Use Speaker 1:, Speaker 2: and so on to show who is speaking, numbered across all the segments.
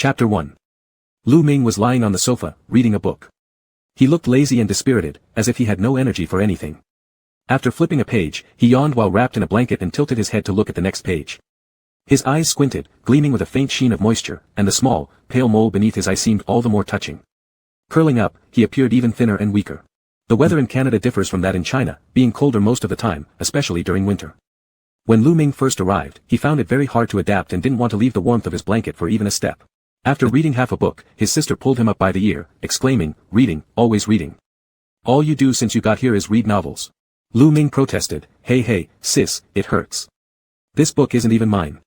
Speaker 1: Chapter 1. Lu Ming was lying on the sofa, reading a book. He looked lazy and dispirited, as if he had no energy for anything. After flipping a page, he yawned while wrapped in a blanket and tilted his head to look at the next page. His eyes squinted, gleaming with a faint sheen of moisture, and the small, pale mole beneath his eye seemed all the more touching. Curling up, he appeared even thinner and weaker. The weather in Canada differs from that in China, being colder most of the time, especially during winter. When Lu Ming first arrived, he found it very hard to adapt and didn't want to leave the warmth of his blanket for even a step. After reading half a book, his sister pulled him up by the ear, exclaiming, "Reading, always reading. All you do since you got here is read novels." Lu Ming protested, Hey, sis, it hurts. This book isn't even mine.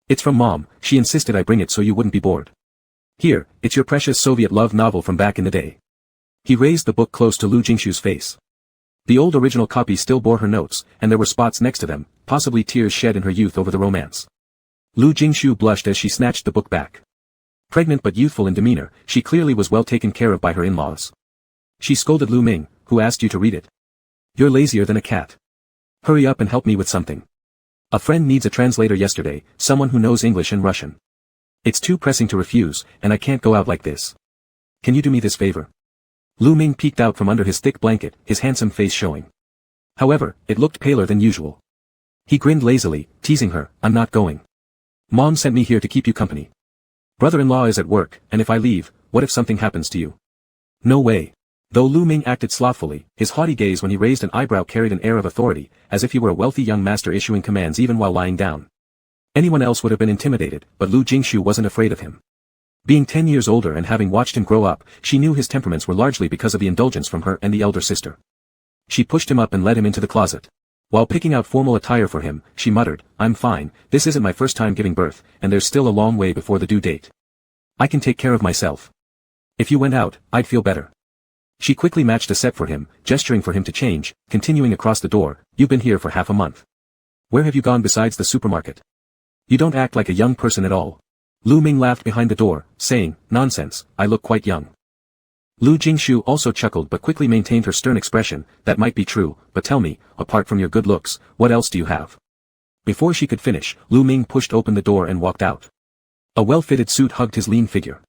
Speaker 1: It's from Mom, she insisted I bring it so you wouldn't be bored. Here, it's your precious Soviet love novel from back in the day. He raised the book close to Lu Jingshu's face. The old original copy still bore her notes, and there were spots next to them, possibly tears shed in her youth over the romance. Lu Jingshu blushed as she snatched the book back. Pregnant but youthful in demeanor, she clearly was well taken care of by her in-laws. She scolded Lu Ming, "Who asked you to read it? You're lazier than a cat. Hurry up and help me with something. A friend needs a translator yesterday, someone who knows English and Russian. It's too pressing to refuse, and I can't go out like this. Can you do me this favor?" Lu Ming peeked out from under his thick blanket, his handsome face showing. However, it looked paler than usual. He grinned lazily, teasing her, "I'm not going. Mom sent me here to keep you company. Brother-in-law is at work, and if I leave, what if something happens to you?" "No way." Though Lu Ming acted slothfully, his haughty gaze when he raised an eyebrow carried an air of authority, as if he were a wealthy young master issuing commands even while lying down. Anyone else would have been intimidated, but Lu Jingshu wasn't afraid of him. Being 10 years older and having watched him grow up, she knew his temperaments were largely because of the indulgence from her and the elder sister. She pushed him up and led him into the closet. While picking out formal attire for him, she muttered, "I'm fine, this isn't my first time giving birth, and there's still a long way before the due date. I can take care of myself. If you went out, I'd feel better." She quickly matched a set for him, gesturing for him to change, continuing across the door, "You've been here for half a month. Where have you gone besides the supermarket? You don't act like a young person at all." Lu Ming laughed behind the door, saying, "Nonsense, I look quite young." Lu Jingshu also chuckled but quickly maintained her stern expression, "That might be true, but tell me, apart from your good looks, what else do you have?" Before she could finish, Lu Ming pushed open the door and walked out. A well-fitted suit hugged his lean figure.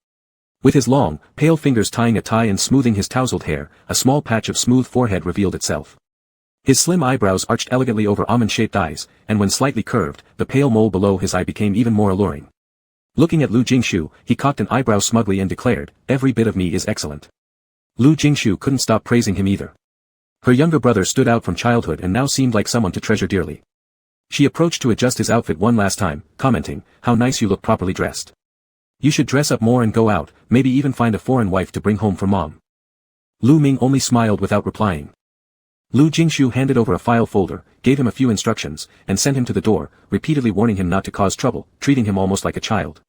Speaker 1: With his long, pale fingers tying a tie and smoothing his tousled hair, a small patch of smooth forehead revealed itself. His slim eyebrows arched elegantly over almond-shaped eyes, and when slightly curved, the pale mole below his eye became even more alluring. Looking at Lu Jingshu, he cocked an eyebrow smugly and declared, "Every bit of me is excellent." Lu Jingshu couldn't stop praising him either. Her younger brother stood out from childhood and now seemed like someone to treasure dearly. She approached to adjust his outfit one last time, commenting, "How nice you look properly dressed. You should dress up more and go out, maybe even find a foreign wife to bring home for Mom." Lu Ming only smiled without replying. Lu Jingshu handed over a file folder, gave him a few instructions, and sent him to the door, repeatedly warning him not to cause trouble, treating him almost like a child.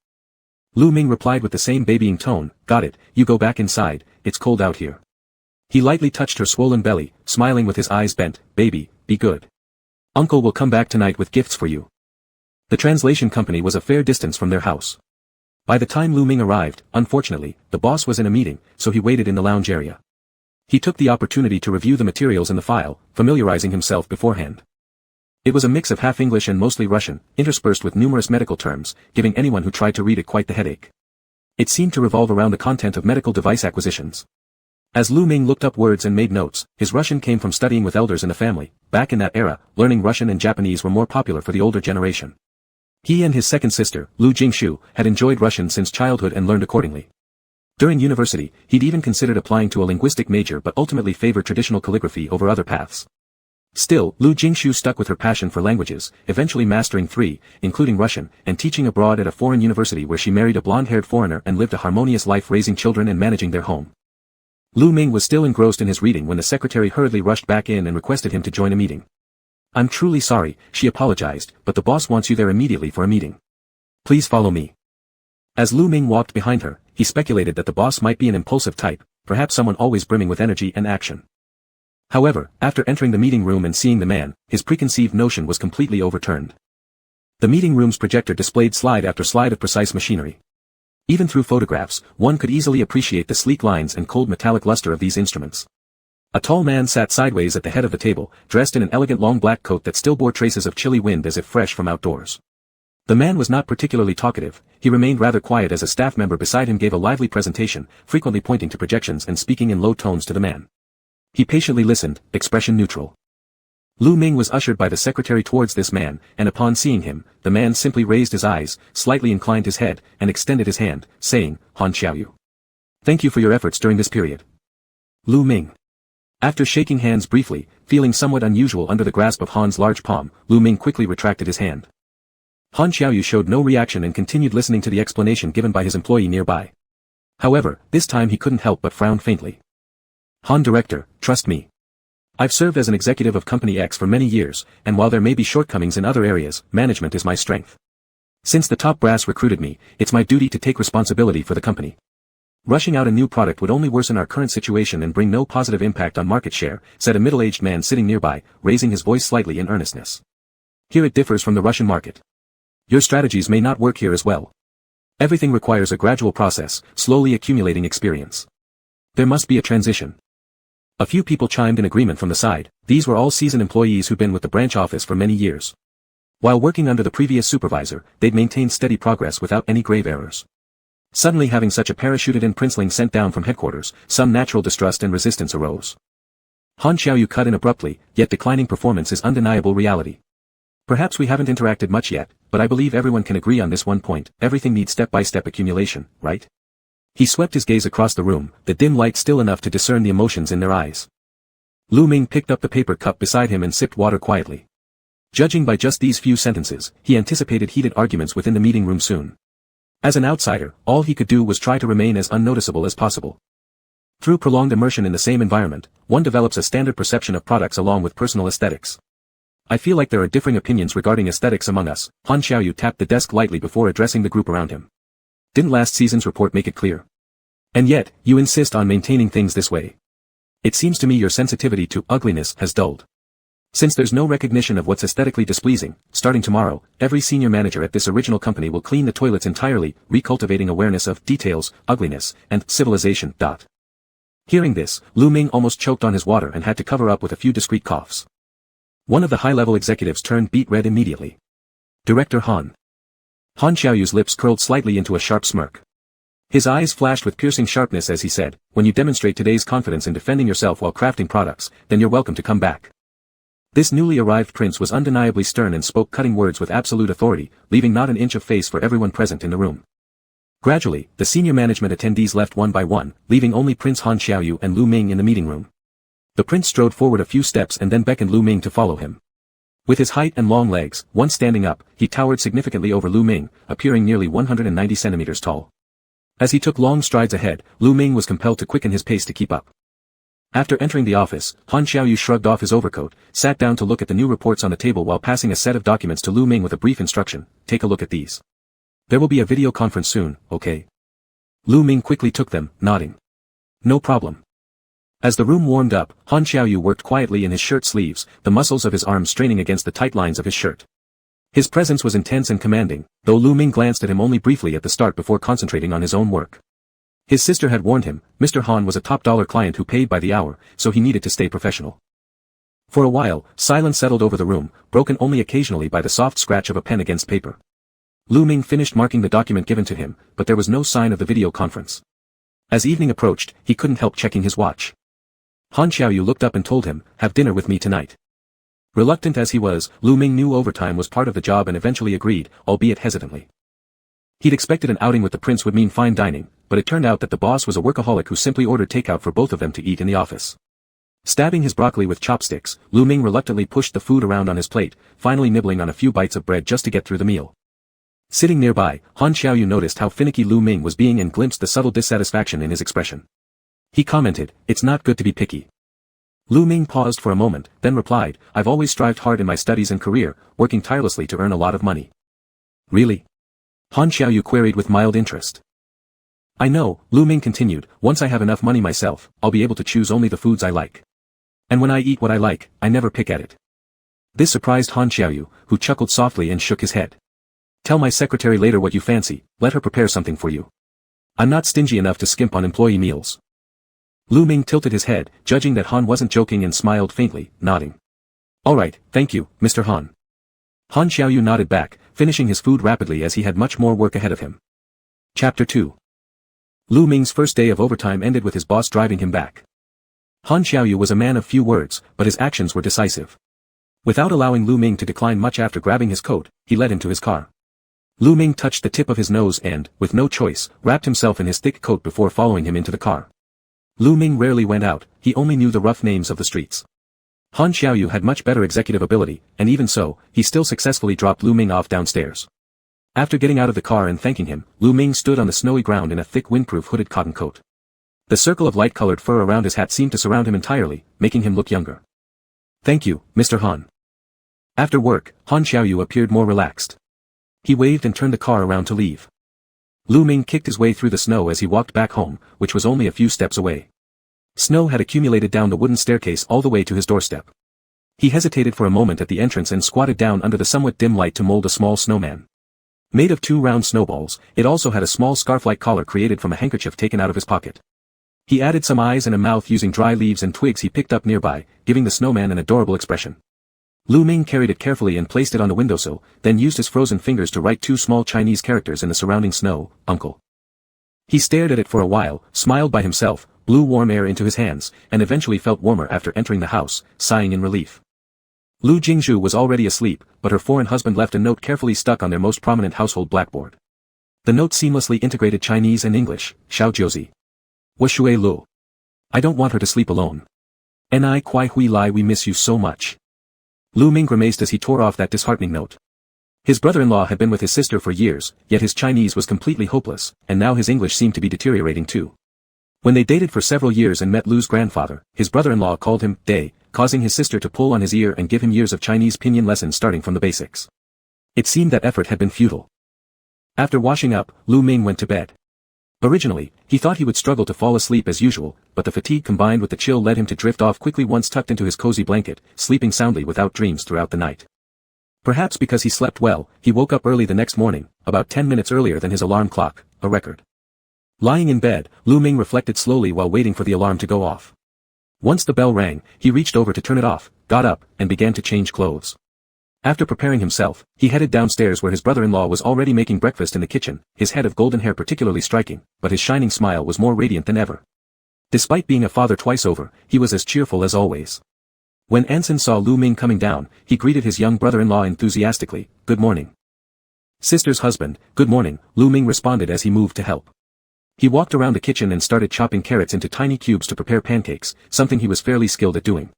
Speaker 1: Lu Ming replied with the same babying tone, "Got it, you go back inside, it's cold out here." He lightly touched her swollen belly, smiling with his eyes bent, "Baby, be good. Uncle will come back tonight with gifts for you." The translation company was a fair distance from their house. By the time Lu Ming arrived, unfortunately, the boss was in a meeting, so he waited in the lounge area. He took the opportunity to review the materials in the file, familiarizing himself beforehand. It was a mix of half English and mostly Russian, interspersed with numerous medical terms, giving anyone who tried to read it quite the headache. It seemed to revolve around the content of medical device acquisitions. As Lu Ming looked up words and made notes, his Russian came from studying with elders in the family. Back in that era, learning Russian and Japanese were more popular for the older generation. He and his second sister, Lu Jingshu, had enjoyed Russian since childhood and learned accordingly. During university, he'd even considered applying to a linguistic major but ultimately favored traditional calligraphy over other paths. Still, Lu Jingshu stuck with her passion for languages, eventually mastering 3, including Russian, and teaching abroad at a foreign university where she married a blonde-haired foreigner and lived a harmonious life raising children and managing their home. Lu Ming was still engrossed in his reading when the secretary hurriedly rushed back in and requested him to join a meeting. "I'm truly sorry," she apologized, "but the boss wants you there immediately for a meeting. Please follow me." As Lu Ming walked behind her, he speculated that the boss might be an impulsive type, perhaps someone always brimming with energy and action. However, after entering the meeting room and seeing the man, his preconceived notion was completely overturned. The meeting room's projector displayed slide after slide of precise machinery. Even through photographs, one could easily appreciate the sleek lines and cold metallic luster of these instruments. A tall man sat sideways at the head of the table, dressed in an elegant long black coat that still bore traces of chilly wind as if fresh from outdoors. The man was not particularly talkative, he remained rather quiet as a staff member beside him gave a lively presentation, frequently pointing to projections and speaking in low tones to the man. He patiently listened, expression neutral. Lu Ming was ushered by the secretary towards this man, and upon seeing him, the man simply raised his eyes, slightly inclined his head, and extended his hand, saying, Han Xiaoyu. Thank you for your efforts during this period. Lu Ming. After shaking hands briefly, feeling somewhat unusual under the grasp of Han's large palm, Lu Ming quickly retracted his hand. Han Xiaoyu showed no reaction and continued listening to the explanation given by his employee nearby. However, this time he couldn't help but frown faintly. Han director, trust me. I've served as an executive of Company X for many years, and while there may be shortcomings in other areas, management is my strength. Since the top brass recruited me, it's my duty to take responsibility for the company. Rushing out a new product would only worsen our current situation and bring no positive impact on market share, said a middle-aged man sitting nearby, raising his voice slightly in earnestness. Here it differs from the Russian market. Your strategies may not work here as well. Everything requires a gradual process, slowly accumulating experience. There must be a transition. A few people chimed in agreement from the side. These were all seasoned employees who'd been with the branch office for many years. While working under the previous supervisor, they'd maintained steady progress without any grave errors. Suddenly having such a parachuted-in princeling sent down from headquarters, some natural distrust and resistance arose. Han Xiaoyu cut in abruptly, yet declining performance is undeniable reality. Perhaps we haven't interacted much yet, but I believe everyone can agree on this one point, everything needs step-by-step accumulation, right? He swept his gaze across the room, the dim light still enough to discern the emotions in their eyes. Lu Ming picked up the paper cup beside him and sipped water quietly. Judging by just these few sentences, he anticipated heated arguments within the meeting room soon. As an outsider, all he could do was try to remain as unnoticeable as possible. Through prolonged immersion in the same environment, one develops a standard perception of products along with personal aesthetics. I feel like there are differing opinions regarding aesthetics among us. Han Xiaoyu tapped the desk lightly before addressing the group around him. Didn't last season's report make it clear? And yet, you insist on maintaining things this way. It seems to me your sensitivity to ugliness has dulled. Since there's no recognition of what's aesthetically displeasing, starting tomorrow, every senior manager at this original company will clean the toilets entirely, recultivating awareness of details, ugliness, and civilization. Hearing this, Lu Ming almost choked on his water and had to cover up with a few discreet coughs. One of the high-level executives turned beet red immediately. Director Han. Han Xiaoyu's lips curled slightly into a sharp smirk. His eyes flashed with piercing sharpness as he said, when you demonstrate today's confidence in defending yourself while crafting products, then you're welcome to come back. This newly arrived prince was undeniably stern and spoke cutting words with absolute authority, leaving not an inch of face for everyone present in the room. Gradually, the senior management attendees left one by one, leaving only Prince Han Xiaoyu and Lu Ming in the meeting room. The prince strode forward a few steps and then beckoned Lu Ming to follow him. With his height and long legs, once standing up, he towered significantly over Lu Ming, appearing nearly 190 centimeters tall. As he took long strides ahead, Lu Ming was compelled to quicken his pace to keep up. After entering the office, Han Xiaoyu shrugged off his overcoat, sat down to look at the new reports on the table while passing a set of documents to Lu Ming with a brief instruction, take a look at these. There will be a video conference soon, okay? Lu Ming quickly took them, nodding. No problem. As the room warmed up, Han Xiaoyu worked quietly in his shirt sleeves, the muscles of his arms straining against the tight lines of his shirt. His presence was intense and commanding, though Lu Ming glanced at him only briefly at the start before concentrating on his own work. His sister had warned him, Mr. Han was a top-dollar client who paid by the hour, so he needed to stay professional. For a while, silence settled over the room, broken only occasionally by the soft scratch of a pen against paper. Lu Ming finished marking the document given to him, but there was no sign of the video conference. As evening approached, he couldn't help checking his watch. Han Xiaoyu looked up and told him, have dinner with me tonight. Reluctant as he was, Lu Ming knew overtime was part of the job and eventually agreed, albeit hesitantly. He'd expected an outing with the prince would mean fine dining, but it turned out that the boss was a workaholic who simply ordered takeout for both of them to eat in the office. Stabbing his broccoli with chopsticks, Lu Ming reluctantly pushed the food around on his plate, finally nibbling on a few bites of bread just to get through the meal. Sitting nearby, Han Xiaoyu noticed how finicky Lu Ming was being and glimpsed the subtle dissatisfaction in his expression. He commented, it's not good to be picky. Lu Ming paused for a moment, then replied, I've always strived hard in my studies and career, working tirelessly to earn a lot of money. Really? Han Xiaoyu queried with mild interest. I know, Lu Ming continued, once I have enough money myself, I'll be able to choose only the foods I like. And when I eat what I like, I never pick at it. This surprised Han Xiaoyu, who chuckled softly and shook his head. Tell my secretary later what you fancy, let her prepare something for you. I'm not stingy enough to skimp on employee meals. Lu Ming tilted his head, judging that Han wasn't joking and smiled faintly, nodding. All right, thank you, Mr. Han. Han Xiaoyu nodded back, finishing his food rapidly as he had much more work ahead of him. Chapter 2. Lu Ming's first day of overtime ended with his boss driving him back. Han Xiaoyu was a man of few words, but his actions were decisive. Without allowing Lu Ming to decline much after grabbing his coat, he led him to his car. Lu Ming touched the tip of his nose and, with no choice, wrapped himself in his thick coat before following him into the car. Lu Ming rarely went out, he only knew the rough names of the streets. Han Xiaoyu had much better executive ability, and even so, he still successfully dropped Lu Ming off downstairs. After getting out of the car and thanking him, Lu Ming stood on the snowy ground in a thick windproof hooded cotton coat. The circle of light-colored fur around his hat seemed to surround him entirely, making him look younger. "Thank you, Mr. Han." After work, Han Xiaoyu appeared more relaxed. He waved and turned the car around to leave. Lu Ming kicked his way through the snow as he walked back home, which was only a few steps away. Snow had accumulated down the wooden staircase all the way to his doorstep. He hesitated for a moment at the entrance and squatted down under the somewhat dim light to mold a small snowman. Made of 2 round snowballs, it also had a small scarf-like collar created from a handkerchief taken out of his pocket. He added some eyes and a mouth using dry leaves and twigs he picked up nearby, giving the snowman an adorable expression. Lu Ming carried it carefully and placed it on the windowsill, then used his frozen fingers to write 2 small Chinese characters in the surrounding snow, "Uncle." He stared at it for a while, smiled by himself, blew warm air into his hands, and eventually felt warmer after entering the house, sighing in relief. Lu Jingzhu was already asleep, but her foreign husband left a note carefully stuck on their most prominent household blackboard. The note seamlessly integrated Chinese and English, "Xiao Jiuzi. Wo shui lu. I don't want her to sleep alone. Ni kwai hui lai, we miss you so much." Lu Ming grimaced as he tore off that disheartening note. His brother-in-law had been with his sister for years, yet his Chinese was completely hopeless, and now his English seemed to be deteriorating too. When they dated for several years and met Lu's grandfather, his brother-in-law called him "Day," causing his sister to pull on his ear and give him years of Chinese pinyin lessons starting from the basics. It seemed that effort had been futile. After washing up, Lu Ming went to bed. Originally, he thought he would struggle to fall asleep as usual, but the fatigue combined with the chill led him to drift off quickly once tucked into his cozy blanket, sleeping soundly without dreams throughout the night. Perhaps because he slept well, he woke up early the next morning, about 10 minutes earlier than his alarm clock, a record. Lying in bed, Lu Ming reflected slowly while waiting for the alarm to go off. Once the bell rang, he reached over to turn it off, got up, and began to change clothes. After preparing himself, he headed downstairs where his brother-in-law was already making breakfast in the kitchen, his head of golden hair particularly striking, but his shining smile was more radiant than ever. Despite being a father twice over, he was as cheerful as always. When Anson saw Lu Ming coming down, he greeted his young brother-in-law enthusiastically, "Good morning." "Sister's husband, good morning," Lu Ming responded as he moved to help. He walked around the kitchen and started chopping carrots into tiny cubes to prepare pancakes, something he was fairly skilled at doing.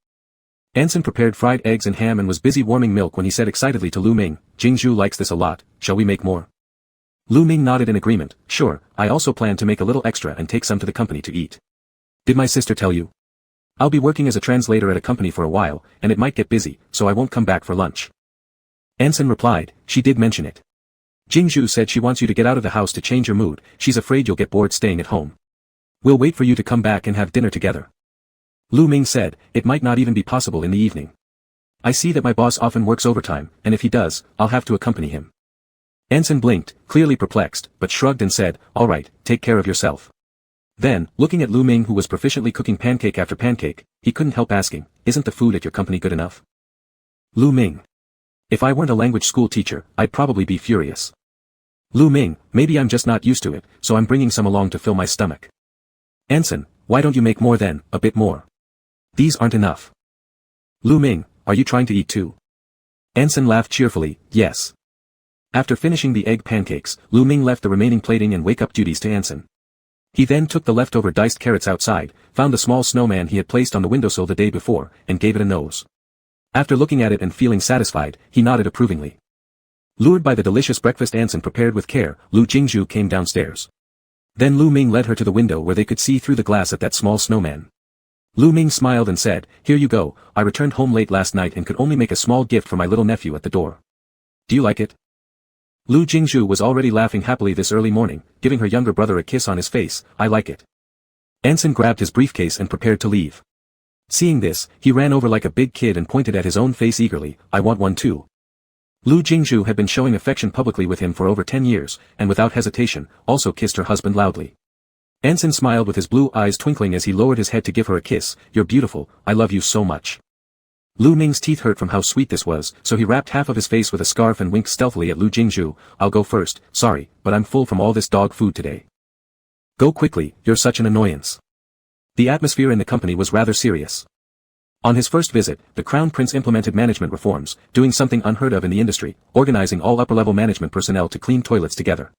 Speaker 1: Anson prepared fried eggs and ham and was busy warming milk when he said excitedly to Lu Ming, "Jingzhu likes this a lot, shall we make more?" Lu Ming nodded in agreement, "Sure, I also plan to make a little extra and take some to the company to eat." "Did my sister tell you? I'll be working as a translator at a company for a while, and it might get busy, so I won't come back for lunch." Anson replied, "She did mention it. Jingzhu said she wants you to get out of the house to change your mood, she's afraid you'll get bored staying at home. We'll wait for you to come back and have dinner together." Lu Ming said, "It might not even be possible in the evening. I see that my boss often works overtime, and if he does, I'll have to accompany him." Anson blinked, clearly perplexed, but shrugged and said, "All right, take care of yourself." Then, looking at Lu Ming who was proficiently cooking pancake after pancake, he couldn't help asking, "Isn't the food at your company good enough?" Lu Ming. "If I weren't a language school teacher, I'd probably be furious." Lu Ming, "Maybe I'm just not used to it, so I'm bringing some along to fill my stomach." Anson, "Why don't you make more then, a bit more? These aren't enough." Lu Ming, "Are you trying to eat too?" Anson laughed cheerfully, "Yes." After finishing the egg pancakes, Lu Ming left the remaining plating and wake-up duties to Anson. He then took the leftover diced carrots outside, found the small snowman he had placed on the windowsill the day before, and gave it a nose. After looking at it and feeling satisfied, he nodded approvingly. Lured by the delicious breakfast Anson prepared with care, Lu Jingzhu came downstairs. Then Lu Ming led her to the window where they could see through the glass at that small snowman. Lu Ming smiled and said, "Here you go, I returned home late last night and could only make a small gift for my little nephew at the door. Do you like it?" Lu Jingzhu was already laughing happily this early morning, giving her younger brother a kiss on his face, "I like it." Anson grabbed his briefcase and prepared to leave. Seeing this, he ran over like a big kid and pointed at his own face eagerly, "I want one too." Lu Jingzhu had been showing affection publicly with him for over 10 years, and without hesitation, also kissed her husband loudly. Anson smiled with his blue eyes twinkling as he lowered his head to give her a kiss, "You're beautiful, I love you so much." Lu Ming's teeth hurt from how sweet this was, so he wrapped half of his face with a scarf and winked stealthily at Lu Jingzhu. I'll go first, sorry, but I'm full from all this dog food today. Go quickly, you're such an annoyance. The atmosphere in the company was rather serious. On his first visit, the Crown Prince implemented management reforms, doing something unheard of in the industry, organizing all upper-level management personnel to clean toilets together.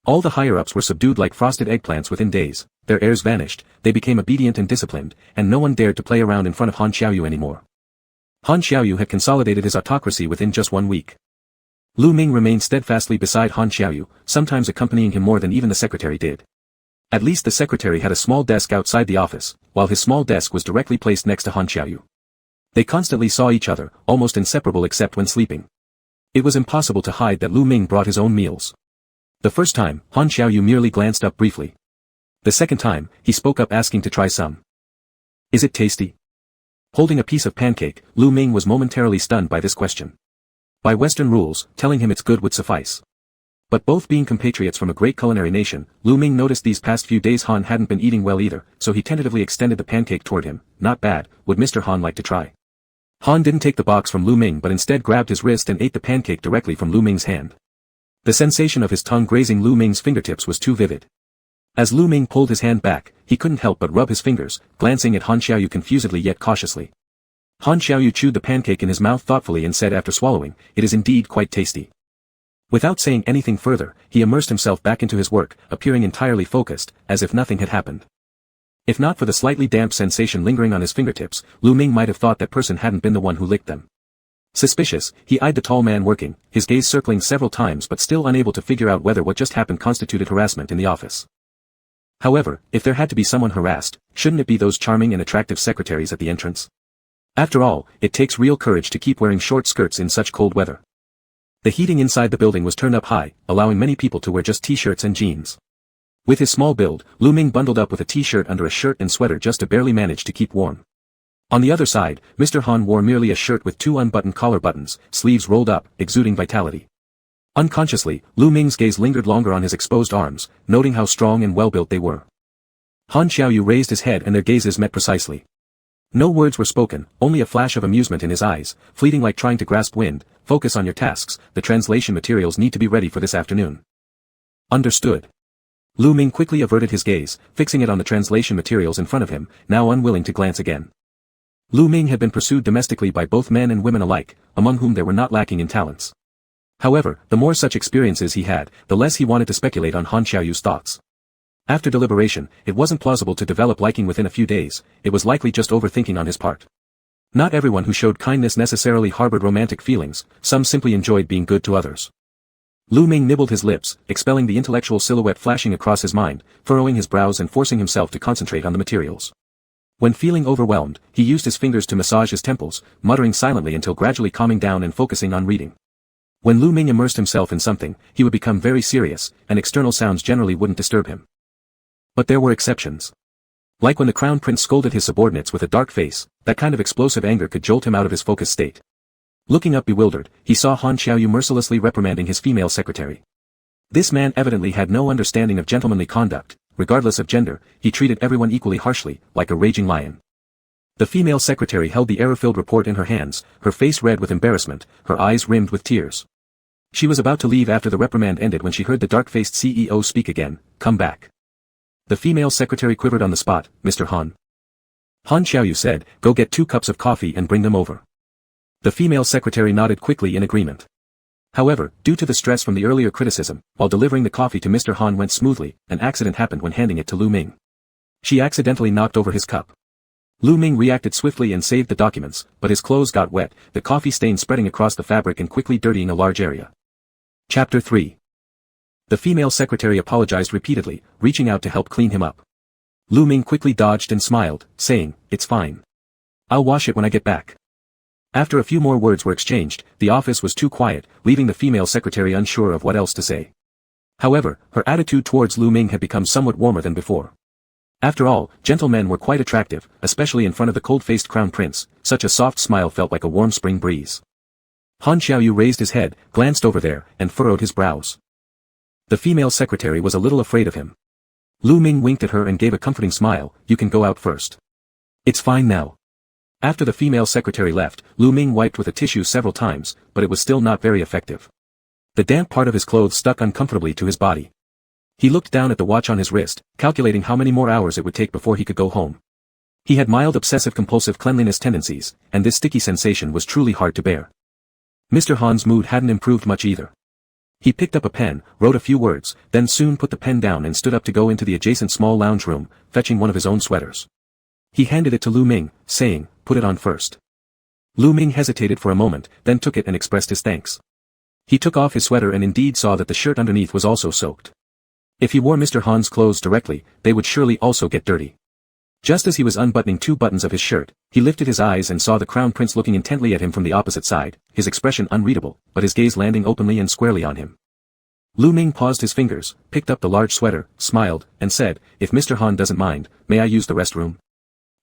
Speaker 1: All the higher-ups were subdued like frosted eggplants within days, their airs vanished, they became obedient and disciplined, and no one dared to play around in front of Han Xiaoyu anymore. Han Xiaoyu had consolidated his autocracy within just 1 week. Lu Ming remained steadfastly beside Han Xiaoyu, sometimes accompanying him more than even the secretary did. At least the secretary had a small desk outside the office, while his small desk was directly placed next to Han Xiaoyu. They constantly saw each other, almost inseparable except when sleeping. It was impossible to hide that Lu Ming brought his own meals. The first time, Han Xiaoyu merely glanced up briefly. The second time, he spoke up asking to try some. Is it tasty? Holding a piece of pancake, Lu Ming was momentarily stunned by this question. By Western rules, telling him it's good would suffice. But both being compatriots from a great culinary nation, Lu Ming noticed these past few days Han hadn't been eating well either, so he tentatively extended the pancake toward him. Not bad, would Mr. Han like to try? Han didn't take the box from Lu Ming but instead grabbed his wrist and ate the pancake directly from Lu Ming's hand. The sensation of his tongue grazing Lu Ming's fingertips was too vivid. As Lu Ming pulled his hand back, he couldn't help but rub his fingers, glancing at Han Xiaoyu confusedly yet cautiously. Han Xiaoyu chewed the pancake in his mouth thoughtfully and said after swallowing, "It is indeed quite tasty." Without saying anything further, he immersed himself back into his work, appearing entirely focused, as if nothing had happened. If not for the slightly damp sensation lingering on his fingertips, Lu Ming might have thought that person hadn't been the one who licked them. Suspicious, he eyed the tall man working, his gaze circling several times but still unable to figure out whether what just happened constituted harassment in the office. However, if there had to be someone harassed, shouldn't it be those charming and attractive secretaries at the entrance? After all, it takes real courage to keep wearing short skirts in such cold weather. The heating inside the building was turned up high, allowing many people to wear just t-shirts and jeans. With his small build, Lu Ming bundled up with a t-shirt under a shirt and sweater just to barely manage to keep warm. On the other side, Mr. Han wore merely a shirt with 2 unbuttoned collar buttons, sleeves rolled up, exuding vitality. Unconsciously, Lu Ming's gaze lingered longer on his exposed arms, noting how strong and well-built they were. Han Xiaoyu raised his head and their gazes met precisely. No words were spoken, only a flash of amusement in his eyes, fleeting like trying to grasp wind. Focus on your tasks, the translation materials need to be ready for this afternoon. Understood. Lu Ming quickly averted his gaze, fixing it on the translation materials in front of him, now unwilling to glance again. Lu Ming had been pursued domestically by both men and women alike, among whom there were not lacking in talents. However, the more such experiences he had, the less he wanted to speculate on Han Xiaoyu's thoughts. After deliberation, it wasn't plausible to develop liking within a few days, it was likely just overthinking on his part. Not everyone who showed kindness necessarily harbored romantic feelings, some simply enjoyed being good to others. Lu Ming nibbled his lips, expelling the intellectual silhouette flashing across his mind, furrowing his brows and forcing himself to concentrate on the materials. When feeling overwhelmed, he used his fingers to massage his temples, muttering silently until gradually calming down and focusing on reading. When Lu Ming immersed himself in something, he would become very serious, and external sounds generally wouldn't disturb him. But there were exceptions. Like when the Crown Prince scolded his subordinates with a dark face, that kind of explosive anger could jolt him out of his focused state. Looking up bewildered, he saw Han Xiaoyu mercilessly reprimanding his female secretary. This man evidently had no understanding of gentlemanly conduct, regardless of gender, he treated everyone equally harshly, like a raging lion. The female secretary held the error-filled report in her hands, her face red with embarrassment, her eyes rimmed with tears. She was about to leave after the reprimand ended when she heard the dark-faced CEO speak again, "Come back." The female secretary quivered on the spot. "Mr. Han." Han Xiaoyu said, "Go get 2 cups of coffee and bring them over." The female secretary nodded quickly in agreement. However, due to the stress from the earlier criticism, while delivering the coffee to Mr. Han went smoothly, an accident happened when handing it to Lu Ming. She accidentally knocked over his cup. Lu Ming reacted swiftly and saved the documents, but his clothes got wet, the coffee stain spreading across the fabric and quickly dirtying a large area. Chapter 3. The female secretary apologized repeatedly, reaching out to help clean him up. Lu Ming quickly dodged and smiled, saying, "It's fine. I'll wash it when I get back." After a few more words were exchanged, the office was too quiet, leaving the female secretary unsure of what else to say. However, her attitude towards Lu Ming had become somewhat warmer than before. After all, gentlemen were quite attractive, especially in front of the cold-faced crown prince, such a soft smile felt like a warm spring breeze. Han Xiaoyu raised his head, glanced over there, and furrowed his brows. The female secretary was a little afraid of him. Lu Ming winked at her and gave a comforting smile, "You can go out first. It's fine now." After the female secretary left, Lu Ming wiped with a tissue several times, but it was still not very effective. The damp part of his clothes stuck uncomfortably to his body. He looked down at the watch on his wrist, calculating how many more hours it would take before he could go home. He had mild obsessive-compulsive cleanliness tendencies, and this sticky sensation was truly hard to bear. Mr. Han's mood hadn't improved much either. He picked up a pen, wrote a few words, then soon put the pen down and stood up to go into the adjacent small lounge room, fetching one of his own sweaters. He handed it to Lu Ming, saying, "Put it on first." Lu Ming hesitated for a moment, then took it and expressed his thanks. He took off his sweater and indeed saw that the shirt underneath was also soaked. If he wore Mr. Han's clothes directly, they would surely also get dirty. Just as he was unbuttoning 2 buttons of his shirt, he lifted his eyes and saw the Crown Prince looking intently at him from the opposite side, his expression unreadable, but his gaze landing openly and squarely on him. Lu Ming paused his fingers, picked up the large sweater, smiled, and said, "If Mr. Han doesn't mind, may I use the restroom?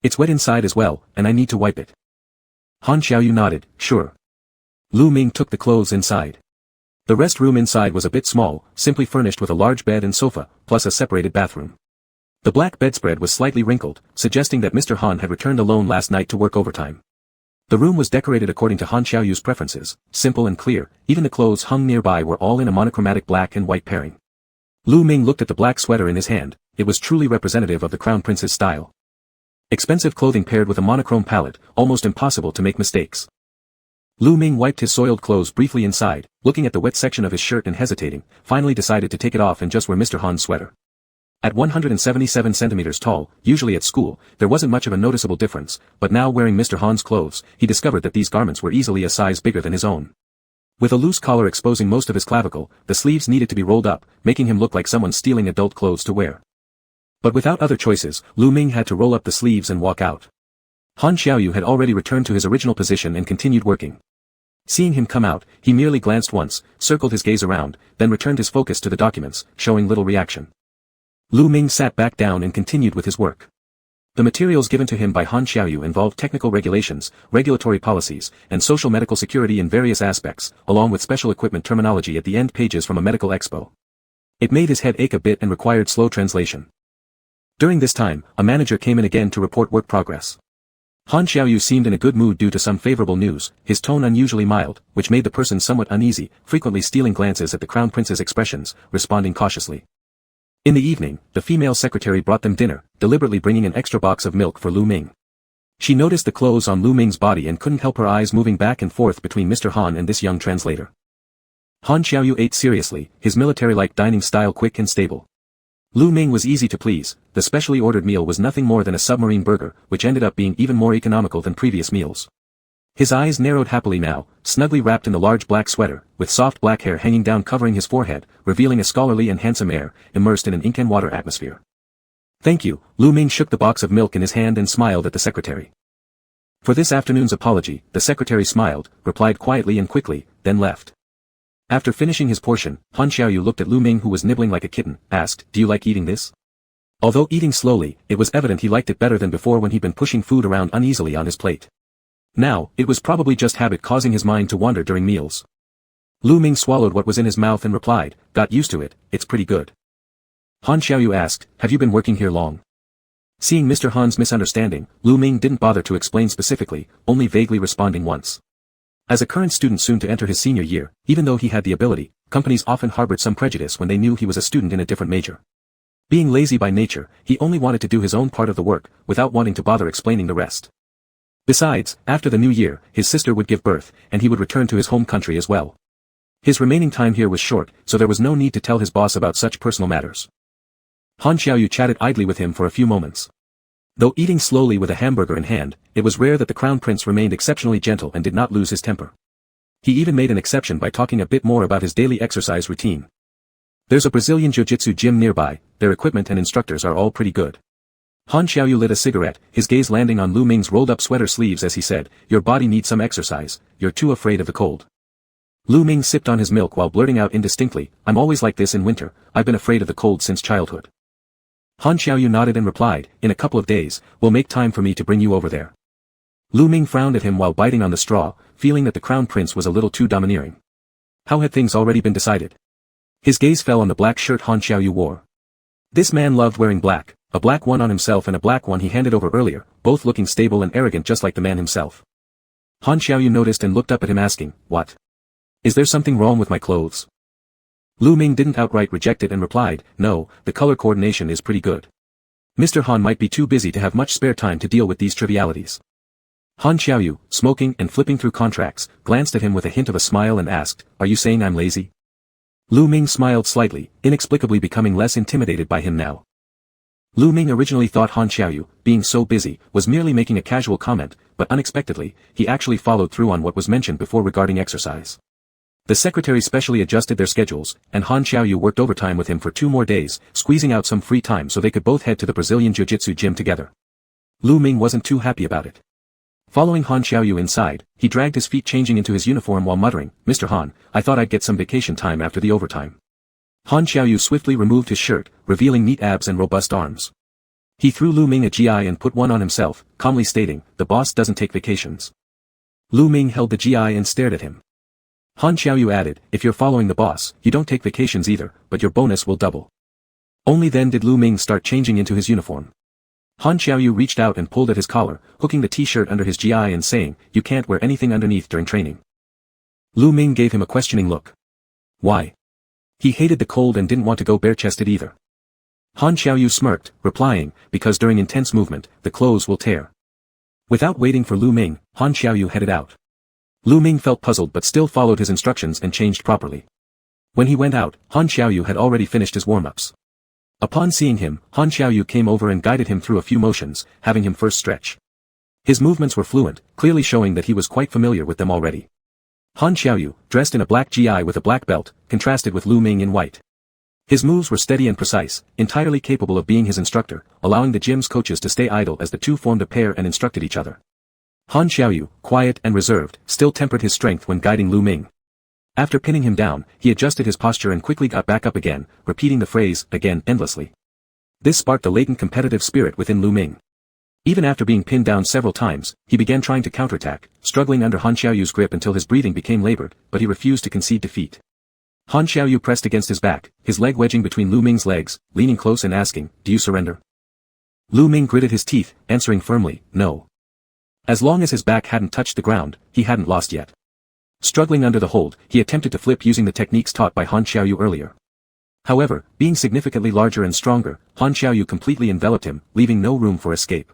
Speaker 1: It's wet inside as well, and I need to wipe it." Han Xiaoyu nodded, "Sure." Lu Ming took the clothes inside. The rest room inside was a bit small, simply furnished with a large bed and sofa, plus a separated bathroom. The black bedspread was slightly wrinkled, suggesting that Mr. Han had returned alone last night to work overtime. The room was decorated according to Han Xiaoyu's preferences, simple and clear, even the clothes hung nearby were all in a monochromatic black and white pairing. Lu Ming looked at the black sweater in his hand, it was truly representative of the Crown Prince's style. Expensive clothing paired with a monochrome palette, almost impossible to make mistakes. Lu Ming wiped his soiled clothes briefly inside, looking at the wet section of his shirt and hesitating, finally decided to take it off and just wear Mr. Han's sweater. At 177 centimeters tall, usually at school, there wasn't much of a noticeable difference, but now wearing Mr. Han's clothes, he discovered that these garments were easily a size bigger than his own. With a loose collar exposing most of his clavicle, the sleeves needed to be rolled up, making him look like someone stealing adult clothes to wear. But without other choices, Lu Ming had to roll up the sleeves and walk out. Han Xiaoyu had already returned to his original position and continued working. Seeing him come out, he merely glanced once, circled his gaze around, then returned his focus to the documents, showing little reaction. Lu Ming sat back down and continued with his work. The materials given to him by Han Xiaoyu involved technical regulations, regulatory policies, and social medical security in various aspects, along with special equipment terminology at the end pages from a medical expo. It made his head ache a bit and required slow translation. During this time, a manager came in again to report work progress. Han Xiaoyu seemed in a good mood due to some favorable news, his tone unusually mild, which made the person somewhat uneasy, frequently stealing glances at the Crown Prince's expressions, responding cautiously. In the evening, the female secretary brought them dinner, deliberately bringing an extra box of milk for Lu Ming. She noticed the clothes on Lu Ming's body and couldn't help her eyes moving back and forth between Mr. Han and this young translator. Han Xiaoyu ate seriously, his military-like dining style quick and stable. Lu Ming was easy to please, the specially ordered meal was nothing more than a submarine burger, which ended up being even more economical than previous meals. His eyes narrowed happily now, snugly wrapped in the large black sweater, with soft black hair hanging down covering his forehead, revealing a scholarly and handsome air, immersed in an ink and water atmosphere. "Thank you," Lu Ming shook the box of milk in his hand and smiled at the secretary. For this afternoon's apology, the secretary smiled, replied quietly and quickly, then left. After finishing his portion, Han Xiaoyu looked at Lu Ming who was nibbling like a kitten, asked, "Do you like eating this?" Although eating slowly, it was evident he liked it better than before when he'd been pushing food around uneasily on his plate. Now, it was probably just habit causing his mind to wander during meals. Lu Ming swallowed what was in his mouth and replied, "Got used to it, it's pretty good." Han Xiaoyu asked, "Have you been working here long?" Seeing Mr. Han's misunderstanding, Lu Ming didn't bother to explain specifically, only vaguely responding once. As a current student soon to enter his senior year, even though he had the ability, companies often harbored some prejudice when they knew he was a student in a different major. Being lazy by nature, he only wanted to do his own part of the work, without wanting to bother explaining the rest. Besides, after the new year, his sister would give birth, and he would return to his home country as well. His remaining time here was short, so there was no need to tell his boss about such personal matters. Han Xiaoyu chatted idly with him for a few moments. Though eating slowly with a hamburger in hand, it was rare that the Crown Prince remained exceptionally gentle and did not lose his temper. He even made an exception by talking a bit more about his daily exercise routine. "There's a Brazilian jiu-jitsu gym nearby, their equipment and instructors are all pretty good." Han Xiaoyu lit a cigarette, his gaze landing on Lu Ming's rolled-up sweater sleeves as he said, "Your body needs some exercise, you're too afraid of the cold." Lu Ming sipped on his milk while blurting out indistinctly, "I'm always like this in winter, I've been afraid of the cold since childhood." Han Xiaoyu nodded and replied, "In a couple of days, we'll make time for me to bring you over there." Lu Ming frowned at him while biting on the straw, feeling that the Crown Prince was a little too domineering. How had things already been decided? His gaze fell on the black shirt Han Xiaoyu wore. This man loved wearing black, A black one on himself and a black one he handed over earlier, both looking stable and arrogant just like the man himself. Han Xiaoyu noticed and looked up at him asking, "What? Is there something wrong with my clothes?" Lu Ming didn't outright reject it and replied, "No, the color coordination is pretty good." Mr. Han might be too busy to have much spare time to deal with these trivialities. Han Xiaoyu, smoking and flipping through contracts, glanced at him with a hint of a smile and asked, "Are you saying I'm lazy?" Lu Ming smiled slightly, inexplicably becoming less intimidated by him now. Lu Ming originally thought Han Xiaoyu, being so busy, was merely making a casual comment, but unexpectedly, he actually followed through on what was mentioned before regarding exercise. The secretary specially adjusted their schedules, and Han Xiaoyu worked overtime with him for 2 more days, squeezing out some free time so they could both head to the Brazilian Jiu-Jitsu gym together. Lu Ming wasn't too happy about it. Following Han Xiaoyu inside, he dragged his feet changing into his uniform while muttering, "Mr. Han, I thought I'd get some vacation time after the overtime." Han Xiaoyu swiftly removed his shirt, revealing neat abs and robust arms. He threw Lu Ming a GI and put one on himself, calmly stating, "The boss doesn't take vacations." Lu Ming held the GI and stared at him. Han Xiaoyu added, "If you're following the boss, you don't take vacations either, but your bonus will double." Only then did Lu Ming start changing into his uniform. Han Xiaoyu reached out and pulled at his collar, hooking the t-shirt under his GI and saying, "You can't wear anything underneath during training." Lu Ming gave him a questioning look. Why? He hated the cold and didn't want to go bare-chested either. Han Xiaoyu smirked, replying, "Because during intense movement, the clothes will tear." Without waiting for Lu Ming, Han Xiaoyu headed out. Lu Ming felt puzzled but still followed his instructions and changed properly. When he went out, Han Xiaoyu had already finished his warm-ups. Upon seeing him, Han Xiaoyu came over and guided him through a few motions, having him first stretch. His movements were fluent, clearly showing that he was quite familiar with them already. Han Xiaoyu, dressed in a black GI with a black belt, contrasted with Lu Ming in white. His moves were steady and precise, entirely capable of being his instructor, allowing the gym's coaches to stay idle as the two formed a pair and instructed each other. Han Xiaoyu, quiet and reserved, still tempered his strength when guiding Lu Ming. After pinning him down, he adjusted his posture and quickly got back up again, repeating the phrase, again, endlessly. This sparked a latent competitive spirit within Lu Ming. Even after being pinned down several times, he began trying to counterattack, struggling under Han Xiaoyu's grip until his breathing became labored, but he refused to concede defeat. Han Xiaoyu pressed against his back, his leg wedging between Lu Ming's legs, leaning close and asking, "Do you surrender?" Lu Ming gritted his teeth, answering firmly, "No." As long as his back hadn't touched the ground, he hadn't lost yet. Struggling under the hold, he attempted to flip using the techniques taught by Han Xiaoyu earlier. However, being significantly larger and stronger, Han Xiaoyu completely enveloped him, leaving no room for escape.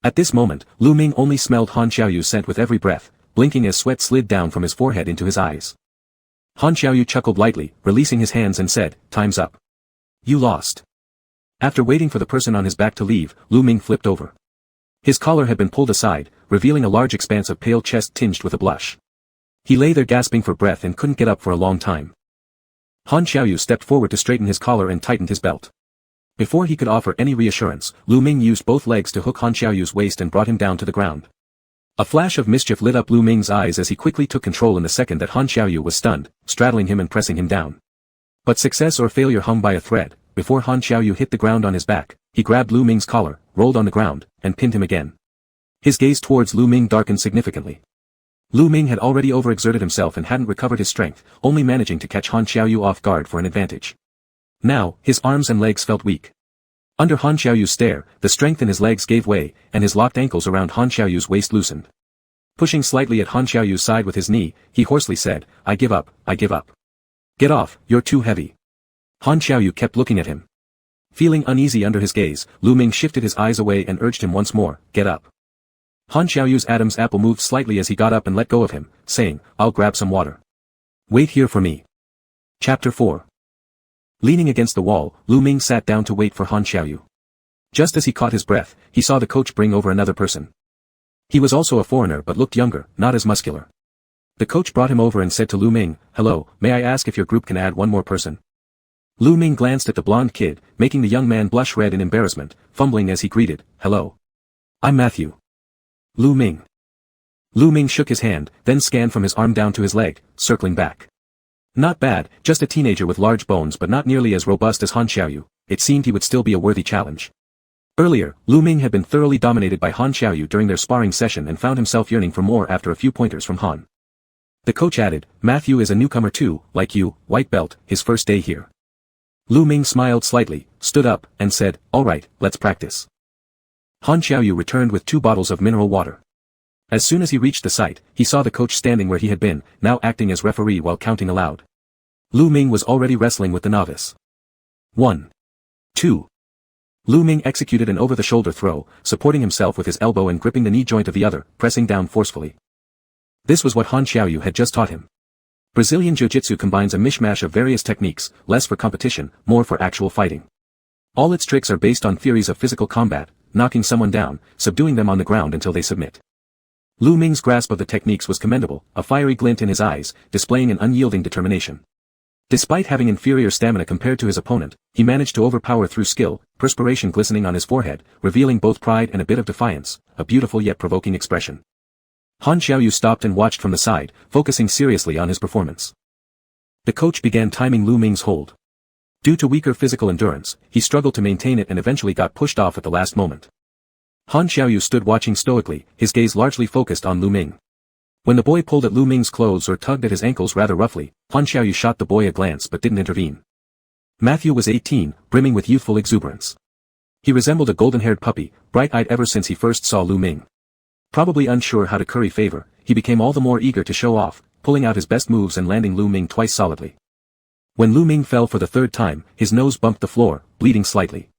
Speaker 1: At this moment, Lu Ming only smelled Han Xiaoyu's scent with every breath, blinking as sweat slid down from his forehead into his eyes. Han Xiaoyu chuckled lightly, releasing his hands and said, "Time's up. You lost." After waiting for the person on his back to leave, Lu Ming flipped over. His collar had been pulled aside, revealing a large expanse of pale chest tinged with a blush. He lay there gasping for breath and couldn't get up for a long time. Han Xiaoyu stepped forward to straighten his collar and tightened his belt. Before he could offer any reassurance, Lu Ming used both legs to hook Han Xiaoyu's waist and brought him down to the ground. A flash of mischief lit up Lu Ming's eyes as he quickly took control in the second that Han Xiaoyu was stunned, straddling him and pressing him down. But success or failure hung by a thread. Before Han Xiaoyu hit the ground on his back, he grabbed Lu Ming's collar, rolled on the ground, and pinned him again. His gaze towards Lu Ming darkened significantly. Lu Ming had already overexerted himself and hadn't recovered his strength, only managing to catch Han Xiaoyu off guard for an advantage. Now, his arms and legs felt weak. Under Han Xiaoyu's stare, the strength in his legs gave way, and his locked ankles around Han Xiaoyu's waist loosened. Pushing slightly at Han Xiaoyu's side with his knee, he hoarsely said, "I give up, I give up. Get off, you're too heavy." Han Xiaoyu kept looking at him. Feeling uneasy under his gaze, Lu Ming shifted his eyes away and urged him once more, "Get up." Han Xiaoyu's Adam's apple moved slightly as he got up and let go of him, saying, "I'll grab some water. Wait here for me." Chapter 4. Leaning against the wall, Lu Ming sat down to wait for Han Xiaoyu. Just as he caught his breath, he saw the coach bring over another person. He was also a foreigner but looked younger, not as muscular. The coach brought him over and said to Lu Ming, "Hello, may I ask if your group can add one more person?" Lu Ming glanced at the blonde kid, making the young man blush red in embarrassment, fumbling as he greeted, "Hello. I'm Matthew." Lu Ming. Lu Ming shook his hand, then scanned from his arm down to his leg, circling back. Not bad, just a teenager with large bones but not nearly as robust as Han Xiaoyu. It seemed he would still be a worthy challenge. Earlier, Lu Ming had been thoroughly dominated by Han Xiaoyu during their sparring session and found himself yearning for more after a few pointers from Han. The coach added, "Matthew is a newcomer too, like you, white belt, his first day here." Lu Ming smiled slightly, stood up, and said, "All right, let's practice." Han Xiaoyu returned with 2 bottles of mineral water. As soon as he reached the site, he saw the coach standing where he had been, now acting as referee while counting aloud. Lu Ming was already wrestling with the novice. 1. 2. Lu Ming executed an over-the-shoulder throw, supporting himself with his elbow and gripping the knee joint of the other, pressing down forcefully. This was what Han Xiaoyu had just taught him. Brazilian Jiu-Jitsu combines a mishmash of various techniques, less for competition, more for actual fighting. All its tricks are based on theories of physical combat, knocking someone down, subduing them on the ground until they submit. Lu Ming's grasp of the techniques was commendable, a fiery glint in his eyes, displaying an unyielding determination. Despite having inferior stamina compared to his opponent, he managed to overpower through skill, perspiration glistening on his forehead, revealing both pride and a bit of defiance, a beautiful yet provoking expression. Han Xiaoyu stopped and watched from the side, focusing seriously on his performance. The coach began timing Lu Ming's hold. Due to weaker physical endurance, he struggled to maintain it and eventually got pushed off at the last moment. Han Xiaoyu stood watching stoically, his gaze largely focused on Lu Ming. When the boy pulled at Lu Ming's clothes or tugged at his ankles rather roughly, Han Xiaoyu shot the boy a glance but didn't intervene. Matthew was 18, brimming with youthful exuberance. He resembled a golden-haired puppy, bright-eyed ever since he first saw Lu Ming. Probably unsure how to curry favor, he became all the more eager to show off, pulling out his best moves and landing Lu Ming twice solidly. When Lu Ming fell for the 3rd time, his nose bumped the floor, bleeding slightly.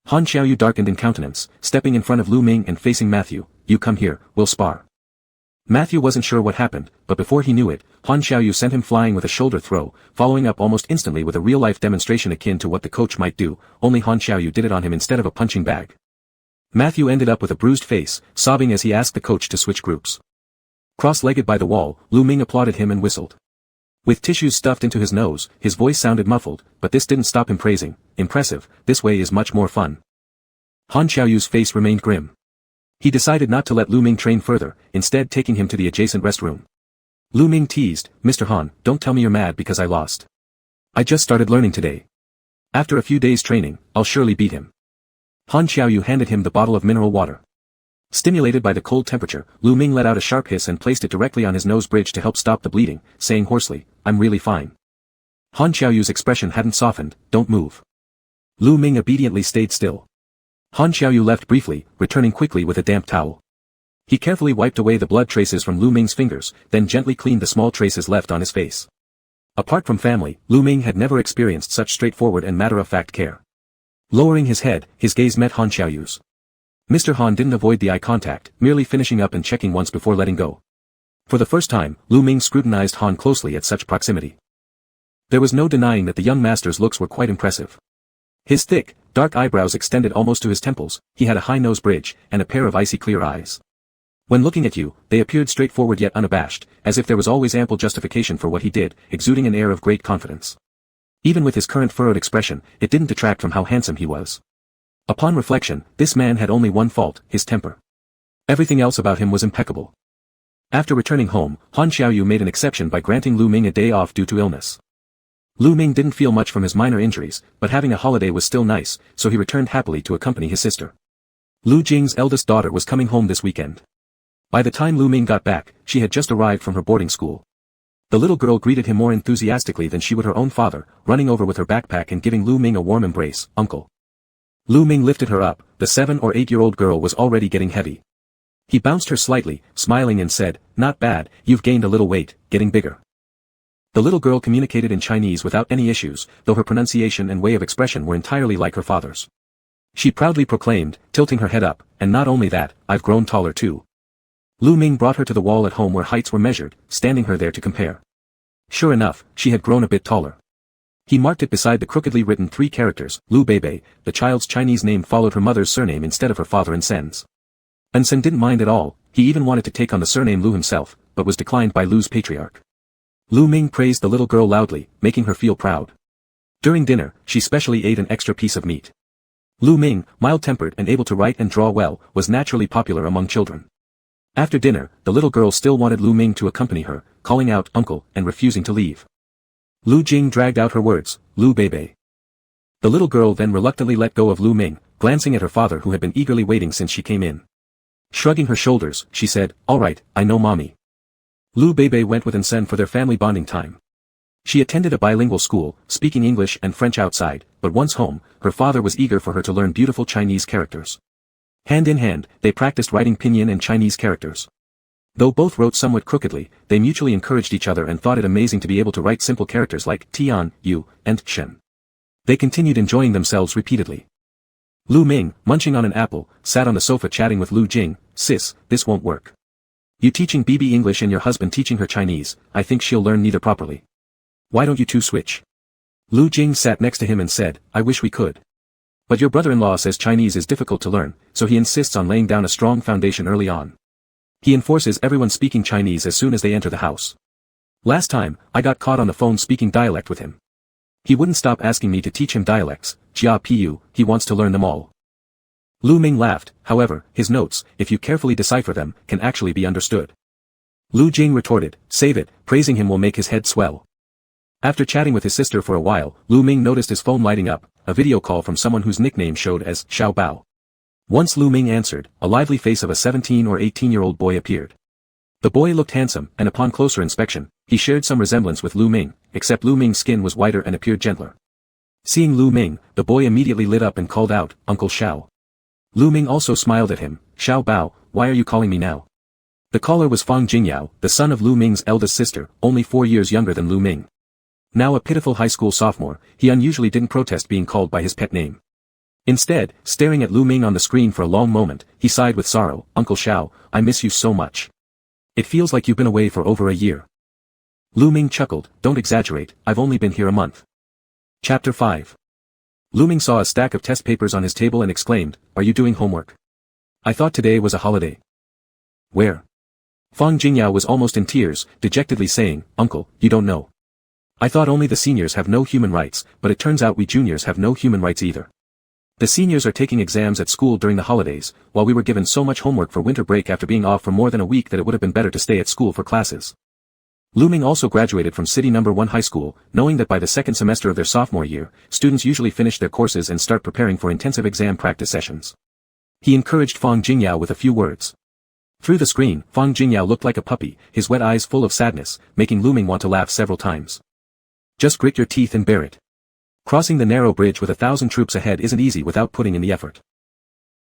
Speaker 1: Han Xiaoyu darkened in countenance, stepping in front of Lu Ming and facing Matthew. "You come here, we'll spar." Matthew wasn't sure what happened, but before he knew it, Han Xiaoyu sent him flying with a shoulder throw, following up almost instantly with a real-life demonstration akin to what the coach might do, only Han Xiaoyu did it on him instead of a punching bag. Matthew ended up with a bruised face, sobbing as he asked the coach to switch groups. Cross-legged by the wall, Lu Ming applauded him and whistled. With tissues stuffed into his nose, his voice sounded muffled, but this didn't stop him praising. "Impressive, this way is much more fun." Han Xiaoyu's face remained grim. He decided not to let Lu Ming train further, instead taking him to the adjacent restroom. Lu Ming teased, "Mr. Han, don't tell me you're mad because I lost. I just started learning today. After a few days training, I'll surely beat him." Han Xiaoyu handed him the bottle of mineral water. Stimulated by the cold temperature, Lu Ming let out a sharp hiss and placed it directly on his nose bridge to help stop the bleeding, saying hoarsely, "I'm really fine." Han Xiaoyu's expression hadn't softened. "Don't move." Lu Ming obediently stayed still. Han Xiaoyu left briefly, returning quickly with a damp towel. He carefully wiped away the blood traces from Lu Ming's fingers, then gently cleaned the small traces left on his face. Apart from family, Lu Ming had never experienced such straightforward and matter-of-fact care. Lowering his head, his gaze met Han Xiaoyu's. Mr. Han didn't avoid the eye contact, merely finishing up and checking once before letting go. For the first time, Lu Ming scrutinized Han closely at such proximity. There was no denying that the young master's looks were quite impressive. His thick, dark eyebrows extended almost to his temples, he had a high nose bridge, and a pair of icy clear eyes. When looking at you, they appeared straightforward yet unabashed, as if there was always ample justification for what he did, exuding an air of great confidence. Even with his current furrowed expression, it didn't detract from how handsome he was. Upon reflection, this man had only one fault, his temper. Everything else about him was impeccable. After returning home, Han Xiaoyu made an exception by granting Lu Ming a day off due to illness. Lu Ming didn't feel much from his minor injuries, but having a holiday was still nice, so he returned happily to accompany his sister. Lu Jing's eldest daughter was coming home this weekend. By the time Lu Ming got back, she had just arrived from her boarding school. The little girl greeted him more enthusiastically than she would her own father, running over with her backpack and giving Lu Ming a warm embrace. "Uncle." Lu Ming lifted her up. The 7 or 8-year-old girl was already getting heavy. He bounced her slightly, smiling and said, "Not bad, you've gained a little weight, getting bigger." The little girl communicated in Chinese without any issues, though her pronunciation and way of expression were entirely like her father's. She proudly proclaimed, tilting her head up, "And not only that, I've grown taller too." Lu Ming brought her to the wall at home where heights were measured, standing her there to compare. Sure enough, she had grown a bit taller. He marked it beside the crookedly written 3 characters, Lu Beibei. The child's Chinese name followed her mother's surname instead of her father and Sen's. And Sen didn't mind at all, he even wanted to take on the surname Lu himself, but was declined by Lu's patriarch. Lu Ming praised the little girl loudly, making her feel proud. During dinner, she specially ate an extra piece of meat. Lu Ming, mild-tempered and able to write and draw well, was naturally popular among children. After dinner, the little girl still wanted Lu Ming to accompany her, calling out "Uncle" and refusing to leave. Lu Jing dragged out her words, "Lu Beibei." The little girl then reluctantly let go of Lu Ming, glancing at her father who had been eagerly waiting since she came in. Shrugging her shoulders, she said, "All right, I know mommy." Lu Beibei went with Sen for their family bonding time. She attended a bilingual school, speaking English and French outside, but once home, her father was eager for her to learn beautiful Chinese characters. Hand in hand, they practiced writing pinyin and Chinese characters. Though both wrote somewhat crookedly, they mutually encouraged each other and thought it amazing to be able to write simple characters like Tian, Yu, and Shen. They continued enjoying themselves repeatedly. Lu Ming, munching on an apple, sat on the sofa chatting with Lu Jing. Sis, this won't work. You teaching BB English and your husband teaching her Chinese, I think she'll learn neither properly. Why don't you two switch? Lu Jing sat next to him and said, I wish we could. But your brother-in-law says Chinese is difficult to learn, so he insists on laying down a strong foundation early on. He enforces everyone speaking Chinese as soon as they enter the house. Last time, I got caught on the phone speaking dialect with him. He wouldn't stop asking me to teach him dialects. Jia Pu, he wants to learn them all. Lu Ming laughed. However, his notes, if you carefully decipher them, can actually be understood. Lu Jing retorted, save it, praising him will make his head swell. After chatting with his sister for a while, Lu Ming noticed his phone lighting up, a video call from someone whose nickname showed as Xiao Bao. Once Lu Ming answered, a lively face of a 17 or 18-year-old boy appeared. The boy looked handsome, and upon closer inspection, he shared some resemblance with Lu Ming, except Lu Ming's skin was whiter and appeared gentler. Seeing Lu Ming, the boy immediately lit up and called out, Uncle Xiao. Lu Ming also smiled at him, Xiao Bao, why are you calling me now? The caller was Fang Jingyao, the son of Lu Ming's eldest sister, only 4 years younger than Lu Ming. Now a pitiful high school sophomore, he unusually didn't protest being called by his pet name. Instead, staring at Lu Ming on the screen for a long moment, he sighed with sorrow, Uncle Xiao, I miss you so much. It feels like you've been away for over a year. Lu Ming chuckled, don't exaggerate, I've only been here a month. Chapter 5. Lu Ming saw a stack of test papers on his table and exclaimed, are you doing homework? I thought today was a holiday. Where? Fang Jingyao was almost in tears, dejectedly saying, Uncle, you don't know. I thought only the seniors have no human rights, but it turns out we juniors have no human rights either. The seniors are taking exams at school during the holidays, while we were given so much homework for winter break after being off for more than a week that it would have been better to stay at school for classes. Lu Ming also graduated from City No. 1 High School, knowing that by the second semester of their sophomore year, students usually finish their courses and start preparing for intensive exam practice sessions. He encouraged Fang Jingyao with a few words. Through the screen, Fang Jingyao looked like a puppy, his wet eyes full of sadness, making Lu Ming want to laugh several times. Just grit your teeth and bear it. Crossing the narrow bridge with 1,000 troops ahead isn't easy without putting in the effort.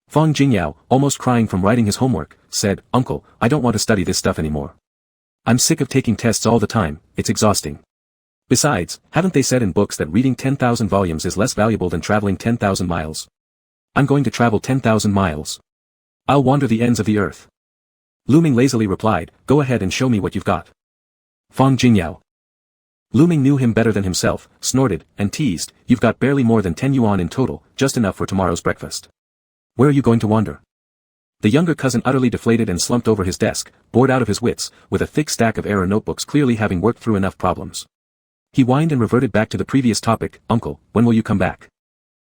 Speaker 1: Fang Jingyao, almost crying from writing his homework, said, Uncle, I don't want to study this stuff anymore. I'm sick of taking tests all the time, it's exhausting. Besides, haven't they said in books that reading 10,000 volumes is less valuable than traveling 10,000 miles? I'm going to travel 10,000 miles. I'll wander the ends of the earth. Lu Ming lazily replied, go ahead and show me what you've got. Fang Jingyao. Lu Ming knew him better than himself, snorted, and teased, you've got barely more than 10 yuan in total, just enough for tomorrow's breakfast. Where are you going to wander? The younger cousin utterly deflated and slumped over his desk, bored out of his wits, with a thick stack of error notebooks clearly having worked through enough problems. He whined and reverted back to the previous topic, Uncle, when will you come back?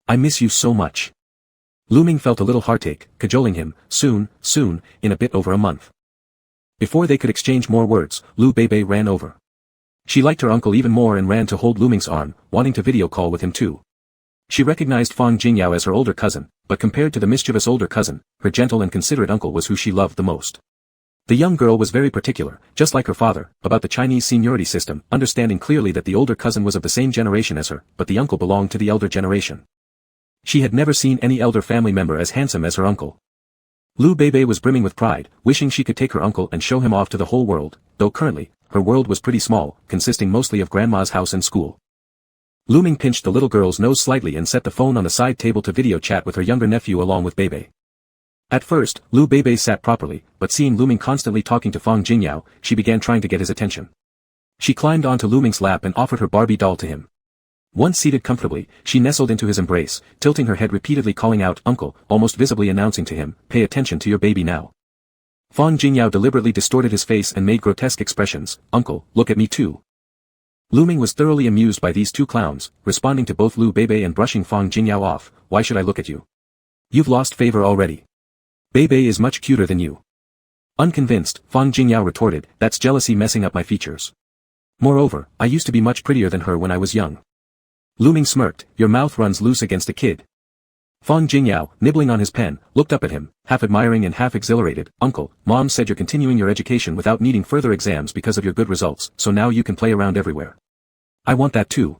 Speaker 1: I miss you so much. Lu Ming felt a little heartache, cajoling him, soon, in a bit over a month. Before they could exchange more words, Lu Beibei ran over. She liked her uncle even more and ran to hold Lu Ming's arm, wanting to video call with him too. She recognized Fang Jingyao as her older cousin, but compared to the mischievous older cousin, her gentle and considerate uncle was who she loved the most. The young girl was very particular, just like her father, about the Chinese seniority system, understanding clearly that the older cousin was of the same generation as her, but the uncle belonged to the elder generation. She had never seen any elder family member as handsome as her uncle. Lu Beibei was brimming with pride, wishing she could take her uncle and show him off to the whole world, though currently, her world was pretty small, consisting mostly of grandma's house and school. Lu Ming pinched the little girl's nose slightly and set the phone on the side table to video chat with her younger nephew along with Beibei. At first, Lu Beibei sat properly, but seeing Lu Ming constantly talking to Fang Jingyao, she began trying to get his attention. She climbed onto Lu Ming's lap and offered her Barbie doll to him. Once seated comfortably, she nestled into his embrace, tilting her head repeatedly calling out, Uncle, almost visibly announcing to him, pay attention to your baby now. Fang Jingyao deliberately distorted his face and made grotesque expressions, Uncle, look at me too. Lu Ming was thoroughly amused by these two clowns, responding to both Lu Beibei and brushing Fang Jingyao off, why should I look at you? You've lost favor already. Beibei is much cuter than you. Unconvinced, Fang Jingyao retorted, that's jealousy messing up my features. Moreover, I used to be much prettier than her when I was young. Lu Ming smirked, your mouth runs loose against a kid. Fang Jingyao, nibbling on his pen, looked up at him, half admiring and half exhilarated, Uncle, Mom said you're continuing your education without needing further exams because of your good results, so now you can play around everywhere. I want that too.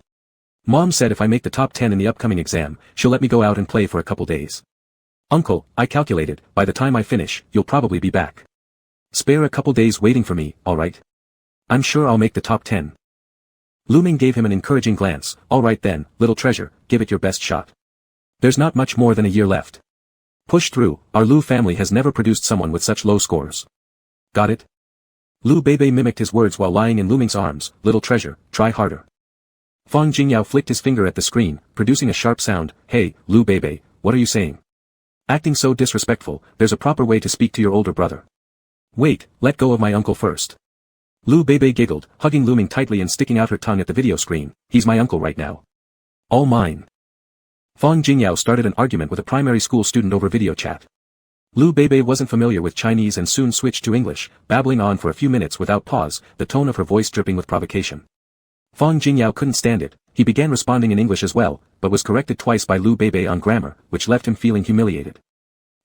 Speaker 1: Mom said if I make the top 10 in the upcoming exam, she'll let me go out and play for a couple days. Uncle, I calculated, by the time I finish, you'll probably be back. Spare a couple days waiting for me, alright? I'm sure I'll make the top 10. Lu Ming gave him an encouraging glance. Alright then, little treasure, give it your best shot. There's not much more than a year left. Push through, our Lu family has never produced someone with such low scores. Got it? Lu Beibei mimicked his words while lying in Lu Ming's arms. Little treasure, try harder. Fang Jingyao flicked his finger at the screen, producing a sharp sound. Hey, Lu Beibei, what are you saying? Acting so disrespectful, there's a proper way to speak to your older brother. Wait, let go of my uncle first. Lu Beibei giggled, hugging Lu Ming tightly and sticking out her tongue at the video screen. He's my uncle right now. All mine. Fang Jingyao started an argument with a primary school student over video chat. Lu Beibei wasn't familiar with Chinese and soon switched to English, babbling on for a few minutes without pause, the tone of her voice dripping with provocation. Fang Jingyao couldn't stand it. He began responding in English as well, but was corrected twice by Lu Beibei on grammar, which left him feeling humiliated.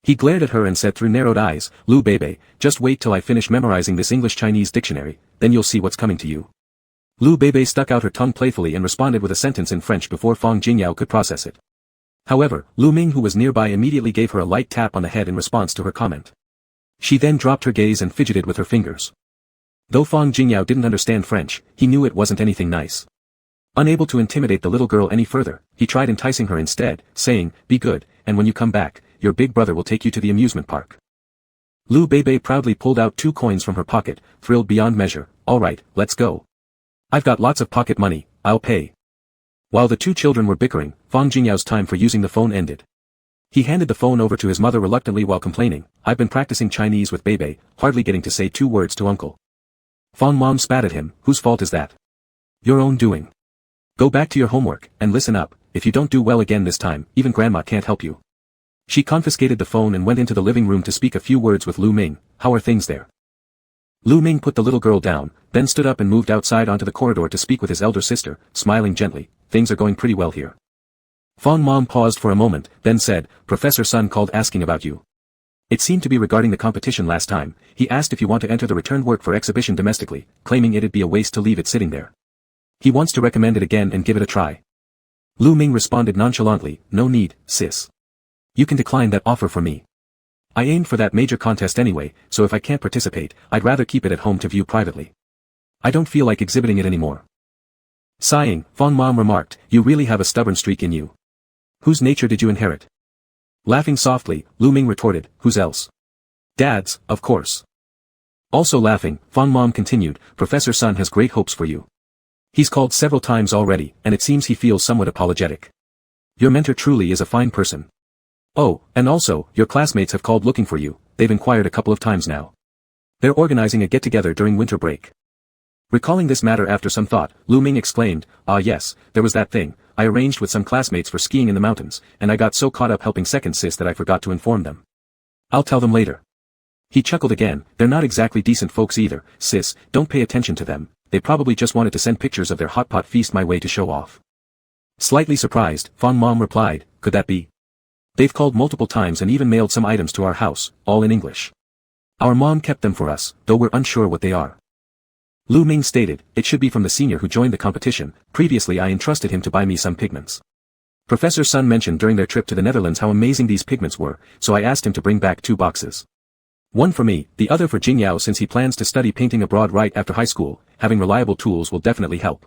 Speaker 1: He glared at her and said through narrowed eyes, Lu Beibei, just wait till I finish memorizing this English-Chinese dictionary, then you'll see what's coming to you. Lu Beibei stuck out her tongue playfully and responded with a sentence in French before Fang Jingyao could process it. However, Lu Ming who was nearby immediately gave her a light tap on the head in response to her comment. She then dropped her gaze and fidgeted with her fingers. Though Fang Jingyao didn't understand French, he knew it wasn't anything nice. Unable to intimidate the little girl any further, he tried enticing her instead, saying, be good, and when you come back, your big brother will take you to the amusement park. Lu Beibei proudly pulled out 2 coins from her pocket, thrilled beyond measure. Alright, let's go. I've got lots of pocket money, I'll pay. While the 2 children were bickering, Fang Jingyao's time for using the phone ended. He handed the phone over to his mother reluctantly while complaining, I've been practicing Chinese with Beibei, hardly getting to say 2 words to uncle. Fang Mom spat at him, whose fault is that? Your own doing. Go back to your homework, and listen up, if you don't do well again this time, even grandma can't help you. She confiscated the phone and went into the living room to speak a few words with Lu Ming. How are things there? Lu Ming put the little girl down, then stood up and moved outside onto the corridor to speak with his elder sister, smiling gently. Things are going pretty well here. Fang Mom paused for a moment, then said, Professor Sun called asking about you. It seemed to be regarding the competition last time. He asked if you want to enter the returned work for exhibition domestically, claiming it'd be a waste to leave it sitting there. He wants to recommend it again and give it a try. Lu Ming responded nonchalantly, no need, sis. You can decline that offer for me. I aimed for that major contest anyway, so if I can't participate, I'd rather keep it at home to view privately. I don't feel like exhibiting it anymore. Sighing, Fang Mom remarked, you really have a stubborn streak in you. Whose nature did you inherit? Laughing softly, Lu Ming retorted, whose else? Dad's, of course. Also laughing, Fang Mom continued, Professor Sun has great hopes for you. He's called several times already, and it seems he feels somewhat apologetic. Your mentor truly is a fine person. Oh, and also, your classmates have called looking for you, they've inquired a couple of times now. They're organizing a get-together during winter break. Recalling this matter after some thought, Lu Ming exclaimed, ah yes, there was that thing, I arranged with some classmates for skiing in the mountains, and I got so caught up helping second sis that I forgot to inform them. I'll tell them later. He chuckled again, they're not exactly decent folks either, sis, don't pay attention to them, they probably just wanted to send pictures of their hot pot feast my way to show off. Slightly surprised, Fang Mom replied, could that be? They've called multiple times and even mailed some items to our house, all in English. Our mom kept them for us, though we're unsure what they are. Lu Ming stated, it should be from the senior who joined the competition, previously I entrusted him to buy me some pigments. Professor Sun mentioned during their trip to the Netherlands how amazing these pigments were, so I asked him to bring back 2 boxes. One for me, the other for Jingyao since he plans to study painting abroad right after high school, having reliable tools will definitely help.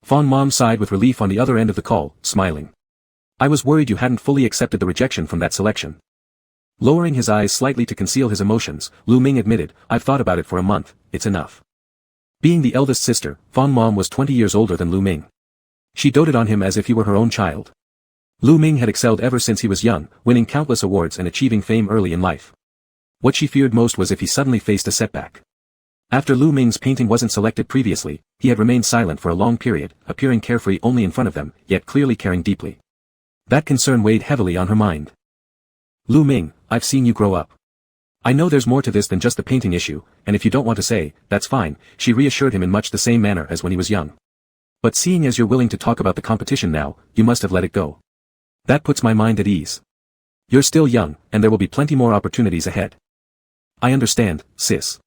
Speaker 1: Fang Mom sighed with relief on the other end of the call, smiling. I was worried you hadn't fully accepted the rejection from that selection. Lowering his eyes slightly to conceal his emotions, Lu Ming admitted, I've thought about it for a month, it's enough. Being the eldest sister, Fang Mom was 20 years older than Lu Ming. She doted on him as if he were her own child. Lu Ming had excelled ever since he was young, winning countless awards and achieving fame early in life. What she feared most was if he suddenly faced a setback. After Lu Ming's painting wasn't selected previously, he had remained silent for a long period, appearing carefree only in front of them, yet clearly caring deeply. That concern weighed heavily on her mind. Lu Ming, I've seen you grow up. I know there's more to this than just the painting issue, and if you don't want to say, that's fine, she reassured him in much the same manner as when he was young. But seeing as you're willing to talk about the competition now, you must have let it go. That puts my mind at ease. You're still young, and there will be plenty more opportunities ahead. I understand, sis.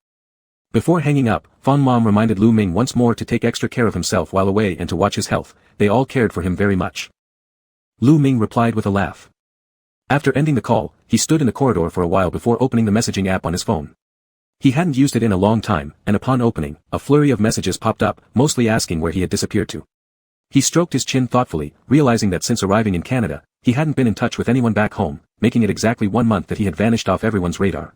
Speaker 1: Before hanging up, Fan Mom reminded Lu Ming once more to take extra care of himself while away and to watch his health. They all cared for him very much. Lu Ming replied with a laugh. After ending the call, he stood in the corridor for a while before opening the messaging app on his phone. He hadn't used it in a long time, and upon opening, a flurry of messages popped up, mostly asking where he had disappeared to. He stroked his chin thoughtfully, realizing that since arriving in Canada, he hadn't been in touch with anyone back home, making it exactly 1 month that he had vanished off everyone's radar.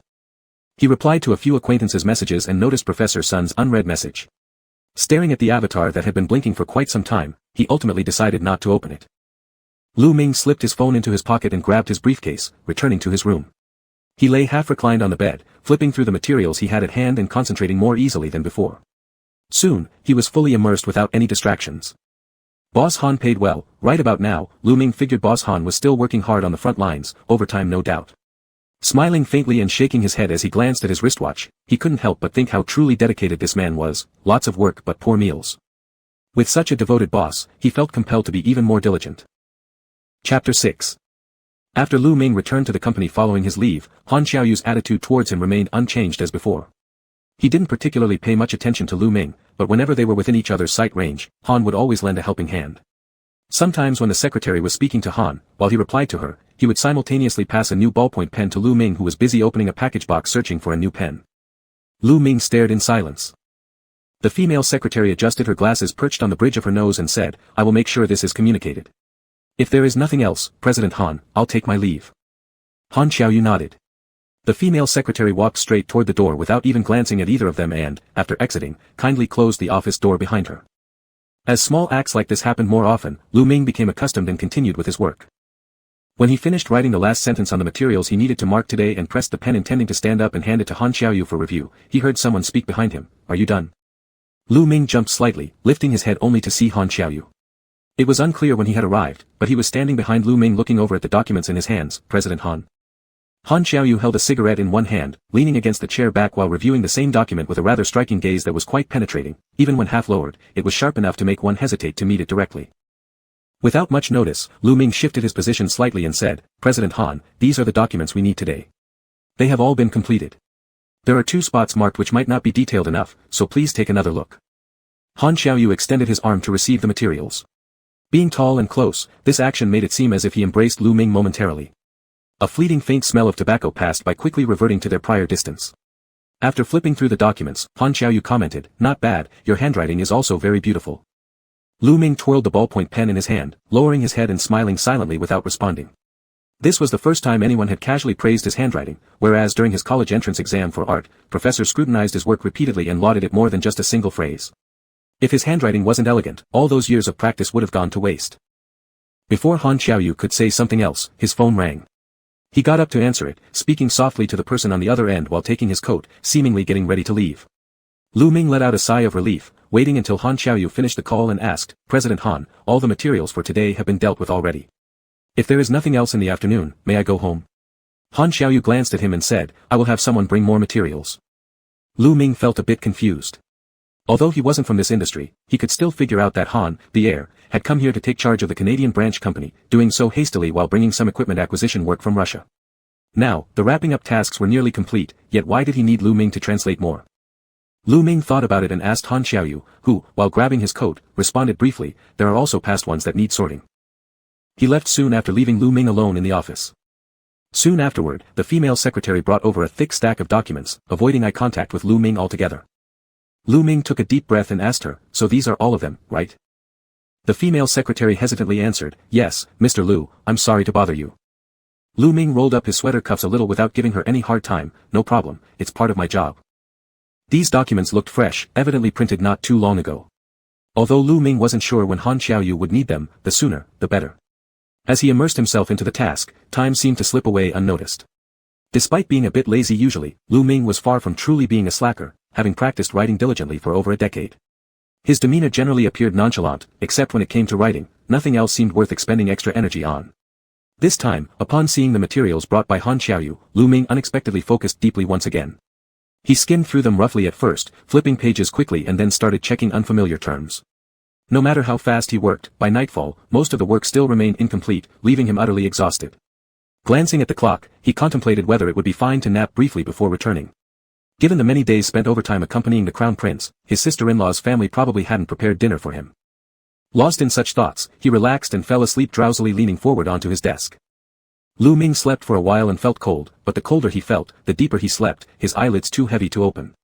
Speaker 1: He replied to a few acquaintances' messages and noticed Professor Sun's unread message. Staring at the avatar that had been blinking for quite some time, he ultimately decided not to open it. Lu Ming slipped his phone into his pocket and grabbed his briefcase, returning to his room. He lay half-reclined on the bed, flipping through the materials he had at hand and concentrating more easily than before. Soon, he was fully immersed without any distractions. Boss Han paid well. Right about now, Lu Ming figured Boss Han was still working hard on the front lines, overtime no doubt. Smiling faintly and shaking his head as he glanced at his wristwatch, he couldn't help but think how truly dedicated this man was. Lots of work but poor meals. With such a devoted boss, he felt compelled to be even more diligent. Chapter 6. After Lu Ming returned to the company following his leave, Han Xiaoyu's attitude towards him remained unchanged as before. He didn't particularly pay much attention to Lu Ming, but whenever they were within each other's sight range, Han would always lend a helping hand. Sometimes when the secretary was speaking to Han, while he replied to her, he would simultaneously pass a new ballpoint pen to Lu Ming, who was busy opening a package box searching for a new pen. Lu Ming stared in silence. The female secretary adjusted her glasses perched on the bridge of her nose and said, "I will make sure this is communicated. If there is nothing else, President Han, I'll take my leave." Han Xiaoyu nodded. The female secretary walked straight toward the door without even glancing at either of them and, after exiting, kindly closed the office door behind her. As small acts like this happened more often, Lu Ming became accustomed and continued with his work. When he finished writing the last sentence on the materials he needed to mark today and pressed the pen intending to stand up and hand it to Han Xiaoyu for review, he heard someone speak behind him, "Are you done?" Lu Ming jumped slightly, lifting his head only to see Han Xiaoyu. It was unclear when he had arrived, but he was standing behind Lu Ming looking over at the documents in his hands. "President Han." Han Xiaoyu held a cigarette in one hand, leaning against the chair back while reviewing the same document with a rather striking gaze that was quite penetrating. Even when half lowered, it was sharp enough to make one hesitate to meet it directly. Without much notice, Lu Ming shifted his position slightly and said, "President Han, these are the documents we need today. They have all been completed. There are 2 spots marked which might not be detailed enough, so please take another look." Han Xiaoyu extended his arm to receive the materials. Being tall and close, this action made it seem as if he embraced Lu Ming momentarily. A fleeting faint smell of tobacco passed by, quickly reverting to their prior distance. After flipping through the documents, Han Xiaoyu commented, "Not bad, your handwriting is also very beautiful." Lu Ming twirled the ballpoint pen in his hand, lowering his head and smiling silently without responding. This was the first time anyone had casually praised his handwriting, whereas during his college entrance exam for art, professors scrutinized his work repeatedly and lauded it more than just a single phrase. If his handwriting wasn't elegant, all those years of practice would have gone to waste. Before Han Xiaoyu could say something else, his phone rang. He got up to answer it, speaking softly to the person on the other end while taking his coat, seemingly getting ready to leave. Lu Ming let out a sigh of relief, waiting until Han Xiaoyu finished the call and asked, "President Han, all the materials for today have been dealt with already. If there is nothing else in the afternoon, may I go home?" Han Xiaoyu glanced at him and said, "I will have someone bring more materials." Lu Ming felt a bit confused. Although he wasn't from this industry, he could still figure out that Han, the heir, had come here to take charge of the Canadian branch company, doing so hastily while bringing some equipment acquisition work from Russia. Now, the wrapping up tasks were nearly complete, yet why did he need Lu Ming to translate more? Lu Ming thought about it and asked Han Xiaoyu, who, while grabbing his coat, responded briefly, "There are also past ones that need sorting." He left soon after leaving Lu Ming alone in the office. Soon afterward, the female secretary brought over a thick stack of documents, avoiding eye contact with Lu Ming altogether. Lu Ming took a deep breath and asked her, "So these are all of them, right?" The female secretary hesitantly answered, "Yes, Mr. Lu, I'm sorry to bother you." Lu Ming rolled up his sweater cuffs a little without giving her any hard time. "No problem, it's part of my job." These documents looked fresh, evidently printed not too long ago. Although Lu Ming wasn't sure when Han Xiaoyu would need them, the sooner, the better. As he immersed himself into the task, time seemed to slip away unnoticed. Despite being a bit lazy usually, Lu Ming was far from truly being a slacker, having practiced writing diligently for over a decade. His demeanor generally appeared nonchalant, except when it came to writing. Nothing else seemed worth expending extra energy on. This time, upon seeing the materials brought by Han Xiaoyu, Lu Ming unexpectedly focused deeply once again. He skimmed through them roughly at first, flipping pages quickly and then started checking unfamiliar terms. No matter how fast he worked, by nightfall, most of the work still remained incomplete, leaving him utterly exhausted. Glancing at the clock, he contemplated whether it would be fine to nap briefly before returning. Given the many days spent overtime accompanying the crown prince, his sister-in-law's family probably hadn't prepared dinner for him. Lost in such thoughts, he relaxed and fell asleep drowsily leaning forward onto his desk. Lu Ming slept for a while and felt cold, but the colder he felt, the deeper he slept, his eyelids too heavy to open.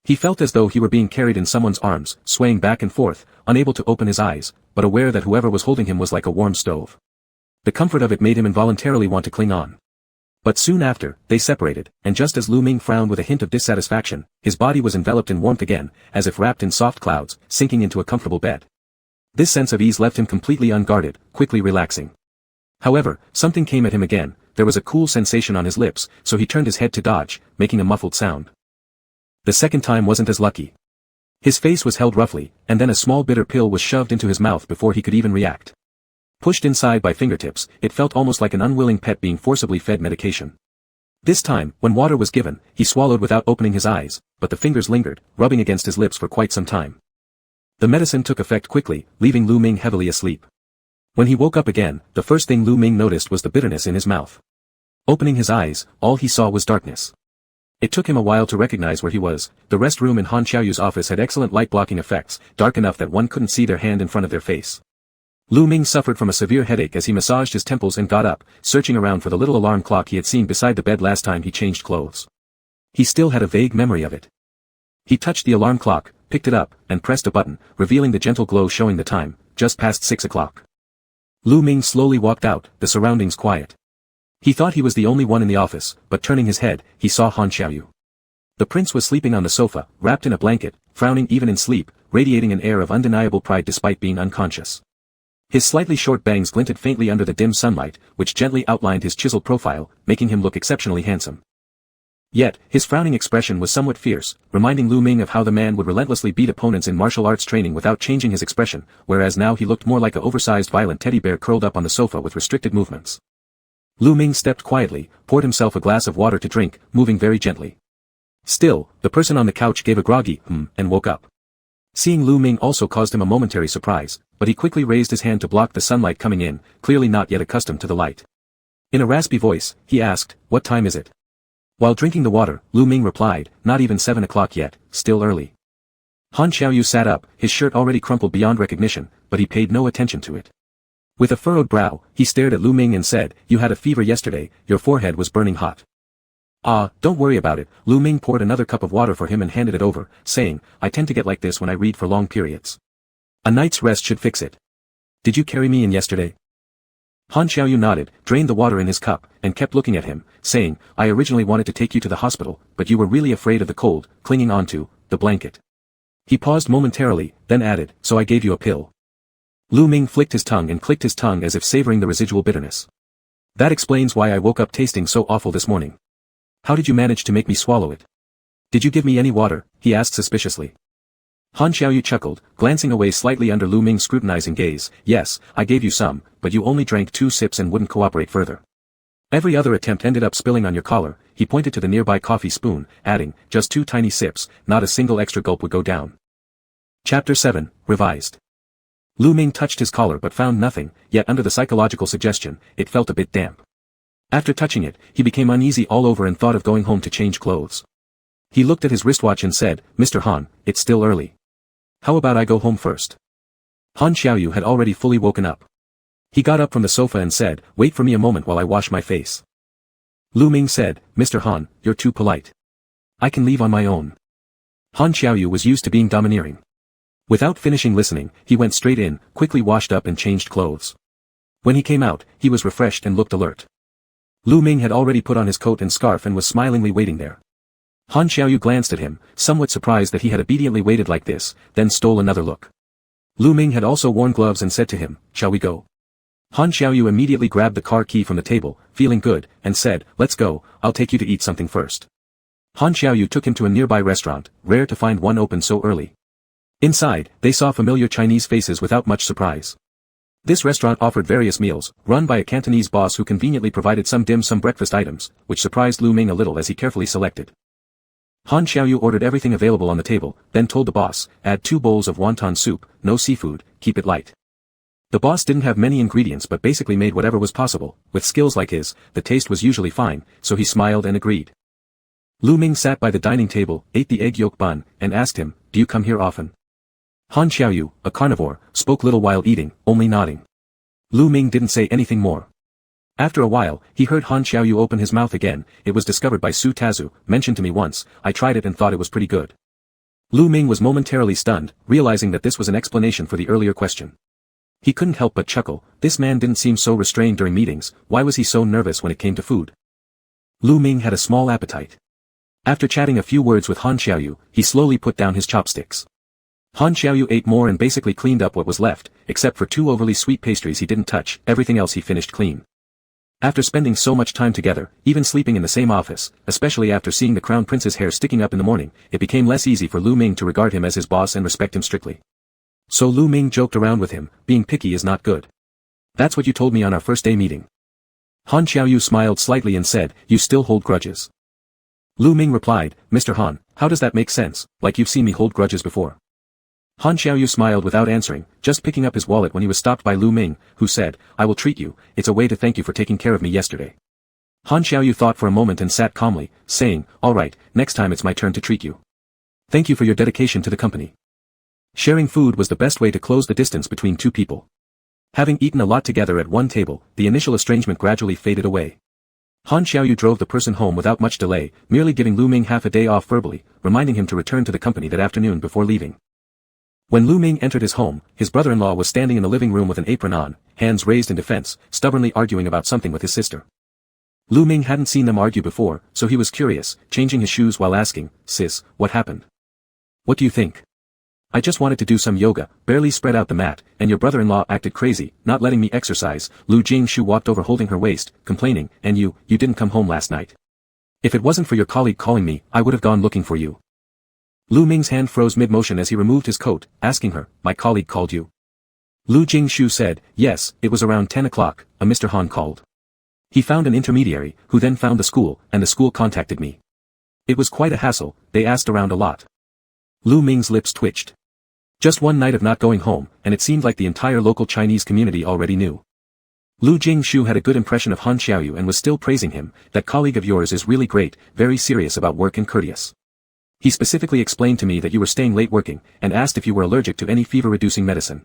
Speaker 1: He felt as though he were being carried in someone's arms, swaying back and forth, unable to open his eyes, but aware that whoever was holding him was like a warm stove. The comfort of it made him involuntarily want to cling on. But soon after, they separated, and just as Lu Ming frowned with a hint of dissatisfaction, his body was enveloped in warmth again, as if wrapped in soft clouds, sinking into a comfortable bed. This sense of ease left him completely unguarded, quickly relaxing. However, something came at him again, there was a cool sensation on his lips, so he turned his head to dodge, making a muffled sound. The second time wasn't as lucky. His face was held roughly, and then a small bitter pill was shoved into his mouth before he could even react. Pushed inside by fingertips, it felt almost like an unwilling pet being forcibly fed medication. This time, when water was given, he swallowed without opening his eyes, but the fingers lingered, rubbing against his lips for quite some time. The medicine took effect quickly, leaving Lu Ming heavily asleep. When he woke up again, the first thing Lu Ming noticed was the bitterness in his mouth. Opening his eyes, all he saw was darkness. It took him a while to recognize where he was. The rest room in Han Xiaoyu's office had excellent light-blocking effects, dark enough that one couldn't see their hand in front of their face. Lu Ming suffered from a severe headache as he massaged his temples and got up, searching around for the little alarm clock he had seen beside the bed last time he changed clothes. He still had a vague memory of it. He touched the alarm clock, picked it up, and pressed a button, revealing the gentle glow showing the time, just past 6 o'clock. Lu Ming slowly walked out, the surroundings quiet. He thought he was the only one in the office, but turning his head, he saw Han Xiaoyu. The prince was sleeping on the sofa, wrapped in a blanket, frowning even in sleep, radiating an air of undeniable pride despite being unconscious. His slightly short bangs glinted faintly under the dim sunlight, which gently outlined his chiseled profile, making him look exceptionally handsome. Yet, his frowning expression was somewhat fierce, reminding Lu Ming of how the man would relentlessly beat opponents in martial arts training without changing his expression, whereas now he looked more like an oversized violent teddy bear curled up on the sofa with restricted movements. Lu Ming stepped quietly, poured himself a glass of water to drink, moving very gently. Still, the person on the couch gave a groggy and woke up. Seeing Lu Ming also caused him a momentary surprise, but he quickly raised his hand to block the sunlight coming in, clearly not yet accustomed to the light. In a raspy voice, he asked, "What time is it?" While drinking the water, Lu Ming replied, "Not even 7 o'clock yet, still early." Han Xiaoyu sat up, his shirt already crumpled beyond recognition, but he paid no attention to it. With a furrowed brow, he stared at Lu Ming and said, "You had a fever yesterday, your forehead was burning hot." "Ah, don't worry about it." Lu Ming poured another cup of water for him and handed it over, saying, "I tend to get like this when I read for long periods. A night's rest should fix it. Did you carry me in yesterday?" Han Xiaoyu nodded, drained the water in his cup, and kept looking at him, saying, "I originally wanted to take you to the hospital, but you were really afraid of the cold, clinging onto the blanket." He paused momentarily, then added, "So I gave you a pill." Lu Ming flicked his tongue and clicked his tongue as if savoring the residual bitterness. "That explains why I woke up tasting so awful this morning. How did you manage to make me swallow it?" "Did you give me any water?" he asked suspiciously. Han Xiaoyu chuckled, glancing away slightly under Lu Ming's scrutinizing gaze. "Yes, I gave you some, but you only drank 2 sips and wouldn't cooperate further. Every other attempt ended up spilling on your collar." He pointed to the nearby coffee spoon, adding, "Just 2 tiny sips, not a single extra gulp would go down." Chapter 7, Revised. Lu Ming touched his collar but found nothing, yet under the psychological suggestion, it felt a bit damp. After touching it, he became uneasy all over and thought of going home to change clothes. He looked at his wristwatch and said, "Mr. Han, it's still early. How about I go home first?" Han Xiaoyu had already fully woken up. He got up from the sofa and said, "Wait for me a moment while I wash my face." Lu Ming said, "Mr. Han, you're too polite. I can leave on my own." Han Xiaoyu was used to being domineering. Without finishing listening, he went straight in, quickly washed up and changed clothes. When he came out, he was refreshed and looked alert. Lu Ming had already put on his coat and scarf and was smilingly waiting there. Han Xiaoyu glanced at him, somewhat surprised that he had obediently waited like this, then stole another look. Lu Ming had also worn gloves and said to him, "Shall we go?" Han Xiaoyu immediately grabbed the car key from the table, feeling good, and said, "Let's go, I'll take you to eat something first." Han Xiaoyu took him to a nearby restaurant, rare to find one open so early. Inside, they saw familiar Chinese faces without much surprise. This restaurant offered various meals, run by a Cantonese boss who conveniently provided some dim sum breakfast items, which surprised Lu Ming a little as he carefully selected. Han Xiaoyu ordered everything available on the table, then told the boss, "Add 2 bowls of wonton soup, no seafood, keep it light." The boss didn't have many ingredients but basically made whatever was possible. With skills like his, the taste was usually fine, so he smiled and agreed. Lu Ming sat by the dining table, ate the egg yolk bun, and asked him, "Do you come here often?" Han Xiaoyu, a carnivore, spoke little while eating, only nodding. Lu Ming didn't say anything more. After a while, he heard Han Xiaoyu open his mouth again. "It was discovered by Su Tazu, mentioned to me once, I tried it and thought it was pretty good." Lu Ming was momentarily stunned, realizing that this was an explanation for the earlier question. He couldn't help but chuckle. This man didn't seem so restrained during meetings, why was he so nervous when it came to food? Lu Ming had a small appetite. After chatting a few words with Han Xiaoyu, he slowly put down his chopsticks. Han Xiaoyu ate more and basically cleaned up what was left, except for 2 overly sweet pastries he didn't touch, everything else he finished clean. After spending so much time together, even sleeping in the same office, especially after seeing the crown prince's hair sticking up in the morning, it became less easy for Lu Ming to regard him as his boss and respect him strictly. So Lu Ming joked around with him, "Being picky is not good. That's what you told me on our first day meeting." Han Xiaoyu smiled slightly and said, "You still hold grudges?" Lu Ming replied, "Mr. Han, how does that make sense, like you've seen me hold grudges before?" Han Xiaoyu smiled without answering, just picking up his wallet when he was stopped by Lu Ming, who said, "I will treat you, it's a way to thank you for taking care of me yesterday." Han Xiaoyu thought for a moment and sat calmly, saying, "All right, next time it's my turn to treat you. Thank you for your dedication to the company." Sharing food was the best way to close the distance between two people. Having eaten a lot together at one table, the initial estrangement gradually faded away. Han Xiaoyu drove the person home without much delay, merely giving Lu Ming half a day off verbally, reminding him to return to the company that afternoon before leaving. When Lu Ming entered his home, his brother-in-law was standing in the living room with an apron on, hands raised in defense, stubbornly arguing about something with his sister. Lu Ming hadn't seen them argue before, so he was curious, changing his shoes while asking, "Sis, what happened? What do you think?" "I just wanted to do some yoga, barely spread out the mat, and your brother-in-law acted crazy, not letting me exercise." Lu Jingshu walked over holding her waist, complaining, "And you didn't come home last night. If it wasn't for your colleague calling me, I would have gone looking for you." Lu Ming's hand froze mid-motion as he removed his coat, asking her, "My colleague called you?" Lu Jingshu said, "Yes, it was around 10 o'clock, a Mr. Han called. He found an intermediary, who then found the school, and the school contacted me. It was quite a hassle, they asked around a lot." Lu Ming's lips twitched. Just one night of not going home, and it seemed like the entire local Chinese community already knew. Lu Jingshu had a good impression of Han Xiaoyu and was still praising him. "That colleague of yours is really great, very serious about work and courteous. He specifically explained to me that you were staying late working, and asked if you were allergic to any fever-reducing medicine.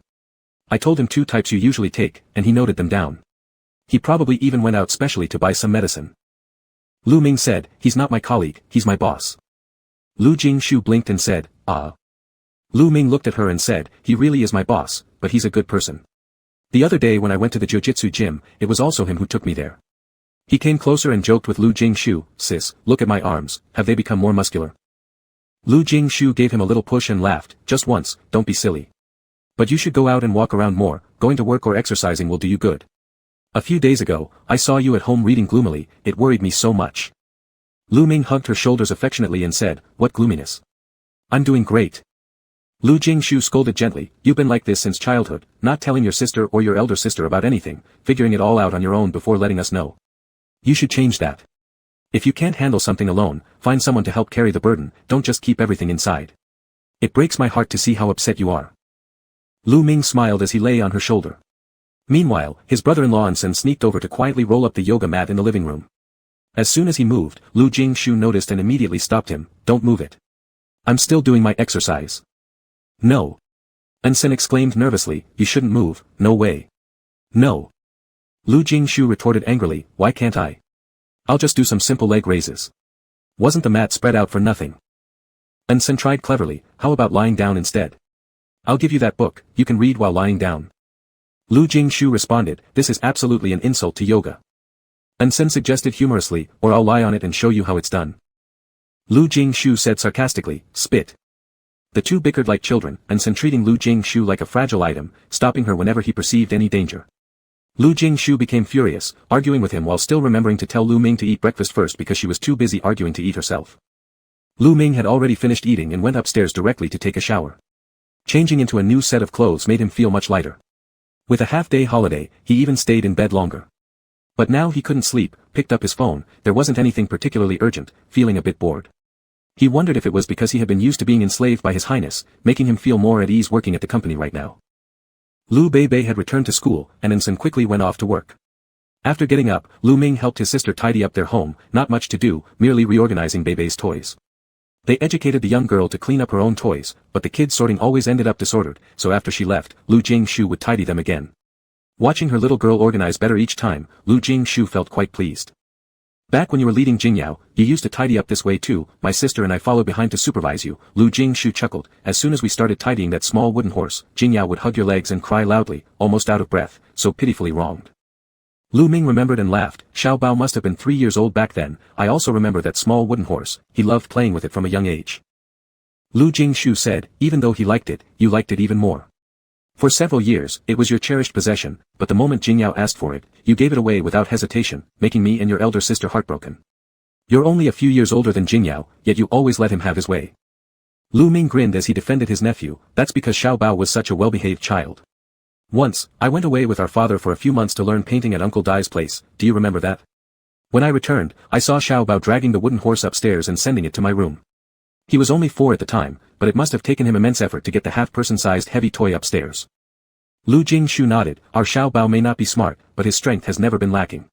Speaker 1: I told him 2 types you usually take, and he noted them down. He probably even went out specially to buy some medicine." Lu Ming said, "He's not my colleague, he's my boss." Lu Jingshu blinked and said, "Ah." Lu Ming looked at her and said, "He really is my boss, but he's a good person. The other day when I went to the jiu-jitsu gym, it was also him who took me there." He came closer and joked with Lu Jingshu, "Sis, look at my arms, have they become more muscular?" Lu Jingshu gave him a little push and laughed, "Just once, don't be silly. But you should go out and walk around more, going to work or exercising will do you good. A few days ago, I saw you at home reading gloomily, it worried me so much." Lu Ming hugged her shoulders affectionately and said, "What gloominess? I'm doing great." Lu Jingshu scolded gently, "You've been like this since childhood, not telling your sister or your elder sister about anything, figuring it all out on your own before letting us know. You should change that. If you can't handle something alone, find someone to help carry the burden, don't just keep everything inside. It breaks my heart to see how upset you are." Lu Ming smiled as he lay on her shoulder. Meanwhile, his brother-in-law Anson sneaked over to quietly roll up the yoga mat in the living room. As soon as he moved, Lu Jingshu noticed and immediately stopped him, "Don't move it. I'm still doing my exercise." "No." Anson exclaimed nervously, "You shouldn't move, no way." "No." Lu Jingshu retorted angrily, "Why can't I? I'll just do some simple leg raises. Wasn't the mat spread out for nothing?" Anson tried cleverly, "How about lying down instead? I'll give you that book, you can read while lying down." Lu Jingshu responded, "This is absolutely an insult to yoga." Anson suggested humorously, "Or I'll lie on it and show you how it's done." Lu Jingshu said sarcastically, "Spit." The two bickered like children, Anson treating Lu Jingshu like a fragile item, stopping her whenever he perceived any danger. Lu Jingshu became furious, arguing with him while still remembering to tell Lu Ming to eat breakfast first because she was too busy arguing to eat herself. Lu Ming had already finished eating and went upstairs directly to take a shower. Changing into a new set of clothes made him feel much lighter. With a half-day holiday, he even stayed in bed longer. But now he couldn't sleep, picked up his phone, there wasn't anything particularly urgent, feeling a bit bored. He wondered if it was because he had been used to being enslaved by His Highness, making him feel more at ease working at the company right now. Lu Beibei had returned to school, and Anson quickly went off to work. After getting up, Lu Ming helped his sister tidy up their home, not much to do, merely reorganizing Bebe's toys. They educated the young girl to clean up her own toys, but the kids' sorting always ended up disordered, so after she left, Lu Jingshu would tidy them again. Watching her little girl organize better each time, Lu Jingshu felt quite pleased. Back when you were leading Jingyao, you used to tidy up this way too, my sister and I followed behind to supervise you, Lu Jingshu chuckled. As soon as we started tidying that small wooden horse, Jingyao would hug your legs and cry loudly, almost out of breath, so pitifully wronged. Lu Ming remembered and laughed. Xiao Bao must have been 3 years old back then. I also remember that small wooden horse, he loved playing with it from a young age. Lu Jingshu said, even though he liked it, you liked it even more. For several years, it was your cherished possession, but the moment Jingyao asked for it, you gave it away without hesitation, making me and your elder sister heartbroken. You're only a few years older than Jingyao, yet you always let him have his way. Lu Ming grinned as he defended his nephew. That's because Xiao Bao was such a well-behaved child. Once, I went away with our father for a few months to learn painting at Uncle Dai's place, do you remember that? When I returned, I saw Xiao Bao dragging the wooden horse upstairs and sending it to my room. He was only 4 at the time, but it must have taken him immense effort to get the half-person-sized heavy toy upstairs. Lu Jingshu nodded. Our Xiao Bao may not be smart, but his strength has never been lacking.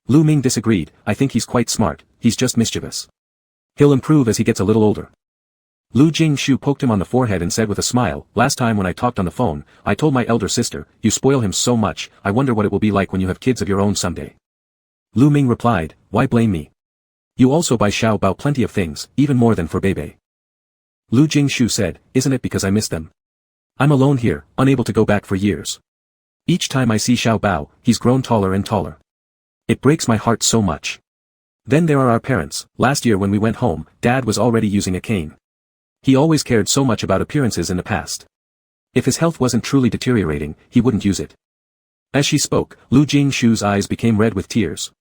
Speaker 1: Lu Ming disagreed. I think he's quite smart, he's just mischievous. He'll improve as he gets a little older. Lu Jingshu poked him on the forehead and said with a smile, last time when I talked on the phone, I told my elder sister, you spoil him so much, I wonder what it will be like when you have kids of your own someday. Lu Ming replied, why blame me? You also buy Xiao Bao plenty of things, even more than for Bebe. Lu Jingshu said, isn't it because I miss them? I'm alone here, unable to go back for years. Each time I see Xiao Bao, he's grown taller and taller. It breaks my heart so much. Then there are our parents. Last year when we went home, Dad was already using a cane. He always cared so much about appearances in the past. If his health wasn't truly deteriorating, he wouldn't use it. As she spoke, Lu Jingshu's eyes became red with tears.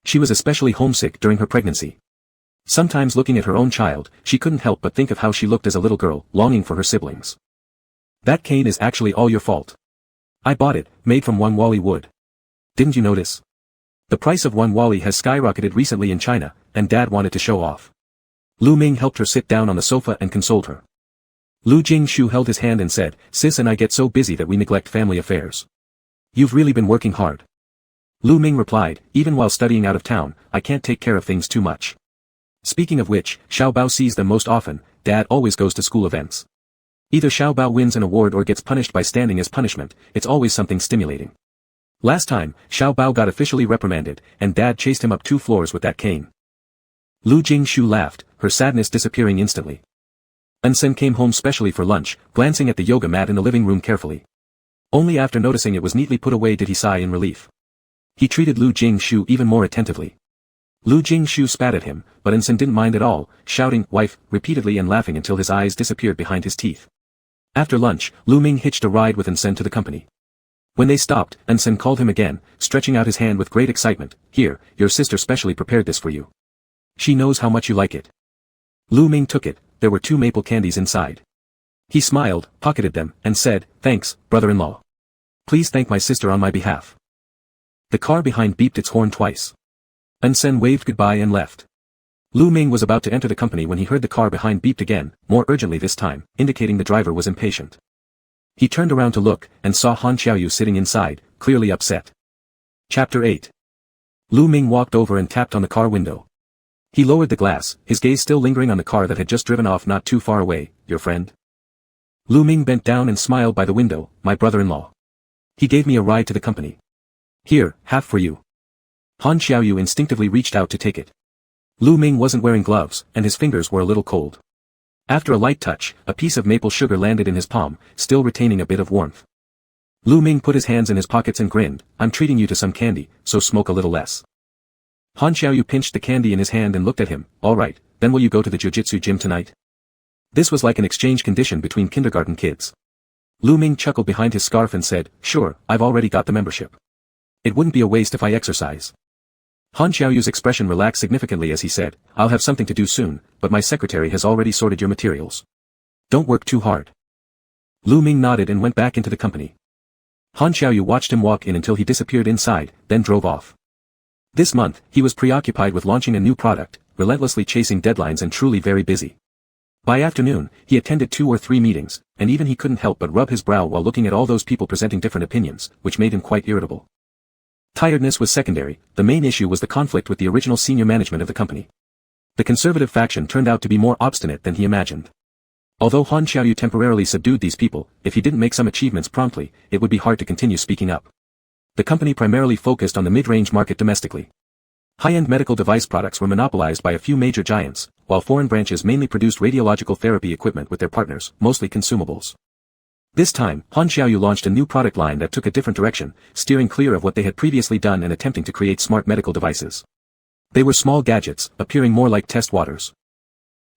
Speaker 1: She was especially homesick during her pregnancy. Sometimes looking at her own child, she couldn't help but think of how she looked as a little girl, longing for her siblings. That cane is actually all your fault. I bought it, made from one wally wood. Didn't you notice? The price of one wally has skyrocketed recently in China, and Dad wanted to show off. Lu Ming helped her sit down on the sofa and consoled her. Lu Jingshu held his hand and said, Sis and I get so busy that we neglect family affairs. You've really been working hard. Lu Ming replied, even while studying out of town, I can't take care of things too much. Speaking of which, Xiao Bao sees them most often. Dad always goes to school events. Either Xiao Bao wins an award or gets punished by standing as punishment, it's always something stimulating. Last time, Xiao Bao got officially reprimanded, and Dad chased him up 2 floors with that cane. Lu Jingshu laughed, her sadness disappearing instantly. Ensen came home specially for lunch, glancing at the yoga mat in the living room carefully. Only after noticing it was neatly put away did he sigh in relief. He treated Lu Jingshu even more attentively. Lu Jingshu spat at him, but Ensen didn't mind at all, shouting, wife, repeatedly and laughing until his eyes disappeared behind his teeth. After lunch, Lu Ming hitched a ride with Ensen to the company. When they stopped, Ensen called him again, stretching out his hand with great excitement. Here, your sister specially prepared this for you. She knows how much you like it. Lu Ming took it. There were 2 maple candies inside. He smiled, pocketed them, and said, thanks, brother-in-law. Please thank my sister on my behalf. The car behind beeped its horn twice. Ensen waved goodbye and left. Lu Ming was about to enter the company when he heard the car behind beeped again, more urgently this time, indicating the driver was impatient. He turned around to look, and saw Han Xiaoyu sitting inside, clearly upset. Chapter 8. Lu Ming walked over and tapped on the car window. He lowered the glass, his gaze still lingering on the car that had just driven off not too far away. Your friend? Lu Ming bent down and smiled by the window. My brother-in-law. He gave me a ride to the company. Here, half for you. Han Xiaoyu instinctively reached out to take it. Lu Ming wasn't wearing gloves, and his fingers were a little cold. After a light touch, a piece of maple sugar landed in his palm, still retaining a bit of warmth. Lu Ming put his hands in his pockets and grinned. I'm treating you to some candy, so smoke a little less. Han Xiaoyu pinched the candy in his hand and looked at him. All right, then will you go to the jiu-jitsu gym tonight? This was like an exchange condition between kindergarten kids. Lu Ming chuckled behind his scarf and said, sure, I've already got the membership. It wouldn't be a waste if I exercise. Han Xiaoyu's expression relaxed significantly as he said, I'll have something to do soon, but my secretary has already sorted your materials. Don't work too hard. Lu Ming nodded and went back into the company. Han Xiaoyu watched him walk in until he disappeared inside, then drove off. This month, he was preoccupied with launching a new product, relentlessly chasing deadlines and truly very busy. By afternoon, he attended 2 or 3 meetings, and even he couldn't help but rub his brow while looking at all those people presenting different opinions, which made him quite irritable. Tiredness was secondary, the main issue was the conflict with the original senior management of the company. The conservative faction turned out to be more obstinate than he imagined. Although Han Xiaoyu temporarily subdued these people, if he didn't make some achievements promptly, it would be hard to continue speaking up. The company primarily focused on the mid-range market domestically. High-end medical device products were monopolized by a few major giants, while foreign branches mainly produced radiological therapy equipment with their partners, mostly consumables. This time, Han Xiaoyu launched a new product line that took a different direction, steering clear of what they had previously done and attempting to create smart medical devices. They were small gadgets, appearing more like test waters.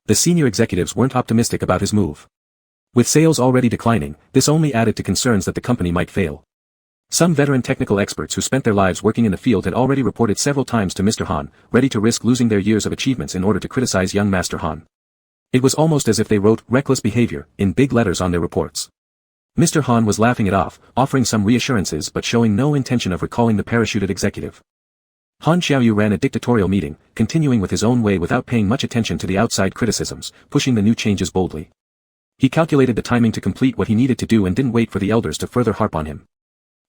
Speaker 1: The senior executives weren't optimistic about his move. With sales already declining, this only added to concerns that the company might fail. Some veteran technical experts who spent their lives working in the field had already reported several times to Mr. Han, ready to risk losing their years of achievements in order to criticize young Master Han. It was almost as if they wrote "reckless behavior" in big letters on their reports. Mr. Han was laughing it off, offering some reassurances but showing no intention of recalling the parachuted executive. Han Xiaoyu ran a dictatorial meeting, continuing with his own way without paying much attention to the outside criticisms, pushing the new changes boldly. He calculated the timing to complete what he needed to do and didn't wait for the elders to further harp on him.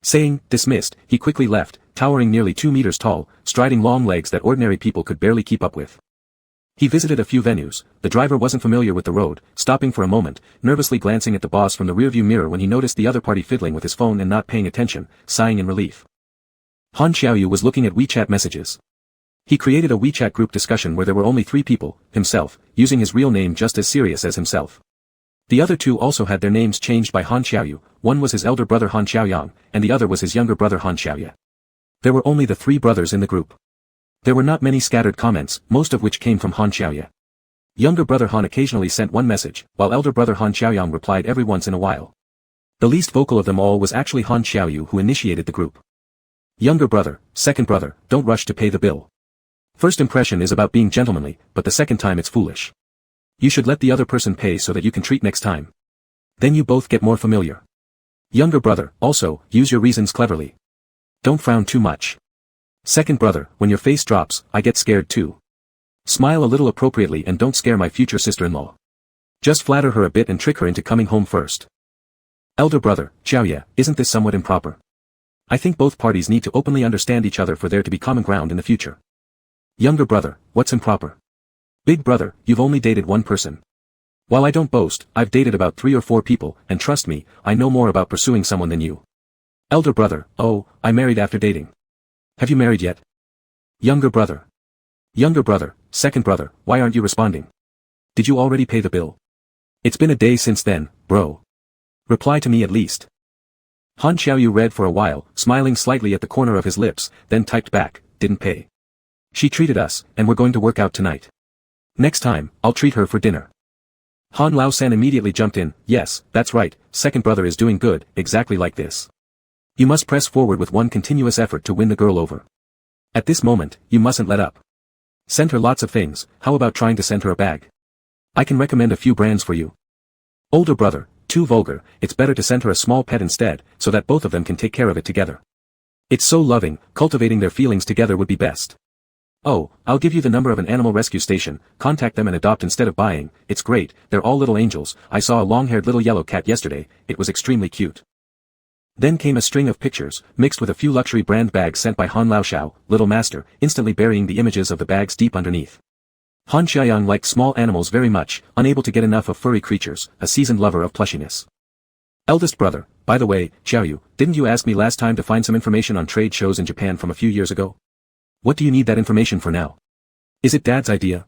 Speaker 1: Saying, "Dismissed," he quickly left, towering nearly 2 meters tall, striding long legs that ordinary people could barely keep up with. He visited a few venues. The driver wasn't familiar with the road, stopping for a moment, nervously glancing at the boss from the rearview mirror when he noticed the other party fiddling with his phone and not paying attention, sighing in relief. Han Xiaoyu was looking at WeChat messages. He created a WeChat group discussion where there were only 3 people, himself, using his real name just as serious as himself. The other 2 also had their names changed by Han Xiaoyu, one was his elder brother Han Xiaoyang, and the other was his younger brother Han Xiaoye. There were only the 3 brothers in the group. There were not many scattered comments, most of which came from Han Xiaoye. Younger brother Han occasionally sent one message, while elder brother Han Xiaoyang replied every once in a while. The least vocal of them all was actually Han Xiaoyu who initiated the group. Younger brother, second brother, don't rush to pay the bill. First impression is about being gentlemanly, but the second time it's foolish. You should let the other person pay so that you can treat next time. Then you both get more familiar. Younger brother, also, use your reasons cleverly. Don't frown too much. Second brother, when your face drops, I get scared too. Smile a little appropriately and don't scare my future sister-in-law. Just flatter her a bit and trick her into coming home first. Elder brother, Xiaoye, isn't this somewhat improper? I think both parties need to openly understand each other for there to be common ground in the future. Younger brother, what's improper? Big brother, you've only dated one person. While I don't boast, I've dated about 3 or 4 people, and trust me, I know more about pursuing someone than you. Elder brother, oh, I married after dating. Have you married yet? Younger brother. Younger brother, second brother, why aren't you responding? Did you already pay the bill? It's been a day since then, bro. Reply to me at least. Han Xiaoyu read for a while, smiling slightly at the corner of his lips, then typed back, didn't pay. She treated us, and we're going to work out tonight. Next time, I'll treat her for dinner. Han Lao-san immediately jumped in, yes, that's right, second brother is doing good, exactly like this. You must press forward with one continuous effort to win the girl over. At this moment, you mustn't let up. Send her lots of things, how about trying to send her a bag? I can recommend a few brands for you. Older brother, too vulgar, it's better to send her a small pet instead, so that both of them can take care of it together. It's so loving, cultivating their feelings together would be best. Oh, I'll give you the number of an animal rescue station, contact them and adopt instead of buying, it's great, they're all little angels, I saw a long-haired little yellow cat yesterday, it was extremely cute. Then came a string of pictures, mixed with a few luxury brand bags sent by Han Laoshao, little master, instantly burying the images of the bags deep underneath. Han Xiaoyang liked small animals very much, unable to get enough of furry creatures, a seasoned lover of plushiness. Eldest brother, by the way, Xiaoyu, didn't you ask me last time to find some information on trade shows in Japan from a few years ago? What do you need that information for now? Is it Dad's idea?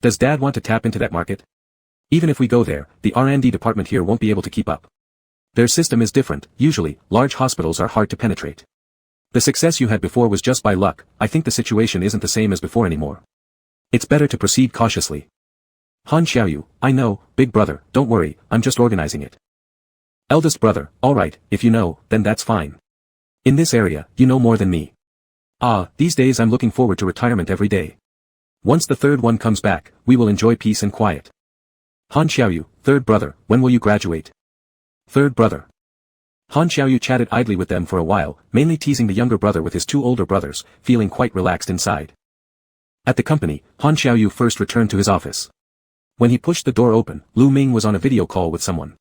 Speaker 1: Does Dad want to tap into that market? Even if we go there, the R&D department here won't be able to keep up. Their system is different, usually, large hospitals are hard to penetrate. The success you had before was just by luck, I think the situation isn't the same as before anymore. It's better to proceed cautiously. Han Xiaoyu, I know, big brother, don't worry, I'm just organizing it. Eldest brother, alright, if you know, then that's fine. In this area, you know more than me. These days I'm looking forward to retirement every day. Once the third one comes back, we will enjoy peace and quiet. Han Xiaoyu, third brother, when will you graduate? Third brother. Han Xiaoyu chatted idly with them for a while, mainly teasing the younger brother with his 2 older brothers, feeling quite relaxed inside. At the company, Han Xiaoyu first returned to his office. When he pushed the door open, Lu Ming was on a video call with someone.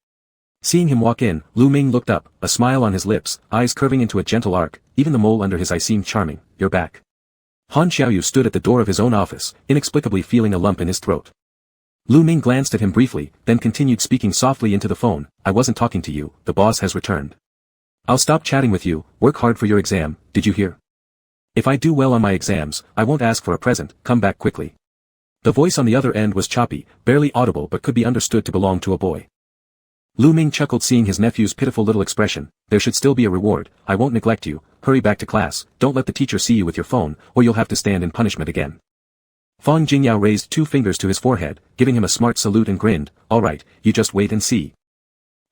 Speaker 1: Seeing him walk in, Lu Ming looked up, a smile on his lips, eyes curving into a gentle arc, even the mole under his eye seemed charming. "You're back." Han Xiaoyu stood at the door of his own office, inexplicably feeling a lump in his throat. Lu Ming glanced at him briefly, then continued speaking softly into the phone. "I wasn't talking to you, the boss has returned. I'll stop chatting with you, work hard for your exam, did you hear? If I do well on my exams, I won't ask for a present, come back quickly." The voice on the other end was choppy, barely audible but could be understood to belong to a boy. Lu Ming chuckled seeing his nephew's pitiful little expression. "There should still be a reward, I won't neglect you, hurry back to class, don't let the teacher see you with your phone, or you'll have to stand in punishment again." Fang Jingyao raised 2 fingers to his forehead, giving him a smart salute and grinned. "All right, you just wait and see."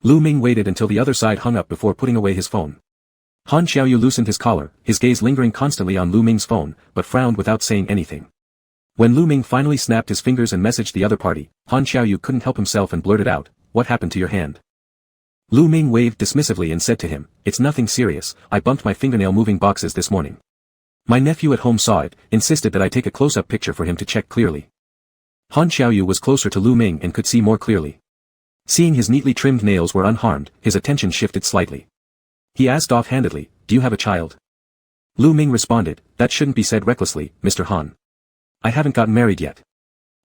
Speaker 1: Lu Ming waited until the other side hung up before putting away his phone. Han Xiaoyu loosened his collar, his gaze lingering constantly on Lu Ming's phone, but frowned without saying anything. When Lu Ming finally snapped his fingers and messaged the other party, Han Xiaoyu couldn't help himself and blurted out, "What happened to your hand?" Lu Ming waved dismissively and said to him, "It's nothing serious, I bumped my fingernail moving boxes this morning. My nephew at home saw it, insisted that I take a close-up picture for him to check clearly." Han Xiaoyu was closer to Lu Ming and could see more clearly. Seeing his neatly trimmed nails were unharmed, his attention shifted slightly. He asked offhandedly, "Do you have a child?" Lu Ming responded, "That shouldn't be said recklessly, Mr. Han. I haven't gotten married yet.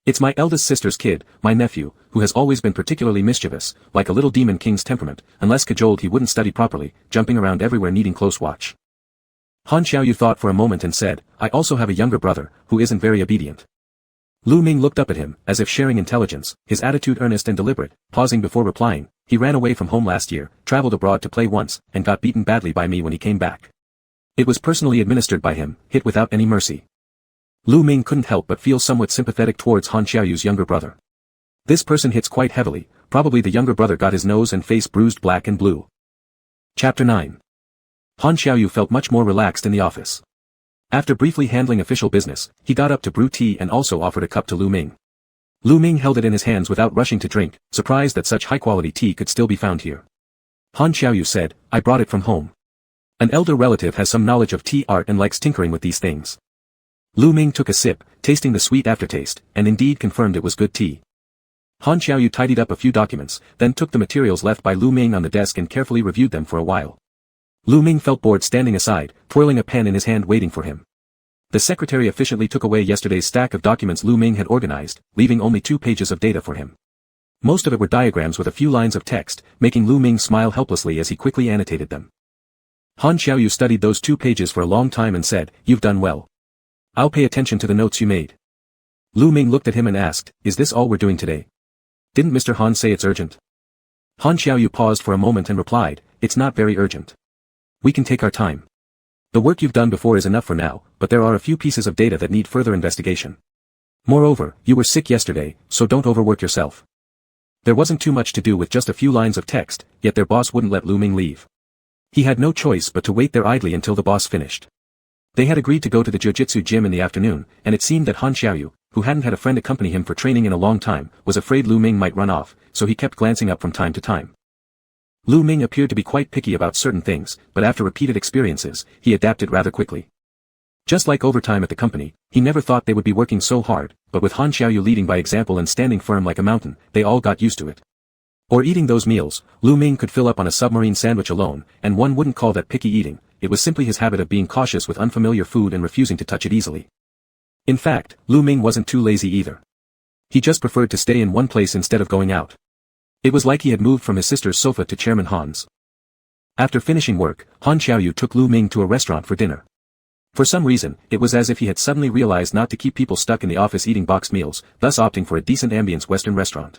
Speaker 1: It's my eldest sister's kid, my nephew, who has always been particularly mischievous, like a little demon king's temperament, unless cajoled he wouldn't study properly, jumping around everywhere needing close watch." Han Xiaoyu thought for a moment and said, "I also have a younger brother, who isn't very obedient." Lu Ming looked up at him, as if sharing intelligence, his attitude earnest and deliberate, pausing before replying, "He ran away from home last year, traveled abroad to play once, and got beaten badly by me when he came back. It was personally administered by him, hit without any mercy." Lu Ming couldn't help but feel somewhat sympathetic towards Han Xiaoyu's younger brother. This person hits quite heavily, probably the younger brother got his nose and face bruised black and blue. Chapter 9. Han Xiaoyu felt much more relaxed in the office. After briefly handling official business, he got up to brew tea and also offered a cup to Lu Ming. Lu Ming held it in his hands without rushing to drink, surprised that such high-quality tea could still be found here. Han Xiaoyu said, "I brought it from home. An elder relative has some knowledge of tea art and likes tinkering with these things." Lu Ming took a sip, tasting the sweet aftertaste, and indeed confirmed it was good tea. Han Xiaoyu tidied up a few documents, then took the materials left by Lu Ming on the desk and carefully reviewed them for a while. Lu Ming felt bored standing aside, twirling a pen in his hand waiting for him. The secretary efficiently took away yesterday's stack of documents Lu Ming had organized, leaving only 2 pages of data for him. Most of it were diagrams with a few lines of text, making Lu Ming smile helplessly as he quickly annotated them. Han Xiaoyu studied those 2 pages for a long time and said, "You've done well. I'll pay attention to the notes you made." Lu Ming looked at him and asked, "Is this all we're doing today? Didn't Mr. Han say it's urgent?" Han Xiaoyu paused for a moment and replied, "It's not very urgent. We can take our time. The work you've done before is enough for now, but there are a few pieces of data that need further investigation. Moreover, you were sick yesterday, so don't overwork yourself." There wasn't too much to do with just a few lines of text, yet their boss wouldn't let Lu Ming leave. He had no choice but to wait there idly until the boss finished. They had agreed to go to the jiu-jitsu gym in the afternoon, and it seemed that Han Xiaoyu, who hadn't had a friend accompany him for training in a long time, was afraid Lu Ming might run off, so he kept glancing up from time to time. Lu Ming appeared to be quite picky about certain things, but after repeated experiences, he adapted rather quickly. Just like overtime at the company, he never thought they would be working so hard, but with Han Xiaoyu leading by example and standing firm like a mountain, they all got used to it. Or eating those meals, Lu Ming could fill up on a submarine sandwich alone, and one wouldn't call that picky eating, it was simply his habit of being cautious with unfamiliar food and refusing to touch it easily. In fact, Lu Ming wasn't too lazy either. He just preferred to stay in one place instead of going out. It was like he had moved from his sister's sofa to Chairman Han's. After finishing work, Han Xiaoyu took Lu Ming to a restaurant for dinner. For some reason, it was as if he had suddenly realized not to keep people stuck in the office eating boxed meals, thus opting for a decent ambience Western restaurant.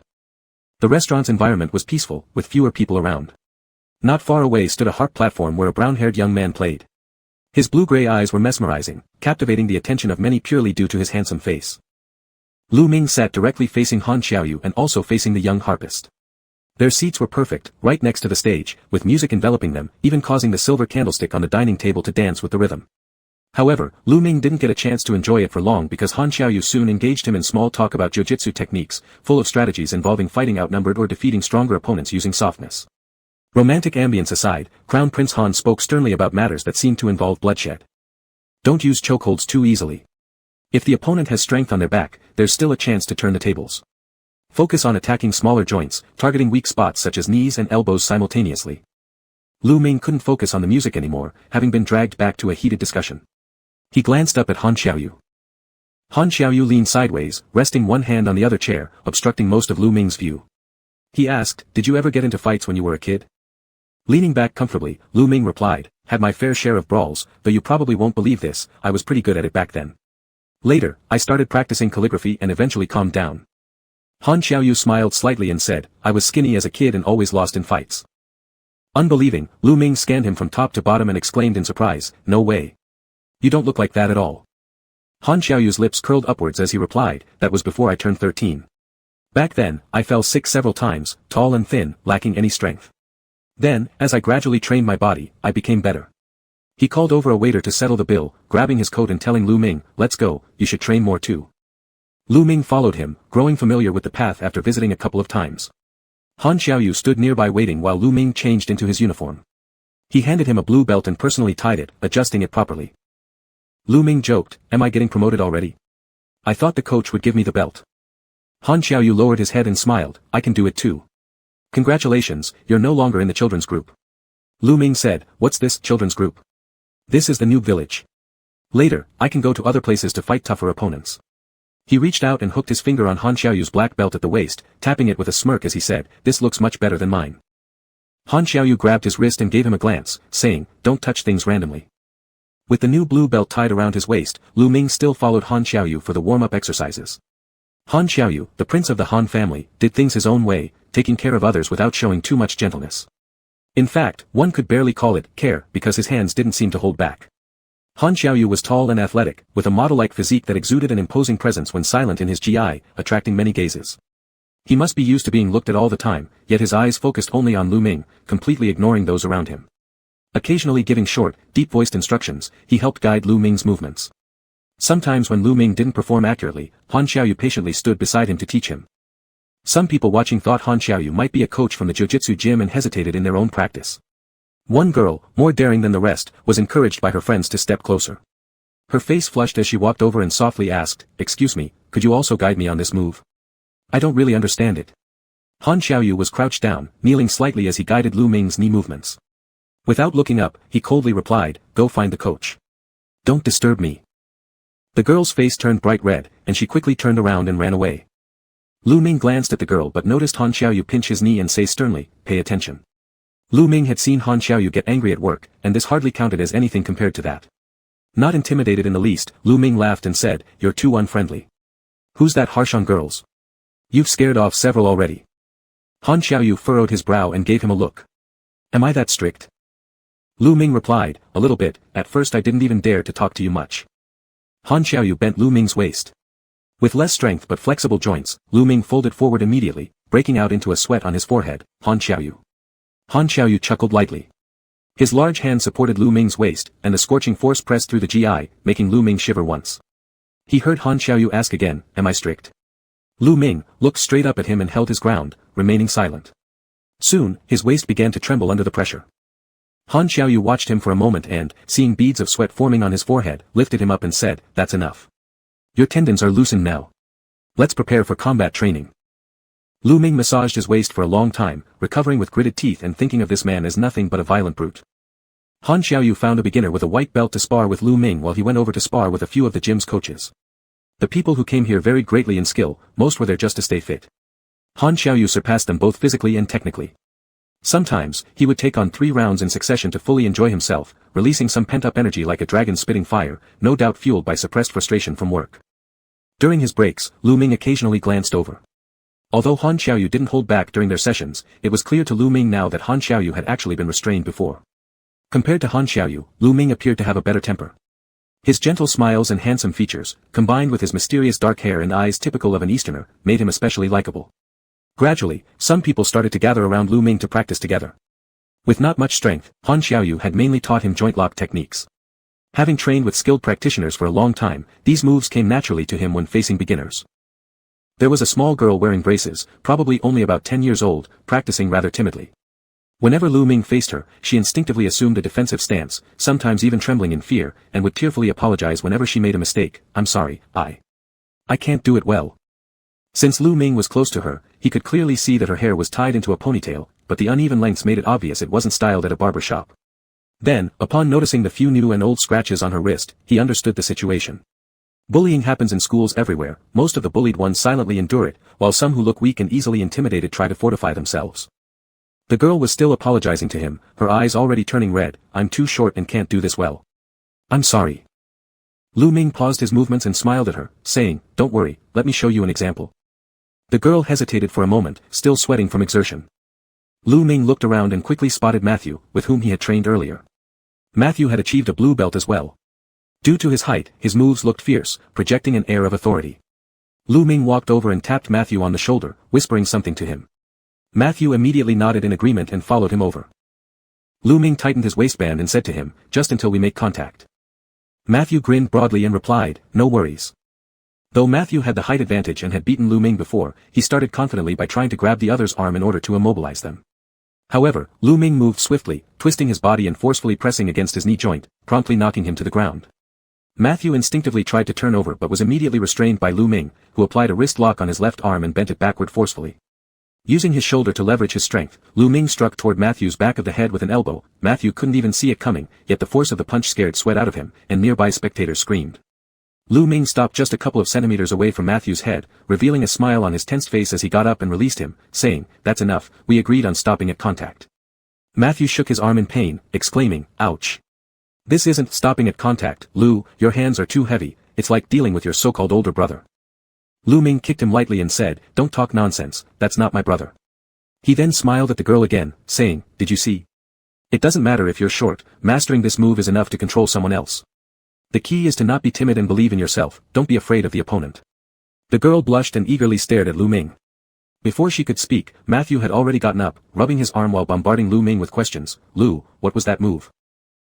Speaker 1: The restaurant's environment was peaceful, with fewer people around. Not far away stood a harp platform where a brown-haired young man played. His blue-gray eyes were mesmerizing, captivating the attention of many purely due to his handsome face. Lu Ming sat directly facing Han Xiaoyu and also facing the young harpist. Their seats were perfect, right next to the stage, with music enveloping them, even causing the silver candlestick on the dining table to dance with the rhythm. However, Lu Ming didn't get a chance to enjoy it for long because Han Xiaoyu soon engaged him in small talk about jiu-jitsu techniques, full of strategies involving fighting outnumbered or defeating stronger opponents using softness. Romantic ambience aside, Crown Prince Han spoke sternly about matters that seemed to involve bloodshed. Don't use chokeholds too easily. If the opponent has strength on their back, there's still a chance to turn the tables. Focus on attacking smaller joints, targeting weak spots such as knees and elbows simultaneously. Lu Ming couldn't focus on the music anymore, having been dragged back to a heated discussion. He glanced up at Han Xiaoyu. Han Xiaoyu leaned sideways, resting one hand on the other chair, obstructing most of Lu Ming's view. He asked, "Did you ever get into fights when you were a kid?" Leaning back comfortably, Lu Ming replied, "Had my fair share of brawls, though you probably won't believe this, I was pretty good at it back then. Later, I started practicing calligraphy and eventually calmed down." Han Xiaoyu smiled slightly and said, "I was skinny as a kid and always lost in fights." Unbelieving, Lu Ming scanned him from top to bottom and exclaimed in surprise, "No way. You don't look like that at all." Han Xiaoyu's lips curled upwards as he replied, "That was before I turned 13. Back then, I fell sick several times, tall and thin, lacking any strength. Then, as I gradually trained my body, I became better." He called over a waiter to settle the bill, grabbing his coat and telling Lu Ming, "Let's go, you should train more too." Lu Ming followed him, growing familiar with the path after visiting a couple of times. Han Xiaoyu stood nearby waiting while Lu Ming changed into his uniform. He handed him a blue belt and personally tied it, adjusting it properly. Lu Ming joked, "Am I getting promoted already? I thought the coach would give me the belt." Han Xiaoyu lowered his head and smiled, "I can do it too." "Congratulations, you're no longer in the children's group." Lu Ming said, "What's this, children's group?" "This is the new village. Later, I can go to other places to fight tougher opponents." He reached out and hooked his finger on Han Xiaoyu's black belt at the waist, tapping it with a smirk as he said, "This looks much better than mine." Han Xiaoyu grabbed his wrist and gave him a glance, saying, "Don't touch things randomly." With the new blue belt tied around his waist, Lu Ming still followed Han Xiaoyu for the warm-up exercises. Han Xiaoyu, the prince of the Han family, did things his own way, taking care of others without showing too much gentleness. In fact, one could barely call it care because his hands didn't seem to hold back. Han Xiaoyu was tall and athletic, with a model-like physique that exuded an imposing presence when silent in his GI, attracting many gazes. He must be used to being looked at all the time, yet his eyes focused only on Lu Ming, completely ignoring those around him. Occasionally giving short, deep-voiced instructions, he helped guide Lu Ming's movements. Sometimes when Lu Ming didn't perform accurately, Han Xiaoyu patiently stood beside him to teach him. Some people watching thought Han Xiaoyu might be a coach from the jiu-jitsu gym and hesitated in their own practice. One girl, more daring than the rest, was encouraged by her friends to step closer. Her face flushed as she walked over and softly asked, "Excuse me, could you also guide me on this move? I don't really understand it." Han Xiaoyu was crouched down, kneeling slightly as he guided Lu Ming's knee movements. Without looking up, he coldly replied, "Go find the coach. Don't disturb me." The girl's face turned bright red, and she quickly turned around and ran away. Lu Ming glanced at the girl but noticed Han Xiaoyu pinch his knee and say sternly, "Pay attention." Lu Ming had seen Han Xiaoyu get angry at work, and this hardly counted as anything compared to that. Not intimidated in the least, Lu Ming laughed and said, "You're too unfriendly. Who's that harsh on girls? You've scared off several already." Han Xiaoyu furrowed his brow and gave him a look. "Am I that strict?" Lu Ming replied, "A little bit, at first I didn't even dare to talk to you much." Han Xiaoyu bent Lu Ming's waist. With less strength but flexible joints, Lu Ming folded forward immediately, breaking out into a sweat on his forehead. Han Xiaoyu. Han Xiaoyu chuckled lightly. His large hand supported Lu Ming's waist, and the scorching force pressed through the GI, making Lu Ming shiver once. He heard Han Xiaoyu ask again, "Am I strict?" Lu Ming looked straight up at him and held his ground, remaining silent. Soon, his waist began to tremble under the pressure. Han Xiaoyu watched him for a moment and, seeing beads of sweat forming on his forehead, lifted him up and said, "That's enough. Your tendons are loosened now. Let's prepare for combat training." Lu Ming massaged his waist for a long time, recovering with gritted teeth and thinking of this man as nothing but a violent brute. Han Xiaoyu found a beginner with a white belt to spar with Lu Ming while he went over to spar with a few of the gym's coaches. The people who came here varied greatly in skill, most were there just to stay fit. Han Xiaoyu surpassed them both physically and technically. Sometimes, he would take on 3 rounds in succession to fully enjoy himself, releasing some pent-up energy like a dragon spitting fire, no doubt fueled by suppressed frustration from work. During his breaks, Lu Ming occasionally glanced over. Although Han Xiaoyu didn't hold back during their sessions, it was clear to Lu Ming now that Han Xiaoyu had actually been restrained before. Compared to Han Xiaoyu, Lu Ming appeared to have a better temper. His gentle smiles and handsome features, combined with his mysterious dark hair and eyes typical of an Easterner, made him especially likable. Gradually, some people started to gather around Lu Ming to practice together. With not much strength, Han Xiaoyu had mainly taught him joint lock techniques. Having trained with skilled practitioners for a long time, these moves came naturally to him when facing beginners. There was a small girl wearing braces, probably only about 10 years old, practicing rather timidly. Whenever Lu Ming faced her, she instinctively assumed a defensive stance, sometimes even trembling in fear, and would tearfully apologize whenever she made a mistake. "I'm sorry, I can't do it well." Since Lu Ming was close to her, he could clearly see that her hair was tied into a ponytail, but the uneven lengths made it obvious it wasn't styled at a barber shop. Then, upon noticing the few new and old scratches on her wrist, he understood the situation. Bullying happens in schools everywhere, most of the bullied ones silently endure it, while some who look weak and easily intimidated try to fortify themselves. The girl was still apologizing to him, her eyes already turning red. I'm too short and can't do this well. I'm sorry. Lu Ming paused his movements and smiled at her, saying, don't worry, let me show you an example. The girl hesitated for a moment, still sweating from exertion. Lu Ming looked around and quickly spotted Matthew, with whom he had trained earlier. Matthew had achieved a blue belt as well. Due to his height, his moves looked fierce, projecting an air of authority. Lu Ming walked over and tapped Matthew on the shoulder, whispering something to him. Matthew immediately nodded in agreement and followed him over. Lu Ming tightened his waistband and said to him, just until we make contact. Matthew grinned broadly and replied, no worries. Though Matthew had the height advantage and had beaten Lu Ming before, he started confidently by trying to grab the other's arm in order to immobilize them. However, Lu Ming moved swiftly, twisting his body and forcefully pressing against his knee joint, promptly knocking him to the ground. Matthew instinctively tried to turn over but was immediately restrained by Lu Ming, who applied a wrist lock on his left arm and bent it backward forcefully. Using his shoulder to leverage his strength, Lu Ming struck toward Matthew's back of the head with an elbow. Matthew couldn't even see it coming, yet the force of the punch scared sweat out of him, and nearby spectators screamed. Lu Ming stopped just a couple of centimeters away from Matthew's head, revealing a smile on his tensed face as he got up and released him, saying, that's enough, we agreed on stopping at contact. Matthew shook his arm in pain, exclaiming, ouch. This isn't stopping at contact, Lu, your hands are too heavy, it's like dealing with your so-called older brother. Lu Ming kicked him lightly and said, don't talk nonsense, that's not my brother. He then smiled at the girl again, saying, did you see? It doesn't matter if you're short, mastering this move is enough to control someone else. The key is to not be timid and believe in yourself, don't be afraid of the opponent. The girl blushed and eagerly stared at Lu Ming. Before she could speak, Matthew had already gotten up, rubbing his arm while bombarding Lu Ming with questions. Lu, what was that move?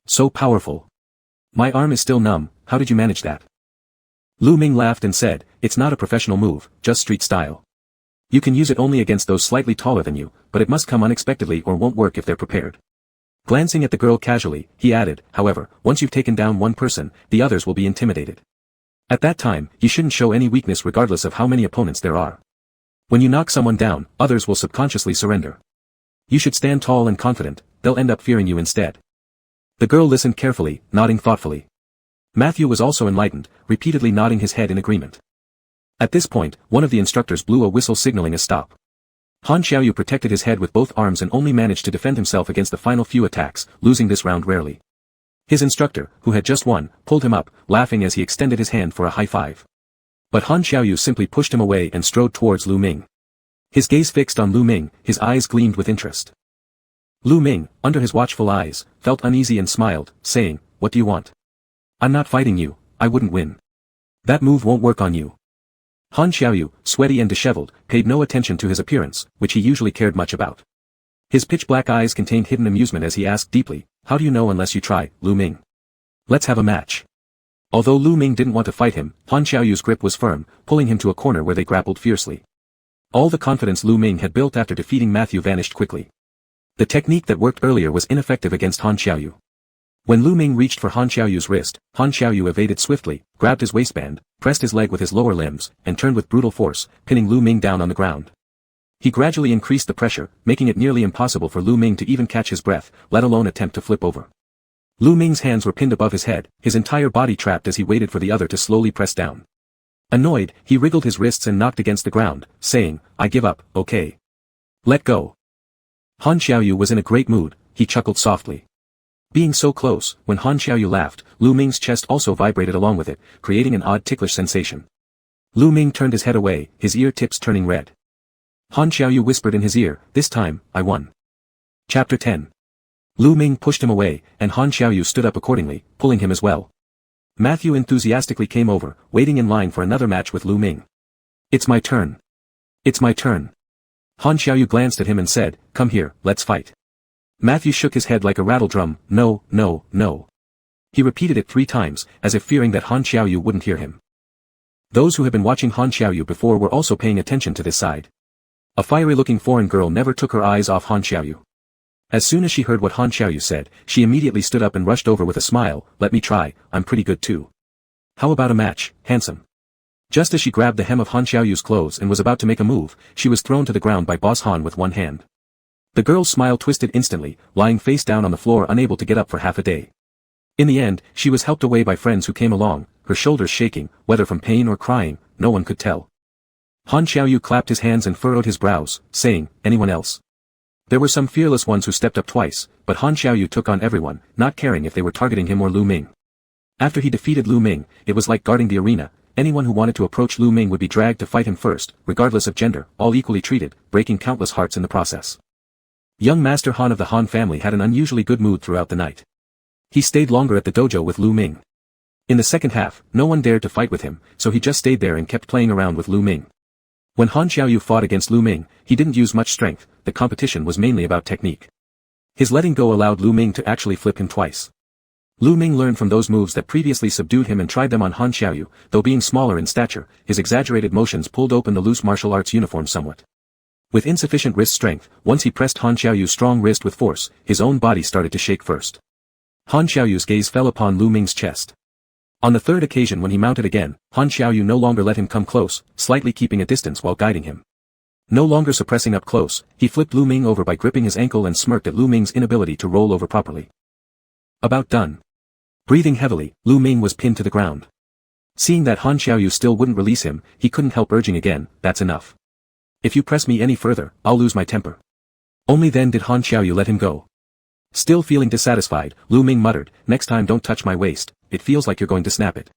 Speaker 1: So powerful. My arm is still numb, how did you manage that? Lu Ming laughed and said, it's not a professional move, just street style. You can use it only against those slightly taller than you, but it must come unexpectedly or won't work if they're prepared. Glancing at the girl casually, he added, however, once you've taken down one person, the others will be intimidated. At that time, you shouldn't show any weakness regardless of how many opponents there are. When you knock someone down, others will subconsciously surrender. You should stand tall and confident, they'll end up fearing you instead. The girl listened carefully, nodding thoughtfully. Matthew was also enlightened, repeatedly nodding his head in agreement. At this point, one of the instructors blew a whistle signaling a stop. Han Xiaoyu protected his head with both arms and only managed to defend himself against the final few attacks, losing this round rarely. His instructor, who had just won, pulled him up, laughing as he extended his hand for a high five. But Han Xiaoyu simply pushed him away and strode towards Lu Ming. His gaze fixed on Lu Ming, his eyes gleamed with interest. Lu Ming, under his watchful eyes, felt uneasy and smiled, saying, what do you want? I'm not fighting you, I wouldn't win. That move won't work on you. Han Xiaoyu, sweaty and disheveled, paid no attention to his appearance, which he usually cared much about. His pitch-black eyes contained hidden amusement as he asked deeply, how do you know unless you try, Lu Ming? Let's have a match. Although Lu Ming didn't want to fight him, Han Xiaoyu's grip was firm, pulling him to a corner where they grappled fiercely. All the confidence Lu Ming had built after defeating Matthew vanished quickly. The technique that worked earlier was ineffective against Han Xiaoyu. When Lu Ming reached for Han Xiaoyu's wrist, Han Xiaoyu evaded swiftly, grabbed his waistband, pressed his leg with his lower limbs, and turned with brutal force, pinning Lu Ming down on the ground. He gradually increased the pressure, making it nearly impossible for Lu Ming to even catch his breath, let alone attempt to flip over. Lu Ming's hands were pinned above his head, his entire body trapped as he waited for the other to slowly press down. Annoyed, he wriggled his wrists and knocked against the ground, saying, I give up, okay. Let go. Han Xiaoyu was in a great mood, he chuckled softly. Being so close, when Han Xiaoyu laughed, Lu Ming's chest also vibrated along with it, creating an odd ticklish sensation. Lu Ming turned his head away, his ear tips turning red. Han Xiaoyu whispered in his ear, this time, I won. Chapter 10. Lu Ming pushed him away, and Han Xiaoyu stood up accordingly, pulling him as well. Matthew enthusiastically came over, waiting in line for another match with Lu Ming. It's my turn. It's my turn. Han Xiaoyu glanced at him and said, come here, let's fight. Matthew shook his head like a rattle drum, no, no, no. He repeated it 3 times, as if fearing that Han Xiaoyu wouldn't hear him. Those who had been watching Han Xiaoyu before were also paying attention to this side. A fiery-looking foreign girl never took her eyes off Han Xiaoyu. As soon as she heard what Han Xiaoyu said, she immediately stood up and rushed over with a smile, let me try, I'm pretty good too. How about a match, handsome? Just as she grabbed the hem of Han Xiaoyu's clothes and was about to make a move, she was thrown to the ground by Boss Han with one hand. The girl's smile twisted instantly, lying face down on the floor unable to get up for half a day. In the end, she was helped away by friends who came along, her shoulders shaking, whether from pain or crying, no one could tell. Han Xiaoyu clapped his hands and furrowed his brows, saying, anyone else? There were some fearless ones who stepped up twice, but Han Xiaoyu took on everyone, not caring if they were targeting him or Lu Ming. After he defeated Lu Ming, it was like guarding the arena. Anyone who wanted to approach Lu Ming would be dragged to fight him first, regardless of gender, all equally treated, breaking countless hearts in the process. Young Master Han of the Han family had an unusually good mood throughout the night. He stayed longer at the dojo with Lu Ming. In the second half, no one dared to fight with him, so he just stayed there and kept playing around with Lu Ming. When Han Xiaoyu fought against Lu Ming, he didn't use much strength, the competition was mainly about technique. His letting go allowed Lu Ming to actually flip him twice. Lu Ming learned from those moves that previously subdued him and tried them on Han Xiaoyu, though being smaller in stature, his exaggerated motions pulled open the loose martial arts uniform somewhat. With insufficient wrist strength, once he pressed Han Xiaoyu's strong wrist with force, his own body started to shake first. Han Xiaoyu's gaze fell upon Lu Ming's chest. On the third occasion when he mounted again, Han Xiaoyu no longer let him come close, slightly keeping a distance while guiding him. No longer suppressing up close, he flipped Lu Ming over by gripping his ankle and smirked at Lu Ming's inability to roll over properly. About done. Breathing heavily, Lu Ming was pinned to the ground. Seeing that Han Xiaoyu still wouldn't release him, he couldn't help urging again, that's enough. If you press me any further, I'll lose my temper. Only then did Han Xiaoyu let him go. Still feeling dissatisfied, Lu Ming muttered, next time don't touch my waist, it feels like you're going to snap it.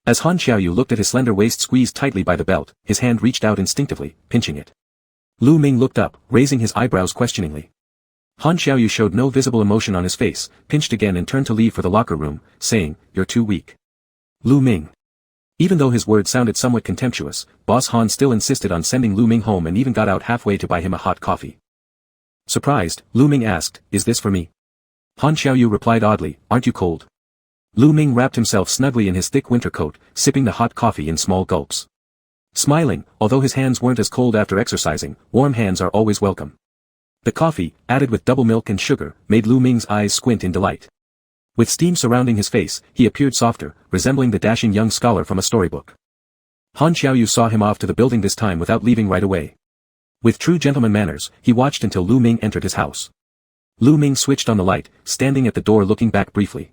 Speaker 1: As Han Xiaoyu looked at his slender waist squeezed tightly by the belt, his hand reached out instinctively, pinching it. Lu Ming looked up, raising his eyebrows questioningly. Han Xiaoyu showed no visible emotion on his face, pinched again and turned to leave for the locker room, saying, you're too weak. Lu Ming. Even though his words sounded somewhat contemptuous, Boss Han still insisted on sending Lu Ming home and even got out halfway to buy him a hot coffee. Surprised, Lu Ming asked, is this for me? Han Xiaoyu replied oddly, aren't you cold? Lu Ming wrapped himself snugly in his thick winter coat, sipping the hot coffee in small gulps. Smiling, although his hands weren't as cold after exercising, warm hands are always welcome. The coffee, added with double milk and sugar, made Lu Ming's eyes squint in delight. With steam surrounding his face, he appeared softer, resembling the dashing young scholar from a storybook. Han Xiaoyu saw him off to the building this time without leaving right away. With true gentleman manners, he watched until Lu Ming entered his house. Lu Ming switched on the light, standing at the door looking back briefly.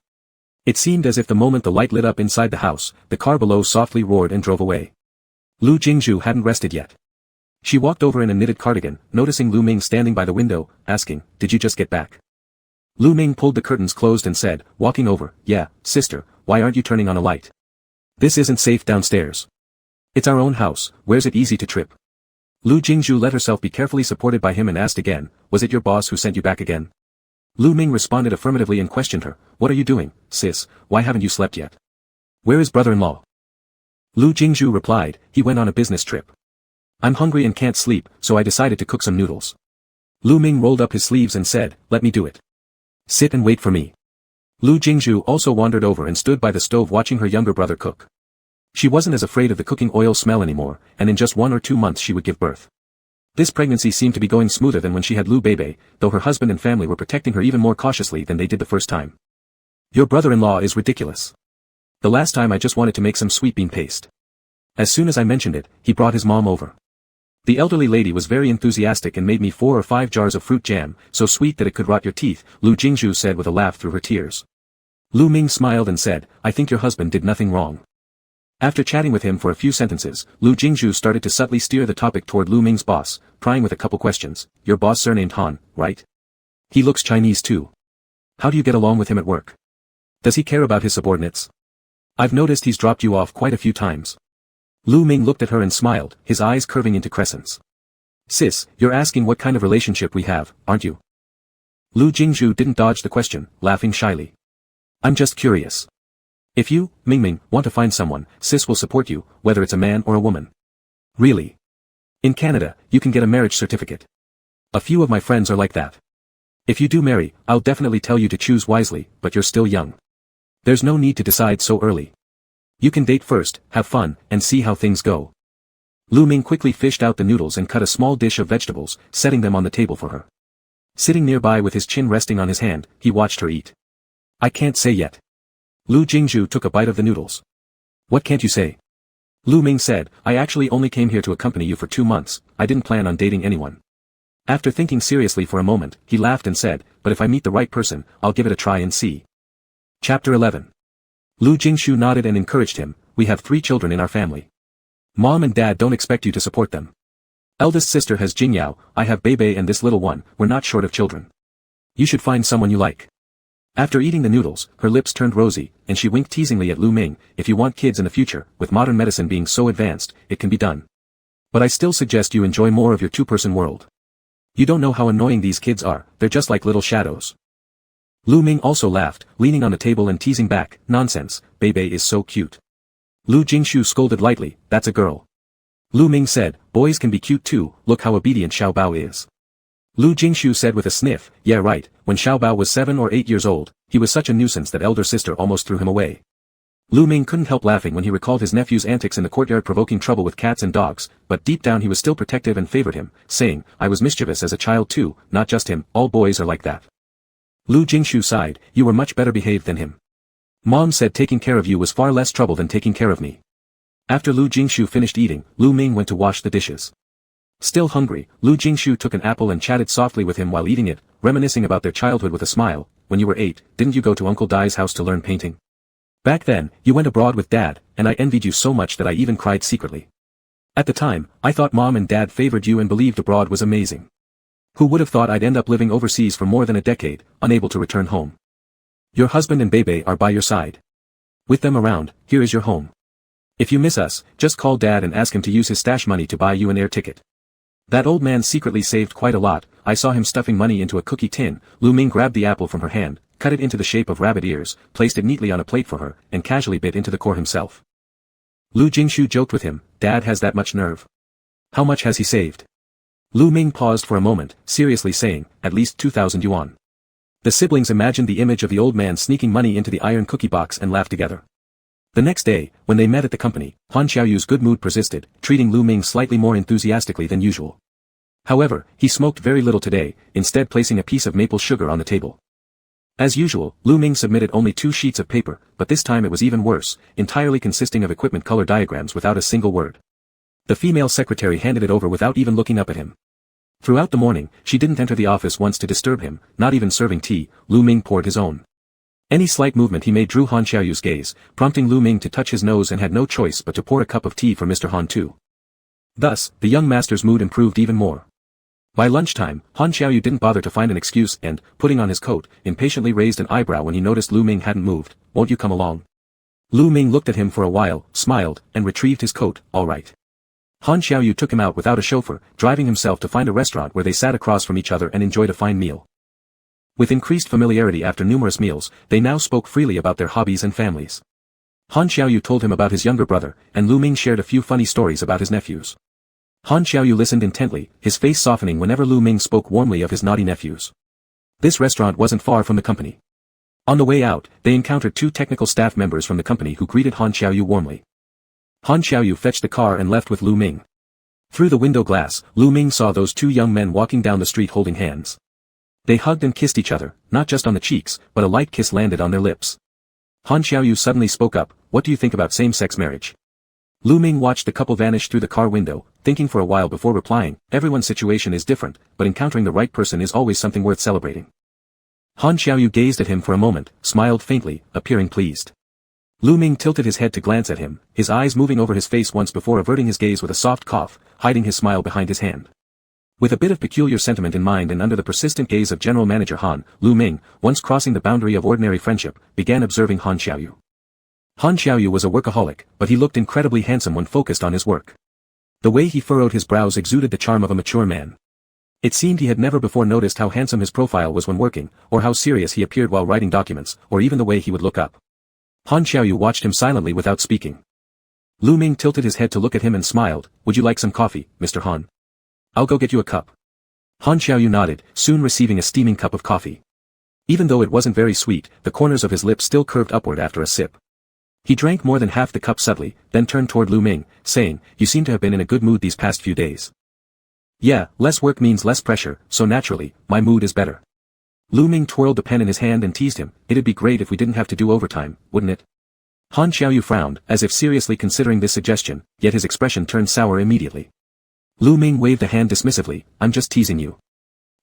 Speaker 1: It seemed as if the moment the light lit up inside the house, the car below softly roared and drove away. Lu Jingzhu hadn't rested yet. She walked over in a knitted cardigan, noticing Lu Ming standing by the window, asking, did you just get back? Lu Ming pulled the curtains closed and said, walking over, yeah, sister, why aren't you turning on a light? This isn't safe downstairs. It's our own house, where's it easy to trip? Lu Jingzhu let herself be carefully supported by him and asked again, was it your boss who sent you back again? Lu Ming responded affirmatively and questioned her, what are you doing, sis, why haven't you slept yet? Where is brother-in-law? Lu Jingzhu replied, he went on a business trip. I'm hungry and can't sleep, so I decided to cook some noodles. Lu Ming rolled up his sleeves and said, let me do it. Sit and wait for me. Lu Jingzhu also wandered over and stood by the stove watching her younger brother cook. She wasn't as afraid of the cooking oil smell anymore, and in just 1 or 2 months she would give birth. This pregnancy seemed to be going smoother than when she had Lu Bebe, though her husband and family were protecting her even more cautiously than they did the first time. Your brother-in-law is ridiculous. The last time I just wanted to make some sweet bean paste. As soon as I mentioned it, he brought his mom over. The elderly lady was very enthusiastic and made me 4 or 5 jars of fruit jam, so sweet that it could rot your teeth, Lu Jingzhu said with a laugh through her tears. Lu Ming smiled and said, I think your husband did nothing wrong. After chatting with him for a few sentences, Lu Jingzhu started to subtly steer the topic toward Lu Ming's boss, prying with a couple questions. Your boss surnamed Han, right? He looks Chinese too. How do you get along with him at work? Does he care about his subordinates? I've noticed he's dropped you off quite a few times. Lu Ming looked at her and smiled, his eyes curving into crescents. Sis, you're asking what kind of relationship we have, aren't you? Lu Jingzhu didn't dodge the question, laughing shyly. I'm just curious. If you, Mingming, want to find someone, sis will support you, whether it's a man or a woman. Really? In Canada, you can get a marriage certificate. A few of my friends are like that. If you do marry, I'll definitely tell you to choose wisely, but you're still young. There's no need to decide so early. You can date first, have fun, and see how things go. Lu Ming quickly fished out the noodles and cut a small dish of vegetables, setting them on the table for her. Sitting nearby with his chin resting on his hand, he watched her eat. I can't say yet. Lu Jingzhu took a bite of the noodles. What can't you say? Lu Ming said, I actually only came here to accompany you for 2 months, I didn't plan on dating anyone. After thinking seriously for a moment, he laughed and said, but if I meet the right person, I'll give it a try and see. Chapter 11. Lu Jingshu nodded and encouraged him, we have 3 children in our family. Mom and Dad don't expect you to support them. Eldest sister has Jingyao, I have Bebe and this little one, we're not short of children. You should find someone you like. After eating the noodles, her lips turned rosy, and she winked teasingly at Lu Ming, if you want kids in the future, with modern medicine being so advanced, it can be done. But I still suggest you enjoy more of your 2-person world. You don't know how annoying these kids are, they're just like little shadows. Lu Ming also laughed, leaning on the table and teasing back, nonsense, Bebe is so cute. Lu Jingshu scolded lightly, that's a girl. Lu Ming said, boys can be cute too, look how obedient Xiao Bao is. Lu Jingshu said with a sniff, yeah right, when Xiao Bao was 7 or 8 years old, he was such a nuisance that elder sister almost threw him away. Lu Ming couldn't help laughing when he recalled his nephew's antics in the courtyard provoking trouble with cats and dogs, but deep down he was still protective and favored him, saying, I was mischievous as a child too, not just him, all boys are like that. Lu Jingshu sighed, you were much better behaved than him. Mom said taking care of you was far less trouble than taking care of me. After Lu Jingshu finished eating, Lu Ming went to wash the dishes. Still hungry, Lu Jingshu took an apple and chatted softly with him while eating it, reminiscing about their childhood with a smile. When you were 8, didn't you go to Uncle Dai's house to learn painting? Back then, you went abroad with Dad, and I envied you so much that I even cried secretly. At the time, I thought Mom and Dad favored you and believed abroad was amazing. Who would have thought I'd end up living overseas for more than a decade, unable to return home? Your husband and Bebe are by your side. With them around, here is your home. If you miss us, just call Dad and ask him to use his stash money to buy you an air ticket. That old man secretly saved quite a lot, I saw him stuffing money into a cookie tin. Lu Ming grabbed the apple from her hand, cut it into the shape of rabbit ears, placed it neatly on a plate for her, and casually bit into the core himself. Lu Jingshu joked with him, Dad has that much nerve. How much has he saved? Lu Ming paused for a moment, seriously saying, at least 2,000 yuan. The siblings imagined the image of the old man sneaking money into the iron cookie box and laughed together. The next day, when they met at the company, Han Xiaoyu's good mood persisted, treating Lu Ming slightly more enthusiastically than usual. However, he smoked very little today, instead placing a piece of maple sugar on the table. As usual, Lu Ming submitted only 2 sheets of paper, but this time it was even worse, entirely consisting of equipment color diagrams without a single word. The female secretary handed it over without even looking up at him. Throughout the morning, she didn't enter the office once to disturb him, not even serving tea. Lu Ming poured his own. Any slight movement he made drew Han Xiaoyu's gaze, prompting Lu Ming to touch his nose and had no choice but to pour a cup of tea for Mr. Han too. Thus, the young master's mood improved even more. By lunchtime, Han Xiaoyu didn't bother to find an excuse and, putting on his coat, impatiently raised an eyebrow when he noticed Lu Ming hadn't moved. Won't you come along? Lu Ming looked at him for a while, smiled, and retrieved his coat. All right. Han Xiaoyu took him out without a chauffeur, driving himself to find a restaurant where they sat across from each other and enjoyed a fine meal. With increased familiarity after numerous meals, they now spoke freely about their hobbies and families. Han Xiaoyu told him about his younger brother, and Lu Ming shared a few funny stories about his nephews. Han Xiaoyu listened intently, his face softening whenever Lu Ming spoke warmly of his naughty nephews. This restaurant wasn't far from the company. On the way out, they encountered 2 technical staff members from the company who greeted Han Xiaoyu warmly. Han Xiaoyu fetched the car and left with Lu Ming. Through the window glass, Lu Ming saw those 2 young men walking down the street holding hands. They hugged and kissed each other, not just on the cheeks, but a light kiss landed on their lips. Han Xiaoyu suddenly spoke up, what do you think about same-sex marriage? Lu Ming watched the couple vanish through the car window, thinking for a while before replying, everyone's situation is different, but encountering the right person is always something worth celebrating. Han Xiaoyu gazed at him for a moment, smiled faintly, appearing pleased. Lu Ming tilted his head to glance at him, his eyes moving over his face once before averting his gaze with a soft cough, hiding his smile behind his hand. With a bit of peculiar sentiment in mind and under the persistent gaze of General Manager Han, Lu Ming, once crossing the boundary of ordinary friendship, began observing Han Xiaoyu. Han Xiaoyu was a workaholic, but he looked incredibly handsome when focused on his work. The way he furrowed his brows exuded the charm of a mature man. It seemed he had never before noticed how handsome his profile was when working, or how serious he appeared while writing documents, or even the way he would look up. Han Xiaoyu watched him silently without speaking. Lu Ming tilted his head to look at him and smiled, would you like some coffee, Mr. Han? I'll go get you a cup. Han Xiaoyu nodded, soon receiving a steaming cup of coffee. Even though it wasn't very sweet, the corners of his lips still curved upward after a sip. He drank more than half the cup subtly, then turned toward Lu Ming, saying, you seem to have been in a good mood these past few days. Yeah, less work means less pressure, so naturally, my mood is better. Lu Ming twirled the pen in his hand and teased him, it'd be great if we didn't have to do overtime, wouldn't it? Han Xiaoyu frowned, as if seriously considering this suggestion, yet his expression turned sour immediately. Lu Ming waved a hand dismissively, I'm just teasing you.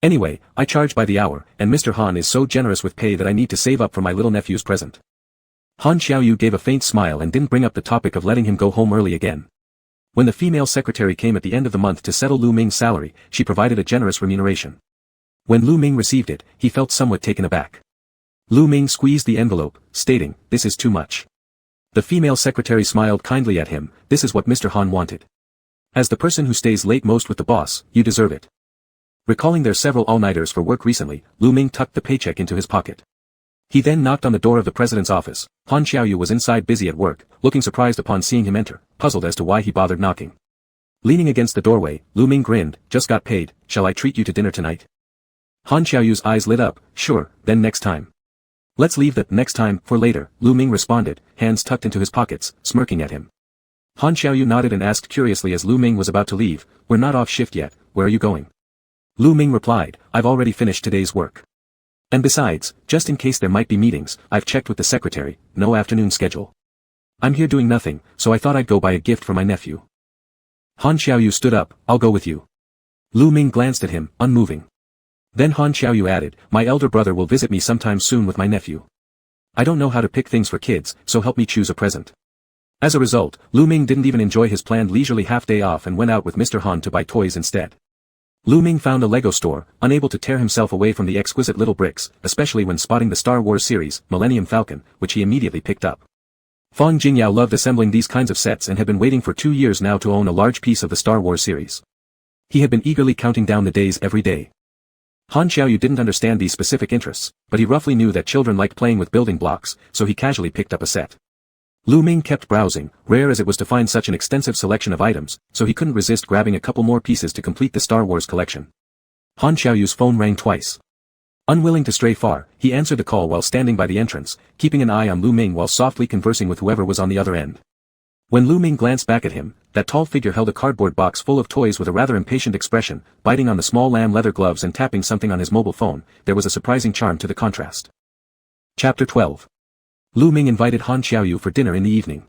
Speaker 1: Anyway, I charge by the hour, and Mr. Han is so generous with pay that I need to save up for my little nephew's present. Han Xiaoyu gave a faint smile and didn't bring up the topic of letting him go home early again. When the female secretary came at the end of the month to settle Lu Ming's salary, she provided a generous remuneration. When Lu Ming received it, he felt somewhat taken aback. Lu Ming squeezed the envelope, stating, this is too much. The female secretary smiled kindly at him, this is what Mr. Han wanted. As the person who stays late most with the boss, you deserve it. Recalling their several all-nighters for work recently, Lu Ming tucked the paycheck into his pocket. He then knocked on the door of the president's office. Han Xiaoyu was inside busy at work, looking surprised upon seeing him enter, puzzled as to why he bothered knocking. Leaning against the doorway, Lu Ming grinned, just got paid, shall I treat you to dinner tonight? Han Xiaoyu's eyes lit up, sure, then next time. Let's leave that next time for later, Lu Ming responded, hands tucked into his pockets, smirking at him. Han Xiaoyu nodded and asked curiously as Lu Ming was about to leave, we're not off shift yet, where are you going? Lu Ming replied, I've already finished today's work. And besides, just in case there might be meetings, I've checked with the secretary, no afternoon schedule. I'm here doing nothing, so I thought I'd go buy a gift for my nephew. Han Xiaoyu stood up, I'll go with you. Lu Ming glanced at him, unmoving. Then Han Xiaoyu added, my elder brother will visit me sometime soon with my nephew. I don't know how to pick things for kids, so help me choose a present. As a result, Lu Ming didn't even enjoy his planned leisurely half-day off and went out with Mr. Han to buy toys instead. Lu Ming found a Lego store, unable to tear himself away from the exquisite little bricks, especially when spotting the Star Wars series, Millennium Falcon, which he immediately picked up. Fang Jingyao loved assembling these kinds of sets and had been waiting for 2 years now to own a large piece of the Star Wars series. He had been eagerly counting down the days every day. Han Xiaoyu didn't understand these specific interests, but he roughly knew that children liked playing with building blocks, so he casually picked up a set. Lu Ming kept browsing, rare as it was to find such an extensive selection of items, so he couldn't resist grabbing a couple more pieces to complete the Star Wars collection. Han Xiaoyu's phone rang twice. Unwilling to stray far, he answered the call while standing by the entrance, keeping an eye on Lu Ming while softly conversing with whoever was on the other end. When Lu Ming glanced back at him, that tall figure held a cardboard box full of toys with a rather impatient expression, biting on the small lamb leather gloves and tapping something on his mobile phone. There was a surprising charm to the contrast. Chapter 12. Lu Ming invited Han Xiaoyu for dinner in the evening.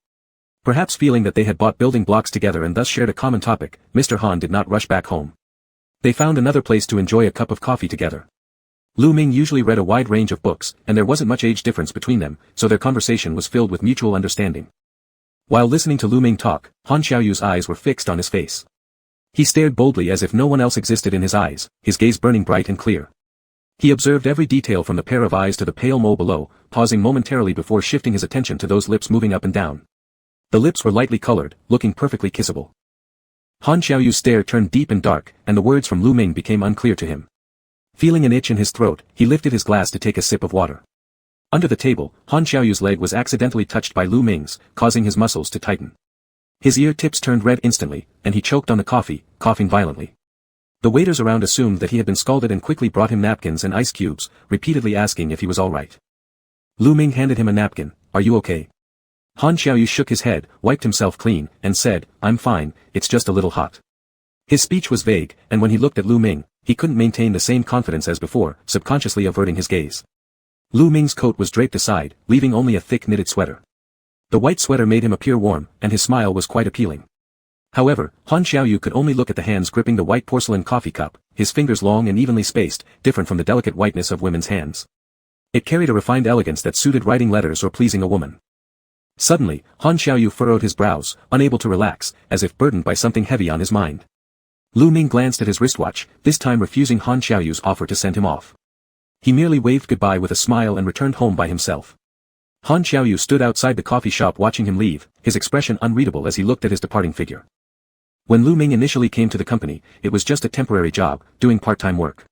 Speaker 1: Perhaps feeling that they had bought building blocks together and thus shared a common topic, Mr. Han did not rush back home. They found another place to enjoy a cup of coffee together. Lu Ming usually read a wide range of books, and there wasn't much age difference between them, so their conversation was filled with mutual understanding. While listening to Lu Ming talk, Han Xiaoyu's eyes were fixed on his face. He stared boldly as if no one else existed in his eyes, his gaze burning bright and clear. He observed every detail from the pair of eyes to the pale mole below, pausing momentarily before shifting his attention to those lips moving up and down. The lips were lightly colored, looking perfectly kissable. Han Xiaoyu's stare turned deep and dark, and the words from Lu Ming became unclear to him. Feeling an itch in his throat, he lifted his glass to take a sip of water. Under the table, Han Xiaoyu's leg was accidentally touched by Lu Ming's, causing his muscles to tighten. His ear tips turned red instantly, and he choked on the coffee, coughing violently. The waiters around assumed that he had been scalded and quickly brought him napkins and ice cubes, repeatedly asking if he was all right. Lu Ming handed him a napkin, are you okay? Han Xiaoyu shook his head, wiped himself clean, and said, I'm fine, it's just a little hot. His speech was vague, and when he looked at Lu Ming, he couldn't maintain the same confidence as before, subconsciously averting his gaze. Lu Ming's coat was draped aside, leaving only a thick knitted sweater. The white sweater made him appear warm, and his smile was quite appealing. However, Han Xiaoyu could only look at the hands gripping the white porcelain coffee cup, his fingers long and evenly spaced, different from the delicate whiteness of women's hands. It carried a refined elegance that suited writing letters or pleasing a woman. Suddenly, Han Xiaoyu furrowed his brows, unable to relax, as if burdened by something heavy on his mind. Lu Ming glanced at his wristwatch, this time refusing Han Xiaoyu's offer to send him off. He merely waved goodbye with a smile and returned home by himself. Han Xiaoyu stood outside the coffee shop watching him leave, his expression unreadable as he looked at his departing figure. When Lu Ming initially came to the company, it was just a temporary job, doing part-time work.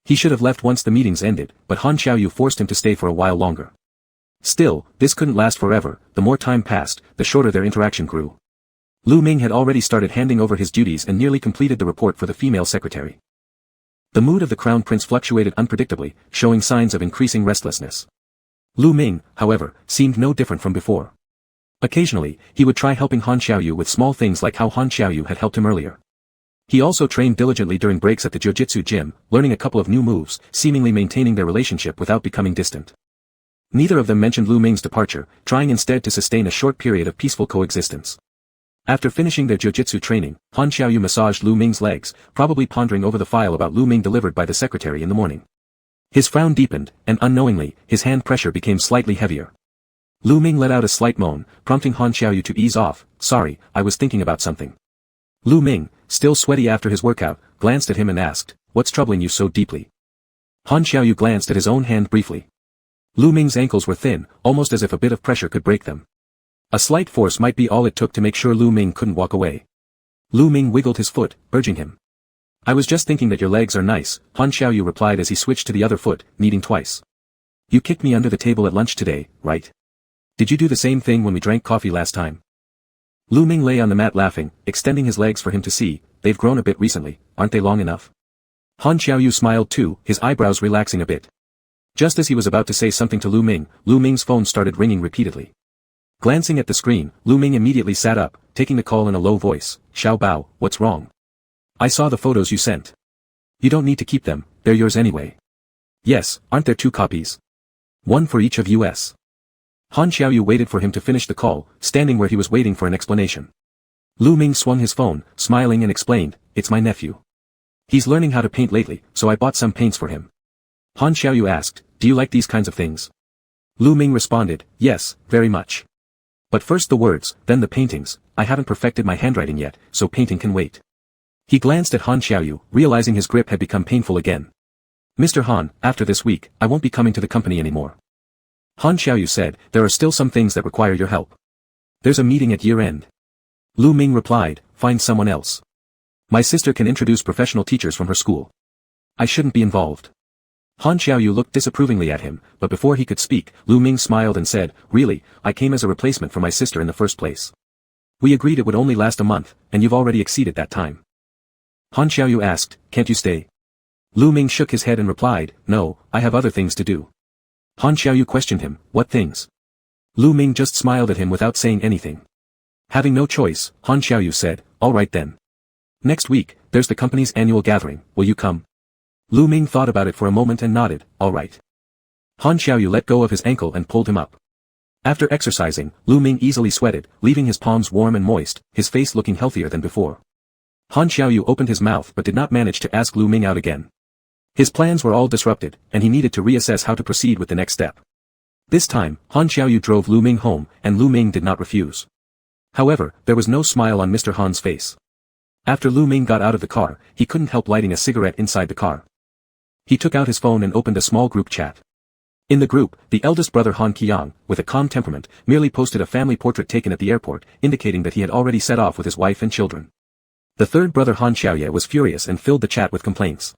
Speaker 1: He should have left once the meetings ended, but Han Xiaoyu forced him to stay for a while longer. Still, this couldn't last forever, the more time passed, the shorter their interaction grew. Lu Ming had already started handing over his duties and nearly completed the report for the female secretary. The mood of the crown prince fluctuated unpredictably, showing signs of increasing restlessness. Lu Ming, however, seemed no different from before. Occasionally, he would try helping Han Xiaoyu with small things like how Han Xiaoyu had helped him earlier. He also trained diligently during breaks at the jiu-jitsu gym, learning a couple of new moves, seemingly maintaining their relationship without becoming distant. Neither of them mentioned Lu Ming's departure, trying instead to sustain a short period of peaceful coexistence. After finishing their jiu-jitsu training, Han Xiaoyu massaged Lu Ming's legs, probably pondering over the file about Lu Ming delivered by the secretary in the morning. His frown deepened, and unknowingly, his hand pressure became slightly heavier. Lu Ming let out a slight moan, prompting Han Xiaoyu to ease off. "Sorry, I was thinking about something." Lu Ming, still sweaty after his workout, glanced at him and asked, "What's troubling you so deeply?" Han Xiaoyu glanced at his own hand briefly. Lu Ming's ankles were thin, almost as if a bit of pressure could break them. A slight force might be all it took to make sure Lu Ming couldn't walk away. Lu Ming wiggled his foot, urging him. "I was just thinking that your legs are nice," Han Xiaoyu replied as he switched to the other foot, kneading twice. "You kicked me under the table at lunch today, right? Did you do the same thing when we drank coffee last time?" Lu Ming lay on the mat laughing, extending his legs for him to see. "They've grown a bit recently, aren't they long enough?" Han Xiaoyu smiled too, his eyebrows relaxing a bit. Just as he was about to say something to Lu Ming's phone started ringing repeatedly. Glancing at the screen, Lu Ming immediately sat up, taking the call in a low voice. "Xiao Bao, what's wrong? I saw the photos you sent. You don't need to keep them, they're yours anyway." "Yes, aren't there 2 copies? One for each of us." Han Xiaoyu waited for him to finish the call, standing where he was waiting for an explanation. Lu Ming swung his phone, smiling and explained, "It's my nephew. He's learning how to paint lately, so I bought some paints for him." Han Xiaoyu asked, "Do you like these kinds of things?" Lu Ming responded, "Yes, very much. But first the words, then the paintings. I haven't perfected my handwriting yet, so painting can wait." He glanced at Han Xiaoyu, realizing his grip had become painful again. "Mr. Han, after this week, I won't be coming to the company anymore." Han Xiaoyu said, "There are still some things that require your help. There's a meeting at year-end." Lu Ming replied, "Find someone else. My sister can introduce professional teachers from her school. I shouldn't be involved." Han Xiaoyu looked disapprovingly at him, but before he could speak, Lu Ming smiled and said, "Really, I came as a replacement for my sister in the first place. We agreed it would only last a month, and you've already exceeded that time." Han Xiaoyu asked, "Can't you stay?" Lu Ming shook his head and replied, "No, I have other things to do." Han Xiaoyu questioned him, "What things?" Lu Ming just smiled at him without saying anything. Having no choice, Han Xiaoyu said, "All right then. Next week, there's the company's annual gathering, will you come?" Lu Ming thought about it for a moment and nodded, "All right." Han Xiaoyu let go of his ankle and pulled him up. After exercising, Lu Ming easily sweated, leaving his palms warm and moist, his face looking healthier than before. Han Xiaoyu opened his mouth but did not manage to ask Lu Ming out again. His plans were all disrupted, and he needed to reassess how to proceed with the next step. This time, Han Xiaoyu drove Lu Ming home, and Lu Ming did not refuse. However, there was no smile on Mr. Han's face. After Lu Ming got out of the car, he couldn't help lighting a cigarette inside the car. He took out his phone and opened a small group chat. In the group, the eldest brother Han Qiang, with a calm temperament, merely posted a family portrait taken at the airport, indicating that he had already set off with his wife and children. The third brother Han Xiaoye was furious and filled the chat with complaints.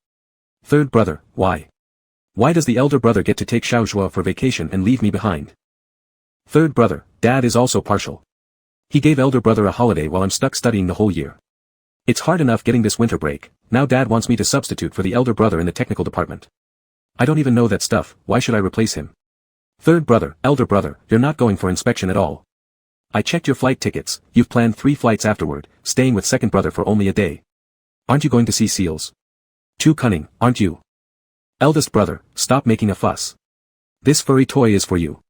Speaker 1: "Third brother, why? Why does the elder brother get to take Xiaozhua for vacation and leave me behind? Third brother, Dad is also partial. He gave elder brother a holiday while I'm stuck studying the whole year. It's hard enough getting this winter break, now Dad wants me to substitute for the elder brother in the technical department. I don't even know that stuff, why should I replace him? Third brother, elder brother, you're not going for inspection at all. I checked your flight tickets, you've planned 3 flights afterward, staying with second brother for only a day. Aren't you going to see seals? Too cunning, aren't you? Eldest brother, stop making a fuss. This furry toy is for you.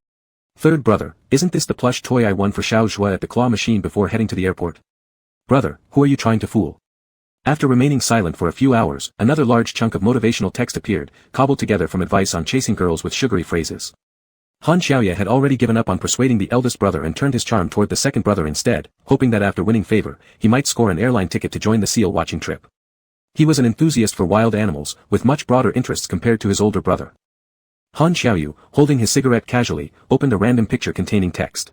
Speaker 1: Third brother, isn't this the plush toy I won for Xiaozhua at the claw machine before heading to the airport? Brother, who are you trying to fool?" After remaining silent for a few hours, another large chunk of motivational text appeared, cobbled together from advice on chasing girls with sugary phrases. Han Xiaoye had already given up on persuading the eldest brother and turned his charm toward the second brother instead, hoping that after winning favor, he might score an airline ticket to join the seal watching trip. He was an enthusiast for wild animals, with much broader interests compared to his older brother. Han Xiaoyu, holding his cigarette casually, opened a random picture containing text.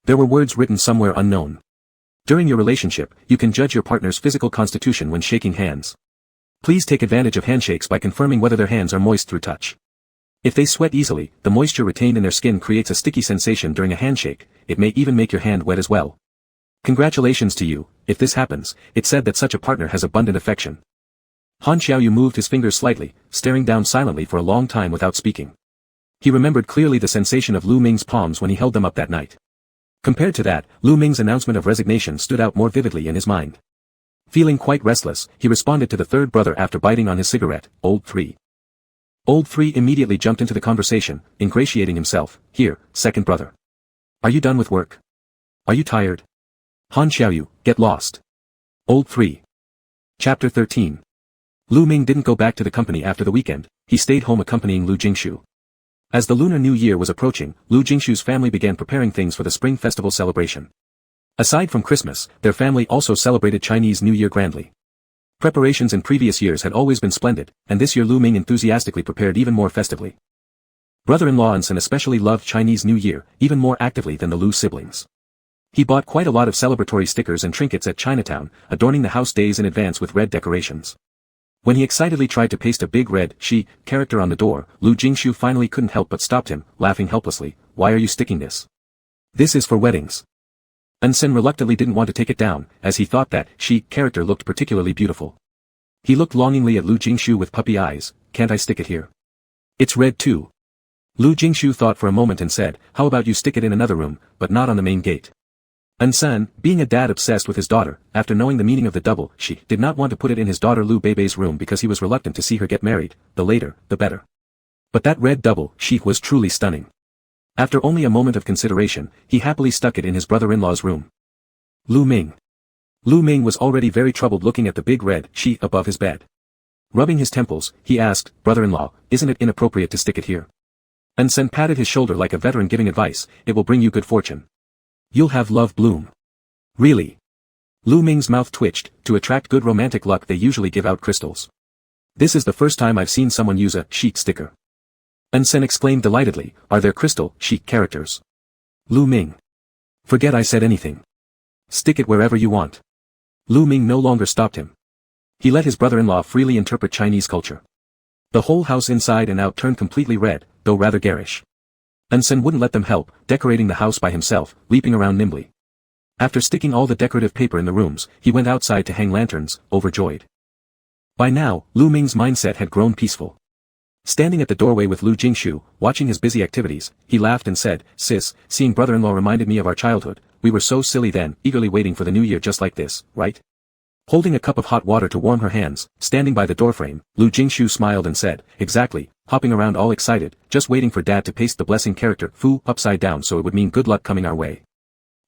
Speaker 1: There were words written somewhere unknown. During your relationship, you can judge your partner's physical constitution when shaking hands. Please take advantage of handshakes by confirming whether their hands are moist through touch. If they sweat easily, the moisture retained in their skin creates a sticky sensation during a handshake, it may even make your hand wet as well. Congratulations to you, if this happens, it's said that such a partner has abundant affection. Han Xiaoyu moved his fingers slightly, staring down silently for a long time without speaking. He remembered clearly the sensation of Lu Ming's palms when he held them up that night. Compared to that, Lu Ming's announcement of resignation stood out more vividly in his mind. Feeling quite restless, he responded to the third brother after biting on his cigarette, "Old 3. Old 3 immediately jumped into the conversation, ingratiating himself, "Here, second brother. Are you done with work? Are you tired? Han Xiaoyu, get lost." Old 3. Chapter 13. Lu Ming didn't go back to the company after the weekend, he stayed home accompanying Lu Jingshu. As the Lunar New Year was approaching, Lu Jingshu's family began preparing things for the Spring Festival celebration. Aside from Christmas, their family also celebrated Chinese New Year grandly. Preparations in previous years had always been splendid, and this year Lu Ming enthusiastically prepared even more festively. Brother-in-law Anson especially loved Chinese New Year, even more actively than the Lu siblings. He bought quite a lot of celebratory stickers and trinkets at Chinatown, adorning the house days in advance with red decorations. When he excitedly tried to paste a big red "she" character on the door, Lu Jingshu finally couldn't help but stopped him, laughing helplessly. "Why are you sticking this? This is for weddings." Anson reluctantly didn't want to take it down, as he thought that "she" character looked particularly beautiful. He looked longingly at Lu Jingshu with puppy eyes. "Can't I stick it here? It's red too." Lu Jingshu thought for a moment and said, "How about you stick it in another room, but not on the main gate?" Anson, being a dad obsessed with his daughter, after knowing the meaning of the double "she," did not want to put it in his daughter Lu Bei's room because he was reluctant to see her get married, the later, the better. But that red double "she" was truly stunning. After only a moment of consideration, he happily stuck it in his brother-in-law's room. Lu Ming. Lu Ming was already very troubled looking at the big red "she" above his bed. Rubbing his temples, he asked, "Brother-in-law, isn't it inappropriate to stick it here?" Anson patted his shoulder like a veteran giving advice, "It will bring you good fortune. You'll have love bloom." "Really?" Lu Ming's mouth twitched. To attract good romantic luck they usually give out crystals. "This is the first time I've seen someone use a "she" sticker." Anson exclaimed delightedly, "Are there crystal "she" characters?" Lu Ming. "Forget I said anything. Stick it wherever you want." Lu Ming no longer stopped him. He let his brother-in-law freely interpret Chinese culture. The whole house inside and out turned completely red, though rather garish. Anson wouldn't let them help, decorating the house by himself, leaping around nimbly. After sticking all the decorative paper in the rooms, he went outside to hang lanterns, overjoyed. By now, Lu Ming's mindset had grown peaceful. Standing at the doorway with Lu Jingshu, watching his busy activities, he laughed and said, "Sis, seeing brother-in-law reminded me of our childhood, we were so silly then, eagerly waiting for the new year just like this, right?" Holding a cup of hot water to warm her hands, standing by the doorframe, Lu Jingshu smiled and said, "Exactly, hopping around all excited, just waiting for Dad to paste the blessing character "fu" upside down so it would mean good luck coming our way."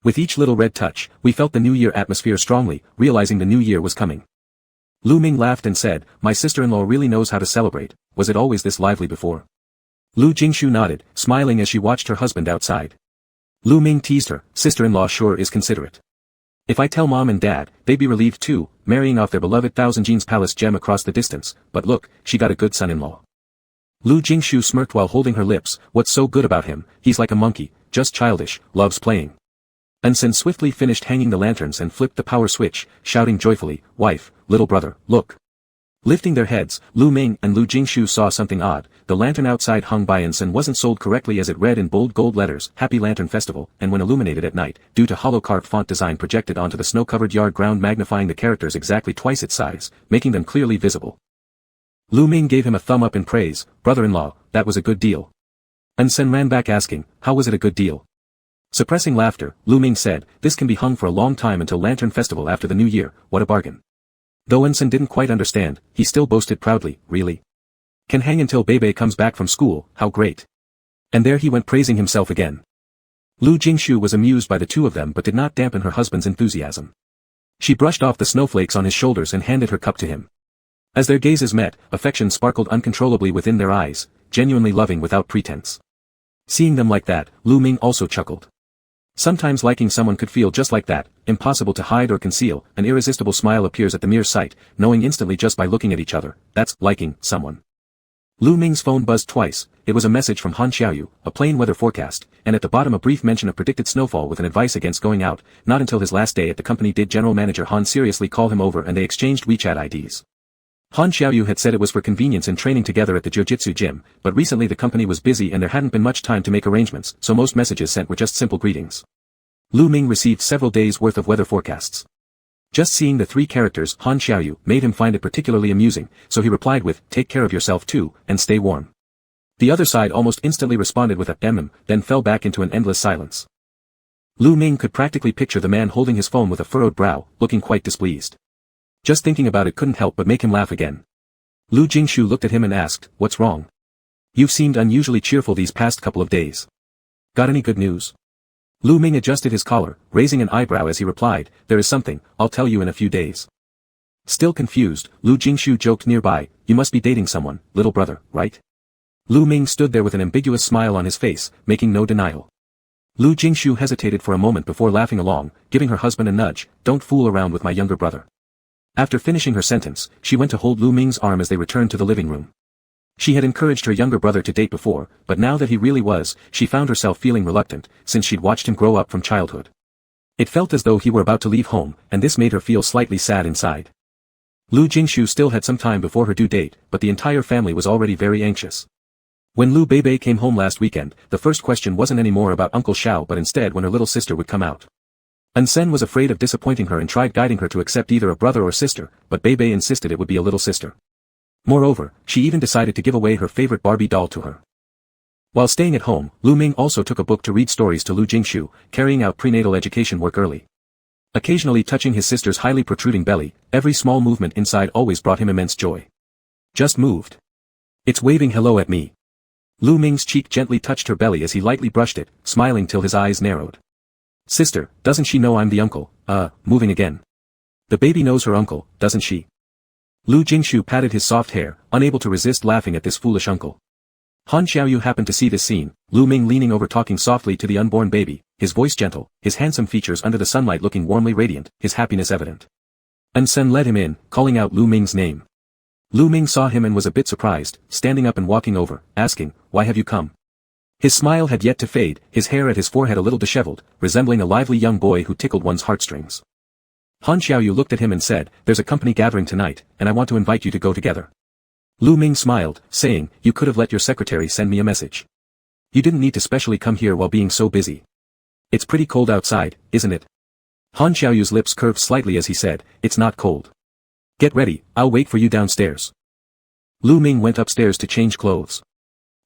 Speaker 1: With each little red touch, we felt the New Year atmosphere strongly, realizing the New Year was coming. Lu Ming laughed and said, "My sister-in-law really knows how to celebrate. Was it always this lively before?" Lu Jingshu nodded, smiling as she watched her husband outside. Lu Ming teased her, "Sister-in-law sure is considerate. If I tell Mom and Dad, they'd be relieved too, marrying off their beloved Thousand Genes Palace gem across the distance, but look, she got a good son-in-law." Lu Jingshu smirked while holding her lips, "What's so good about him? He's like a monkey, just childish, loves playing." Anson swiftly finished hanging the lanterns and flipped the power switch, shouting joyfully, "Wife, little brother, look." Lifting their heads, Lu Ming and Lu Jingshu saw something odd. The lantern outside hung by Anson wasn't sold correctly as it read in bold gold letters, "Happy Lantern Festival," and when illuminated at night, due to hollow carved font design projected onto the snow-covered yard ground magnifying the characters exactly twice its size, making them clearly visible. Lu Ming gave him a thumb up in praise, "Brother-in-law, that was a good deal." Anson ran back asking, "How was it a good deal?" Suppressing laughter, Lu Ming said, "This can be hung for a long time until Lantern Festival after the New Year, what a bargain." Though Anson didn't quite understand, he still boasted proudly, "Really? Can hang until Bebe comes back from school, how great." And there he went praising himself again. Lu Jingshu was amused by the two of them but did not dampen her husband's enthusiasm. She brushed off the snowflakes on his shoulders and handed her cup to him. As their gazes met, affection sparkled uncontrollably within their eyes, genuinely loving without pretense. Seeing them like that, Lu Ming also chuckled. Sometimes liking someone could feel just like that, impossible to hide or conceal, an irresistible smile appears at the mere sight, knowing instantly just by looking at each other, that's liking someone. Lu Ming's phone buzzed twice, it was a message from Han Xiaoyu, a plain weather forecast, and at the bottom a brief mention of predicted snowfall with an advice against going out. Not until his last day at the company did General Manager Han seriously call him over and they exchanged WeChat IDs. Han Xiaoyu had said it was for convenience in training together at the jiu-jitsu gym, but recently the company was busy and there hadn't been much time to make arrangements, so most messages sent were just simple greetings. Lu Ming received several days' worth of weather forecasts. Just seeing the three characters Han Xiaoyu made him find it particularly amusing, so he replied with, "Take care of yourself too, and stay warm." The other side almost instantly responded with a then fell back into an endless silence. Lu Ming could practically picture the man holding his phone with a furrowed brow, looking quite displeased. Just thinking about it couldn't help but make him laugh again. Lu Jingshu looked at him and asked, "What's wrong?" You've seemed unusually cheerful these past couple of days. Got any good news? Lu Ming adjusted his collar, raising an eyebrow as he replied, there is something, I'll tell you in a few days. Still confused, Lu Jingshu joked nearby, you must be dating someone, little brother, right? Lu Ming stood there with an ambiguous smile on his face, making no denial. Lu Jingshu hesitated for a moment before laughing along, giving her husband a nudge, don't fool around with my younger brother. After finishing her sentence, she went to hold Lu Ming's arm as they returned to the living room. She had encouraged her younger brother to date before, but now that he really was, she found herself feeling reluctant, since she'd watched him grow up from childhood. It felt as though he were about to leave home, and this made her feel slightly sad inside. Lu Jingshu still had some time before her due date, but the entire family was already very anxious. When Lu Beibei came home last weekend, the first question wasn't anymore about Uncle Xiao but instead when her little sister would come out. Sen was afraid of disappointing her and tried guiding her to accept either a brother or sister, but Beibei insisted it would be a little sister. Moreover, she even decided to give away her favorite Barbie doll to her. While staying at home, Lu Ming also took a book to read stories to Lu Jingshu, carrying out prenatal education work early. Occasionally touching his sister's highly protruding belly, every small movement inside always brought him immense joy. Just moved. It's waving hello at me. Lu Ming's cheek gently touched her belly as he lightly brushed it, smiling till his eyes narrowed. Sister, doesn't she know I'm the uncle? Moving again. The baby knows her uncle, doesn't she? Lu Jingshu patted his soft hair, unable to resist laughing at this foolish uncle. Han Xiaoyu happened to see this scene, Lu Ming leaning over talking softly to the unborn baby, his voice gentle, his handsome features under the sunlight looking warmly radiant, his happiness evident. Sen led him in, calling out Lu Ming's name. Lu Ming saw him and was a bit surprised, standing up and walking over, asking, why have you come? His smile had yet to fade, his hair at his forehead a little disheveled, resembling a lively young boy who tickled one's heartstrings. Han Xiaoyu looked at him and said, there's a company gathering tonight, and I want to invite you to go together. Lu Ming smiled, saying, you could have let your secretary send me a message. You didn't need to specially come here while being so busy. It's pretty cold outside, isn't it? Han Xiaoyu's lips curved slightly as he said, it's not cold. Get ready, I'll wait for you downstairs. Lu Ming went upstairs to change clothes.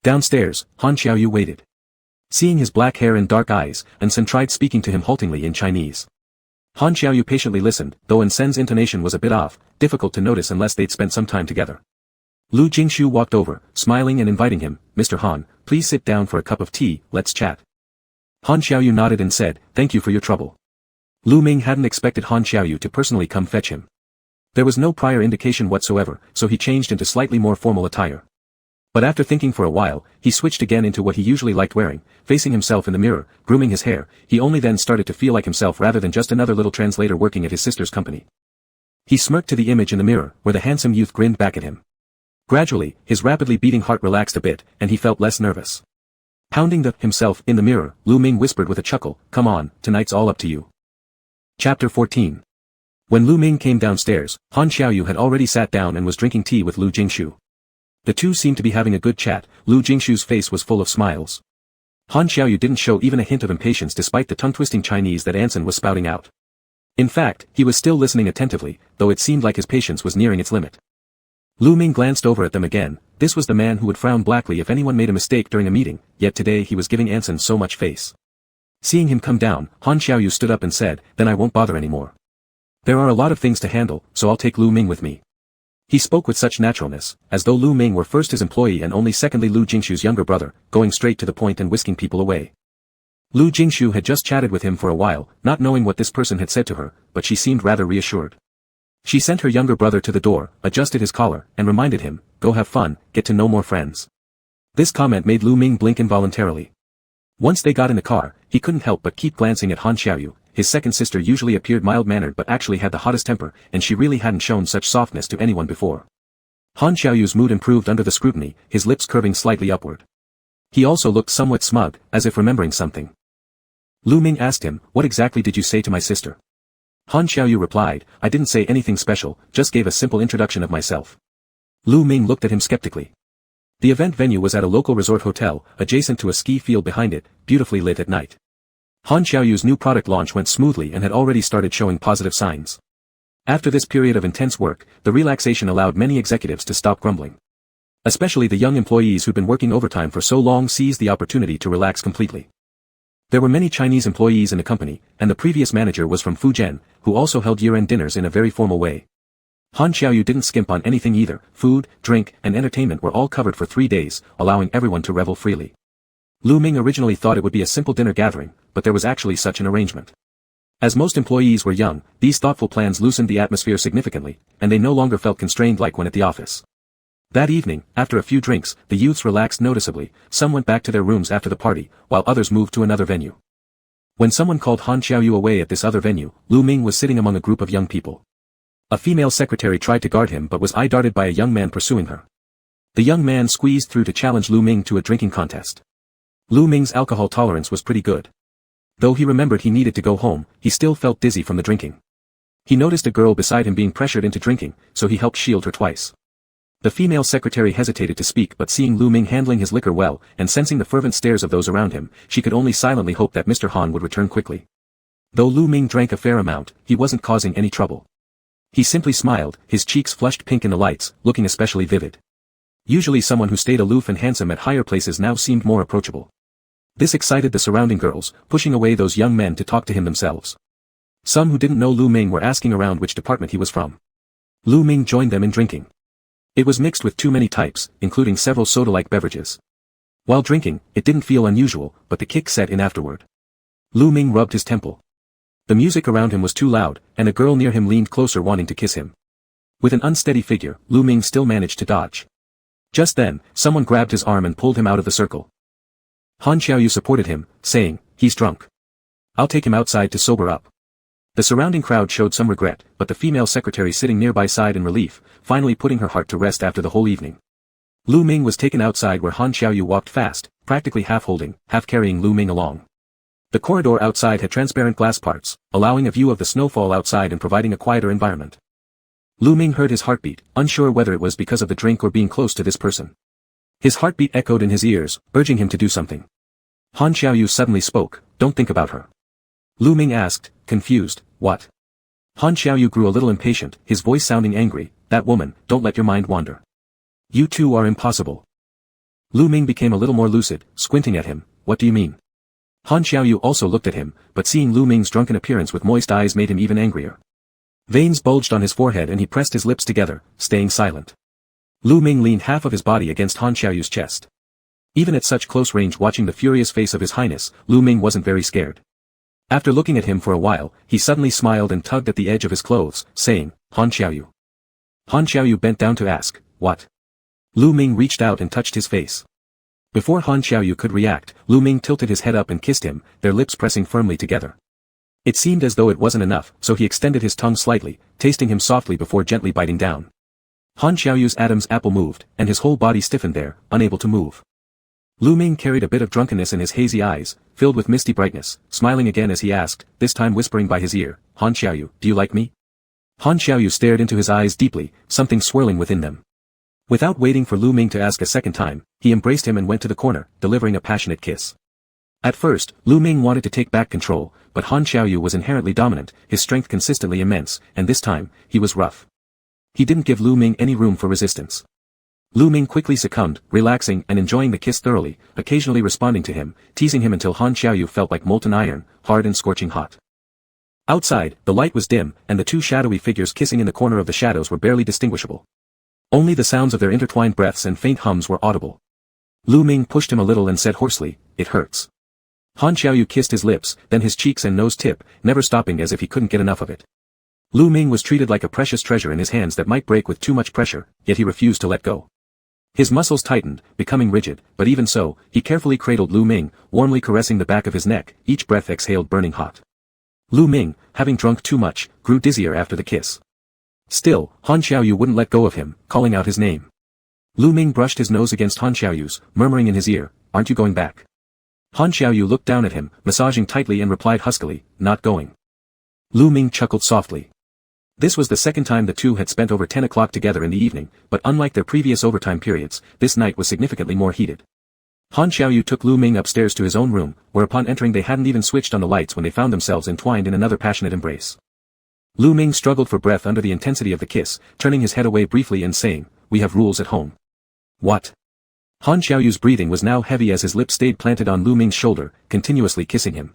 Speaker 1: Downstairs, Han Xiaoyu waited. Seeing his black hair and dark eyes, Sen tried speaking to him haltingly in Chinese. Han Xiaoyu patiently listened, though Sen's intonation was a bit off, difficult to notice unless they'd spent some time together. Lu Jingshu walked over, smiling and inviting him, Mr. Han, please sit down for a cup of tea, let's chat. Han Xiaoyu nodded and said, thank you for your trouble. Lu Ming hadn't expected Han Xiaoyu to personally come fetch him. There was no prior indication whatsoever, so he changed into slightly more formal attire. But after thinking for a while, he switched again into what he usually liked wearing, facing himself in the mirror, grooming his hair, he only then started to feel like himself rather than just another little translator working at his sister's company. He smirked to the image in the mirror, where the handsome youth grinned back at him. Gradually, his rapidly beating heart relaxed a bit, and he felt less nervous. Pounding himself in the mirror, Lu Ming whispered with a chuckle, come on, tonight's all up to you. Chapter 14. When Lu Ming came downstairs, Han Xiaoyu had already sat down and was drinking tea with Lu Jingshu. The two seemed to be having a good chat, Lu Jingshu's face was full of smiles. Han Xiaoyu didn't show even a hint of impatience despite the tongue-twisting Chinese that Sen was spouting out. In fact, he was still listening attentively, though it seemed like his patience was nearing its limit. Lu Ming glanced over at them again, this was the man who would frown blackly if anyone made a mistake during a meeting, yet today he was giving Sen so much face. Seeing him come down, Han Xiaoyu stood up and said, then I won't bother anymore. There are a lot of things to handle, so I'll take Lu Ming with me. He spoke with such naturalness, as though Lu Ming were first his employee and only secondly Lu Jingshu's younger brother, going straight to the point and whisking people away. Lu Jingshu had just chatted with him for a while, not knowing what this person had said to her, but she seemed rather reassured. She sent her younger brother to the door, adjusted his collar, and reminded him, go have fun, get to know more friends. This comment made Lu Ming blink involuntarily. Once they got in the car, he couldn't help but keep glancing at Han Xiaoyu. His second sister usually appeared mild-mannered but actually had the hottest temper, and she really hadn't shown such softness to anyone before. Han Xiaoyu's mood improved under the scrutiny, his lips curving slightly upward. He also looked somewhat smug, as if remembering something. Lu Ming asked him, what exactly did you say to my sister? Han Xiaoyu replied, I didn't say anything special, just gave a simple introduction of myself. Lu Ming looked at him skeptically. The event venue was at a local resort hotel, adjacent to a ski field behind it, beautifully lit at night. Han Xiaoyu's new product launch went smoothly and had already started showing positive signs. After this period of intense work, the relaxation allowed many executives to stop grumbling. Especially the young employees who'd been working overtime for so long seized the opportunity to relax completely. There were many Chinese employees in the company, and the previous manager was from Fujian, who also held year-end dinners in a very formal way. Han Xiaoyu didn't skimp on anything either. Food, drink, and entertainment were all covered for 3 days, allowing everyone to revel freely. Lu Ming originally thought it would be a simple dinner gathering, but there was actually such an arrangement. As most employees were young, these thoughtful plans loosened the atmosphere significantly, and they no longer felt constrained like when at the office. That evening, after a few drinks, the youths relaxed noticeably. Some went back to their rooms after the party, while others moved to another venue. When someone called Han Xiaoyu away at this other venue, Lu Ming was sitting among a group of young people. A female secretary tried to guard him but was eye-darted by a young man pursuing her. The young man squeezed through to challenge Lu Ming to a drinking contest. Lu Ming's alcohol tolerance was pretty good. Though he remembered he needed to go home, he still felt dizzy from the drinking. He noticed a girl beside him being pressured into drinking, so he helped shield her twice. The female secretary hesitated to speak, but seeing Lu Ming handling his liquor well, and sensing the fervent stares of those around him, she could only silently hope that Mr. Han would return quickly. Though Lu Ming drank a fair amount, he wasn't causing any trouble. He simply smiled, his cheeks flushed pink in the lights, looking especially vivid. Usually someone who stayed aloof and handsome at higher places now seemed more approachable. This excited the surrounding girls, pushing away those young men to talk to him themselves. Some who didn't know Lu Ming were asking around which department he was from. Lu Ming joined them in drinking. It was mixed with too many types, including several soda-like beverages. While drinking, it didn't feel unusual, but the kick set in afterward. Lu Ming rubbed his temple. The music around him was too loud, and a girl near him leaned closer wanting to kiss him. With an unsteady figure, Lu Ming still managed to dodge. Just then, someone grabbed his arm and pulled him out of the circle. Han Xiaoyu supported him, saying, "He's drunk. I'll take him outside to sober up." The surrounding crowd showed some regret, but the female secretary sitting nearby sighed in relief, finally putting her heart to rest after the whole evening. Lu Ming was taken outside where Han Xiaoyu walked fast, practically half holding, half carrying Lu Ming along. The corridor outside had transparent glass parts, allowing a view of the snowfall outside and providing a quieter environment. Lu Ming heard his heartbeat, unsure whether it was because of the drink or being close to this person. His heartbeat echoed in his ears, urging him to do something. Han Xiaoyu suddenly spoke, "Don't think about her." Lu Ming asked, confused, "What?" Han Xiaoyu grew a little impatient, his voice sounding angry, "That woman, don't let your mind wander. You two are impossible." Lu Ming became a little more lucid, squinting at him, "What do you mean?" Han Xiaoyu also looked at him, but seeing Lu Ming's drunken appearance with moist eyes made him even angrier. Veins bulged on his forehead and he pressed his lips together, staying silent. Lu Ming leaned half of his body against Han Xiaoyu's chest. Even at such close range watching the furious face of his highness, Lu Ming wasn't very scared. After looking at him for a while, he suddenly smiled and tugged at the edge of his clothes, saying, "Han Xiaoyu." Han Xiaoyu bent down to ask, "What?" Lu Ming reached out and touched his face. Before Han Xiaoyu could react, Lu Ming tilted his head up and kissed him, their lips pressing firmly together. It seemed as though it wasn't enough, so he extended his tongue slightly, tasting him softly before gently biting down. Han Xiaoyu's Adam's apple moved, and his whole body stiffened there, unable to move. Lu Ming carried a bit of drunkenness in his hazy eyes, filled with misty brightness, smiling again as he asked, this time whispering by his ear, "Han Xiaoyu, do you like me?" Han Xiaoyu stared into his eyes deeply, something swirling within them. Without waiting for Lu Ming to ask a second time, he embraced him and went to the corner, delivering a passionate kiss. At first, Lu Ming wanted to take back control, but Han Xiaoyu was inherently dominant, his strength consistently immense, and this time, he was rough. He didn't give Lu Ming any room for resistance. Lu Ming quickly succumbed, relaxing and enjoying the kiss thoroughly, occasionally responding to him, teasing him until Han Xiaoyu felt like molten iron, hard and scorching hot. Outside, the light was dim, and the two shadowy figures kissing in the corner of the shadows were barely distinguishable. Only the sounds of their intertwined breaths and faint hums were audible. Lu Ming pushed him a little and said hoarsely, "It hurts." Han Xiaoyu kissed his lips, then his cheeks and nose tip, never stopping as if he couldn't get enough of it. Lu Ming was treated like a precious treasure in his hands that might break with too much pressure, yet he refused to let go. His muscles tightened, becoming rigid, but even so, he carefully cradled Lu Ming, warmly caressing the back of his neck, each breath exhaled burning hot. Lu Ming, having drunk too much, grew dizzier after the kiss. Still, Han Xiaoyu wouldn't let go of him, calling out his name. Lu Ming brushed his nose against Han Xiaoyu's, murmuring in his ear, "Aren't you going back?" Han Xiaoyu looked down at him, massaging tightly and replied huskily, "Not going." Lu Ming chuckled softly. This was the second time the two had spent over 10 o'clock together in the evening, but unlike their previous overtime periods, this night was significantly more heated. Han Xiaoyu took Lu Ming upstairs to his own room, where upon entering they hadn't even switched on the lights when they found themselves entwined in another passionate embrace. Lu Ming struggled for breath under the intensity of the kiss, turning his head away briefly and saying, "We have rules at home." "What?" Han Xiaoyu's breathing was now heavy as his lips stayed planted on Lu Ming's shoulder, continuously kissing him.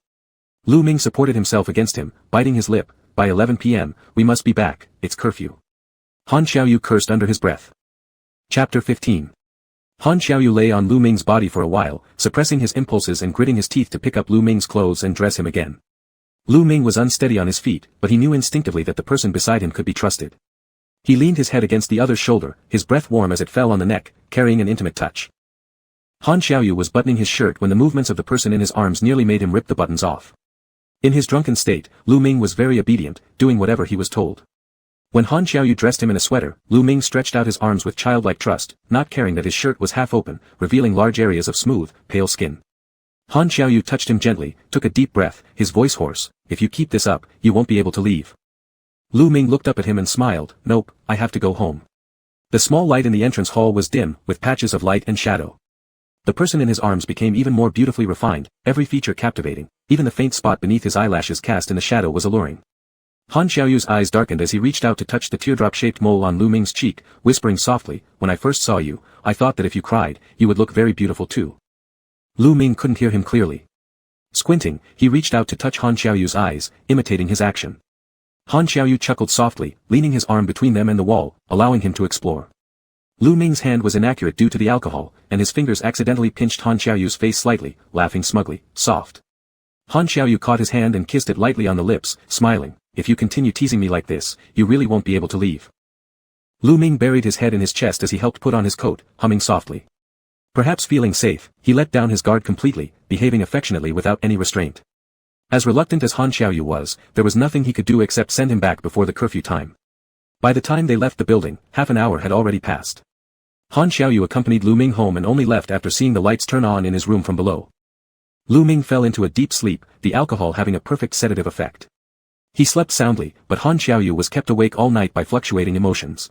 Speaker 1: Lu Ming supported himself against him, biting his lip, "By 11 p.m., we must be back, it's curfew." Han Xiaoyu cursed under his breath. Chapter 15. Han Xiaoyu lay on Lu Ming's body for a while, suppressing his impulses and gritting his teeth to pick up Lu Ming's clothes and dress him again. Lu Ming was unsteady on his feet, but he knew instinctively that the person beside him could be trusted. He leaned his head against the other's shoulder, his breath warm as it fell on the neck, carrying an intimate touch. Han Xiaoyu was buttoning his shirt when the movements of the person in his arms nearly made him rip the buttons off. In his drunken state, Lu Ming was very obedient, doing whatever he was told. When Han Xiaoyu dressed him in a sweater, Lu Ming stretched out his arms with childlike trust, not caring that his shirt was half open, revealing large areas of smooth, pale skin. Han Xiaoyu touched him gently, took a deep breath, his voice hoarse, "If you keep this up, you won't be able to leave." Lu Ming looked up at him and smiled, "Nope, I have to go home." The small light in the entrance hall was dim, with patches of light and shadow. The person in his arms became even more beautifully refined, every feature captivating, even the faint spot beneath his eyelashes cast in the shadow was alluring. Han Xiaoyu's eyes darkened as he reached out to touch the teardrop-shaped mole on Lu Ming's cheek, whispering softly, "When I first saw you, I thought that if you cried, you would look very beautiful too." Lu Ming couldn't hear him clearly. Squinting, he reached out to touch Han Xiaoyu's eyes, imitating his action. Han Xiaoyu chuckled softly, leaning his arm between them and the wall, allowing him to explore. Lu Ming's hand was inaccurate due to the alcohol, and his fingers accidentally pinched Han Xiaoyu's face slightly, laughing smugly, "Soft." Han Xiaoyu caught his hand and kissed it lightly on the lips, smiling, "If you continue teasing me like this, you really won't be able to leave." Lu Ming buried his head in his chest as he helped put on his coat, humming softly. Perhaps feeling safe, he let down his guard completely, behaving affectionately without any restraint. As reluctant as Han Xiaoyu was, there was nothing he could do except send him back before the curfew time. By the time they left the building, half an hour had already passed. Han Xiaoyu accompanied Lu Ming home and only left after seeing the lights turn on in his room from below. Lu Ming fell into a deep sleep, the alcohol having a perfect sedative effect. He slept soundly, but Han Xiaoyu was kept awake all night by fluctuating emotions.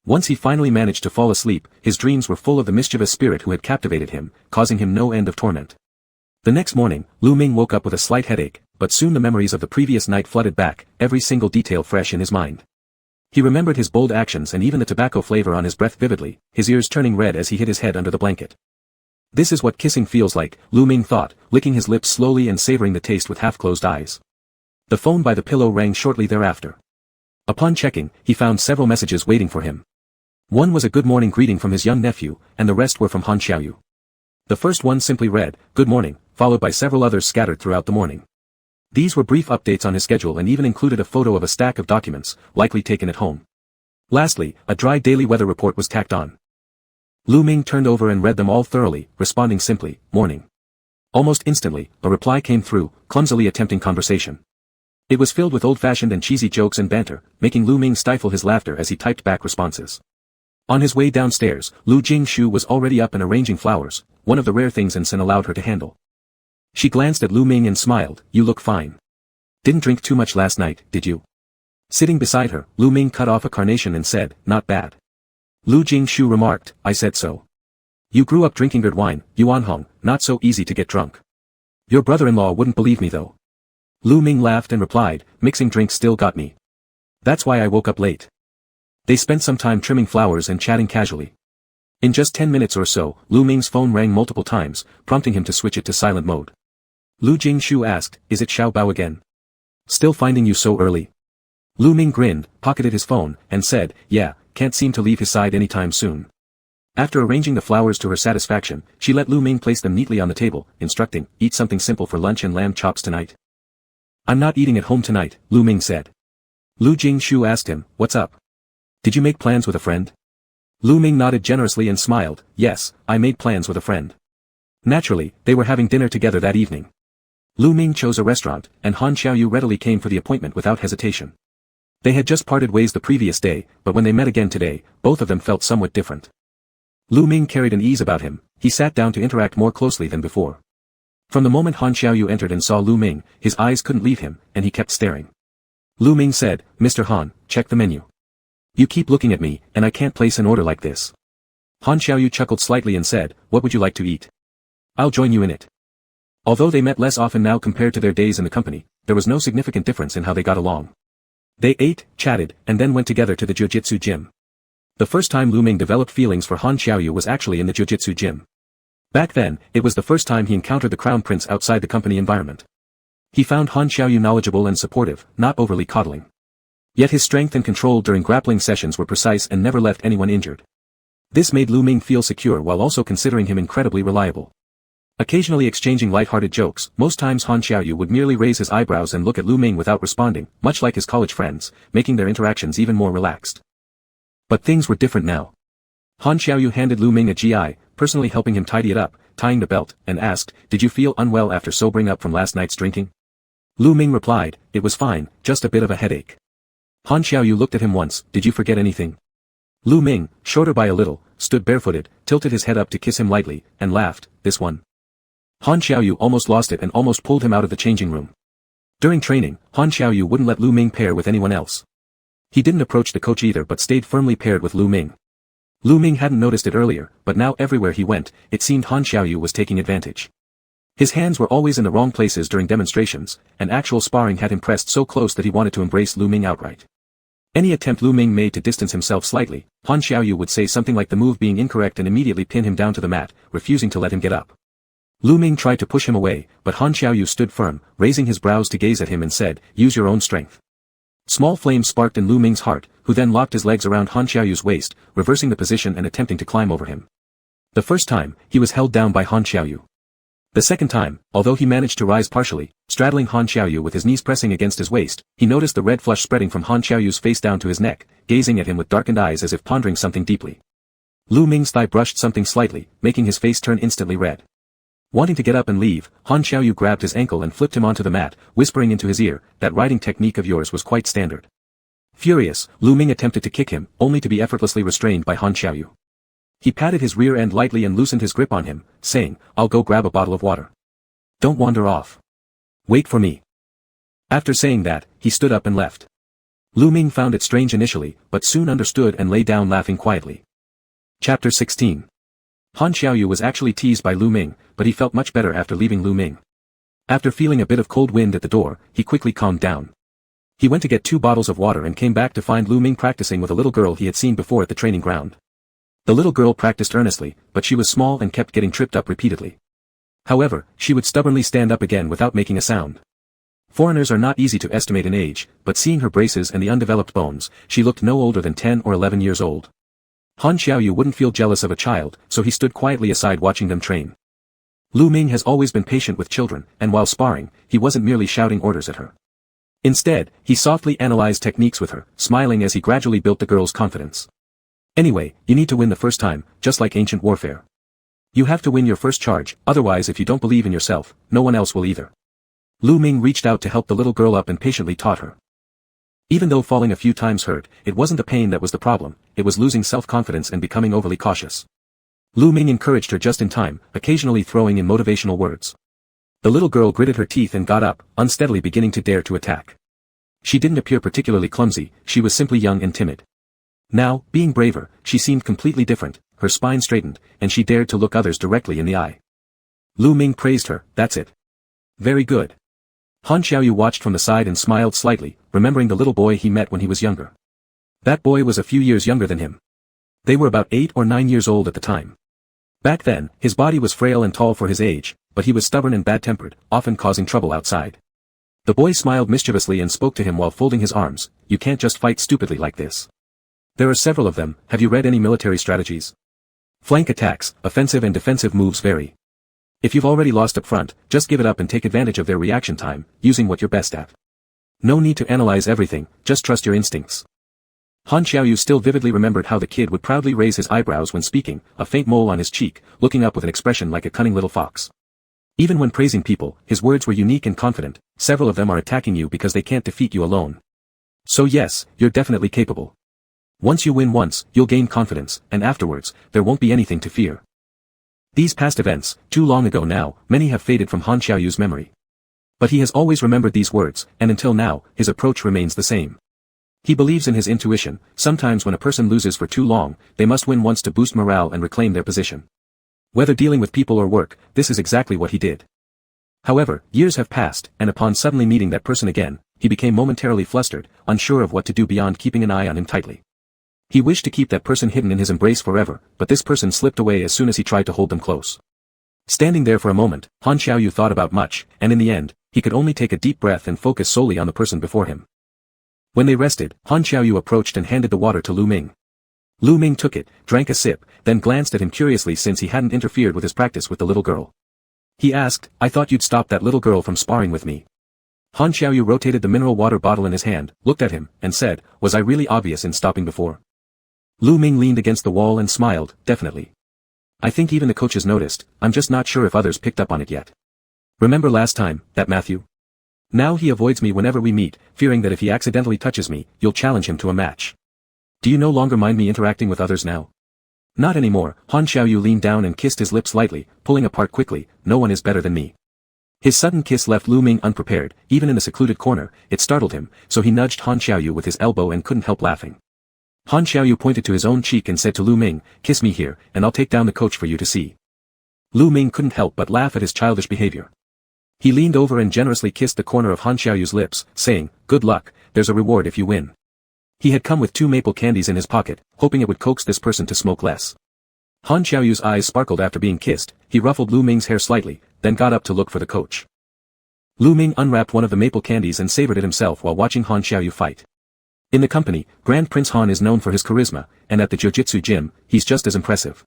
Speaker 1: Once he finally managed to fall asleep, his dreams were full of the mischievous spirit who had captivated him, causing him no end of torment. The next morning, Lu Ming woke up with a slight headache, but soon the memories of the previous night flooded back, every single detail fresh in his mind. He remembered his bold actions and even the tobacco flavor on his breath vividly, his ears turning red as he hid his head under the blanket. This is what kissing feels like, Lu Ming thought, licking his lips slowly and savoring the taste with half-closed eyes. The phone by the pillow rang shortly thereafter. Upon checking, he found several messages waiting for him. One was a good morning greeting from his young nephew, and the rest were from Han Xiaoyu. The first one simply read, "Good morning," followed by several others scattered throughout the morning. These were brief updates on his schedule and even included a photo of a stack of documents, likely taken at home. Lastly, a dry daily weather report was tacked on. Lu Ming turned over and read them all thoroughly, responding simply, "Morning." Almost instantly, a reply came through, clumsily attempting conversation. It was filled with old-fashioned and cheesy jokes and banter, making Lu Ming stifle his laughter as he typed back responses. On his way downstairs, Lu Jingshu was already up and arranging flowers, one of the rare things Ensign allowed her to handle. She glanced at Lu Ming and smiled, "You look fine. Didn't drink too much last night, did you?" Sitting beside her, Lu Ming cut off a carnation and said, "Not bad." Lu Jingshu remarked, "I said so. You grew up drinking good wine, Yuanhong, not so easy to get drunk. Your brother-in-law wouldn't believe me though." Lu Ming laughed and replied, "Mixing drinks still got me. That's why I woke up late." They spent some time trimming flowers and chatting casually. In just 10 minutes or so, Lu Ming's phone rang multiple times, prompting him to switch it to silent mode. Lu Jingshu asked, "Is it Xiao Bao again? Still finding you so early?" Lu Ming grinned, pocketed his phone, and said, "Yeah, can't seem to leave his side anytime soon." After arranging the flowers to her satisfaction, she let Lu Ming place them neatly on the table, instructing, "Eat something simple for lunch and lamb chops tonight." "I'm not eating at home tonight," Lu Ming said. Lu Jingshu asked him, "What's up? Did you make plans with a friend?" Lu Ming nodded generously and smiled, "Yes, I made plans with a friend." Naturally, they were having dinner together that evening. Lu Ming chose a restaurant, and Han Xiaoyu readily came for the appointment without hesitation. They had just parted ways the previous day, but when they met again today, both of them felt somewhat different. Lu Ming carried an ease about him, he sat down to interact more closely than before. From the moment Han Xiaoyu entered and saw Lu Ming, his eyes couldn't leave him, and he kept staring. Lu Ming said, "Mr. Han, check the menu. You keep looking at me, and I can't place an order like this." Han Xiaoyu chuckled slightly and said, "What would you like to eat? I'll join you in it." Although they met less often now compared to their days in the company, there was no significant difference in how they got along. They ate, chatted, and then went together to the jiu-jitsu gym. The first time Lu Ming developed feelings for Han Xiaoyu was actually in the jiu-jitsu gym. Back then, it was the first time he encountered the crown prince outside the company environment. He found Han Xiaoyu knowledgeable and supportive, not overly coddling. Yet his strength and control during grappling sessions were precise and never left anyone injured. This made Lu Ming feel secure while also considering him incredibly reliable. Occasionally exchanging light-hearted jokes, most times Han Xiaoyu would merely raise his eyebrows and look at Lu Ming without responding, much like his college friends, making their interactions even more relaxed. But things were different now. Han Xiaoyu handed Lu Ming a GI, personally helping him tidy it up, tying the belt, and asked, "Did you feel unwell after sobering up from last night's drinking?" Lu Ming replied, "It was fine, just a bit of a headache." Han Xiaoyu looked at him once, "Did you forget anything?" Lu Ming, shorter by a little, stood barefooted, tilted his head up to kiss him lightly, and laughed, "This one." Han Xiaoyu almost lost it and almost pulled him out of the changing room. During training, Han Xiaoyu wouldn't let Lu Ming pair with anyone else. He didn't approach the coach either but stayed firmly paired with Lu Ming. Lu Ming hadn't noticed it earlier, but now everywhere he went, it seemed Han Xiaoyu was taking advantage. His hands were always in the wrong places during demonstrations, and actual sparring had him pressed so close that he wanted to embrace Lu Ming outright. Any attempt Lu Ming made to distance himself slightly, Han Xiaoyu would say something like the move being incorrect and immediately pin him down to the mat, refusing to let him get up. Lu Ming tried to push him away, but Han Xiaoyu stood firm, raising his brows to gaze at him and said, "Use your own strength." Small flames sparked in Lu Ming's heart, who then locked his legs around Han Xiaoyu's waist, reversing the position and attempting to climb over him. The first time, he was held down by Han Xiaoyu. The second time, although he managed to rise partially, straddling Han Xiaoyu with his knees pressing against his waist, he noticed the red flush spreading from Han Xiaoyu's face down to his neck, gazing at him with darkened eyes as if pondering something deeply. Lu Ming's thigh brushed something slightly, making his face turn instantly red. Wanting to get up and leave, Han Xiaoyu grabbed his ankle and flipped him onto the mat, whispering into his ear, "That riding technique of yours was quite standard." Furious, Lu Ming attempted to kick him, only to be effortlessly restrained by Han Xiaoyu. He patted his rear end lightly and loosened his grip on him, saying, "I'll go grab a bottle of water. Don't wander off. Wait for me." After saying that, he stood up and left. Lu Ming found it strange initially, but soon understood and lay down laughing quietly. Chapter 16. Han Xiaoyu was actually teased by Lu Ming, but he felt much better after leaving Lu Ming. After feeling a bit of cold wind at the door, he quickly calmed down. He went to get 2 bottles of water and came back to find Lu Ming practicing with a little girl he had seen before at the training ground. The little girl practiced earnestly, but she was small and kept getting tripped up repeatedly. However, she would stubbornly stand up again without making a sound. Foreigners are not easy to estimate in age, but seeing her braces and the undeveloped bones, she looked no older than 10 or 11 years old. Han Xiaoyu wouldn't feel jealous of a child, so he stood quietly aside watching them train. Lu Ming has always been patient with children, and while sparring, he wasn't merely shouting orders at her. Instead, he softly analyzed techniques with her, smiling as he gradually built the girl's confidence. "Anyway, you need to win the first time, just like ancient warfare. You have to win your first charge, otherwise if you don't believe in yourself, no one else will either." Lu Ming reached out to help the little girl up and patiently taught her. Even though falling a few times hurt, it wasn't the pain that was the problem, it was losing self-confidence and becoming overly cautious. Lu Ming encouraged her just in time, occasionally throwing in motivational words. The little girl gritted her teeth and got up, unsteadily beginning to dare to attack. She didn't appear particularly clumsy, she was simply young and timid. Now, being braver, she seemed completely different, her spine straightened, and she dared to look others directly in the eye. Lu Ming praised her, "That's it. Very good." Han Xiaoyu watched from the side and smiled slightly, remembering the little boy he met when he was younger. That boy was a few years younger than him. They were about 8 or 9 years old at the time. Back then, his body was frail and tall for his age, but he was stubborn and bad-tempered, often causing trouble outside. The boy smiled mischievously and spoke to him while folding his arms, "You can't just fight stupidly like this. There are several of them, have you read any military strategies? Flank attacks, offensive and defensive moves vary. If you've already lost up front, just give it up and take advantage of their reaction time, using what you're best at. No need to analyze everything, just trust your instincts." Han Xiaoyu still vividly remembered how the kid would proudly raise his eyebrows when speaking, a faint mole on his cheek, looking up with an expression like a cunning little fox. Even when praising people, his words were unique and confident, "Several of them are attacking you because they can't defeat you alone. So yes, you're definitely capable. Once you win once, you'll gain confidence, and afterwards, there won't be anything to fear." These past events, too long ago now, many have faded from Han Xiaoyu's memory. But he has always remembered these words, and until now, his approach remains the same. He believes in his intuition, sometimes when a person loses for too long, they must win once to boost morale and reclaim their position. Whether dealing with people or work, this is exactly what he did. However, years have passed, and upon suddenly meeting that person again, he became momentarily flustered, unsure of what to do beyond keeping an eye on him tightly. He wished to keep that person hidden in his embrace forever, but this person slipped away as soon as he tried to hold them close. Standing there for a moment, Han Xiaoyu thought about much, and in the end, he could only take a deep breath and focus solely on the person before him. When they rested, Han Xiaoyu approached and handed the water to Lu Ming. Lu Ming took it, drank a sip, then glanced at him curiously since he hadn't interfered with his practice with the little girl. He asked, "I thought you'd stop that little girl from sparring with me." Han Xiaoyu rotated the mineral water bottle in his hand, looked at him, and said, "Was I really obvious in stopping before?" Lu Ming leaned against the wall and smiled, "Definitely. I think even the coaches noticed, I'm just not sure if others picked up on it yet. Remember last time, that Matthew? Now he avoids me whenever we meet, fearing that if he accidentally touches me, you'll challenge him to a match. Do you no longer mind me interacting with others now?" "Not anymore." Han Xiaoyu leaned down and kissed his lips lightly, pulling apart quickly, "No one is better than me." His sudden kiss left Lu Ming unprepared, even in the secluded corner, it startled him, so he nudged Han Xiaoyu with his elbow and couldn't help laughing. Han Xiaoyu pointed to his own cheek and said to Lu Ming, "Kiss me here, and I'll take down the coach for you to see." Lu Ming couldn't help but laugh at his childish behavior. He leaned over and generously kissed the corner of Han Xiaoyu's lips, saying, "Good luck, there's a reward if you win." He had come with 2 maple candies in his pocket, hoping it would coax this person to smoke less. Han Xiaoyu's eyes sparkled after being kissed, he ruffled Lu Ming's hair slightly, then got up to look for the coach. Lu Ming unwrapped one of the maple candies and savored it himself while watching Han Xiaoyu fight. In the company, Grand Prince Han is known for his charisma, and at the jiu-jitsu gym, he's just as impressive.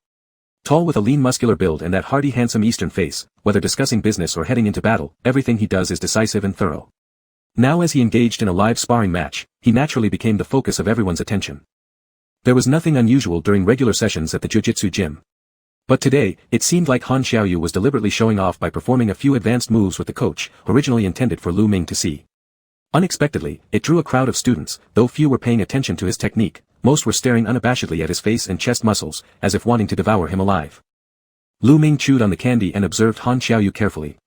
Speaker 1: Tall with a lean muscular build and that hearty handsome Eastern face, whether discussing business or heading into battle, everything he does is decisive and thorough. Now as he engaged in a live sparring match, he naturally became the focus of everyone's attention. There was nothing unusual during regular sessions at the jiu-jitsu gym. But today, it seemed like Han Xiaoyu was deliberately showing off by performing a few advanced moves with the coach, originally intended for Lu Ming to see. Unexpectedly, it drew a crowd of students, though few were paying attention to his technique, most were staring unabashedly at his face and chest muscles, as if wanting to devour him alive. Lu Ming chewed on the candy and observed Han Xiaoyu carefully.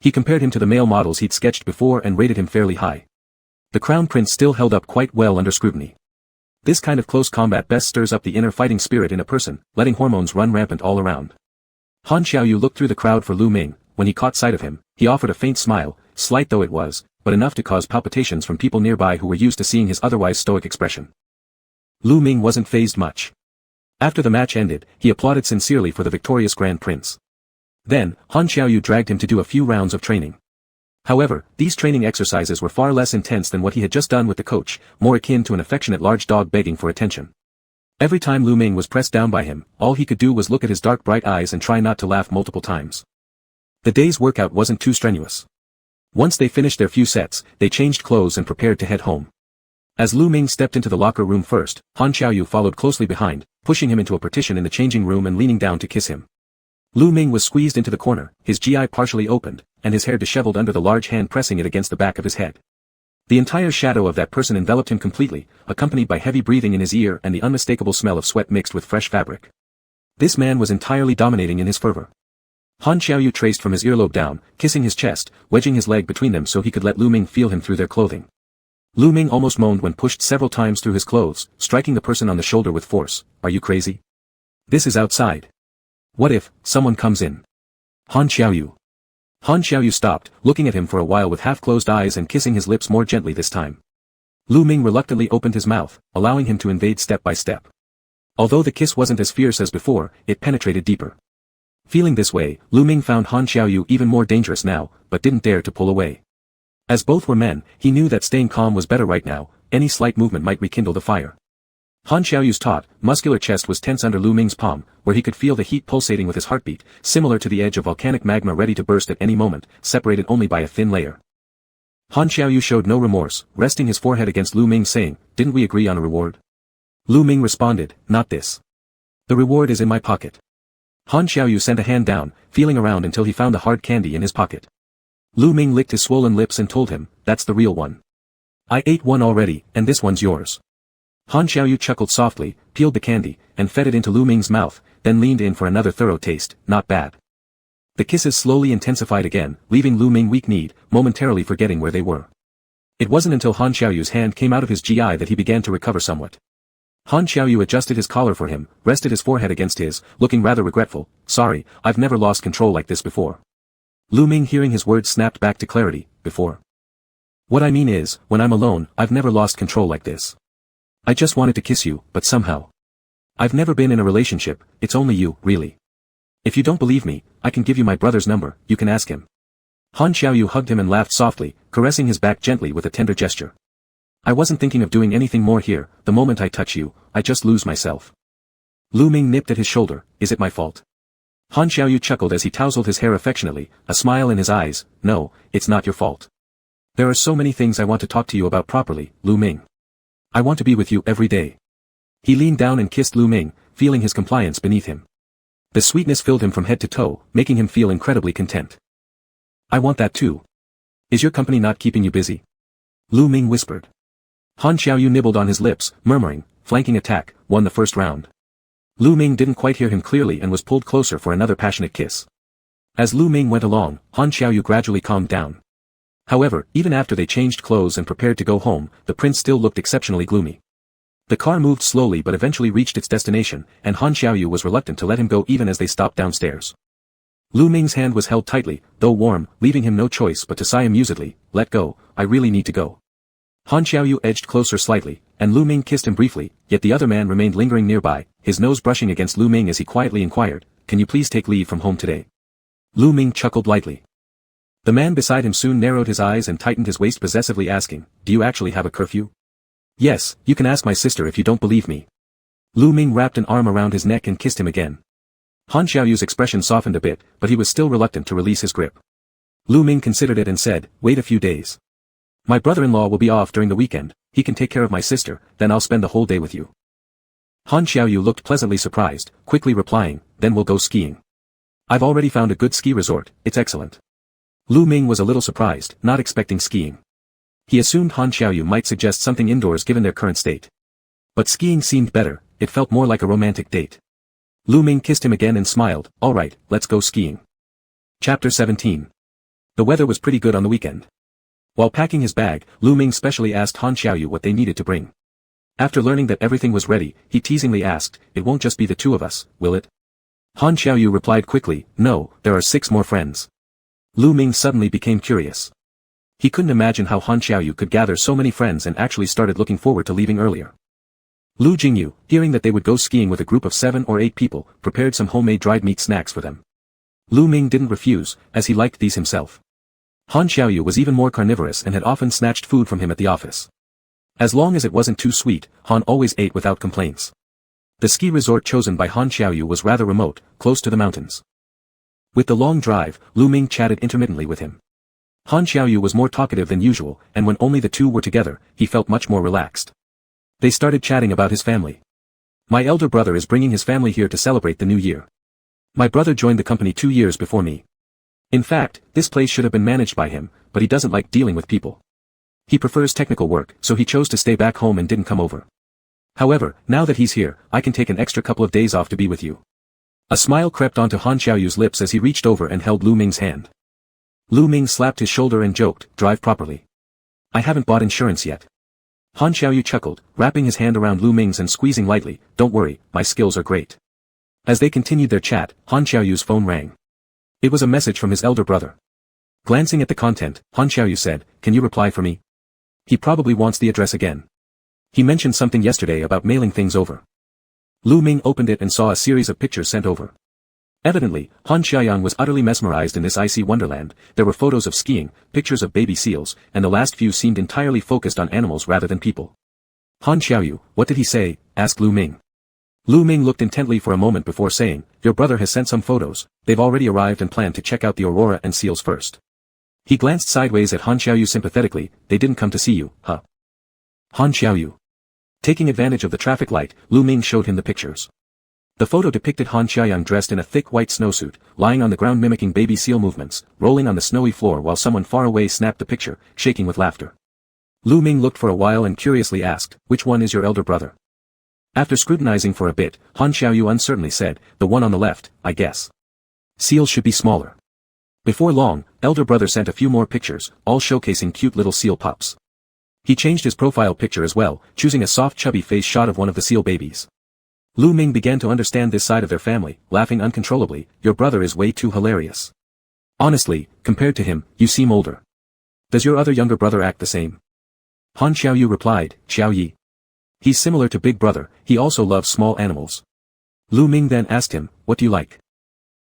Speaker 1: He compared him to the male models he'd sketched before and rated him fairly high. The crown prince still held up quite well under scrutiny. This kind of close combat best stirs up the inner fighting spirit in a person, letting hormones run rampant all around. Han Xiaoyu looked through the crowd for Lu Ming. When he caught sight of him, he offered a faint smile, slight though it was, but enough to cause palpitations from people nearby who were used to seeing his otherwise stoic expression. Lu Ming wasn't fazed much. After the match ended, he applauded sincerely for the victorious Grand Prince. Then, Han Xiaoyu dragged him to do a few rounds of training. However, these training exercises were far less intense than what he had just done with the coach, more akin to an affectionate large dog begging for attention. Every time Lu Ming was pressed down by him, all he could do was look at his dark bright eyes and try not to laugh multiple times. The day's workout wasn't too strenuous. Once they finished their few sets, they changed clothes and prepared to head home. As Lu Ming stepped into the locker room first, Han Xiaoyu followed closely behind, pushing him into a partition in the changing room and leaning down to kiss him. Lu Ming was squeezed into the corner, his GI partially opened, and his hair disheveled under the large hand pressing it against the back of his head. The entire shadow of that person enveloped him completely, accompanied by heavy breathing in his ear and the unmistakable smell of sweat mixed with fresh fabric. This man was entirely dominating in his fervor. Han Xiaoyu traced from his earlobe down, kissing his chest, wedging his leg between them so he could let Lu Ming feel him through their clothing. Lu Ming almost moaned when pushed several times through his clothes, striking the person on the shoulder with force. "Are you crazy? This is outside. What if someone comes in?" Han Xiaoyu. Han Xiaoyu stopped, looking at him for a while with half-closed eyes and kissing his lips more gently this time. Lu Ming reluctantly opened his mouth, allowing him to invade step by step. Although the kiss wasn't as fierce as before, it penetrated deeper. Feeling this way, Lu Ming found Han Xiaoyu even more dangerous now, but didn't dare to pull away. As both were men, he knew that staying calm was better right now, any slight movement might rekindle the fire. Han Xiaoyu's taut, muscular chest was tense under Lu Ming's palm, where he could feel the heat pulsating with his heartbeat, similar to the edge of volcanic magma ready to burst at any moment, separated only by a thin layer. Han Xiaoyu showed no remorse, resting his forehead against Lu Ming saying, "Didn't we agree on a reward?" Lu Ming responded, "Not this. The reward is in my pocket." Han Xiaoyu sent a hand down, feeling around until he found the hard candy in his pocket. Lu Ming licked his swollen lips and told him, "That's the real one. I ate one already, and this one's yours." Han Xiaoyu chuckled softly, peeled the candy, and fed it into Lu Ming's mouth, then leaned in for another thorough taste. Not bad. The kisses slowly intensified again, leaving Lu Ming weak-kneed, momentarily forgetting where they were. It wasn't until Han Xiaoyu's hand came out of his GI that he began to recover somewhat. Han Xiaoyu adjusted his collar for him, rested his forehead against his, looking rather regretful. "Sorry, I've never lost control like this before." Lu Ming hearing his words snapped back to clarity. "Before? What I mean is, when I'm alone, I've never lost control like this. I just wanted to kiss you, but somehow. I've never been in a relationship, it's only you, really. If you don't believe me, I can give you my brother's number, you can ask him." Han Xiaoyu hugged him and laughed softly, caressing his back gently with a tender gesture. I wasn't thinking of doing anything more here, the moment I touch you, I just lose myself. Lu Ming nipped at his shoulder, is it my fault? Han Xiaoyu chuckled as he tousled his hair affectionately, a smile in his eyes, no, it's not your fault. There are so many things I want to talk to you about properly, Lu Ming. I want to be with you every day. He leaned down and kissed Lu Ming, feeling his compliance beneath him. The sweetness filled him from head to toe, making him feel incredibly content. I want that too. Is your company not keeping you busy? Lu Ming whispered. Han Xiaoyu nibbled on his lips, murmuring, flanking attack, won the first round. Lu Ming didn't quite hear him clearly and was pulled closer for another passionate kiss. As Lu Ming went along, Han Xiaoyu gradually calmed down. However, even after they changed clothes and prepared to go home, the prince still looked exceptionally gloomy. The car moved slowly but eventually reached its destination, and Han Xiaoyu was reluctant to let him go even as they stopped downstairs. Lu Ming's hand was held tightly, though warm, leaving him no choice but to sigh amusedly, let go, I really need to go. Han Xiaoyu edged closer slightly, and Lu Ming kissed him briefly, yet the other man remained lingering nearby, his nose brushing against Lu Ming as he quietly inquired, can you please take leave from home today? Lu Ming chuckled lightly. The man beside him soon narrowed his eyes and tightened his waist possessively asking, do you actually have a curfew? Yes, you can ask my sister if you don't believe me. Lu Ming wrapped an arm around his neck and kissed him again. Han Xiaoyu's expression softened a bit, but he was still reluctant to release his grip. Lu Ming considered it and said, wait a few days. My brother-in-law will be off during the weekend, he can take care of my sister, then I'll spend the whole day with you. Han Xiaoyu looked pleasantly surprised, quickly replying, then we'll go skiing. I've already found a good ski resort, it's excellent. Lu Ming was a little surprised, not expecting skiing. He assumed Han Xiaoyu might suggest something indoors given their current state. But skiing seemed better, it felt more like a romantic date. Lu Ming kissed him again and smiled, alright, let's go skiing. Chapter 17. The weather was pretty good on the weekend. While packing his bag, Lu Ming specially asked Han Xiaoyu what they needed to bring. After learning that everything was ready, he teasingly asked, it won't just be the two of us, will it? Han Xiaoyu replied quickly, no, there are 6 more friends. Lu Ming suddenly became curious. He couldn't imagine how Han Xiaoyu could gather so many friends and actually started looking forward to leaving earlier. Lu Jingyu, hearing that they would go skiing with a group of 7 or 8 people, prepared some homemade dried meat snacks for them. Lu Ming didn't refuse, as he liked these himself. Han Xiaoyu was even more carnivorous and had often snatched food from him at the office. As long as it wasn't too sweet, Han always ate without complaints. The ski resort chosen by Han Xiaoyu was rather remote, close to the mountains. With the long drive, Lu Ming chatted intermittently with him. Han Xiaoyu was more talkative than usual, and when only the two were together, he felt much more relaxed. They started chatting about his family. My elder brother is bringing his family here to celebrate the new year. My brother joined the company 2 years before me. In fact, this place should have been managed by him, but he doesn't like dealing with people. He prefers technical work, so he chose to stay back home and didn't come over. However, now that he's here, I can take an extra couple of days off to be with you. A smile crept onto Han Xiaoyu's lips as he reached over and held Lu Ming's hand. Lu Ming slapped his shoulder and joked, drive properly. I haven't bought insurance yet. Han Xiaoyu chuckled, wrapping his hand around Lu Ming's and squeezing lightly, don't worry, my skills are great. As they continued their chat, Han Xiaoyu's phone rang. It was a message from his elder brother. Glancing at the content, Han Xiaoyu said, can you reply for me? He probably wants the address again. He mentioned something yesterday about mailing things over. Lu Ming opened it and saw a series of pictures sent over. Evidently, Han Xiaoyang was utterly mesmerized in this icy wonderland. There were photos of skiing, pictures of baby seals, and the last few seemed entirely focused on animals rather than people. Han Xiaoyu, what did he say? Asked Lu Ming. Lu Ming looked intently for a moment before saying, your brother has sent some photos, they've already arrived and plan to check out the aurora and seals first. He glanced sideways at Han Xiaoyu sympathetically, they didn't come to see you, huh? Han Xiaoyu. Taking advantage of the traffic light, Lu Ming showed him the pictures. The photo depicted Han Xiaoyang dressed in a thick white snowsuit, lying on the ground mimicking baby seal movements, rolling on the snowy floor while someone far away snapped the picture, shaking with laughter. Lu Ming looked for a while and curiously asked, which one is your elder brother? After scrutinizing for a bit, Han Xiaoyu uncertainly said, the one on the left, I guess. Seals should be smaller. Before long, elder brother sent a few more pictures, all showcasing cute little seal pups. He changed his profile picture as well, choosing a soft chubby face shot of one of the seal babies. Lu Ming began to understand this side of their family, laughing uncontrollably, your brother is way too hilarious. Honestly, compared to him, you seem older. Does your other younger brother act the same? Han Xiaoyu replied, Xiaoyi. He's similar to big brother, he also loves small animals. Lu Ming then asked him, what do you like?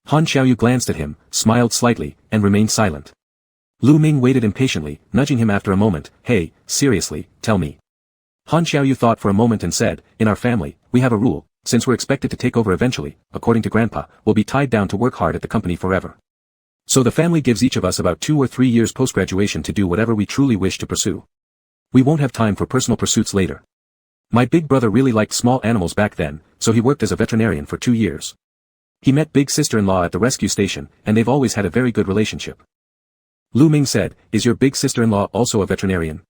Speaker 1: Han Xiaoyu glanced at him, smiled slightly, and remained silent. Lu Ming waited impatiently, nudging him after a moment, hey, seriously, tell me. Han Xiaoyu thought for a moment and said, in our family, we have a rule, since we're expected to take over eventually, according to Grandpa, we'll be tied down to work hard at the company forever. So the family gives each of us about 2 or 3 years post-graduation to do whatever we truly wish to pursue. We won't have time for personal pursuits later. My big brother really liked small animals back then, so he worked as a veterinarian for 2 years. He met big sister-in-law at the rescue station, and they've always had a very good relationship. Lu Ming said, is your big sister-in-law also a veterinarian?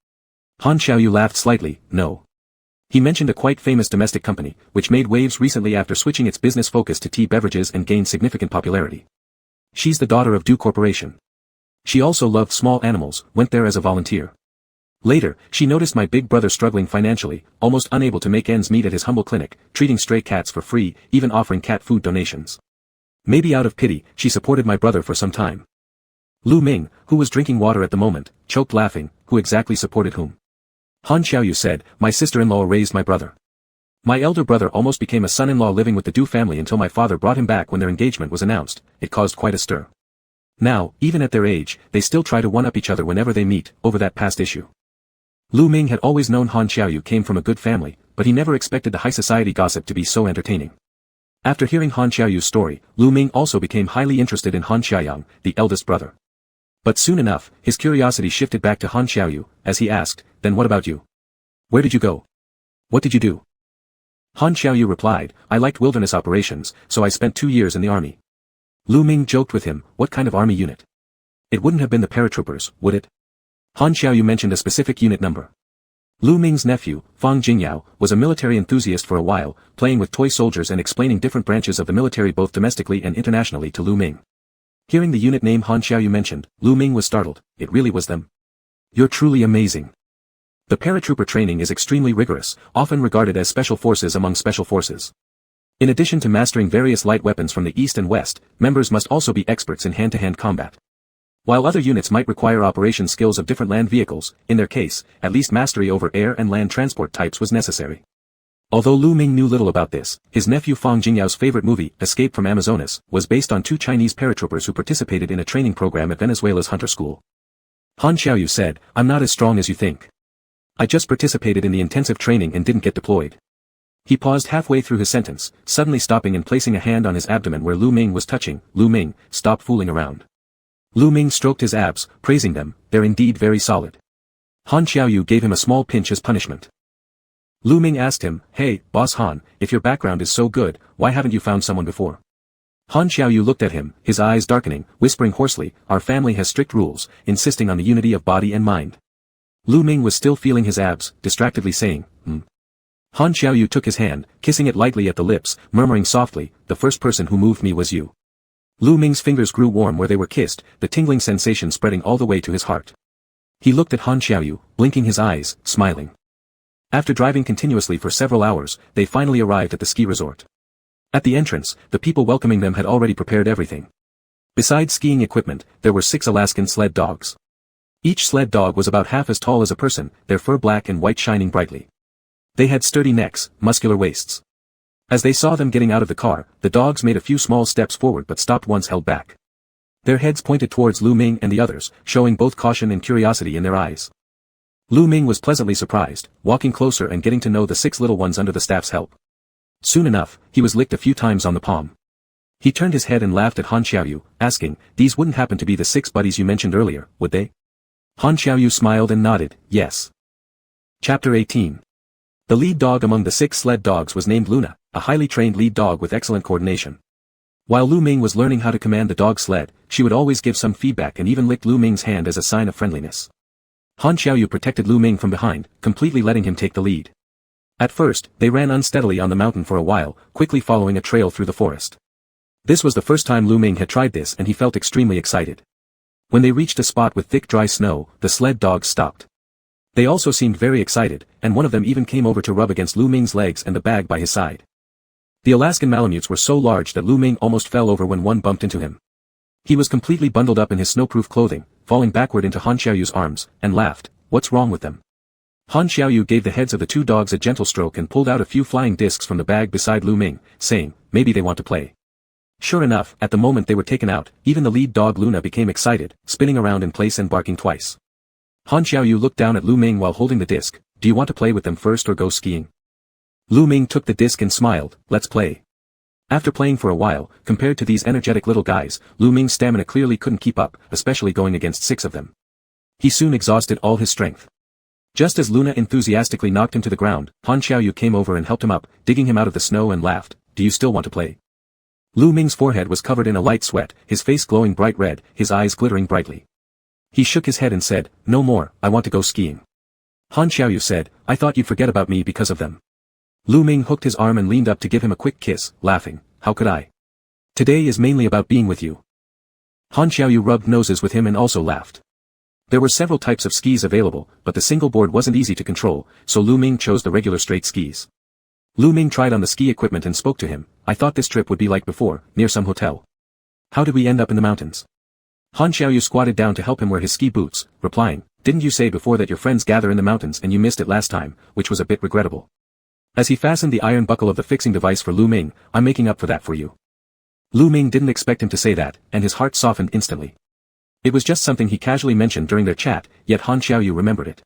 Speaker 1: Han Xiaoyu laughed slightly, no. He mentioned a quite famous domestic company, which made waves recently after switching its business focus to tea beverages and gained significant popularity. She's the daughter of Du Corporation. She also loved small animals, went there as a volunteer. Later, she noticed my big brother struggling financially, almost unable to make ends meet at his humble clinic, treating stray cats for free, even offering cat food donations. Maybe out of pity, she supported my brother for some time. Lu Ming, who was drinking water at the moment, choked laughing, who exactly supported whom? Han Xiaoyu said, my sister-in-law raised my brother. My elder brother almost became a son-in-law living with the Du family until my father brought him back when their engagement was announced. It caused quite a stir. Now, even at their age, they still try to one-up each other whenever they meet, over that past issue. Lu Ming had always known Han Xiaoyu came from a good family, but he never expected the high society gossip to be so entertaining. After hearing Han Xiaoyu's story, Lu Ming also became highly interested in Han Xiaoyang, the eldest brother. But soon enough, his curiosity shifted back to Han Xiaoyu, as he asked, then what about you? Where did you go? What did you do? Han Xiaoyu replied, I liked wilderness operations, so I spent 2 years in the army. Lu Ming joked with him, what kind of army unit? It wouldn't have been the paratroopers, would it? Han Xiaoyu mentioned a specific unit number. Lu Ming's nephew, Fang Jingyao, was a military enthusiast for a while, playing with toy soldiers and explaining different branches of the military both domestically and internationally to Lu Ming. Hearing the unit name Han Xiaoyu mentioned, Lu Ming was startled, it really was them. You're truly amazing. The paratrooper training is extremely rigorous, often regarded as special forces among special forces. In addition to mastering various light weapons from the east and west, members must also be experts in hand-to-hand combat. While other units might require operation skills of different land vehicles, in their case, at least mastery over air and land transport types was necessary. Although Lu Ming knew little about this, his nephew Fang Jingyao's favorite movie, Escape from Amazonas, was based on 2 Chinese paratroopers who participated in a training program at Venezuela's Hunter School. Han Xiaoyu said, I'm not as strong as you think. I just participated in the intensive training and didn't get deployed. He paused halfway through his sentence, suddenly stopping and placing a hand on his abdomen where Lu Ming was touching. Lu Ming, stop fooling around. Lu Ming stroked his abs, praising them, they're indeed very solid. Han Xiaoyu gave him a small pinch as punishment. Lu Ming asked him, hey, Boss Han, if your background is so good, why haven't you found someone before? Han Xiaoyu looked at him, his eyes darkening, whispering hoarsely, our family has strict rules, insisting on the unity of body and mind. Lu Ming was still feeling his abs, distractedly saying, Han Xiaoyu took his hand, kissing it lightly at the lips, murmuring softly, the first person who moved me was you. Lu Ming's fingers grew warm where they were kissed, the tingling sensation spreading all the way to his heart. He looked at Han Xiaoyu, blinking his eyes, smiling. After driving continuously for several hours, they finally arrived at the ski resort. At the entrance, the people welcoming them had already prepared everything. Besides skiing equipment, there were 6 Alaskan sled dogs. Each sled dog was about half as tall as a person, their fur black and white shining brightly. They had sturdy necks, muscular waists. As they saw them getting out of the car, the dogs made a few small steps forward but stopped once held back. Their heads pointed towards Lu Ming and the others, showing both caution and curiosity in their eyes. Lu Ming was pleasantly surprised, walking closer and getting to know the 6 little ones under the staff's help. Soon enough, he was licked a few times on the palm. He turned his head and laughed at Han Xiaoyu, asking, these wouldn't happen to be the 6 buddies you mentioned earlier, would they? Han Xiaoyu smiled and nodded, yes. Chapter 18. The lead dog among the 6 sled dogs was named Luna, a highly trained lead dog with excellent coordination. While Lu Ming was learning how to command the dog sled, she would always give some feedback and even licked Lu Ming's hand as a sign of friendliness. Han Xiaoyu protected Lu Ming from behind, completely letting him take the lead. At first, they ran unsteadily on the mountain for a while, quickly following a trail through the forest. This was the first time Lu Ming had tried this and he felt extremely excited. When they reached a spot with thick dry snow, the sled dogs stopped. They also seemed very excited, and one of them even came over to rub against Lu Ming's legs and the bag by his side. The Alaskan Malamutes were so large that Lu Ming almost fell over when one bumped into him. He was completely bundled up in his snowproof clothing, falling backward into Han Xiaoyu's arms, and laughed, what's wrong with them? Han Xiaoyu gave the heads of the 2 dogs a gentle stroke and pulled out a few flying discs from the bag beside Lu Ming, saying, maybe they want to play. Sure enough, at the moment they were taken out, even the lead dog Luna became excited, spinning around in place and barking twice. Han Xiaoyu looked down at Lu Ming while holding the disc, do you want to play with them first or go skiing? Lu Ming took the disc and smiled, let's play. After playing for a while, compared to these energetic little guys, Lu Ming's stamina clearly couldn't keep up, especially going against 6 of them. He soon exhausted all his strength. Just as Luna enthusiastically knocked him to the ground, Han Xiaoyu came over and helped him up, digging him out of the snow and laughed, do you still want to play? Lu Ming's forehead was covered in a light sweat, his face glowing bright red, his eyes glittering brightly. He shook his head and said, no more, I want to go skiing. Han Xiaoyu said, I thought you'd forget about me because of them. Lu Ming hooked his arm and leaned up to give him a quick kiss, laughing, how could I? Today is mainly about being with you. Han Xiaoyu rubbed noses with him and also laughed. There were several types of skis available, but the single board wasn't easy to control, so Lu Ming chose the regular straight skis. Lu Ming tried on the ski equipment and spoke to him, I thought this trip would be like before, near some hotel. How did we end up in the mountains? Han Xiaoyu squatted down to help him wear his ski boots, replying, didn't you say before that your friends gather in the mountains and you missed it last time, which was a bit regrettable. As he fastened the iron buckle of the fixing device for Lu Ming, I'm making up for that for you. Lu Ming didn't expect him to say that, and his heart softened instantly. It was just something he casually mentioned during their chat, yet Han Xiaoyu remembered it.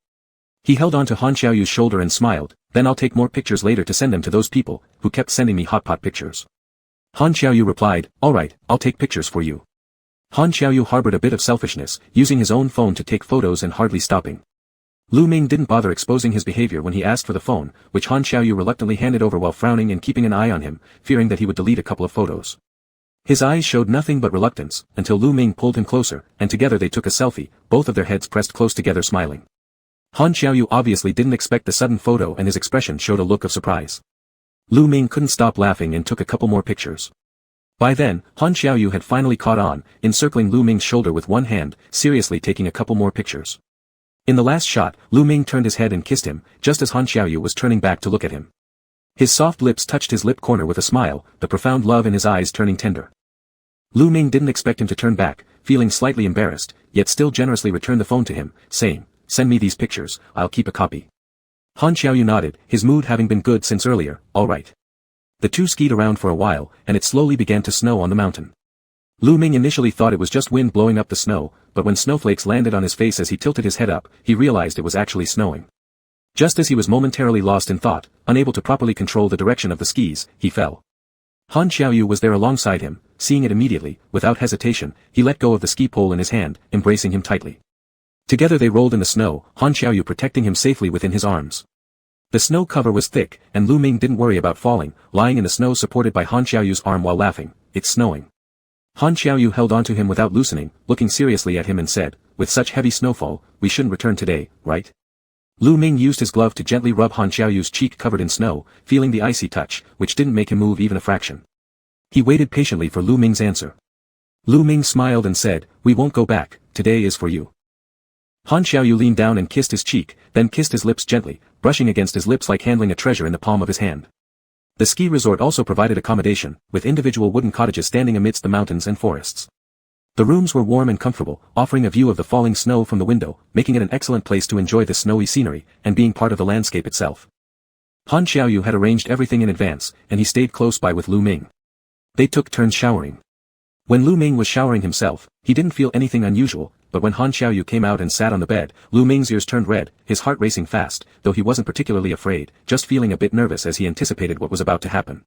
Speaker 1: He held on to Han Xiaoyu's shoulder and smiled, then I'll take more pictures later to send them to those people, who kept sending me hot pot pictures. Han Xiaoyu replied, alright, I'll take pictures for you. Han Xiaoyu harbored a bit of selfishness, using his own phone to take photos and hardly stopping. Lu Ming didn't bother exposing his behavior when he asked for the phone, which Han Xiaoyu reluctantly handed over while frowning and keeping an eye on him, fearing that he would delete a couple of photos. His eyes showed nothing but reluctance, until Lu Ming pulled him closer, and together they took a selfie, both of their heads pressed close together smiling. Han Xiaoyu obviously didn't expect the sudden photo and his expression showed a look of surprise. Lu Ming couldn't stop laughing and took a couple more pictures. By then, Han Xiaoyu had finally caught on, encircling Lu Ming's shoulder with one hand, seriously taking a couple more pictures. In the last shot, Lu Ming turned his head and kissed him, just as Han Xiaoyu was turning back to look at him. His soft lips touched his lip corner with a smile, the profound love in his eyes turning tender. Lu Ming didn't expect him to turn back, feeling slightly embarrassed, yet still generously returned the phone to him, saying, send me these pictures, I'll keep a copy. Han Xiaoyu nodded, his mood having been good since earlier, alright. The two skied around for a while, and it slowly began to snow on the mountain. Lu Ming initially thought it was just wind blowing up the snow, but when snowflakes landed on his face as he tilted his head up, he realized it was actually snowing. Just as he was momentarily lost in thought, unable to properly control the direction of the skis, he fell. Han Xiaoyu was there alongside him, seeing it immediately, without hesitation, he let go of the ski pole in his hand, embracing him tightly. Together they rolled in the snow, Han Xiaoyu protecting him safely within his arms. The snow cover was thick, and Lu Ming didn't worry about falling, lying in the snow supported by Han Xiaoyu's arm while laughing, it's snowing. Han Xiaoyu held onto him without loosening, looking seriously at him and said, with such heavy snowfall, we shouldn't return today, right? Lu Ming used his glove to gently rub Han Xiaoyu's cheek covered in snow, feeling the icy touch, which didn't make him move even a fraction. He waited patiently for Lu Ming's answer. Lu Ming smiled and said, we won't go back, today is for you. Han Xiaoyu leaned down and kissed his cheek, then kissed his lips gently, brushing against his lips like handling a treasure in the palm of his hand. The ski resort also provided accommodation, with individual wooden cottages standing amidst the mountains and forests. The rooms were warm and comfortable, offering a view of the falling snow from the window, making it an excellent place to enjoy the snowy scenery, and being part of the landscape itself. Han Xiaoyu had arranged everything in advance, and he stayed close by with Lu Ming. They took turns showering. When Lu Ming was showering himself, he didn't feel anything unusual, but when Han Xiaoyu came out and sat on the bed, Lu Ming's ears turned red, his heart racing fast, though he wasn't particularly afraid, just feeling a bit nervous as he anticipated what was about to happen.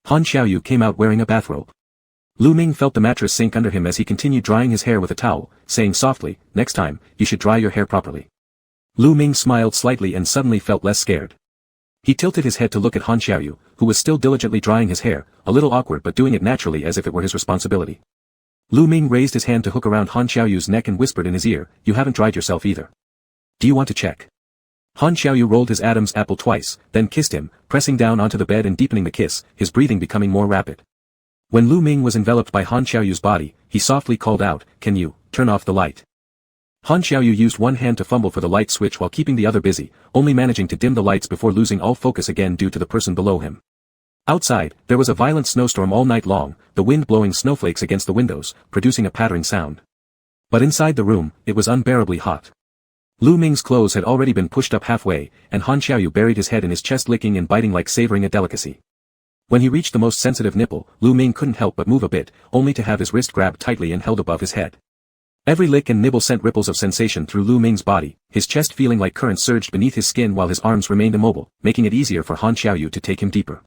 Speaker 1: Han Xiaoyu came out wearing a bathrobe. Lu Ming felt the mattress sink under him as he continued drying his hair with a towel, saying softly, next time, you should dry your hair properly. Lu Ming smiled slightly and suddenly felt less scared. He tilted his head to look at Han Xiaoyu, who was still diligently drying his hair, a little awkward but doing it naturally as if it were his responsibility. Lu Ming raised his hand to hook around Han Xiaoyu's neck and whispered in his ear, you haven't dried yourself either. Do you want to check? Han Xiaoyu rolled his Adam's apple twice, then kissed him, pressing down onto the bed and deepening the kiss, his breathing becoming more rapid. When Lu Ming was enveloped by Han Xiaoyu's body, he softly called out, can you turn off the light? Han Xiaoyu used one hand to fumble for the light switch while keeping the other busy, only managing to dim the lights before losing all focus again due to the person below him. Outside, there was a violent snowstorm all night long, the wind blowing snowflakes against the windows, producing a pattering sound. But inside the room, it was unbearably hot. Lu Ming's clothes had already been pushed up halfway, and Han Xiaoyu buried his head in his chest, licking and biting like savoring a delicacy. When he reached the most sensitive nipple, Lu Ming couldn't help but move a bit, only to have his wrist grabbed tightly and held above his head. Every lick and nibble sent ripples of sensation through Lu Ming's body, his chest feeling like currents surged beneath his skin while his arms remained immobile, making it easier for Han Xiaoyu to take him deeper.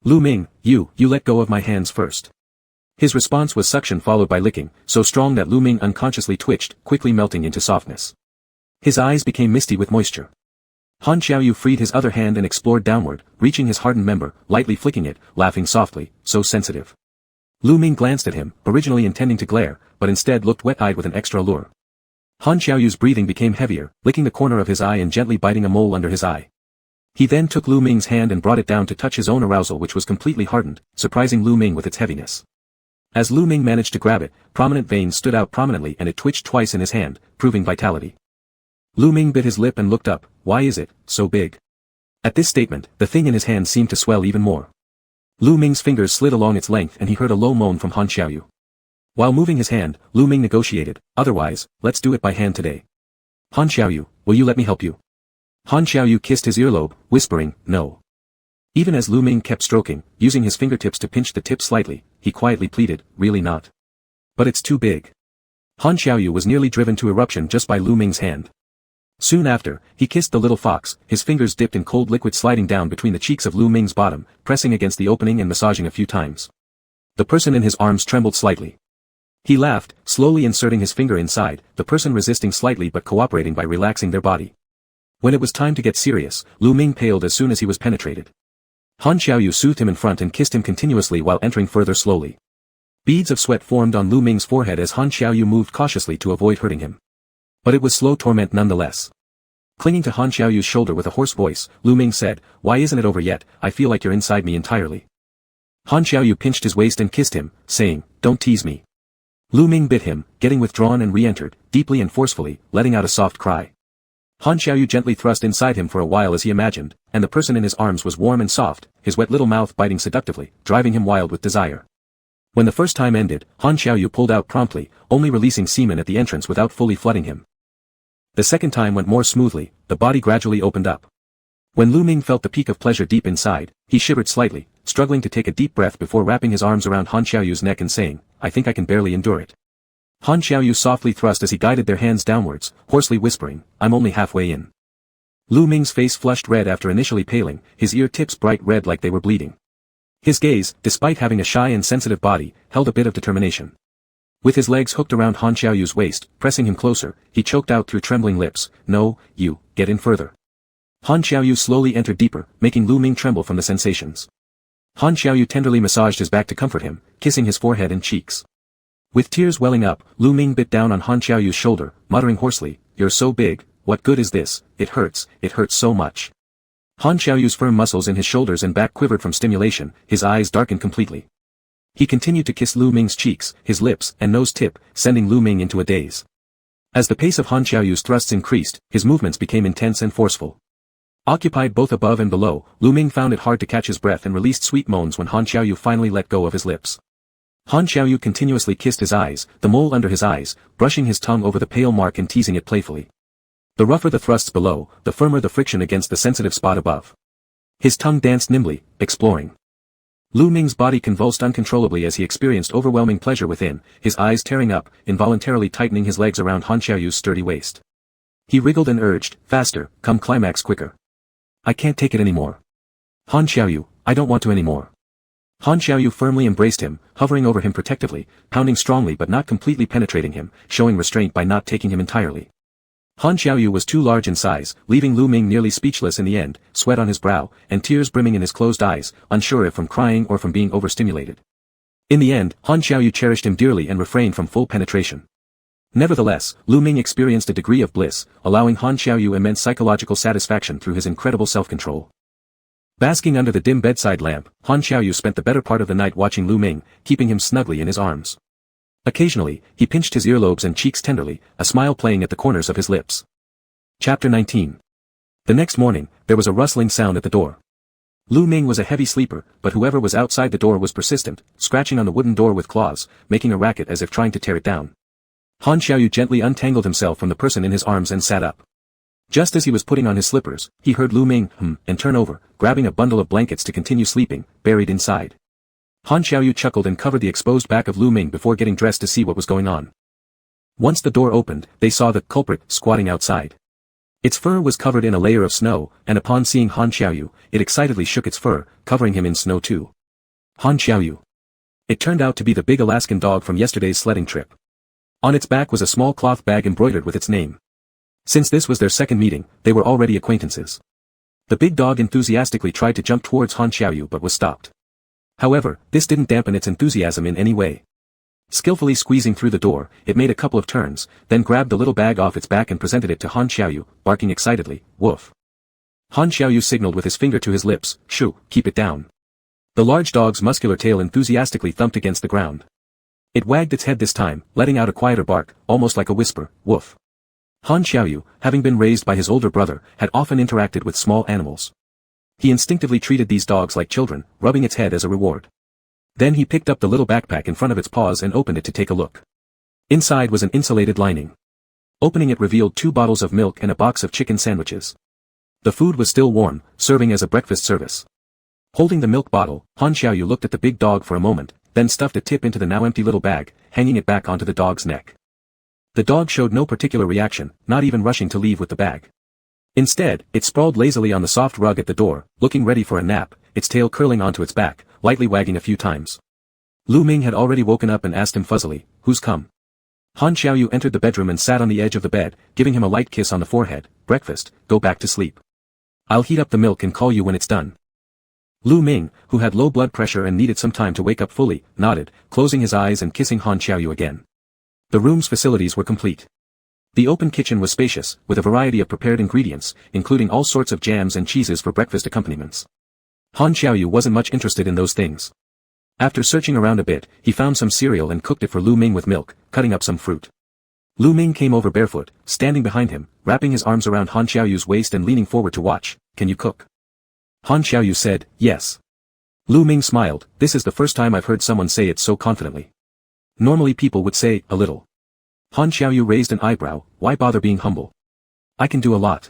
Speaker 1: Lu Ming, you let go of my hands first. His response was suction followed by licking, so strong that Lu Ming unconsciously twitched, quickly melting into softness. His eyes became misty with moisture. Han Xiaoyu freed his other hand and explored downward, reaching his hardened member, lightly flicking it, laughing softly, so sensitive. Lu Ming glanced at him, originally intending to glare, but instead looked wet-eyed with an extra allure. Han Xiaoyu's breathing became heavier, licking the corner of his eye and gently biting a mole under his eye. He then took Lu Ming's hand and brought it down to touch his own arousal, which was completely hardened, surprising Lu Ming with its heaviness. As Lu Ming managed to grab it, prominent veins stood out prominently and it twitched twice in his hand, proving vitality. Lu Ming bit his lip and looked up. Why is it so big? At this statement, the thing in his hand seemed to swell even more. Lu Ming's fingers slid along its length and he heard a low moan from Han Xiaoyu. While moving his hand, Lu Ming negotiated, otherwise, let's do it by hand today. Han Xiaoyu, will you let me help you? Han Xiaoyu kissed his earlobe, whispering, no. Even as Lu Ming kept stroking, using his fingertips to pinch the tip slightly, he quietly pleaded, really not. But it's too big. Han Xiaoyu was nearly driven to eruption just by Lu Ming's hand. Soon after, he kissed the little fox, his fingers dipped in cold liquid sliding down between the cheeks of Lu Ming's bottom, pressing against the opening and massaging a few times. The person in his arms trembled slightly. He laughed, slowly inserting his finger inside, the person resisting slightly but cooperating by relaxing their body. When it was time to get serious, Lu Ming paled as soon as he was penetrated. Han Xiaoyu soothed him in front and kissed him continuously while entering further slowly. Beads of sweat formed on Lu Ming's forehead as Han Xiaoyu moved cautiously to avoid hurting him. But it was slow torment nonetheless. Clinging to Han Xiaoyu's shoulder with a hoarse voice, Lu Ming said, why isn't it over yet? I feel like you're inside me entirely. Han Xiaoyu pinched his waist and kissed him, saying, don't tease me. Lu Ming bit him, getting withdrawn and re-entered, deeply and forcefully, letting out a soft cry. Han Xiaoyu gently thrust inside him for a while as he imagined, and the person in his arms was warm and soft, his wet little mouth biting seductively, driving him wild with desire. When the first time ended, Han Xiaoyu pulled out promptly, only releasing semen at the entrance without fully flooding him. The second time went more smoothly, the body gradually opened up. When Lu Ming felt the peak of pleasure deep inside, he shivered slightly, struggling to take a deep breath before wrapping his arms around Han Xiaoyu's neck and saying, I think I can barely endure it. Han Xiaoyu softly thrust as he guided their hands downwards, hoarsely whispering, I'm only halfway in. Lu Ming's face flushed red after initially paling, his ear tips bright red like they were bleeding. His gaze, despite having a shy and sensitive body, held a bit of determination. With his legs hooked around Han Xiaoyu's waist, pressing him closer, he choked out through trembling lips, no, you, get in further. Han Xiaoyu slowly entered deeper, making Lu Ming tremble from the sensations. Han Xiaoyu tenderly massaged his back to comfort him, kissing his forehead and cheeks. With tears welling up, Lu Ming bit down on Han Xiaoyu's shoulder, muttering hoarsely, you're so big, what good is this, it hurts so much. Han Xiaoyu's firm muscles in his shoulders and back quivered from stimulation, his eyes darkened completely. He continued to kiss Lu Ming's cheeks, his lips, and nose tip, sending Lu Ming into a daze. As the pace of Han Xiaoyu's thrusts increased, his movements became intense and forceful. Occupied both above and below, Lu Ming found it hard to catch his breath and released sweet moans when Han Xiaoyu finally let go of his lips. Han Xiaoyu continuously kissed his eyes, the mole under his eyes, brushing his tongue over the pale mark and teasing it playfully. The rougher the thrusts below, the firmer the friction against the sensitive spot above. His tongue danced nimbly, exploring. Lu Ming's body convulsed uncontrollably as he experienced overwhelming pleasure within, his eyes tearing up, involuntarily tightening his legs around Han Xiaoyu's sturdy waist. He wriggled and urged, faster, come climax quicker. I can't take it anymore. Han Xiaoyu, I don't want to anymore. Han Xiaoyu firmly embraced him, hovering over him protectively, pounding strongly but not completely penetrating him, showing restraint by not taking him entirely. Han Xiaoyu was too large in size, leaving Lu Ming nearly speechless in the end, sweat on his brow, and tears brimming in his closed eyes, unsure if from crying or from being overstimulated. In the end, Han Xiaoyu cherished him dearly and refrained from full penetration. Nevertheless, Lu Ming experienced a degree of bliss, allowing Han Xiaoyu immense psychological satisfaction through his incredible self-control. Basking under the dim bedside lamp, Han Xiaoyu spent the better part of the night watching Lu Ming, keeping him snugly in his arms. Occasionally, he pinched his earlobes and cheeks tenderly, a smile playing at the corners of his lips. Chapter 19. The next morning, there was a rustling sound at the door. Lu Ming was a heavy sleeper, but whoever was outside the door was persistent, scratching on the wooden door with claws, making a racket as if trying to tear it down. Han Xiaoyu gently untangled himself from the person in his arms and sat up. Just as he was putting on his slippers, he heard Lu Ming and turn over, grabbing a bundle of blankets to continue sleeping, buried inside. Han Xiaoyu chuckled and covered the exposed back of Lu Ming before getting dressed to see what was going on. Once the door opened, they saw the culprit squatting outside. Its fur was covered in a layer of snow, and upon seeing Han Xiaoyu, it excitedly shook its fur, covering him in snow too. Han Xiaoyu. It turned out to be the big Alaskan dog from yesterday's sledding trip. On its back was a small cloth bag embroidered with its name. Since this was their second meeting, they were already acquaintances. The big dog enthusiastically tried to jump towards Han Xiaoyu but was stopped. However, this didn't dampen its enthusiasm in any way. Skillfully squeezing through the door, it made a couple of turns, then grabbed the little bag off its back and presented it to Han Xiaoyu, barking excitedly, "Woof." Han Xiaoyu signaled with his finger to his lips, "Shoo, keep it down." The large dog's muscular tail enthusiastically thumped against the ground. It wagged its head this time, letting out a quieter bark, almost like a whisper, "Woof." Han Xiaoyu, having been raised by his older brother, had often interacted with small animals. He instinctively treated these dogs like children, rubbing its head as a reward. Then he picked up the little backpack in front of its paws and opened it to take a look. Inside was an insulated lining. Opening it revealed 2 bottles of milk and a box of chicken sandwiches. The food was still warm, serving as a breakfast service. Holding the milk bottle, Han Xiaoyu looked at the big dog for a moment, then stuffed a tip into the now empty little bag, hanging it back onto the dog's neck. The dog showed no particular reaction, not even rushing to leave with the bag. Instead, it sprawled lazily on the soft rug at the door, looking ready for a nap, its tail curling onto its back, lightly wagging a few times. Lu Ming had already woken up and asked him fuzzily, "Who's come?" Han Xiaoyu entered the bedroom and sat on the edge of the bed, giving him a light kiss on the forehead. "Breakfast, go back to sleep. I'll heat up the milk and call you when it's done." Lu Ming, who had low blood pressure and needed some time to wake up fully, nodded, closing his eyes and kissing Han Xiaoyu again. The room's facilities were complete. The open kitchen was spacious, with a variety of prepared ingredients, including all sorts of jams and cheeses for breakfast accompaniments. Han Xiaoyu wasn't much interested in those things. After searching around a bit, he found some cereal and cooked it for Lu Ming with milk, cutting up some fruit. Lu Ming came over barefoot, standing behind him, wrapping his arms around Han Xiaoyu's waist and leaning forward to watch. "Can you cook?" Han Xiaoyu said, "Yes." Lu Ming smiled. "This is the first time I've heard someone say it so confidently. Normally people would say, a little." Han Xiaoyu raised an eyebrow. "Why bother being humble? I can do a lot."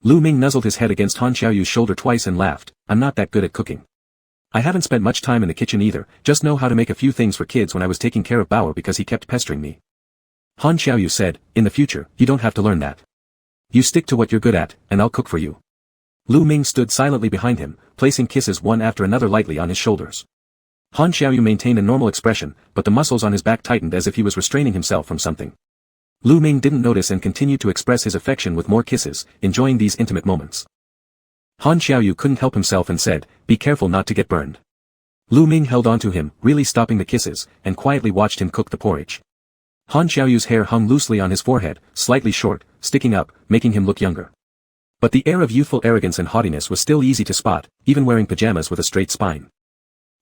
Speaker 1: Lu Ming nuzzled his head against Han Xiaoyu's shoulder twice and laughed. "I'm not that good at cooking. I haven't spent much time in the kitchen either, just know how to make a few things for kids when I was taking care of Bauer because he kept pestering me." Han Xiaoyu said, "In the future, you don't have to learn that. You stick to what you're good at, and I'll cook for you." Lu Ming stood silently behind him, placing kisses one after another lightly on his shoulders. Han Xiaoyu maintained a normal expression, but the muscles on his back tightened as if he was restraining himself from something. Lu Ming didn't notice and continued to express his affection with more kisses, enjoying these intimate moments. Han Xiaoyu couldn't help himself and said, "Be careful not to get burned." Lu Ming held on to him, really stopping the kisses, and quietly watched him cook the porridge. Han Xiaoyu's hair hung loosely on his forehead, slightly short, sticking up, making him look younger. But the air of youthful arrogance and haughtiness was still easy to spot, even wearing pajamas with a straight spine.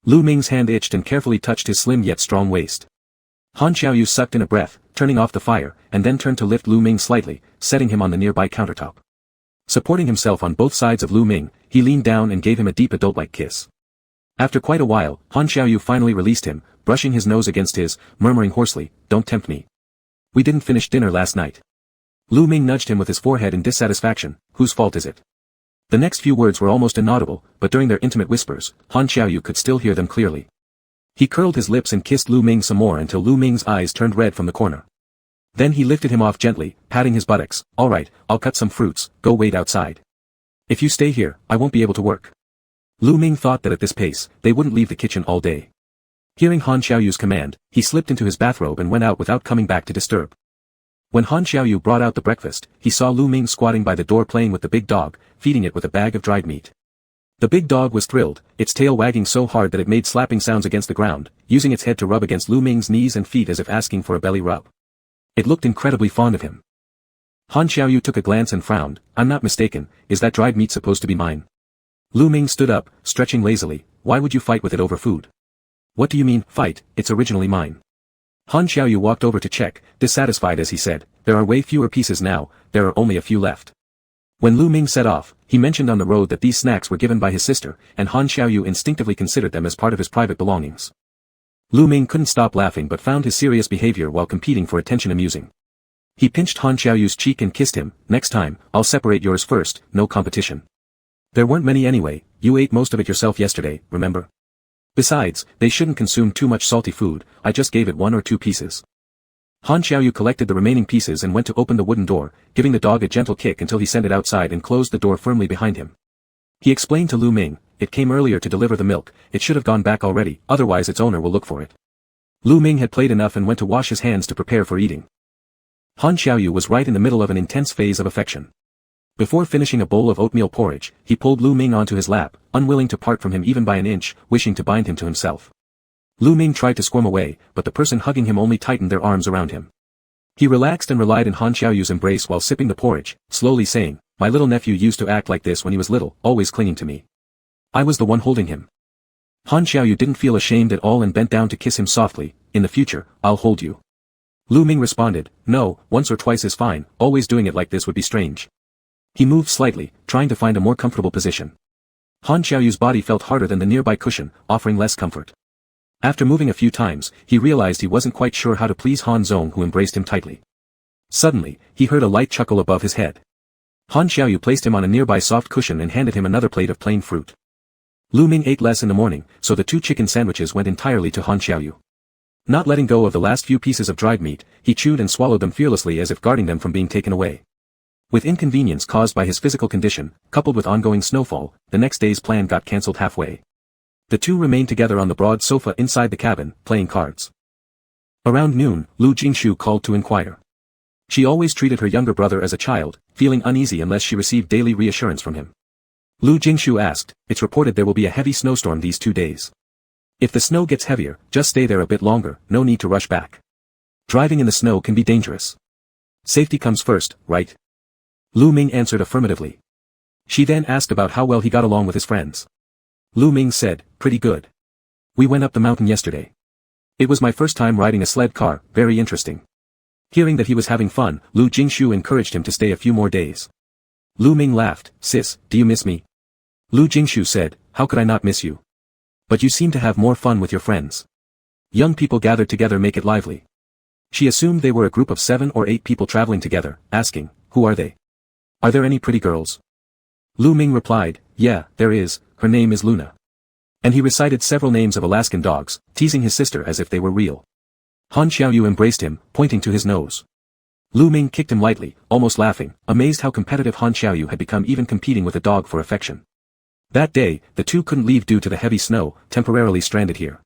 Speaker 1: Lu Ming's hand itched and carefully touched his slim yet strong waist. Han Xiaoyu sucked in a breath, turning off the fire, and then turned to lift Lu Ming slightly, setting him on the nearby countertop. Supporting himself on both sides of Lu Ming, he leaned down and gave him a deep adult-like kiss. After quite a while, Han Xiaoyu finally released him, brushing his nose against his, murmuring hoarsely, "Don't tempt me. We didn't finish dinner last night." Lu Ming nudged him with his forehead in dissatisfaction. "Whose fault is it?" The next few words were almost inaudible, but during their intimate whispers, Han Xiaoyu could still hear them clearly. He curled his lips and kissed Lu Ming some more until Lu Ming's eyes turned red from the corner. Then he lifted him off gently, patting his buttocks. "All right, I'll cut some fruits, go wait outside. If you stay here, I won't be able to work." Lu Ming thought that at this pace, they wouldn't leave the kitchen all day. Hearing Han Xiaoyu's command, he slipped into his bathrobe and went out without coming back to disturb. When Han Xiaoyu brought out the breakfast, he saw Lu Ming squatting by the door playing with the big dog, feeding it with a bag of dried meat. The big dog was thrilled, its tail wagging so hard that it made slapping sounds against the ground, using its head to rub against Lu Ming's knees and feet as if asking for a belly rub. It looked incredibly fond of him. Han Xiaoyu took a glance and frowned. "I'm not mistaken, is that dried meat supposed to be mine?" Lu Ming stood up, stretching lazily. "Why would you fight with it over food?" "What do you mean, fight? It's originally mine." Han Xiaoyu walked over to check, dissatisfied as he said, "There are way fewer pieces now, there are only a few left." When Lu Ming set off, he mentioned on the road that these snacks were given by his sister, and Han Xiaoyu instinctively considered them as part of his private belongings. Lu Ming couldn't stop laughing but found his serious behavior while competing for attention amusing. He pinched Han Xiaoyu's cheek and kissed him. "Next time, I'll separate yours first, no competition. There weren't many anyway, you ate most of it yourself yesterday, remember? Besides, they shouldn't consume too much salty food, I just gave it 1 or 2 pieces." Han Xiaoyu collected the remaining pieces and went to open the wooden door, giving the dog a gentle kick until he sent it outside and closed the door firmly behind him. He explained to Lu Ming, "It came earlier to deliver the milk, it should have gone back already, otherwise its owner will look for it." Lu Ming had played enough and went to wash his hands to prepare for eating. Han Xiaoyu was right in the middle of an intense phase of affection. Before finishing a bowl of oatmeal porridge, he pulled Lu Ming onto his lap, unwilling to part from him even by an inch, wishing to bind him to himself. Lu Ming tried to squirm away, but the person hugging him only tightened their arms around him. He relaxed and relied on Han Xiaoyu's embrace while sipping the porridge, slowly saying, "My little nephew used to act like this when he was little, always clinging to me. I was the one holding him." Han Xiaoyu didn't feel ashamed at all and bent down to kiss him softly. "In the future, I'll hold you." Lu Ming responded, "No, once or twice is fine, always doing it like this would be strange." He moved slightly, trying to find a more comfortable position. Han Xiaoyu's body felt harder than the nearby cushion, offering less comfort. After moving a few times, he realized he wasn't quite sure how to please Han Zong, who embraced him tightly. Suddenly, he heard a light chuckle above his head. Han Xiaoyu placed him on a nearby soft cushion and handed him another plate of plain fruit. Lu Ming ate less in the morning, so the 2 chicken sandwiches went entirely to Han Xiaoyu. Not letting go of the last few pieces of dried meat, he chewed and swallowed them fearlessly as if guarding them from being taken away. With inconvenience caused by his physical condition, coupled with ongoing snowfall, the next day's plan got cancelled halfway. The two remained together on the broad sofa inside the cabin, playing cards. Around noon, Lu Jingshu called to inquire. She always treated her younger brother as a child, feeling uneasy unless she received daily reassurance from him. Lu Jingshu asked, "It's reported there will be a heavy snowstorm these 2 days. If the snow gets heavier, just stay there a bit longer, no need to rush back. Driving in the snow can be dangerous. Safety comes first, right?" Lu Ming answered affirmatively. She then asked about how well he got along with his friends. Lu Ming said, "Pretty good. We went up the mountain yesterday. It was my first time riding a sled car, very interesting." Hearing that he was having fun, Lu Jingshu encouraged him to stay a few more days. Lu Ming laughed, "Sis, do you miss me?" Lu Jingshu said, "How could I not miss you? But you seem to have more fun with your friends. Young people gathered together make it lively." She assumed they were a group of 7 or 8 people traveling together, asking, "Who are they? Are there any pretty girls?" Lu Ming replied, "Yeah, there is, her name is Luna." And he recited several names of Alaskan dogs, teasing his sister as if they were real. Han Xiaoyu embraced him, pointing to his nose. Lu Ming kicked him lightly, almost laughing, amazed how competitive Han Xiaoyu had become, even competing with a dog for affection. That day, the two couldn't leave due to the heavy snow, temporarily stranded here.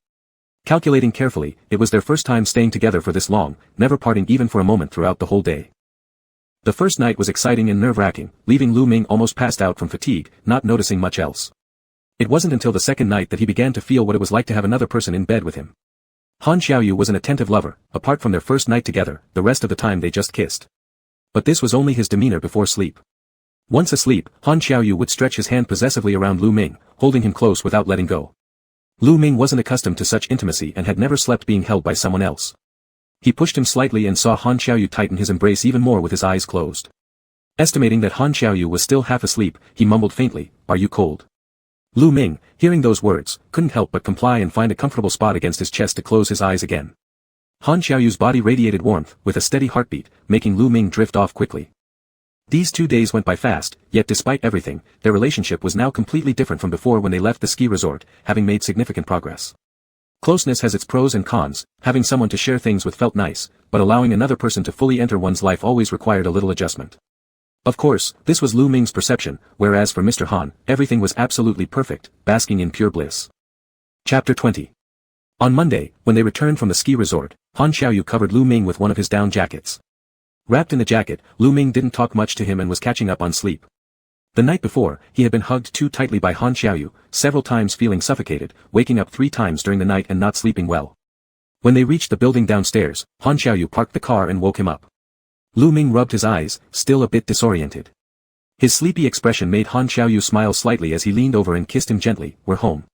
Speaker 1: Calculating carefully, it was their first time staying together for this long, never parting even for a moment throughout the whole day. The first night was exciting and nerve-wracking, leaving Lu Ming almost passed out from fatigue, not noticing much else. It wasn't until the second night that he began to feel what it was like to have another person in bed with him. Han Xiaoyu was an attentive lover, apart from their first night together, the rest of the time they just kissed. But this was only his demeanor before sleep. Once asleep, Han Xiaoyu would stretch his hand possessively around Lu Ming, holding him close without letting go. Lu Ming wasn't accustomed to such intimacy and had never slept being held by someone else. He pushed him slightly and saw Han Xiaoyu tighten his embrace even more with his eyes closed. Estimating that Han Xiaoyu was still half asleep, he mumbled faintly, "Are you cold?" Lu Ming, hearing those words, couldn't help but comply and find a comfortable spot against his chest to close his eyes again. Han Xiaoyu's body radiated warmth, with a steady heartbeat, making Lu Ming drift off quickly. These 2 days went by fast, yet despite everything, their relationship was now completely different from before when they left the ski resort, having made significant progress. Closeness has its pros and cons, having someone to share things with felt nice, but allowing another person to fully enter one's life always required a little adjustment. Of course, this was Lu Ming's perception, whereas for Mr. Han, everything was absolutely perfect, basking in pure bliss. Chapter 20. On Monday, when they returned from the ski resort, Han Xiaoyu covered Lu Ming with one of his down jackets. Wrapped in the jacket, Lu Ming didn't talk much to him and was catching up on sleep. The night before, he had been hugged too tightly by Han Xiaoyu, several times feeling suffocated, waking up 3 times during the night and not sleeping well. When they reached the building downstairs, Han Xiaoyu parked the car and woke him up. Lu Ming rubbed his eyes, still a bit disoriented. His sleepy expression made Han Xiaoyu smile slightly as he leaned over and kissed him gently. "We're home."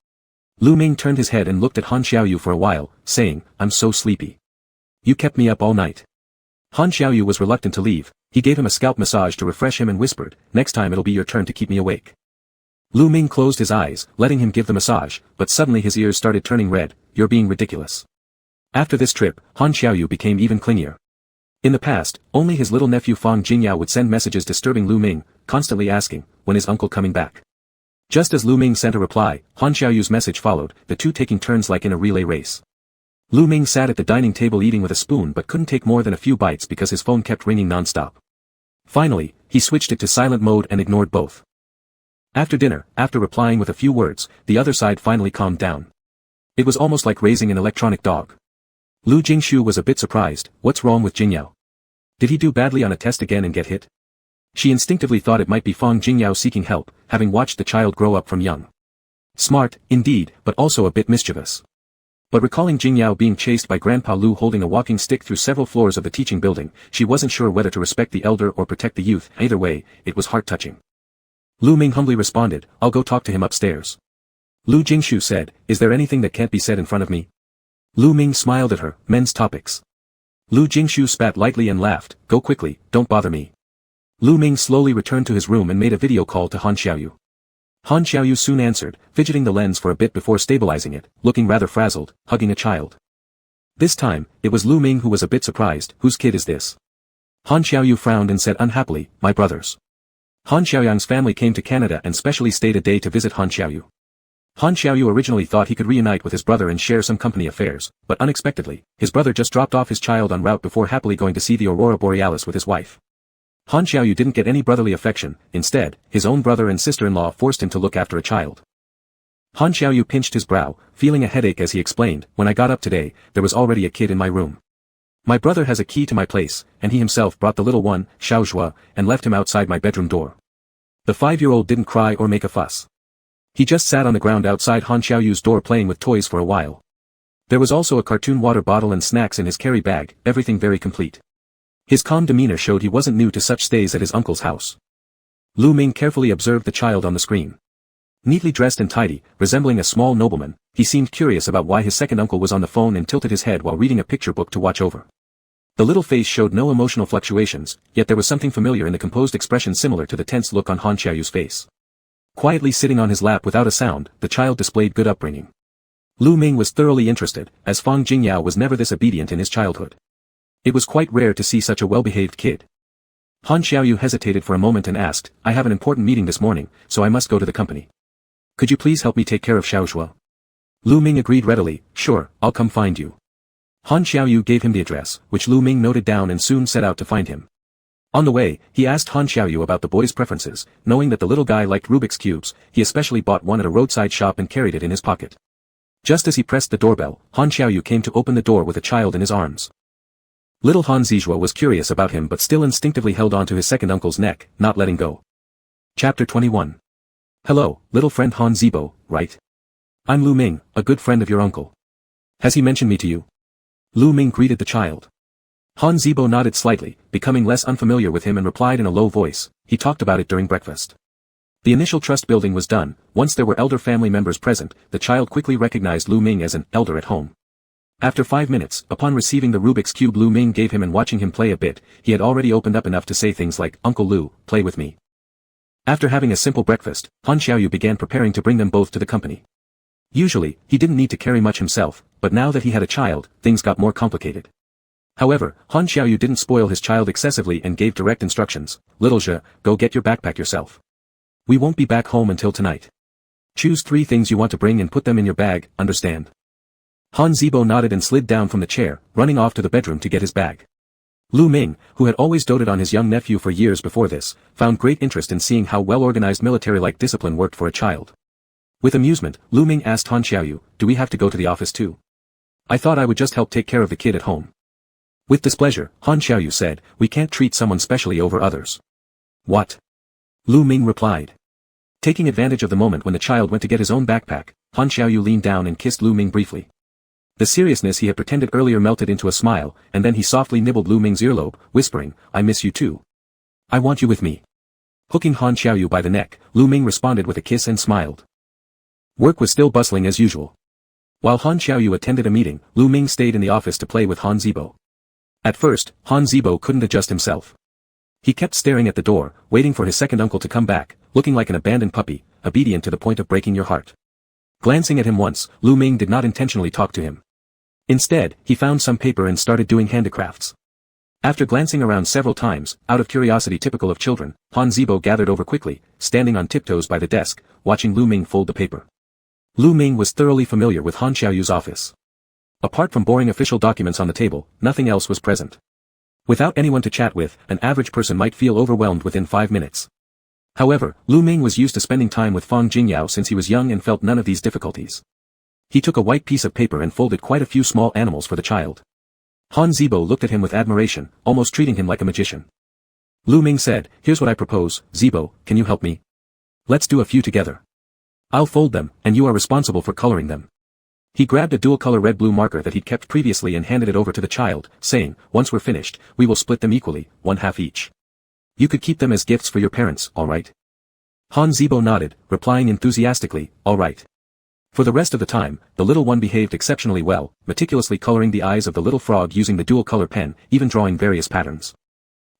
Speaker 1: Lu Ming turned his head and looked at Han Xiaoyu for a while, saying, "I'm so sleepy. You kept me up all night." Han Xiaoyu was reluctant to leave. He gave him a scalp massage to refresh him and whispered, "Next time it'll be your turn to keep me awake." Lu Ming closed his eyes, letting him give the massage, but suddenly his ears started turning red. "You're being ridiculous." After this trip, Han Xiaoyu became even clingier. In the past, only his little nephew Fang Jingyao would send messages disturbing Lu Ming, constantly asking, "When is uncle coming back?" Just as Lu Ming sent a reply, Han Xiaoyu's message followed, the two taking turns like in a relay race. Lu Ming sat at the dining table eating with a spoon but couldn't take more than a few bites because his phone kept ringing non-stop. Finally, he switched it to silent mode and ignored both. After dinner, after replying with a few words, the other side finally calmed down. It was almost like raising an electronic dog. Lu Jingshu was a bit surprised. What's wrong with Jingyao? Did he do badly on a test again and get hit? She instinctively thought it might be Fang Jingyao seeking help, having watched the child grow up from young. Smart, indeed, but also a bit mischievous. But recalling Jingyao being chased by Grandpa Lu holding a walking stick through several floors of the teaching building, she wasn't sure whether to respect the elder or protect the youth. Either way, it was heart-touching. Lu Ming humbly responded, I'll go talk to him upstairs. Lu Jingshu said, is there anything that can't be said in front of me? Lu Ming smiled at her, men's topics. Lu Jingshu spat lightly and laughed, go quickly, don't bother me. Lu Ming slowly returned to his room and made a video call to Han Xiaoyu. Han Xiaoyu soon answered, fidgeting the lens for a bit before stabilizing it, looking rather frazzled, hugging a child. This time, it was Lu Ming who was a bit surprised, whose kid is this? Han Xiaoyu frowned and said unhappily, my brother's. Han Xiaoyang's family came to Canada and specially stayed a day to visit Han Xiaoyu. Han Xiaoyu originally thought he could reunite with his brother and share some company affairs, but unexpectedly, his brother just dropped off his child en route before happily going to see the Aurora Borealis with his wife. Han Xiaoyu didn't get any brotherly affection, instead, his own brother and sister-in-law forced him to look after a child. Han Xiaoyu pinched his brow, feeling a headache as he explained, when I got up today, there was already a kid in my room. My brother has a key to my place, and he himself brought the little one, Xiaozhua, and left him outside my bedroom door. The 5-year-old didn't cry or make a fuss. He just sat on the ground outside Han Xiaoyu's door playing with toys for a while. There was also a cartoon water bottle and snacks in his carry bag, everything very complete. His calm demeanor showed he wasn't new to such stays at his uncle's house. Lu Ming carefully observed the child on the screen. Neatly dressed and tidy, resembling a small nobleman, he seemed curious about why his second uncle was on the phone and tilted his head while reading a picture book to watch over. The little face showed no emotional fluctuations, yet there was something familiar in the composed expression similar to the tense look on Han Xiaoyu's face. Quietly sitting on his lap without a sound, the child displayed good upbringing. Lu Ming was thoroughly interested, as Fang Jingyao was never this obedient in his childhood. It was quite rare to see such a well-behaved kid. Han Xiaoyu hesitated for a moment and asked, I have an important meeting this morning, so I must go to the company. Could you please help me take care of Xiaozhua? Lu Ming agreed readily, sure, I'll come find you. Han Xiaoyu gave him the address, which Lu Ming noted down and soon set out to find him. On the way, he asked Han Xiaoyu about the boy's preferences, knowing that the little guy liked Rubik's Cubes, he especially bought one at a roadside shop and carried it in his pocket. Just as he pressed the doorbell, Han Xiaoyu came to open the door with a child in his arms. Little Han Zizhua was curious about him but still instinctively held on to his second uncle's neck, not letting go. Chapter 21. Hello, little friend Han Zibo, right? I'm Lu Ming, a good friend of your uncle. Has he mentioned me to you? Lu Ming greeted the child. Han Zibo nodded slightly, becoming less unfamiliar with him and replied in a low voice, he talked about it during breakfast. The initial trust building was done. Once there were elder family members present, the child quickly recognized Lu Ming as an elder at home. After 5 minutes, upon receiving the Rubik's Cube Lu Ming gave him and watching him play a bit, he had already opened up enough to say things like, Uncle Lu, play with me. After having a simple breakfast, Han Xiaoyu began preparing to bring them both to the company. Usually, he didn't need to carry much himself, but now that he had a child, things got more complicated. However, Han Xiaoyu didn't spoil his child excessively and gave direct instructions, Little Zhe, go get your backpack yourself. We won't be back home until tonight. Choose 3 things you want to bring and put them in your bag, understand? Han Zibo nodded and slid down from the chair, running off to the bedroom to get his bag. Lu Ming, who had always doted on his young nephew for years before this, found great interest in seeing how well-organized military-like discipline worked for a child. With amusement, Lu Ming asked Han Xiaoyu, do we have to go to the office too? I thought I would just help take care of the kid at home. With displeasure, Han Xiaoyu said, we can't treat someone specially over others. What? Lu Ming replied. Taking advantage of the moment when the child went to get his own backpack, Han Xiaoyu leaned down and kissed Lu Ming briefly. The seriousness he had pretended earlier melted into a smile, and then he softly nibbled Lu Ming's earlobe, whispering, I miss you too. I want you with me. Hooking Han Xiaoyu by the neck, Lu Ming responded with a kiss and smiled. Work was still bustling as usual. While Han Xiaoyu attended a meeting, Lu Ming stayed in the office to play with Han Zibo. At first, Han Zibo couldn't adjust himself. He kept staring at the door, waiting for his second uncle to come back, looking like an abandoned puppy, obedient to the point of breaking your heart. Glancing at him once, Lu Ming did not intentionally talk to him. Instead, he found some paper and started doing handicrafts. After glancing around several times, out of curiosity typical of children, Han Zibo gathered over quickly, standing on tiptoes by the desk, watching Lu Ming fold the paper. Lu Ming was thoroughly familiar with Han Xiaoyu's office. Apart from boring official documents on the table, nothing else was present. Without anyone to chat with, an average person might feel overwhelmed within 5 minutes. However, Lu Ming was used to spending time with Fang Jingyao since he was young and felt none of these difficulties. He took a white piece of paper and folded quite a few small animals for the child. Han Zibo looked at him with admiration, almost treating him like a magician. Lu Ming said, "Here's what I propose, Zibo, can you help me? Let's do a few together. I'll fold them, and you are responsible for coloring them." He grabbed a dual-color red-blue marker that he'd kept previously and handed it over to the child, saying, "Once we're finished, we will split them equally, 1/2 each. You could keep them as gifts for your parents, all right?" Han Zibo nodded, replying enthusiastically, "All right." For the rest of the time, the little one behaved exceptionally well, meticulously coloring the eyes of the little frog using the dual-color pen, even drawing various patterns.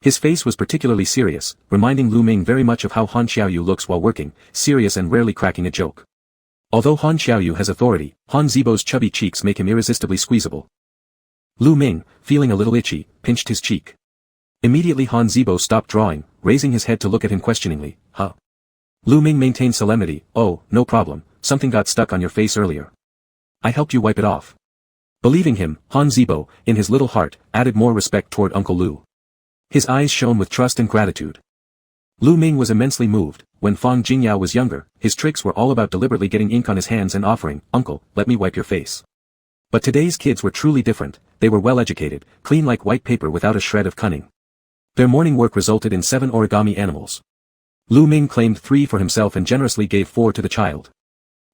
Speaker 1: His face was particularly serious, reminding Lu Ming very much of how Han Xiaoyu looks while working, serious and rarely cracking a joke. Although Han Xiaoyu has authority, Han Zibo's chubby cheeks make him irresistibly squeezable. Lu Ming, feeling a little itchy, pinched his cheek. Immediately Han Zibo stopped drawing, raising his head to look at him questioningly, "Huh?" Lu Ming maintained solemnity, "Oh, no problem, something got stuck on your face earlier. I helped you wipe it off." Believing him, Han Zibo, in his little heart, added more respect toward Uncle Lu. His eyes shone with trust and gratitude. Lu Ming was immensely moved. When Fang Jingyao was younger, his tricks were all about deliberately getting ink on his hands and offering, "Uncle, let me wipe your face." But today's kids were truly different. They were well-educated, clean like white paper without a shred of cunning. Their morning work resulted in 7 origami animals. Lu Ming claimed 3 for himself and generously gave 4 to the child.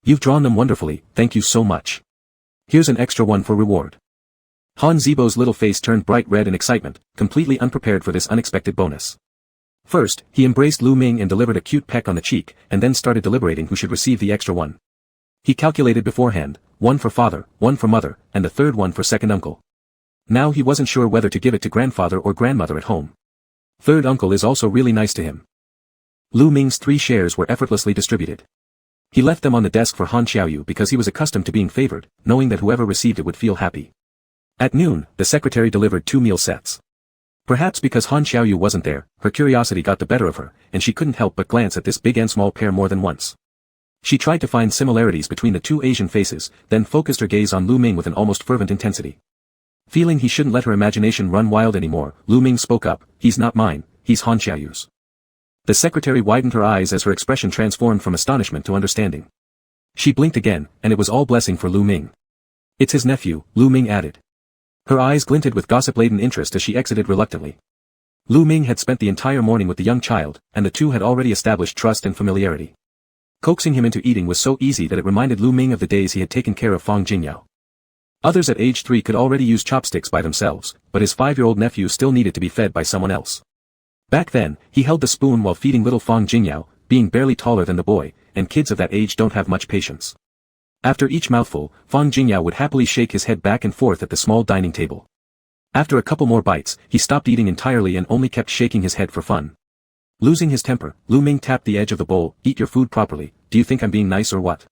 Speaker 1: "You've drawn them wonderfully, thank you so much. Here's an extra one for reward." Han Zibo's little face turned bright red in excitement, completely unprepared for this unexpected bonus. First, he embraced Lu Ming and delivered a cute peck on the cheek, and then started deliberating who should receive the extra one. He calculated beforehand, 1 for father, 1 for mother, and the third one for second uncle. Now he wasn't sure whether to give it to grandfather or grandmother at home. Third uncle is also really nice to him. Lu Ming's 3 shares were effortlessly distributed. He left them on the desk for Han Xiaoyu because he was accustomed to being favored, knowing that whoever received it would feel happy. At noon, the secretary delivered 2 meal sets. Perhaps because Han Xiaoyu wasn't there, her curiosity got the better of her, and she couldn't help but glance at this big and small pair more than once. She tried to find similarities between the 2 Asian faces, then focused her gaze on Lu Ming with an almost fervent intensity. Feeling he shouldn't let her imagination run wild anymore, Lu Ming spoke up, "He's not mine, he's Han Xiaoyu's." The secretary widened her eyes as her expression transformed from astonishment to understanding. She blinked again, and it was all blessing for Lu Ming. "It's his nephew," Lu Ming added. Her eyes glinted with gossip-laden interest as she exited reluctantly. Lu Ming had spent the entire morning with the young child, and the two had already established trust and familiarity. Coaxing him into eating was so easy that it reminded Lu Ming of the days he had taken care of Fang Jingyao. Others at age 3 could already use chopsticks by themselves, but his 5-year-old nephew still needed to be fed by someone else. Back then, he held the spoon while feeding little Fang Jingyao, being barely taller than the boy, and kids of that age don't have much patience. After each mouthful, Fang Jingyao would happily shake his head back and forth at the small dining table. After a couple more bites, he stopped eating entirely and only kept shaking his head for fun. Losing his temper, Lu Ming tapped the edge of the bowl, "Eat your food properly, do you think I'm being nice or what?"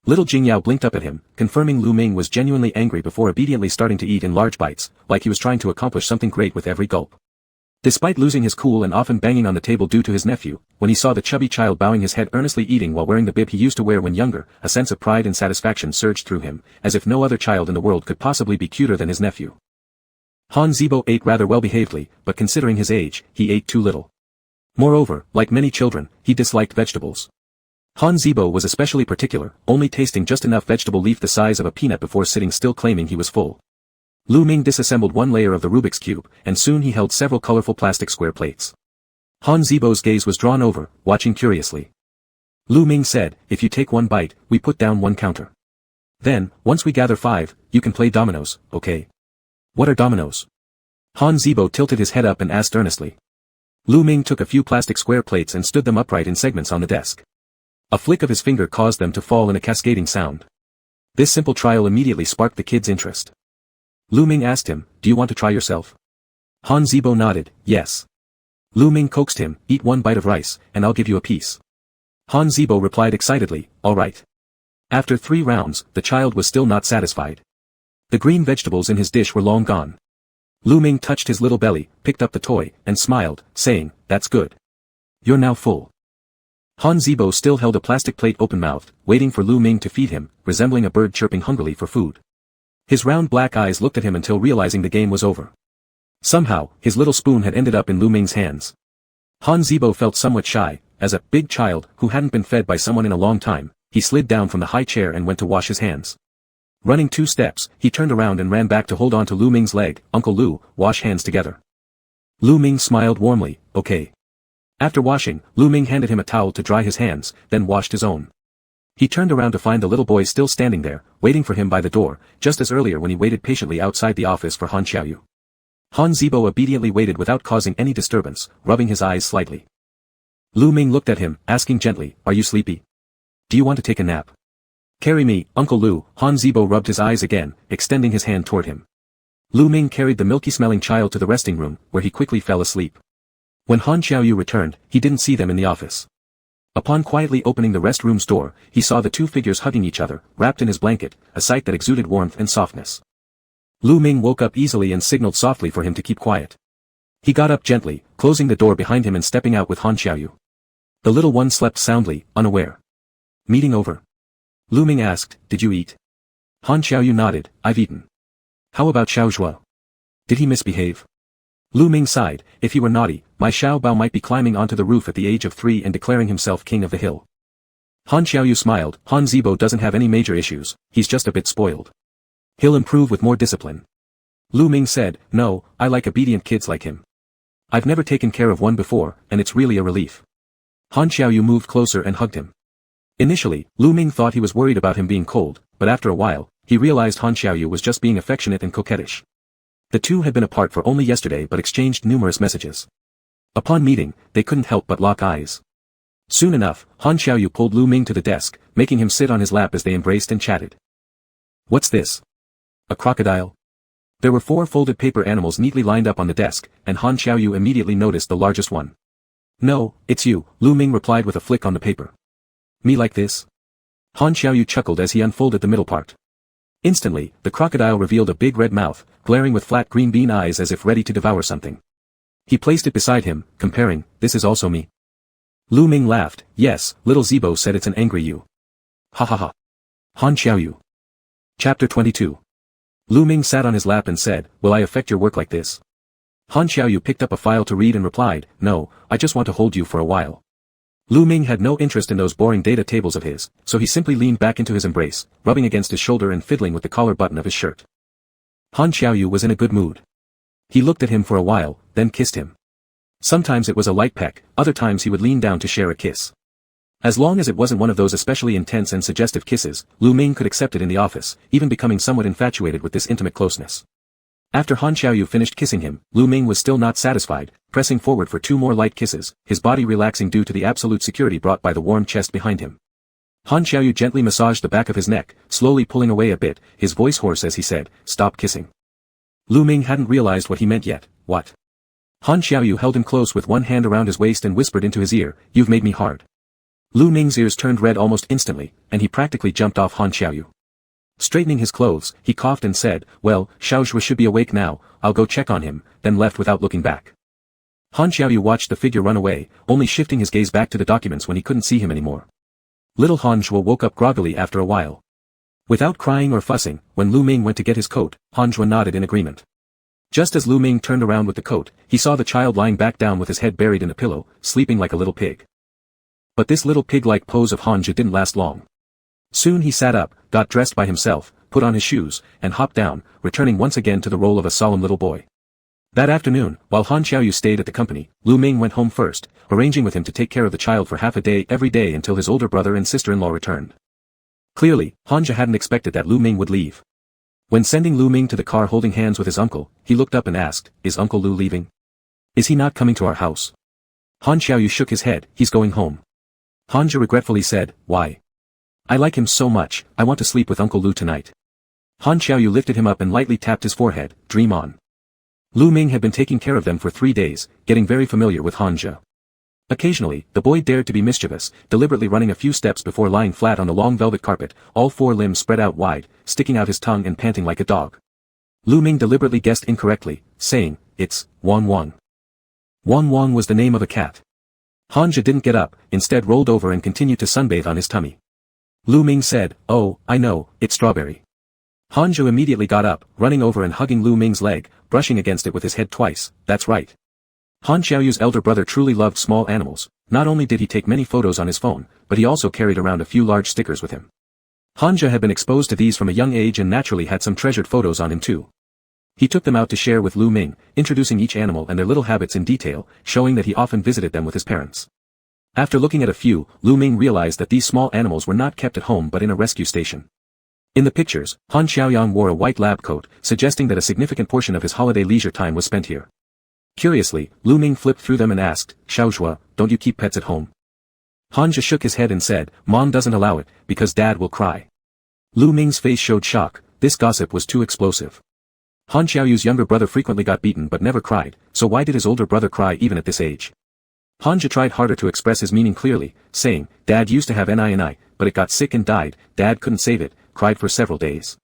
Speaker 1: Little Jingyao blinked up at him, confirming Lu Ming was genuinely angry before obediently starting to eat in large bites, like he was trying to accomplish something great with every gulp. Despite losing his cool and often banging on the table due to his nephew, when he saw the chubby child bowing his head earnestly eating while wearing the bib he used to wear when younger, a sense of pride and satisfaction surged through him, as if no other child in the world could possibly be cuter than his nephew. Han Zibo ate rather well-behavedly, but considering his age, he ate too little. Moreover, like many children, he disliked vegetables. Han Zibo was especially particular, only tasting just enough vegetable leaf the size of a peanut before sitting still claiming he was full. Lu Ming disassembled one layer of the Rubik's Cube, and soon he held several colorful plastic square plates. Han Zibo's gaze was drawn over, watching curiously. Lu Ming said, "If you take one bite, we put down one counter. Then, once we gather 5, you can play dominoes, okay?" "What are dominoes?" Han Zibo tilted his head up and asked earnestly. Lu Ming took a few plastic square plates and stood them upright in segments on the desk. A flick of his finger caused them to fall in a cascading sound. This simple trial immediately sparked the kid's interest. Lu Ming asked him, "Do you want to try yourself?" Han Zibo nodded, "Yes." Lu Ming coaxed him, "Eat one bite of rice, and I'll give you a piece." Han Zibo replied excitedly, "All right." After 3 rounds, the child was still not satisfied. The green vegetables in his dish were long gone. Lu Ming touched his little belly, picked up the toy, and smiled, saying, "That's good. You're now full." Han Zibo still held a plastic plate open-mouthed, waiting for Lu Ming to feed him, resembling a bird chirping hungrily for food. His round black eyes looked at him until realizing the game was over. Somehow, his little spoon had ended up in Lu Ming's hands. Han Zibo felt somewhat shy, as a big child who hadn't been fed by someone in a long time, he slid down from the high chair and went to wash his hands. Running 2 steps, he turned around and ran back to hold on to Lu Ming's leg. "Uncle Lu, wash hands together." Lu Ming smiled warmly, "Okay." After washing, Lu Ming handed him a towel to dry his hands, then washed his own. He turned around to find the little boy still standing there, waiting for him by the door, just as earlier when he waited patiently outside the office for Han Xiaoyu. Han Zibo obediently waited without causing any disturbance, rubbing his eyes slightly. Lu Ming looked at him, asking gently, "Are you sleepy? Do you want to take a nap?" "Carry me, Uncle Lu." Han Zibo rubbed his eyes again, extending his hand toward him. Lu Ming carried the milky-smelling child to the resting room, where he quickly fell asleep. When Han Xiaoyu returned, he didn't see them in the office. Upon quietly opening the restroom's door, he saw the 2 figures hugging each other, wrapped in his blanket, a sight that exuded warmth and softness. Lu Ming woke up easily and signaled softly for him to keep quiet. He got up gently, closing the door behind him and stepping out with Han Xiaoyu. The little one slept soundly, unaware. "Meeting over?" Lu Ming asked, "Did you eat?" Han Xiaoyu nodded, "I've eaten." "How about Xiao Zhuo? Did he misbehave?" Lu Ming sighed, "If he were naughty, my Xiao Bao might be climbing onto the roof at the age of 3 and declaring himself king of the hill." Han Xiaoyu smiled, "Han Zibo doesn't have any major issues, he's just a bit spoiled. He'll improve with more discipline." Lu Ming said, "No, I like obedient kids like him. I've never taken care of one before, and it's really a relief." Han Xiaoyu moved closer and hugged him. Initially, Lu Ming thought he was worried about him being cold, but after a while, he realized Han Xiaoyu was just being affectionate and coquettish. The two had been apart for only yesterday but exchanged numerous messages. Upon meeting, they couldn't help but lock eyes. Soon enough, Han Xiaoyu pulled Lu Ming to the desk, making him sit on his lap as they embraced and chatted. "What's this? A crocodile?" There were 4 folded paper animals neatly lined up on the desk, and Han Xiaoyu immediately noticed the largest one. "No, it's you," Lu Ming replied with a flick on the paper. "Me like this?" Han Xiaoyu chuckled as he unfolded the middle part. Instantly, the crocodile revealed a big red mouth, glaring with flat green bean eyes as if ready to devour something. He placed it beside him, comparing, "This is also me." Lu Ming laughed, "Yes, little Zibo said it's an angry you." Ha ha ha. Han Xiaoyu. Chapter 22. Lu Ming sat on his lap and said, "Will I affect your work like this?" Han Xiaoyu picked up a file to read and replied, "No, I just want to hold you for a while." Lu Ming had no interest in those boring data tables of his, so he simply leaned back into his embrace, rubbing against his shoulder and fiddling with the collar button of his shirt. Han Xiaoyu was in a good mood. He looked at him for a while, then kissed him. Sometimes it was a light peck, other times he would lean down to share a kiss. As long as it wasn't one of those especially intense and suggestive kisses, Lu Ming could accept it in the office, even becoming somewhat infatuated with this intimate closeness. After Han Xiaoyu finished kissing him, Lu Ming was still not satisfied, pressing forward for 2 more light kisses, his body relaxing due to the absolute security brought by the warm chest behind him. Han Xiaoyu gently massaged the back of his neck, slowly pulling away a bit, his voice hoarse as he said, "Stop kissing." Lu Ming hadn't realized what he meant yet. "What?" Han Xiaoyu held him close with one hand around his waist and whispered into his ear, "You've made me hard." Lu Ming's ears turned red almost instantly, and he practically jumped off Han Xiaoyu. Straightening his clothes, he coughed and said, "Well, Xiao Zhuo should be awake now, I'll go check on him," then left without looking back. Han Xiaoyu watched the figure run away, only shifting his gaze back to the documents when he couldn't see him anymore. Little Han Zhuo woke up groggily after a while. Without crying or fussing, when Lu Ming went to get his coat, Han Zhuo nodded in agreement. Just as Lu Ming turned around with the coat, he saw the child lying back down with his head buried in a pillow, sleeping like a little pig. But this little pig-like pose of Han Zhuo didn't last long. Soon he sat up, got dressed by himself, put on his shoes, and hopped down, returning once again to the role of a solemn little boy. That afternoon, while Han Xiaoyu stayed at the company, Lu Ming went home first, arranging with him to take care of the child for half a day every day until his older brother and sister-in-law returned. Clearly, Han Zhuo hadn't expected that Lu Ming would leave. When sending Lu Ming to the car holding hands with his uncle, he looked up and asked, "Is Uncle Lu leaving? Is he not coming to our house?" Han Xiaoyu shook his head, "He's going home." Han Zhuo regretfully said, "Why?" "I like him so much, I want to sleep with Uncle Lu tonight." Han Xiaoyu lifted him up and lightly tapped his forehead, "Dream on." Lu Ming had been taking care of them for 3 days, getting very familiar with Han Zhuo. Occasionally, the boy dared to be mischievous, deliberately running a few steps before lying flat on the long velvet carpet, all 4 limbs spread out wide, sticking out his tongue and panting like a dog. Lu Ming deliberately guessed incorrectly, saying, "It's Wang Wang." Wang Wang was the name of a cat. Han Zhuo didn't get up, instead rolled over and continued to sunbathe on his tummy. Lu Ming said, "Oh, I know, it's Strawberry." Hanzhou immediately got up, running over and hugging Lu Ming's leg, brushing against it with his head twice. That's right. Han Xiaoyu's elder brother truly loved small animals. Not only did he take many photos on his phone, but he also carried around a few large stickers with him. Hanja had been exposed to these from a young age and naturally had some treasured photos on him too. He took them out to share with Lu Ming, introducing each animal and their little habits in detail, showing that he often visited them with his parents. After looking at a few, Lu Ming realized that these small animals were not kept at home but in a rescue station. In the pictures, Han Xiaoyang wore a white lab coat, suggesting that a significant portion of his holiday leisure time was spent here. Curiously, Lu Ming flipped through them and asked, Xiaozhua, don't you keep pets at home? Hanja shook his head and said, Mom doesn't allow it, because Dad will cry. Lu Ming's face showed shock. This gossip was too explosive. Han Xiaoyu's younger brother frequently got beaten but never cried, so why did his older brother cry even at this age? Hanja tried harder to express his meaning clearly, saying, Dad used to have NI, but it got sick and died, Dad couldn't save it, cried for several days.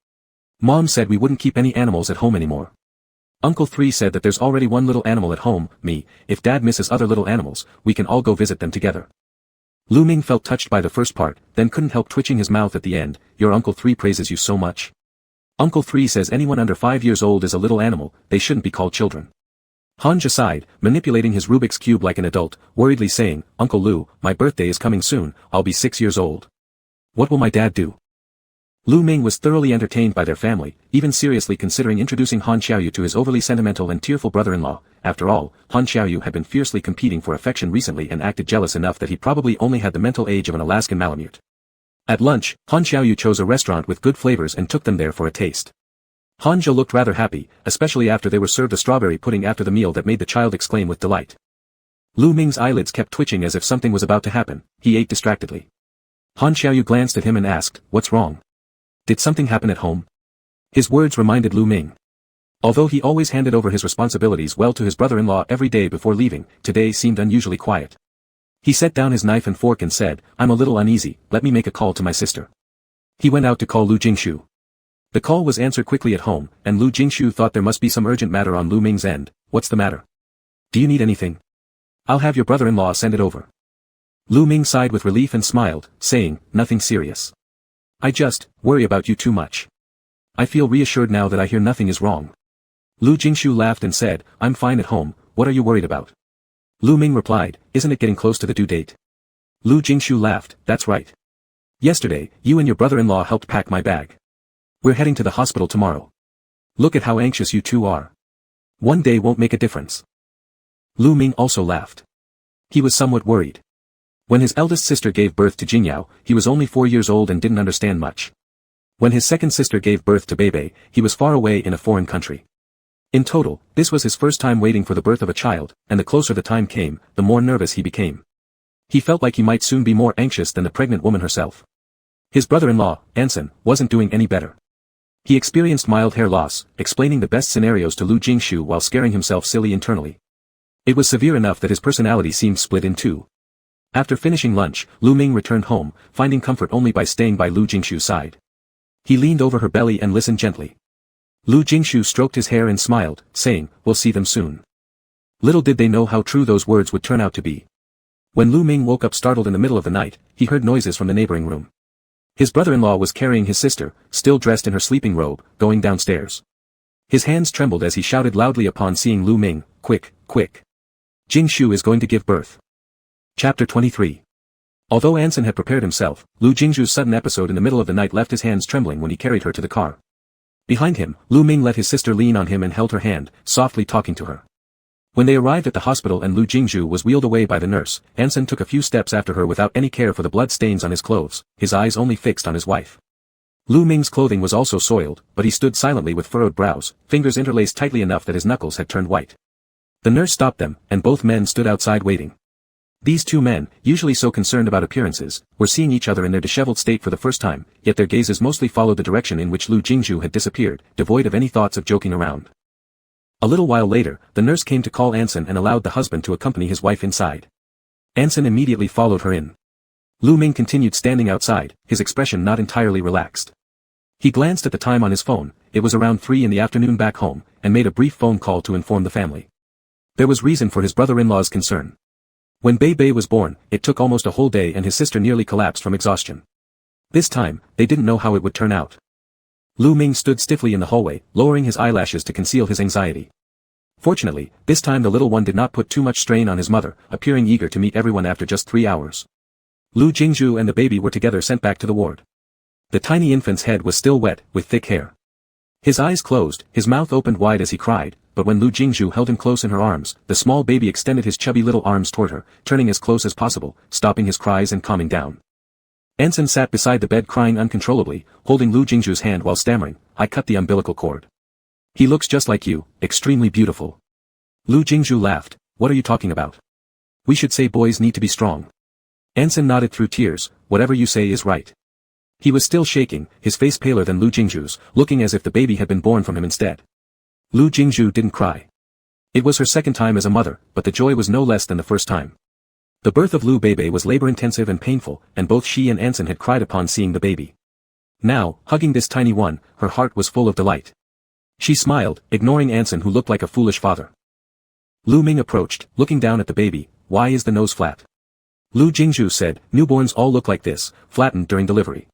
Speaker 1: Mom said we wouldn't keep any animals at home anymore. Uncle 3 said that there's already one little animal at home, me, if Dad misses other little animals, we can all go visit them together. Lu Ming felt touched by the first part, then couldn't help twitching his mouth at the end. Your Uncle 3 praises you so much. Uncle 3 says anyone under 5 years old is a little animal, they shouldn't be called children. Hanja sighed, manipulating his Rubik's Cube like an adult, worriedly saying, Uncle Lu, my birthday is coming soon, I'll be 6 years old. What will my dad do? Lu Ming was thoroughly entertained by their family, even seriously considering introducing Han Xiaoyu to his overly sentimental and tearful brother-in-law. After all, Han Xiaoyu had been fiercely competing for affection recently and acted jealous enough that he probably only had the mental age of an Alaskan Malamute. At lunch, Han Xiaoyu chose a restaurant with good flavors and took them there for a taste. Hanja looked rather happy, especially after they were served a strawberry pudding after the meal that made the child exclaim with delight. Lu Ming's eyelids kept twitching as if something was about to happen. He ate distractedly. Han Xiaoyu glanced at him and asked, What's wrong? Did something happen at home? His words reminded Lu Ming. Although he always handed over his responsibilities well to his brother-in-law every day before leaving, today seemed unusually quiet. He set down his knife and fork and said, I'm a little uneasy, let me make a call to my sister. He went out to call Lu Jingshu. The call was answered quickly at home, and Lu Jingshu thought there must be some urgent matter on Lu Ming's end. What's the matter? Do you need anything? I'll have your brother-in-law send it over. Lu Ming sighed with relief and smiled, saying, Nothing serious. I just worry about you too much. I feel reassured now that I hear nothing is wrong. Lu Jingshu laughed and said, I'm fine at home, what are you worried about? Lu Ming replied, Isn't it getting close to the due date? Lu Jingshu laughed, That's right. Yesterday, you and your brother-in-law helped pack my bag. We're heading to the hospital tomorrow. Look at how anxious you two are. One day won't make a difference. Lu Ming also laughed. He was somewhat worried. When his eldest sister gave birth to Jingyao, he was only 4 years old and didn't understand much. When his second sister gave birth to Bebe, he was far away in a foreign country. In total, this was his first time waiting for the birth of a child, and the closer the time came, the more nervous he became. He felt like he might soon be more anxious than the pregnant woman herself. His brother-in-law, Anson, wasn't doing any better. He experienced mild hair loss, explaining the best scenarios to Lu Jingshu while scaring himself silly internally. It was severe enough that his personality seemed split in two. After finishing lunch, Lu Ming returned home, finding comfort only by staying by Lu Jingshu's side. He leaned over her belly and listened gently. Lu Jingshu stroked his hair and smiled, saying, We'll see them soon. Little did they know how true those words would turn out to be. When Lu Ming woke up startled in the middle of the night, he heard noises from the neighboring room. His brother-in-law was carrying his sister, still dressed in her sleeping robe, going downstairs. His hands trembled as he shouted loudly upon seeing Lu Ming, Quick, quick. Jingshu is going to give birth. Chapter 23. Although Anson had prepared himself, Lu Jingshu's sudden episode in the middle of the night left his hands trembling when he carried her to the car. Behind him, Lu Ming let his sister lean on him and held her hand, softly talking to her. When they arrived at the hospital and Lu Jingshu was wheeled away by the nurse, Anson took a few steps after her without any care for the blood stains on his clothes, his eyes only fixed on his wife. Lu Ming's clothing was also soiled, but he stood silently with furrowed brows, fingers interlaced tightly enough that his knuckles had turned white. The nurse stopped them, and both men stood outside waiting. These two men, usually so concerned about appearances, were seeing each other in their disheveled state for the first time, yet their gazes mostly followed the direction in which Lu Jingshu had disappeared, devoid of any thoughts of joking around. A little while later, the nurse came to call Anson and allowed the husband to accompany his wife inside. Anson immediately followed her in. Lu Ming continued standing outside, his expression not entirely relaxed. He glanced at the time on his phone, it was around 3 in the afternoon back home, and made a brief phone call to inform the family. There was reason for his brother-in-law's concern. When Bei was born, it took almost a whole day and his sister nearly collapsed from exhaustion. This time, they didn't know how it would turn out. Lu Ming stood stiffly in the hallway, lowering his eyelashes to conceal his anxiety. Fortunately, this time the little one did not put too much strain on his mother, appearing eager to meet everyone after just 3 hours. Lu Jingzhu and the baby were together sent back to the ward. The tiny infant's head was still wet, with thick hair. His eyes closed, his mouth opened wide as he cried, but when Lu Jingzhu held him close in her arms, the small baby extended his chubby little arms toward her, turning as close as possible, stopping his cries and calming down. Anson sat beside the bed crying uncontrollably, holding Lu Jingzhu's hand while stammering, "I cut the umbilical cord. He looks just like you, extremely beautiful." Lu Jingzhu laughed, "What are you talking about? We should say boys need to be strong." Anson nodded through tears, "Whatever you say is right." He was still shaking, his face paler than Lu Jingzhu's, looking as if the baby had been born from him instead. Lu Jingzhu didn't cry. It was her second time as a mother, but the joy was no less than the first time. The birth of Lu Bebe was labor-intensive and painful, and both she and Anson had cried upon seeing the baby. Now, hugging this tiny one, her heart was full of delight. She smiled, ignoring Anson who looked like a foolish father. Lu Ming approached, looking down at the baby. "Why is the nose flat?" Lu Jingzhu said, "Newborns all look like this, flattened during delivery."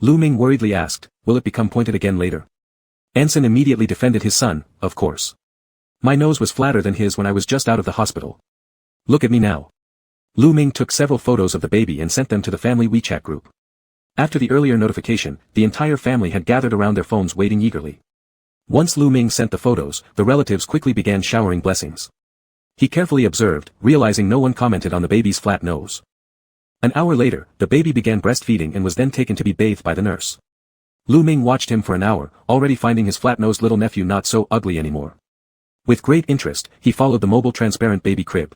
Speaker 1: Lu Ming worriedly asked, "Will it become pointed again later?" Anson immediately defended his son, "Of course. My nose was flatter than his when I was just out of the hospital. Look at me now." Lu Ming took several photos of the baby and sent them to the family WeChat group. After the earlier notification, the entire family had gathered around their phones waiting eagerly. Once Lu Ming sent the photos, the relatives quickly began showering blessings. He carefully observed, realizing no one commented on the baby's flat nose. An hour later, the baby began breastfeeding and was then taken to be bathed by the nurse. Lu Ming watched him for an hour, already finding his flat-nosed little nephew not so ugly anymore. With great interest, he followed the mobile transparent baby crib.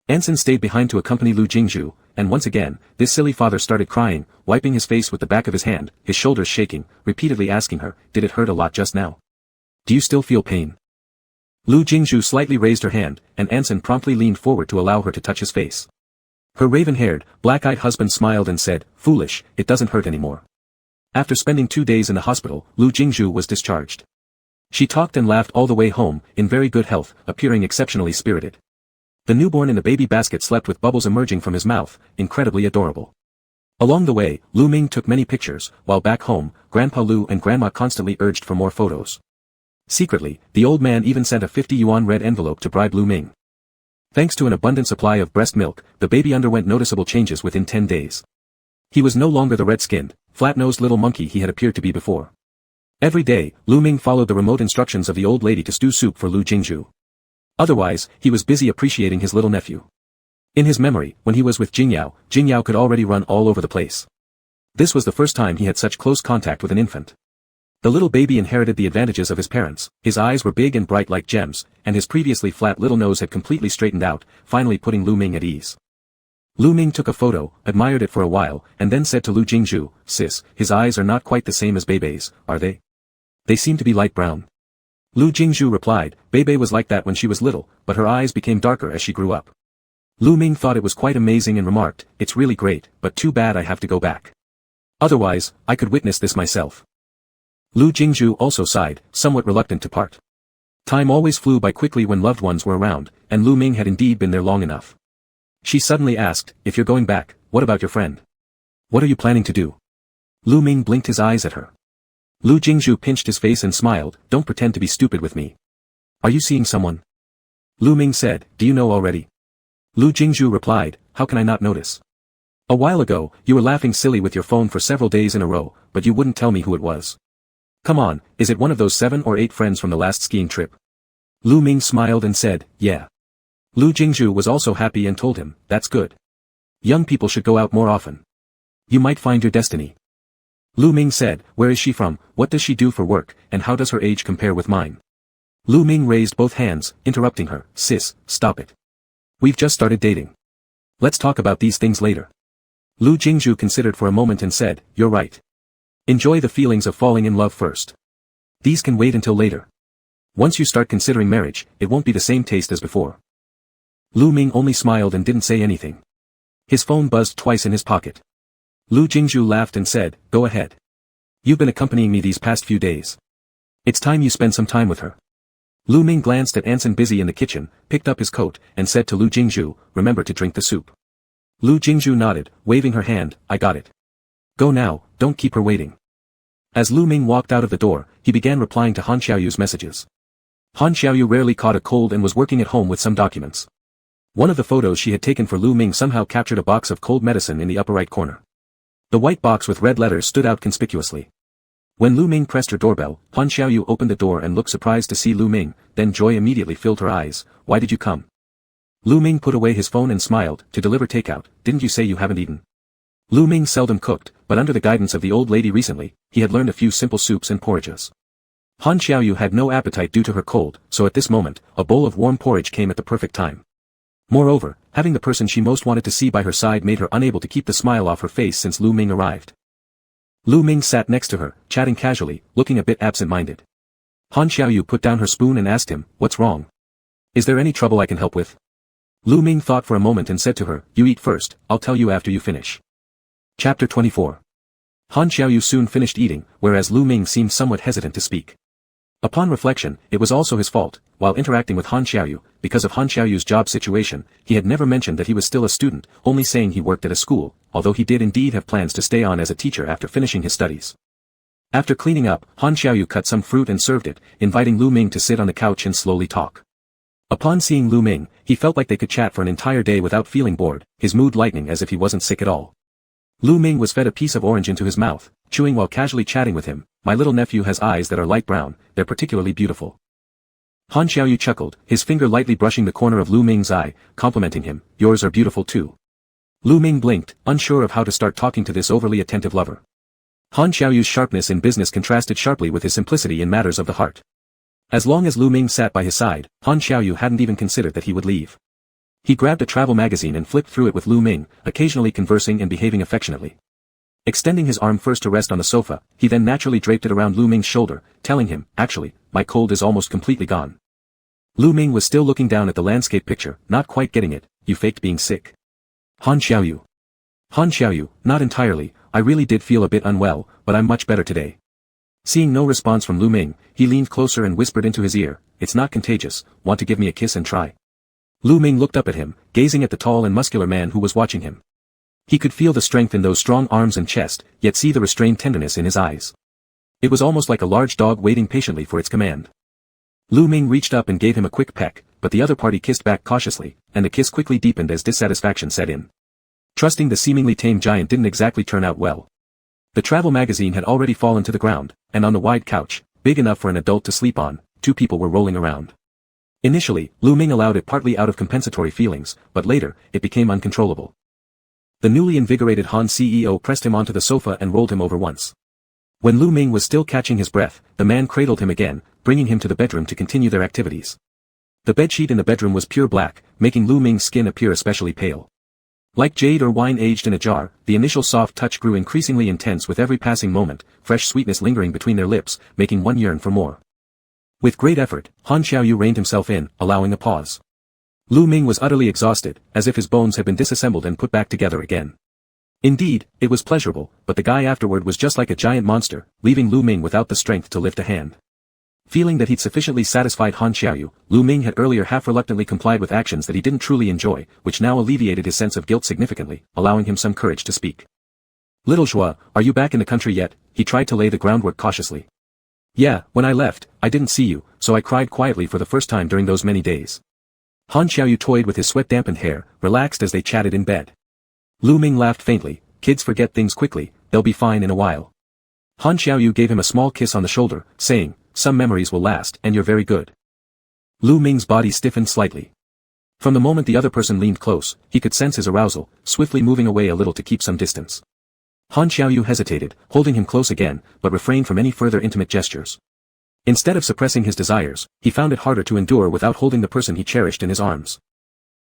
Speaker 1: Anson stayed behind to accompany Lu Jingzhu, and once again, this silly father started crying, wiping his face with the back of his hand, his shoulders shaking, repeatedly asking her, "Did it hurt a lot just now? Do you still feel pain?" Lu Jingzhu slightly raised her hand, and Anson promptly leaned forward to allow her to touch his face. Her raven-haired, black-eyed husband smiled and said, "Foolish, it doesn't hurt anymore." After spending 2 days in the hospital, Lu Jingzhu was discharged. She talked and laughed all the way home, in very good health, appearing exceptionally spirited. The newborn in the baby basket slept with bubbles emerging from his mouth, incredibly adorable. Along the way, Lu Ming took many pictures, while back home, Grandpa Lu and Grandma constantly urged for more photos. Secretly, the old man even sent a 50 yuan red envelope to bribe Lu Ming. Thanks to an abundant supply of breast milk, the baby underwent noticeable changes within 10 days. He was no longer the red-skinned, flat-nosed little monkey he had appeared to be before. Every day, Lu Ming followed the remote instructions of the old lady to stew soup for Lu Jingzhu. Otherwise, he was busy appreciating his little nephew. In his memory, when he was with Jingyao could already run all over the place. This was the first time he had such close contact with an infant. The little baby inherited the advantages of his parents, his eyes were big and bright like gems, and his previously flat little nose had completely straightened out, finally putting Lu Ming at ease. Lu Ming took a photo, admired it for a while, and then said to Lu Jingzhu, "Sis, his eyes are not quite the same as Bebe's, are they? They seem to be light brown." Lu Jingzhu replied, "Bebe was like that when she was little, but her eyes became darker as she grew up." Lu Ming thought it was quite amazing and remarked, "It's really great, but too bad I have to go back. Otherwise, I could witness this myself." Lu Jingzhu also sighed, somewhat reluctant to part. Time always flew by quickly when loved ones were around, and Lu Ming had indeed been there long enough. She suddenly asked, "If you're going back, what about your friend? What are you planning to do?" Lu Ming blinked his eyes at her. Lu Jingzhu pinched his face and smiled, "Don't pretend to be stupid with me. Are you seeing someone?" Lu Ming said, "Do you know already?" Lu Jingzhu replied, "How can I not notice? A while ago, you were laughing silly with your phone for several days in a row, but you wouldn't tell me who it was. Come on, is it one of those 7 or 8 friends from the last skiing trip?" Lu Ming smiled and said, "Yeah." Lu Jingzhu was also happy and told him, "That's good. Young people should go out more often. You might find your destiny." Lu Ming said, "Where is she from, what does she do for work, and how does her age compare with mine?" Lu Ming raised both hands, interrupting her, "Sis, stop it. We've just started dating. Let's talk about these things later." Lu Jingzhu considered for a moment and said, "You're right. Enjoy the feelings of falling in love first. These can wait until later. Once you start considering marriage, it won't be the same taste as before." Lu Ming only smiled and didn't say anything. His phone buzzed twice in his pocket. Lu Jingzhu laughed and said, "Go ahead. You've been accompanying me these past few days. It's time you spend some time with her." Lu Ming glanced at Anson busy in the kitchen, picked up his coat, and said to Lu Jingzhu, "Remember to drink the soup." Lu Jingzhu nodded, waving her hand, "I got it. Go now, don't keep her waiting." As Lu Ming walked out of the door, he began replying to Han Xiaoyu's messages. Han Xiaoyu rarely caught a cold and was working at home with some documents. One of the photos she had taken for Lu Ming somehow captured a box of cold medicine in the upper right corner. The white box with red letters stood out conspicuously. When Lu Ming pressed her doorbell, Han Xiaoyu opened the door and looked surprised to see Lu Ming, then joy immediately filled her eyes. "Why did you come?" Lu Ming put away his phone and smiled. "To deliver takeout. Didn't you say you haven't eaten?" Lu Ming seldom cooked, but under the guidance of the old lady recently, he had learned a few simple soups and porridges. Han Xiaoyu had no appetite due to her cold, so at this moment, a bowl of warm porridge came at the perfect time. Moreover, having the person she most wanted to see by her side made her unable to keep the smile off her face since Lu Ming arrived. Lu Ming sat next to her, chatting casually, looking a bit absent-minded. Han Xiaoyu put down her spoon and asked him, "What's wrong? Is there any trouble I can help with?" Lu Ming thought for a moment and said to her, "You eat first, I'll tell you after you finish." Chapter 24. Han Xiaoyu soon finished eating, whereas Lu Ming seemed somewhat hesitant to speak. Upon reflection, it was also his fault. While interacting with Han Xiaoyu, because of Han Xiaoyu's job situation, he had never mentioned that he was still a student, only saying he worked at a school, although he did indeed have plans to stay on as a teacher after finishing his studies. After cleaning up, Han Xiaoyu cut some fruit and served it, inviting Lu Ming to sit on the couch and slowly talk. Upon seeing Lu Ming, he felt like they could chat for an entire day without feeling bored, his mood lightening as if he wasn't sick at all. Lu Ming was fed a piece of orange into his mouth, chewing while casually chatting with him. "My little nephew has eyes that are light brown, they're particularly beautiful." Han Xiaoyu chuckled, his finger lightly brushing the corner of Lu Ming's eye, complimenting him. "Yours are beautiful too." Lu Ming blinked, unsure of how to start talking to this overly attentive lover. Han Xiaoyu's sharpness in business contrasted sharply with his simplicity in matters of the heart. As long as Lu Ming sat by his side, Han Xiaoyu hadn't even considered that he would leave. He grabbed a travel magazine and flipped through it with Lu Ming, occasionally conversing and behaving affectionately. Extending his arm first to rest on the sofa, he then naturally draped it around Lu Ming's shoulder, telling him, "Actually, my cold is almost completely gone." Lu Ming was still looking down at the landscape picture, not quite getting it. "You faked being sick." Han Xiaoyu. Han Xiaoyu, not entirely, I really did feel a bit unwell, but I'm much better today. Seeing no response from Lu Ming, he leaned closer and whispered into his ear, "It's not contagious, want to give me a kiss and try?" Lu Ming looked up at him, gazing at the tall and muscular man who was watching him. He could feel the strength in those strong arms and chest, yet see the restrained tenderness in his eyes. It was almost like a large dog waiting patiently for its command. Lu Ming reached up and gave him a quick peck, but the other party kissed back cautiously, and the kiss quickly deepened as dissatisfaction set in. Trusting the seemingly tame giant didn't exactly turn out well. The travel magazine had already fallen to the ground, and on the wide couch, big enough for an adult to sleep on, two people were rolling around. Initially, Lu Ming allowed it partly out of compensatory feelings, but later, it became uncontrollable. The newly invigorated Han CEO pressed him onto the sofa and rolled him over once. When Lu Ming was still catching his breath, the man cradled him again, bringing him to the bedroom to continue their activities. The bedsheet in the bedroom was pure black, making Lu Ming's skin appear especially pale. Like jade or wine aged in a jar, the initial soft touch grew increasingly intense with every passing moment, fresh sweetness lingering between their lips, making one yearn for more. With great effort, Han Xiaoyu reined himself in, allowing a pause. Lu Ming was utterly exhausted, as if his bones had been disassembled and put back together again. Indeed, it was pleasurable, but the guy afterward was just like a giant monster, leaving Lu Ming without the strength to lift a hand. Feeling that he'd sufficiently satisfied Han Xiaoyu, Lu Ming had earlier half-reluctantly complied with actions that he didn't truly enjoy, which now alleviated his sense of guilt significantly, allowing him some courage to speak. "Little Joie, are you back in the country yet?" He tried to lay the groundwork cautiously. "Yeah, when I left, I didn't see you, so I cried quietly for the first time during those many days." Han Xiaoyu toyed with his sweat-dampened hair, relaxed as they chatted in bed. Lu Ming laughed faintly. "Kids forget things quickly, they'll be fine in a while." Han Xiaoyu gave him a small kiss on the shoulder, saying, "Some memories will last, and you're very good." Lu Ming's body stiffened slightly. From the moment the other person leaned close, he could sense his arousal, swiftly moving away a little to keep some distance. Han Xiaoyu hesitated, holding him close again, but refrained from any further intimate gestures. Instead of suppressing his desires, he found it harder to endure without holding the person he cherished in his arms.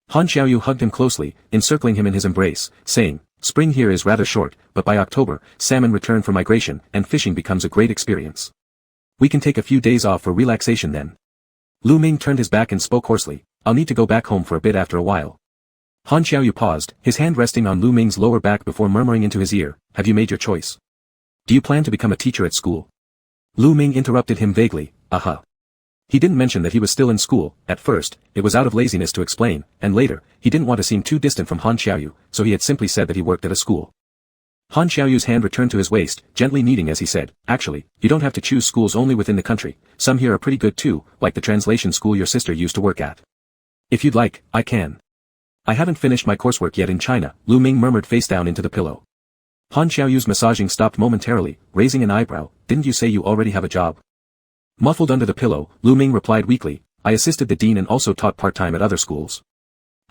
Speaker 1: Han Xiaoyu hugged him closely, encircling him in his embrace, saying, "Spring here is rather short, but by October, salmon return for migration, and fishing becomes a great experience. We can take a few days off for relaxation then." Lu Ming turned his back and spoke hoarsely, "I'll need to go back home for a bit after a while." Han Xiaoyu paused, his hand resting on Lu Ming's lower back before murmuring into his ear, "Have you made your choice? Do you plan to become a teacher at school?" Lu Ming interrupted him vaguely, "Aha." He didn't mention that he was still in school. At first, it was out of laziness to explain, and later, he didn't want to seem too distant from Han Xiaoyu, so he had simply said that he worked at a school. Han Xiaoyu's hand returned to his waist, gently kneading as he said, actually, you don't have to choose schools only within the country, some here are pretty good too, like the translation school your sister used to work at. If you'd like, I can. I haven't finished my coursework yet in China, Lu Ming murmured face down into the pillow. Han Xiaoyu's massaging stopped momentarily, raising an eyebrow, didn't you say you already have a job? Muffled under the pillow, Lu Ming replied weakly, I assisted the dean and also taught part-time at other schools.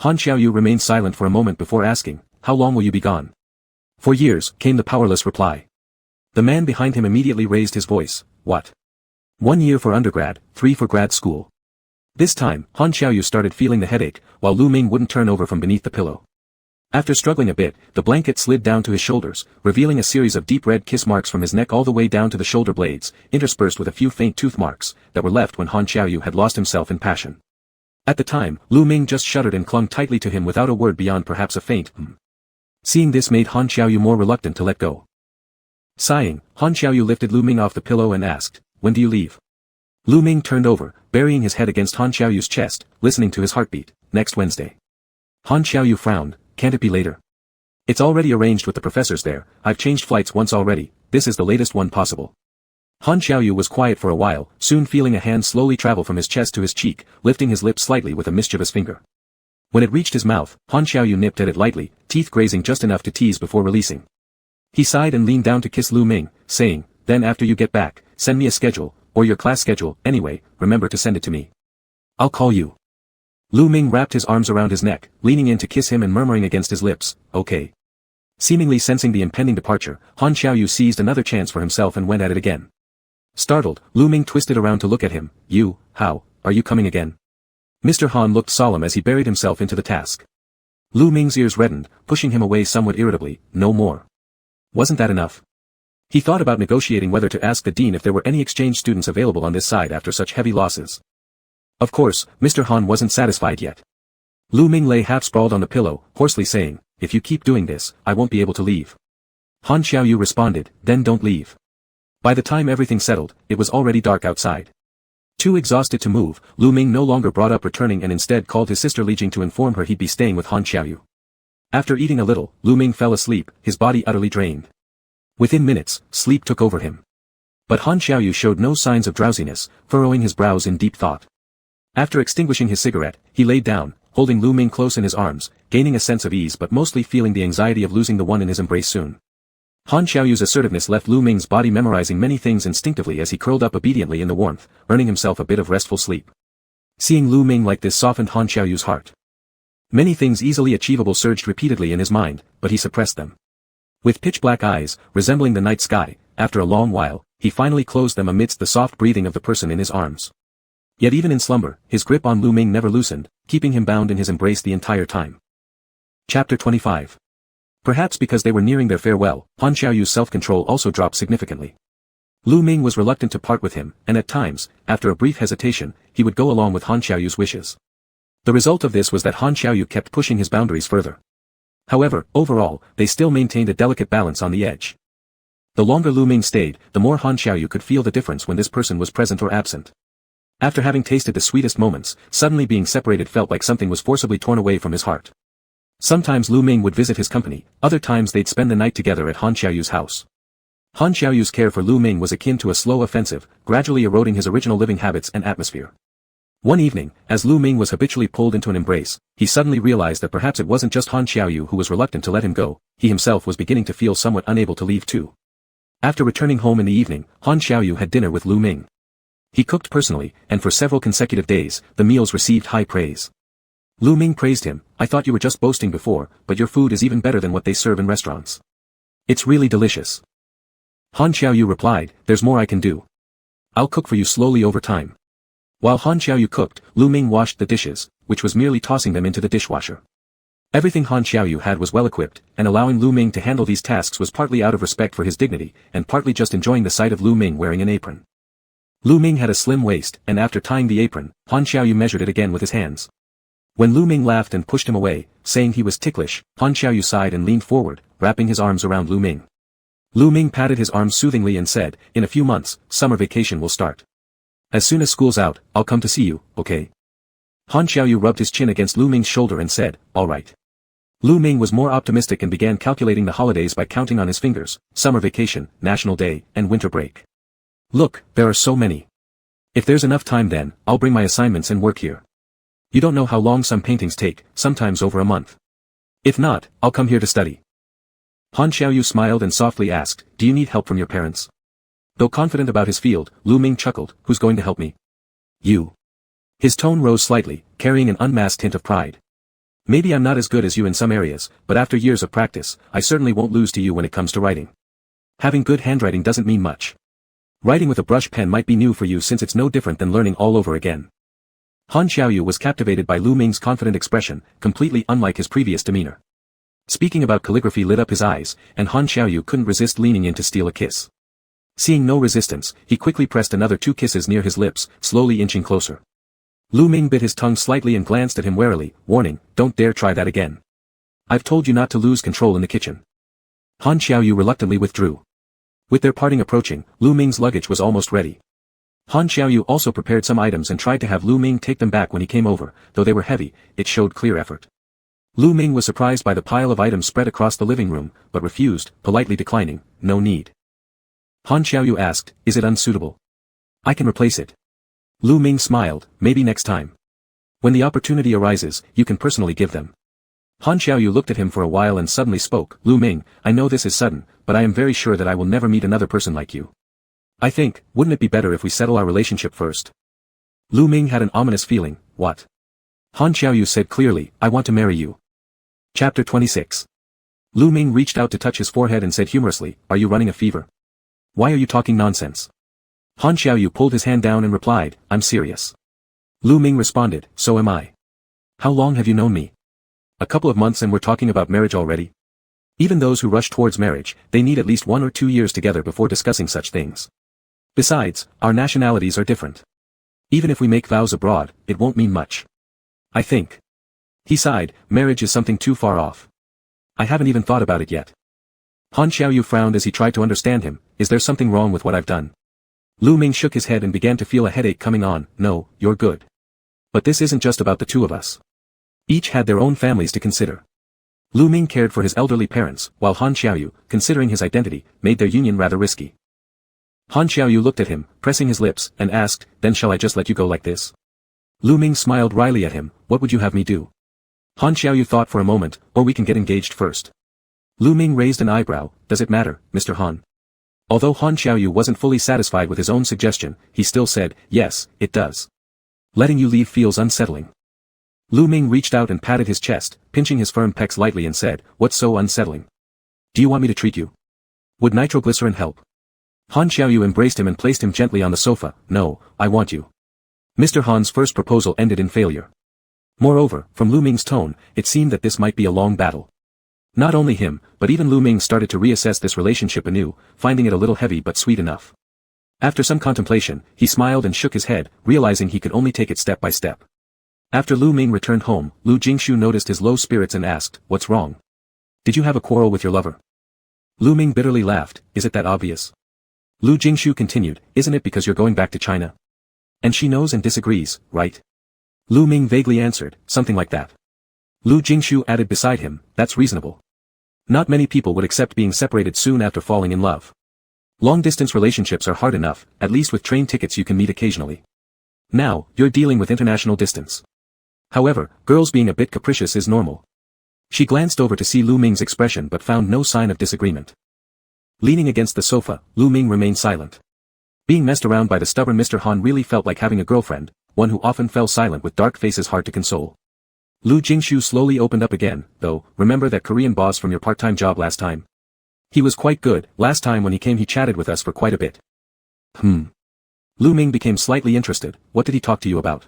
Speaker 1: Han Xiaoyu remained silent for a moment before asking, how long will you be gone? For years, came the powerless reply. The man behind him immediately raised his voice, what? 1 year for undergrad, 3 for grad school. This time, Han Xiaoyu started feeling the headache, while Lu Ming wouldn't turn over from beneath the pillow. After struggling a bit, the blanket slid down to his shoulders, revealing a series of deep red kiss marks from his neck all the way down to the shoulder blades, interspersed with a few faint tooth marks, that were left when Han Xiaoyu had lost himself in passion. At the time, Lu Ming just shuddered and clung tightly to him without a word beyond perhaps a faint Seeing this made Han Xiaoyu more reluctant to let go. Sighing, Han Xiaoyu lifted Lu Ming off the pillow and asked, when do you leave? Lu Ming turned over, burying his head against Han Xiaoyu's chest, listening to his heartbeat, next Wednesday. Han Xiaoyu frowned, can't it be later? It's already arranged with the professors there, I've changed flights once already, this is the latest one possible. Han Xiaoyu was quiet for a while, soon feeling a hand slowly travel from his chest to his cheek, lifting his lips slightly with a mischievous finger. When it reached his mouth, Han Xiaoyu nipped at it lightly, teeth grazing just enough to tease before releasing. He sighed and leaned down to kiss Lu Ming, saying, then after you get back, send me a schedule, or your class schedule, anyway, remember to send it to me. I'll call you. Lu Ming wrapped his arms around his neck, leaning in to kiss him and murmuring against his lips, okay. Seemingly sensing the impending departure, Han Xiaoyu seized another chance for himself and went at it again. Startled, Lu Ming twisted around to look at him, how, are you coming again? Mr. Han looked solemn as he buried himself into the task. Lu Ming's ears reddened, pushing him away somewhat irritably, no more. Wasn't that enough? He thought about negotiating whether to ask the dean if there were any exchange students available on this side after such heavy losses. Of course, Mr. Han wasn't satisfied yet. Lu Ming lay half-sprawled on the pillow, hoarsely saying, if you keep doing this, I won't be able to leave. Han Xiaoyu responded, then don't leave. By the time everything settled, it was already dark outside. Too exhausted to move, Lu Ming no longer brought up returning and instead called his sister Li Jing to inform her he'd be staying with Han Xiaoyu. After eating a little, Lu Ming fell asleep, his body utterly drained. Within minutes, sleep took over him. But Han Xiaoyu showed no signs of drowsiness, furrowing his brows in deep thought. After extinguishing his cigarette, he laid down, holding Lu Ming close in his arms, gaining a sense of ease but mostly feeling the anxiety of losing the one in his embrace soon. Han Xiaoyu's assertiveness left Lu Ming's body memorizing many things instinctively as he curled up obediently in the warmth, earning himself a bit of restful sleep. Seeing Lu Ming like this softened Han Xiaoyu's heart. Many things easily achievable surged repeatedly in his mind, but he suppressed them. With pitch-black eyes, resembling the night sky, after a long while, he finally closed them amidst the soft breathing of the person in his arms. Yet even in slumber, his grip on Lu Ming never loosened, keeping him bound in his embrace the entire time. Chapter 25. Perhaps because they were nearing their farewell, Han Xiaoyu's self-control also dropped significantly. Lu Ming was reluctant to part with him, and at times, after a brief hesitation, he would go along with Han Xiaoyu's wishes. The result of this was that Han Xiaoyu kept pushing his boundaries further. However, overall, they still maintained a delicate balance on the edge. The longer Lu Ming stayed, the more Han Xiaoyu could feel the difference when this person was present or absent. After having tasted the sweetest moments, suddenly being separated felt like something was forcibly torn away from his heart. Sometimes Lu Ming would visit his company, other times they'd spend the night together at Han Xiaoyu's house. Han Xiaoyu's care for Lu Ming was akin to a slow offensive, gradually eroding his original living habits and atmosphere. One evening, as Lu Ming was habitually pulled into an embrace, he suddenly realized that perhaps it wasn't just Han Xiaoyu who was reluctant to let him go, he himself was beginning to feel somewhat unable to leave too. After returning home in the evening, Han Xiaoyu had dinner with Lu Ming. He cooked personally, and for several consecutive days, the meals received high praise. Lu Ming praised him, I thought you were just boasting before, but your food is even better than what they serve in restaurants. It's really delicious. Han Xiaoyu replied, there's more I can do. I'll cook for you slowly over time. While Han Xiaoyu cooked, Lu Ming washed the dishes, which was merely tossing them into the dishwasher. Everything Han Xiaoyu had was well equipped, and allowing Lu Ming to handle these tasks was partly out of respect for his dignity, and partly just enjoying the sight of Lu Ming wearing an apron. Lu Ming had a slim waist, and after tying the apron, Han Xiaoyu measured it again with his hands. When Lu Ming laughed and pushed him away, saying he was ticklish, Han Xiaoyu sighed and leaned forward, wrapping his arms around Lu Ming. Lu Ming patted his arms soothingly and said, in a few months, summer vacation will start. As soon as school's out, I'll come to see you, okay? Han Xiaoyu rubbed his chin against Lu Ming's shoulder and said, all right. Lu Ming was more optimistic and began calculating the holidays by counting on his fingers: summer vacation, National Day, and winter break. Look, there are so many. If there's enough time then, I'll bring my assignments and work here. You don't know how long some paintings take, sometimes over a month. If not, I'll come here to study. Han Xiaoyu smiled and softly asked, do you need help from your parents? Though confident about his field, Lu Ming chuckled, who's going to help me? You. His tone rose slightly, carrying an unmasked hint of pride. Maybe I'm not as good as you in some areas, but after years of practice, I certainly won't lose to you when it comes to writing. Having good handwriting doesn't mean much. Writing with a brush pen might be new for you since it's no different than learning all over again. Han Xiaoyu was captivated by Lu Ming's confident expression, completely unlike his previous demeanor. Speaking about calligraphy lit up his eyes, and Han Xiaoyu couldn't resist leaning in to steal a kiss. Seeing no resistance, he quickly pressed another 2 kisses near his lips, slowly inching closer. Lu Ming bit his tongue slightly and glanced at him warily, warning, don't dare try that again. I've told you not to lose control in the kitchen. Han Xiaoyu reluctantly withdrew. With their parting approaching, Lu Ming's luggage was almost ready. Han Xiaoyu also prepared some items and tried to have Lu Ming take them back when he came over, though they were heavy, it showed clear effort. Lu Ming was surprised by the pile of items spread across the living room, but refused, politely declining, no need. Han Xiaoyu asked, is it unsuitable? I can replace it. Lu Ming smiled, maybe next time. When the opportunity arises, you can personally give them. Han Xiaoyu looked at him for a while and suddenly spoke, Lu Ming, I know this is sudden, but I am very sure that I will never meet another person like you. I think, wouldn't it be better if we settle our relationship first? Lu Ming had an ominous feeling, what? Han Xiaoyu said clearly, I want to marry you. Chapter 26. Lu Ming reached out to touch his forehead and said humorously, are you running a fever? Why are you talking nonsense? Han Xiaoyu pulled his hand down and replied, I'm serious. Lu Ming responded, so am I. How long have you known me? A couple of months and we're talking about marriage already? Even those who rush towards marriage, they need at least 1 or 2 years together before discussing such things. Besides, our nationalities are different. Even if we make vows abroad, it won't mean much. I think. He sighed, marriage is something too far off. I haven't even thought about it yet. Han Xiaoyu frowned as he tried to understand him, is there something wrong with what I've done? Lu Ming shook his head and began to feel a headache coming on, no, you're good. But this isn't just about the two of us. Each had their own families to consider. Lu Ming cared for his elderly parents, while Han Xiaoyu, considering his identity, made their union rather risky. Han Xiaoyu looked at him, pressing his lips, and asked, then shall I just let you go like this? Lu Ming smiled wryly at him, what would you have me do? Han Xiaoyu thought for a moment, or we can get engaged first. Lu Ming raised an eyebrow, does it matter, Mr. Han? Although Han Xiaoyu wasn't fully satisfied with his own suggestion, he still said, yes, it does. Letting you leave feels unsettling. Lu Ming reached out and patted his chest, pinching his firm pecs lightly and said, what's so unsettling? Do you want me to treat you? Would nitroglycerin help? Han Xiaoyu embraced him and placed him gently on the sofa, no, I want you. Mr. Han's first proposal ended in failure. Moreover, from Lu Ming's tone, it seemed that this might be a long battle. Not only him, but even Lu Ming started to reassess this relationship anew, finding it a little heavy but sweet enough. After some contemplation, he smiled and shook his head, realizing he could only take it step by step. After Lu Ming returned home, Lu Jingshu noticed his low spirits and asked, what's wrong? Did you have a quarrel with your lover? Lu Ming bitterly laughed, is it that obvious? Lu Jingshu continued, isn't it because you're going back to China? And she knows and disagrees, right? Lu Ming vaguely answered, something like that. Lu Jingshu added beside him, that's reasonable. Not many people would accept being separated soon after falling in love. Long-distance relationships are hard enough, at least with train tickets you can meet occasionally. Now, you're dealing with international distance. However, girls being a bit capricious is normal. She glanced over to see Lu Ming's expression but found no sign of disagreement. Leaning against the sofa, Lu Ming remained silent. Being messed around by the stubborn Mr. Han really felt like having a girlfriend, one who often fell silent with dark faces hard to console. Lu Jingshu slowly opened up again, though, remember that Korean boss from your part-time job last time? He was quite good, last time when he came he chatted with us for quite a bit. Lu Ming became slightly interested, what did he talk to you about?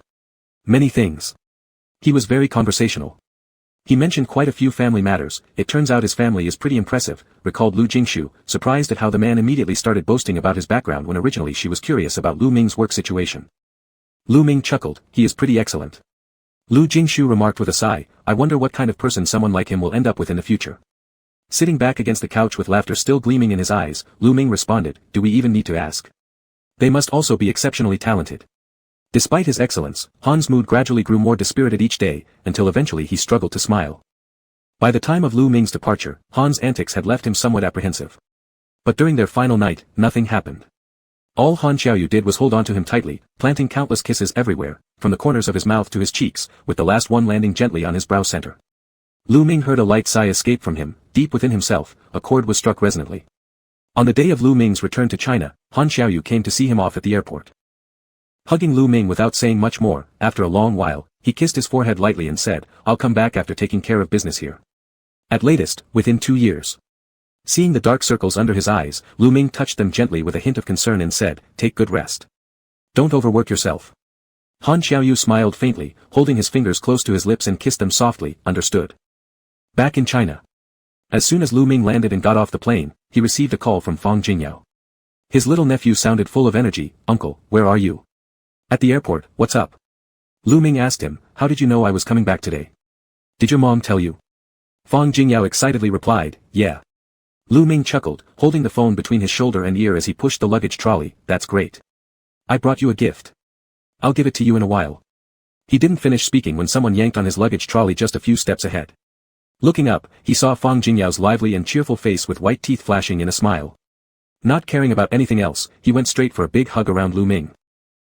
Speaker 1: Many things. He was very conversational. He mentioned quite a few family matters, it turns out his family is pretty impressive, recalled Lu Jingshu, surprised at how the man immediately started boasting about his background when originally she was curious about Lu Ming's work situation. Lu Ming chuckled, he is pretty excellent. Lu Jingshu remarked with a sigh, I wonder what kind of person someone like him will end up with in the future. Sitting back against the couch with laughter still gleaming in his eyes, Lu Ming responded, do we even need to ask? They must also be exceptionally talented. Despite his excellence, Han's mood gradually grew more dispirited each day, until eventually he struggled to smile. By the time of Lu Ming's departure, Han's antics had left him somewhat apprehensive. But during their final night, nothing happened. All Han Xiaoyu did was hold onto him tightly, planting countless kisses everywhere, from the corners of his mouth to his cheeks, with the last one landing gently on his brow center. Lu Ming heard a light sigh escape from him. Deep within himself, a chord was struck resonantly. On the day of Lu Ming's return to China, Han Xiaoyu came to see him off at the airport. Hugging Lu Ming without saying much more, after a long while, he kissed his forehead lightly and said, "I'll come back after taking care of business here. At latest, within 2 years." Seeing the dark circles under his eyes, Lu Ming touched them gently with a hint of concern and said, "Take good rest. Don't overwork yourself." Han Xiaoyu smiled faintly, holding his fingers close to his lips and kissed them softly. Understood. Back in China. As soon as Lu Ming landed and got off the plane, he received a call from Fang Jingyao. His little nephew sounded full of energy. "Uncle, where are you?" "At the airport. What's up?" Lu Ming asked him, "How did you know I was coming back today?" "Did your mom tell you?" Fang Jingyao excitedly replied, "Yeah." Lu Ming chuckled, holding the phone between his shoulder and ear as he pushed the luggage trolley. "That's great. I brought you a gift. I'll give it to you in a while." He didn't finish speaking when someone yanked on his luggage trolley just a few steps ahead. Looking up, he saw Fang Jingyao's lively and cheerful face with white teeth flashing in a smile. Not caring about anything else, he went straight for a big hug around Lu Ming.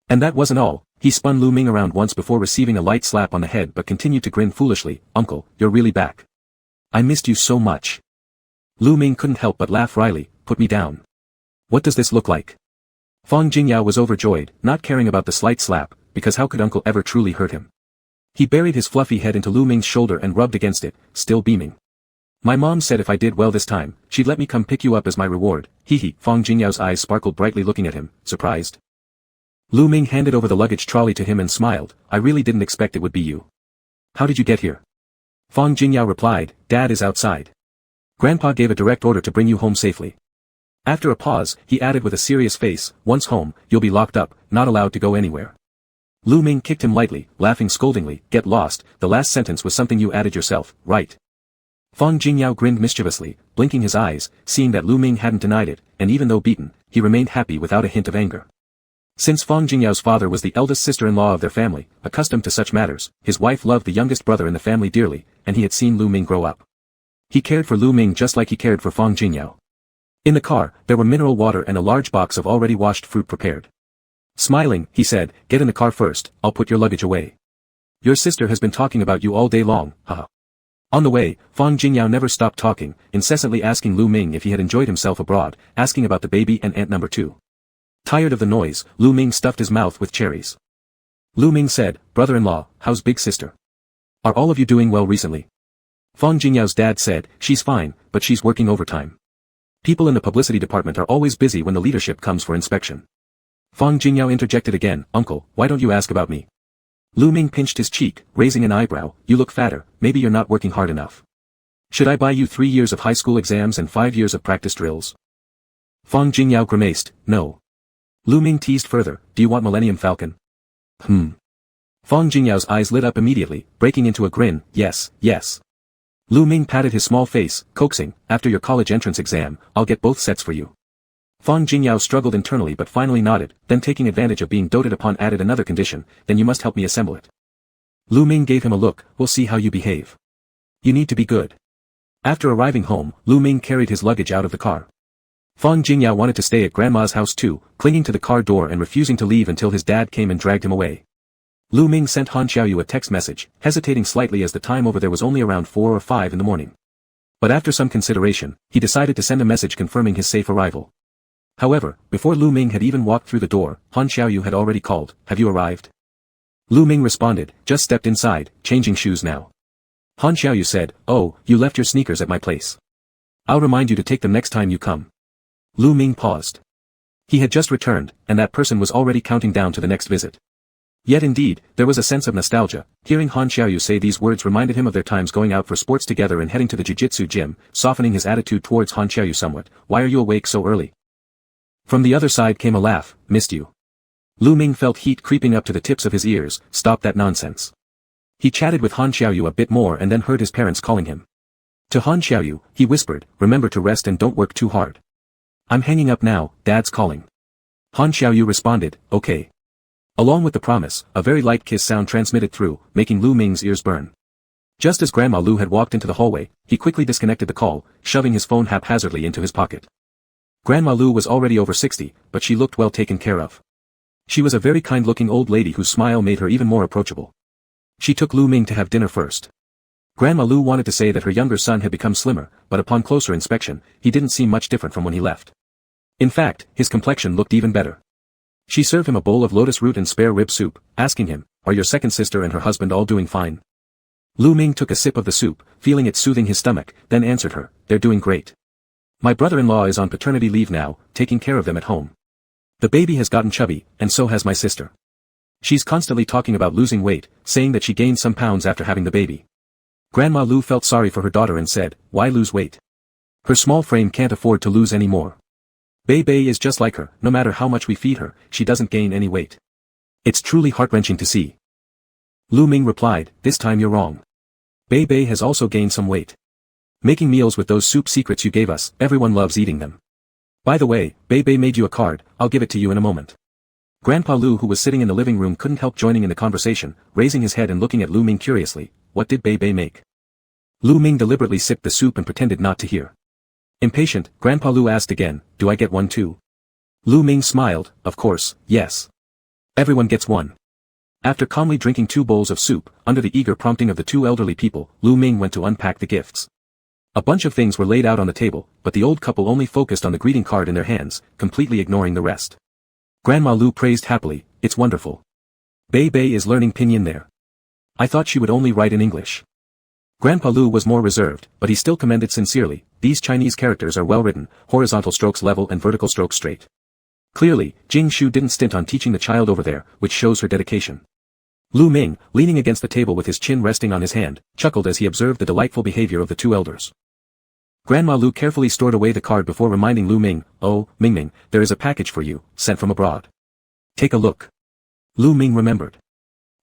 Speaker 1: And that wasn't all. He spun Lu Ming around once before receiving a light slap on the head but continued to grin foolishly. "Uncle, you're really back. I missed you so much." Lu Ming couldn't help but laugh wryly. "Put me down. What does this look like?" Fang Jingyao was overjoyed, not caring about the slight slap, because how could uncle ever truly hurt him? He buried his fluffy head into Lu Ming's shoulder and rubbed against it, still beaming. "My mom said if I did well this time, she'd let me come pick you up as my reward." Hee. Fang Jingyao's eyes sparkled brightly looking at him, surprised. Lu Ming handed over the luggage trolley to him and smiled. "I really didn't expect it would be you." "How did you get here?" Fang Jingyao replied, "Dad is outside. Grandpa gave a direct order to bring you home safely." After a pause, he added with a serious face, "Once home, you'll be locked up, not allowed to go anywhere." Lu Ming kicked him lightly, laughing scoldingly. "Get lost, the last sentence was something you added yourself, right?" Fang Jingyao grinned mischievously, blinking his eyes, seeing that Lu Ming hadn't denied it, and even though beaten, he remained happy without a hint of anger. Since Fang Jingyao's father was the eldest sister-in-law of their family, accustomed to such matters, his wife loved the youngest brother in the family dearly, and he had seen Lu Ming grow up. He cared for Lu Ming just like he cared for Fang Jingyao. In the car, there were mineral water and a large box of already washed fruit prepared. Smiling, he said, "Get in the car first, I'll put your luggage away. Your sister has been talking about you all day long, haha." On the way, Fang Jingyao never stopped talking, incessantly asking Lu Ming if he had enjoyed himself abroad, asking about the baby and aunt number 2. Tired of the noise, Lu Ming stuffed his mouth with cherries. Lu Ming said, "Brother-in-law, how's big sister? Are all of you doing well recently?" Fang Jingyao's dad said, "She's fine, but she's working overtime. People in the publicity department are always busy when the leadership comes for inspection." Fang Jingyao interjected again, "Uncle, why don't you ask about me?" Lu Ming pinched his cheek, raising an eyebrow. "You look fatter, maybe you're not working hard enough. Should I buy you 3 years of high school exams and 5 years of practice drills?" Fang Jingyao grimaced, "No." Lu Ming teased further, "Do you want Millennium Falcon?" Fang Jingyao's eyes lit up immediately, breaking into a grin. "Yes, yes." Lu Ming patted his small face, coaxing, "After your college entrance exam, I'll get both sets for you." Fang Jingyao struggled internally but finally nodded, then taking advantage of being doted upon added another condition, "Then you must help me assemble it." Lu Ming gave him a look, "We'll see how you behave. You need to be good." After arriving home, Lu Ming carried his luggage out of the car. Fang Jingyao wanted to stay at Grandma's house too, clinging to the car door and refusing to leave until his dad came and dragged him away. Lu Ming sent Han Xiaoyu a text message, hesitating slightly as the time over there was only around 4 or 5 in the morning. But after some consideration, he decided to send a message confirming his safe arrival. However, before Lu Ming had even walked through the door, Han Xiaoyu had already called, "Have you arrived?" Lu Ming responded, "Just stepped inside, changing shoes now." Han Xiaoyu said, "Oh, you left your sneakers at my place. I'll remind you to take them next time you come." Lu Ming paused. He had just returned, and that person was already counting down to the next visit. Yet indeed, there was a sense of nostalgia. Hearing Han Xiaoyu say these words reminded him of their times going out for sports together and heading to the jiu-jitsu gym, softening his attitude towards Han Xiaoyu somewhat. "Why are you awake so early?" From the other side came a laugh. "Missed you." Lu Ming felt heat creeping up to the tips of his ears. "Stop that nonsense." He chatted with Han Xiaoyu a bit more and then heard his parents calling him. To Han Xiaoyu, he whispered, "Remember to rest and don't work too hard. I'm hanging up now, Dad's calling." Han Xiaoyu responded, "Okay." Along with the promise, a very light kiss sound transmitted through, making Lu Ming's ears burn. Just as Grandma Lu had walked into the hallway, he quickly disconnected the call, shoving his phone haphazardly into his pocket. Grandma Lu was already over 60, but she looked well taken care of. She was a very kind-looking old lady whose smile made her even more approachable. She took Lu Ming to have dinner first. Grandma Lu wanted to say that her younger son had become slimmer, but upon closer inspection, he didn't seem much different from when he left. In fact, his complexion looked even better. She served him a bowl of lotus root and spare rib soup, asking him, "Are your second sister and her husband all doing fine?" Lu Ming took a sip of the soup, feeling it soothing his stomach, then answered her, "They're doing great. My brother-in-law is on paternity leave now, taking care of them at home. The baby has gotten chubby, and so has my sister. She's constantly talking about losing weight, saying that she gained some pounds after having the baby." Grandma Lu felt sorry for her daughter and said, "Why lose weight? Her small frame can't afford to lose any more. Bei is just like her, no matter how much we feed her, she doesn't gain any weight. It's truly heart-wrenching to see." Lu Ming replied, "This time you're wrong. Bei has also gained some weight. Making meals with those soup secrets you gave us, everyone loves eating them. By the way, Bei made you a card, I'll give it to you in a moment." Grandpa Lu, who was sitting in the living room, couldn't help joining in the conversation, raising his head and looking at Lu Ming curiously. What did Bei make? Lu Ming deliberately sipped the soup and pretended not to hear. Impatient, Grandpa Lu asked again, "Do I get one too?" Lu Ming smiled, "Of course, yes. Everyone gets one." After calmly drinking 2 bowls of soup, under the eager prompting of the 2 elderly people, Lu Ming went to unpack the gifts. A bunch of things were laid out on the table, but the old couple only focused on the greeting card in their hands, completely ignoring the rest. Grandma Lu praised happily, "It's wonderful. Bei is learning pinyin there. I thought she would only write in English." Grandpa Lu was more reserved, but he still commended sincerely, "These Chinese characters are well written, horizontal strokes level and vertical strokes straight." Clearly, Jing Shu didn't stint on teaching the child over there, which shows her dedication. Lu Ming, leaning against the table with his chin resting on his hand, chuckled as he observed the delightful behavior of the 2 elders. Grandma Lu carefully stored away the card before reminding Lu Ming, "Oh, Ming, there is a package for you, sent from abroad. Take a look." Lu Ming remembered.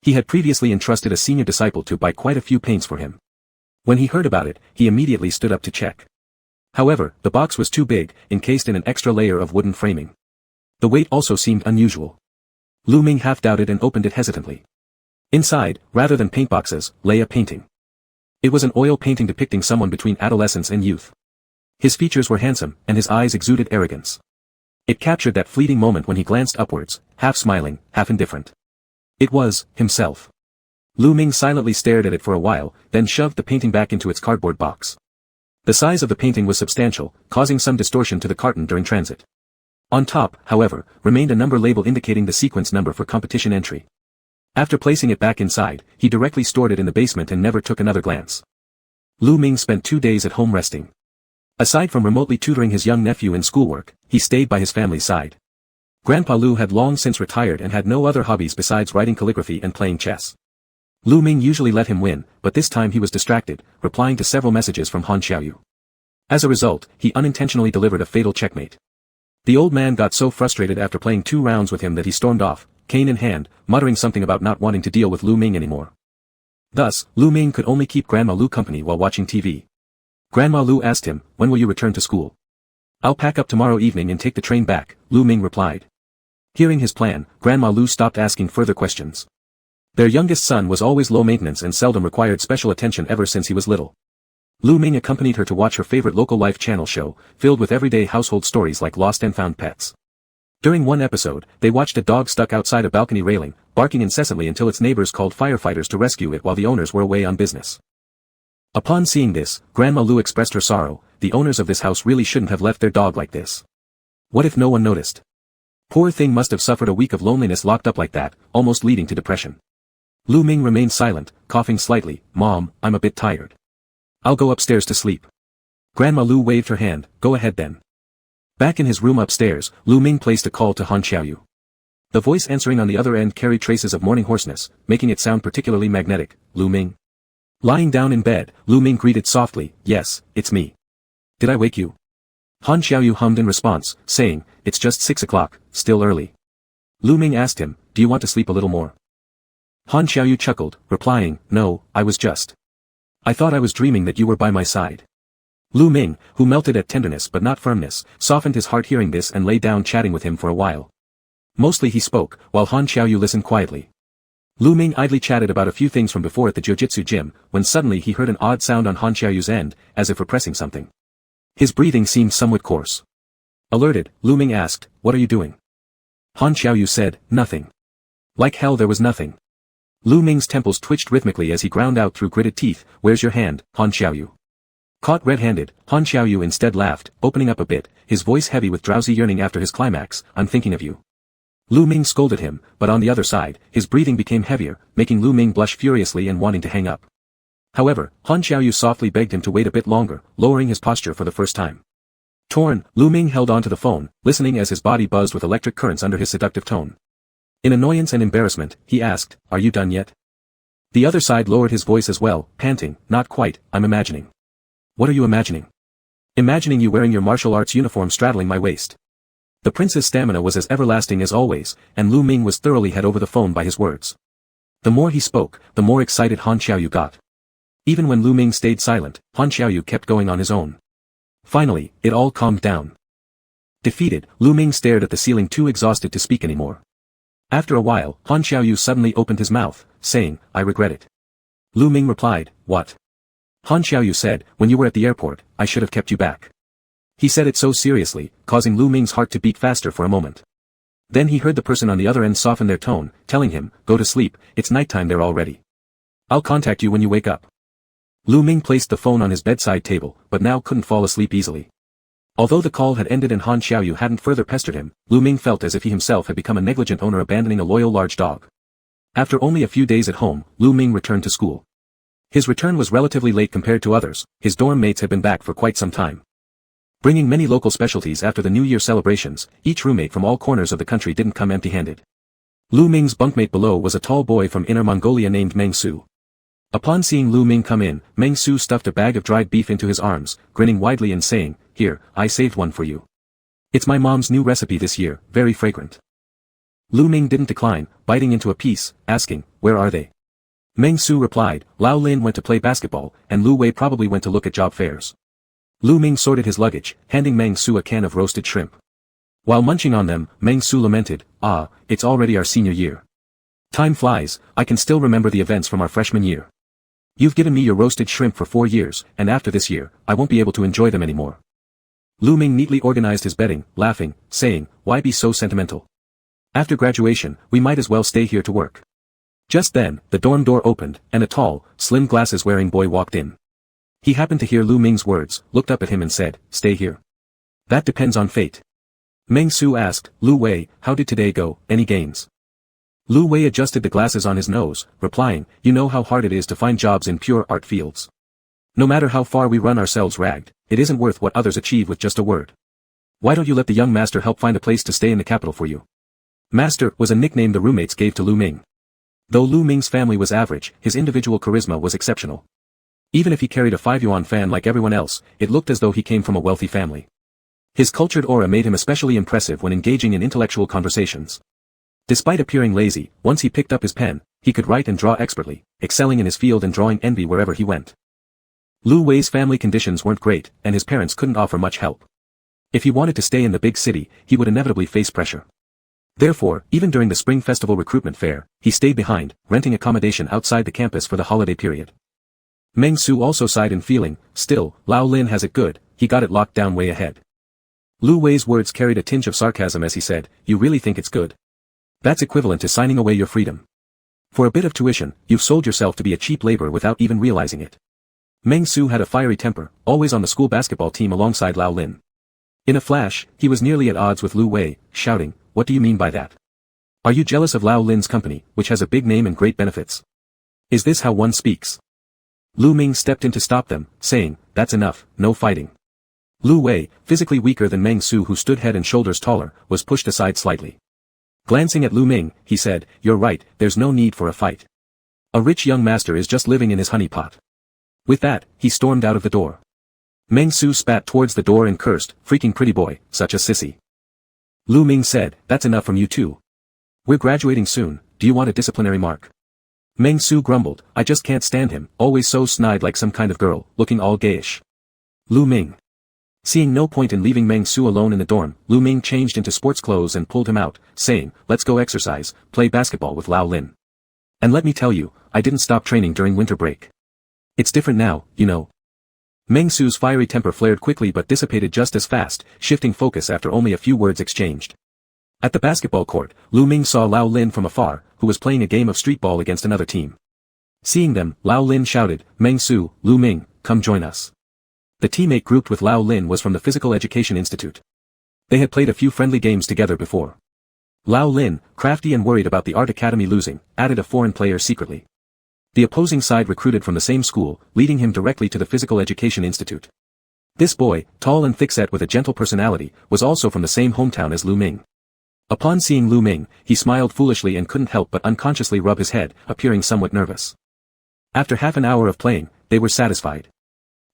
Speaker 1: He had previously entrusted a senior disciple to buy quite a few paints for him. When he heard about it, he immediately stood up to check. However, the box was too big, encased in an extra layer of wooden framing. The weight also seemed unusual. Lu Ming half doubted and opened it hesitantly. Inside, rather than paint boxes, lay a painting. It was an oil painting depicting someone between adolescence and youth. His features were handsome, and his eyes exuded arrogance. It captured that fleeting moment when he glanced upwards, half smiling, half indifferent. It was himself. Lu Ming silently stared at it for a while, then shoved the painting back into its cardboard box. The size of the painting was substantial, causing some distortion to the carton during transit. On top, however, remained a number label indicating the sequence number for competition entry. After placing it back inside, he directly stored it in the basement and never took another glance. Lu Ming spent 2 days at home resting. Aside from remotely tutoring his young nephew in schoolwork, he stayed by his family's side. Grandpa Lu had long since retired and had no other hobbies besides writing calligraphy and playing chess. Lu Ming usually let him win, but this time he was distracted, replying to several messages from Han Xiaoyu. As a result, he unintentionally delivered a fatal checkmate. The old man got so frustrated after playing 2 rounds with him that he stormed off, cane in hand, muttering something about not wanting to deal with Lu Ming anymore. Thus, Lu Ming could only keep Grandma Lu company while watching TV. Grandma Lu asked him, "When will you return to school?" "I'll pack up tomorrow evening and take the train back," Lu Ming replied. Hearing his plan, Grandma Lu stopped asking further questions. Their youngest son was always low maintenance and seldom required special attention ever since he was little. Lu Ming accompanied her to watch her favorite local Life Channel show, filled with everyday household stories like lost and found pets. During one episode, they watched a dog stuck outside a balcony railing, barking incessantly until its neighbors called firefighters to rescue it while the owners were away on business. Upon seeing this, Grandma Lu expressed her sorrow. The owners of this house really shouldn't have left their dog like this. What if no one noticed? Poor thing must have suffered a week of loneliness locked up like that, almost leading to depression. Lu Ming remained silent, coughing slightly. "Mom, I'm a bit tired. I'll go upstairs to sleep." Grandma Lu waved her hand. "Go ahead then." Back in his room upstairs, Lu Ming placed a call to Han Xiaoyu. The voice answering on the other end carried traces of morning hoarseness, making it sound particularly magnetic. "Lu Ming." Lying down in bed, Lu Ming greeted softly, "Yes, it's me. Did I wake you?" Han Xiaoyu hummed in response, saying, "It's just 6 o'clock, still early." Lu Ming asked him, "Do you want to sleep a little more?" Han Xiaoyu chuckled, replying, "No, I thought I was dreaming that you were by my side." Lu Ming, who melted at tenderness but not firmness, softened his heart hearing this and lay down chatting with him for a while. Mostly he spoke, while Han Xiaoyu listened quietly. Lu Ming idly chatted about a few things from before at the jiu-jitsu gym, when suddenly he heard an odd sound on Han Xiaoyu's end, as if repressing something. His breathing seemed somewhat coarse. Alerted, Lu Ming asked, "What are you doing?" Han Xiaoyu said, "Nothing." Like hell there was nothing. Lu Ming's temples twitched rhythmically as he ground out through gritted teeth, "Where's your hand, Han Xiaoyu?" Caught red-handed, Han Xiaoyu instead laughed, opening up a bit, his voice heavy with drowsy yearning after his climax, "I'm thinking of you." Lu Ming scolded him, but on the other side, his breathing became heavier, making Lu Ming blush furiously and wanting to hang up. However, Han Xiaoyu softly begged him to wait a bit longer, lowering his posture for the first time. Torn, Lu Ming held onto the phone, listening as his body buzzed with electric currents under his seductive tone. In annoyance and embarrassment, he asked, "Are you done yet?" The other side lowered his voice as well, panting, "Not quite, I'm imagining." "What are you imagining?" "Imagining you wearing your martial arts uniform straddling my waist." The prince's stamina was as everlasting as always, and Lu Ming was thoroughly had over the phone by his words. The more he spoke, the more excited Han Xiaoyu got. Even when Lu Ming stayed silent, Han Xiaoyu kept going on his own. Finally, it all calmed down. Defeated, Lu Ming stared at the ceiling too exhausted to speak anymore. After a while, Han Xiaoyu suddenly opened his mouth, saying, "I regret it." Lu Ming replied, "What?" Han Xiaoyu said, "When you were at the airport, I should have kept you back." He said it so seriously, causing Lu Ming's heart to beat faster for a moment. Then he heard the person on the other end soften their tone, telling him, "Go to sleep, it's nighttime there already. I'll contact you when you wake up." Lu Ming placed the phone on his bedside table, but now couldn't fall asleep easily. Although the call had ended and Han Xiaoyu hadn't further pestered him, Lu Ming felt as if he himself had become a negligent owner abandoning a loyal large dog. After only a few days at home, Lu Ming returned to school. His return was relatively late compared to others, his dorm mates had been back for quite some time. Bringing many local specialties after the New Year celebrations, each roommate from all corners of the country didn't come empty-handed. Lu Ming's bunkmate below was a tall boy from Inner Mongolia named Meng Su. Upon seeing Lu Ming come in, Meng Su stuffed a bag of dried beef into his arms, grinning widely and saying, "Here, I saved one for you. It's my mom's new recipe this year, very fragrant." Lu Ming didn't decline, biting into a piece, asking, "Where are they?" Meng Su replied, "Lao Lin went to play basketball, and Lu Wei probably went to look at job fairs." Lu Ming sorted his luggage, handing Meng Su a can of roasted shrimp. While munching on them, Meng Su lamented, "Ah, it's already our senior year. Time flies, I can still remember the events from our freshman year. You've given me your roasted shrimp for 4 years, and after this year, I won't be able to enjoy them anymore." Lu Ming neatly organized his bedding, laughing, saying, "Why be so sentimental? After graduation, we might as well stay here to work." Just then, the dorm door opened, and a tall, slim glasses-wearing boy walked in. He happened to hear Lu Ming's words, looked up at him and said, "Stay here." "That depends on fate." Meng Su asked, "Lu Wei, how did today go, any gains?" Lu Wei adjusted the glasses on his nose, replying, "You know how hard it is to find jobs in pure art fields. No matter how far we run ourselves ragged, it isn't worth what others achieve with just a word. Why don't you let the young master help find a place to stay in the capital for you?" Master was a nickname the roommates gave to Lu Ming. Though Lu Ming's family was average, his individual charisma was exceptional. Even if he carried a 5-yuan fan like everyone else, it looked as though he came from a wealthy family. His cultured aura made him especially impressive when engaging in intellectual conversations. Despite appearing lazy, once he picked up his pen, he could write and draw expertly, excelling in his field and drawing envy wherever he went. Lu Wei's family conditions weren't great, and his parents couldn't offer much help. If he wanted to stay in the big city, he would inevitably face pressure. Therefore, even during the Spring Festival recruitment fair, he stayed behind, renting accommodation outside the campus for the holiday period. Meng Su also sighed in feeling, still, Lao Lin has it good, he got it locked down way ahead. Lu Wei's words carried a tinge of sarcasm as he said, "You really think it's good? That's equivalent to signing away your freedom. For a bit of tuition, you've sold yourself to be a cheap labor without even realizing it." Meng Su had a fiery temper, always on the school basketball team alongside Lao Lin. In a flash, he was nearly at odds with Lu Wei, shouting, "What do you mean by that? Are you jealous of Lao Lin's company, which has a big name and great benefits? Is this how one speaks?" Lu Ming stepped in to stop them, saying, "That's enough, no fighting." Lu Wei, physically weaker than Meng Su who stood head and shoulders taller, was pushed aside slightly. Glancing at Lu Ming, he said, "You're right, there's no need for a fight. A rich young master is just living in his honey pot." With that, he stormed out of the door. Meng Su spat towards the door and cursed, "Freaking pretty boy, such a sissy." Lu Ming said, "That's enough from you too. We're graduating soon, do you want a disciplinary mark?" Meng Su grumbled, "I just can't stand him, always so snide like some kind of girl, looking all gayish." Lu Ming. Seeing no point in leaving Meng Su alone in the dorm, Lu Ming changed into sports clothes and pulled him out, saying, "Let's go exercise, play basketball with Lao Lin." And let me tell you, I didn't stop training during winter break. It's different now, you know. Meng Su's fiery temper flared quickly but dissipated just as fast, shifting focus after only a few words exchanged. At the basketball court, Lu Ming saw Lao Lin from afar, who was playing a game of street ball against another team. Seeing them, Lao Lin shouted, "Meng Su, Lu Ming, come join us." The teammate grouped with Lao Lin was from the Physical Education Institute. They had played a few friendly games together before. Lao Lin, crafty and worried about the art academy losing, added a foreign player secretly. The opposing side recruited from the same school, leading him directly to the Physical Education Institute. This boy, tall and thickset with a gentle personality, was also from the same hometown as Lu Ming. Upon seeing Lu Ming, he smiled foolishly and couldn't help but unconsciously rub his head, appearing somewhat nervous. After half an hour of playing, they were satisfied.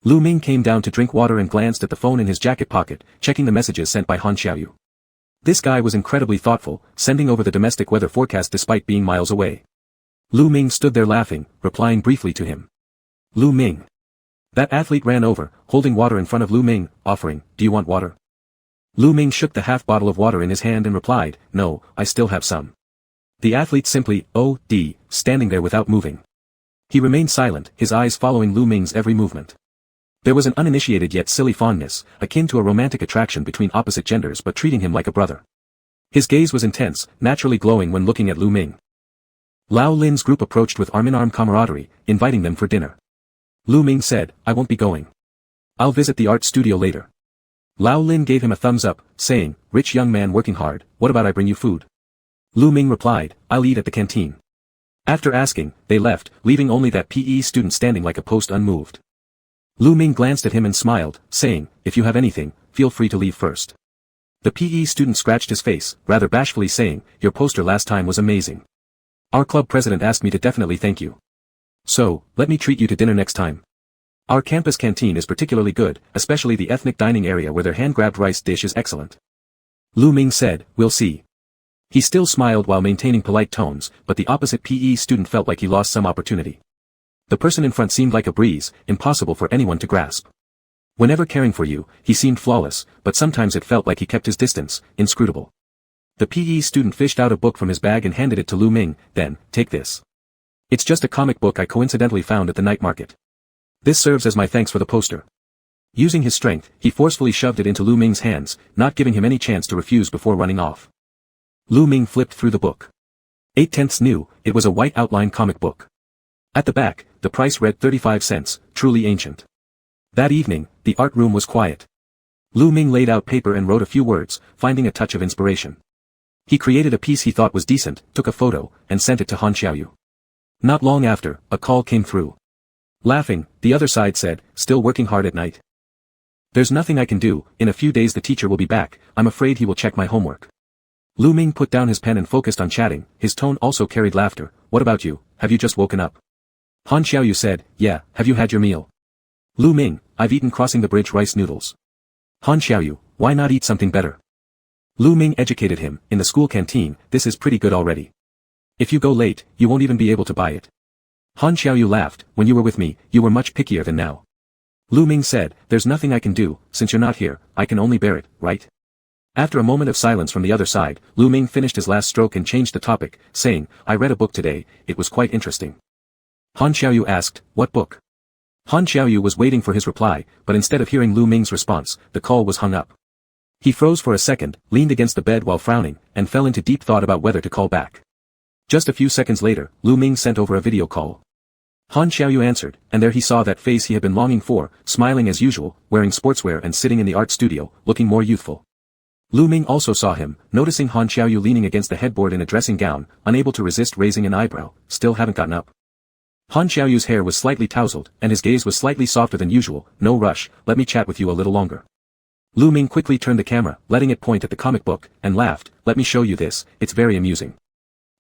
Speaker 1: Lu Ming came down to drink water and glanced at the phone in his jacket pocket, checking the messages sent by Han Xiaoyu. This guy was incredibly thoughtful, sending over the domestic weather forecast despite being miles away. Lu Ming stood there laughing, replying briefly to him. Lu Ming. That athlete ran over, holding water in front of Lu Ming, offering, "Do you want water?" Lu Ming shook the half bottle of water in his hand and replied, "No, I still have some." The athlete simply, O.D., standing there without moving. He remained silent, his eyes following Lu Ming's every movement. There was an uninitiated yet silly fondness, akin to a romantic attraction between opposite genders but treating him like a brother. His gaze was intense, naturally glowing when looking at Lu Ming. Lao Lin's group approached with arm-in-arm camaraderie, inviting them for dinner. Lu Ming said, "I won't be going. I'll visit the art studio later." Lao Lin gave him a thumbs up, saying, "Rich young man working hard, what about I bring you food?" Lu Ming replied, "I'll eat at the canteen." After asking, they left, leaving only that PE student standing like a post unmoved. Lu Ming glanced at him and smiled, saying, "If you have anything, feel free to leave first." The PE student scratched his face, rather bashfully saying, "Your poster last time was amazing. Our club president asked me to definitely thank you. So, let me treat you to dinner next time. Our campus canteen is particularly good, especially the ethnic dining area where their hand-grabbed rice dish is excellent." Lu Ming said, "We'll see." He still smiled while maintaining polite tones, but the opposite PE student felt like he lost some opportunity. The person in front seemed like a breeze, impossible for anyone to grasp. Whenever caring for you, he seemed flawless, but sometimes it felt like he kept his distance, inscrutable. The PE student fished out a book from his bag and handed it to Lu Ming, then, "Take this. It's just a comic book I coincidentally found at the night market. This serves as my thanks for the poster." Using his strength, he forcefully shoved it into Lu Ming's hands, not giving him any chance to refuse before running off. Lu Ming flipped through the book. 8/10 new, it was a white outline comic book. At the back, the price read 35 cents, truly ancient. That evening, the art room was quiet. Lu Ming laid out paper and wrote a few words, finding a touch of inspiration. He created a piece he thought was decent, took a photo, and sent it to Han Xiaoyu. Not long after, a call came through. Laughing, the other side said, "Still working hard at night?" "There's nothing I can do, in a few days the teacher will be back, I'm afraid he will check my homework." Lu Ming put down his pen and focused on chatting, his tone also carried laughter. "What about you, have you just woken up?" Han Xiaoyu said, "Yeah, have you had your meal?" Lu Ming, "I've eaten crossing the bridge rice noodles." Han Xiaoyu, "Why not eat something better?" Lu Ming educated him, "In the school canteen, this is pretty good already. If you go late, you won't even be able to buy it." Han Xiaoyu laughed, "When you were with me, you were much pickier than now." Lu Ming said, "There's nothing I can do, since you're not here, I can only bear it, right?" After a moment of silence from the other side, Lu Ming finished his last stroke and changed the topic, saying, "I read a book today, it was quite interesting." Han Xiaoyu asked, "What book?" Han Xiaoyu was waiting for his reply, but instead of hearing Lu Ming's response, the call was hung up. He froze for a second, leaned against the bed while frowning, and fell into deep thought about whether to call back. Just a few seconds later, Lu Ming sent over a video call. Han Xiaoyu answered, and there he saw that face he had been longing for, smiling as usual, wearing sportswear and sitting in the art studio, looking more youthful. Lu Ming also saw him, noticing Han Xiaoyu leaning against the headboard in a dressing gown, unable to resist raising an eyebrow. "Still haven't gotten up?" Han Xiaoyu's hair was slightly tousled, and his gaze was slightly softer than usual. "No rush, let me chat with you a little longer." Lu Ming quickly turned the camera, letting it point at the comic book, and laughed, "Let me show you this, it's very amusing."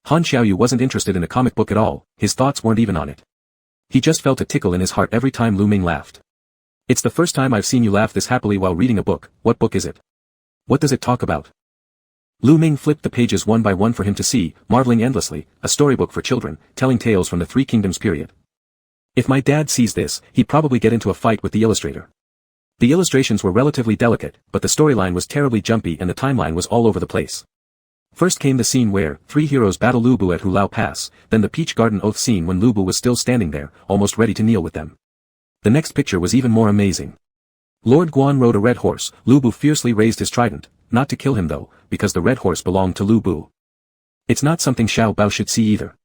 Speaker 1: Han Xiaoyu wasn't interested in the comic book at all, his thoughts weren't even on it. He just felt a tickle in his heart every time Lu Ming laughed. "It's the first time I've seen you laugh this happily while reading a book. What book is it? What does it talk about?" Lu Ming flipped the pages one by one for him to see, marveling endlessly, a storybook for children, telling tales from the Three Kingdoms period. If my dad sees this, he'd probably get into a fight with the illustrator. The illustrations were relatively delicate, but the storyline was terribly jumpy and the timeline was all over the place. First came the scene where 3 heroes battle Lu Bu at Hulao Pass, then the Peach Garden Oath scene when Lu Bu was still standing there, almost ready to kneel with them. The next picture was even more amazing. Lord Guan rode a red horse. Lu Bu fiercely raised his trident, not to kill him though, because the red horse belonged to Lu Bu. It's not something Xiao Bao should see either.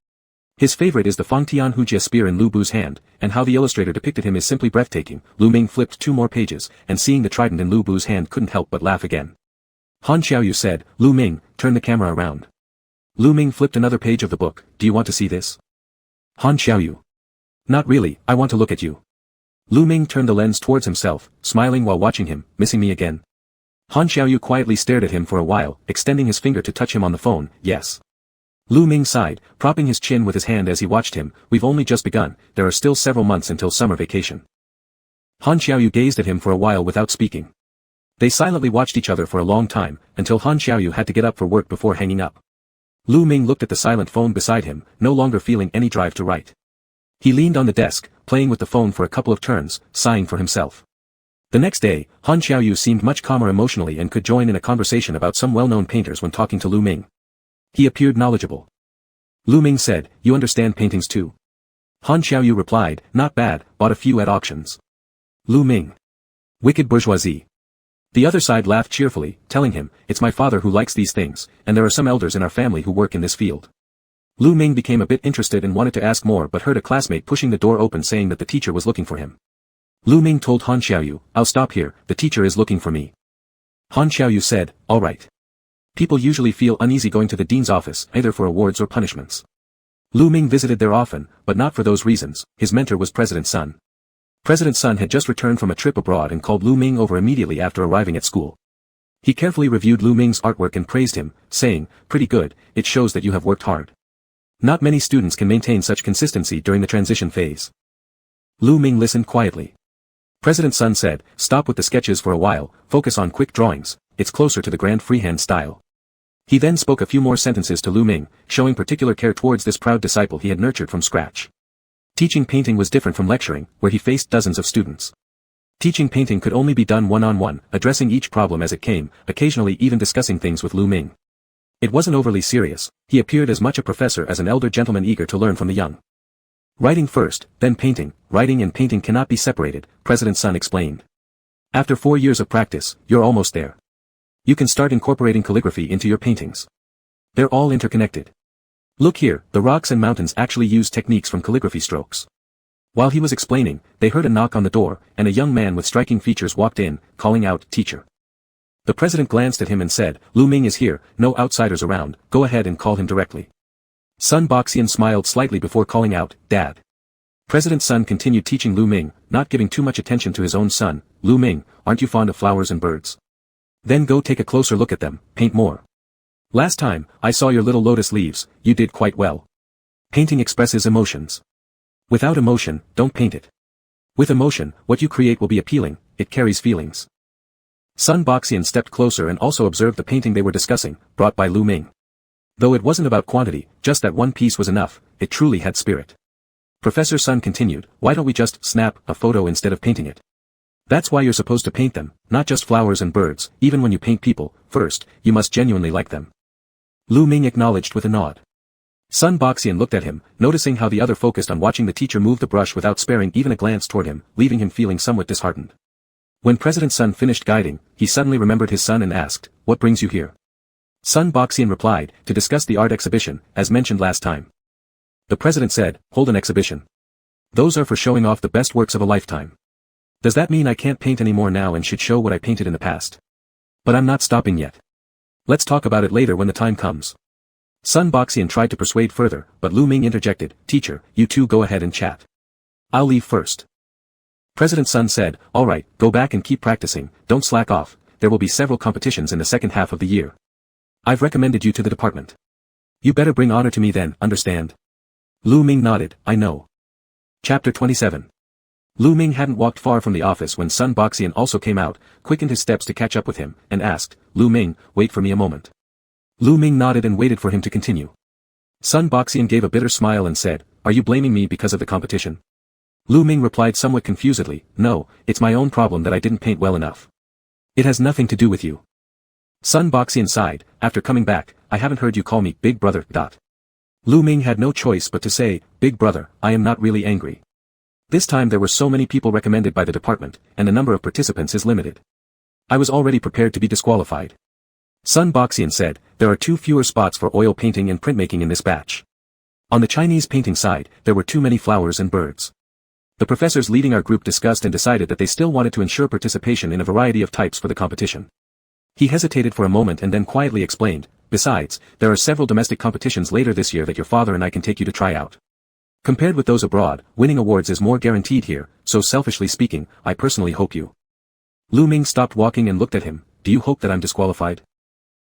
Speaker 1: His favorite is the Fangtian Hujia spear in Lu Bu's hand, and how the illustrator depicted him is simply breathtaking. Lu Ming flipped 2 more pages, and seeing the trident in Lu Bu's hand couldn't help but laugh again. Han Xiaoyu said, Lu Ming, turn the camera around. Lu Ming flipped another page of the book. Do you want to see this? Han Xiaoyu. Not really, I want to look at you. Lu Ming turned the lens towards himself, smiling while watching him. Missing me again? Han Xiaoyu quietly stared at him for a while, extending his finger to touch him on the phone. Yes. Lu Ming sighed, propping his chin with his hand as he watched him. We've only just begun, there are still several months until summer vacation. Han Xiaoyu gazed at him for a while without speaking. They silently watched each other for a long time, until Han Xiaoyu had to get up for work before hanging up. Lu Ming looked at the silent phone beside him, no longer feeling any drive to write. He leaned on the desk, playing with the phone for a couple of turns, sighing for himself. The next day, Han Xiaoyu seemed much calmer emotionally and could join in a conversation about some well-known painters when talking to Lu Ming. He appeared knowledgeable. Lu Ming said, you understand paintings too? Han Xiaoyu replied, not bad, bought a few at auctions. Lu Ming. Wicked bourgeoisie. The other side laughed cheerfully, telling him, it's my father who likes these things, and there are some elders in our family who work in this field. Lu Ming became a bit interested and wanted to ask more but heard a classmate pushing the door open saying that the teacher was looking for him. Lu Ming told Han Xiaoyu, I'll stop here, the teacher is looking for me. Han Xiaoyu said, all right. People usually feel uneasy going to the dean's office, either for awards or punishments. Lu Ming visited there often, but not for those reasons. His mentor was President Sun. President Sun had just returned from a trip abroad and called Lu Ming over immediately after arriving at school. He carefully reviewed Lu Ming's artwork and praised him, saying, pretty good, it shows that you have worked hard. Not many students can maintain such consistency during the transition phase. Lu Ming listened quietly. President Sun said, stop with the sketches for a while, focus on quick drawings, it's closer to the grand freehand style. He then spoke a few more sentences to Lu Ming, showing particular care towards this proud disciple he had nurtured from scratch. Teaching painting was different from lecturing, where he faced dozens of students. Teaching painting could only be done one-on-one, addressing each problem as it came, occasionally even discussing things with Lu Ming. It wasn't overly serious, he appeared as much a professor as an elder gentleman eager to learn from the young. Writing first, then painting. Writing and painting cannot be separated, President Sun explained. After 4 years of practice, you're almost there. You can start incorporating calligraphy into your paintings. They're all interconnected. Look here, the rocks and mountains actually use techniques from calligraphy strokes. While he was explaining, they heard a knock on the door, and a young man with striking features walked in, calling out, teacher. The president glanced at him and said, Lu Ming is here, no outsiders around, go ahead and call him directly. Sun Boxian smiled slightly before calling out, Dad. President Sun continued teaching Lu Ming, not giving too much attention to his own son. Lu Ming, aren't you fond of flowers and birds? Then go take a closer look at them, paint more. Last time, I saw your little lotus leaves, you did quite well. Painting expresses emotions. Without emotion, don't paint it. With emotion, what you create will be appealing, it carries feelings. Sun Boxian stepped closer and also observed the painting they were discussing, brought by Lu Ming. Though it wasn't about quantity, just that one piece was enough, it truly had spirit. Professor Sun continued, why don't we just snap a photo instead of painting it? That's why you're supposed to paint them, not just flowers and birds. Even when you paint people, first, you must genuinely like them. Lu Ming acknowledged with a nod. Sun Boxian looked at him, noticing how the other focused on watching the teacher move the brush without sparing even a glance toward him, leaving him feeling somewhat disheartened. When President Sun finished guiding, he suddenly remembered his son and asked, what brings you here? Sun Boxian replied, to discuss the art exhibition, as mentioned last time. The president said, hold an exhibition. Those are for showing off the best works of a lifetime. Does that mean I can't paint anymore now and should show what I painted in the past? But I'm not stopping yet. Let's talk about it later when the time comes. Sun Boxian tried to persuade further, but Lu Ming interjected, teacher, you two go ahead and chat. I'll leave first. President Sun said, all right, go back and keep practicing, don't slack off, there will be several competitions in the second half of the year. I've recommended you to the department. You better bring honor to me then, understand? Lu Ming nodded, I know. Chapter 27. Lu Ming hadn't walked far from the office when Sun Boxian also came out, quickened his steps to catch up with him, and asked, Lu Ming, wait for me a moment. Lu Ming nodded and waited for him to continue. Sun Boxian gave a bitter smile and said, are you blaming me because of the competition? Lu Ming replied somewhat confusedly, no, it's my own problem that I didn't paint well enough. It has nothing to do with you. Sun Boxian sighed, after coming back, I haven't heard you call me big brother. Lu Ming had no choice but to say, big brother, I am not really angry. This time there were so many people recommended by the department, and the number of participants is limited. I was already prepared to be disqualified. Sun Boxian said, there are 2 fewer spots for oil painting and printmaking in this batch. On the Chinese painting side, there were too many flowers and birds. The professors leading our group discussed and decided that they still wanted to ensure participation in a variety of types for the competition. He hesitated for a moment and then quietly explained, besides, there are several domestic competitions later this year that your father and I can take you to try out. Compared with those abroad, winning awards is more guaranteed here, so selfishly speaking, I personally hope you. Lu Ming stopped walking and looked at him, do you hope that I'm disqualified?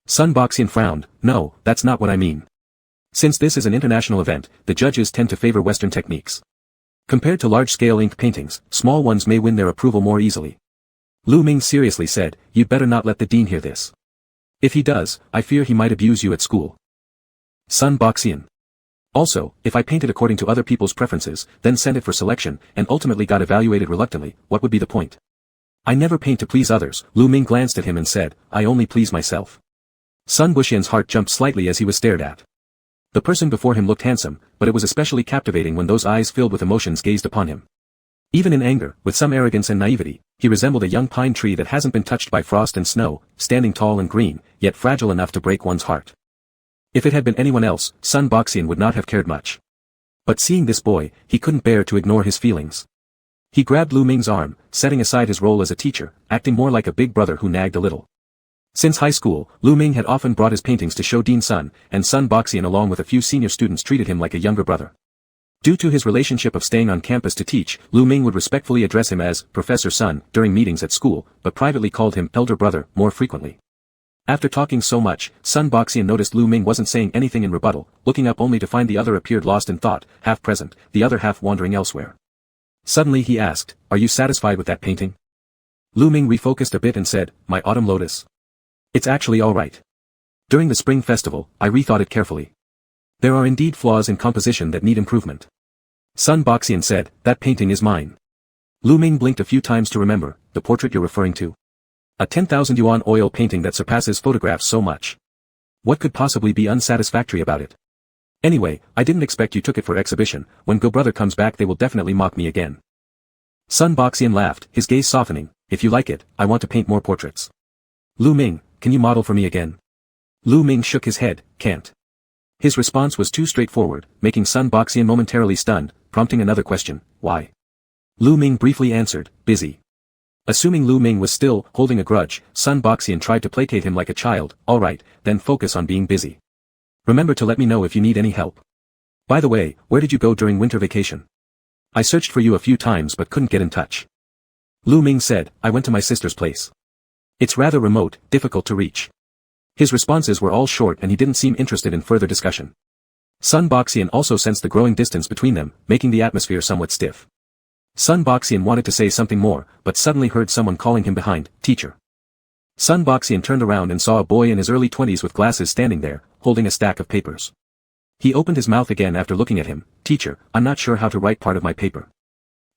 Speaker 1: Sun Boxian frowned, no, that's not what I mean. Since this is an international event, the judges tend to favor Western techniques. Compared to large-scale ink paintings, small ones may win their approval more easily. Lu Ming seriously said, you'd better not let the dean hear this. If he does, I fear he might abuse you at school. Sun Boxian. Also, if I painted according to other people's preferences, then sent it for selection, and ultimately got evaluated reluctantly, what would be the point? I never paint to please others. Lu Ming glanced at him and said, I only please myself. Sun Boxian's heart jumped slightly as he was stared at. The person before him looked handsome, but it was especially captivating when those eyes filled with emotions gazed upon him. Even in anger, with some arrogance and naivety, he resembled a young pine tree that hasn't been touched by frost and snow, standing tall and green, yet fragile enough to break one's heart. If it had been anyone else, Sun Boxian would not have cared much. But seeing this boy, he couldn't bear to ignore his feelings. He grabbed Lu Ming's arm, setting aside his role as a teacher, acting more like a big brother who nagged a little. Since high school, Lu Ming had often brought his paintings to show Dean Sun, and Sun Boxian along with a few senior students treated him like a younger brother. Due to his relationship of staying on campus to teach, Lu Ming would respectfully address him as Professor Sun during meetings at school, but privately called him elder brother more frequently. After talking so much, Sun Boxian noticed Lu Ming wasn't saying anything in rebuttal, looking up only to find the other appeared lost in thought, half present, the other half wandering elsewhere. Suddenly he asked, are you satisfied with that painting? Lu Ming refocused a bit and said, my autumn lotus. It's actually alright. During the spring festival, I rethought it carefully. There are indeed flaws in composition that need improvement. Sun Boxian said, that painting is mine. Lu Ming blinked a few times to remember, the portrait you're referring to. A 10,000 yuan oil painting that surpasses photographs so much. What could possibly be unsatisfactory about it? Anyway, I didn't expect you took it for exhibition. When Go Brother comes back they will definitely mock me again. Sun Boxian laughed, his gaze softening, if you like it, I want to paint more portraits. Lu Ming, can you model for me again? Lu Ming shook his head, can't. His response was too straightforward, making Sun Boxian momentarily stunned, prompting another question, why? Lu Ming briefly answered, busy. Assuming Lu Ming was still holding a grudge, Sun Boxian tried to placate him like a child, alright, then focus on being busy. Remember to let me know if you need any help. By the way, where did you go during winter vacation? I searched for you a few times but couldn't get in touch. Lu Ming said, I went to my sister's place. It's rather remote, difficult to reach. His responses were all short and he didn't seem interested in further discussion. Sun Boxian also sensed the growing distance between them, making the atmosphere somewhat stiff. Sun Boxian wanted to say something more, but suddenly heard someone calling him behind, teacher. Sun Boxian turned around and saw a boy in his early 20s with glasses standing there, holding a stack of papers. He opened his mouth again after looking at him, teacher, I'm not sure how to write part of my paper.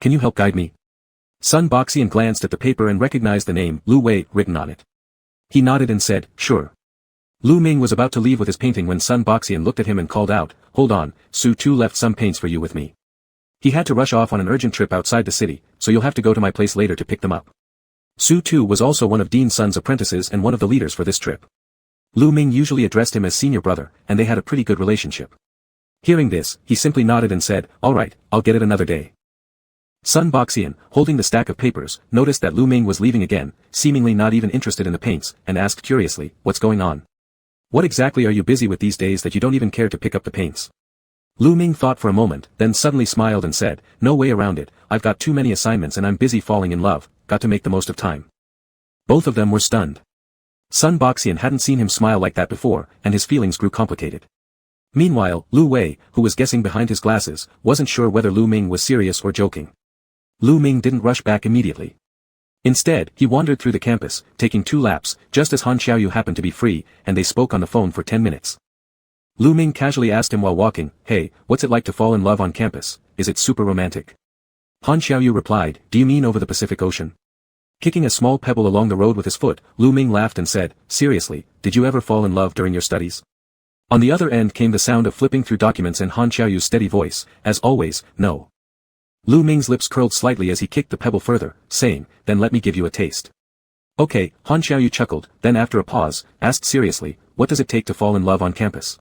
Speaker 1: Can you help guide me? Sun Boxian glanced at the paper and recognized the name, Lu Wei, written on it. He nodded and said, sure. Lu Ming was about to leave with his painting when Sun Boxian looked at him and called out, hold on, Su Tu left some paints for you with me. He had to rush off on an urgent trip outside the city, so you'll have to go to my place later to pick them up. Su Tu was also one of Dean Sun's apprentices and one of the leaders for this trip. Lu Ming usually addressed him as senior brother, and they had a pretty good relationship. Hearing this, he simply nodded and said, alright, I'll get it another day. Sun Boxian, holding the stack of papers, noticed that Lu Ming was leaving again, seemingly not even interested in the paints, and asked curiously, what's going on? What exactly are you busy with these days that you don't even care to pick up the paints? Lu Ming thought for a moment, then suddenly smiled and said, no way around it, I've got too many assignments and I'm busy falling in love, got to make the most of time. Both of them were stunned. Sun Boxian hadn't seen him smile like that before, and his feelings grew complicated. Meanwhile, Lu Wei, who was guessing behind his glasses, wasn't sure whether Lu Ming was serious or joking. Lu Ming didn't rush back immediately. Instead, he wandered through the campus, taking 2 laps, just as Han Xiaoyu happened to be free, and they spoke on the phone for 10 minutes. Lu Ming casually asked him while walking, hey, what's it like to fall in love on campus, is it super romantic? Han Xiaoyu replied, do you mean over the Pacific Ocean? Kicking a small pebble along the road with his foot, Lu Ming laughed and said, seriously, did you ever fall in love during your studies? On the other end came the sound of flipping through documents and Han Xiaoyu's steady voice, as always, no. Lu Ming's lips curled slightly as he kicked the pebble further, saying, then let me give you a taste. Okay, Han Xiaoyu chuckled, then after a pause, asked seriously, what does it take to fall in love on campus?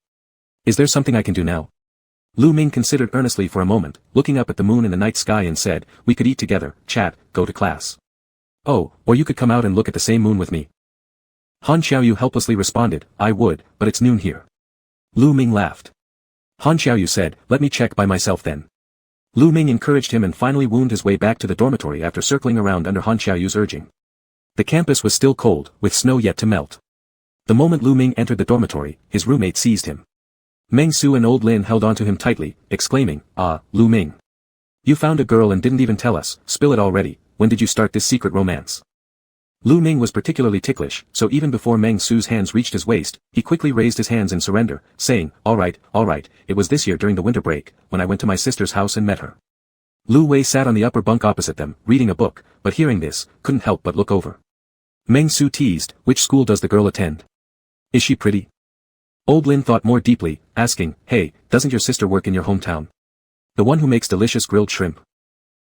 Speaker 1: Is there something I can do now? Lu Ming considered earnestly for a moment, looking up at the moon in the night sky and said, we could eat together, chat, go to class. Oh, or you could come out and look at the same moon with me. Han Xiaoyu helplessly responded, I would, but it's noon here. Lu Ming laughed. Han Xiaoyu said, let me check by myself then. Lu Ming encouraged him and finally wound his way back to the dormitory after circling around under Han Xiaoyu's urging. The campus was still cold, with snow yet to melt. The moment Lu Ming entered the dormitory, his roommate seized him. Meng Su and old Lin held onto him tightly, exclaiming, Lu Ming. You found a girl and didn't even tell us, spill it already, when did you start this secret romance? Lu Ming was particularly ticklish, so even before Meng Su's hands reached his waist, he quickly raised his hands in surrender, saying, all right, it was this year during the winter break, when I went to my sister's house and met her. Lu Wei sat on the upper bunk opposite them, reading a book, but hearing this, couldn't help but look over. Meng Su teased, which school does the girl attend? Is she pretty? Old Lin thought more deeply, asking, hey, doesn't your sister work in your hometown? The one who makes delicious grilled shrimp?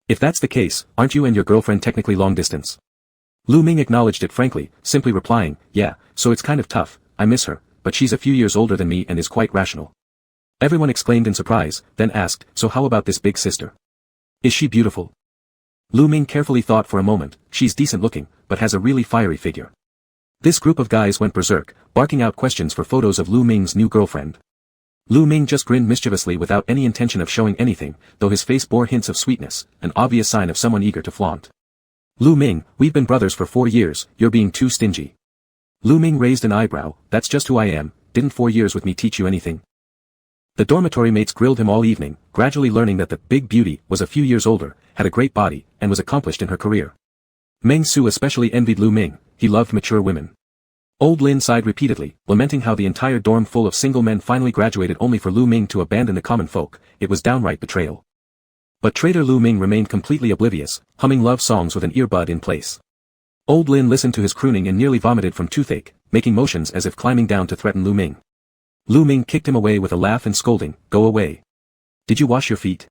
Speaker 1: If that's the case, aren't you and your girlfriend technically long distance? Lu Ming acknowledged it frankly, simply replying, yeah, so it's kind of tough, I miss her, but she's a few years older than me and is quite rational. Everyone exclaimed in surprise, then asked, so how about this big sister? Is she beautiful? Lu Ming carefully thought for a moment, she's decent looking, but has a really fiery figure. This group of guys went berserk, barking out questions for photos of Lu Ming's new girlfriend. Lu Ming just grinned mischievously without any intention of showing anything, though his face bore hints of sweetness, an obvious sign of someone eager to flaunt. Lu Ming, we've been brothers for 4 years, you're being too stingy. Lu Ming raised an eyebrow, that's just who I am, didn't 4 years with me teach you anything? The dormitory mates grilled him all evening, gradually learning that the big beauty was a few years older, had a great body, and was accomplished in her career. Meng Su especially envied Lu Ming, he loved mature women. Old Lin sighed repeatedly, lamenting how the entire dorm full of single men finally graduated only for Lu Ming to abandon the common folk, it was downright betrayal. But traitor Lu Ming remained completely oblivious, humming love songs with an earbud in place. Old Lin listened to his crooning and nearly vomited from toothache, making motions as if climbing down to threaten Lu Ming. Lu Ming kicked him away with a laugh and scolding, go away. Did you wash your feet?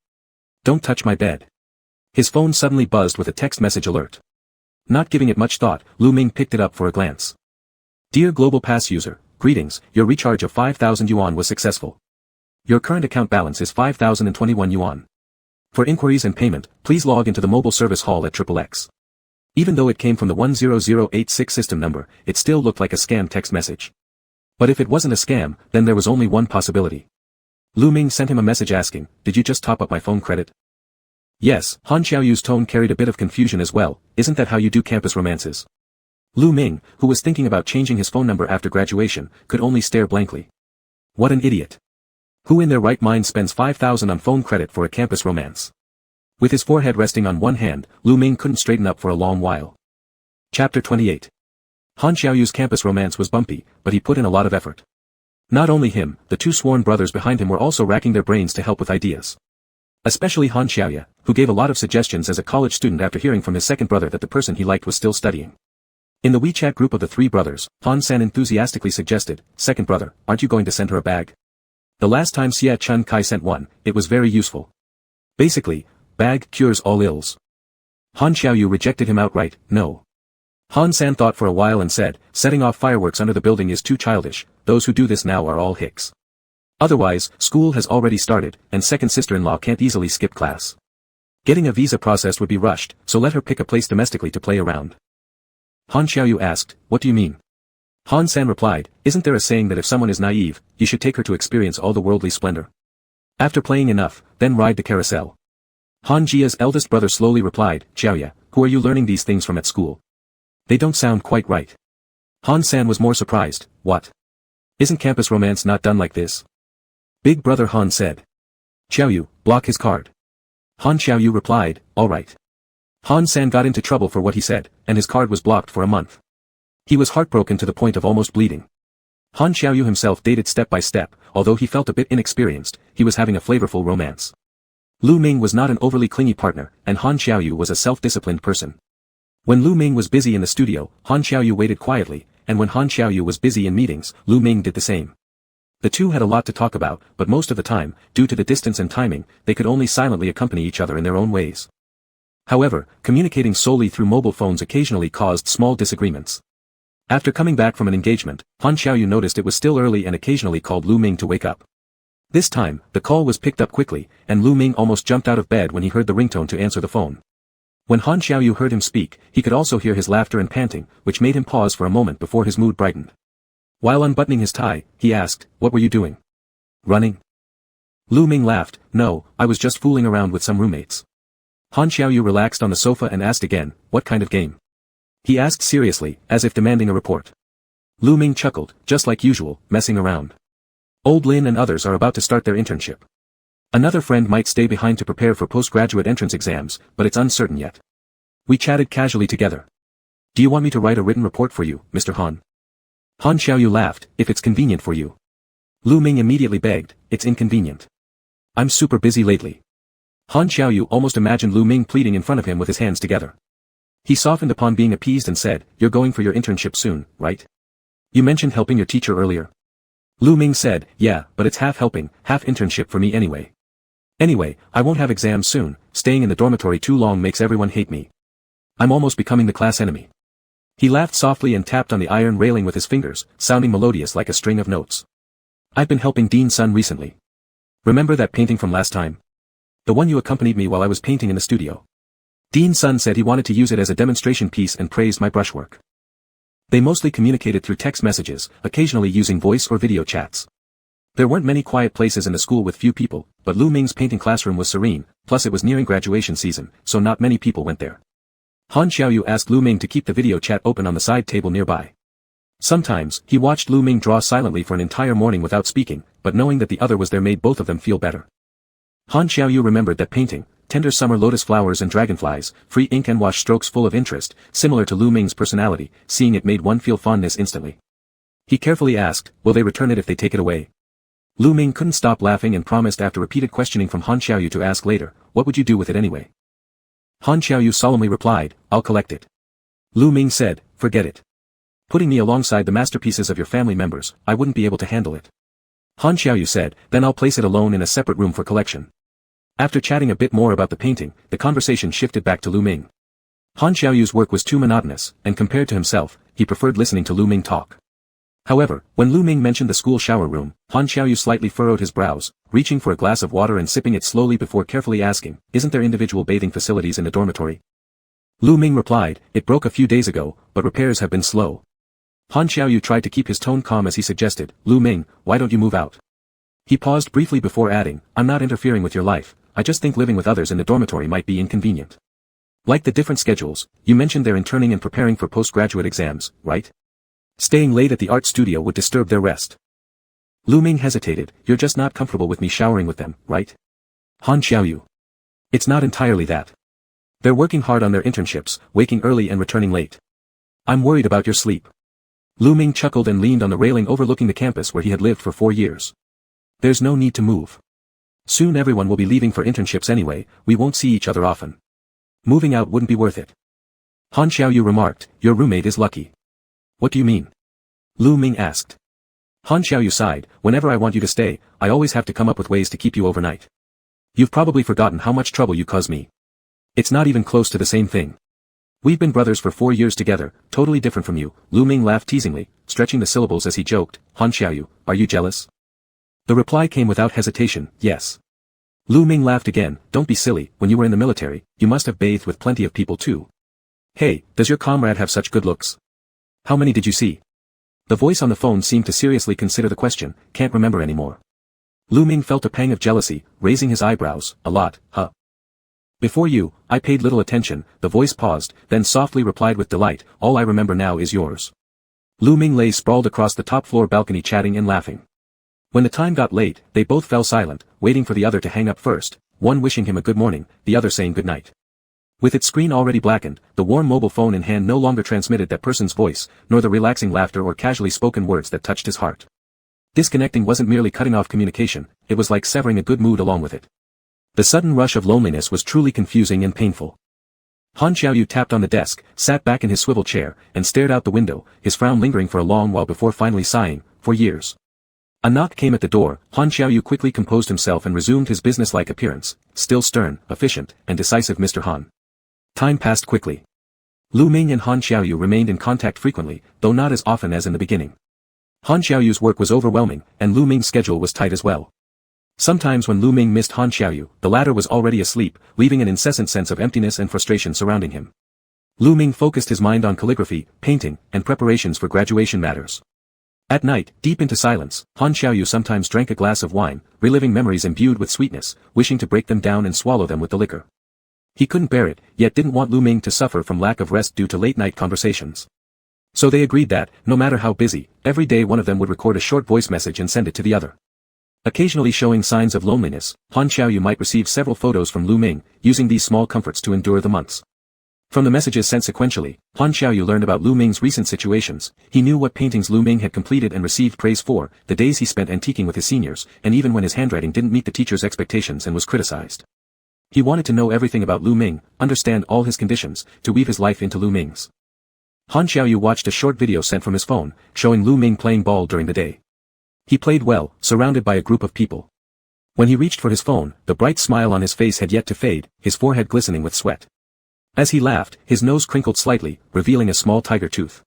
Speaker 1: Don't touch my bed. His phone suddenly buzzed with a text message alert. Not giving it much thought, Lu Ming picked it up for a glance. Dear Global Pass user, greetings, your recharge of 5,000 yuan was successful. Your current account balance is 5,021 yuan. For inquiries and payment, please log into the mobile service hall at XXX. Even though it came from the 10086 system number, it still looked like a scam text message. But if it wasn't a scam, then there was only one possibility. Lu Ming sent him a message asking, did you just top up my phone credit? Yes, Han Xiaoyu's tone carried a bit of confusion as well, isn't that how you do campus romances? Lu Ming, who was thinking about changing his phone number after graduation, could only stare blankly. What an idiot. Who in their right mind spends 5,000 on phone credit for a campus romance? With his forehead resting on one hand, Lu Ming couldn't straighten up for a long while. Chapter 28. Han Xiaoyu's campus romance was bumpy, but he put in a lot of effort. Not only him, the two sworn brothers behind him were also racking their brains to help with ideas. Especially Han Xiaoyu, who gave a lot of suggestions as a college student after hearing from his second brother that the person he liked was still studying. In the WeChat group of the three brothers, Han San enthusiastically suggested, second brother, aren't you going to send her a bag? The last time Xia Chun Kai sent one, it was very useful. Basically, bag cures all ills. Han Xiaoyu rejected him outright, no. Han San thought for a while and said, setting off fireworks under the building is too childish, those who do this now are all hicks. Otherwise, school has already started, and second sister-in-law can't easily skip class. Getting a visa processed would be rushed, so let her pick a place domestically to play around. Han Xiaoyu asked, what do you mean? Han San replied, isn't there a saying that if someone is naive, you should take her to experience all the worldly splendor? After playing enough, then ride the carousel. Han Jia's eldest brother slowly replied, Xiaoya, who are you learning these things from at school? They don't sound quite right. Han San was more surprised, what? Isn't campus romance not done like this? Big brother Han said. Xiaoyu, block his card. Han Xiaoyu replied, alright. Han San got into trouble for what he said, and his card was blocked for a month. He was heartbroken to the point of almost bleeding. Han Xiaoyu himself dated step by step, although he felt a bit inexperienced, he was having a flavorful romance. Lu Ming was not an overly clingy partner, and Han Xiaoyu was a self-disciplined person. When Lu Ming was busy in the studio, Han Xiaoyu waited quietly, and when Han Xiaoyu was busy in meetings, Lu Ming did the same. The two had a lot to talk about, but most of the time, due to the distance and timing, they could only silently accompany each other in their own ways. However, communicating solely through mobile phones occasionally caused small disagreements. After coming back from an engagement, Han Xiaoyu noticed it was still early and occasionally called Lu Ming to wake up. This time, the call was picked up quickly, and Lu Ming almost jumped out of bed when he heard the ringtone to answer the phone. When Han Xiaoyu heard him speak, he could also hear his laughter and panting, which made him pause for a moment before his mood brightened. While unbuttoning his tie, he asked, "What were you doing? Running?" Lu Ming laughed, "No, I was just fooling around with some roommates." Han Xiaoyu relaxed on the sofa and asked again, "What kind of game?" He asked seriously, as if demanding a report. Lu Ming chuckled, "Just like usual, messing around. Old Lin and others are about to start their internship. Another friend might stay behind to prepare for postgraduate entrance exams, but it's uncertain yet. We chatted casually together. Do you want me to write a written report for you, Mr. Han?" Han Xiaoyu laughed, "If it's convenient for you." Lu Ming immediately begged, "It's inconvenient. I'm super busy lately." Han Xiaoyu almost imagined Lu Ming pleading in front of him with his hands together. He softened upon being appeased and said, "You're going for your internship soon, right? You mentioned helping your teacher earlier." Lu Ming said, "Yeah, but it's half helping, half internship for me anyway. Anyway, I won't have exams soon, staying in the dormitory too long makes everyone hate me. I'm almost becoming the class enemy." He laughed softly and tapped on the iron railing with his fingers, sounding melodious like a string of notes. "I've been helping Dean Sun recently. Remember that painting from last time? The one you accompanied me while I was painting in the studio? Dean Sun said he wanted to use it as a demonstration piece and praised my brushwork." They mostly communicated through text messages, occasionally using voice or video chats. There weren't many quiet places in the school with few people, but Lu Ming's painting classroom was serene, plus it was nearing graduation season, so not many people went there. Han Xiaoyu asked Lu Ming to keep the video chat open on the side table nearby. Sometimes, he watched Lu Ming draw silently for an entire morning without speaking, but knowing that the other was there made both of them feel better. Han Xiaoyu remembered that painting, tender summer lotus flowers and dragonflies, free ink and wash strokes full of interest, similar to Lu Ming's personality, seeing it made one feel fondness instantly. He carefully asked, "Will they return it if they take it away?" Lu Ming couldn't stop laughing and promised after repeated questioning from Han Xiaoyu to ask later, "What would you do with it anyway?" Han Xiaoyu solemnly replied, "I'll collect it." Lu Ming said, "Forget it. Putting me alongside the masterpieces of your family members, I wouldn't be able to handle it." Han Xiaoyu said, "Then I'll place it alone in a separate room for collection." After chatting a bit more about the painting, the conversation shifted back to Lu Ming. Han Xiaoyu's work was too monotonous, and compared to himself, he preferred listening to Lu Ming talk. However, when Lu Ming mentioned the school shower room, Han Xiaoyu slightly furrowed his brows, reaching for a glass of water and sipping it slowly before carefully asking, "Isn't there individual bathing facilities in the dormitory?" Lu Ming replied, "It broke a few days ago, but repairs have been slow." Han Xiaoyu tried to keep his tone calm as he suggested, "Lu Ming, why don't you move out?" He paused briefly before adding, "I'm not interfering with your life, I just think living with others in the dormitory might be inconvenient. Like the different schedules, you mentioned they're interning and preparing for postgraduate exams, right? Staying late at the art studio would disturb their rest." Lu Ming hesitated, "You're just not comfortable with me showering with them, right?" Han Xiaoyu. "It's not entirely that. They're working hard on their internships, waking early and returning late. I'm worried about your sleep." Lu Ming chuckled and leaned on the railing overlooking the campus where he had lived for 4 years. "There's no need to move. Soon everyone will be leaving for internships anyway, we won't see each other often. Moving out wouldn't be worth it." Han Xiaoyu remarked, "Your roommate is lucky." "What do you mean?" Lu Ming asked. Han Xiaoyu sighed, "Whenever I want you to stay, I always have to come up with ways to keep you overnight. You've probably forgotten how much trouble you cause me. It's not even close to the same thing. We've been brothers for 4 years together, totally different from you." Lu Ming laughed teasingly, stretching the syllables as he joked, "Han Xiaoyu, are you jealous?" The reply came without hesitation, "Yes." Lu Ming laughed again, "Don't be silly, when you were in the military, you must have bathed with plenty of people too. Hey, does your comrade have such good looks? How many did you see?" The voice on the phone seemed to seriously consider the question, "Can't remember anymore." Lu Ming felt a pang of jealousy, raising his eyebrows, "A lot, huh?" "Before you, I paid little attention," the voice paused, then softly replied with delight, "All I remember now is yours." Lu Ming lay sprawled across the top-floor balcony chatting and laughing. When the time got late, they both fell silent, waiting for the other to hang up first, one wishing him a good morning, the other saying good night. With its screen already blackened, the warm mobile phone in hand no longer transmitted that person's voice, nor the relaxing laughter or casually spoken words that touched his heart. Disconnecting wasn't merely cutting off communication, it was like severing a good mood along with it. The sudden rush of loneliness was truly confusing and painful. Han Xiaoyu tapped on the desk, sat back in his swivel chair, and stared out the window, his frown lingering for a long while before finally sighing, "For years. A knock came at the door. Han Xiaoyu quickly composed himself and resumed his businesslike appearance, still stern, efficient, and decisive Mr. Han. Time passed quickly. Lu Ming and Han Xiaoyu remained in contact frequently, though not as often as in the beginning. Han Xiaoyu's work was overwhelming, and Lu Ming's schedule was tight as well. Sometimes when Lu Ming missed Han Xiaoyu, the latter was already asleep, leaving an incessant sense of emptiness and frustration surrounding him. Lu Ming focused his mind on calligraphy, painting, and preparations for graduation matters. At night, deep into silence, Han Xiaoyu sometimes drank a glass of wine, reliving memories imbued with sweetness, wishing to break them down and swallow them with the liquor. He couldn't bear it, yet didn't want Lu Ming to suffer from lack of rest due to late-night conversations. So they agreed that, no matter how busy, every day one of them would record a short voice message and send it to the other. Occasionally showing signs of loneliness, Han Xiaoyu might receive several photos from Lu Ming, using these small comforts to endure the months. From the messages sent sequentially, Han Xiaoyu learned about Lu Ming's recent situations. He knew what paintings Lu Ming had completed and received praise for, the days he spent antiquing with his seniors, and even when his handwriting didn't meet the teacher's expectations and was criticized. He wanted to know everything about Lu Ming, understand all his conditions, to weave his life into Lu Ming's. Han Xiaoyu watched a short video sent from his phone, showing Lu Ming playing ball during the day. He played well, surrounded by a group of people. When he reached for his phone, the bright smile on his face had yet to fade, his forehead glistening with sweat. As he laughed, his nose crinkled slightly, revealing a small tiger tooth.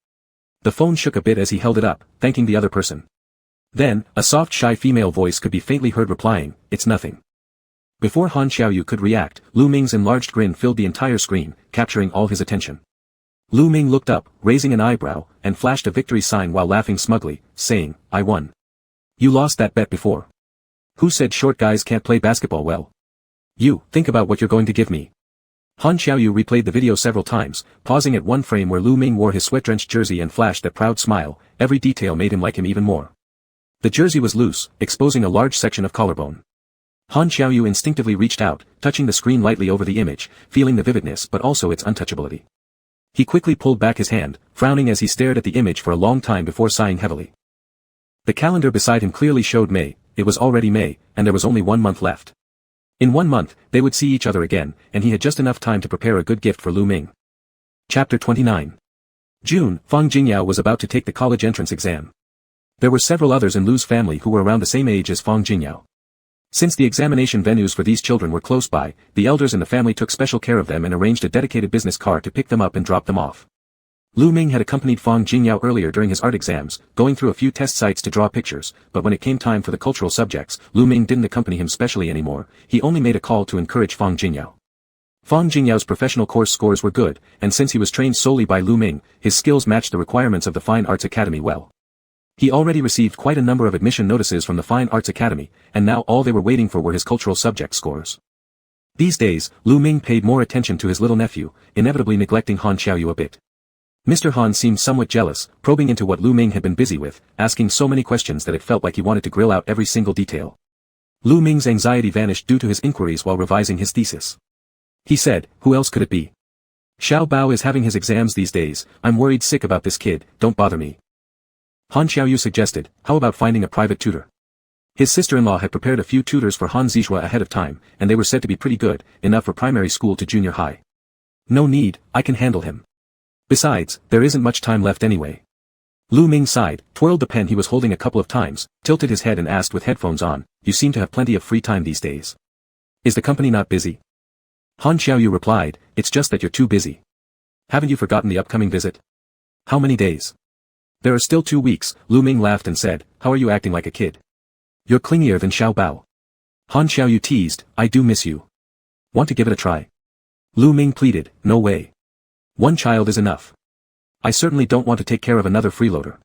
Speaker 1: The phone shook a bit as he held it up, thanking the other person. Then, a soft shy female voice could be faintly heard replying, "It's nothing." Before Han Xiaoyu could react, Lu Ming's enlarged grin filled the entire screen, capturing all his attention. Lu Ming looked up, raising an eyebrow, and flashed a victory sign while laughing smugly, saying, "I won. You lost that bet before. Who said short guys can't play basketball well? You, think about what you're going to give me." Han Xiaoyu replayed the video several times, pausing at one frame where Lu Ming wore his sweat-drenched jersey and flashed that proud smile. Every detail made him like him even more. The jersey was loose, exposing a large section of collarbone. Han Xiaoyu instinctively reached out, touching the screen lightly over the image, feeling the vividness but also its untouchability. He quickly pulled back his hand, frowning as he stared at the image for a long time before sighing heavily. The calendar beside him clearly showed May. It was already May, and there was only 1 month left. In 1 month, they would see each other again, and he had just enough time to prepare a good gift for Lu Ming. Chapter 29. June, Fang Jingyao was about to take the college entrance exam. There were several others in Lu's family who were around the same age as Fang Jingyao. Since the examination venues for these children were close by, the elders in the family took special care of them and arranged a dedicated business car to pick them up and drop them off. Lu Ming had accompanied Fang Jingyao earlier during his art exams, going through a few test sites to draw pictures, but when it came time for the cultural subjects, Lu Ming didn't accompany him specially anymore. He only made a call to encourage Fang Jingyao. Fang Jingyao's professional course scores were good, and since he was trained solely by Lu Ming, his skills matched the requirements of the Fine Arts Academy well. He already received quite a number of admission notices from the Fine Arts Academy, and now all they were waiting for were his cultural subject scores. These days, Lu Ming paid more attention to his little nephew, inevitably neglecting Han Xiaoyu a bit. Mr. Han seemed somewhat jealous, probing into what Lu Ming had been busy with, asking so many questions that it felt like he wanted to grill out every single detail. Lu Ming's anxiety vanished due to his inquiries while revising his thesis. He said, "Who else could it be? Xiao Bao is having his exams these days. I'm worried sick about this kid, don't bother me." Han Xiaoyu suggested, "How about finding a private tutor?" His sister-in-law had prepared a few tutors for Han Zixua ahead of time, and they were said to be pretty good, enough for primary school to junior high. "No need, I can handle him. Besides, there isn't much time left anyway." Lu Ming sighed, twirled the pen he was holding a couple of times, tilted his head and asked with headphones on, "You seem to have plenty of free time these days. Is the company not busy?" Han Xiaoyu replied, "It's just that you're too busy. Haven't you forgotten the upcoming visit? How many days?" "There are still 2 weeks," Lu Ming laughed and said, "How are you acting like a kid? You're clingier than Xiao Bao." Han Xiaoyu teased, "I do miss you. Want to give it a try?" Lu Ming pleaded, "No way. 1 child is enough. I certainly don't want to take care of another freeloader."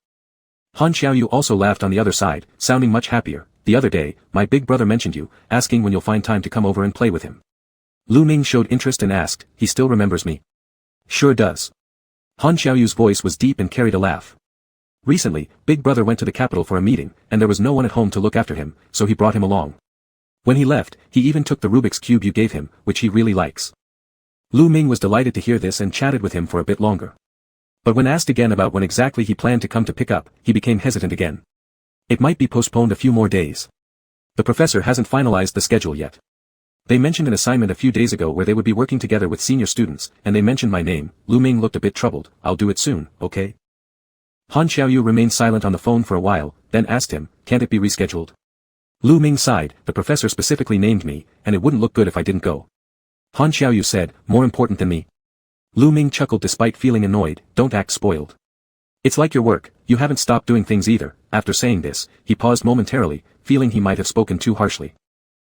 Speaker 1: Han Xiaoyu also laughed on the other side, sounding much happier. "The other day, my big brother mentioned you, asking when you'll find time to come over and play with him." Lu Ming showed interest and asked, "He still remembers me?" "Sure does." Han Xiaoyu's voice was deep and carried a laugh. "Recently, Big Brother went to the capital for a meeting, and there was no one at home to look after him, so he brought him along. When he left, he even took the Rubik's Cube you gave him, which he really likes." Lu Ming was delighted to hear this and chatted with him for a bit longer. But when asked again about when exactly he planned to come to pick up, he became hesitant again. It might be postponed a few more days. The professor hasn't finalized the schedule yet. They mentioned an assignment a few days ago where they would be working together with senior students, and they mentioned my name. Lu Ming looked a bit troubled. "I'll do it soon, okay?" Han Xiaoyu remained silent on the phone for a while, then asked him, can't it be rescheduled? Lu Ming sighed, the professor specifically named me, and it wouldn't look good if I didn't go. Han Xiaoyu said, more important than me. Lu Ming chuckled despite feeling annoyed, don't act spoiled. It's like your work, you haven't stopped doing things either. After saying this, he paused momentarily, feeling he might have spoken too harshly.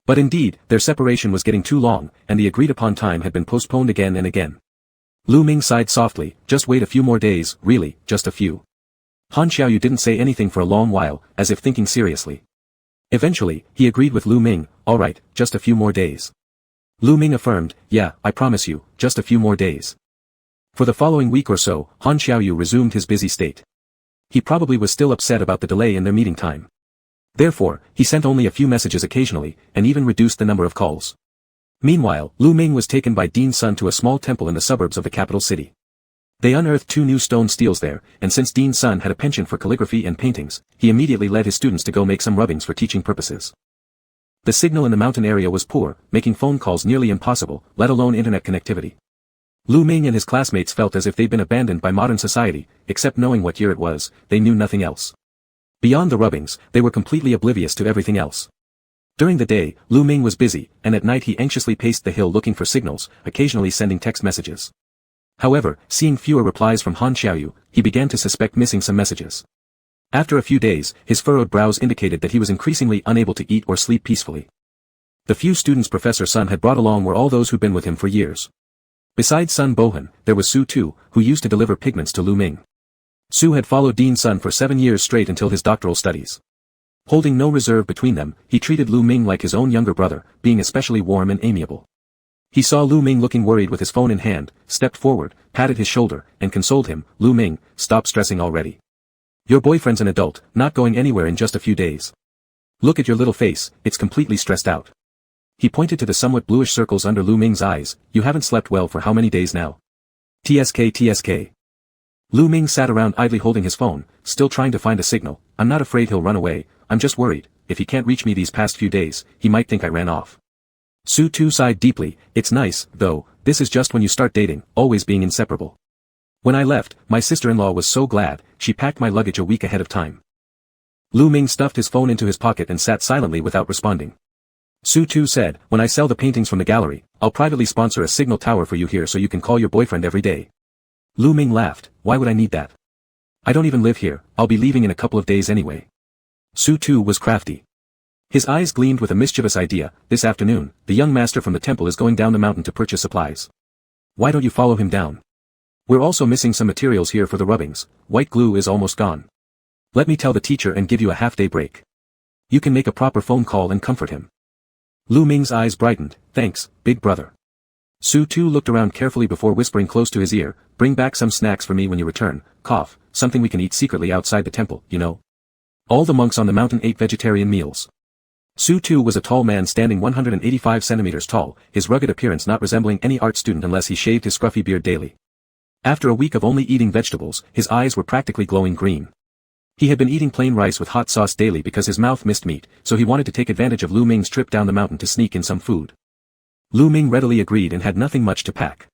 Speaker 1: But indeed, their separation was getting too long, and the agreed-upon time had been postponed again and again. Lu Ming sighed softly, just wait a few more days, really, just a few. Han Xiaoyu didn't say anything for a long while, as if thinking seriously. Eventually, he agreed with Lu Ming, alright, just a few more days. Lu Ming affirmed, yeah, I promise you, just a few more days. For the following week or so, Han Xiaoyu resumed his busy state. He probably was still upset about the delay in their meeting time. Therefore, he sent only a few messages occasionally, and even reduced the number of calls. Meanwhile, Lu Ming was taken by Dean's son to a small temple in the suburbs of the capital city. They unearthed 2 new stone steels there, and since Dean's son had a penchant for calligraphy and paintings, he immediately led his students to go make some rubbings for teaching purposes. The signal in the mountain area was poor, making phone calls nearly impossible, let alone internet connectivity. Lu Ming and his classmates felt as if they'd been abandoned by modern society, except knowing what year it was, they knew nothing else. Beyond the rubbings, they were completely oblivious to everything else. During the day, Lu Ming was busy, and at night he anxiously paced the hill looking for signals, occasionally sending text messages. However, seeing fewer replies from Han Xiaoyu, he began to suspect missing some messages. After a few days, his furrowed brows indicated that he was increasingly unable to eat or sleep peacefully. The few students Professor Sun had brought along were all those who'd been with him for years. Besides Sun Bohan, there was Su Tu, who used to deliver pigments to Lu Ming. Su had followed Dean's son for 7 years straight until his doctoral studies. Holding no reserve between them, he treated Lu Ming like his own younger brother, being especially warm and amiable. He saw Lu Ming looking worried with his phone in hand, stepped forward, patted his shoulder, and consoled him, Lu Ming, stop stressing already. Your boyfriend's an adult, not going anywhere in just a few days. Look at your little face, it's completely stressed out. He pointed to the somewhat bluish circles under Lu Ming's eyes, you haven't slept well for how many days now? TSK. Lu Ming sat around idly holding his phone, still trying to find a signal, I'm not afraid he'll run away, I'm just worried, if he can't reach me these past few days, he might think I ran off. Su Tu sighed deeply, it's nice, though, this is just when you start dating, always being inseparable. When I left, my sister-in-law was so glad, she packed my luggage a week ahead of time. Lu Ming stuffed his phone into his pocket and sat silently without responding. Su Tu said, when I sell the paintings from the gallery, I'll privately sponsor a signal tower for you here so you can call your boyfriend every day. Lu Ming laughed, why would I need that? I don't even live here, I'll be leaving in a couple of days anyway. Su Tu was crafty. His eyes gleamed with a mischievous idea, this afternoon, the young master from the temple is going down the mountain to purchase supplies. Why don't you follow him down? We're also missing some materials here for the rubbings, white glue is almost gone. Let me tell the teacher and give you a half-day break. You can make a proper phone call and comfort him. Lu Ming's eyes brightened, thanks, big brother. Su Tu looked around carefully before whispering close to his ear, bring back some snacks for me when you return, cough, something we can eat secretly outside the temple, you know. All the monks on the mountain ate vegetarian meals. Su Tu was a tall man standing 185 centimeters tall, his rugged appearance not resembling any art student unless he shaved his scruffy beard daily. After a week of only eating vegetables, his eyes were practically glowing green. He had been eating plain rice with hot sauce daily because his mouth missed meat, so he wanted to take advantage of Lu Ming's trip down the mountain to sneak in some food. Lu Ming readily agreed and had nothing much to pack.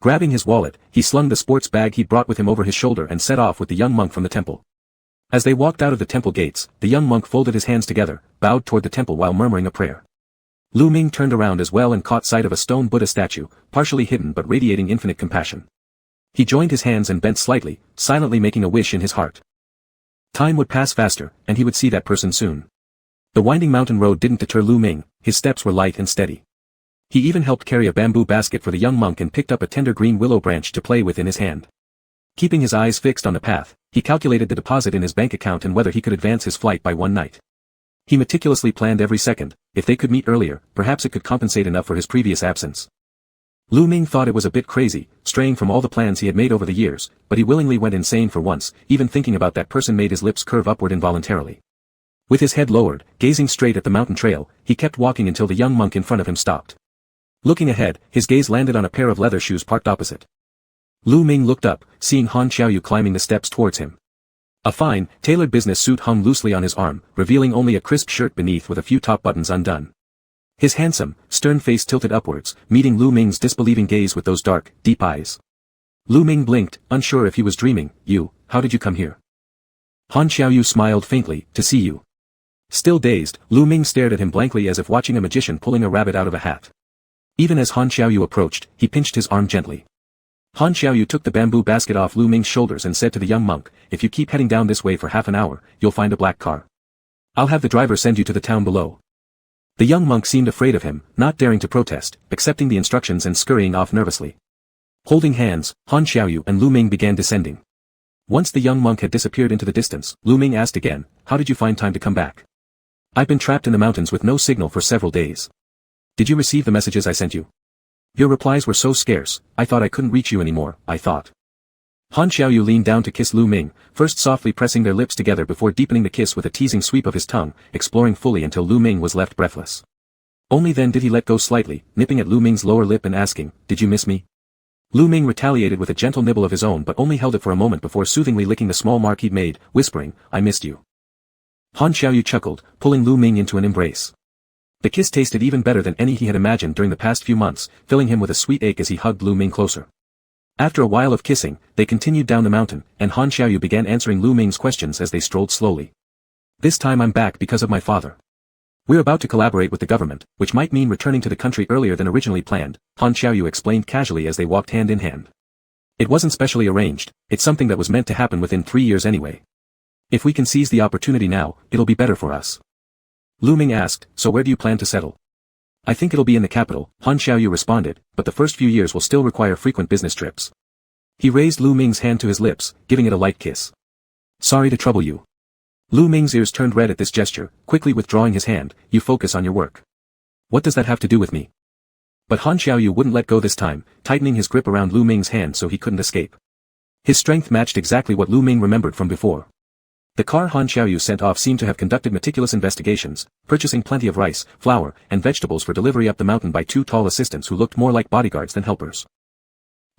Speaker 1: Grabbing his wallet, he slung the sports bag he'd brought with him over his shoulder and set off with the young monk from the temple. As they walked out of the temple gates, the young monk folded his hands together, bowed toward the temple while murmuring a prayer. Lu Ming turned around as well and caught sight of a stone Buddha statue, partially hidden but radiating infinite compassion. He joined his hands and bent slightly, silently making a wish in his heart. Time would pass faster, and he would see that person soon. The winding mountain road didn't deter Lu Ming, his steps were light and steady. He even helped carry a bamboo basket for the young monk and picked up a tender green willow branch to play with in his hand. Keeping his eyes fixed on the path, he calculated the deposit in his bank account and whether he could advance his flight by one night. He meticulously planned every second, if they could meet earlier, perhaps it could compensate enough for his previous absence. Lu Ming thought it was a bit crazy, straying from all the plans he had made over the years, but he willingly went insane for once, even thinking about that person made his lips curve upward involuntarily. With his head lowered, gazing straight at the mountain trail, he kept walking until the young monk in front of him stopped. Looking ahead, his gaze landed on a pair of leather shoes parked opposite. Lu Ming looked up, seeing Han Xiaoyu climbing the steps towards him. A fine, tailored business suit hung loosely on his arm, revealing only a crisp shirt beneath with a few top buttons undone. His handsome, stern face tilted upwards, meeting Lu Ming's disbelieving gaze with those dark, deep eyes. Lu Ming blinked, unsure if he was dreaming. How did you come here? Han Xiaoyu smiled faintly, to see you. Still dazed, Lu Ming stared at him blankly as if watching a magician pulling a rabbit out of a hat. Even as Han Xiaoyu approached, he pinched his arm gently. Han Xiaoyu took the bamboo basket off Lu Ming's shoulders and said to the young monk, "If you keep heading down this way for half an hour, you'll find a black car. I'll have the driver send you to the town below." The young monk seemed afraid of him, not daring to protest, accepting the instructions and scurrying off nervously. Holding hands, Han Xiaoyu and Lu Ming began descending. Once the young monk had disappeared into the distance, Lu Ming asked again, "How did you find time to come back? I've been trapped in the mountains with no signal for several days. Did you receive the messages I sent you? Your replies were so scarce, I thought I couldn't reach you anymore, I thought." Han Xiaoyu leaned down to kiss Lu Ming, first softly pressing their lips together before deepening the kiss with a teasing sweep of his tongue, exploring fully until Lu Ming was left breathless. Only then did he let go slightly, nipping at Lu Ming's lower lip and asking, "Did you miss me?" Lu Ming retaliated with a gentle nibble of his own but only held it for a moment before soothingly licking the small mark he'd made, whispering, "I missed you." Han Xiaoyu chuckled, pulling Lu Ming into an embrace. The kiss tasted even better than any he had imagined during the past few months, filling him with a sweet ache as he hugged Lu Ming closer. After a while of kissing, they continued down the mountain, and Han Xiaoyu began answering Lu Ming's questions as they strolled slowly. "This time I'm back because of my father. We're about to collaborate with the government, which might mean returning to the country earlier than originally planned," Han Xiaoyu explained casually as they walked hand in hand. "It wasn't specially arranged, it's something that was meant to happen within 3 years anyway. If we can seize the opportunity now, it'll be better for us." Lu Ming asked, "So where do you plan to settle?" "I think it'll be in the capital," Han Xiaoyu responded, "but the first few years will still require frequent business trips." He raised Lu Ming's hand to his lips, giving it a light kiss. "Sorry to trouble you." Lu Ming's ears turned red at this gesture, quickly withdrawing his hand. "You focus on your work." "What does that have to do with me?" But Han Xiaoyu wouldn't let go this time, tightening his grip around Lu Ming's hand so he couldn't escape. His strength matched exactly what Lu Ming remembered from before. The car Han Xiaoyu sent off seemed to have conducted meticulous investigations, purchasing plenty of rice, flour, and vegetables for delivery up the mountain by 2 tall assistants who looked more like bodyguards than helpers.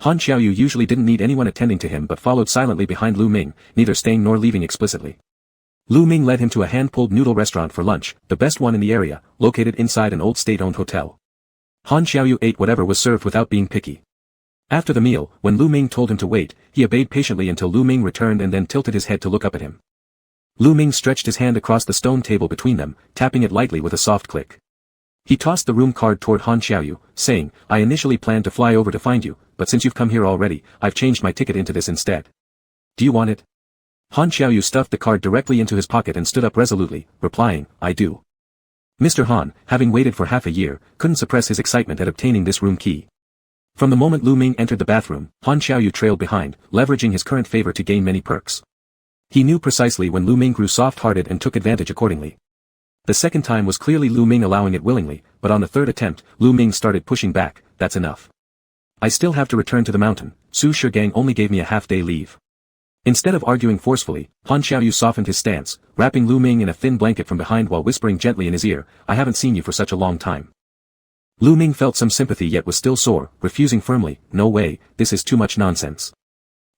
Speaker 1: Han Xiaoyu usually didn't need anyone attending to him but followed silently behind Lu Ming, neither staying nor leaving explicitly. Lu Ming led him to a hand-pulled noodle restaurant for lunch, the best one in the area, located inside an old state-owned hotel. Han Xiaoyu ate whatever was served without being picky. After the meal, when Lu Ming told him to wait, he obeyed patiently until Lu Ming returned and then tilted his head to look up at him. Lu Ming stretched his hand across the stone table between them, tapping it lightly with a soft click. He tossed the room card toward Han Xiaoyu, saying, "I initially planned to fly over to find you, but since you've come here already, I've changed my ticket into this instead. Do you want it?" Han Xiaoyu stuffed the card directly into his pocket and stood up resolutely, replying, "I do." Mr. Han, having waited for half a year, couldn't suppress his excitement at obtaining this room key. From the moment Lu Ming entered the bathroom, Han Xiaoyu trailed behind, leveraging his current favor to gain many perks. He knew precisely when Lu Ming grew soft-hearted and took advantage accordingly. The second time was clearly Lu Ming allowing it willingly, but on the third attempt, Lu Ming started pushing back. "That's enough. I still have to return to the mountain. Su Shigang only gave me a half-day leave." Instead of arguing forcefully, Han Xiaoyu softened his stance, wrapping Lu Ming in a thin blanket from behind while whispering gently in his ear, "I haven't seen you for such a long time." Lu Ming felt some sympathy yet was still sore, refusing firmly, "No way, this is too much nonsense."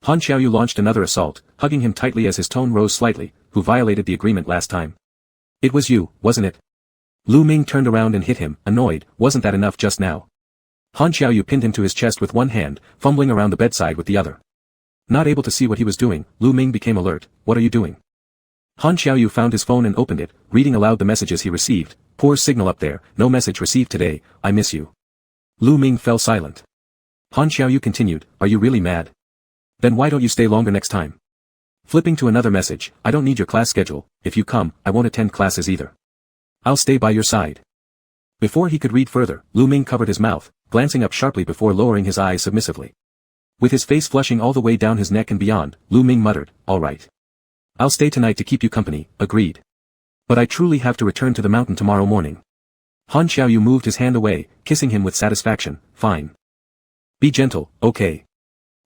Speaker 1: Han Xiaoyu launched another assault, hugging him tightly as his tone rose slightly. "Who violated the agreement last time? It was you, wasn't it?" Lu Ming turned around and hit him, annoyed. "Wasn't that enough just now?" Han Xiaoyu pinned him to his chest with one hand, fumbling around the bedside with the other. Not able to see what he was doing, Lu Ming became alert. "What are you doing?" Han Xiaoyu found his phone and opened it, reading aloud the messages he received. "Poor signal up there, no message received today, I miss you." Lu Ming fell silent. Han Xiaoyu continued, "Are you really mad? Then why don't you stay longer next time?" Flipping to another message, "I don't need your class schedule, if you come, I won't attend classes either. I'll stay by your side." Before he could read further, Lu Ming covered his mouth, glancing up sharply before lowering his eyes submissively. With his face flushing all the way down his neck and beyond, Lu Ming muttered, "All right. I'll stay tonight to keep you company, agreed. But I truly have to return to the mountain tomorrow morning." Han Xiaoyu moved his hand away, kissing him with satisfaction. "Fine. Be gentle, okay?"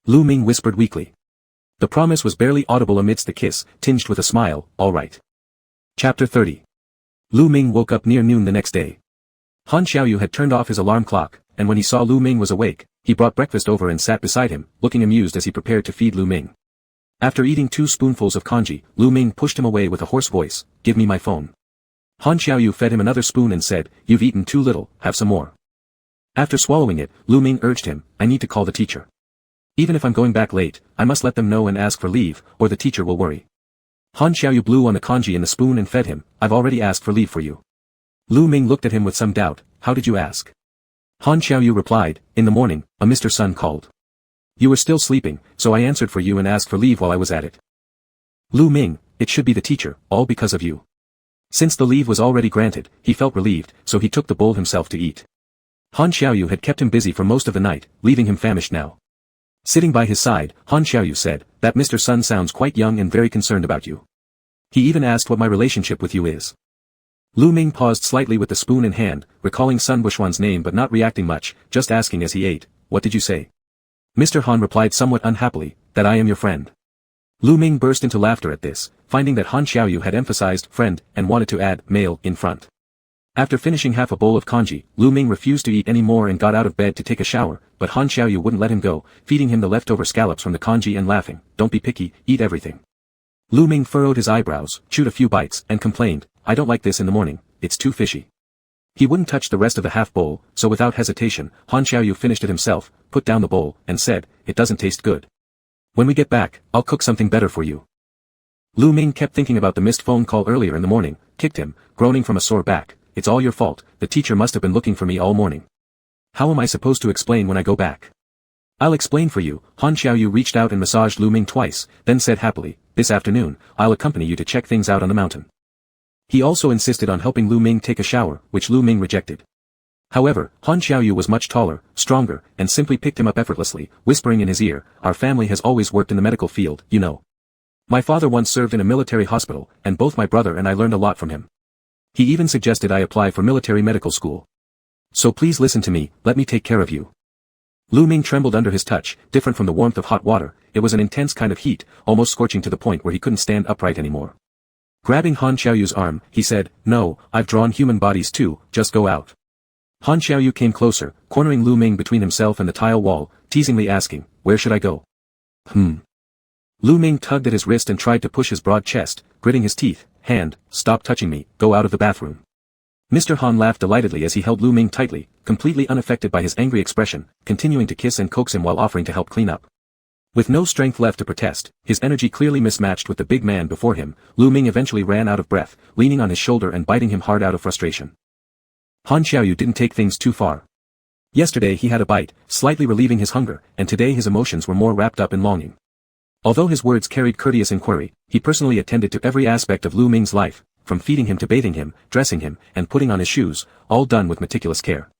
Speaker 1: Lu Ming whispered weakly. The promise was barely audible amidst the kiss, tinged with a smile. "All right." Chapter 30. Lu Ming woke up near noon the next day. Han Xiaoyu had turned off his alarm clock, and when he saw Lu Ming was awake, he brought breakfast over and sat beside him, looking amused as he prepared to feed Lu Ming. After eating 2 spoonfuls of congee, Lu Ming pushed him away with a hoarse voice, "Give me my phone." Han Xiaoyu fed him another spoon and said, "You've eaten too little, have some more." After swallowing it, Lu Ming urged him, "I need to call the teacher. Even if I'm going back late, I must let them know and ask for leave, or the teacher will worry." Han Xiaoyu blew on the kanji in the spoon and fed him. I've already asked for leave for you. Lu Ming looked at him with some doubt. How did you ask? Han Xiaoyu replied, in the morning, a Mr. Sun called. You were still sleeping, so I answered for you and asked for leave while I was at it. Lu Ming, it should be the teacher, all because of you. Since the leave was already granted, he felt relieved, so he took the bowl himself to eat. Han Xiaoyu had kept him busy for most of the night, leaving him famished now. Sitting by his side, Han Xiaoyu said, that Mr. Sun sounds quite young and very concerned about you. He even asked what my relationship with you is. Lu Ming paused slightly with the spoon in hand, recalling Sun Bushwan's name but not reacting much, just asking as he ate, what did you say? Mr. Han replied somewhat unhappily, that I am your friend. Lu Ming burst into laughter at this, finding that Han Xiaoyu had emphasized friend and wanted to add male in front. After finishing half a bowl of kanji, Lu Ming refused to eat any more and got out of bed to take a shower, but Han Xiaoyu wouldn't let him go, feeding him the leftover scallops from the kanji and laughing, don't be picky, eat everything. Lu Ming furrowed his eyebrows, chewed a few bites, and complained, I don't like this in the morning, it's too fishy. He wouldn't touch the rest of the half bowl, so without hesitation, Han Xiaoyu finished it himself, put down the bowl, and said, it doesn't taste good. When we get back, I'll cook something better for you. Lu Ming kept thinking about the missed phone call earlier in the morning, kicked him, groaning from a sore back, it's all your fault, the teacher must have been looking for me all morning. How am I supposed to explain when I go back? I'll explain for you. Han Xiaoyu reached out and massaged Lu Ming twice, then said happily, this afternoon, I'll accompany you to check things out on the mountain. He also insisted on helping Lu Ming take a shower, which Lu Ming rejected. However, Han Xiaoyu was much taller, stronger, and simply picked him up effortlessly, whispering in his ear, our family has always worked in the medical field, you know. My father once served in a military hospital, and both my brother and I learned a lot from him. He even suggested I apply for military medical school. So please listen to me, let me take care of you. Lu Ming trembled under his touch, different from the warmth of hot water, it was an intense kind of heat, almost scorching to the point where he couldn't stand upright anymore. Grabbing Han Xiaoyu's arm, he said, no, I've drawn human bodies too, just go out. Han Xiaoyu came closer, cornering Lu Ming between himself and the tile wall, teasingly asking, where should I go? Lu Ming tugged at his wrist and tried to push his broad chest, gritting his teeth, hand, stop touching me, go out of the bathroom. Mr. Han laughed delightedly as he held Lu Ming tightly, completely unaffected by his angry expression, continuing to kiss and coax him while offering to help clean up. With no strength left to protest, his energy clearly mismatched with the big man before him, Lu Ming eventually ran out of breath, leaning on his shoulder and biting him hard out of frustration. Han Xiaoyu didn't take things too far. Yesterday he had a bite, slightly relieving his hunger, and today his emotions were more wrapped up in longing. Although his words carried courteous inquiry, he personally attended to every aspect of Lu Ming's life, from feeding him to bathing him, dressing him, and putting on his shoes, all done with meticulous care.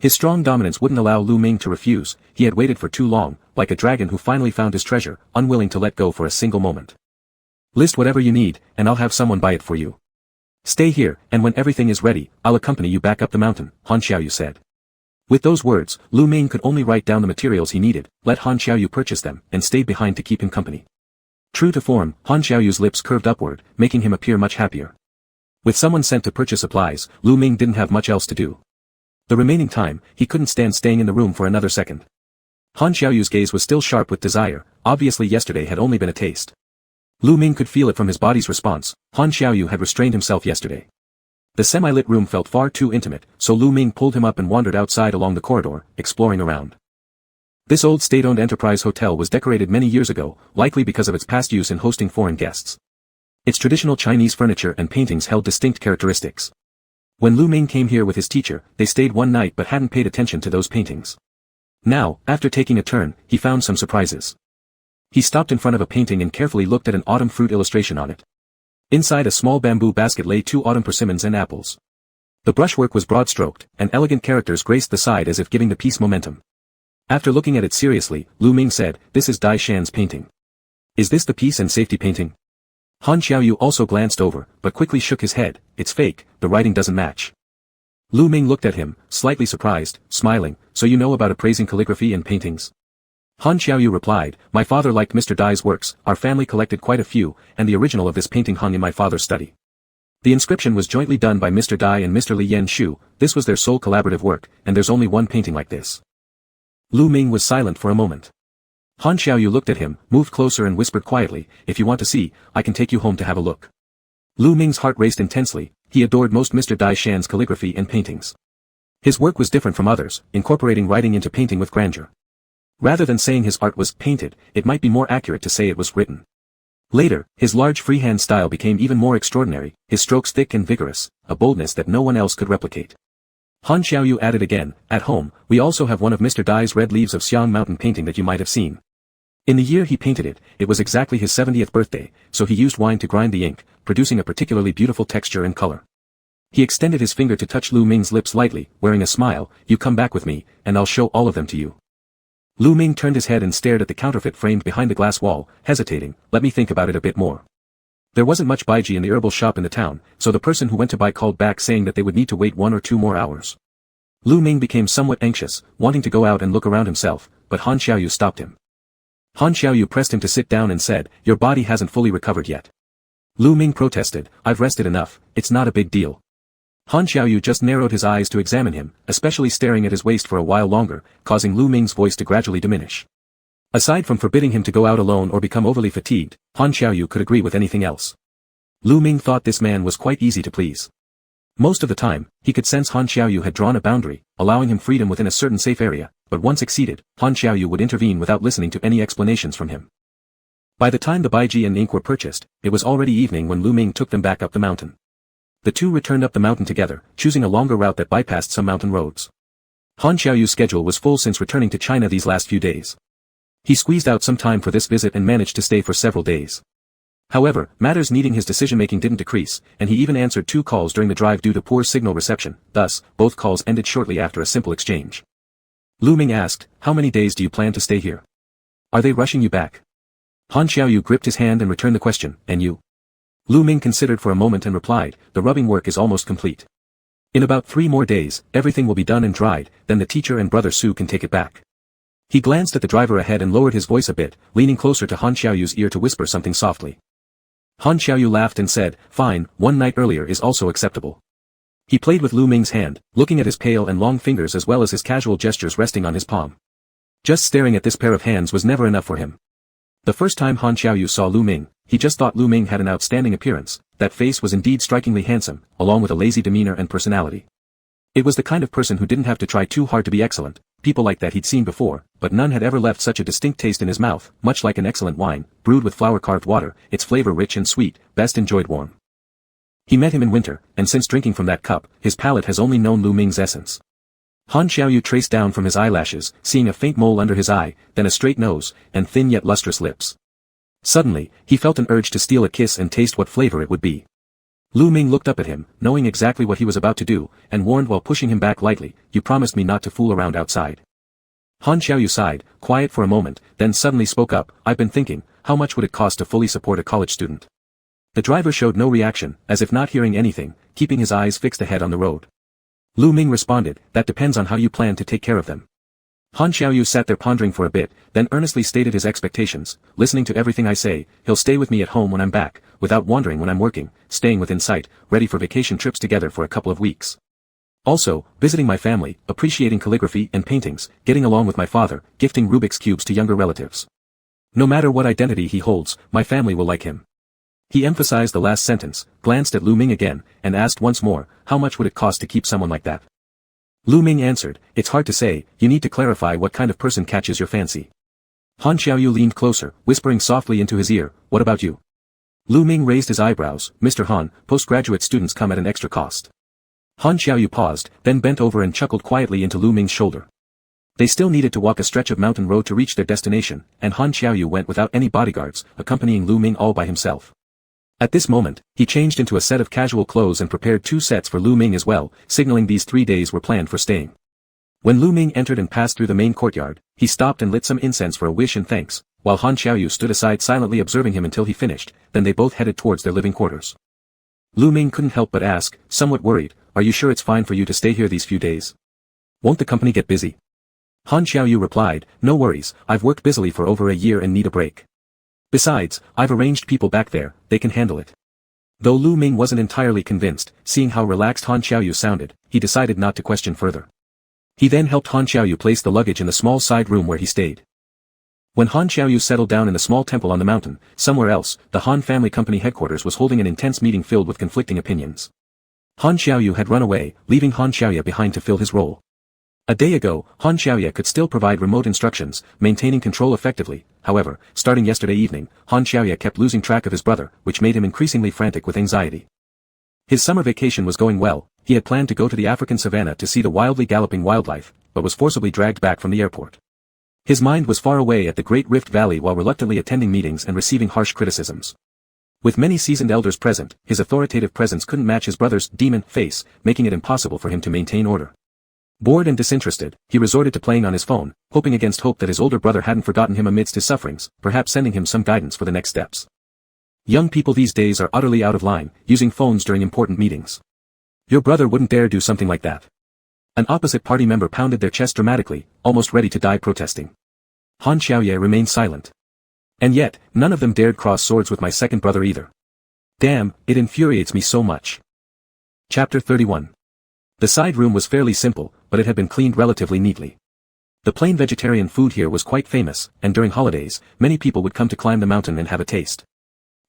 Speaker 1: His strong dominance wouldn't allow Lu Ming to refuse, he had waited for too long, like a dragon who finally found his treasure, unwilling to let go for a single moment. List whatever you need, and I'll have someone buy it for you. Stay here, and when everything is ready, I'll accompany you back up the mountain, Han Xiaoyu said. With those words, Lu Ming could only write down the materials he needed, let Han Xiaoyu purchase them, and stayed behind to keep him company. True to form, Han Xiaoyu's lips curved upward, making him appear much happier. With someone sent to purchase supplies, Lu Ming didn't have much else to do. The remaining time, he couldn't stand staying in the room for another second. Han Xiaoyu's gaze was still sharp with desire, obviously yesterday had only been a taste. Lu Ming could feel it from his body's response, Han Xiaoyu had restrained himself yesterday. The semi-lit room felt far too intimate, so Lu Ming pulled him up and wandered outside along the corridor, exploring around. This old state-owned enterprise hotel was decorated many years ago, likely because of its past use in hosting foreign guests. Its traditional Chinese furniture and paintings held distinct characteristics. When Lu Ming came here with his teacher, they stayed one night but hadn't paid attention to those paintings. Now, after taking a turn, he found some surprises. He stopped in front of a painting and carefully looked at an autumn fruit illustration on it. Inside a small bamboo basket lay 2 autumn persimmons and apples. The brushwork was broad-stroked, and elegant characters graced the side as if giving the piece momentum. After looking at it seriously, Lu Ming said, this is Dai Shan's painting. Is this the peace and safety painting? Han Xiaoyu also glanced over, but quickly shook his head, it's fake, the writing doesn't match. Lu Ming looked at him, slightly surprised, smiling, so you know about appraising calligraphy and paintings? Han Xiaoyu replied, my father liked Mr. Dai's works, our family collected quite a few, and the original of this painting hung in my father's study. The inscription was jointly done by Mr. Dai and Mr. Li Yan-shu, this was their sole collaborative work, and there's only one painting like this. Lu Ming was silent for a moment. Han Xiaoyu looked at him, moved closer and whispered quietly, if you want to see, I can take you home to have a look. Lu Ming's heart raced intensely, he adored most Mr. Dai Shan's calligraphy and paintings. His work was different from others, incorporating writing into painting with grandeur. Rather than saying his art was painted, it might be more accurate to say it was written. Later, his large freehand style became even more extraordinary, his strokes thick and vigorous, a boldness that no one else could replicate. Han Xiaoyu added again, at home, we also have one of Mr. Dai's red leaves of Xiang mountain painting that you might have seen. In the year he painted it, it was exactly his 70th birthday, so he used wine to grind the ink, producing a particularly beautiful texture and color. He extended his finger to touch Lu Ming's lips lightly, wearing a smile, you come back with me, and I'll show all of them to you. Lu Ming turned his head and stared at the counterfeit framed behind the glass wall, hesitating, let me think about it a bit more. There wasn't much baiji in the herbal shop in the town, so the person who went to buy called back saying that they would need to wait 1 or 2 more hours. Lu Ming became somewhat anxious, wanting to go out and look around himself, but Han Xiaoyu stopped him. Han Xiaoyu pressed him to sit down and said, your body hasn't fully recovered yet. Lu Ming protested, I've rested enough, it's not a big deal. Han Xiaoyu just narrowed his eyes to examine him, especially staring at his waist for a while longer, causing Lu Ming's voice to gradually diminish. Aside from forbidding him to go out alone or become overly fatigued, Han Xiaoyu could agree with anything else. Lu Ming thought this man was quite easy to please. Most of the time, he could sense Han Xiaoyu had drawn a boundary, allowing him freedom within a certain safe area, but once exceeded, Han Xiaoyu would intervene without listening to any explanations from him. By the time the baiji and ink were purchased, it was already evening when Lu Ming took them back up the mountain. The two returned up the mountain together, choosing a longer route that bypassed some mountain roads. Han Xiaoyu's schedule was full since returning to China these last few days. He squeezed out some time for this visit and managed to stay for several days. However, matters needing his decision-making didn't decrease, and he even answered 2 calls during the drive due to poor signal reception, thus, both calls ended shortly after a simple exchange. Lu Ming asked, how many days do you plan to stay here? Are they rushing you back? Han Xiaoyu gripped his hand and returned the question, and you? Lu Ming considered for a moment and replied, the rubbing work is almost complete. In about 3 more days, everything will be done and dried, then the teacher and brother Su can take it back. He glanced at the driver ahead and lowered his voice a bit, leaning closer to Han Xiaoyu's ear to whisper something softly. Han Xiaoyu laughed and said, fine, 1 night earlier is also acceptable. He played with Lu Ming's hand, looking at his pale and long fingers as well as his casual gestures resting on his palm. Just staring at this pair of hands was never enough for him. The first time Han Xiaoyu saw Lu Ming, he just thought Lu Ming had an outstanding appearance, that face was indeed strikingly handsome, along with a lazy demeanor and personality. It was the kind of person who didn't have to try too hard to be excellent, people like that he'd seen before, but none had ever left such a distinct taste in his mouth, much like an excellent wine, brewed with flower-carved water, its flavor rich and sweet, best enjoyed warm. He met him in winter, and since drinking from that cup, his palate has only known Lu Ming's essence. Han Xiaoyu traced down from his eyelashes, seeing a faint mole under his eye, then a straight nose, and thin yet lustrous lips. Suddenly, he felt an urge to steal a kiss and taste what flavor it would be. Lu Ming looked up at him, knowing exactly what he was about to do, and warned while pushing him back lightly, you promised me not to fool around outside. Han Xiaoyu sighed, quiet for a moment, then suddenly spoke up, I've been thinking, how much would it cost to fully support a college student? The driver showed no reaction, as if not hearing anything, keeping his eyes fixed ahead on the road. Lu Ming responded, that depends on how you plan to take care of them. Han Xiaoyu sat there pondering for a bit, then earnestly stated his expectations, listening to everything I say, he'll stay with me at home when I'm back, without wandering when I'm working, staying within sight, ready for vacation trips together for a couple of weeks. Also, visiting my family, appreciating calligraphy and paintings, getting along with my father, gifting Rubik's cubes to younger relatives. No matter what identity he holds, my family will like him. He emphasized the last sentence, glanced at Lu Ming again, and asked once more, how much would it cost to keep someone like that? Lu Ming answered, it's hard to say, you need to clarify what kind of person catches your fancy. Han Xiaoyu leaned closer, whispering softly into his ear, what about you? Lu Ming raised his eyebrows, Mr. Han, postgraduate students come at an extra cost. Han Xiaoyu paused, then bent over and chuckled quietly into Lu Ming's shoulder. They still needed to walk a stretch of mountain road to reach their destination, and Han Xiaoyu went without any bodyguards, accompanying Lu Ming all by himself. At this moment, he changed into a set of casual clothes and prepared 2 sets for Lu Ming as well, signaling these 3 days were planned for staying. When Lu Ming entered and passed through the main courtyard, he stopped and lit some incense for a wish and thanks, while Han Xiaoyu stood aside silently observing him until he finished, then they both headed towards their living quarters. Lu Ming couldn't help but ask, somewhat worried, are you sure it's fine for you to stay here these few days? Won't the company get busy? Han Xiaoyu replied, no worries, I've worked busily for over a year and need a break. Besides, I've arranged people back there, they can handle it. Though Lu Ming wasn't entirely convinced, seeing how relaxed Han Xiaoyu sounded, he decided not to question further. He then helped Han Xiaoyu place the luggage in the small side room where he stayed. When Han Xiaoyu settled down in the small temple on the mountain, somewhere else, the Han family company headquarters was holding an intense meeting filled with conflicting opinions. Han Xiaoyu had run away, leaving Han Xiaoya behind to fill his role. A day ago, Han Xiaoya could still provide remote instructions, maintaining control effectively, however, starting yesterday evening, Han Xiaoye kept losing track of his brother, which made him increasingly frantic with anxiety. His summer vacation was going well. He had planned to go to the African savannah to see the wildly galloping wildlife, but was forcibly dragged back from the airport. His mind was far away at the Great Rift Valley while reluctantly attending meetings and receiving harsh criticisms. With many seasoned elders present, his authoritative presence couldn't match his brother's demon face, making it impossible for him to maintain order. Bored and disinterested, he resorted to playing on his phone, hoping against hope that his older brother hadn't forgotten him amidst his sufferings, perhaps sending him some guidance for the next steps. Young people these days are utterly out of line, using phones during important meetings. Your brother wouldn't dare do something like that. An opposite party member pounded their chest dramatically, almost ready to die protesting. Han Xiaoye remained silent. And yet, none of them dared cross swords with my second brother either. Damn, it infuriates me so much. Chapter 31. The side room was fairly simple, but it had been cleaned relatively neatly. The plain vegetarian food here was quite famous, and during holidays, many people would come to climb the mountain and have a taste.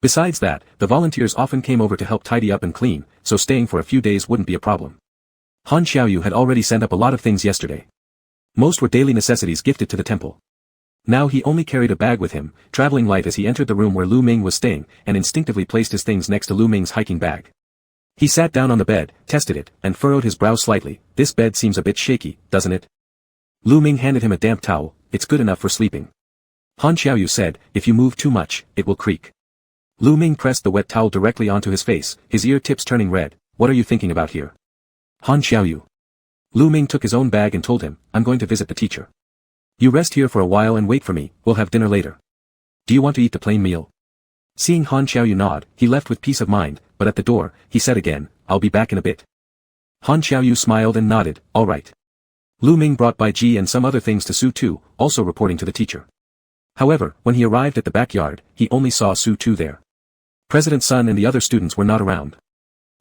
Speaker 1: Besides that, the volunteers often came over to help tidy up and clean, so staying for a few days wouldn't be a problem. Han Xiaoyu had already sent up a lot of things yesterday. Most were daily necessities gifted to the temple. Now he only carried a bag with him, traveling light as he entered the room where Lu Ming was staying, and instinctively placed his things next to Lu Ming's hiking bag. He sat down on the bed, tested it, and furrowed his brow slightly. This bed seems a bit shaky, doesn't it? Lu Ming handed him a damp towel. It's good enough for sleeping. Han Xiaoyu said, if you move too much, it will creak. Lu Ming pressed the wet towel directly onto his face, his ear tips turning red. What are you thinking about here? Han Xiaoyu. Lu Ming took his own bag and told him, I'm going to visit the teacher. You rest here for a while and wait for me, we'll have dinner later. Do you want to eat the plain meal? Seeing Han Xiaoyu nod, he left with peace of mind, but at the door, he said again, I'll be back in a bit. Han Xiaoyu smiled and nodded, all right. Lu Ming brought Bai Ji and some other things to Su Tu, also reporting to the teacher. However, when he arrived at the backyard, he only saw Su Tu there. President Sun and the other students were not around.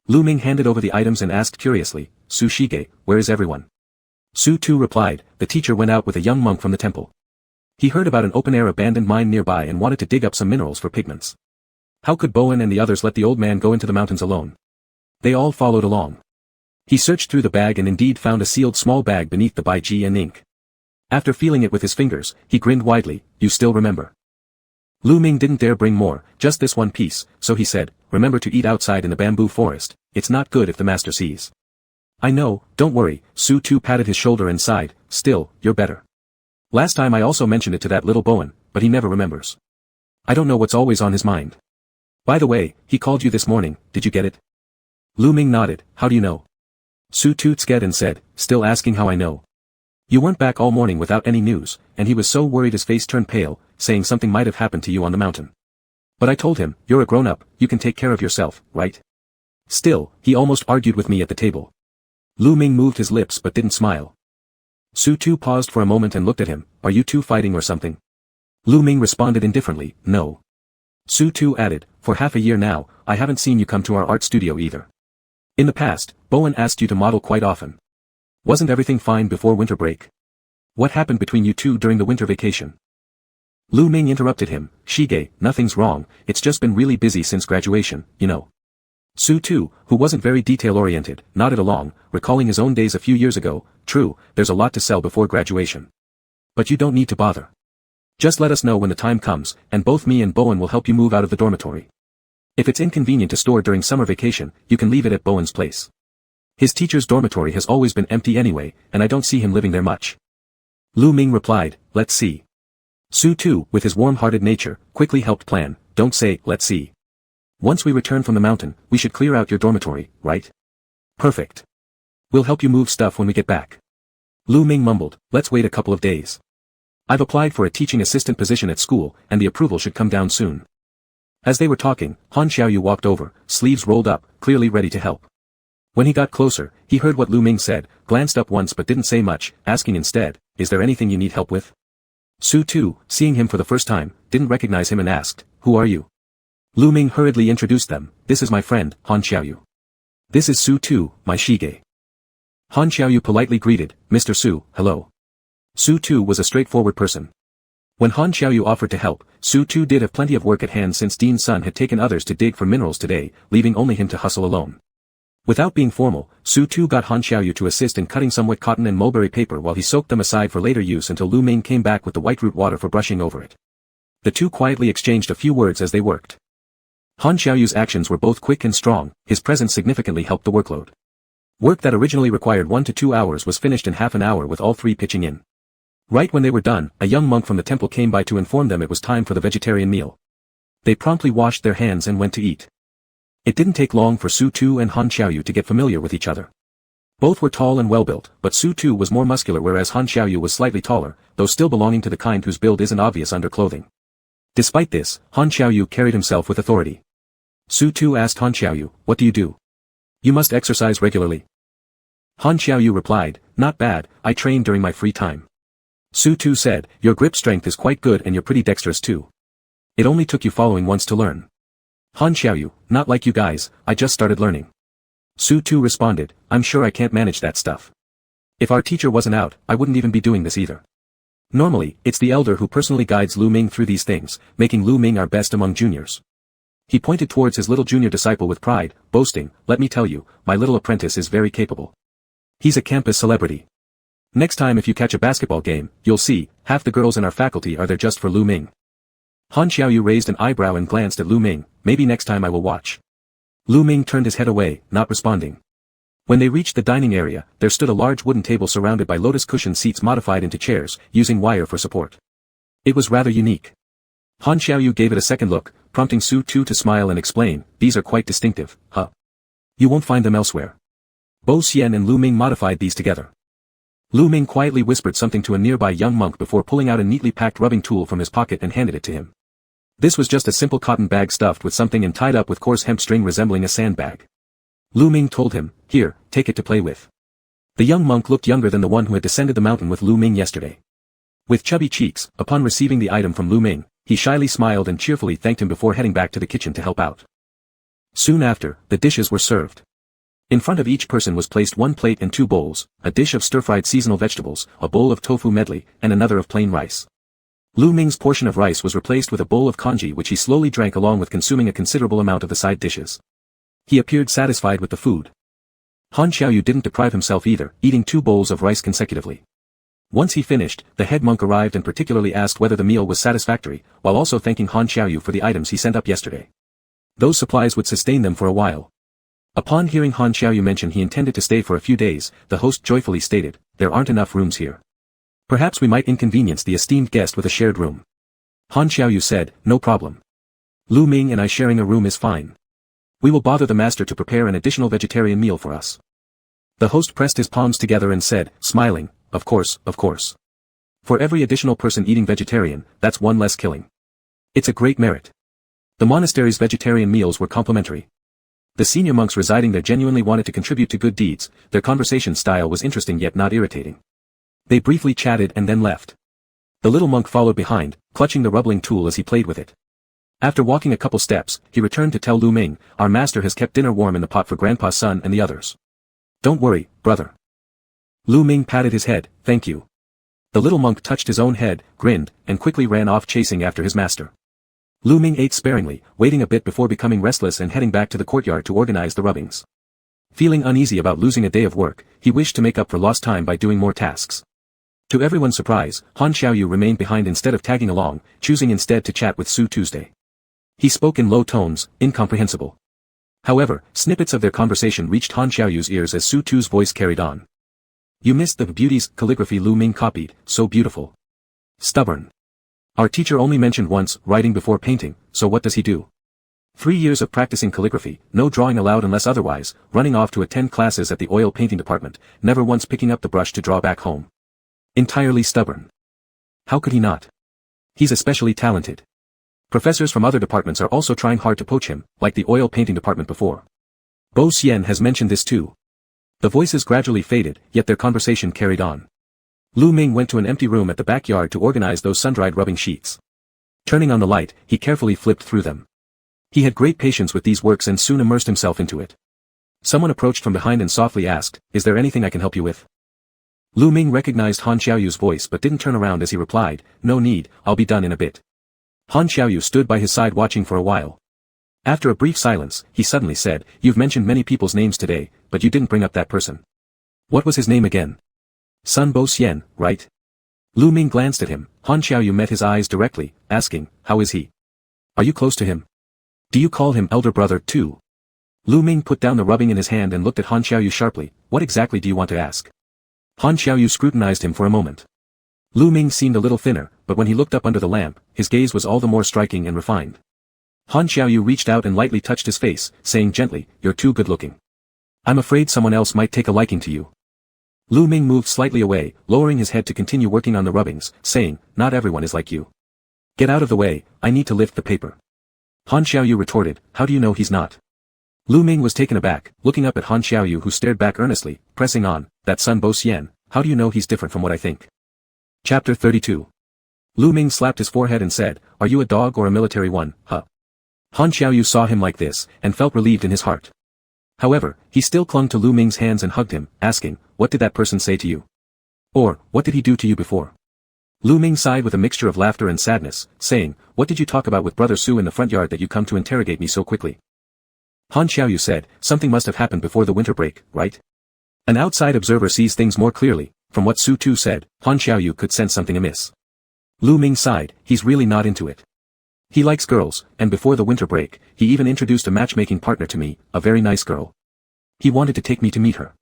Speaker 1: Lu Ming handed over the items and asked curiously, Su Shige, where is everyone? Su Tu replied, the teacher went out with a young monk from the temple. He heard about an open-air abandoned mine nearby and wanted to dig up some minerals for pigments. How could Bowen and the others let the old man go into the mountains alone? They all followed along. He searched through the bag and indeed found a sealed small bag beneath the Bai Ji and ink. After feeling it with his fingers, he grinned widely, you still remember. Lu Ming didn't dare bring more, just this one piece, so he said, remember to eat outside in the bamboo forest, it's not good if the master sees. I know, don't worry, Su Tu patted his shoulder and sighed, still, you're better. Last time I also mentioned it to that little Bowen, but he never remembers. I don't know what's always on his mind. By the way, he called you this morning, did you get it? Lu Ming nodded, how do you know? Su Tu sked and said, still asking how I know. You weren't back all morning without any news, and he was so worried his face turned pale, saying something might have happened to you on the mountain. But I told him, you're a grown-up, you can take care of yourself, right? Still, he almost argued with me at the table. Lu Ming moved his lips but didn't smile. Su Tu paused for a moment and looked at him, are you two fighting or something? Lu Ming responded indifferently, no. Su Tu added, for half a year now, I haven't seen you come to our art studio either. In the past, Bowen asked you to model quite often. Wasn't everything fine before winter break? What happened between you two during the winter vacation? Lu Ming interrupted him, Shige, nothing's wrong, it's just been really busy since graduation, you know. Su Tu, who wasn't very detail-oriented, nodded along, recalling his own days a few years ago, true, there's a lot to sell before graduation. But you don't need to bother. Just let us know when the time comes, and both me and Bowen will help you move out of the dormitory. If it's inconvenient to store during summer vacation, you can leave it at Bowen's place. His teacher's dormitory has always been empty anyway, and I don't see him living there much. Lu Ming replied, let's see. Su Tu, with his warm-hearted nature, quickly helped plan, don't say, let's see. Once we return from the mountain, we should clear out your dormitory, right? Perfect. We'll help you move stuff when we get back. Lu Ming mumbled, let's wait a couple of days. I've applied for a teaching assistant position at school, and the approval should come down soon. As they were talking, Han Xiaoyu walked over, sleeves rolled up, clearly ready to help. When he got closer, he heard what Lu Ming said, glanced up once but didn't say much, asking instead, is there anything you need help with? Su Tu, seeing him for the first time, didn't recognize him and asked, who are you? Lu Ming hurriedly introduced them, this is my friend, Han Xiaoyu. This is Su Tu, my Shige. Han Xiaoyu politely greeted, Mr. Su, hello. Su Tu was a straightforward person. When Han Xiaoyu offered to help, Su Tu did have plenty of work at hand since Dean Sun had taken others to dig for minerals today, leaving only him to hustle alone. Without being formal, Su Tu got Han Xiaoyu to assist in cutting some wet cotton and mulberry paper while he soaked them aside for later use until Lu Ming came back with the white root water for brushing over it. The two quietly exchanged a few words as they worked. Han Xiaoyu's actions were both quick and strong, his presence significantly helped the workload. Work that originally required 1 to 2 hours was finished in half an hour with all three pitching in. Right when they were done, a young monk from the temple came by to inform them it was time for the vegetarian meal. They promptly washed their hands and went to eat. It didn't take long for Su Tu and Han Xiaoyu to get familiar with each other. Both were tall and well-built, but Su Tu was more muscular whereas Han Xiaoyu was slightly taller, though still belonging to the kind whose build isn't obvious under clothing. Despite this, Han Xiaoyu carried himself with authority. Su Tu asked Han Xiaoyu, "What do you do?" "You must exercise regularly." Han Xiaoyu replied, "Not bad, I train during my free time." Su Tu said, "Your grip strength is quite good and you're pretty dexterous too. It only took you following once to learn." Han Xiaoyu, "Not like you guys, I just started learning." Su Tu responded, "I'm sure I can't manage that stuff. If our teacher wasn't out, I wouldn't even be doing this either. Normally, it's the elder who personally guides Lu Ming through these things, making Lu Ming our best among juniors." He pointed towards his little junior disciple with pride, boasting, "Let me tell you, my little apprentice is very capable. He's a campus celebrity. Next time if you catch a basketball game, you'll see, half the girls in our faculty are there just for Lu Ming." Han Xiaoyu raised an eyebrow and glanced at Lu Ming, "Maybe next time I will watch." Lu Ming turned his head away, not responding. When they reached the dining area, there stood a large wooden table surrounded by lotus cushion seats modified into chairs, using wire for support. It was rather unique. Han Xiaoyu gave it a second look, prompting Su Tu to smile and explain, "These are quite distinctive, huh? You won't find them elsewhere." Bo Xian and Lu Ming modified these together. Lu Ming quietly whispered something to a nearby young monk before pulling out a neatly packed rubbing tool from his pocket and handed it to him. This was just a simple cotton bag stuffed with something and tied up with coarse hemp string resembling a sandbag. Lu Ming told him, "Here, take it to play with." The young monk looked younger than the one who had descended the mountain with Lu Ming yesterday. With chubby cheeks, upon receiving the item from Lu Ming, he shyly smiled and cheerfully thanked him before heading back to the kitchen to help out. Soon after, the dishes were served. In front of each person was placed one plate and two bowls, a dish of stir-fried seasonal vegetables, a bowl of tofu medley, and another of plain rice. Lu Ming's portion of rice was replaced with a bowl of congee which he slowly drank along with consuming a considerable amount of the side dishes. He appeared satisfied with the food. Han Xiaoyu didn't deprive himself either, eating 2 bowls of rice consecutively. Once he finished, the head monk arrived and particularly asked whether the meal was satisfactory, while also thanking Han Xiaoyu for the items he sent up yesterday. Those supplies would sustain them for a while. Upon hearing Han Xiaoyu mention he intended to stay for a few days, the host joyfully stated, "There aren't enough rooms here. Perhaps we might inconvenience the esteemed guest with a shared room." Han Xiaoyu said, "No problem. Lu Ming and I sharing a room is fine. We will bother the master to prepare an additional vegetarian meal for us." The host pressed his palms together and said, smiling, Of course, of course. For every additional person eating vegetarian, that's one less killing. It's a great merit." The monastery's vegetarian meals were complimentary. The senior monks residing there genuinely wanted to contribute to good deeds, their conversation style was interesting yet not irritating. They briefly chatted and then left. The little monk followed behind, clutching the rubbling tool as he played with it. After walking a couple steps, he returned to tell Lu Ming, "Our master has kept dinner warm in the pot for Grandpa's son and the others. Don't worry, brother." Lu Ming patted his head, "Thank you." The little monk touched his own head, grinned, and quickly ran off chasing after his master. Lu Ming ate sparingly, waiting a bit before becoming restless and heading back to the courtyard to organize the rubbings. Feeling uneasy about losing a day of work, he wished to make up for lost time by doing more tasks. To everyone's surprise, Han Xiaoyu remained behind instead of tagging along, choosing instead to chat with Su Tuesday. He spoke in low tones, incomprehensible. However, snippets of their conversation reached Han Xiaoyu's ears as Su Tu's voice carried on. "You missed the beauty's calligraphy Lu Ming copied, so beautiful. Stubborn. Our teacher only mentioned once, writing before painting, so what does he do? 3 years of practicing calligraphy, no drawing allowed unless otherwise, running off to attend classes at the oil painting department, never once picking up the brush to draw back home. Entirely stubborn. How could he not? He's especially talented. Professors from other departments are also trying hard to poach him, like the oil painting department before. Bo Xian has mentioned this too." The voices gradually faded, yet their conversation carried on. Lu Ming went to an empty room at the backyard to organize those sun-dried rubbing sheets. Turning on the light, he carefully flipped through them. He had great patience with these works and soon immersed himself into it. Someone approached from behind and softly asked, "Is there anything I can help you with?" Lu Ming recognized Han Xiaoyu's voice but didn't turn around as he replied, "No need, I'll be done in a bit." Han Xiaoyu stood by his side watching for a while. After a brief silence, he suddenly said, "You've mentioned many people's names today, but you didn't bring up that person. What was his name again? Sun Bo Xian, right?" Lu Ming glanced at him, Han Xiaoyu met his eyes directly, asking, how is he? Are you close to him? Do you call him elder brother, too? Lu Ming put down the rubbing in his hand and looked at Han Xiaoyu sharply. What exactly do you want to ask? Han Xiaoyu scrutinized him for a moment. Lu Ming seemed a little thinner, but when he looked up under the lamp, his gaze was all the more striking and refined. Han Xiaoyu reached out and lightly touched his face, saying gently, you're too good-looking. I'm afraid someone else might take a liking to you. Lu Ming moved slightly away, lowering his head to continue working on the rubbings, saying, not everyone is like you. Get out of the way, I need to lift the paper. Han Xiaoyu retorted, how do you know he's not? Lu Ming was taken aback, looking up at Han Xiaoyu who stared back earnestly, pressing on, that Sun Bo Xian, how do you know he's different from what I think? Chapter 32. Lu Ming slapped his forehead and said, are you a dog or a military one, huh? Han Xiaoyu saw him like this, and felt relieved in his heart. However, he still clung to Lu Ming's hands and hugged him, asking, what did that person say to you? Or, what did he do to you before? Lu Ming sighed with a mixture of laughter and sadness, saying, what did you talk about with Brother Su in the front yard that you come to interrogate me so quickly? Han Xiaoyu said, something must have happened before the winter break, right? An outside observer sees things more clearly. From what Su Tu said, Han Xiaoyu could sense something amiss. Lu Ming sighed, he's really not into it. He likes girls, and before the winter break, he even introduced a matchmaking partner to me, a very nice girl. He wanted to take me to meet her.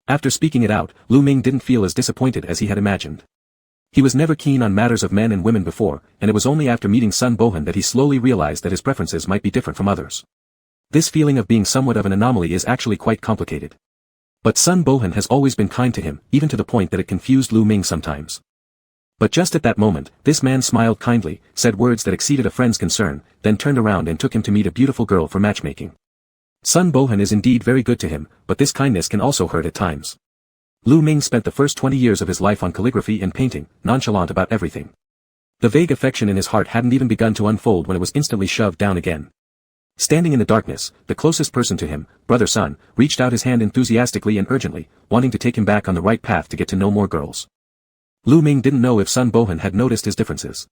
Speaker 1: After speaking it out, Lu Ming didn't feel as disappointed as he had imagined. He was never keen on matters of men and women before, and it was only after meeting Sun Bohan that he slowly realized that his preferences might be different from others. This feeling of being somewhat of an anomaly is actually quite complicated. But Sun Bohan has always been kind to him, even to the point that it confused Lu Ming sometimes. But just at that moment, this man smiled kindly, said words that exceeded a friend's concern, then turned around and took him to meet a beautiful girl for matchmaking. Sun Bohan is indeed very good to him, but this kindness can also hurt at times. Lu Ming spent the first 20 years of his life on calligraphy and painting, nonchalant about everything. The vague affection in his heart hadn't even begun to unfold when it was instantly shoved down again. Standing in the darkness, the closest person to him, Brother Sun, reached out his hand enthusiastically and urgently, wanting to take him back on the right path to get to know more girls. Lu Ming didn't know if Sun Bohan had noticed his differences.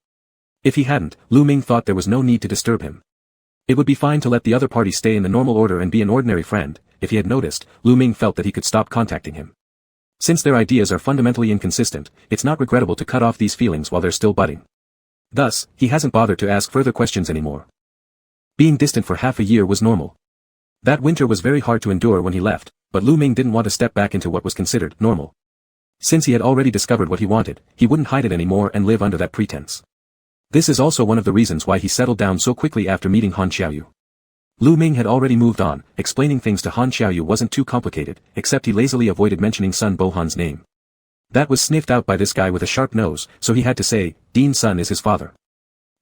Speaker 1: If he hadn't, Lu Ming thought there was no need to disturb him. It would be fine to let the other party stay in the normal order and be an ordinary friend. If he had noticed, Lu Ming felt that he could stop contacting him. Since their ideas are fundamentally inconsistent, it's not regrettable to cut off these feelings while they're still budding. Thus, he hasn't bothered to ask further questions anymore. Being distant for half a year was normal. That winter was very hard to endure when he left, but Lu Ming didn't want to step back into what was considered normal. Since he had already discovered what he wanted, he wouldn't hide it anymore and live under that pretense. This is also one of the reasons why he settled down so quickly after meeting Han Xiaoyu. Lu Ming had already moved on, explaining things to Han Xiaoyu wasn't too complicated, except he lazily avoided mentioning Sun Bohan's name. That was sniffed out by this guy with a sharp nose, so he had to say, Dean Sun is his father.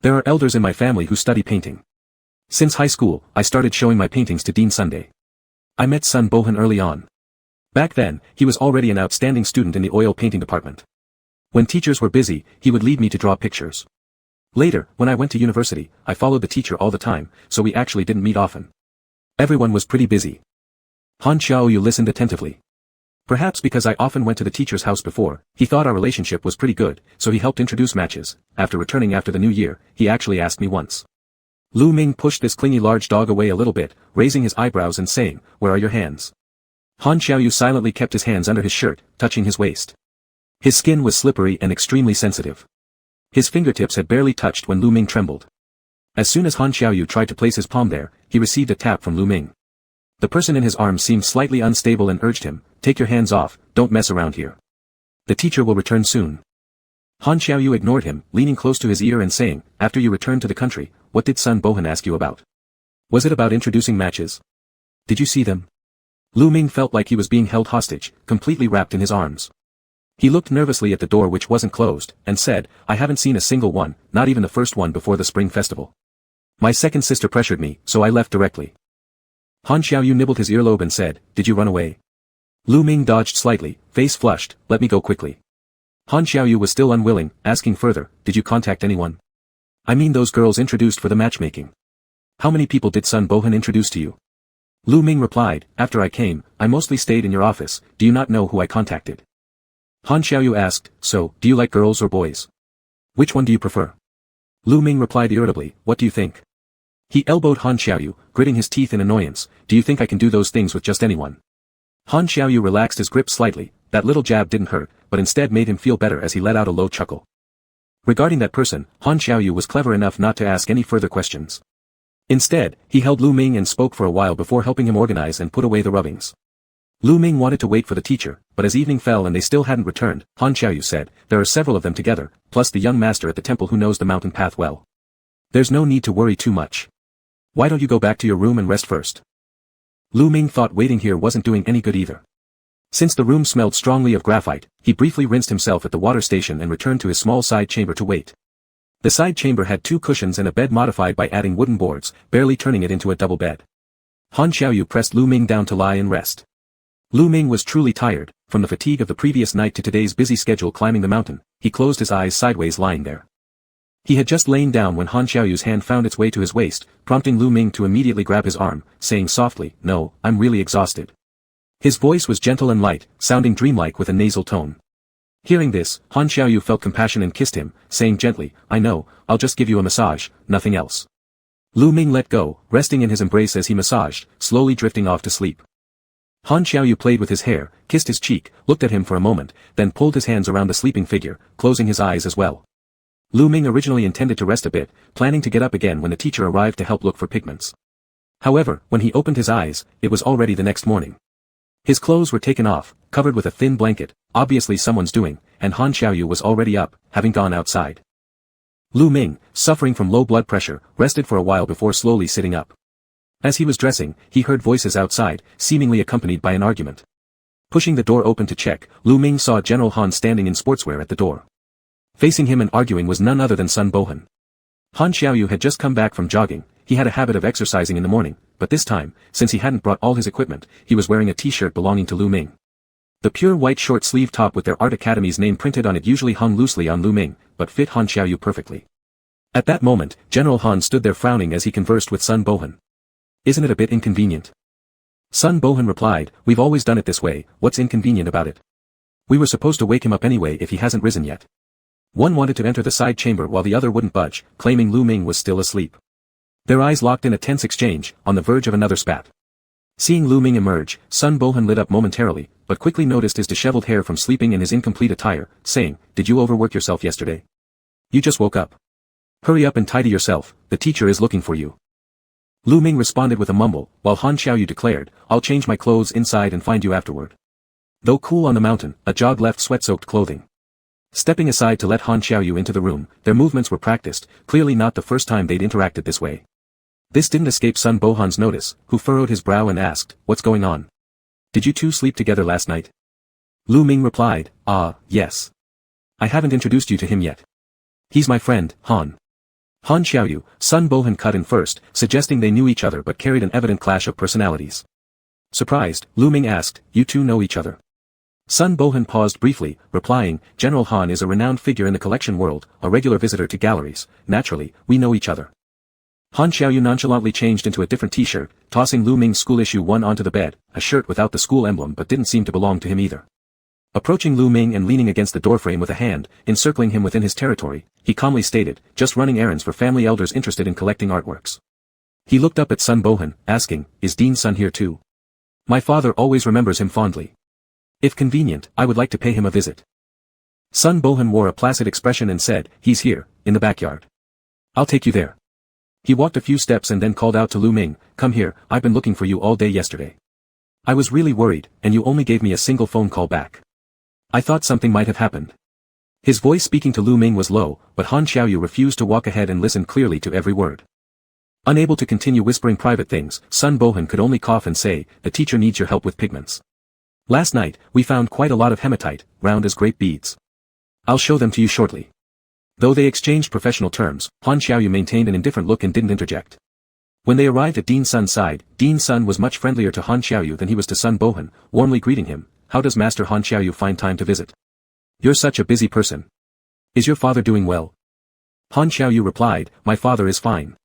Speaker 1: There are elders in my family who study painting. Since high school, I started showing my paintings to Dean Sunday. I met Sun Bohan early on. Back then, he was already an outstanding student in the oil painting department. When teachers were busy, he would lead me to draw pictures. Later, when I went to university, I followed the teacher all the time, so we actually didn't meet often. Everyone was pretty busy. Han Xiaoyu listened attentively. Perhaps because I often went to the teacher's house before, he thought our relationship was pretty good, so he helped introduce matches. After returning after the new year, he actually asked me once. Lu Ming pushed this clingy large dog away a little bit, raising his eyebrows and saying, where are your hands? Han Xiaoyu silently kept his hands under his shirt, touching his waist. His skin was slippery and extremely sensitive. His fingertips had barely touched when Lu Ming trembled. As soon as Han Xiaoyu tried to place his palm there, he received a tap from Lu Ming. The person in his arms seemed slightly unstable and urged him, take your hands off, don't mess around here. The teacher will return soon. Han Xiaoyu ignored him, leaning close to his ear and saying, after you returned to the country, what did Sun Bohan ask you about? Was it about introducing matches? Did you see them? Lu Ming felt like he was being held hostage, completely wrapped in his arms. He looked nervously at the door which wasn't closed, and said, I haven't seen a single one, not even the first one before the spring festival. My second sister pressured me, so I left directly. Han Xiaoyu nibbled his earlobe and said, did you run away? Lu Ming dodged slightly, face flushed, let me go quickly. Han Xiaoyu was still unwilling, asking further, did you contact anyone? I mean those girls introduced for the matchmaking. How many people did Sun Bohan introduce to you? Lu Ming replied, after I came, I mostly stayed in your office, do you not know who I contacted? Han Xiaoyu asked, so, do you like girls or boys? Which one do you prefer? Lu Ming replied irritably, what do you think? He elbowed Han Xiaoyu, gritting his teeth in annoyance, do you think I can do those things with just anyone? Han Xiaoyu relaxed his grip slightly, that little jab didn't hurt, but instead made him feel better as he let out a low chuckle. Regarding that person, Han Xiaoyu was clever enough not to ask any further questions. Instead, he held Lu Ming and spoke for a while before helping him organize and put away the rubbings. Lu Ming wanted to wait for the teacher, but as evening fell and they still hadn't returned, Han Xiaoyu said, there are several of them together, plus the young master at the temple who knows the mountain path well. There's no need to worry too much. Why don't you go back to your room and rest first? Lu Ming thought waiting here wasn't doing any good either. Since the room smelled strongly of graphite, he briefly rinsed himself at the water station and returned to his small side chamber to wait. The side chamber had 2 cushions and a bed modified by adding wooden boards, barely turning it into a double bed. Han Xiaoyu pressed Lu Ming down to lie and rest. Lu Ming was truly tired, from the fatigue of the previous night to today's busy schedule climbing the mountain. He closed his eyes sideways lying there. He had just lain down when Han Xiaoyu's hand found its way to his waist, prompting Lu Ming to immediately grab his arm, saying softly, "No, I'm really exhausted." His voice was gentle and light, sounding dreamlike with a nasal tone. Hearing this, Han Xiaoyu felt compassion and kissed him, saying gently, "I know, I'll just give you a massage, nothing else." Lu Ming let go, resting in his embrace as he massaged, slowly drifting off to sleep. Han Xiaoyu played with his hair, kissed his cheek, looked at him for a moment, then pulled his hands around the sleeping figure, closing his eyes as well. Lu Ming originally intended to rest a bit, planning to get up again when the teacher arrived to help look for pigments. However, when he opened his eyes, it was already the next morning. His clothes were taken off, covered with a thin blanket, obviously someone's doing, and Han Xiaoyu was already up, having gone outside. Lu Ming, suffering from low blood pressure, rested for a while before slowly sitting up. As he was dressing, he heard voices outside, seemingly accompanied by an argument. Pushing the door open to check, Lu Ming saw General Han standing in sportswear at the door. Facing him and arguing was none other than Sun Bohan. Han Xiaoyu had just come back from jogging. He had a habit of exercising in the morning, but this time, since he hadn't brought all his equipment, he was wearing a t-shirt belonging to Lu Ming. The pure white short-sleeve top with their art academy's name printed on it usually hung loosely on Lu Ming, but fit Han Xiaoyu perfectly. At that moment, General Han stood there frowning as he conversed with Sun Bohan. "Isn't it a bit inconvenient?" Sun Bohan replied, "We've always done it this way, what's inconvenient about it? We were supposed to wake him up anyway if he hasn't risen yet." One wanted to enter the side chamber while the other wouldn't budge, claiming Lu Ming was still asleep. Their eyes locked in a tense exchange, on the verge of another spat. Seeing Lu Ming emerge, Sun Bohan lit up momentarily, but quickly noticed his disheveled hair from sleeping in his incomplete attire, saying, "Did you overwork yourself yesterday? You just woke up. Hurry up and tidy yourself, the teacher is looking for you." Lu Ming responded with a mumble, while Han Xiaoyu declared, "I'll change my clothes inside and find you afterward." Though cool on the mountain, a jog left sweat-soaked clothing. Stepping aside to let Han Xiaoyu into the room, their movements were practiced, clearly not the first time they'd interacted this way. This didn't escape Sun Bohan's notice, who furrowed his brow and asked, "What's going on? Did you two sleep together last night?" Lu Ming replied, Yes. I haven't introduced you to him yet. He's my friend, Han." Han Xiaoyu, Sun Bohan cut in first, suggesting they knew each other but carried an evident clash of personalities. Surprised, Lu Ming asked, "You two know each other?" Sun Bohan paused briefly, replying, "General Han is a renowned figure in the collection world, a regular visitor to galleries, naturally, we know each other." Han Xiaoyu nonchalantly changed into a different t-shirt, tossing Lu Ming's school issue one onto the bed, a shirt without the school emblem but didn't seem to belong to him either. Approaching Lu Ming and leaning against the doorframe with a hand, encircling him within his territory, he calmly stated, "Just running errands for family elders interested in collecting artworks." He looked up at Sun Bohan, asking, "Is Dean's son here too? My father always remembers him fondly. If convenient, I would like to pay him a visit." Sun Bohan wore a placid expression and said, "He's here, in the backyard. I'll take you there." He walked a few steps and then called out to Lu Ming, "Come here, I've been looking for you all day yesterday. I was really worried, and you only gave me a single phone call back. I thought something might have happened." His voice speaking to Lu Ming was low, but Han Xiaoyu refused to walk ahead and listen clearly to every word. Unable to continue whispering private things, Sun Bohan could only cough and say, "The teacher needs your help with pigments. Last night, we found quite a lot of hematite, round as grape beads. I'll show them to you shortly." Though they exchanged professional terms, Han Xiaoyu maintained an indifferent look and didn't interject. When they arrived at Dean Sun's side, Dean Sun was much friendlier to Han Xiaoyu than he was to Sun Bohan, warmly greeting him, "How does Master Han Xiaoyu find time to visit? You're such a busy person. Is your father doing well?" Han Xiaoyu replied, "My father is fine.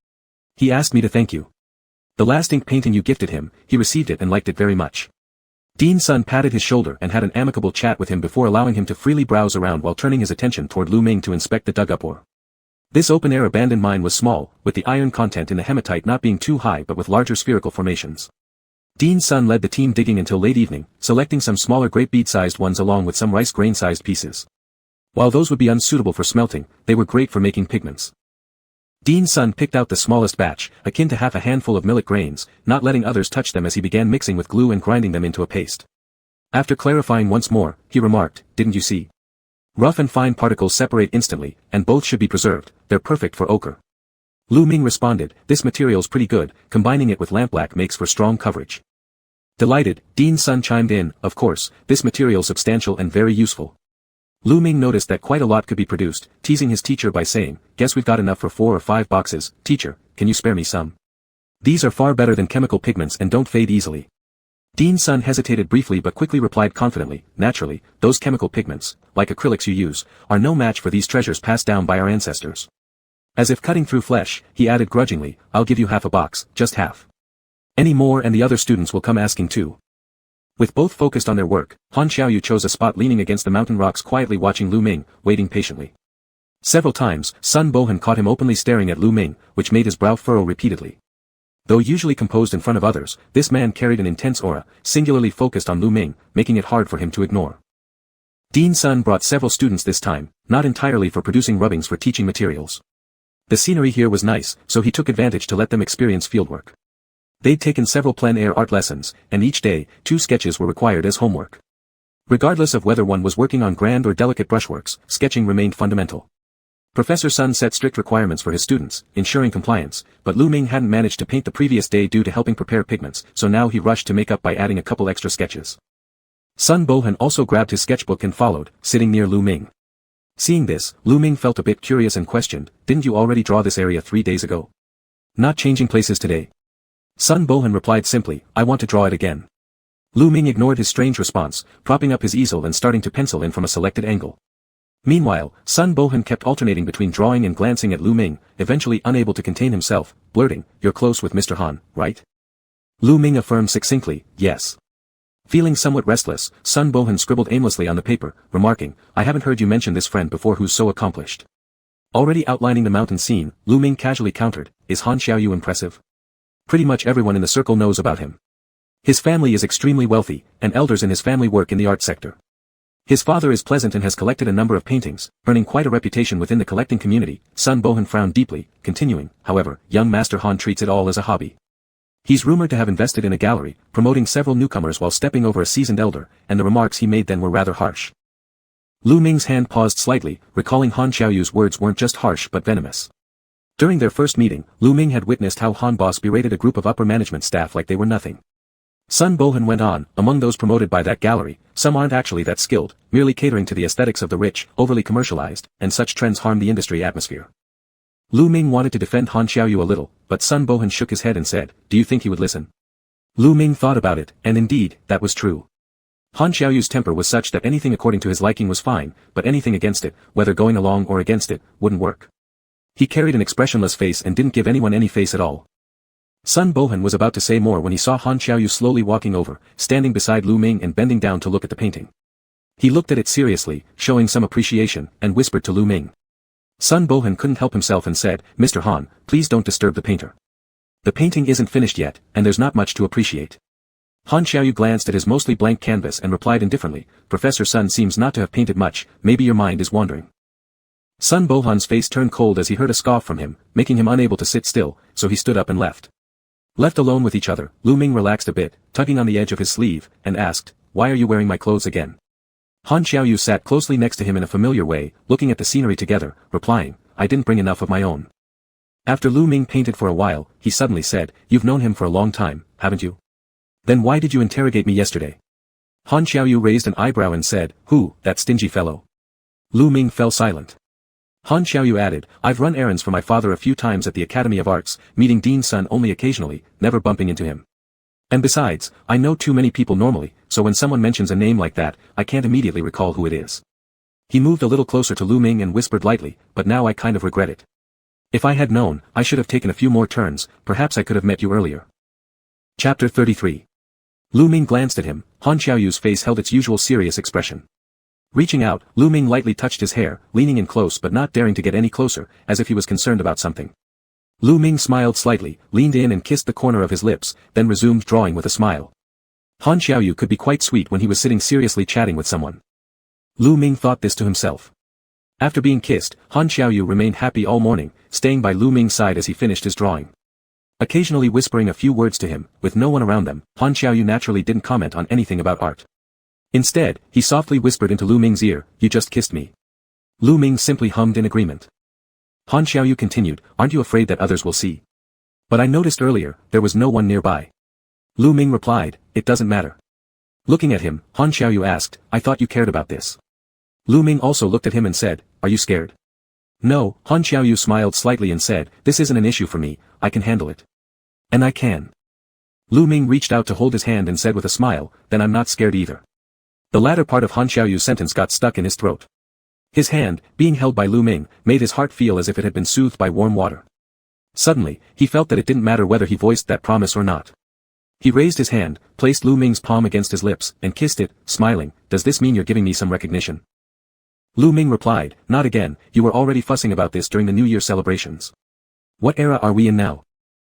Speaker 1: He asked me to thank you. The last ink painting you gifted him, he received it and liked it very much." Dean Sun patted his shoulder and had an amicable chat with him before allowing him to freely browse around while turning his attention toward Lu Ming to inspect the dug-up ore. This open-air abandoned mine was small, with the iron content in the hematite not being too high but with larger spherical formations. Dean Sun led the team digging until late evening, selecting some smaller grape bead-sized ones along with some rice grain-sized pieces. While those would be unsuitable for smelting, they were great for making pigments. Dean's son picked out the smallest batch, akin to half a handful of millet grains, not letting others touch them as he began mixing with glue and grinding them into a paste. After clarifying once more, he remarked, "Didn't you see? Rough and fine particles separate instantly, and both should be preserved, they're perfect for ochre." Lu Ming responded, "This material's pretty good, combining it with lampblack makes for strong coverage." Delighted, Dean's son chimed in, "Of course, this material's substantial and very useful." Lu Ming noticed that quite a lot could be produced, teasing his teacher by saying, "Guess we've got enough for 4 or 5 boxes, teacher, can you spare me some? These are far better than chemical pigments and don't fade easily." Dean's son hesitated briefly but quickly replied confidently, "Naturally, those chemical pigments, like acrylics you use, are no match for these treasures passed down by our ancestors." As if cutting through flesh, he added grudgingly, "I'll give you half a box, just half. Any more and the other students will come asking too." With both focused on their work, Han Xiaoyu chose a spot leaning against the mountain rocks quietly watching Lu Ming, waiting patiently. Several times, Sun Bohan caught him openly staring at Lu Ming, which made his brow furrow repeatedly. Though usually composed in front of others, this man carried an intense aura, singularly focused on Lu Ming, making it hard for him to ignore. Dean's son brought several students this time, not entirely for producing rubbings for teaching materials. The scenery here was nice, so he took advantage to let them experience fieldwork. They'd taken several plein air art lessons, and each day, 2 sketches were required as homework. Regardless of whether one was working on grand or delicate brushworks, sketching remained fundamental. Professor Sun set strict requirements for his students, ensuring compliance, but Lu Ming hadn't managed to paint the previous day due to helping prepare pigments, so now he rushed to make up by adding a couple extra sketches. Sun Bohan also grabbed his sketchbook and followed, sitting near Lu Ming. Seeing this, Lu Ming felt a bit curious and questioned, "Didn't you already draw this area 3 days ago? Not changing places today?" Sun Bohan replied simply, "I want to draw it again." Lu Ming ignored his strange response, propping up his easel and starting to pencil in from a selected angle. Meanwhile, Sun Bohan kept alternating between drawing and glancing at Lu Ming, eventually unable to contain himself, blurting, "You're close with Mr. Han, right?" Lu Ming affirmed succinctly, "Yes." Feeling somewhat restless, Sun Bohan scribbled aimlessly on the paper, remarking, "I haven't heard you mention this friend before who's so accomplished." Already outlining the mountain scene, Lu Ming casually countered, "Is Han Xiaoyu impressive? Pretty much everyone in the circle knows about him. His family is extremely wealthy, and elders in his family work in the art sector. His father is pleasant and has collected a number of paintings, earning quite a reputation within the collecting community." Sun Bohan frowned deeply, continuing, "However, young Master Han treats it all as a hobby. He's rumored to have invested in a gallery, promoting several newcomers while stepping over a seasoned elder, and the remarks he made then were rather harsh." Lu Ming's hand paused slightly, recalling Han Xiaoyu's words weren't just harsh but venomous. During their first meeting, Lu Ming had witnessed how Han Boss berated a group of upper management staff like they were nothing. Sun Bohan went on, "Among those promoted by that gallery, some aren't actually that skilled, merely catering to the aesthetics of the rich, overly commercialized, and such trends harm the industry atmosphere." Lu Ming wanted to defend Han Xiaoyu a little, but Sun Bohan shook his head and said, "Do you think he would listen?" Lu Ming thought about it, and indeed, that was true. Han Xiaoyu's temper was such that anything according to his liking was fine, but anything against it, whether going along or against it, wouldn't work. He carried an expressionless face and didn't give anyone any face at all. Sun Bohan was about to say more when he saw Han Xiaoyu slowly walking over, standing beside Lu Ming and bending down to look at the painting. He looked at it seriously, showing some appreciation, and whispered to Lu Ming. Sun Bohan couldn't help himself and said, "Mr. Han, please don't disturb the painter. The painting isn't finished yet, and there's not much to appreciate." Han Xiaoyu glanced at his mostly blank canvas and replied indifferently, "Professor Sun seems not to have painted much, maybe your mind is wandering." Sun Bohan's face turned cold as he heard a scoff from him, making him unable to sit still, so he stood up and left. Left alone with each other, Lu Ming relaxed a bit, tugging on the edge of his sleeve, and asked, "Why are you wearing my clothes again?" Han Xiaoyu sat closely next to him in a familiar way, looking at the scenery together, replying, "I didn't bring enough of my own." After Lu Ming painted for a while, he suddenly said, "You've known him for a long time, haven't you? Then why did you interrogate me yesterday?" Han Xiaoyu raised an eyebrow and said, "Who, that stingy fellow?" Lu Ming fell silent. Han Xiaoyu added, "I've run errands for my father a few times at the Academy of Arts, meeting Dean's son only occasionally, never bumping into him. And besides, I know too many people normally, so when someone mentions a name like that, I can't immediately recall who it is." He moved a little closer to Lu Ming and whispered lightly, "But now I kind of regret it. If I had known, I should have taken a few more turns, perhaps I could have met you earlier." Chapter 33. Lu Ming glanced at him, Han Xiaoyu's face held its usual serious expression. Reaching out, Lu Ming lightly touched his hair, leaning in close but not daring to get any closer, as if he was concerned about something. Lu Ming smiled slightly, leaned in and kissed the corner of his lips, then resumed drawing with a smile. Han Xiaoyu could be quite sweet when he was sitting seriously chatting with someone. Lu Ming thought this to himself. After being kissed, Han Xiaoyu remained happy all morning, staying by Lu Ming's side as he finished his drawing. Occasionally whispering a few words to him, with no one around them, Han Xiaoyu naturally didn't comment on anything about art. Instead, he softly whispered into Lu Ming's ear, "You just kissed me." Lu Ming simply hummed in agreement. Han Xiaoyu continued, "Aren't you afraid that others will see?" "But I noticed earlier, there was no one nearby." Lu Ming replied, "It doesn't matter." Looking at him, Han Xiaoyu asked, "I thought you cared about this." Lu Ming also looked at him and said, "Are you scared?" "No," Han Xiaoyu smiled slightly and said, "This isn't an issue for me, I can handle it." "And I can." Lu Ming reached out to hold his hand and said with a smile, "Then I'm not scared either." The latter part of Han Xiaoyu's sentence got stuck in his throat. His hand, being held by Lu Ming, made his heart feel as if it had been soothed by warm water. Suddenly, he felt that it didn't matter whether he voiced that promise or not. He raised his hand, placed Lu Ming's palm against his lips, and kissed it, smiling, "Does this mean you're giving me some recognition?" Lu Ming replied, "Not again, you were already fussing about this during the New Year celebrations. What era are we in now?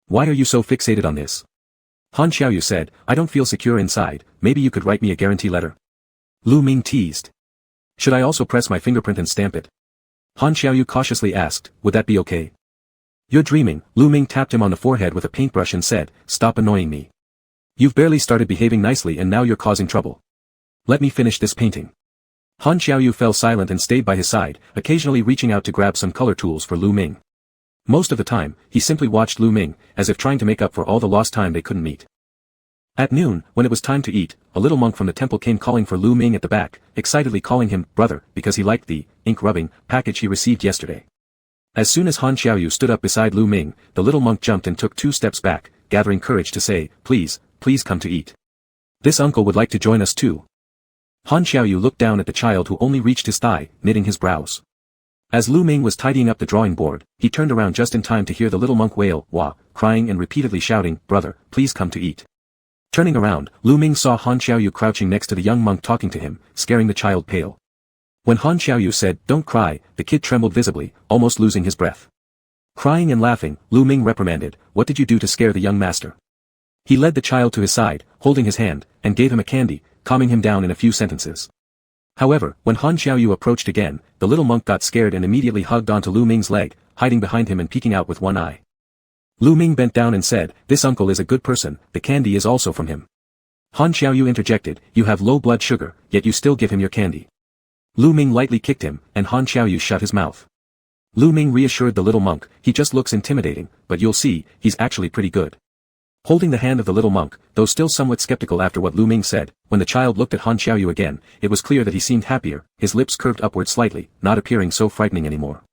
Speaker 1: Why are you so fixated on this?" Han Xiaoyu said, "I don't feel secure inside, maybe you could write me a guarantee letter." Lu Ming teased. "Should I also press my fingerprint and stamp it?" Han Xiaoyu cautiously asked, "Would that be okay?" "You're dreaming." Lu Ming tapped him on the forehead with a paintbrush and said, "Stop annoying me. You've barely started behaving nicely and now you're causing trouble. Let me finish this painting." Han Xiaoyu fell silent and stayed by his side, occasionally reaching out to grab some color tools for Lu Ming. Most of the time, he simply watched Lu Ming, as if trying to make up for all the lost time they couldn't meet. At noon, when it was time to eat, a little monk from the temple came calling for Lu Ming at the back, excitedly calling him brother because he liked the ink-rubbing package he received yesterday. As soon as Han Xiaoyu stood up beside Lu Ming, the little monk jumped and took 2 steps back, gathering courage to say, "Please, please come to eat. This uncle would like to join us too." Han Xiaoyu looked down at the child who only reached his thigh, knitting his brows. As Lu Ming was tidying up the drawing board, he turned around just in time to hear the little monk wail, "Wah," crying and repeatedly shouting, "Brother, please come to eat." Turning around, Lu Ming saw Han Xiaoyu crouching next to the young monk talking to him, scaring the child pale. When Han Xiaoyu said, "Don't cry," the kid trembled visibly, almost losing his breath. Crying and laughing, Lu Ming reprimanded, "What did you do to scare the young master?" He led the child to his side, holding his hand, and gave him a candy, calming him down in a few sentences. However, when Han Xiaoyu approached again, the little monk got scared and immediately hugged onto Lu Ming's leg, hiding behind him and peeking out with one eye. Lu Ming bent down and said, "This uncle is a good person, the candy is also from him." Han Xiaoyu interjected, "You have low blood sugar, yet you still give him your candy." Lu Ming lightly kicked him, and Han Xiaoyu shut his mouth. Lu Ming reassured the little monk, "He just looks intimidating, but you'll see, he's actually pretty good." Holding the hand of the little monk, though still somewhat skeptical after what Lu Ming said, when the child looked at Han Xiaoyu again, it was clear that he seemed happier, his lips curved upward slightly, not appearing so frightening anymore.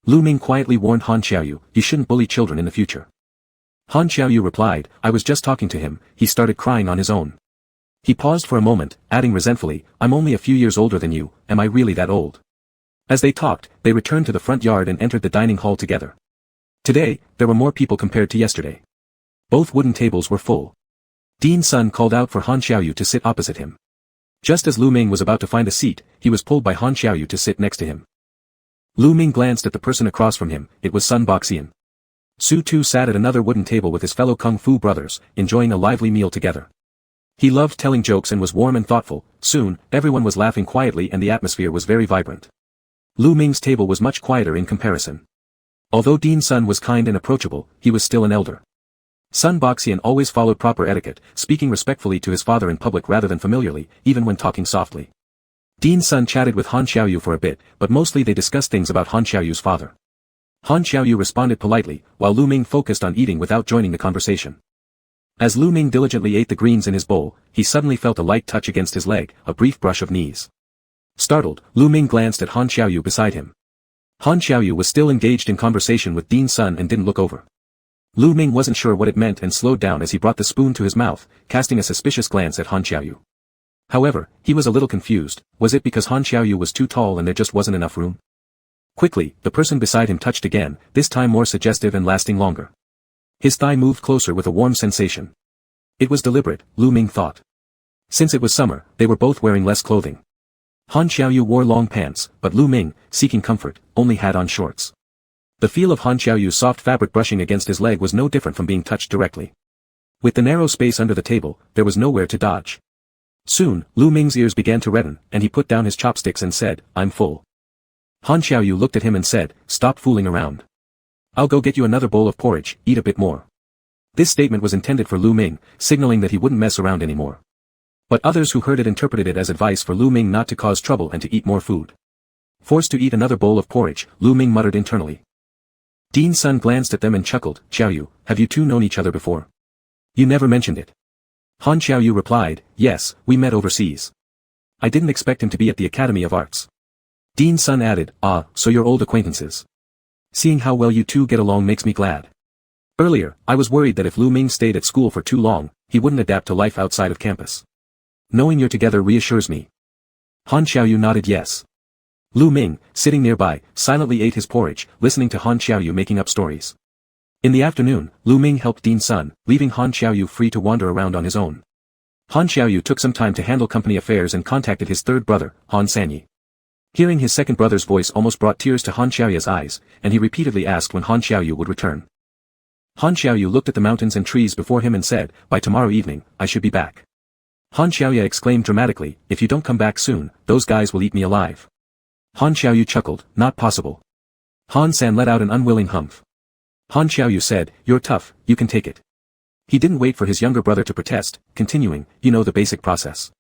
Speaker 1: Lu Ming quietly warned Han Xiaoyu, "You shouldn't bully children in the future." Han Xiaoyu replied, "I was just talking to him, he started crying on his own." He paused for a moment, adding resentfully, "I'm only a few years older than you, am I really that old?" As they talked, they returned to the front yard and entered the dining hall together. Today, there were more people compared to yesterday. Both wooden tables were full. Dean Sun called out for Han Xiaoyu to sit opposite him. Just as Lu Ming was about to find a seat, he was pulled by Han Xiaoyu to sit next to him. Lu Ming glanced at the person across from him, it was Sun Boxian. Su Tu sat at another wooden table with his fellow Kung Fu brothers, enjoying a lively meal together. He loved telling jokes and was warm and thoughtful. Soon, everyone was laughing quietly and the atmosphere was very vibrant. Lu Ming's table was much quieter in comparison. Although Dean Sun was kind and approachable, he was still an elder. Sun Boxian always followed proper etiquette, speaking respectfully to his father in public rather than familiarly, even when talking softly. Dean Sun chatted with Han Xiaoyu for a bit, but mostly they discussed things about Han Xiaoyu's father. Han Xiaoyu responded politely, while Lu Ming focused on eating without joining the conversation. As Lu Ming diligently ate the greens in his bowl, he suddenly felt a light touch against his leg, a brief brush of knees. Startled, Lu Ming glanced at Han Xiaoyu beside him. Han Xiaoyu was still engaged in conversation with Dean Sun and didn't look over. Lu Ming wasn't sure what it meant and slowed down as he brought the spoon to his mouth, casting a suspicious glance at Han Xiaoyu. However, he was a little confused. Was it because Han Xiaoyu was too tall and there just wasn't enough room? Quickly, the person beside him touched again, this time more suggestive and lasting longer. His thigh moved closer with a warm sensation. It was deliberate, Lu Ming thought. Since it was summer, they were both wearing less clothing. Han Xiaoyu wore long pants, but Lu Ming, seeking comfort, only had on shorts. The feel of Han Xiaoyu's soft fabric brushing against his leg was no different from being touched directly. With the narrow space under the table, there was nowhere to dodge. Soon, Lu Ming's ears began to redden, and he put down his chopsticks and said, "I'm full." Han Xiaoyu looked at him and said, "Stop fooling around. I'll go get you another bowl of porridge, eat a bit more." This statement was intended for Lu Ming, signaling that he wouldn't mess around anymore. But others who heard it interpreted it as advice for Lu Ming not to cause trouble and to eat more food. Forced to eat another bowl of porridge, Lu Ming muttered internally. Dean Sun glanced at them and chuckled, "Xiaoyu, have you two known each other before? You never mentioned it." Han Xiaoyu replied, "Yes, we met overseas. I didn't expect him to be at the Academy of Arts." Dean Sun added, "Ah, so you're old acquaintances. Seeing how well you two get along makes me glad. Earlier, I was worried that if Lu Ming stayed at school for too long, he wouldn't adapt to life outside of campus. Knowing you're together reassures me." Han Xiaoyu nodded yes. Lu Ming, sitting nearby, silently ate his porridge, listening to Han Xiaoyu making up stories. In the afternoon, Lu Ming helped Dean Sun, leaving Han Xiaoyu free to wander around on his own. Han Xiaoyu took some time to handle company affairs and contacted his third brother, Han Sanyi. Hearing his second brother's voice almost brought tears to Han Xiaoyu's eyes, and he repeatedly asked when Han Xiaoyu would return. Han Xiaoyu looked at the mountains and trees before him and said, "By tomorrow evening, I should be back." Han Xiaoyu exclaimed dramatically, "If you don't come back soon, those guys will eat me alive." Han Xiaoyu chuckled, "Not possible." Han San let out an unwilling humph. Han Xiaoyu said, "You're tough, you can take it." He didn't wait for his younger brother to protest, continuing, "You know the basic process.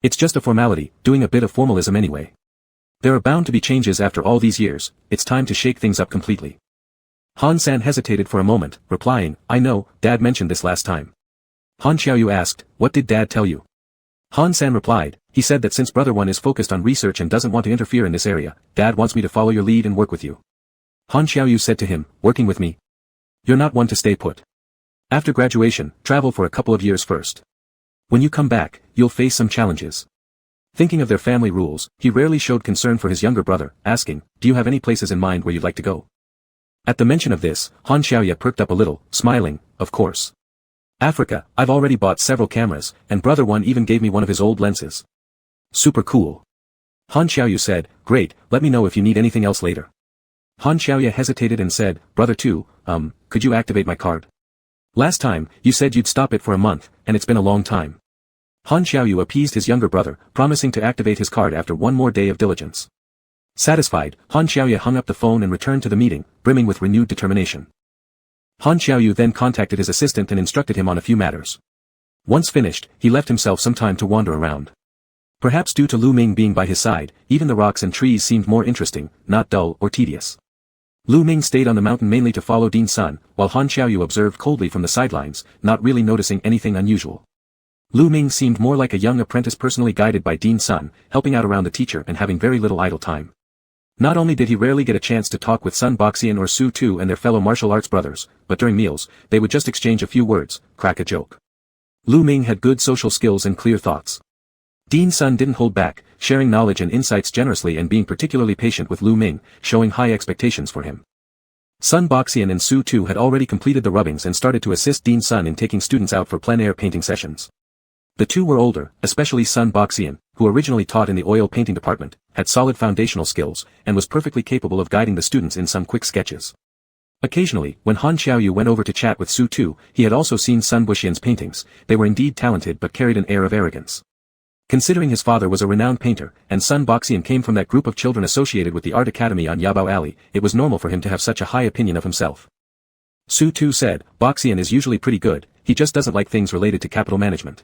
Speaker 1: It's just a formality, doing a bit of formalism anyway. There are bound to be changes after all these years, it's time to shake things up completely." Han San hesitated for a moment, replying, "I know, Dad mentioned this last time." Han Xiaoyu asked, "What did Dad tell you?" Han San replied, "He said that since Brother 1 is focused on research and doesn't want to interfere in this area, Dad wants me to follow your lead and work with you." Han Xiaoyu said to him, "Working with me? You're not one to stay put. After graduation, travel for a couple of years first. When you come back, you'll face some challenges." Thinking of their family rules, he rarely showed concern for his younger brother, asking, "Do you have any places in mind where you'd like to go?" At the mention of this, Han Xiaoyu perked up a little, smiling, "Of course. Africa, I've already bought several cameras, and Brother 1 even gave me one of his old lenses. Super cool." Han Xiaoyu said, "Great, let me know if you need anything else later." Han Xiaoyu hesitated and said, "Brother 2, could you activate my card? Last time, you said you'd stop it for a month, and it's been a long time." Han Xiaoyu appeased his younger brother, promising to activate his card after one more day of diligence. Satisfied, Han Xiaoyu hung up the phone and returned to the meeting, brimming with renewed determination. Han Xiaoyu then contacted his assistant and instructed him on a few matters. Once finished, he left himself some time to wander around. Perhaps due to Lu Ming being by his side, even the rocks and trees seemed more interesting, not dull or tedious. Lu Ming stayed on the mountain mainly to follow Dean Sun, while Han Xiaoyu observed coldly from the sidelines, not really noticing anything unusual. Lu Ming seemed more like a young apprentice personally guided by Dean Sun, helping out around the teacher and having very little idle time. Not only did he rarely get a chance to talk with Sun Boxian or Su Tu and their fellow martial arts brothers, but during meals, they would just exchange a few words, crack a joke. Lu Ming had good social skills and clear thoughts. Dean Sun didn't hold back, sharing knowledge and insights generously and being particularly patient with Lu Ming, showing high expectations for him. Sun Boxian and Su Tu had already completed the rubbings and started to assist Dean Sun in taking students out for plein air painting sessions. The two were older, especially Sun Boxian, who originally taught in the oil painting department, had solid foundational skills, and was perfectly capable of guiding the students in some quick sketches. Occasionally, when Han Xiaoyu went over to chat with Su Tu, he had also seen Sun Boxian's paintings. They were indeed talented but carried an air of arrogance. Considering his father was a renowned painter, and Sun Boxian came from that group of children associated with the art academy on Yabao Alley, it was normal for him to have such a high opinion of himself. Su Tu said, "Boxian is usually pretty good, he just doesn't like things related to capital management."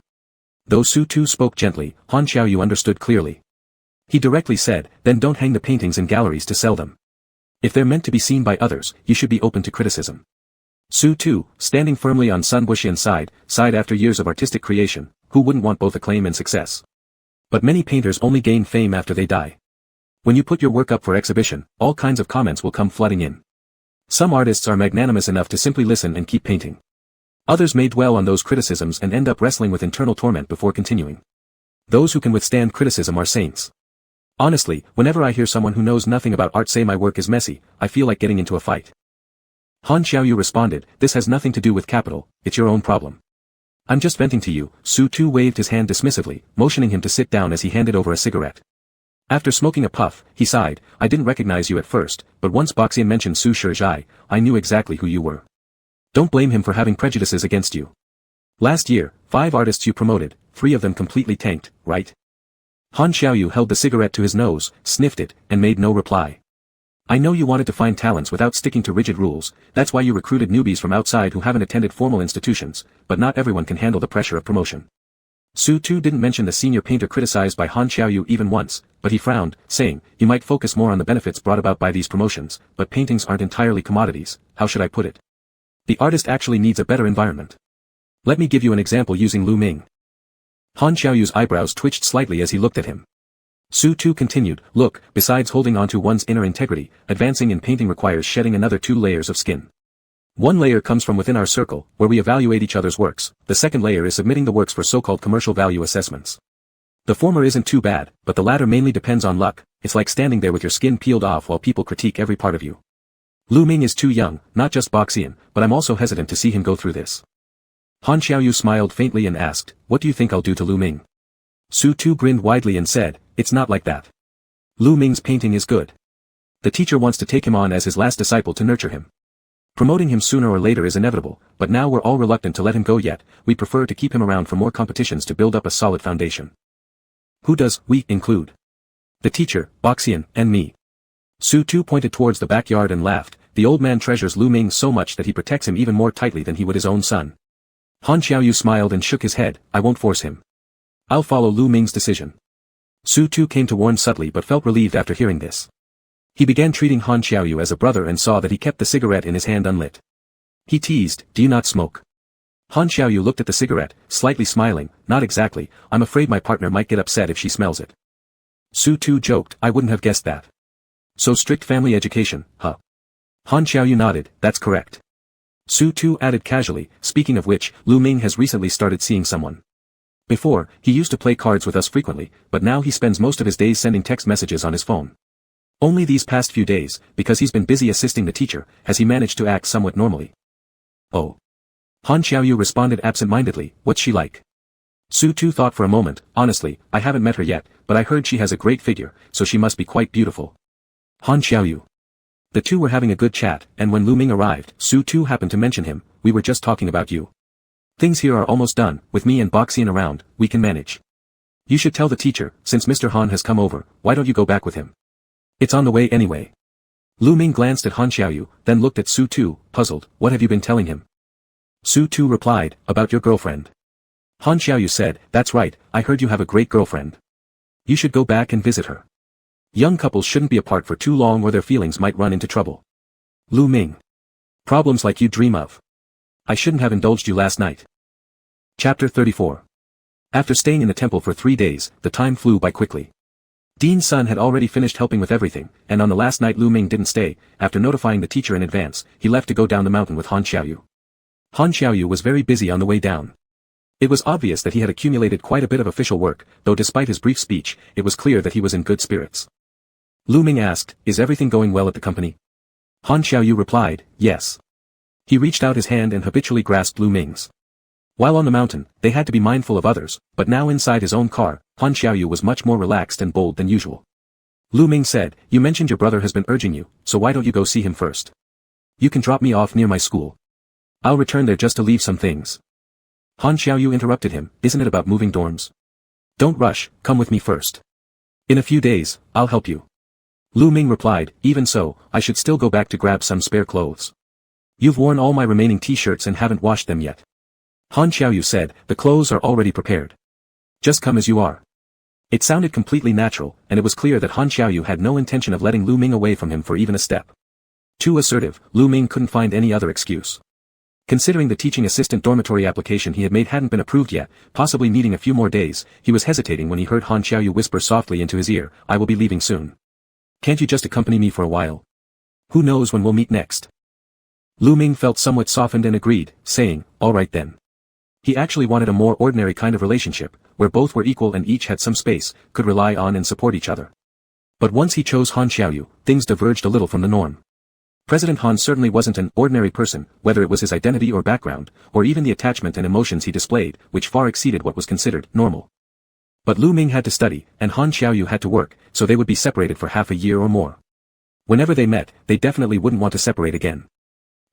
Speaker 1: Though Su Tu spoke gently, Han Xiaoyu understood clearly. He directly said, "Then don't hang the paintings in galleries to sell them. If they're meant to be seen by others, you should be open to criticism." Su Tu, standing firmly on Sun Boxian's side, sighed after years of artistic creation, who wouldn't want both acclaim and success? But many painters only gain fame after they die. When you put your work up for exhibition, all kinds of comments will come flooding in. Some artists are magnanimous enough to simply listen and keep painting. Others may dwell on those criticisms and end up wrestling with internal torment before continuing. Those who can withstand criticism are saints. Honestly, whenever I hear someone who knows nothing about art say my work is messy, I feel like getting into a fight. Han Xiaoyu responded, "This has nothing to do with capital, it's your own problem. I'm just venting to you." Su Tu waved his hand dismissively, motioning him to sit down as he handed over a cigarette. After smoking a puff, he sighed, "I didn't recognize you at first, but once Boxian mentioned Su Shizhai, I knew exactly who you were. Don't blame him for having prejudices against you. Last year, 5 artists you promoted, 3 of them completely tanked, right?" Han Xiaoyu held the cigarette to his nose, sniffed it, and made no reply. I know you wanted to find talents without sticking to rigid rules, that's why you recruited newbies from outside who haven't attended formal institutions, but not everyone can handle the pressure of promotion. Su Tu didn't mention the senior painter criticized by Han Xiaoyu even once, but he frowned, saying, you might focus more on the benefits brought about by these promotions, but paintings aren't entirely commodities, how should I put it? The artist actually needs a better environment. Let me give you an example using Lu Ming. Han Xiaoyu's eyebrows twitched slightly as he looked at him. Su Tu continued, look, besides holding on to one's inner integrity, advancing in painting requires shedding another 2 layers of skin. One layer comes from within our circle, where we evaluate each other's works, the second layer is submitting the works for so-called commercial value assessments. The former isn't too bad, but the latter mainly depends on luck, it's like standing there with your skin peeled off while people critique every part of you. Lu Ming is too young, not just Boxian, but I'm also hesitant to see him go through this. Han Xiaoyu smiled faintly and asked, what do you think I'll do to Lu Ming? Su Tu grinned widely and said, it's not like that. Lu Ming's painting is good. The teacher wants to take him on as his last disciple to nurture him. Promoting him sooner or later is inevitable, but now we're all reluctant to let him go yet, we prefer to keep him around for more competitions to build up a solid foundation. Who does we include? The teacher, Boxian, and me. Su Tu pointed towards the backyard and laughed, the old man treasures Lu Ming so much that he protects him even more tightly than he would his own son. Han Xiaoyu smiled and shook his head, I won't force him. I'll follow Lu Ming's decision. Su Tu came to warn subtly but felt relieved after hearing this. He began treating Han Xiaoyu as a brother and saw that he kept the cigarette in his hand unlit. He teased, do you not smoke? Han Xiaoyu looked at the cigarette, slightly smiling, not exactly, I'm afraid my partner might get upset if she smells it. Su Tu joked, I wouldn't have guessed that. So strict family education, huh? Han Xiaoyu nodded, that's correct. Su Tu added casually, speaking of which, Lu Ming has recently started seeing someone. Before, he used to play cards with us frequently, but now he spends most of his days sending text messages on his phone. Only these past few days, because he's been busy assisting the teacher, has he managed to act somewhat normally. Oh. Han Xiaoyu responded absent-mindedly, what's she like? Su Tu thought for a moment, honestly, I haven't met her yet, but I heard she has a great figure, so she must be quite beautiful. Han Xiaoyu. The two were having a good chat, and when Lu Ming arrived, Su Tu happened to mention him, we were just talking about you. Things here are almost done, with me and Boxian around, we can manage. You should tell the teacher, since Mr. Han has come over, why don't you go back with him? It's on the way anyway. Lu Ming glanced at Han Xiaoyu, then looked at Su Tu, puzzled, what have you been telling him? Su Tu replied, about your girlfriend. Han Xiaoyu said, that's right, I heard you have a great girlfriend. You should go back and visit her. Young couples shouldn't be apart for too long or their feelings might run into trouble. Lu Ming. Problems like you dream of. I shouldn't have indulged you last night. Chapter 34. After staying in the temple for 3 days, the time flew by quickly. Dean's son had already finished helping with everything, and on the last night Lu Ming didn't stay, after notifying the teacher in advance, he left to go down the mountain with Han Xiaoyu. Han Xiaoyu was very busy on the way down. It was obvious that he had accumulated quite a bit of official work, though despite his brief speech, it was clear that he was in good spirits. Lu Ming asked, is everything going well at the company? Han Xiaoyu replied, yes. He reached out his hand and habitually grasped Lu Ming's. While on the mountain, they had to be mindful of others, but now inside his own car, Han Xiaoyu was much more relaxed and bold than usual. Lu Ming said, you mentioned your brother has been urging you, so why don't you go see him first? You can drop me off near my school. I'll return there just to leave some things. Han Xiaoyu interrupted him, isn't it about moving dorms? Don't rush, come with me first. In a few days, I'll help you. Lu Ming replied, even so, I should still go back to grab some spare clothes. You've worn all my remaining t-shirts and haven't washed them yet. Han Xiaoyu said, the clothes are already prepared. Just come as you are. It sounded completely natural, and it was clear that Han Xiaoyu had no intention of letting Lu Ming away from him for even a step. Too assertive, Lu Ming couldn't find any other excuse. Considering the teaching assistant dormitory application he had made hadn't been approved yet, possibly needing a few more days, he was hesitating when he heard Han Xiaoyu whisper softly into his ear, I will be leaving soon. Can't you just accompany me for a while? Who knows when we'll meet next? Lu Ming felt somewhat softened and agreed, saying, all right then. He actually wanted a more ordinary kind of relationship, where both were equal and each had some space, could rely on and support each other. But once he chose Han Xiaoyu, things diverged a little from the norm. President Han certainly wasn't an ordinary person, whether it was his identity or background, or even the attachment and emotions he displayed, which far exceeded what was considered normal. But Lu Ming had to study, and Han Xiaoyu had to work, so they would be separated for half a year or more. Whenever they met, they definitely wouldn't want to separate again.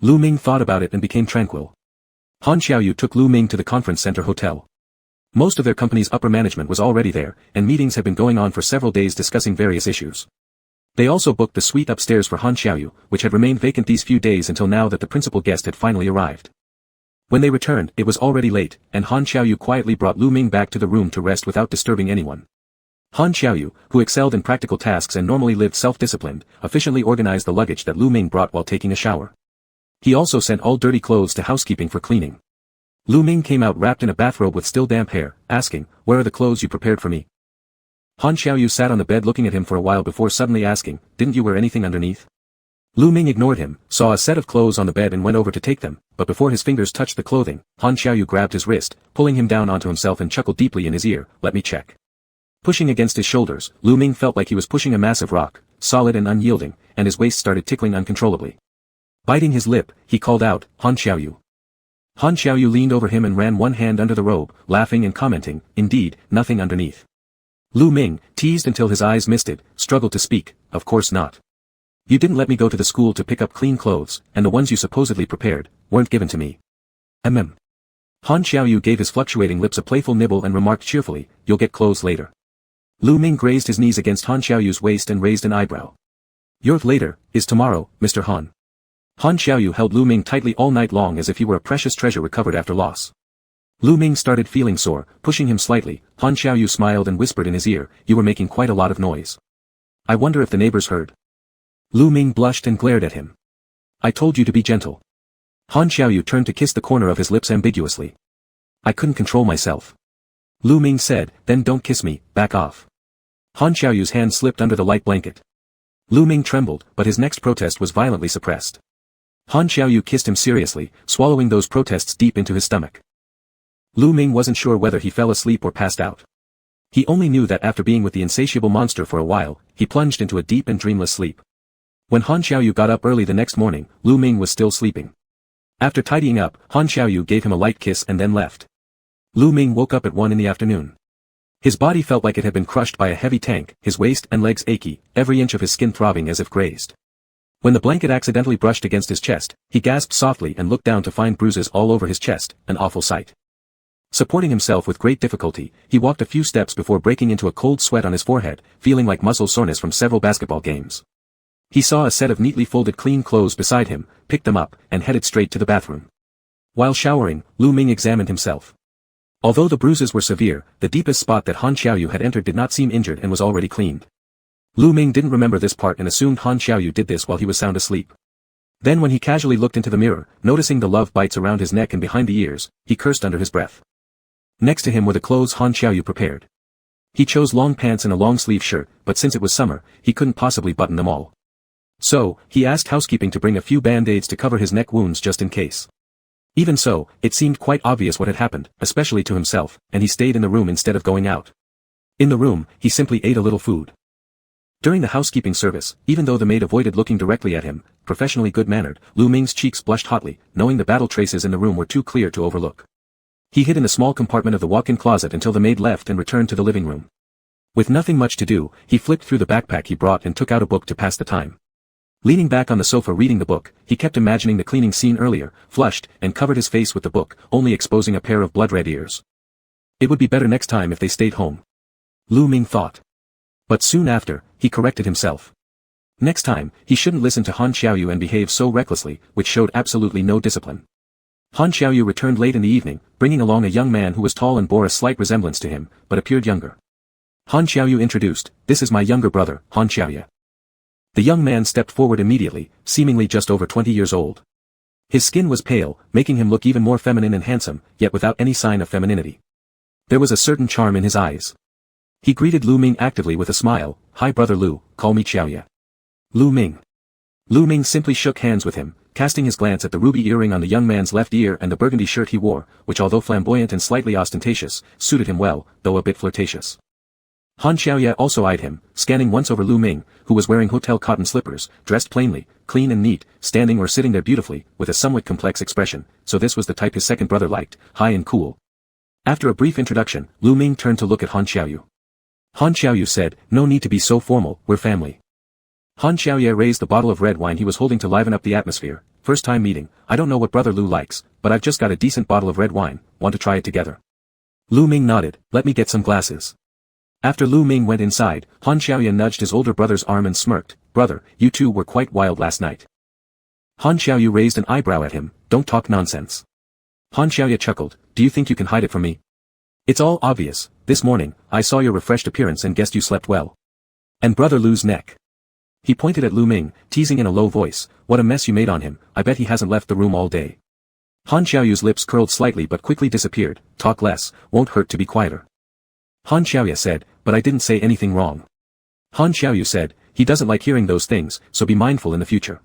Speaker 1: Lu Ming thought about it and became tranquil. Han Xiaoyu took Lu Ming to the conference center hotel. Most of their company's upper management was already there, and meetings had been going on for several days discussing various issues. They also booked the suite upstairs for Han Xiaoyu, which had remained vacant these few days until now that the principal guest had finally arrived. When they returned, it was already late, and Han Xiaoyu quietly brought Lu Ming back to the room to rest without disturbing anyone. Han Xiaoyu, who excelled in practical tasks and normally lived self-disciplined, efficiently organized the luggage that Lu Ming brought while taking a shower. He also sent all dirty clothes to housekeeping for cleaning. Lu Ming came out wrapped in a bathrobe with still damp hair, asking, "Where are the clothes you prepared for me?" Han Xiaoyu sat on the bed looking at him for a while before suddenly asking, "Didn't you wear anything underneath?" Lu Ming ignored him, saw a set of clothes on the bed and went over to take them, but before his fingers touched the clothing, Han Xiaoyu grabbed his wrist, pulling him down onto himself and chuckled deeply in his ear, "Let me check." Pushing against his shoulders, Lu Ming felt like he was pushing a massive rock, solid and unyielding, and his waist started tickling uncontrollably. Biting his lip, he called out, "Han Xiaoyu." Han Xiaoyu leaned over him and ran one hand under the robe, laughing and commenting, "Indeed, nothing underneath." Lu Ming, teased until his eyes misted, struggled to speak, "Of course not. You didn't let me go to the school to pick up clean clothes, and the ones you supposedly prepared, weren't given to me." Han Xiaoyu gave his fluctuating lips a playful nibble and remarked cheerfully, "You'll get clothes later." Lu Ming grazed his knees against Han Xiaoyu's waist and raised an eyebrow. "Your later is tomorrow, Mr. Han." Han Xiaoyu held Lu Ming tightly all night long as if he were a precious treasure recovered after loss. Lu Ming started feeling sore, pushing him slightly. Han Xiaoyu smiled and whispered in his ear, "You were making quite a lot of noise. I wonder if the neighbors heard." Lu Ming blushed and glared at him. "I told you to be gentle." Han Xiaoyu turned to kiss the corner of his lips ambiguously. "I couldn't control myself." Lu Ming said, "Then don't kiss me, back off." Han Xiaoyu's hand slipped under the light blanket. Lu Ming trembled, but his next protest was violently suppressed. Han Xiaoyu kissed him seriously, swallowing those protests deep into his stomach. Lu Ming wasn't sure whether he fell asleep or passed out. He only knew that after being with the insatiable monster for a while, he plunged into a deep and dreamless sleep. When Han Xiaoyu got up early the next morning, Lu Ming was still sleeping. After tidying up, Han Xiaoyu gave him a light kiss and then left. Lu Ming woke up at 1 in the afternoon. His body felt like it had been crushed by a heavy tank, his waist and legs achy, every inch of his skin throbbing as if grazed. When the blanket accidentally brushed against his chest, he gasped softly and looked down to find bruises all over his chest, an awful sight. Supporting himself with great difficulty, he walked a few steps before breaking into a cold sweat on his forehead, feeling like muscle soreness from several basketball games. He saw a set of neatly folded clean clothes beside him, picked them up, and headed straight to the bathroom. While showering, Lu Ming examined himself. Although the bruises were severe, the deepest spot that Han Xiaoyu had entered did not seem injured and was already cleaned. Lu Ming didn't remember this part and assumed Han Xiaoyu did this while he was sound asleep. Then when he casually looked into the mirror, noticing the love bites around his neck and behind the ears, he cursed under his breath. Next to him were the clothes Han Xiaoyu prepared. He chose long pants and a long-sleeve shirt, but since it was summer, he couldn't possibly button them all. So, he asked housekeeping to bring a few band-aids to cover his neck wounds just in case. Even so, it seemed quite obvious what had happened, especially to himself, and he stayed in the room instead of going out. In the room, he simply ate a little food. During the housekeeping service, even though the maid avoided looking directly at him, professionally good-mannered, Lu Ming's cheeks blushed hotly, knowing the battle traces in the room were too clear to overlook. He hid in a small compartment of the walk-in closet until the maid left and returned to the living room. With nothing much to do, he flipped through the backpack he brought and took out a book to pass the time. Leaning back on the sofa reading the book, he kept imagining the cleaning scene earlier, flushed, and covered his face with the book, only exposing a pair of blood-red ears. It would be better next time if they stayed home. Lu Ming thought. But soon after, he corrected himself. Next time, he shouldn't listen to Han Xiaoyu and behave so recklessly, which showed absolutely no discipline. Han Xiaoyu returned late in the evening, bringing along a young man who was tall and bore a slight resemblance to him, but appeared younger. Han Xiaoyu introduced, "This is my younger brother, Han Xiaoyu." The young man stepped forward immediately, seemingly just over 20 years old. His skin was pale, making him look even more feminine and handsome, yet without any sign of femininity. There was a certain charm in his eyes. He greeted Lu Ming actively with a smile, "Hi brother Lu, call me Xiaoyu." Lu Ming. Lu Ming simply shook hands with him, casting his glance at the ruby earring on the young man's left ear and the burgundy shirt he wore, which although flamboyant and slightly ostentatious, suited him well, though a bit flirtatious. Han Xiaoyu also eyed him, scanning once over Lu Ming, who was wearing hotel cotton slippers, dressed plainly, clean and neat, standing or sitting there beautifully, with a somewhat complex expression, so this was the type his second brother liked, high and cool. After a brief introduction, Lu Ming turned to look at Han Xiaoyu. Han Xiaoyu said, "No need to be so formal, we're family." Han Xiaoyu raised the bottle of red wine he was holding to liven up the atmosphere. "First time meeting, I don't know what brother Lu likes, but I've just got a decent bottle of red wine, want to try it together?" Lu Ming nodded, "Let me get some glasses." After Lu Ming went inside, Han Xiaoya nudged his older brother's arm and smirked, "Brother, you two were quite wild last night." Han Xiaoyu raised an eyebrow at him, "Don't talk nonsense." Han Xiaoya chuckled, "Do you think you can hide it from me? It's all obvious. This morning, I saw your refreshed appearance and guessed you slept well. And brother Lu's neck." He pointed at Lu Ming, teasing in a low voice, "What a mess you made on him, I bet he hasn't left the room all day." Han Xiaoyu's lips curled slightly but quickly disappeared, "Talk less, won't hurt to be quieter." Han Xiaoya said, "But I didn't say anything wrong." Han Xiaoyu said, "He doesn't like hearing those things, so be mindful in the future."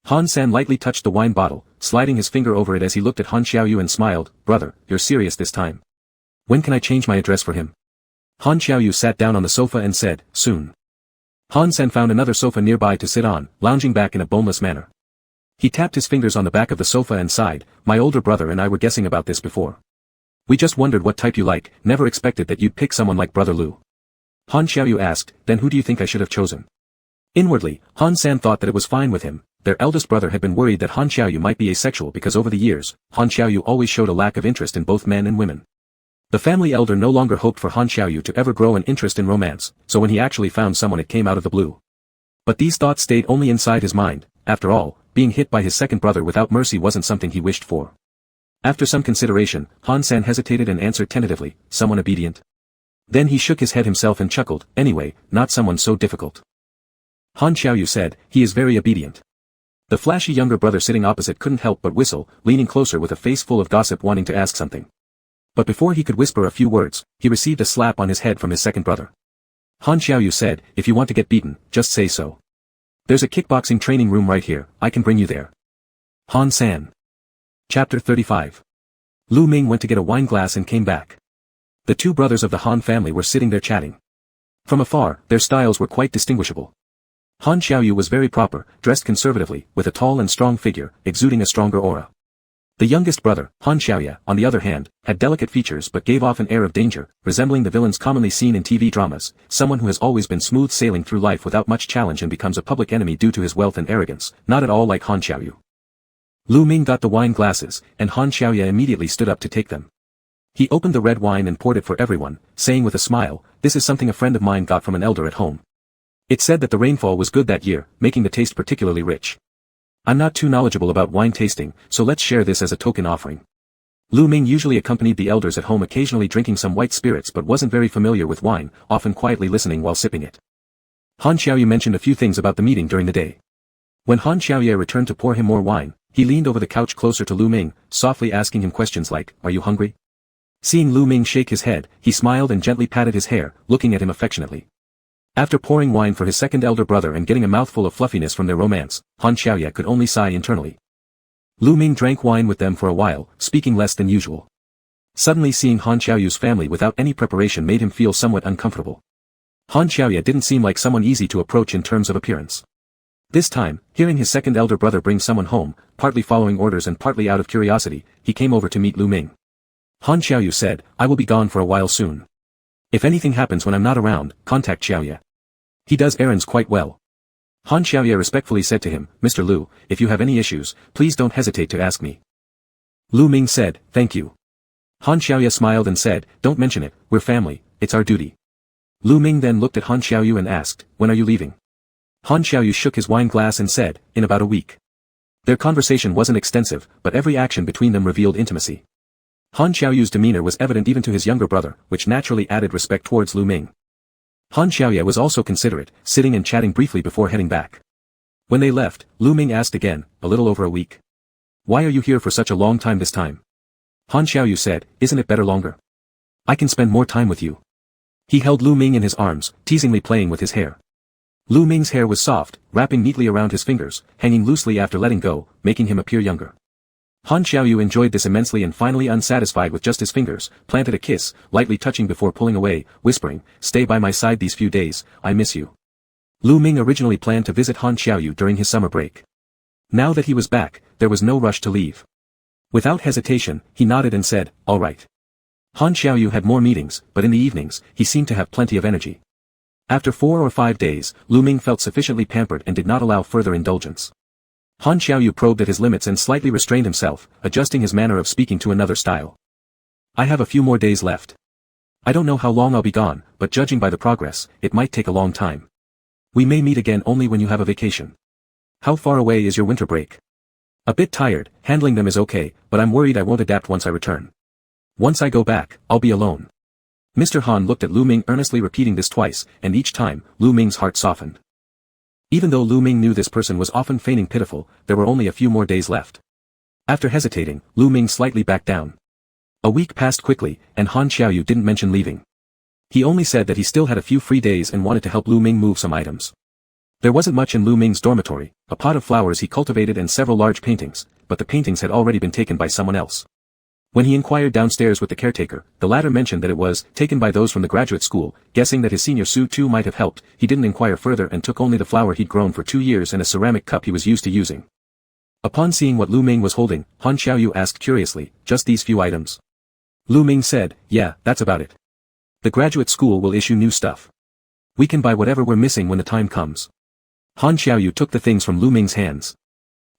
Speaker 1: Han San lightly touched the wine bottle, sliding his finger over it as he looked at Han Xiaoyu and smiled, "Brother, you're serious this time. When can I change my address for him?" Han Xiaoyu sat down on the sofa and said, "Soon." Han San found another sofa nearby to sit on, lounging back in a boneless manner. He tapped his fingers on the back of the sofa and sighed, "My older brother and I were guessing about this before. We just wondered what type you like, never expected that you'd pick someone like brother Lu." Han Xiaoyu asked, "Then who do you think I should have chosen?" Inwardly, Han San thought that it was fine with him. Their eldest brother had been worried that Han Xiaoyu might be asexual because over the years, Han Xiaoyu always showed a lack of interest in both men and women. The family elder no longer hoped for Han Xiaoyu to ever grow an interest in romance, so when he actually found someone it came out of the blue. But these thoughts stayed only inside his mind. After all, being hit by his second brother without mercy wasn't something he wished for. After some consideration, Han San hesitated and answered tentatively, "Someone obedient?" Then he shook his head himself and chuckled, "Anyway, not someone so difficult." Han Xiaoyu said, "He is very obedient." The flashy younger brother sitting opposite couldn't help but whistle, leaning closer with a face full of gossip wanting to ask something. But before he could whisper a few words, he received a slap on his head from his second brother. Han Xiaoyu said, "If you want to get beaten, just say so. There's a kickboxing training room right here, I can bring you there." Han San. Chapter 35. Lu Ming went to get a wine glass and came back. The two brothers of the Han family were sitting there chatting. From afar, their styles were quite distinguishable. Han Xiaoyu was very proper, dressed conservatively, with a tall and strong figure, exuding a stronger aura. The youngest brother, Han Xiaoya, on the other hand, had delicate features but gave off an air of danger, resembling the villains commonly seen in TV dramas, someone who has always been smooth sailing through life without much challenge and becomes a public enemy due to his wealth and arrogance, not at all like Han Xiaoyu. Lu Ming got the wine glasses, and Han Xiaoya immediately stood up to take them. He opened the red wine and poured it for everyone, saying with a smile, "This is something a friend of mine got from an elder at home. It said that the rainfall was good that year, making the taste particularly rich. I'm not too knowledgeable about wine tasting, so let's share this as a token offering." Lu Ming usually accompanied the elders at home, occasionally drinking some white spirits, but wasn't very familiar with wine, often quietly listening while sipping it. Han Xiaoyu mentioned a few things about the meeting during the day. When Han Xiaoyu returned to pour him more wine, he leaned over the couch closer to Lu Ming, softly asking him questions like, "Are you hungry?" Seeing Lu Ming shake his head, he smiled and gently patted his hair, looking at him affectionately. After pouring wine for his second elder brother and getting a mouthful of fluffiness from their romance, Han Xiaoya could only sigh internally. Lu Ming drank wine with them for a while, speaking less than usual. Suddenly seeing Han Xiaoyu's family without any preparation made him feel somewhat uncomfortable. Han Xiaoya didn't seem like someone easy to approach in terms of appearance. This time, hearing his second elder brother bring someone home, partly following orders and partly out of curiosity, he came over to meet Lu Ming. Han Xiaoyu said, "I will be gone for a while soon. If anything happens when I'm not around, contact Xiaoya. He does errands quite well." Han Xiaoya respectfully said to him, "Mr. Lu, if you have any issues, please don't hesitate to ask me." Lu Ming said, "Thank you." Han Xiaoya smiled and said, "Don't mention it, we're family, it's our duty." Lu Ming then looked at Han Xiaoyu and asked, "When are you leaving?" Han Xiaoyu shook his wine glass and said, "In about a week." Their conversation wasn't extensive, but every action between them revealed intimacy. Han Xiaoyu's demeanor was evident even to his younger brother, which naturally added respect towards Lu Ming. Han Xiaoya was also considerate, sitting and chatting briefly before heading back. When they left, Lu Ming asked again, "A little over a week? Why are you here for such a long time this time?" Han Xiaoyu said, "Isn't it better longer? I can spend more time with you." He held Lu Ming in his arms, teasingly playing with his hair. Lu Ming's hair was soft, wrapping neatly around his fingers, hanging loosely after letting go, making him appear younger. Han Xiaoyu enjoyed this immensely and finally, unsatisfied with just his fingers, planted a kiss, lightly touching before pulling away, whispering, "Stay by my side these few days, I miss you." Lu Ming originally planned to visit Han Xiaoyu during his summer break. Now that he was back, there was no rush to leave. Without hesitation, he nodded and said, "All right." Han Xiaoyu had more meetings, but in the evenings, he seemed to have plenty of energy. After 4 or 5 days, Lu Ming felt sufficiently pampered and did not allow further indulgence. Han Xiaoyu probed at his limits and slightly restrained himself, adjusting his manner of speaking to another style. "I have a few more days left. I don't know how long I'll be gone, but judging by the progress, it might take a long time. We may meet again only when you have a vacation. How far away is your winter break? A bit tired, handling them is okay, but I'm worried I won't adapt once I return. Once I go back, I'll be alone. Mr. Han looked at Lu Ming earnestly repeating this twice, and each time, Lu Ming's heart softened. Even though Lu Ming knew this person was often feigning pitiful, there were only a few more days left. After hesitating, Lu Ming slightly backed down. A week passed quickly, and Han Xiaoyu didn't mention leaving. He only said that he still had a few free days and wanted to help Lu Ming move some items. There wasn't much in Lu Ming's dormitory, a pot of flowers he cultivated and several large paintings, but the paintings had already been taken by someone else. When he inquired downstairs with the caretaker, the latter mentioned that it was taken by those from the graduate school. Guessing that his senior Su Tu might have helped, he didn't inquire further and took only the flower he'd grown for 2 years and a ceramic cup he was used to using. Upon seeing what Lu Ming was holding, Han Xiaoyu asked curiously, "Just these few items?" Lu Ming said, "Yeah, that's about it. The graduate school will issue new stuff. We can buy whatever we're missing when the time comes." Han Xiaoyu took the things from Lu Ming's hands.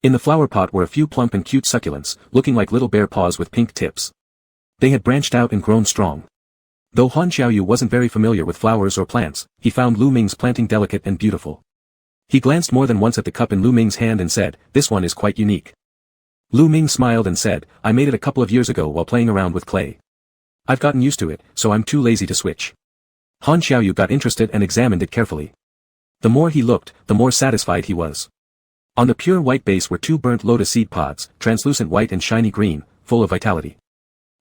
Speaker 1: In the flower pot were a few plump and cute succulents, looking like little bear paws with pink tips. They had branched out and grown strong. Though Han Xiaoyu wasn't very familiar with flowers or plants, he found Lu Ming's planting delicate and beautiful. He glanced more than once at the cup in Lu Ming's hand and said, "This one is quite unique." Lu Ming smiled and said, "I made it a couple of years ago while playing around with clay. I've gotten used to it, so I'm too lazy to switch." Han Xiaoyu got interested and examined it carefully. The more he looked, the more satisfied he was. On the pure white base were 2 burnt lotus seed pods, translucent white and shiny green, full of vitality.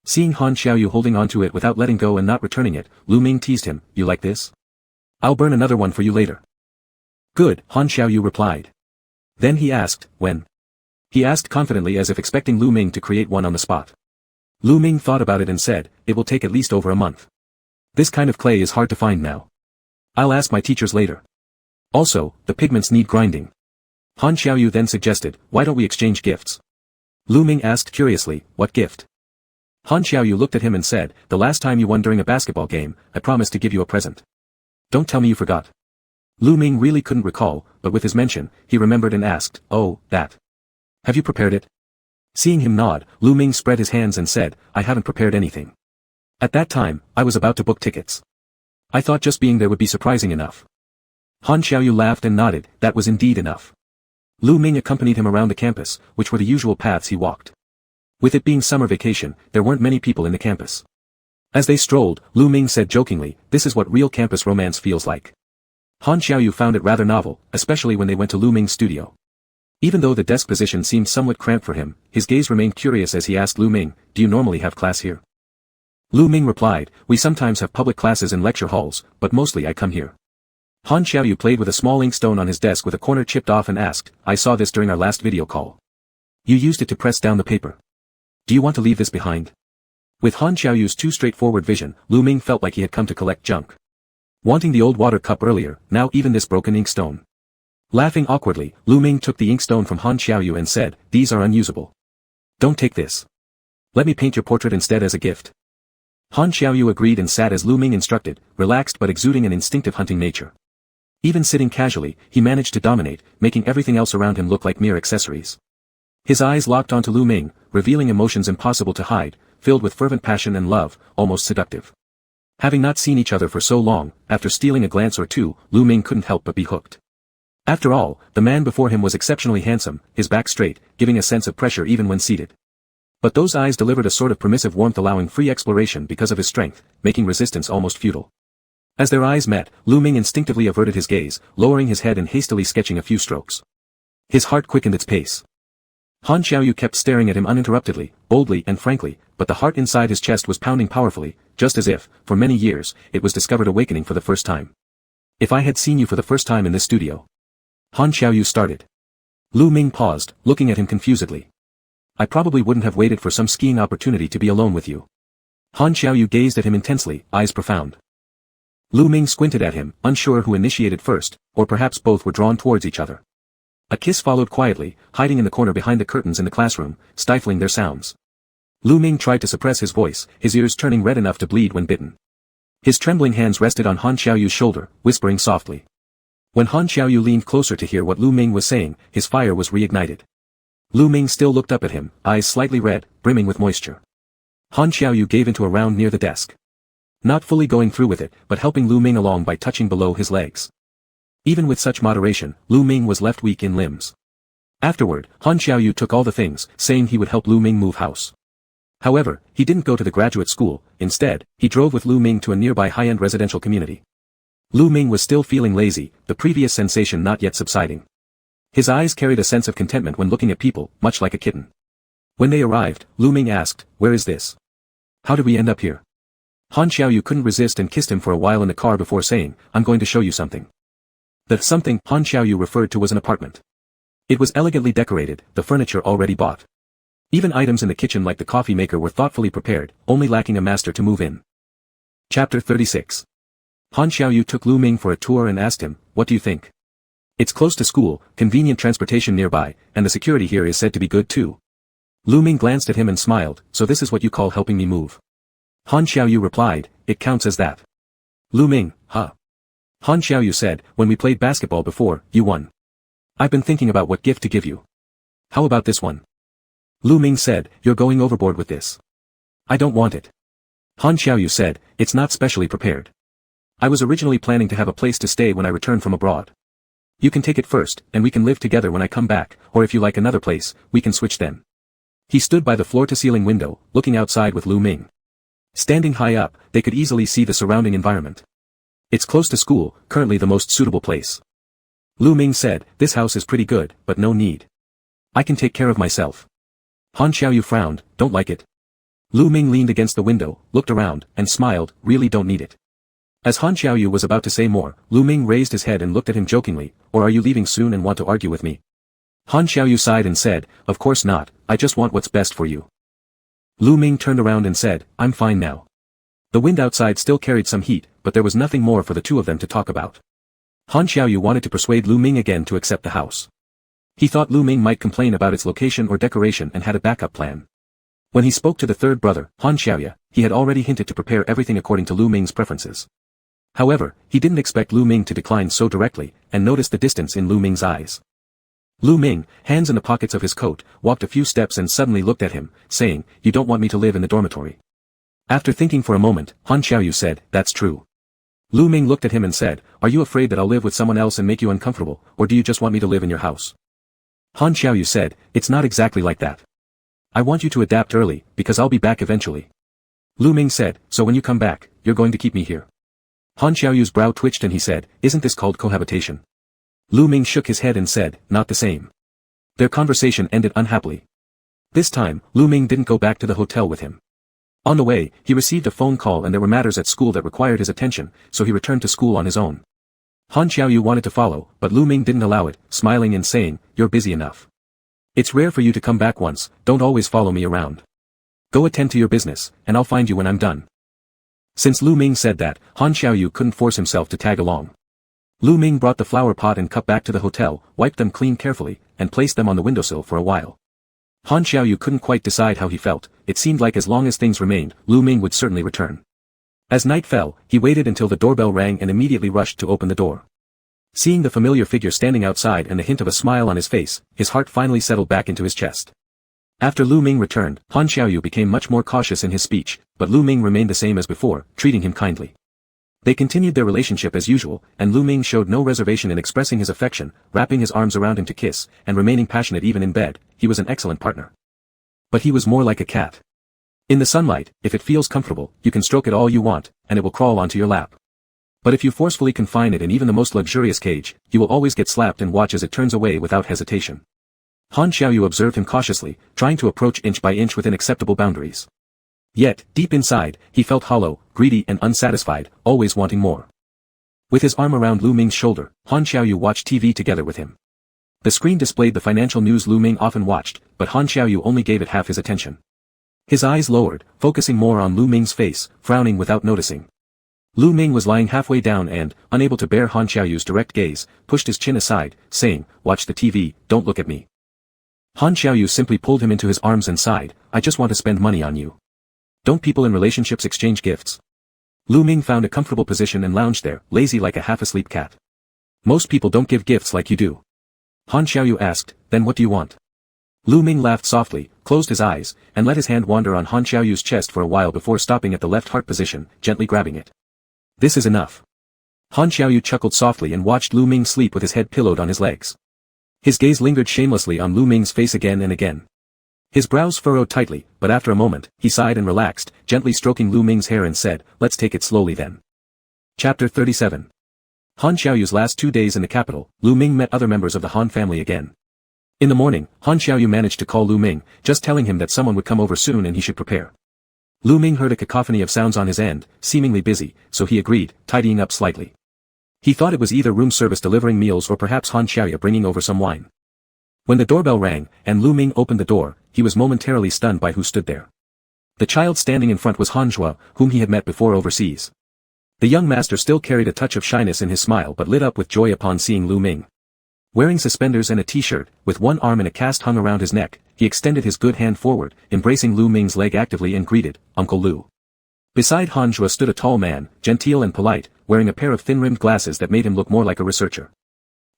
Speaker 1: Seeing Han Xiaoyu holding onto it without letting go and not returning it, Lu Ming teased him, "You like this? I'll burn another one for you later." "Good," Han Xiaoyu replied. Then he asked, "When?" He asked confidently as if expecting Lu Ming to create one on the spot. Lu Ming thought about it and said, "It will take at least over a month. This kind of clay is hard to find now. I'll ask my teachers later. Also, the pigments need grinding." Han Xiaoyu then suggested, "Why don't we exchange gifts?" Lu Ming asked curiously, "What gift?" Han Xiaoyu looked at him and said, "The last time you won during a basketball game, I promised to give you a present. Don't tell me you forgot." Lu Ming really couldn't recall, but with his mention, he remembered and asked, "Oh, that. Have you prepared it?" Seeing him nod, Lu Ming spread his hands and said, "I haven't prepared anything. At that time, I was about to book tickets. I thought just being there would be surprising enough." Han Xiaoyu laughed and nodded, that was indeed enough. Lu Ming accompanied him around the campus, which were the usual paths he walked. With it being summer vacation, there weren't many people in the campus. As they strolled, Lu Ming said jokingly, "This is what real campus romance feels like." Han Xiaoyu found it rather novel, especially when they went to Lu Ming's studio. Even though the desk position seemed somewhat cramped for him, his gaze remained curious as he asked Lu Ming, "Do you normally have class here?" Lu Ming replied, "We sometimes have public classes in lecture halls, but mostly I come here." Han Xiaoyu played with a small inkstone on his desk with a corner chipped off and asked, "I saw this during our last video call. You used it to press down the paper. Do you want to leave this behind?" With Han Xiaoyu's too straightforward vision, Lu Ming felt like he had come to collect junk. Wanting the old water cup earlier, now even this broken inkstone. Laughing awkwardly, Lu Ming took the inkstone from Han Xiaoyu and said, "These are unusable. Don't take this. Let me paint your portrait instead as a gift." Han Xiaoyu agreed and sat as Lu Ming instructed, relaxed but exuding an instinctive hunting nature. Even sitting casually, he managed to dominate, making everything else around him look like mere accessories. His eyes locked onto Lu Ming, revealing emotions impossible to hide, filled with fervent passion and love, almost seductive. Having not seen each other for so long, after stealing a glance or two, Lu Ming couldn't help but be hooked. After all, the man before him was exceptionally handsome, his back straight, giving a sense of pressure even when seated. But those eyes delivered a sort of permissive warmth allowing free exploration because of his strength, making resistance almost futile. As their eyes met, Lu Ming instinctively averted his gaze, lowering his head and hastily sketching a few strokes. His heart quickened its pace. Han Xiaoyu kept staring at him uninterruptedly, boldly and frankly, but the heart inside his chest was pounding powerfully, just as if, for many years, it was discovered awakening for the first time. "If I had seen you for the first time in this studio." Han Xiaoyu started. Lu Ming paused, looking at him confusedly. "I probably wouldn't have waited for some skiing opportunity to be alone with you." Han Xiaoyu gazed at him intensely, eyes profound. Lu Ming squinted at him, unsure who initiated first, or perhaps both were drawn towards each other. A kiss followed quietly, hiding in the corner behind the curtains in the classroom, stifling their sounds. Lu Ming tried to suppress his voice, his ears turning red enough to bleed when bitten. His trembling hands rested on Han Xiaoyu's shoulder, whispering softly. When Han Xiaoyu leaned closer to hear what Lu Ming was saying, his fire was reignited. Lu Ming still looked up at him, eyes slightly red, brimming with moisture. Han Xiaoyu gave into a round near the desk. Not fully going through with it, but helping Lu Ming along by touching below his legs. Even with such moderation, Lu Ming was left weak in limbs. Afterward, Han Xiaoyu took all the things, saying he would help Lu Ming move house. However, he didn't go to the graduate school. Instead, he drove with Lu Ming to a nearby high-end residential community. Lu Ming was still feeling lazy, the previous sensation not yet subsiding. His eyes carried a sense of contentment when looking at people, much like a kitten. When they arrived, Lu Ming asked, "Where is this? How did we end up here?" Han Xiaoyu couldn't resist and kissed him for a while in the car before saying, "I'm going to show you something." The something Han Xiaoyu referred to was an apartment. It was elegantly decorated, the furniture already bought. Even items in the kitchen like the coffee maker were thoughtfully prepared, only lacking a master to move in. Chapter 36. Han Xiaoyu took Lu Ming for a tour and asked him, "What do you think? It's close to school, convenient transportation nearby, and the security here is said to be good too." Lu Ming glanced at him and smiled, "So this is what you call helping me move?" Han Xiaoyu replied, "It counts as that." Lu Ming, "Huh?" Han Xiaoyu said, "When we played basketball before, you won. I've been thinking about what gift to give you. How about this one?" Lu Ming said, "You're going overboard with this. I don't want it." Han Xiaoyu said, "It's not specially prepared. I was originally planning to have a place to stay when I return from abroad. You can take it first, and we can live together when I come back, or if you like another place, we can switch then." He stood by the floor-to-ceiling window, looking outside with Lu Ming. Standing high up, they could easily see the surrounding environment. It's close to school, currently the most suitable place. Lu Ming said, "This house is pretty good, but no need. I can take care of myself." Han Xiaoyu frowned, "Don't like it?" Lu Ming leaned against the window, looked around, and smiled, "Really don't need it." As Han Xiaoyu was about to say more, Lu Ming raised his head and looked at him jokingly, "Or are you leaving soon and want to argue with me?" Han Xiaoyu sighed and said, "Of course not, I just want what's best for you." Lu Ming turned around and said, "I'm fine now." The wind outside still carried some heat, but there was nothing more for the two of them to talk about. Han Xiaoyu wanted to persuade Lu Ming again to accept the house. He thought Lu Ming might complain about its location or decoration and had a backup plan. When he spoke to the third brother, Han Xiaoya, he had already hinted to prepare everything according to Lu Ming's preferences. However, he didn't expect Lu Ming to decline so directly, and noticed the distance in Lu Ming's eyes. Lu Ming, hands in the pockets of his coat, walked a few steps and suddenly looked at him, saying, "You don't want me to live in the dormitory?" After thinking for a moment, Han Xiaoyu said, "That's true." Lu Ming looked at him and said, "Are you afraid that I'll live with someone else and make you uncomfortable, or do you just want me to live in your house?" Han Xiaoyu said, "It's not exactly like that. I want you to adapt early, because I'll be back eventually." Lu Ming said, "So when you come back, you're going to keep me here?" Han Xiaoyu's brow twitched and he said, "Isn't this called cohabitation?" Lu Ming shook his head and said, "Not the same." Their conversation ended unhappily. This time, Lu Ming didn't go back to the hotel with him. On the way, he received a phone call and there were matters at school that required his attention, so he returned to school on his own. Han Xiaoyu wanted to follow, but Lu Ming didn't allow it, smiling and saying, "You're busy enough. It's rare for you to come back once, don't always follow me around. Go attend to your business, and I'll find you when I'm done." Since Lu Ming said that, Han Xiaoyu couldn't force himself to tag along. Lu Ming brought the flower pot and cup back to the hotel, wiped them clean carefully, and placed them on the windowsill for a while. Han Xiaoyu couldn't quite decide how he felt, it seemed like as long as things remained, Lu Ming would certainly return. As night fell, he waited until the doorbell rang and immediately rushed to open the door. Seeing the familiar figure standing outside and the hint of a smile on his face, his heart finally settled back into his chest. After Lu Ming returned, Han Xiaoyu became much more cautious in his speech, but Lu Ming remained the same as before, treating him kindly. They continued their relationship as usual, and Lu Ming showed no reservation in expressing his affection, wrapping his arms around him to kiss, and remaining passionate even in bed. He was an excellent partner. But he was more like a cat. In the sunlight, if it feels comfortable, you can stroke it all you want, and it will crawl onto your lap. But if you forcefully confine it in even the most luxurious cage, you will always get slapped and watch as it turns away without hesitation. Han Xiaoyu observed him cautiously, trying to approach inch by inch within acceptable boundaries. Yet, deep inside, he felt hollow, greedy and unsatisfied, always wanting more. With his arm around Lu Ming's shoulder, Han Xiaoyu watched TV together with him. The screen displayed the financial news Lu Ming often watched, but Han Xiaoyu only gave it half his attention. His eyes lowered, focusing more on Lu Ming's face, frowning without noticing. Lu Ming was lying halfway down and, unable to bear Han Xiaoyu's direct gaze, pushed his chin aside, saying, "Watch the TV, don't look at me." Han Xiaoyu simply pulled him into his arms and sighed, "I just want to spend money on you. Don't people in relationships exchange gifts?" Lu Ming found a comfortable position and lounged there, lazy like a half-asleep cat. "Most people don't give gifts like you do." Han Xiaoyu asked, "Then what do you want?" Lu Ming laughed softly, closed his eyes, and let his hand wander on Han Xiaoyu's chest for a while before stopping at the left heart position, gently grabbing it. This is enough. Han Xiaoyu chuckled softly and watched Lu Ming sleep with his head pillowed on his legs. His gaze lingered shamelessly on Lu Ming's face again and again. His brows furrowed tightly, but after a moment, he sighed and relaxed, gently stroking Lu Ming's hair and said, "Let's take it slowly then." Chapter 37. Han Xiaoyu's last 2 days in the capital, Lu Ming met other members of the Han family again. In the morning, Han Xiaoyu managed to call Lu Ming, just telling him that someone would come over soon and he should prepare. Lu Ming heard a cacophony of sounds on his end, seemingly busy, so he agreed, tidying up slightly. He thought it was either room service delivering meals or perhaps Han Xiaoyu bringing over some wine. When the doorbell rang, and Lu Ming opened the door, he was momentarily stunned by who stood there. The child standing in front was Han Zhuo, whom he had met before overseas. The young master still carried a touch of shyness in his smile but lit up with joy upon seeing Lu Ming. Wearing suspenders and a t-shirt, with one arm in a cast hung around his neck, he extended his good hand forward, embracing Lu Ming's leg actively and greeted, "Uncle Lu." Beside Han Zhuo stood a tall man, genteel and polite, wearing a pair of thin-rimmed glasses that made him look more like a researcher.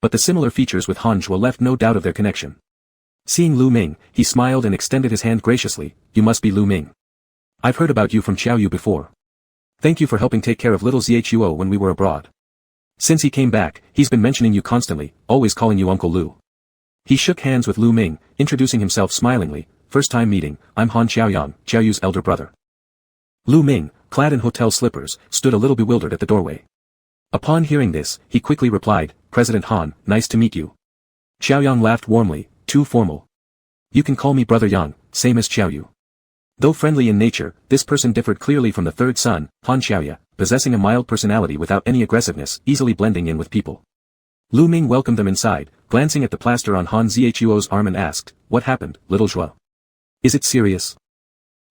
Speaker 1: But the similar features with Han Zhuo left no doubt of their connection. Seeing Lu Ming, he smiled and extended his hand graciously. "You must be Lu Ming. I've heard about you from Xiaoyu before. Thank you for helping take care of little Zhuo when we were abroad. Since he came back, he's been mentioning you constantly, always calling you Uncle Lu." He shook hands with Lu Ming, introducing himself smilingly. "First time meeting, I'm Han Xiaoyang, Xiaoyu's elder brother." Lu Ming, clad in hotel slippers, stood a little bewildered at the doorway. Upon hearing this, he quickly replied, "President Han, nice to meet you." Xiaoyang laughed warmly, "Too formal. You can call me Brother Yang, same as Xiaoyu." Though friendly in nature, this person differed clearly from the third son, Han Xiaoya, possessing a mild personality without any aggressiveness, easily blending in with people. Lu Ming welcomed them inside, glancing at the plaster on Han Zhuo's arm and asked, "What happened, little Zhuo? Is it serious?"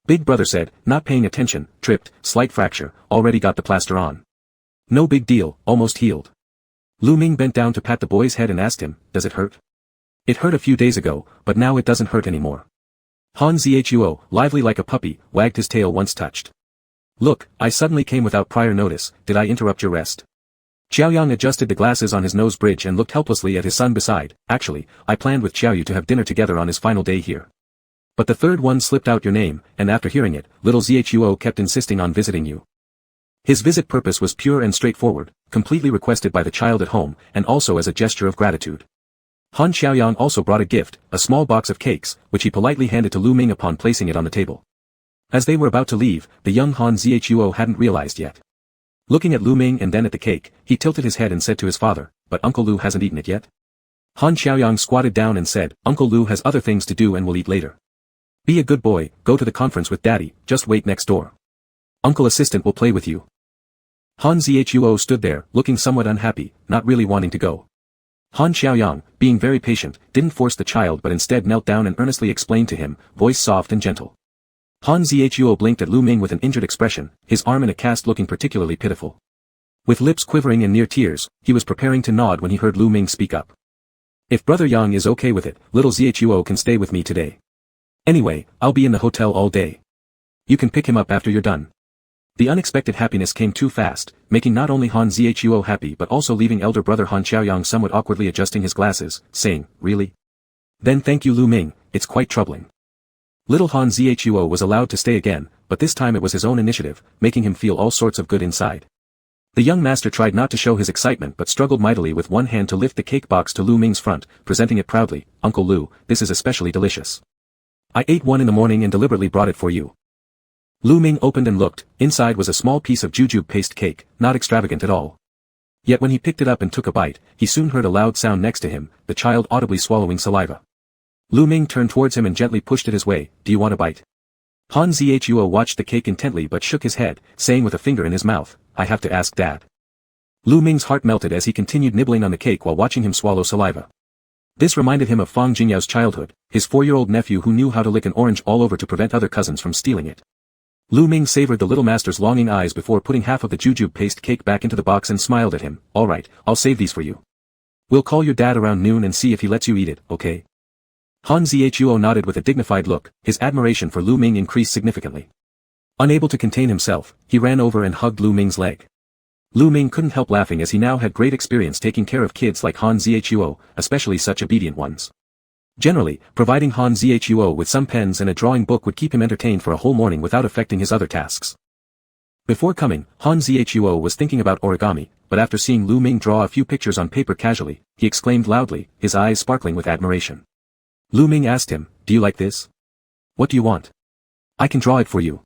Speaker 1: Big brother said, not paying attention, "Tripped, slight fracture, already got the plaster on. No big deal, almost healed." Lu Ming bent down to pat the boy's head and asked him, "Does it hurt?" "It hurt a few days ago, but now it doesn't hurt anymore." Han Zhuo, lively like a puppy, wagged his tail once touched. "Look, I suddenly came without prior notice, did I interrupt your rest?" Xiaoyang adjusted the glasses on his nose bridge and looked helplessly at his son beside. "Actually, I planned with Xiaoyu to have dinner together on his final day here. But the third one slipped out your name, and after hearing it, little Zhuo kept insisting on visiting you." His visit purpose was pure and straightforward, completely requested by the child at home, and also as a gesture of gratitude. Han Xiaoyang also brought a gift, a small box of cakes, which he politely handed to Lu Ming upon placing it on the table. As they were about to leave, the young Han Zhuo hadn't realized yet. Looking at Lu Ming and then at the cake, he tilted his head and said to his father, "But Uncle Lu hasn't eaten it yet?" Han Xiaoyang squatted down and said, "Uncle Lu has other things to do and will eat later. Be a good boy, go to the conference with Daddy, just wait next door. Uncle Assistant will play with you." Han Zhuo stood there, looking somewhat unhappy, not really wanting to go. Han Xiaoyang, being very patient, didn't force the child but instead knelt down and earnestly explained to him, voice soft and gentle. Han Zhuo blinked at Lu Ming with an injured expression, his arm in a cast looking particularly pitiful. With lips quivering and near tears, he was preparing to nod when he heard Lu Ming speak up. "If Brother Yang is okay with it, little Zhuo can stay with me today. Anyway, I'll be in the hotel all day. You can pick him up after you're done." The unexpected happiness came too fast, making not only Han Zhuo happy but also leaving elder brother Han Xiaoyang somewhat awkwardly adjusting his glasses, saying, "Really? Then thank you Lu Ming, it's quite troubling." Little Han Zhuo was allowed to stay again, but this time it was his own initiative, making him feel all sorts of good inside. The young master tried not to show his excitement but struggled mightily with one hand to lift the cake box to Lu Ming's front, presenting it proudly, "Uncle Lu, this is especially delicious. I ate one in the morning and deliberately brought it for you." Lu Ming opened and looked, inside was a small piece of jujube paste cake, not extravagant at all. Yet when he picked it up and took a bite, he soon heard a loud sound next to him, the child audibly swallowing saliva. Lu Ming turned towards him and gently pushed it his way, "Do you want a bite?" Han Zhuo watched the cake intently but shook his head, saying with a finger in his mouth, "I have to ask Dad." Lu Ming's heart melted as he continued nibbling on the cake while watching him swallow saliva. This reminded him of Fang Jingyao's childhood, his 4-year-old nephew who knew how to lick an orange all over to prevent other cousins from stealing it. Lu Ming savored the little master's longing eyes before putting half of the jujube paste cake back into the box and smiled at him. "All right, I'll save these for you. We'll call your dad around noon and see if he lets you eat it, okay?" Han Zhuo nodded with a dignified look, his admiration for Lu Ming increased significantly. Unable to contain himself, he ran over and hugged Lu Ming's leg. Lu Ming couldn't help laughing as he now had great experience taking care of kids like Han Zhuo, especially such obedient ones. Generally, providing Han Zhuo with some pens and a drawing book would keep him entertained for a whole morning without affecting his other tasks. Before coming, Han Zhuo was thinking about origami, but after seeing Lu Ming draw a few pictures on paper casually, he exclaimed loudly, his eyes sparkling with admiration. Lu Ming asked him, "Do you like this? What do you want? I can draw it for you."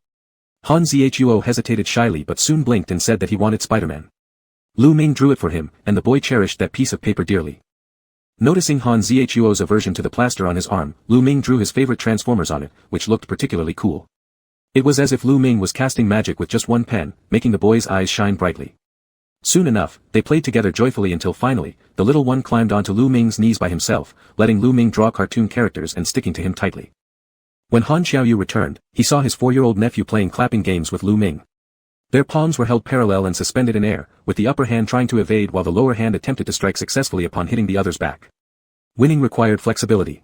Speaker 1: Han Zhuo hesitated shyly but soon blinked and said that he wanted Spider-Man. Lu Ming drew it for him, and the boy cherished that piece of paper dearly. Noticing Han Zhuo's aversion to the plaster on his arm, Lu Ming drew his favorite Transformers on it, which looked particularly cool. It was as if Lu Ming was casting magic with just one pen, making the boy's eyes shine brightly. Soon enough, they played together joyfully until finally, the little one climbed onto Lu Ming's knees by himself, letting Lu Ming draw cartoon characters and sticking to him tightly. When Han Xiaoyu returned, he saw his 4-year-old nephew playing clapping games with Lu Ming. Their palms were held parallel and suspended in air, with the upper hand trying to evade while the lower hand attempted to strike successfully upon hitting the other's back. Winning required flexibility.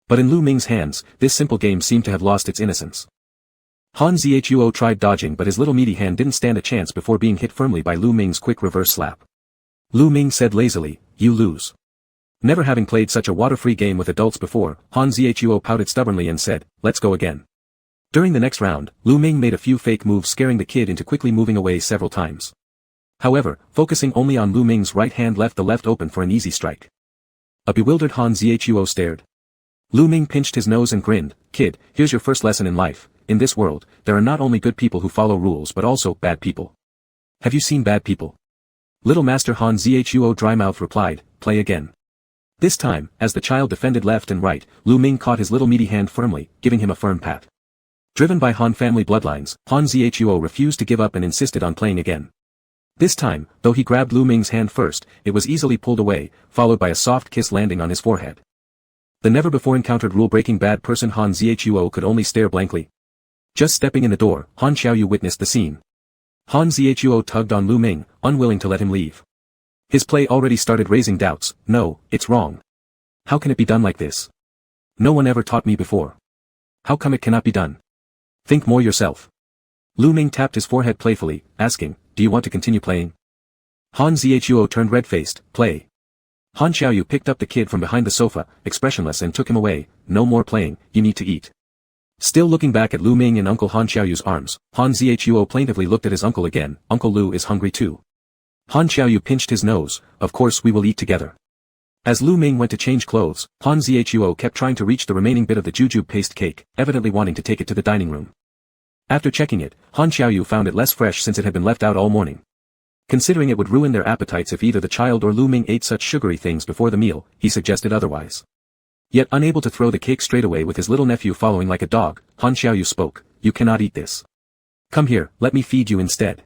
Speaker 1: But in Lu Ming's hands, this simple game seemed to have lost its innocence. Han Zhuo tried dodging but his little meaty hand didn't stand a chance before being hit firmly by Lu Ming's quick reverse slap. Lu Ming said lazily, "You lose." Never having played such a water-free game with adults before, Han Zhuo pouted stubbornly and said, "Let's go again." During the next round, Lu Ming made a few fake moves scaring the kid into quickly moving away several times. However, focusing only on Lu Ming's right hand left the left open for an easy strike. A bewildered Han Zhuo stared. Lu Ming pinched his nose and grinned, "Kid, here's your first lesson in life. In this world, there are not only good people who follow rules but also bad people. Have you seen bad people?" Little Master Han Zhuo dry-mouthed replied, "Play again." This time, as the child defended left and right, Lu Ming caught his little meaty hand firmly, giving him a firm pat. Driven by Han family bloodlines, Han Zhuo refused to give up and insisted on playing again. This time, though he grabbed Lu Ming's hand first, it was easily pulled away, followed by a soft kiss landing on his forehead. The never-before-encountered rule-breaking bad person Han Zhuo could only stare blankly. Just stepping in the door, Han Xiaoyu witnessed the scene. Han Zhuo tugged on Lu Ming, unwilling to let him leave. His play already started raising doubts. "No, it's wrong. How can it be done like this? No one ever taught me before. How come it cannot be done? Think more yourself." Lu Ming tapped his forehead playfully, asking, "Do you want to continue playing?" Han Zhuo turned red-faced, "Play." Han Xiaoyu picked up the kid from behind the sofa, expressionless and took him away. "No more playing, you need to eat." Still looking back at Lu Ming in Uncle Han Xiaoyu's arms, Han Zhuo plaintively looked at his uncle again. "Uncle Lu is hungry too." Han Xiaoyu pinched his nose, "Of course we will eat together." As Lu Ming went to change clothes, Han Zhuo kept trying to reach the remaining bit of the jujube paste cake, evidently wanting to take it to the dining room. After checking it, Han Xiaoyu found it less fresh since it had been left out all morning. Considering it would ruin their appetites if either the child or Lu Ming ate such sugary things before the meal, he suggested otherwise. Yet unable to throw the cake straight away with his little nephew following like a dog, Han Xiaoyu spoke, "You cannot eat this. Come here, let me feed you instead."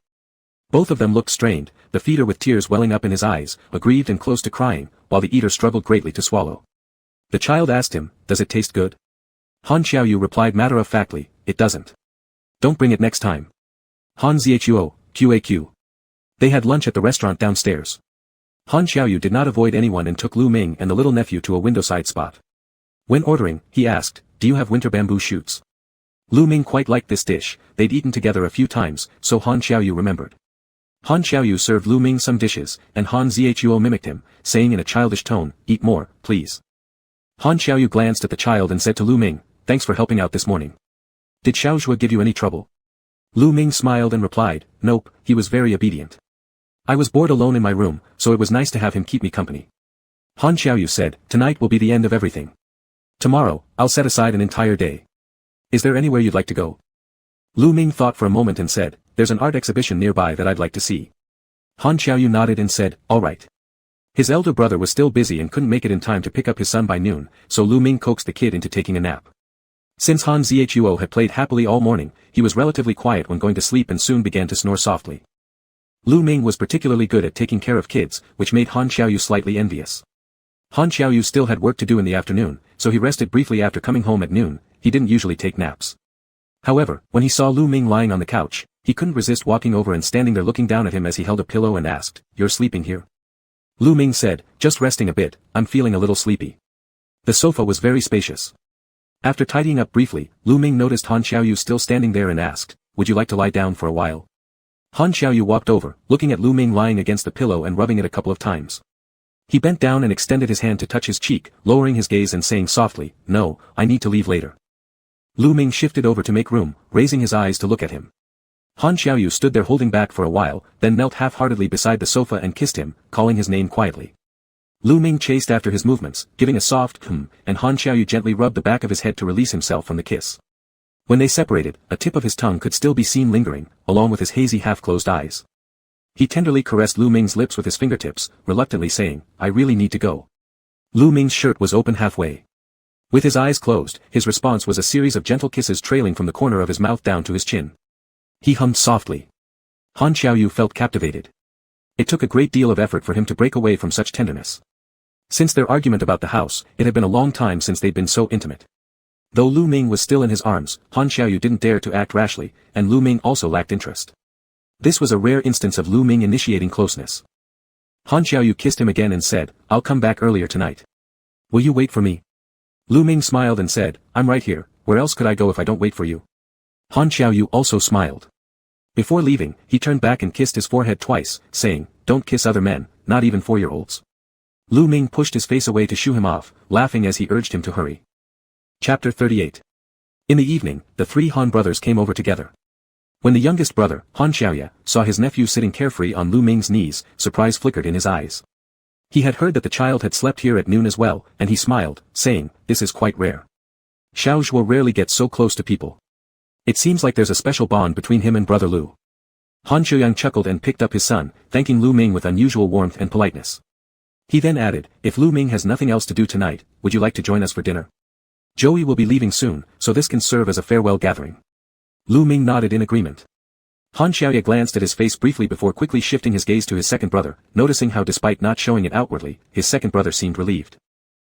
Speaker 1: Both of them looked strained, the feeder with tears welling up in his eyes, aggrieved and close to crying, while the eater struggled greatly to swallow. The child asked him, "Does it taste good?" Han Xiaoyu replied matter-of-factly, "It doesn't. Don't bring it next time." Han Zhuo, QAQ. They had lunch at the restaurant downstairs. Han Xiaoyu did not avoid anyone and took Lu Ming and the little nephew to a windowside spot. When ordering, he asked, "Do you have winter bamboo shoots?" Lu Ming quite liked this dish, they'd eaten together a few times, so Han Xiaoyu remembered. Han Xiaoyu served Lu Ming some dishes, and Han Zhuo mimicked him, saying in a childish tone, "Eat more, please." Han Xiaoyu glanced at the child and said to Lu Ming, "Thanks for helping out this morning. Did Xiaozhua give you any trouble?" Lu Ming smiled and replied, "Nope, he was very obedient. I was bored alone in my room, so it was nice to have him keep me company." Han Xiaoyu said, "Tonight will be the end of everything. Tomorrow, I'll set aside an entire day. Is there anywhere you'd like to go?" Lu Ming thought for a moment and said, "There's an art exhibition nearby that I'd like to see." Han Xiaoyu nodded and said, "All right." His elder brother was still busy and couldn't make it in time to pick up his son by noon, so Lu Ming coaxed the kid into taking a nap. Since Han Zhuo had played happily all morning, he was relatively quiet when going to sleep and soon began to snore softly. Lu Ming was particularly good at taking care of kids, which made Han Xiaoyu slightly envious. Han Xiaoyu still had work to do in the afternoon, so he rested briefly after coming home at noon. He didn't usually take naps. However, when he saw Lu Ming lying on the couch, he couldn't resist walking over and standing there looking down at him as he held a pillow and asked, "You're sleeping here?" Lu Ming said, "Just resting a bit, I'm feeling a little sleepy." The sofa was very spacious. After tidying up briefly, Lu Ming noticed Han Xiaoyu still standing there and asked, "Would you like to lie down for a while?" Han Xiaoyu walked over, looking at Lu Ming lying against the pillow and rubbing it a couple of times. He bent down and extended his hand to touch his cheek, lowering his gaze and saying softly, "No, I need to leave later." Lu Ming shifted over to make room, raising his eyes to look at him. Han Xiaoyu stood there holding back for a while, then knelt half-heartedly beside the sofa and kissed him, calling his name quietly. Lu Ming chased after his movements, giving a soft and Han Xiaoyu gently rubbed the back of his head to release himself from the kiss. When they separated, a tip of his tongue could still be seen lingering, along with his hazy half-closed eyes. He tenderly caressed Lu Ming's lips with his fingertips, reluctantly saying, "I really need to go." Lu Ming's shirt was open halfway. With his eyes closed, his response was a series of gentle kisses trailing from the corner of his mouth down to his chin. He hummed softly. Han Xiaoyu felt captivated. It took a great deal of effort for him to break away from such tenderness. Since their argument about the house, it had been a long time since they'd been so intimate. Though Lu Ming was still in his arms, Han Xiaoyu didn't dare to act rashly, and Lu Ming also lacked interest. This was a rare instance of Lu Ming initiating closeness. Han Xiaoyu kissed him again and said, "I'll come back earlier tonight. Will you wait for me?" Lu Ming smiled and said, "I'm right here, where else could I go if I don't wait for you?" Han Xiaoyu also smiled. Before leaving, he turned back and kissed his forehead twice, saying, "Don't kiss other men, not even 4-year-olds." Lu Ming pushed his face away to shoo him off, laughing as he urged him to hurry. Chapter 38. In the evening, the three Han brothers came over together. When the youngest brother, Han Xiaoya, saw his nephew sitting carefree on Lu Ming's knees, surprise flickered in his eyes. He had heard that the child had slept here at noon as well, and he smiled, saying, "This is quite rare. Xiao Zhuo rarely gets so close to people. It seems like there's a special bond between him and brother Lu." Han Xiaoyang chuckled and picked up his son, thanking Lu Ming with unusual warmth and politeness. He then added, "If Lu Ming has nothing else to do tonight, would you like to join us for dinner? Joey will be leaving soon, so this can serve as a farewell gathering." Lu Ming nodded in agreement. Han Xiaoya glanced at his face briefly before quickly shifting his gaze to his second brother, noticing how despite not showing it outwardly, his second brother seemed relieved.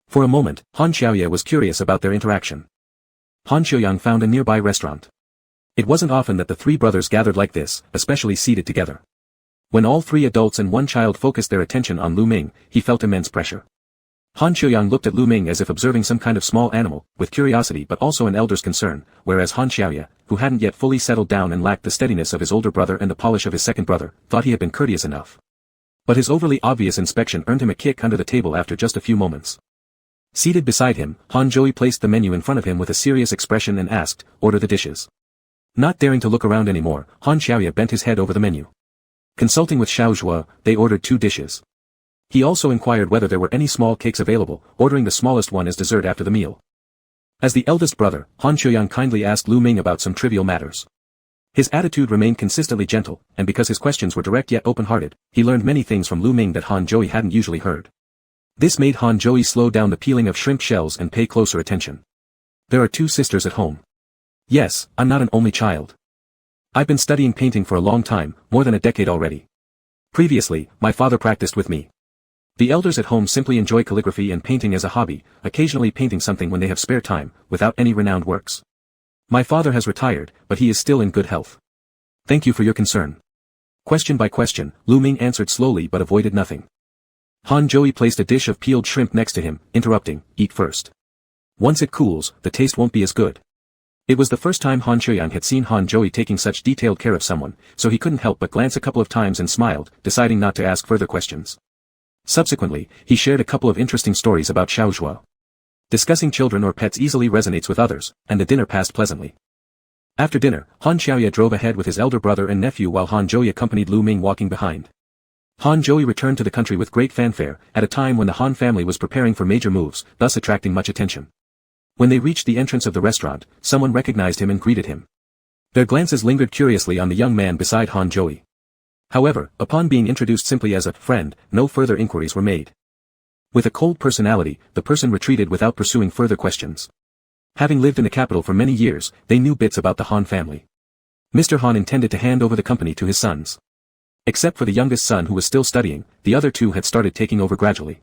Speaker 1: For a moment, Han Xiaoya was curious about their interaction. Han Xiaoyang found a nearby restaurant. It wasn't often that the three brothers gathered like this, especially seated together. When all three adults and one child focused their attention on Lu Ming, he felt immense pressure. Han Xiaoyang looked at Lu Ming as if observing some kind of small animal, with curiosity but also an elder's concern, whereas Han Xiaoya, who hadn't yet fully settled down and lacked the steadiness of his older brother and the polish of his second brother, thought he had been courteous enough. But his overly obvious inspection earned him a kick under the table after just a few moments. Seated beside him, Han Joey placed the menu in front of him with a serious expression and asked, "Order the dishes." Not daring to look around anymore, Han Xiaoya bent his head over the menu. Consulting with Xiao Zhuo, they ordered 2 dishes. He also inquired whether there were any small cakes available, ordering the smallest one as dessert after the meal. As the eldest brother, Han Xiaoyang kindly asked Lu Ming about some trivial matters. His attitude remained consistently gentle, and because his questions were direct yet open-hearted, he learned many things from Lu Ming that Han Joey hadn't usually heard. This made Han Joey slow down the peeling of shrimp shells and pay closer attention. "There are 2 sisters at home." "Yes, I'm not an only child. I've been studying painting for a long time, more than a decade already. Previously, my father practiced with me. The elders at home simply enjoy calligraphy and painting as a hobby, occasionally painting something when they have spare time, without any renowned works. My father has retired, but he is still in good health. Thank you for your concern." Question by question, Lu Ming answered slowly but avoided nothing. Han Joey placed a dish of peeled shrimp next to him, interrupting, "Eat first. Once it cools, the taste won't be as good." It was the first time Han Xiaoyang had seen Han Joey taking such detailed care of someone, so he couldn't help but glance a couple of times and smiled, deciding not to ask further questions. Subsequently, he shared a couple of interesting stories about Xiao Zhuo. Discussing children or pets easily resonates with others, and the dinner passed pleasantly. After dinner, Han Xiaoya drove ahead with his elder brother and nephew while Han Joey accompanied Lu Ming walking behind. Han Joey returned to the country with great fanfare, at a time when the Han family was preparing for major moves, thus attracting much attention. When they reached the entrance of the restaurant, someone recognized him and greeted him. Their glances lingered curiously on the young man beside Han Joey. However, upon being introduced simply as a friend, no further inquiries were made. With a cold personality, the person retreated without pursuing further questions. Having lived in the capital for many years, they knew bits about the Han family. Mr. Han intended to hand over the company to his sons. Except for the youngest son who was still studying, the other 2 had started taking over gradually.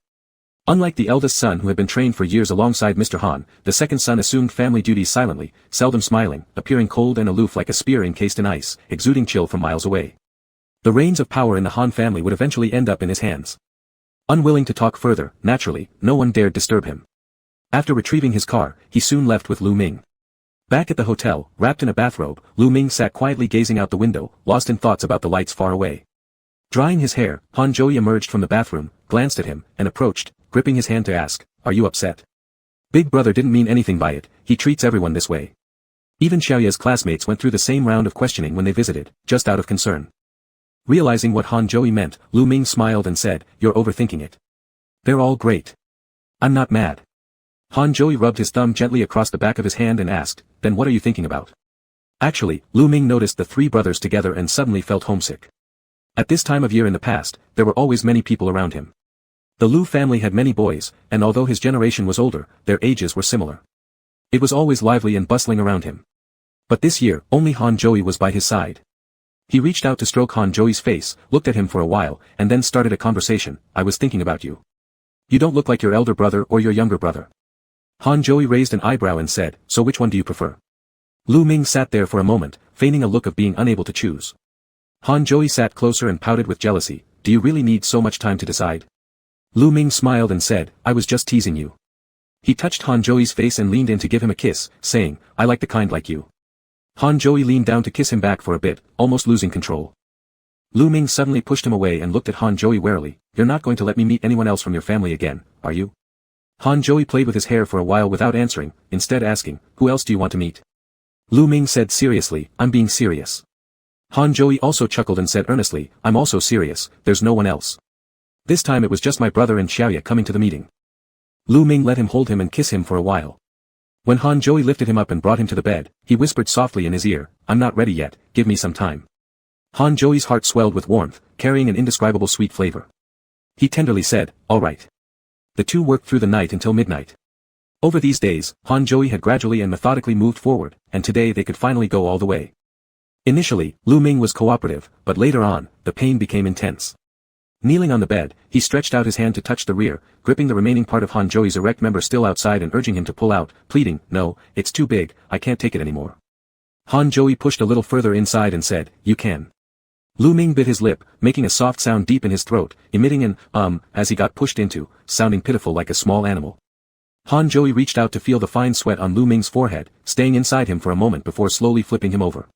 Speaker 1: Unlike the eldest son who had been trained for years alongside Mr. Han, the second son assumed family duties silently, seldom smiling, appearing cold and aloof like a spear encased in ice, exuding chill from miles away. The reins of power in the Han family would eventually end up in his hands. Unwilling to talk further, naturally, no one dared disturb him. After retrieving his car, he soon left with Lu Ming. Back at the hotel, wrapped in a bathrobe, Lu Ming sat quietly gazing out the window, lost in thoughts about the lights far away. Drying his hair, Han Joey emerged from the bathroom, glanced at him, and approached, gripping his hand to ask, "Are you upset?" Big brother didn't mean anything by it, he treats everyone this way. Even Xiaoya's classmates went through the same round of questioning when they visited, just out of concern. Realizing what Han Joey meant, Lu Ming smiled and said, "You're overthinking it. They're all great. I'm not mad." Han Joey rubbed his thumb gently across the back of his hand and asked, "Then what are you thinking about?" Actually, Lu Ming noticed the three brothers together and suddenly felt homesick. At this time of year in the past, there were always many people around him. The Lu family had many boys, and although his generation was older, their ages were similar. It was always lively and bustling around him. But this year, only Han Joey was by his side. He reached out to stroke Han Joey's face, looked at him for a while, and then started a conversation. "I was thinking about you. You don't look like your elder brother or your younger brother." Han Joey raised an eyebrow and said, "So which one do you prefer?" Lu Ming sat there for a moment, feigning a look of being unable to choose. Han Joey sat closer and pouted with jealousy. "Do you really need so much time to decide?" Lu Ming smiled and said, "I was just teasing you." He touched Han Joey's face and leaned in to give him a kiss, saying, "I like the kind like you." Han Joey leaned down to kiss him back for a bit, almost losing control. Lu Ming suddenly pushed him away and looked at Han Joey warily. "You're not going to let me meet anyone else from your family again, are you?" Han Joey played with his hair for a while without answering, instead asking, "Who else do you want to meet?" Lu Ming said seriously, "I'm being serious." Han Joey also chuckled and said earnestly, "I'm also serious, there's no one else. This time it was just my brother and Xiaoya coming to the meeting." Lu Ming let him hold him and kiss him for a while. When Han Joey lifted him up and brought him to the bed, he whispered softly in his ear, "I'm not ready yet, give me some time." Han Joey's heart swelled with warmth, carrying an indescribable sweet flavor. He tenderly said, "All right." The two worked through the night until midnight. Over these days, Han Joey had gradually and methodically moved forward, and today they could finally go all the way. Initially, Lu Ming was cooperative, but later on, the pain became intense. Kneeling on the bed, he stretched out his hand to touch the rear, gripping the remaining part of Han Joey's erect member still outside and urging him to pull out, pleading, "No, it's too big, I can't take it anymore." Han Joey pushed a little further inside and said, "You can." Lu Ming bit his lip, making a soft sound deep in his throat, emitting an as he got pushed into, sounding pitiful like a small animal. Han Joey reached out to feel the fine sweat on Lu Ming's forehead, staying inside him for a moment before slowly flipping him over.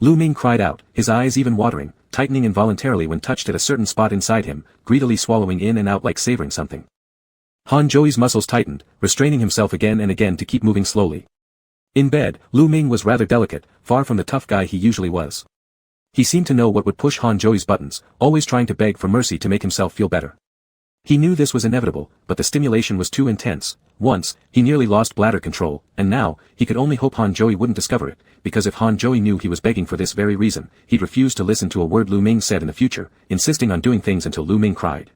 Speaker 1: Lu Ming cried out, his eyes even watering, tightening involuntarily when touched at a certain spot inside him, greedily swallowing in and out like savoring something. Han Joey's muscles tightened, restraining himself again and again to keep moving slowly. In bed, Lu Ming was rather delicate, far from the tough guy he usually was. He seemed to know what would push Han Joey's buttons, always trying to beg for mercy to make himself feel better. He knew this was inevitable, but the stimulation was too intense. Once, he nearly lost bladder control, and now, he could only hope Han Joey wouldn't discover it, because if Han Joey knew he was begging for this very reason, he'd refuse to listen to a word Lu Ming said in the future, insisting on doing things until Lu Ming cried.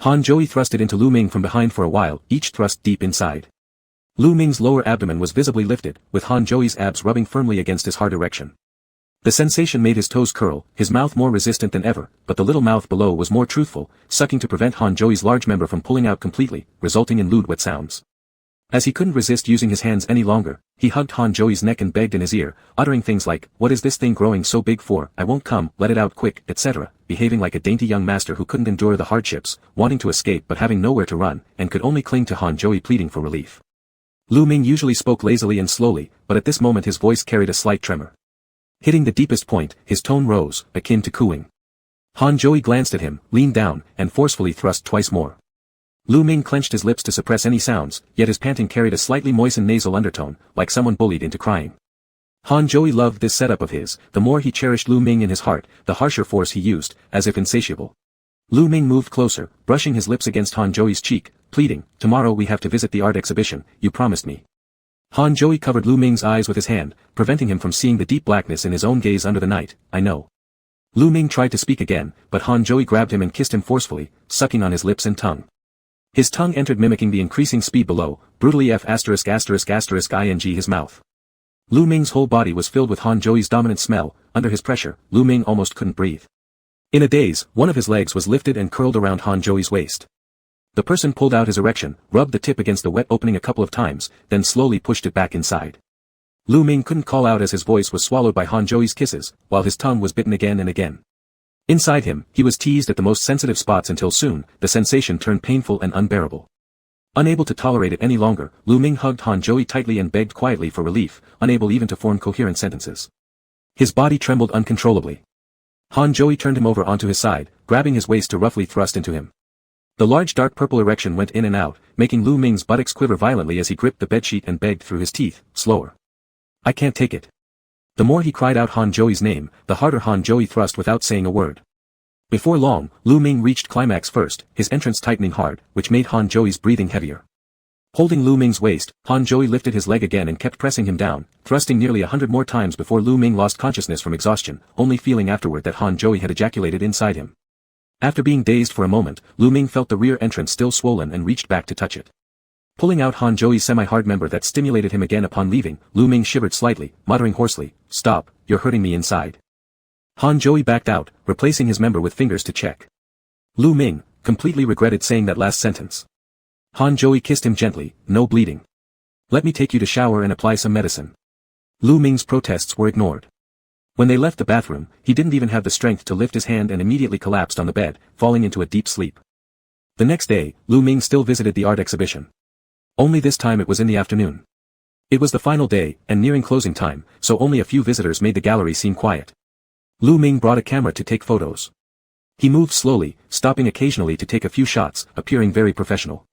Speaker 1: Han Joey thrusted into Lu Ming from behind for a while, each thrust deep inside. Lu Ming's lower abdomen was visibly lifted, with Han Joey's abs rubbing firmly against his hard erection. The sensation made his toes curl, his mouth more resistant than ever, but the little mouth below was more truthful, sucking to prevent Han Joey's large member from pulling out completely, resulting in lewd wet sounds. As he couldn't resist using his hands any longer, he hugged Han Joey's neck and begged in his ear, uttering things like, "What is this thing growing so big for? I won't come, let it out quick," etc., behaving like a dainty young master who couldn't endure the hardships, wanting to escape but having nowhere to run, and could only cling to Han Joey pleading for relief. Lu Ming usually spoke lazily and slowly, but at this moment his voice carried a slight tremor. Hitting the deepest point, his tone rose, akin to cooing. Han Joey glanced at him, leaned down, and forcefully thrust twice more. Lu Ming clenched his lips to suppress any sounds, yet his panting carried a slightly moistened nasal undertone, like someone bullied into crying. Han Joey loved this setup of his, the more he cherished Lu Ming in his heart, the harsher force he used, as if insatiable. Lu Ming moved closer, brushing his lips against Han Joey's cheek, pleading, "Tomorrow we have to visit the art exhibition, you promised me." Han Joey covered Lu Ming's eyes with his hand, preventing him from seeing the deep blackness in his own gaze under the night. "I know." Lu Ming tried to speak again, but Han Joey grabbed him and kissed him forcefully, sucking on his lips and tongue. His tongue entered mimicking the increasing speed below, brutally ing his mouth. Lu Ming's whole body was filled with Han Joey's dominant smell. Under his pressure, Lu Ming almost couldn't breathe. In a daze, one of his legs was lifted and curled around Han Joey's waist. The person pulled out his erection, rubbed the tip against the wet opening a couple of times, then slowly pushed it back inside. Lu Ming couldn't call out as his voice was swallowed by Han Joey's kisses, while his tongue was bitten again and again. Inside him, he was teased at the most sensitive spots until soon, the sensation turned painful and unbearable. Unable to tolerate it any longer, Lu Ming hugged Han Joey tightly and begged quietly for relief, unable even to form coherent sentences. His body trembled uncontrollably. Han Joey turned him over onto his side, grabbing his waist to roughly thrust into him. The large dark purple erection went in and out, making Lu Ming's buttocks quiver violently as he gripped the bedsheet and begged through his teeth, slower. I can't take it. The more he cried out Han Joey's name, the harder Han Joey thrust without saying a word. Before long, Lu Ming reached climax first, his entrance tightening hard, which made Han Joey's breathing heavier. Holding Lu Ming's waist, Han Joey lifted his leg again and kept pressing him down, thrusting nearly 100 more times before Lu Ming lost consciousness from exhaustion, only feeling afterward that Han Joey had ejaculated inside him. After being dazed for a moment, Lu Ming felt the rear entrance still swollen and reached back to touch it. Pulling out Han Joey's semi-hard member that stimulated him again upon leaving, Lu Ming shivered slightly, muttering hoarsely, "Stop, you're hurting me inside." Han Joey backed out, replacing his member with fingers to check. Lu Ming completely regretted saying that last sentence. Han Joey kissed him gently, "No bleeding. Let me take you to shower and apply some medicine." Lu Ming's protests were ignored. When they left the bathroom, he didn't even have the strength to lift his hand and immediately collapsed on the bed, falling into a deep sleep. The next day, Lu Ming still visited the art exhibition. Only this time it was in the afternoon. It was the final day, and nearing closing time, so only a few visitors made the gallery seem quiet. Lu Ming brought a camera to take photos. He moved slowly, stopping occasionally to take a few shots, appearing very professional.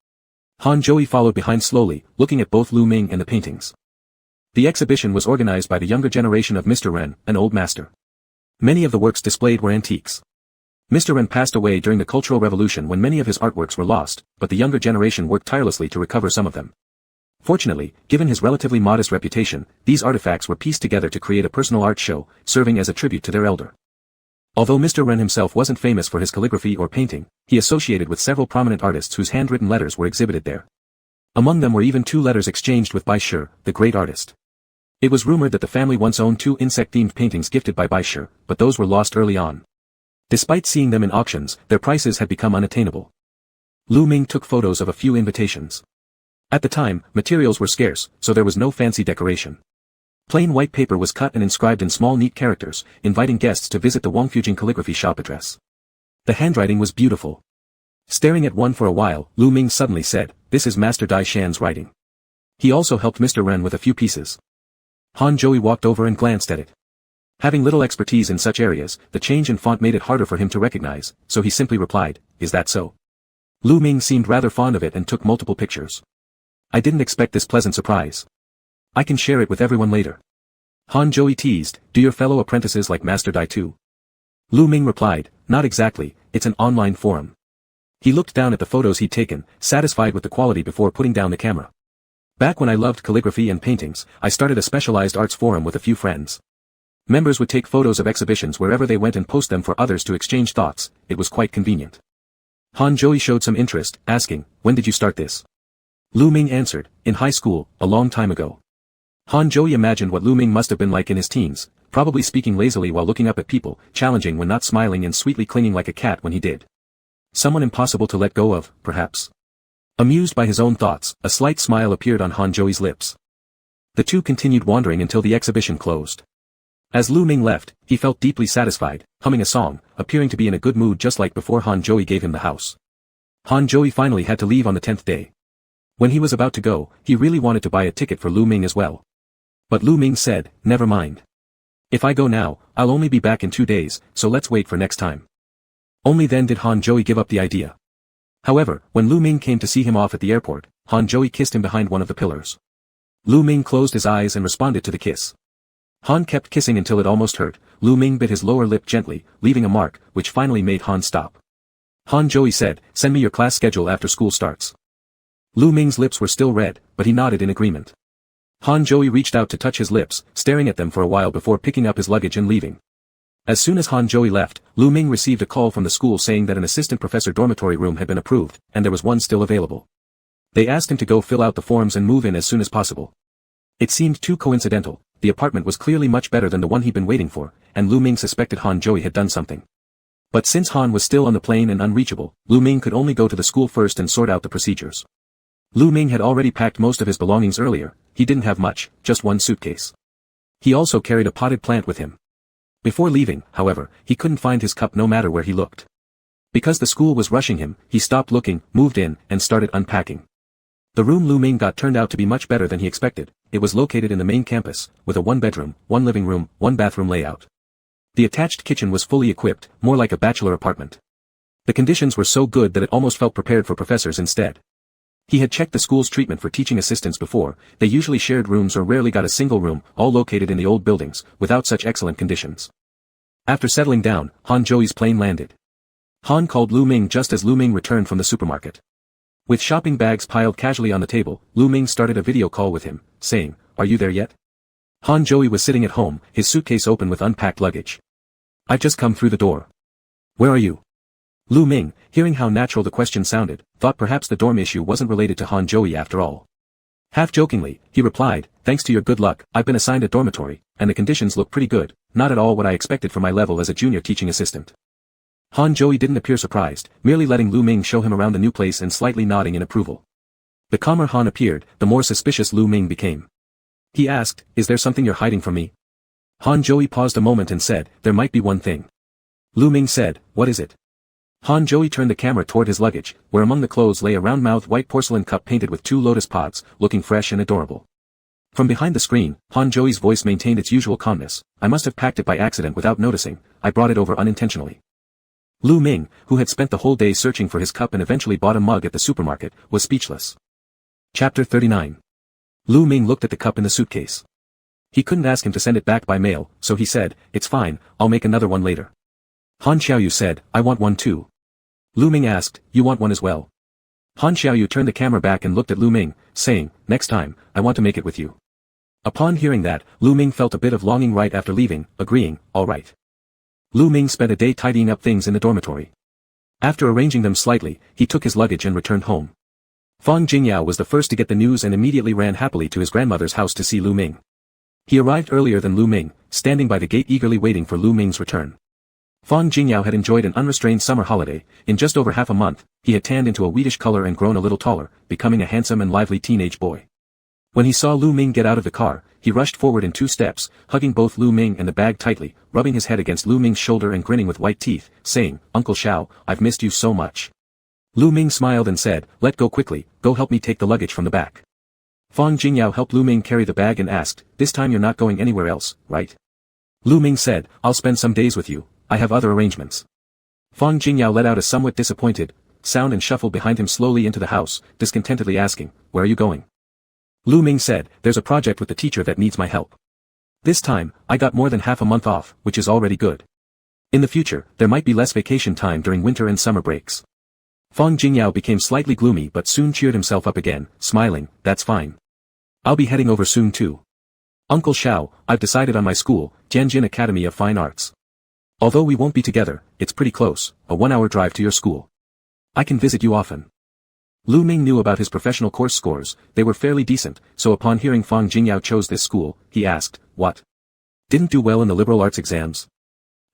Speaker 1: Han Joey followed behind slowly, looking at both Lu Ming and the paintings. The exhibition was organized by the younger generation of Mr. Ren, an old master. Many of the works displayed were antiques. Mr. Ren passed away during the Cultural Revolution when many of his artworks were lost, but the younger generation worked tirelessly to recover some of them. Fortunately, given his relatively modest reputation, these artifacts were pieced together to create a personal art show, serving as a tribute to their elder. Although Mr. Ren himself wasn't famous for his calligraphy or painting, he associated with several prominent artists whose handwritten letters were exhibited there. Among them were even 2 letters exchanged with Bai Shi, the great artist. It was rumored that the family once owned 2 insect-themed paintings gifted by Bai Shi, but those were lost early on. Despite seeing them in auctions, their prices had become unattainable. Lu Ming took photos of a few invitations. At the time, materials were scarce, so there was no fancy decoration. Plain white paper was cut and inscribed in small neat characters, inviting guests to visit the Wangfujing calligraphy shop address. The handwriting was beautiful. Staring at one for a while, Lu Ming suddenly said, "This is Master Dai Shan's writing." He also helped Mr. Ren with a few pieces. Han Joey walked over and glanced at it. Having little expertise in such areas, the change in font made it harder for him to recognize, so he simply replied, "Is that so?" Lu Ming seemed rather fond of it and took multiple pictures. "I didn't expect this pleasant surprise. I can share it with everyone later." Han Joey teased, "Do your fellow apprentices like Master Dai too?" Lu Ming replied, "Not exactly, it's an online forum." He looked down at the photos he'd taken, satisfied with the quality before putting down the camera. "Back when I loved calligraphy and paintings, I started a specialized arts forum with a few friends. Members would take photos of exhibitions wherever they went and post them for others to exchange thoughts. It was quite convenient." Han Joey showed some interest, asking, "When did you start this?" Lu Ming answered, "In high school, a long time ago." Han Joey imagined what Lu Ming must have been like in his teens, probably speaking lazily while looking up at people, challenging when not smiling and sweetly clinging like a cat when he did. Someone impossible to let go of, perhaps. Amused by his own thoughts, a slight smile appeared on Han Joey's lips. The two continued wandering until the exhibition closed. As Lu Ming left, he felt deeply satisfied, humming a song, appearing to be in a good mood just like before Han Joey gave him the house. Han Joey finally had to leave on the 10th day. When he was about to go, he really wanted to buy a ticket for Lu Ming as well. But Lu Ming said, "Never mind. If I go now, I'll only be back in 2 days, so let's wait for next time." Only then did Han Joey give up the idea. However, when Lu Ming came to see him off at the airport, Han Joey kissed him behind one of the pillars. Lu Ming closed his eyes and responded to the kiss. Han kept kissing until it almost hurt. Lu Ming bit his lower lip gently, leaving a mark, which finally made Han stop. Han Joey said, "Send me your class schedule after school starts." Lu Ming's lips were still red, but he nodded in agreement. Han Joey reached out to touch his lips, staring at them for a while before picking up his luggage and leaving. As soon as Han Joey left, Lu Ming received a call from the school saying that an assistant professor dormitory room had been approved, and there was one still available. They asked him to go fill out the forms and move in as soon as possible. It seemed too coincidental. The apartment was clearly much better than the one he'd been waiting for, and Lu Ming suspected Han Joey had done something. But since Han was still on the plane and unreachable, Lu Ming could only go to the school first and sort out the procedures. Lu Ming had already packed most of his belongings earlier. He didn't have much, just one suitcase. He also carried a potted plant with him. Before leaving, however, he couldn't find his cup no matter where he looked. Because the school was rushing him, he stopped looking, moved in, and started unpacking. The room Lu Ming got turned out to be much better than he expected. It was located in the main campus, with a 1-bedroom, 1 living room, 1 bathroom layout. The attached kitchen was fully equipped, more like a bachelor apartment. The conditions were so good that it almost felt prepared for professors instead. He had checked the school's treatment for teaching assistants before. They usually shared rooms or rarely got a single room, all located in the old buildings, without such excellent conditions. After settling down, Han Joey's plane landed. Han called Lu Ming just as Lu Ming returned from the supermarket. With shopping bags piled casually on the table, Lu Ming started a video call with him, saying, "Are you there yet?" Han Joey was sitting at home, his suitcase open with unpacked luggage. "I've just come through the door." "Where are you?" Lu Ming, hearing how natural the question sounded, thought perhaps the dorm issue wasn't related to Han Joey after all. Half-jokingly, he replied, "Thanks to your good luck, I've been assigned a dormitory, and the conditions look pretty good, not at all what I expected for my level as a junior teaching assistant." Han Joey didn't appear surprised, merely letting Lu Ming show him around the new place and slightly nodding in approval. The calmer Han appeared, the more suspicious Lu Ming became. He asked, "Is there something you're hiding from me?" Han Joey paused a moment and said, "There might be one thing." Lu Ming said, "What is it?" Han Joey turned the camera toward his luggage, where among the clothes lay a round-mouthed white porcelain cup painted with 2 lotus pods, looking fresh and adorable. From behind the screen, Han Joey's voice maintained its usual calmness. "I must have packed it by accident without noticing. I brought it over unintentionally." Lu Ming, who had spent the whole day searching for his cup and eventually bought a mug at the supermarket, was speechless. Chapter 39. Lu Ming looked at the cup in the suitcase. He couldn't ask him to send it back by mail, so he said, "It's fine, I'll make another one later." Han Xiaoyu said, "I want one too." Lu Ming asked, "You want one as well?" Han Xiaoyu turned the camera back and looked at Lu Ming, saying, "Next time, I want to make it with you." Upon hearing that, Lu Ming felt a bit of longing right after leaving, agreeing, "All right." Lu Ming spent a day tidying up things in the dormitory. After arranging them slightly, he took his luggage and returned home. Fang Jingyao was the first to get the news and immediately ran happily to his grandmother's house to see Lu Ming. He arrived earlier than Lu Ming, standing by the gate eagerly waiting for Lu Ming's return. Fang Jingyao had enjoyed an unrestrained summer holiday. In just over half a month, he had tanned into a wheatish color and grown a little taller, becoming a handsome and lively teenage boy. When he saw Lu Ming get out of the car, he rushed forward in 2 steps, hugging both Lu Ming and the bag tightly, rubbing his head against Lu Ming's shoulder and grinning with white teeth, saying, "Uncle Xiao, I've missed you so much." Lu Ming smiled and said, "Let go quickly, go help me take the luggage from the back." Fang Jingyao helped Lu Ming carry the bag and asked, "This time you're not going anywhere else, right?" Lu Ming said, "I'll spend some days with you, I have other arrangements." Fang Jingyao let out a somewhat disappointed sound and shuffled behind him slowly into the house, discontentedly asking, "Where are you going?" Lu Ming said, "There's a project with the teacher that needs my help. This time, I got more than half a month off, which is already good. In the future, there might be less vacation time during winter and summer breaks." Fang Jingyao became slightly gloomy but soon cheered himself up again, smiling, "That's fine. I'll be heading over soon too. Uncle Xiao, I've decided on my school, Tianjin Academy of Fine Arts. Although we won't be together, it's pretty close, a 1-hour drive to your school. I can visit you often." Lu Ming knew about his professional course scores. They were fairly decent, so upon hearing Fang Jingyao chose this school, he asked, "What? Didn't do well in the liberal arts exams?"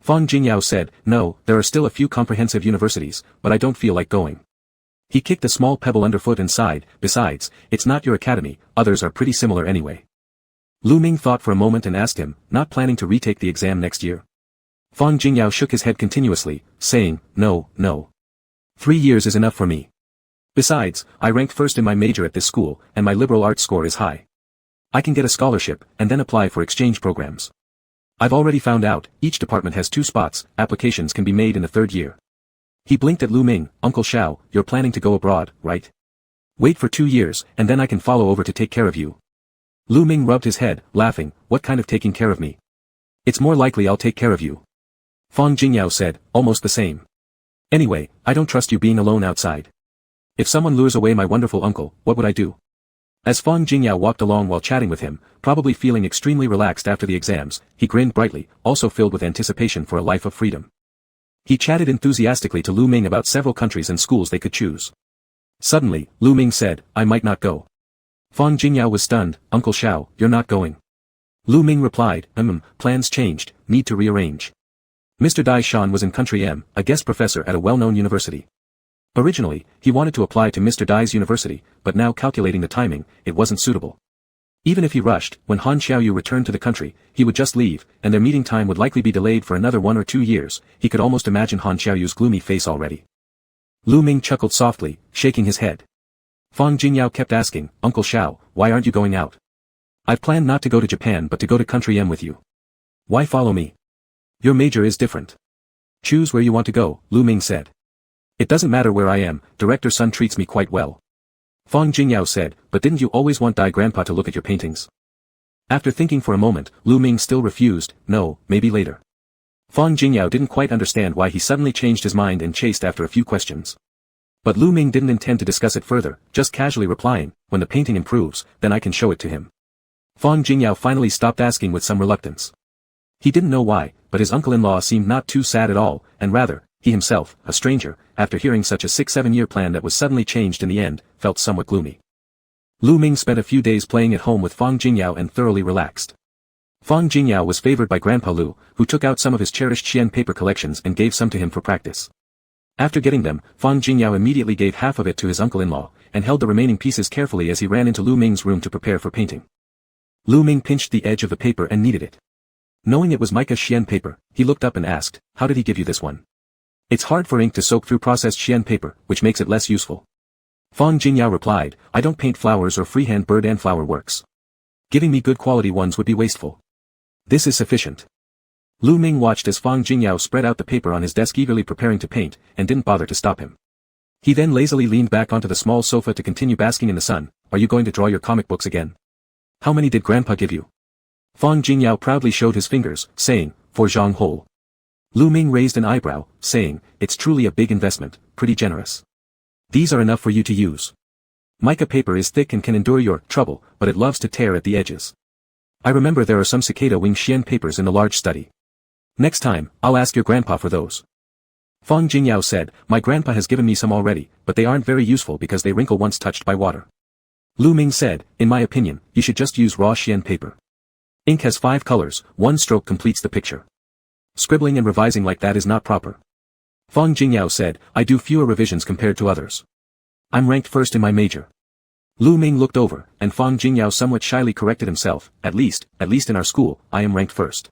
Speaker 1: Fang Jingyao said, "No, there are still a few comprehensive universities, but I don't feel like going." He kicked a small pebble underfoot and sighed, "Besides, it's not your academy, others are pretty similar anyway." Lu Ming thought for a moment and asked him, "Not planning to retake the exam next year?" Fang Jingyao shook his head continuously, saying, "No, no. 3 years is enough for me. Besides, I ranked first in my major at this school, and my liberal arts score is high. I can get a scholarship, and then apply for exchange programs. I've already found out, each department has 2 spots, applications can be made in the 3rd year." He blinked at Lu Ming, "Uncle Xiao, you're planning to go abroad, right? Wait for 2 years, and then I can follow over to take care of you." Lu Ming rubbed his head, laughing, "What kind of taking care of me? It's more likely I'll take care of you." Fang Jingyao said, "Almost the same. Anyway, I don't trust you being alone outside. If someone lures away my wonderful uncle, what would I do?" As Fang Jingyao walked along while chatting with him, probably feeling extremely relaxed after the exams, he grinned brightly, also filled with anticipation for a life of freedom. He chatted enthusiastically to Lu Ming about several countries and schools they could choose. Suddenly, Lu Ming said, "I might not go." Fang Jingyao was stunned, "Uncle Xiao, you're not going?" Lu Ming replied, Plans changed, need to rearrange." Mr. Dai Shan was in Country M, a guest professor at a well-known university. Originally, he wanted to apply to Mr. Dai's university, but now calculating the timing, it wasn't suitable. Even if he rushed, when Han Xiaoyu returned to the country, he would just leave, and their meeting time would likely be delayed for another 1 or 2 years. He could almost imagine Han Xiaoyu's gloomy face already. Lu Ming chuckled softly, shaking his head. Fang Jingyao kept asking, "Uncle Xiao, why aren't you going out? I've planned not to go to Japan but to go to Country M with you. Why follow me?" Your major is different. Choose where you want to go, Lu Ming said. It doesn't matter where I am, director's son treats me quite well. Fang Jingyao said, but didn't you always want Dai Grandpa to look at your paintings? After thinking for a moment, Lu Ming still refused, no, maybe later. Fang Jingyao didn't quite understand why he suddenly changed his mind and chased after a few questions. But Lu Ming didn't intend to discuss it further, just casually replying, when the painting improves, then I can show it to him. Fang Jingyao finally stopped asking with some reluctance. He didn't know why, but his uncle-in-law seemed not too sad at all, and rather, he himself, a stranger, after hearing such a 6-7-year plan that was suddenly changed in the end, felt somewhat gloomy. Lu Ming spent a few days playing at home with Fang Jingyao and thoroughly relaxed. Fang Jingyao was favored by Grandpa Lu, who took out some of his cherished Xian paper collections and gave some to him for practice. After getting them, Fang Jingyao immediately gave half of it to his uncle-in-law, and held the remaining pieces carefully as he ran into Lu Ming's room to prepare for painting. Lu Ming pinched the edge of the paper and kneaded it. Knowing it was mica Xian paper, he looked up and asked, how did he give you this one? It's hard for ink to soak through processed Xian paper, which makes it less useful. Fang Jingyao replied, I don't paint flowers or freehand bird and flower works. Giving me good quality ones would be wasteful. This is sufficient. Lu Ming watched as Fang Jingyao spread out the paper on his desk eagerly preparing to paint, and didn't bother to stop him. He then lazily leaned back onto the small sofa to continue basking in the sun. Are you going to draw your comic books again? How many did Grandpa give you? Fang Jingyao proudly showed his fingers, saying, for Zhang Hole. Lu Ming raised an eyebrow, saying, it's truly a big investment, pretty generous. These are enough for you to use. Mica paper is thick and can endure your trouble, but it loves to tear at the edges. I remember there are some cicada wing Xian papers in the large study. Next time, I'll ask your grandpa for those. Fang Jingyao said, my grandpa has given me some already, but they aren't very useful because they wrinkle once touched by water. Lu Ming said, in my opinion, you should just use raw Xian paper. Ink has 5 colors, one stroke completes the picture. Scribbling and revising like that is not proper. Fang Jingyao said, I do fewer revisions compared to others. I'm ranked first in my major. Lu Ming looked over, and Fang Jingyao somewhat shyly corrected himself, at least in our school, I am ranked first.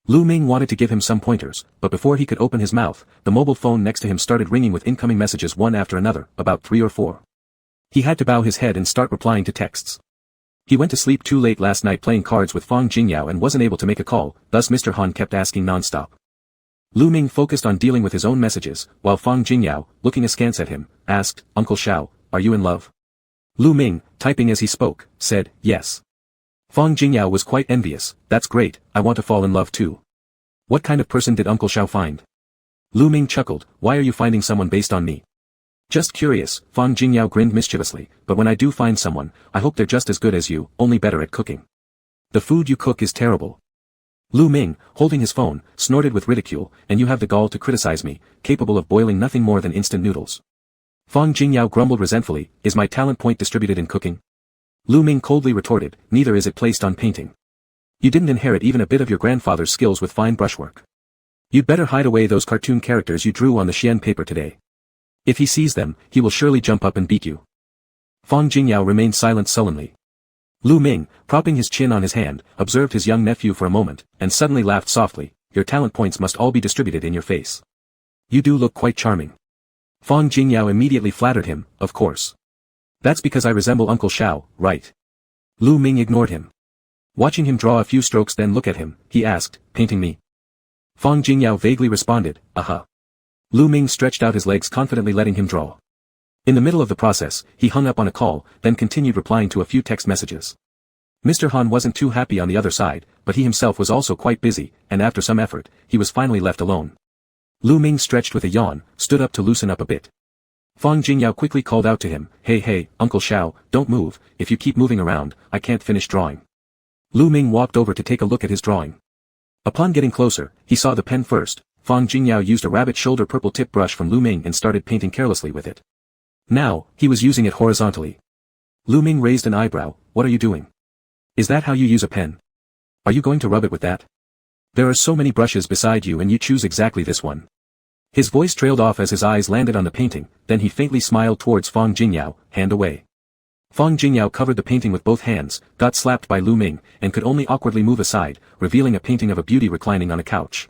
Speaker 1: Lu Ming wanted to give him some pointers, but before he could open his mouth, the mobile phone next to him started ringing with incoming messages one after another, about 3 or 4. He had to bow his head and start replying to texts. He went to sleep too late last night playing cards with Fang Jingyao and wasn't able to make a call, thus Mr. Han kept asking non-stop. Lu Ming focused on dealing with his own messages, while Fang Jingyao, looking askance at him, asked, Uncle Xiao, are you in love? Lu Ming, typing as he spoke, said, yes. Fang Jingyao was quite envious, that's great, I want to fall in love too. What kind of person did Uncle Xiao find? Lu Ming chuckled, why are you finding someone based on me? Just curious, Fang Jingyao grinned mischievously, but when I do find someone, I hope they're just as good as you, only better at cooking. The food you cook is terrible. Lu Ming, holding his phone, snorted with ridicule, and you have the gall to criticize me, capable of boiling nothing more than instant noodles. Fang Jingyao grumbled resentfully, is my talent point distributed in cooking? Lu Ming coldly retorted, neither is it placed on painting. You didn't inherit even a bit of your grandfather's skills with fine brushwork. You'd better hide away those cartoon characters you drew on the Xian paper today. If he sees them, he will surely jump up and beat you. Fang Jingyao remained silent sullenly. Lu Ming, propping his chin on his hand, observed his young nephew for a moment, and suddenly laughed softly, your talent points must all be distributed in your face. You do look quite charming. Fang Jingyao immediately flattered him, of course. That's because I resemble Uncle Xiao, right? Lu Ming ignored him. Watching him draw a few strokes then look at him, he asked, painting me? Fang Jingyao vaguely responded, aha. Lu Ming stretched out his legs confidently letting him draw. In the middle of the process, he hung up on a call, then continued replying to a few text messages. Mr. Han wasn't too happy on the other side, but he himself was also quite busy, and after some effort, he was finally left alone. Lu Ming stretched with a yawn, stood up to loosen up a bit. Fang Jingyao quickly called out to him, hey, Uncle Xiao, don't move, if you keep moving around, I can't finish drawing. Lu Ming walked over to take a look at his drawing. Upon getting closer, he saw the pen first. Fang Jingyao used a rabbit shoulder purple tip brush from Lu Ming and started painting carelessly with it. Now, he was using it horizontally. Lu Ming raised an eyebrow, what are you doing? Is that how you use a pen? Are you going to rub it with that? There are so many brushes beside you and you choose exactly this one. His voice trailed off as his eyes landed on the painting, then he faintly smiled towards Fang Jingyao, hand away. Fang Jingyao covered the painting with both hands, got slapped by Lu Ming, and could only awkwardly move aside, revealing a painting of a beauty reclining on a couch.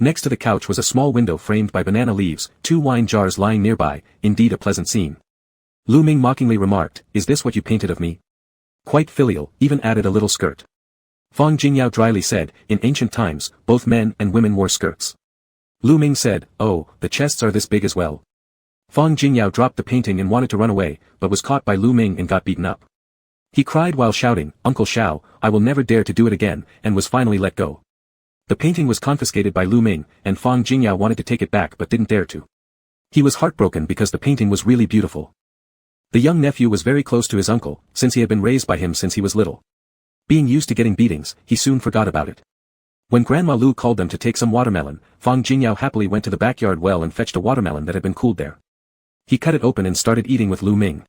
Speaker 1: Next to the couch was a small window framed by banana leaves, 2 wine jars lying nearby, indeed a pleasant scene. Lu Ming mockingly remarked, is this what you painted of me? Quite filial, even added a little skirt. Fang Jingyao dryly said, in ancient times, both men and women wore skirts. Lu Ming said, oh, the chests are this big as well. Fang Jingyao dropped the painting and wanted to run away, but was caught by Lu Ming and got beaten up. He cried while shouting, Uncle Xiao, I will never dare to do it again, and was finally let go. The painting was confiscated by Lu Ming, and Fang Jingyao wanted to take it back but didn't dare to. He was heartbroken because the painting was really beautiful. The young nephew was very close to his uncle, since he had been raised by him since he was little. Being used to getting beatings, he soon forgot about it. When Grandma Lu called them to take some watermelon, Fang Jingyao happily went to the backyard well and fetched a watermelon that had been cooled there. He cut it open and started eating with Lu Ming.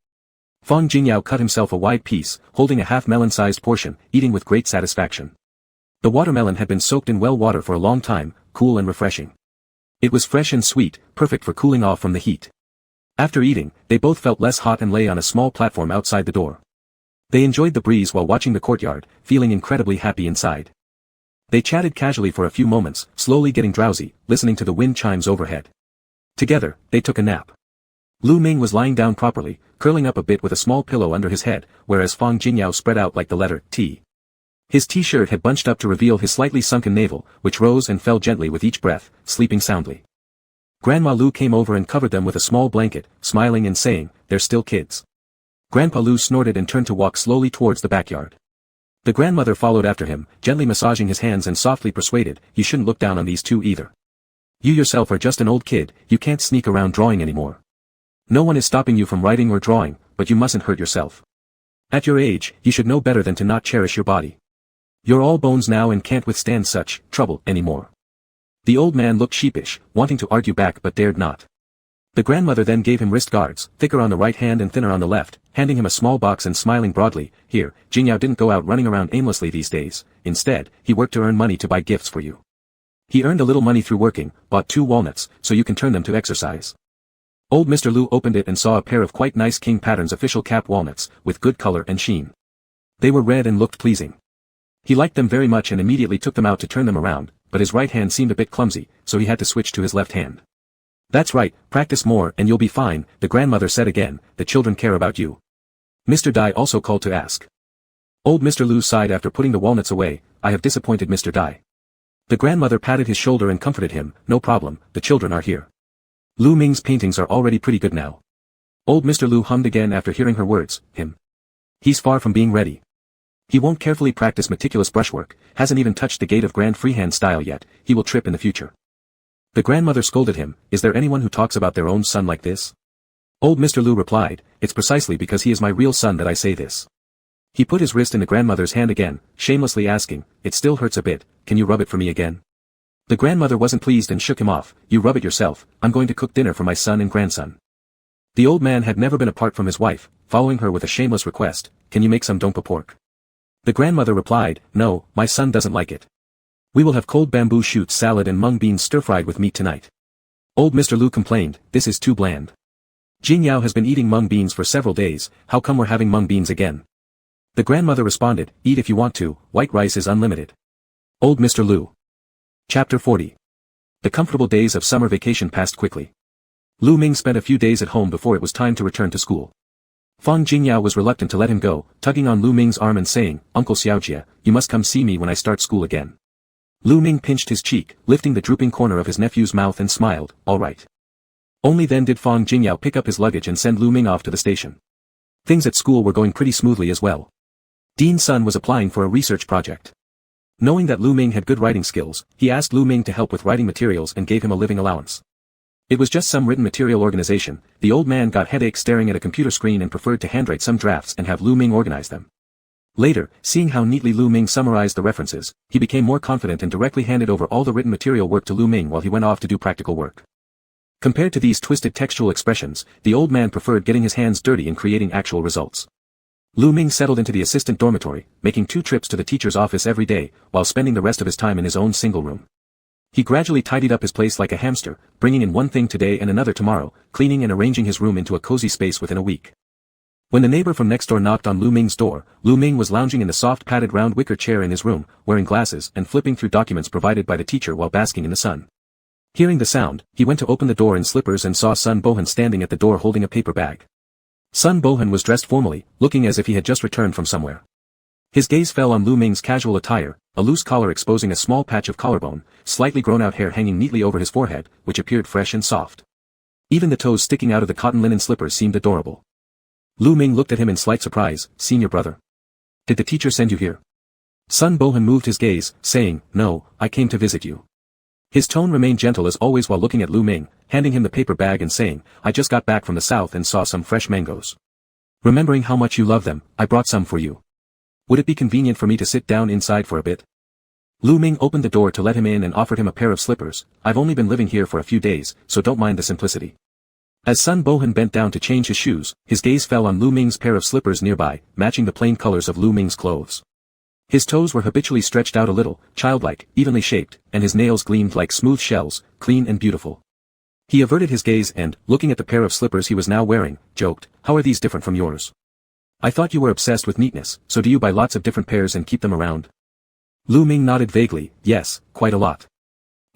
Speaker 1: Fang Jingyao cut himself a wide piece, holding a half melon-sized portion, eating with great satisfaction. The watermelon had been soaked in well water for a long time, cool and refreshing. It was fresh and sweet, perfect for cooling off from the heat. After eating, they both felt less hot and lay on a small platform outside the door. They enjoyed the breeze while watching the courtyard, feeling incredibly happy inside. They chatted casually for a few moments, slowly getting drowsy, listening to the wind chimes overhead. Together, they took a nap. Lu Ming was lying down properly, curling up a bit with a small pillow under his head, whereas Fang Jingyao spread out like the letter T. His t-shirt had bunched up to reveal his slightly sunken navel, which rose and fell gently with each breath, sleeping soundly. Grandma Lu came over and covered them with a small blanket, smiling and saying, they're still kids. Grandpa Lu snorted and turned to walk slowly towards the backyard. The grandmother followed after him, gently massaging his hands and softly persuaded, you shouldn't look down on these two either. You yourself are just an old kid, you can't sneak around drawing anymore. No one is stopping you from writing or drawing, but you mustn't hurt yourself. At your age, you should know better than to not cherish your body. You're all bones now and can't withstand such trouble anymore. The old man looked sheepish, wanting to argue back but dared not. The grandmother then gave him wrist guards, thicker on the right hand and thinner on the left, handing him a small box and smiling broadly, here, Jingyao didn't go out running around aimlessly these days, instead, he worked to earn money to buy gifts for you. He earned a little money through working, bought 2 walnuts, so you can turn them to exercise. Old Mr. Lu opened it and saw a pair of quite nice king patterns official cap walnuts, with good color and sheen. They were red and looked pleasing. He liked them very much and immediately took them out to turn them around, but his right hand seemed a bit clumsy, so he had to switch to his left hand. That's right, practice more and you'll be fine, the grandmother said again, the children care about you. Mr. Dai also called to ask. Old Mr. Lu sighed after putting the walnuts away, I have disappointed Mr. Dai. The grandmother patted his shoulder and comforted him, no problem, the children are here. Lu Ming's paintings are already pretty good now. Old Mr. Lu hummed again after hearing her words, him. He's far from being ready. He won't carefully practice meticulous brushwork, hasn't even touched the gate of grand freehand style yet, he will trip in the future. The grandmother scolded him, is there anyone who talks about their own son like this? Old Mr. Lu replied, it's precisely because he is my real son that I say this. He put his wrist in the grandmother's hand again, shamelessly asking, it still hurts a bit, can you rub it for me again? The grandmother wasn't pleased and shook him off, you rub it yourself, I'm going to cook dinner for my son and grandson. The old man had never been apart from his wife, following her with a shameless request, can you make some dompa pork? The grandmother replied, no, my son doesn't like it. We will have cold bamboo shoots salad and mung beans stir-fried with meat tonight. Old Mr. Lu complained, this is too bland. Jingyao has been eating mung beans for several days, how come we're having mung beans again? The grandmother responded, eat if you want to, white rice is unlimited. Old Mr. Lu. Chapter 40. The comfortable days of summer vacation passed quickly. Lu Ming spent a few days at home before it was time to return to school. Fang Jingyao was reluctant to let him go, tugging on Lu Ming's arm and saying, Uncle Xiaojia, you must come see me when I start school again. Lu Ming pinched his cheek, lifting the drooping corner of his nephew's mouth and smiled, all right. Only then did Fang Jingyao pick up his luggage and send Lu Ming off to the station. Things at school were going pretty smoothly as well. Dean's son was applying for a research project. Knowing that Lu Ming had good writing skills, he asked Lu Ming to help with writing materials and gave him a living allowance. It was just some written material organization, the old man got headaches staring at a computer screen and preferred to handwrite some drafts and have Lu Ming organize them. Later, seeing how neatly Lu Ming summarized the references, he became more confident and directly handed over all the written material work to Lu Ming while he went off to do practical work. Compared to these twisted textual expressions, the old man preferred getting his hands dirty in creating actual results. Lu Ming settled into the assistant dormitory, making 2 trips to the teacher's office every day, while spending the rest of his time in his own single room. He gradually tidied up his place like a hamster, bringing in one thing today and another tomorrow, cleaning and arranging his room into a cozy space within a week. When the neighbor from next door knocked on Lu Ming's door, Lu Ming was lounging in the soft padded round wicker chair in his room, wearing glasses and flipping through documents provided by the teacher while basking in the sun. Hearing the sound, he went to open the door in slippers and saw Sun Bohan standing at the door holding a paper bag. Sun Bohan was dressed formally, looking as if he had just returned from somewhere. His gaze fell on Lu Ming's casual attire, a loose collar exposing a small patch of collarbone, slightly grown-out hair hanging neatly over his forehead, which appeared fresh and soft. Even the toes sticking out of the cotton linen slippers seemed adorable. Lu Ming looked at him in slight surprise. "Senior brother. Did the teacher send you here?" Sun Bohan moved his gaze, saying, "No, I came to visit you." His tone remained gentle as always while looking at Lu Ming, handing him the paper bag and saying, "I just got back from the south and saw some fresh mangoes. Remembering how much you love them, I brought some for you. Would it be convenient for me to sit down inside for a bit?" Lu Ming opened the door to let him in and offered him a pair of slippers. "I've only been living here for a few days, so don't mind the simplicity." As Sun Bohan bent down to change his shoes, his gaze fell on Lu Ming's pair of slippers nearby, matching the plain colors of Lu Ming's clothes. His toes were habitually stretched out a little, childlike, evenly shaped, and his nails gleamed like smooth shells, clean and beautiful. He averted his gaze and, looking at the pair of slippers he was now wearing, joked, "How are these different from yours? I thought you were obsessed with neatness, so do you buy lots of different pairs and keep them around?" Lu Ming nodded vaguely. "Yes, quite a lot."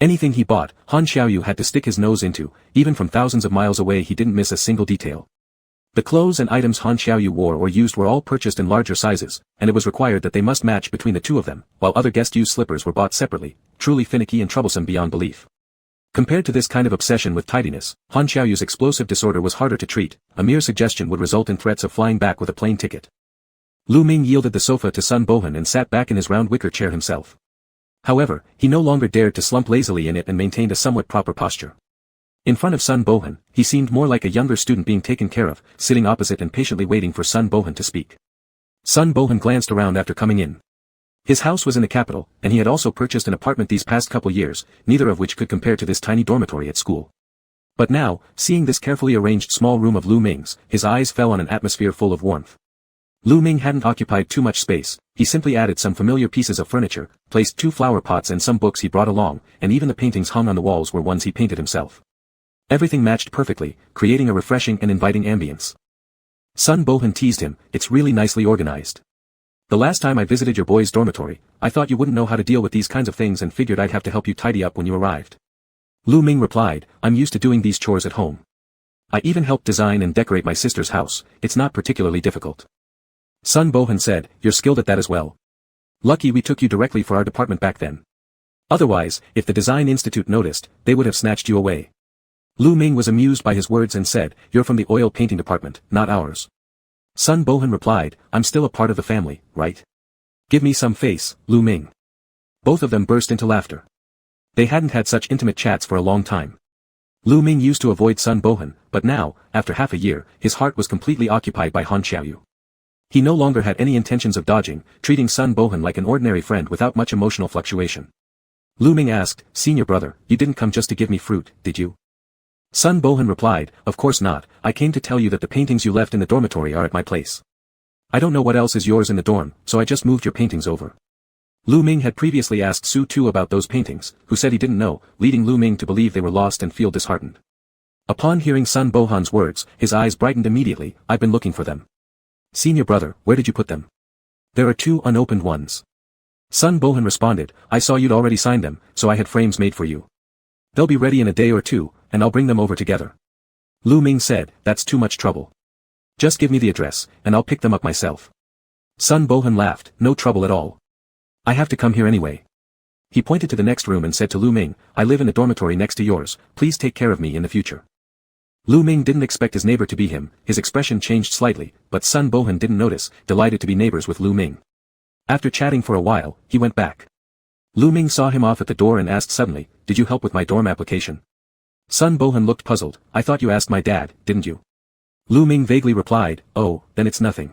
Speaker 1: Anything he bought, Han Xiaoyu had to stick his nose into, even from thousands of miles away he didn't miss a single detail. The clothes and items Han Xiaoyu wore or used were all purchased in larger sizes, and it was required that they must match between the two of them, while other guest-used slippers were bought separately, truly finicky and troublesome beyond belief. Compared to this kind of obsession with tidiness, Han Xiaoyu's explosive disorder was harder to treat. A mere suggestion would result in threats of flying back with a plane ticket. Lu Ming yielded the sofa to Sun Bohan and sat back in his round wicker chair himself. However, he no longer dared to slump lazily in it and maintained a somewhat proper posture. In front of Sun Bohan, he seemed more like a younger student being taken care of, sitting opposite and patiently waiting for Sun Bohan to speak. Sun Bohan glanced around after coming in. His house was in the capital, and he had also purchased an apartment these past couple years, neither of which could compare to this tiny dormitory at school. But now, seeing this carefully arranged small room of Lu Ming's, his eyes fell on an atmosphere full of warmth. Lu Ming hadn't occupied too much space. He simply added some familiar pieces of furniture, placed 2 flower pots and some books he brought along, and even the paintings hung on the walls were ones he painted himself. Everything matched perfectly, creating a refreshing and inviting ambience. Sun Bohan teased him, "It's really nicely organized. The last time I visited your boys' dormitory, I thought you wouldn't know how to deal with these kinds of things and figured I'd have to help you tidy up when you arrived." Lu Ming replied, "I'm used to doing these chores at home. I even helped design and decorate my sister's house. It's not particularly difficult." Sun Bohan said, "You're skilled at that as well. Lucky we took you directly for our department back then. Otherwise, if the Design Institute noticed, they would have snatched you away." Lu Ming was amused by his words and said, "You're from the oil painting department, not ours." Sun Bohan replied, "I'm still a part of the family, right? Give me some face, Lu Ming." Both of them burst into laughter. They hadn't had such intimate chats for a long time. Lu Ming used to avoid Sun Bohan, but now, after half a year, his heart was completely occupied by Han Xiaoyu. He no longer had any intentions of dodging, treating Sun Bohan like an ordinary friend without much emotional fluctuation. Lu Ming asked, "Senior brother, you didn't come just to give me fruit, did you?" Sun Bohan replied, "Of course not, I came to tell you that the paintings you left in the dormitory are at my place. I don't know what else is yours in the dorm, so I just moved your paintings over." Lu Ming had previously asked Su Tu about those paintings, who said he didn't know, leading Lu Ming to believe they were lost and feel disheartened. Upon hearing Sun Bohan's words, his eyes brightened immediately. "I've been looking for them." "Senior brother, where did you put them?" "There are 2 unopened ones." Sun Bohan responded, "I saw you'd already signed them, so I had frames made for you. They'll be ready in a day or 2, and I'll bring them over together." Lu Ming said, "That's too much trouble. Just give me the address, and I'll pick them up myself." Sun Bohan laughed, "No trouble at all. I have to come here anyway." He pointed to the next room and said to Lu Ming, "I live in the dormitory next to yours, please take care of me in the future." Lu Ming didn't expect his neighbor to be him, his expression changed slightly, but Sun Bohan didn't notice, delighted to be neighbors with Lu Ming. After chatting for a while, he went back. Lu Ming saw him off at the door and asked suddenly, "Did you help with my dorm application?" Sun Bohan looked puzzled. "I thought you asked my dad, didn't you?" Lu Ming vaguely replied, "Oh, then it's nothing.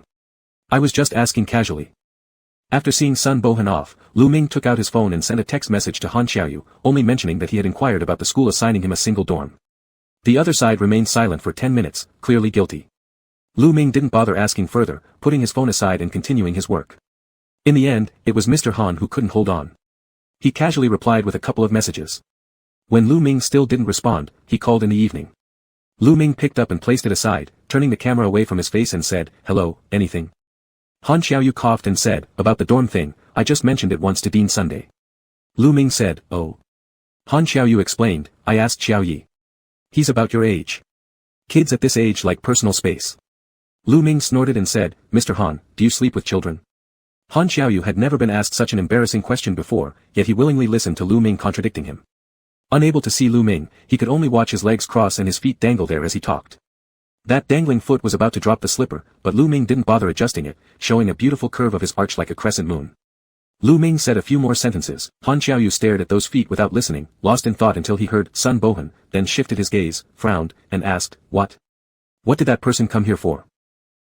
Speaker 1: I was just asking casually." After seeing Sun Bohan off, Lu Ming took out his phone and sent a text message to Han Xiaoyu, only mentioning that he had inquired about the school assigning him a single dorm. The other side remained silent for 10 minutes, clearly guilty. Lu Ming didn't bother asking further, putting his phone aside and continuing his work. In the end, it was Mr. Han who couldn't hold on. He casually replied with a couple of messages. When Lu Ming still didn't respond, he called in the evening. Lu Ming picked up and placed it aside, turning the camera away from his face and said, "Hello, anything?" Han Xiaoyu coughed and said, "About the dorm thing, I just mentioned it once to Dean Sunday." Lu Ming said, "Oh." Han Xiaoyu explained, "I asked Xiaoyi. He's about your age. Kids at this age like personal space." Lu Ming snorted and said, "Mr. Han, do you sleep with children?" Han Xiaoyu had never been asked such an embarrassing question before, yet he willingly listened to Lu Ming contradicting him. Unable to see Lu Ming, he could only watch his legs cross and his feet dangle there as he talked. That dangling foot was about to drop the slipper, but Lu Ming didn't bother adjusting it, showing a beautiful curve of his arch like a crescent moon. Lu Ming said a few more sentences. Han Xiaoyu stared at those feet without listening, lost in thought until he heard Sun Bohan, then shifted his gaze, frowned, and asked, "What? What did that person come here for?"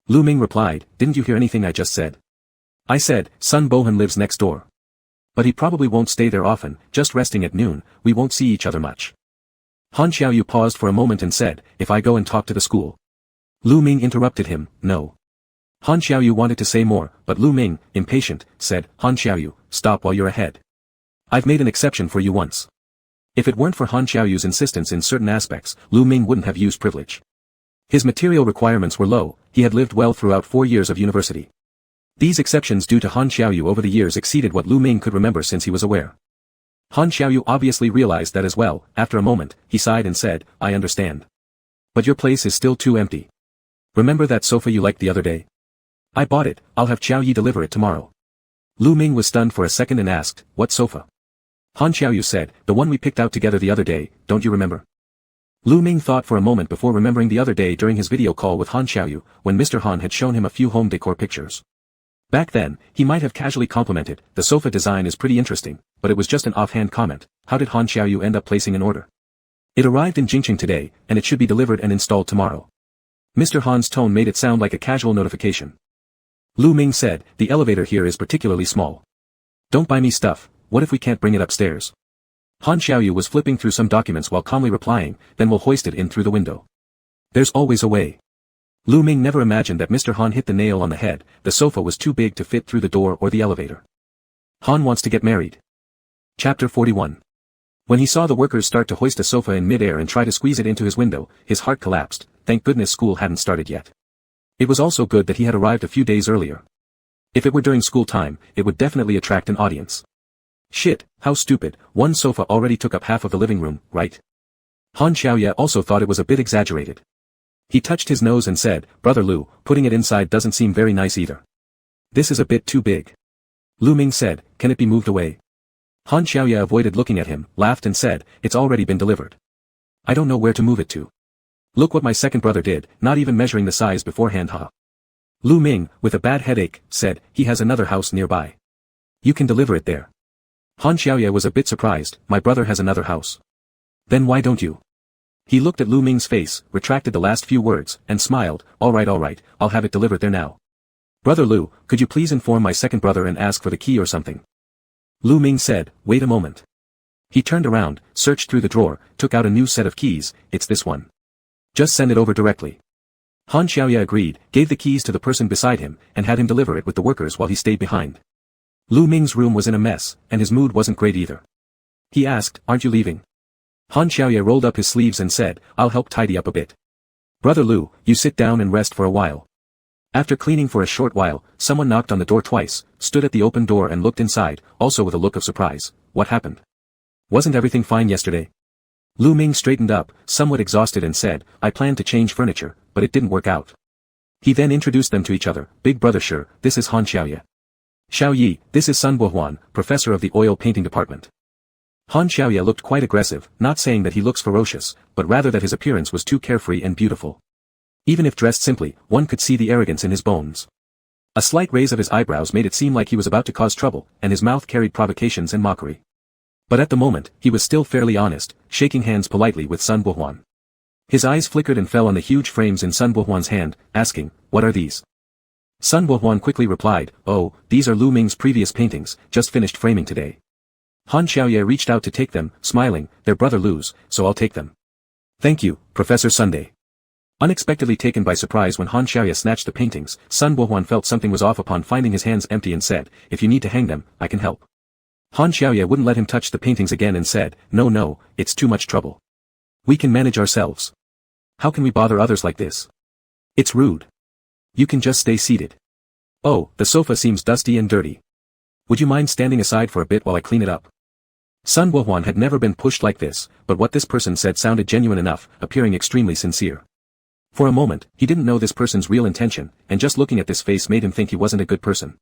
Speaker 1: Lu Ming replied, "Didn't you hear anything I just said? I said, Sun Bohan lives next door. But he probably won't stay there often, just resting at noon, we won't see each other much." Han Xiaoyu paused for a moment and said, "If I go and talk to the school?" Lu Ming interrupted him, "No." Han Xiaoyu wanted to say more, but Lu Ming, impatient, said, "Han Xiaoyu, stop while you're ahead. I've made an exception for you once." If it weren't for Han Xiaoyu's insistence in certain aspects, Lu Ming wouldn't have used privilege. His material requirements were low, he had lived well throughout 4 years of university. These exceptions due to Han Xiaoyu over the years exceeded what Lu Ming could remember since he was aware. Han Xiaoyu obviously realized that as well. After a moment, he sighed and said, "I understand. But your place is still too empty. Remember that sofa you liked the other day? I bought it, I'll have Xiao Yi deliver it tomorrow." Lu Ming was stunned for a second and asked, "What sofa?" Han Xiaoyu said, "The one we picked out together the other day, don't you remember?" Lu Ming thought for a moment before remembering the other day during his video call with Han Xiaoyu, when Mr. Han had shown him a few home decor pictures. Back then, he might have casually complimented, "The sofa design is pretty interesting," but it was just an offhand comment. How did Han Xiaoyu end up placing an order? "It arrived in Jingqing today, and it should be delivered and installed tomorrow." Mr. Han's tone made it sound like a casual notification. Lu Ming said, "The elevator here is particularly small. Don't buy me stuff, what if we can't bring it upstairs?" Han Xiaoyu was flipping through some documents while calmly replying, "Then we'll hoist it in through the window. There's always a way." Lu Ming never imagined that Mr. Han hit the nail on the head. The sofa was too big to fit through the door or the elevator. Han wants to get married. Chapter 41. When he saw the workers start to hoist a sofa in mid-air and try to squeeze it into his window, his heart collapsed. Thank goodness school hadn't started yet. It was also good that he had arrived a few days earlier. If it were during school time, it would definitely attract an audience. Shit, how stupid, one sofa already took up half of the living room, right? Han Xiaoyu also thought it was a bit exaggerated. He touched his nose and said, "Brother Lu, putting it inside doesn't seem very nice either. This is a bit too big." Lu Ming said, "Can it be moved away?" Han Xiaoyu avoided looking at him, laughed and said, "It's already been delivered. I don't know where to move it to. Look what my second brother did, not even measuring the size beforehand, ha." Lu Ming, with a bad headache, said, "He has another house nearby. You can deliver it there." Han Xiaoyu was a bit surprised, "My brother has another house. Then why don't you?" He looked at Lu Ming's face, retracted the last few words, and smiled, all right, I'll have it delivered there now. Brother Lu, could you please inform my second brother and ask for the key or something?" Lu Ming said, "Wait a moment." He turned around, searched through the drawer, took out a new set of keys. "It's this one. Just send it over directly." Han Xiaoyu agreed, gave the keys to the person beside him, and had him deliver it with the workers while he stayed behind. Lu Ming's room was in a mess, and his mood wasn't great either. He asked, "Aren't you leaving?" Han Xiaoyu rolled up his sleeves and said, "I'll help tidy up a bit." "Brother Lu, you sit down and rest for a while." After cleaning for a short while, someone knocked on the door twice, stood at the open door and looked inside, also with a look of surprise. "What happened? Wasn't everything fine yesterday?" Lu Ming straightened up, somewhat exhausted and said, "I planned to change furniture, but it didn't work out." He then introduced them to each other. "Big brother Shi, this is Han Xiaoyu. Xiao Yi, this is Sun Bohuan, professor of the oil painting department." Han Xiaoyu looked quite aggressive, not saying that he looks ferocious, but rather that his appearance was too carefree and beautiful. Even if dressed simply, one could see the arrogance in his bones. A slight raise of his eyebrows made it seem like he was about to cause trouble, and his mouth carried provocations and mockery. But at the moment, he was still fairly honest, shaking hands politely with Sun Bohuan. His eyes flickered and fell on the huge frames in Sun Bohuan's hand, asking, "What are these?" Sun Bohuan quickly replied, "Oh, these are Lu Ming's previous paintings, just finished framing today." Han Xiaoyu reached out to take them, smiling, "They're brother Lu's, so I'll take them." "Thank you, Professor Sunday." Unexpectedly taken by surprise when Han Xiaoyu snatched the paintings, Sun Bohuan felt something was off upon finding his hands empty and said, "If you need to hang them, I can help." Han Xiaoyu wouldn't let him touch the paintings again and said, No, it's too much trouble. We can manage ourselves. How can we bother others like this? It's rude. You can just stay seated. Oh, the sofa seems dusty and dirty. Would you mind standing aside for a bit while I clean it up?" Sun Bohuan had never been pushed like this, but what this person said sounded genuine enough, appearing extremely sincere. For a moment, he didn't know this person's real intention, and just looking at this face made him think he wasn't a good person.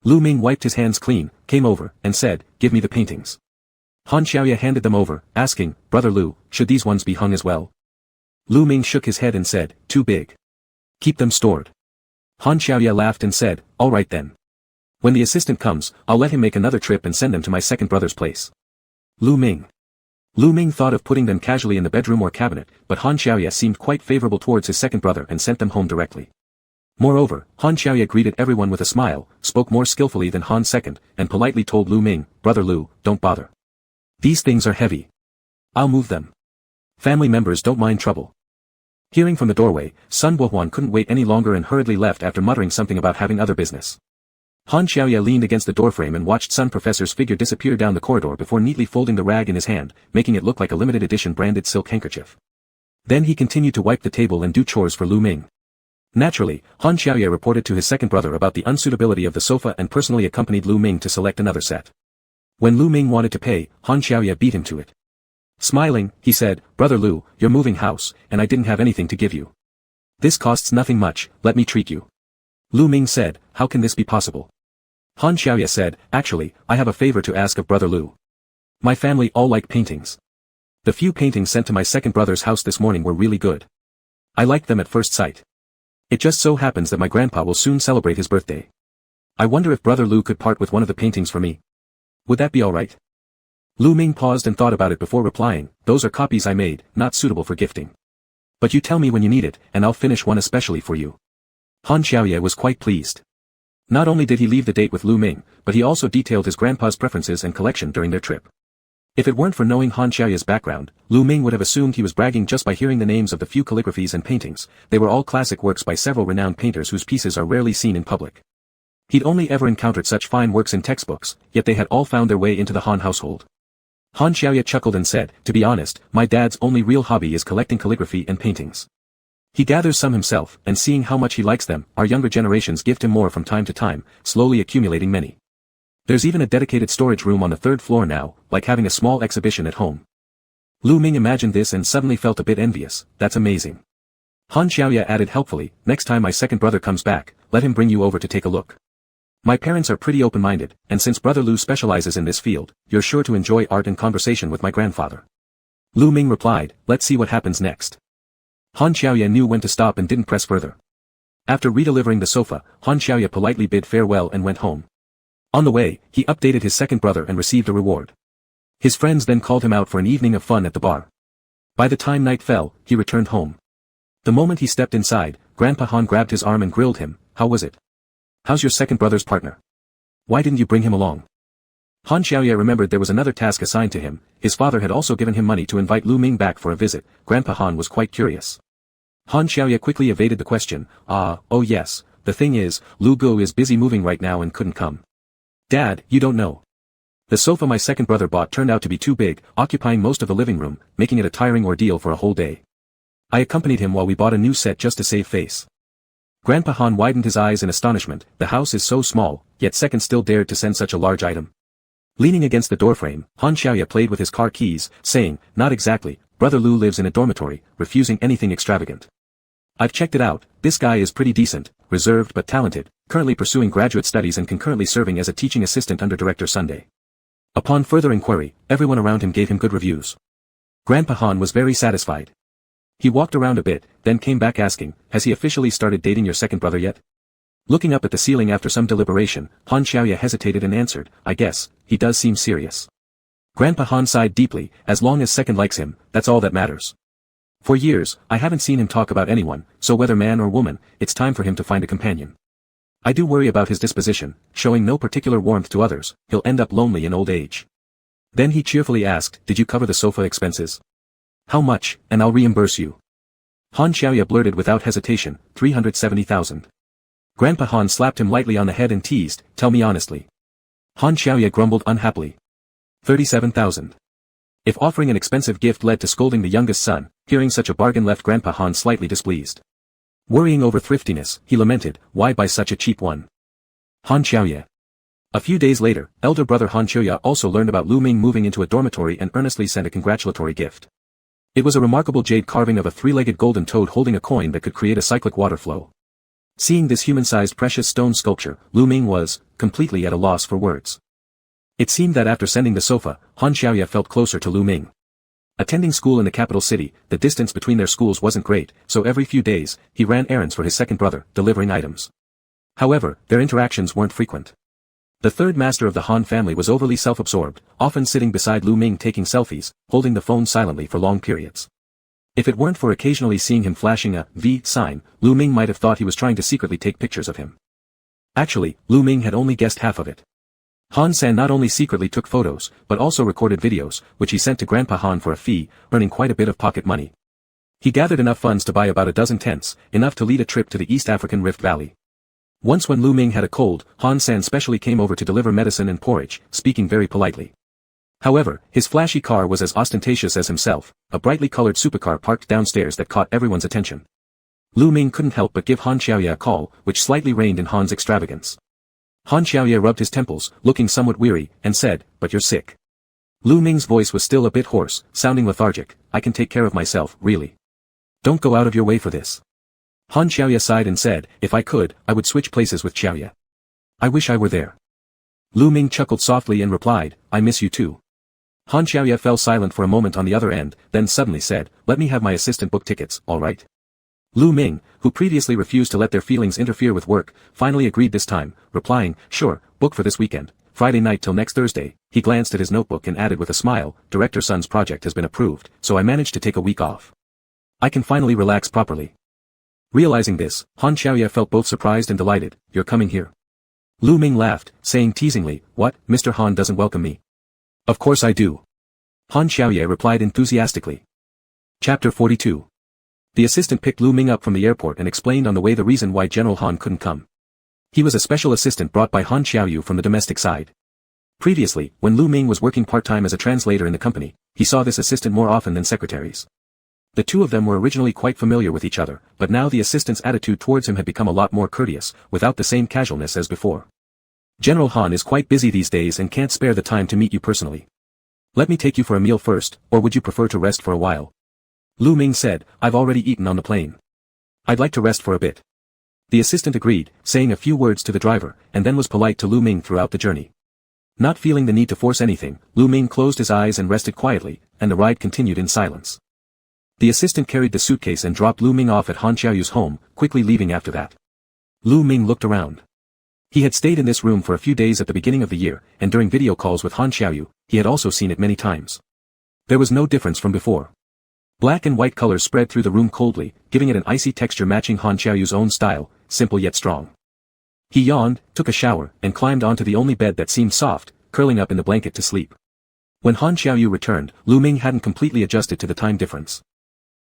Speaker 1: Lu Ming wiped his hands clean, came over, and said, "Give me the paintings." Han Xiaoya handed them over, asking, "Brother Lu, should these ones be hung as well?" Lu Ming shook his head and said, "Too big. Keep them stored." Han Xiaoya laughed and said, "All right then. When the assistant comes, I'll let him make another trip and send them to my second brother's place." Lu Ming thought of putting them casually in the bedroom or cabinet, but Han Xiaoya seemed quite favorable towards his second brother and sent them home directly. Moreover, Han Xiaoya greeted everyone with a smile, spoke more skillfully than Han second, and politely told Lu Ming, "Brother Lu, don't bother. These things are heavy. I'll move them. Family members don't mind trouble." Hearing from the doorway, Sun Bohuan couldn't wait any longer and hurriedly left after muttering something about having other business. Han Xiaoya leaned against the doorframe and watched Sun Professor's figure disappear down the corridor before neatly folding the rag in his hand, making it look like a limited edition branded silk handkerchief. Then he continued to wipe the table and do chores for Lu Ming. Naturally, Han Xiaoya reported to his second brother about the unsuitability of the sofa and personally accompanied Lu Ming to select another set. When Lu Ming wanted to pay, Han Xiaoya beat him to it. Smiling, he said, "Brother Lu, you're moving house, and I didn't have anything to give you. This costs nothing much, let me treat you." Lu Ming said, "How can this be possible?" Han Xiaoya said, "Actually, I have a favor to ask of Brother Lu. My family all like paintings. The few paintings sent to my second brother's house this morning were really good. I liked them at first sight. It just so happens that my grandpa will soon celebrate his birthday. I wonder if Brother Lu could part with one of the paintings for me. Would that be alright?" Lu Ming paused and thought about it before replying, "Those are copies I made, not suitable for gifting. But you tell me when you need it, and I'll finish one especially for you." Han Xiaoya was quite pleased. Not only did he leave the date with Lu Ming, but he also detailed his grandpa's preferences and collection during their trip. If it weren't for knowing Han Xiaoya's background, Lu Ming would have assumed he was bragging just by hearing the names of the few calligraphies and paintings. They were all classic works by several renowned painters whose pieces are rarely seen in public. He'd only ever encountered such fine works in textbooks, yet they had all found their way into the Han household. Han Xiaoya chuckled and said, "To be honest, my dad's only real hobby is collecting calligraphy and paintings. He gathers some himself, and seeing how much he likes them, our younger generations gift him more from time to time, slowly accumulating many. There's even a dedicated storage room on the third floor now, like having a small exhibition at home." Lu Ming imagined this and suddenly felt a bit envious. "That's amazing." Han Xiaoya added helpfully, "Next time my second brother comes back, let him bring you over to take a look. My parents are pretty open-minded, and since Brother Lu specializes in this field, you're sure to enjoy art and conversation with my grandfather." Lu Ming replied, "Let's see what happens next." Han Xiaoya knew when to stop and didn't press further. After redelivering the sofa, Han Xiaoya politely bid farewell and went home. On the way, he updated his second brother and received a reward. His friends then called him out for an evening of fun at the bar. By the time night fell, he returned home. The moment he stepped inside, Grandpa Han grabbed his arm and grilled him, "How was it? How's your second brother's partner? Why didn't you bring him along?" Han Xiaoya remembered there was another task assigned to him. His father had also given him money to invite Lu Ming back for a visit. Grandpa Han was quite curious. Han Xiaoya quickly evaded the question, "Oh yes, the thing is, Lu Gu is busy moving right now and couldn't come. Dad, you don't know. The sofa my second brother bought turned out to be too big, occupying most of the living room, making it a tiring ordeal for a whole day. I accompanied him while we bought a new set just to save face." Grandpa Han widened his eyes in astonishment. The house is so small, yet second still dared to send such a large item. Leaning against the doorframe, Han Xiaoya played with his car keys, saying, "Not exactly, Brother Lu lives in a dormitory, refusing anything extravagant. I've checked it out, this guy is pretty decent, reserved but talented, currently pursuing graduate studies and concurrently serving as a teaching assistant under Director Sunday." Upon further inquiry, everyone around him gave him good reviews. Grandpa Han was very satisfied. He walked around a bit, then came back asking, "Has he officially started dating your second brother yet?" Looking up at the ceiling after some deliberation, Han Xiaoya hesitated and answered, "I guess, he does seem serious." Grandpa Han sighed deeply, "As long as second likes him, that's all that matters. For years, I haven't seen him talk about anyone, so whether man or woman, it's time for him to find a companion. I do worry about his disposition, showing no particular warmth to others, he'll end up lonely in old age." Then he cheerfully asked, "Did you cover the sofa expenses? How much, and I'll reimburse you?" Han Xiaoya blurted without hesitation, 370,000. Grandpa Han slapped him lightly on the head and teased, "Tell me honestly." Han Xiaoya grumbled unhappily. 37,000. If offering an expensive gift led to scolding the youngest son, hearing such a bargain left Grandpa Han slightly displeased. Worrying over thriftiness, he lamented, "Why buy such a cheap one?" Han Xiaoya. A few days later, elder brother Han Xiaoya also learned about Lu Ming moving into a dormitory and earnestly sent a congratulatory gift. It was a remarkable jade carving of a three-legged golden toad holding a coin that could create a cyclic water flow. Seeing this human-sized precious stone sculpture, Lu Ming was, completely at a loss for words. It seemed that after sending the sofa, Han Xiaoya felt closer to Lu Ming. Attending school in the capital city, the distance between their schools wasn't great, so every few days, he ran errands for his second brother, delivering items. However, their interactions weren't frequent. The third master of the Han family was overly self-absorbed, often sitting beside Lu Ming taking selfies, holding the phone silently for long periods. If it weren't for occasionally seeing him flashing a V sign, Lu Ming might have thought he was trying to secretly take pictures of him. Actually, Lu Ming had only guessed half of it. Han-san not only secretly took photos, but also recorded videos, which he sent to Grandpa Han for a fee, earning quite a bit of pocket money. He gathered enough funds to buy about a dozen tents, enough to lead a trip to the East African Rift Valley. Once when Lu Ming had a cold, Han-san specially came over to deliver medicine and porridge, speaking very politely. However, his flashy car was as ostentatious as himself, a brightly colored supercar parked downstairs that caught everyone's attention. Lu Ming couldn't help but give Han Xiaoya a call, which slightly rained in Han's extravagance. Han Xiaoya rubbed his temples, looking somewhat weary, and said, "But you're sick." Lu Ming's voice was still a bit hoarse, sounding lethargic. "I can take care of myself, really. Don't go out of your way for this." Han Xiaoya sighed and said, "If I could, I would switch places with Xiaoya. I wish I were there." Lu Ming chuckled softly and replied, "I miss you too." Han Xiaoya fell silent for a moment on the other end, then suddenly said, "Let me have my assistant book tickets, all right?" Lu Ming, who previously refused to let their feelings interfere with work, finally agreed this time, replying, "Sure, book for this weekend, Friday night till next Thursday." He glanced at his notebook and added with a smile, "Director Sun's project has been approved, so I managed to take a week off. I can finally relax properly." Realizing this, Han Xiaoya felt both surprised and delighted. "You're coming here?" Lu Ming laughed, saying teasingly, "What, Mr. Han doesn't welcome me?" "Of course I do." Han Xiaoya replied enthusiastically. Chapter 42. The assistant picked Lu Ming up from the airport and explained on the way the reason why General Han couldn't come. He was a special assistant brought by Han Xiaoyu from the domestic side. Previously, when Lu Ming was working part-time as a translator in the company, he saw this assistant more often than secretaries. The two of them were originally quite familiar with each other, but now the assistant's attitude towards him had become a lot more courteous, without the same casualness as before. "General Han is quite busy these days and can't spare the time to meet you personally. Let me take you for a meal first, or would you prefer to rest for a while?" Lu Ming said, "I've already eaten on the plane. I'd like to rest for a bit." The assistant agreed, saying a few words to the driver, and then was polite to Lu Ming throughout the journey. Not feeling the need to force anything, Lu Ming closed his eyes and rested quietly, and the ride continued in silence. The assistant carried the suitcase and dropped Lu Ming off at Han Xiaoyu's home, quickly leaving after that. Lu Ming looked around. He had stayed in this room for a few days at the beginning of the year, and during video calls with Han Xiaoyu, he had also seen it many times. There was no difference from before. Black and white colors spread through the room coldly, giving it an icy texture matching Han Xiaoyu's own style, simple yet strong. He yawned, took a shower, and climbed onto the only bed that seemed soft, curling up in the blanket to sleep. When Han Xiaoyu returned, Lu Ming hadn't completely adjusted to the time difference.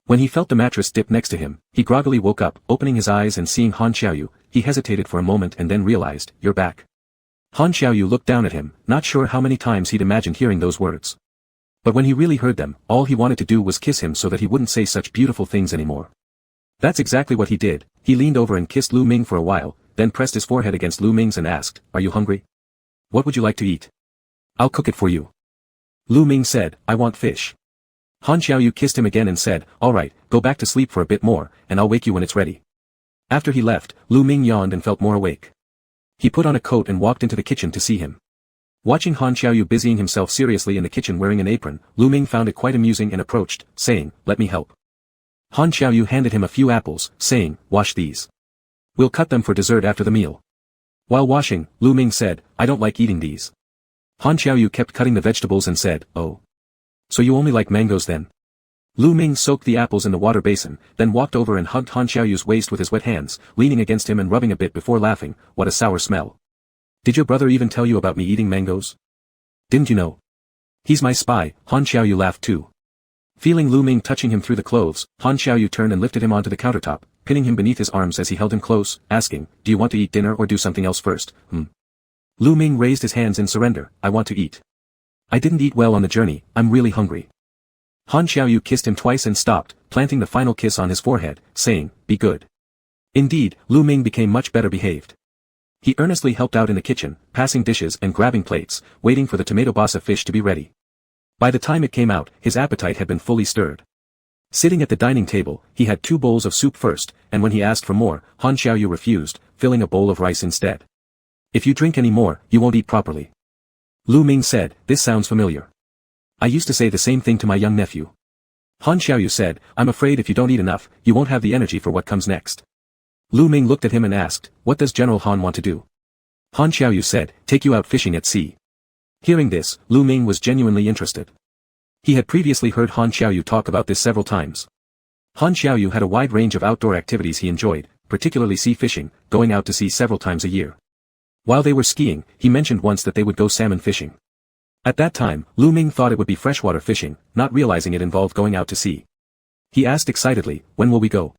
Speaker 1: When he felt the mattress dip next to him, he groggily woke up, opening his eyes and seeing Han Xiaoyu. He hesitated for a moment and then realized, "You're back." Han Xiaoyu looked down at him, not sure how many times he'd imagined hearing those words. But when he really heard them, all he wanted to do was kiss him so that he wouldn't say such beautiful things anymore. That's exactly what he did. He leaned over and kissed Lu Ming for a while, then pressed his forehead against Lu Ming's and asked, "Are you hungry? What would you like to eat? I'll cook it for you." Lu Ming said, "I want fish." Han Xiaoyu kissed him again and said, "All right, go back to sleep for a bit more, and I'll wake you when it's ready." After he left, Lu Ming yawned and felt more awake. He put on a coat and walked into the kitchen to see him. Watching Han Xiaoyu busying himself seriously in the kitchen wearing an apron, Lu Ming found it quite amusing and approached, saying, "Let me help." Han Xiaoyu handed him a few apples, saying, "Wash these. We'll cut them for dessert after the meal." While washing, Lu Ming said, "I don't like eating these." Han Xiaoyu kept cutting the vegetables and said, "Oh. So you only like mangoes then?" Lu Ming soaked the apples in the water basin, then walked over and hugged Han Xiaoyu's waist with his wet hands, leaning against him and rubbing a bit before laughing, "What a sour smell. Did your brother even tell you about me eating mangoes? Didn't you know? He's my spy." Han Xiaoyu laughed too. Feeling Lu Ming touching him through the clothes, Han Xiaoyu turned and lifted him onto the countertop, pinning him beneath his arms as he held him close, asking, "Do you want to eat dinner or do something else first?" Lu Ming raised his hands in surrender, "I want to eat. I didn't eat well on the journey, I'm really hungry." Han Xiaoyu kissed him twice and stopped, planting the final kiss on his forehead, saying, "Be good." Indeed, Lu Ming became much better behaved. He earnestly helped out in the kitchen, passing dishes and grabbing plates, waiting for the tomato basa fish to be ready. By the time it came out, his appetite had been fully stirred. Sitting at the dining table, he had 2 bowls of soup first, and when he asked for more, Han Xiaoyu refused, filling a bowl of rice instead. If you drink any more, you won't eat properly. Lu Ming said, this sounds familiar. I used to say the same thing to my young nephew. Han Xiaoyu said, I'm afraid if you don't eat enough, you won't have the energy for what comes next. Lu Ming looked at him and asked, what does General Han want to do? Han Xiaoyu said, take you out fishing at sea. Hearing this, Lu Ming was genuinely interested. He had previously heard Han Xiaoyu talk about this several times. Han Xiaoyu had a wide range of outdoor activities he enjoyed, particularly sea fishing, going out to sea several times a year. While they were skiing, he mentioned once that they would go salmon fishing. At that time, Lu Ming thought it would be freshwater fishing, not realizing it involved going out to sea. He asked excitedly, when will we go?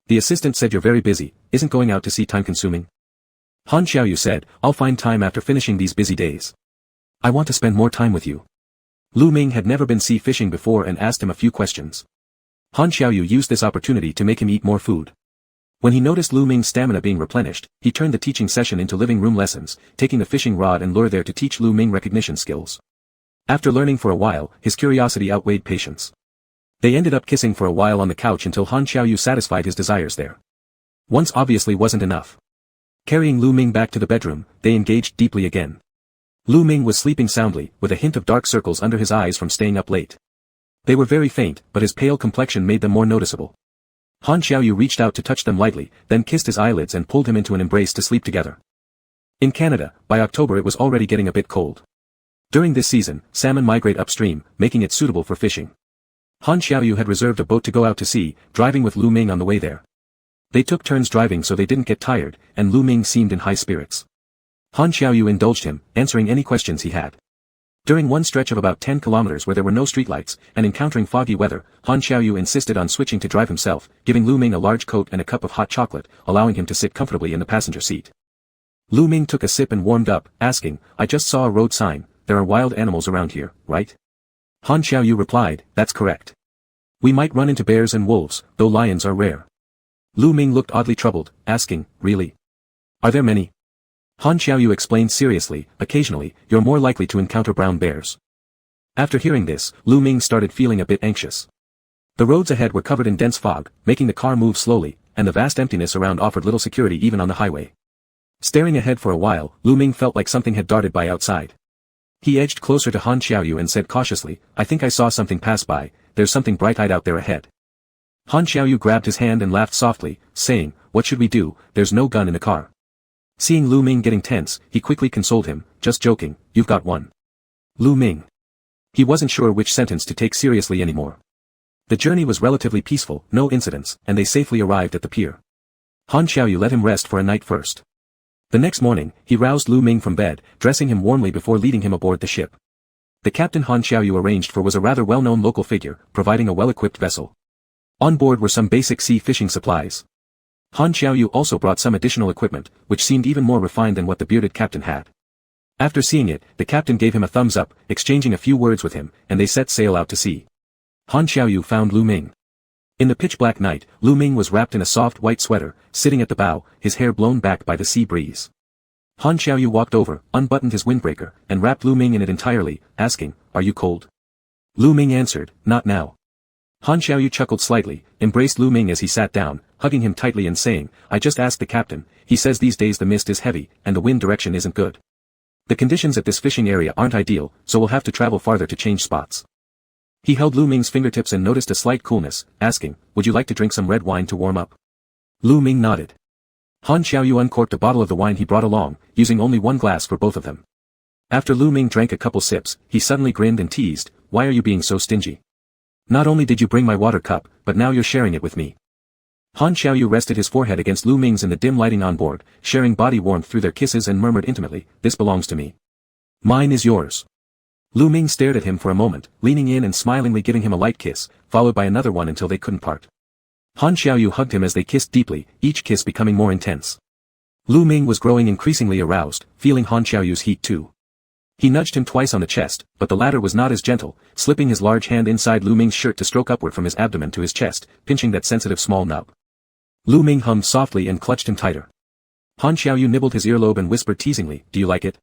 Speaker 1: The assistant said you're very busy, isn't going out to sea time-consuming? Han Xiaoyu said, I'll find time after finishing these busy days. I want to spend more time with you. Lu Ming had never been sea fishing before and asked him a few questions. Han Xiaoyu used this opportunity to make him eat more food. When he noticed Lu Ming's stamina being replenished, he turned the teaching session into living room lessons, taking the fishing rod and lure there to teach Lu Ming recognition skills. After learning for a while, his curiosity outweighed patience. They ended up kissing for a while on the couch until Han Xiaoyu satisfied his desires there. Once obviously wasn't enough. Carrying Lu Ming back to the bedroom, they engaged deeply again. Lu Ming was sleeping soundly, with a hint of dark circles under his eyes from staying up late. They were very faint, but his pale complexion made them more noticeable. Han Xiaoyu reached out to touch them lightly, then kissed his eyelids and pulled him into an embrace to sleep together. In Canada, by October it was already getting a bit cold. During this season, salmon migrate upstream, making it suitable for fishing. Han Xiaoyu had reserved a boat to go out to sea, driving with Lu Ming on the way there. They took turns driving so they didn't get tired, and Lu Ming seemed in high spirits. Han Xiaoyu indulged him, answering any questions he had. During one stretch of about 10 kilometers where there were no streetlights, and encountering foggy weather, Han Xiaoyu insisted on switching to drive himself, giving Lu Ming a large coat and a cup of hot chocolate, allowing him to sit comfortably in the passenger seat. Lu Ming took a sip and warmed up, asking, I just saw a road sign, there are wild animals around here, right? Han Xiaoyu replied, that's correct. We might run into bears and wolves, though lions are rare. Lu Ming looked oddly troubled, asking, really? Are there many? Han Xiaoyu explained seriously, occasionally, you're more likely to encounter brown bears. After hearing this, Lu Ming started feeling a bit anxious. The roads ahead were covered in dense fog, making the car move slowly, and the vast emptiness around offered little security even on the highway. Staring ahead for a while, Lu Ming felt like something had darted by outside. He edged closer to Han Xiaoyu and said cautiously, I think I saw something pass by, there's something bright-eyed out there ahead. Han Xiaoyu grabbed his hand and laughed softly, saying, what should we do, there's no gun in the car. Seeing Lu Ming getting tense, he quickly consoled him, just joking, you've got one. Lu Ming. He wasn't sure which sentence to take seriously anymore. The journey was relatively peaceful, no incidents, and they safely arrived at the pier. Han Xiaoyu let him rest for a night first. The next morning, he roused Lu Ming from bed, dressing him warmly before leading him aboard the ship. The captain Han Xiaoyu arranged for was a rather well-known local figure, providing a well-equipped vessel. On board were some basic sea fishing supplies. Han Xiaoyu also brought some additional equipment, which seemed even more refined than what the bearded captain had. After seeing it, the captain gave him a thumbs up, exchanging a few words with him, and they set sail out to sea. Han Xiaoyu found Lu Ming. In the pitch-black night, Lu Ming was wrapped in a soft white sweater, sitting at the bow, his hair blown back by the sea breeze. Han Xiaoyu walked over, unbuttoned his windbreaker, and wrapped Lu Ming in it entirely, asking, are you cold? Lu Ming answered, not now. Han Xiaoyu chuckled slightly, embraced Lu Ming as he sat down, hugging him tightly and saying, I just asked the captain, he says these days the mist is heavy, and the wind direction isn't good. The conditions at this fishing area aren't ideal, so we'll have to travel farther to change spots. He held Lu Ming's fingertips and noticed a slight coolness, asking, would you like to drink some red wine to warm up? Lu Ming nodded. Han Xiaoyu uncorked a bottle of the wine he brought along, using only one glass for both of them. After Lu Ming drank a couple sips, he suddenly grinned and teased, why are you being so stingy? Not only did you bring my water cup, but now you're sharing it with me. Han Xiaoyu rested his forehead against Lu Ming's in the dim lighting on board, sharing body warmth through their kisses and murmured intimately, this belongs to me. Mine is yours. Lu Ming stared at him for a moment, leaning in and smilingly giving him a light kiss, followed by another one until they couldn't part. Han Xiaoyu hugged him as they kissed deeply, each kiss becoming more intense. Lu Ming was growing increasingly aroused, feeling Han Xiaoyu's heat too. He nudged him twice on the chest, but the latter was not as gentle, slipping his large hand inside Lu Ming's shirt to stroke upward from his abdomen to his chest, pinching that sensitive small nub. Lu Ming hummed softly and clutched him tighter. Han Xiaoyu nibbled his earlobe and whispered teasingly, do you like it?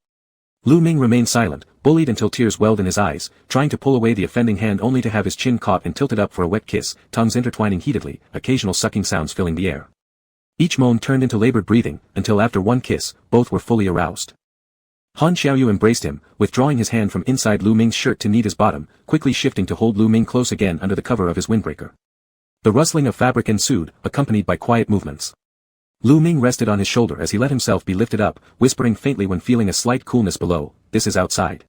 Speaker 1: Lu Ming remained silent, bullied until tears welled in his eyes, trying to pull away the offending hand only to have his chin caught and tilted up for a wet kiss, tongues intertwining heatedly, occasional sucking sounds filling the air. Each moan turned into labored breathing, until after one kiss, both were fully aroused. Han Xiaoyu embraced him, withdrawing his hand from inside Lu Ming's shirt to knead his bottom, quickly shifting to hold Lu Ming close again under the cover of his windbreaker. The rustling of fabric ensued, accompanied by quiet movements. Lu Ming rested on his shoulder as he let himself be lifted up, whispering faintly when feeling a slight coolness below, "This is outside."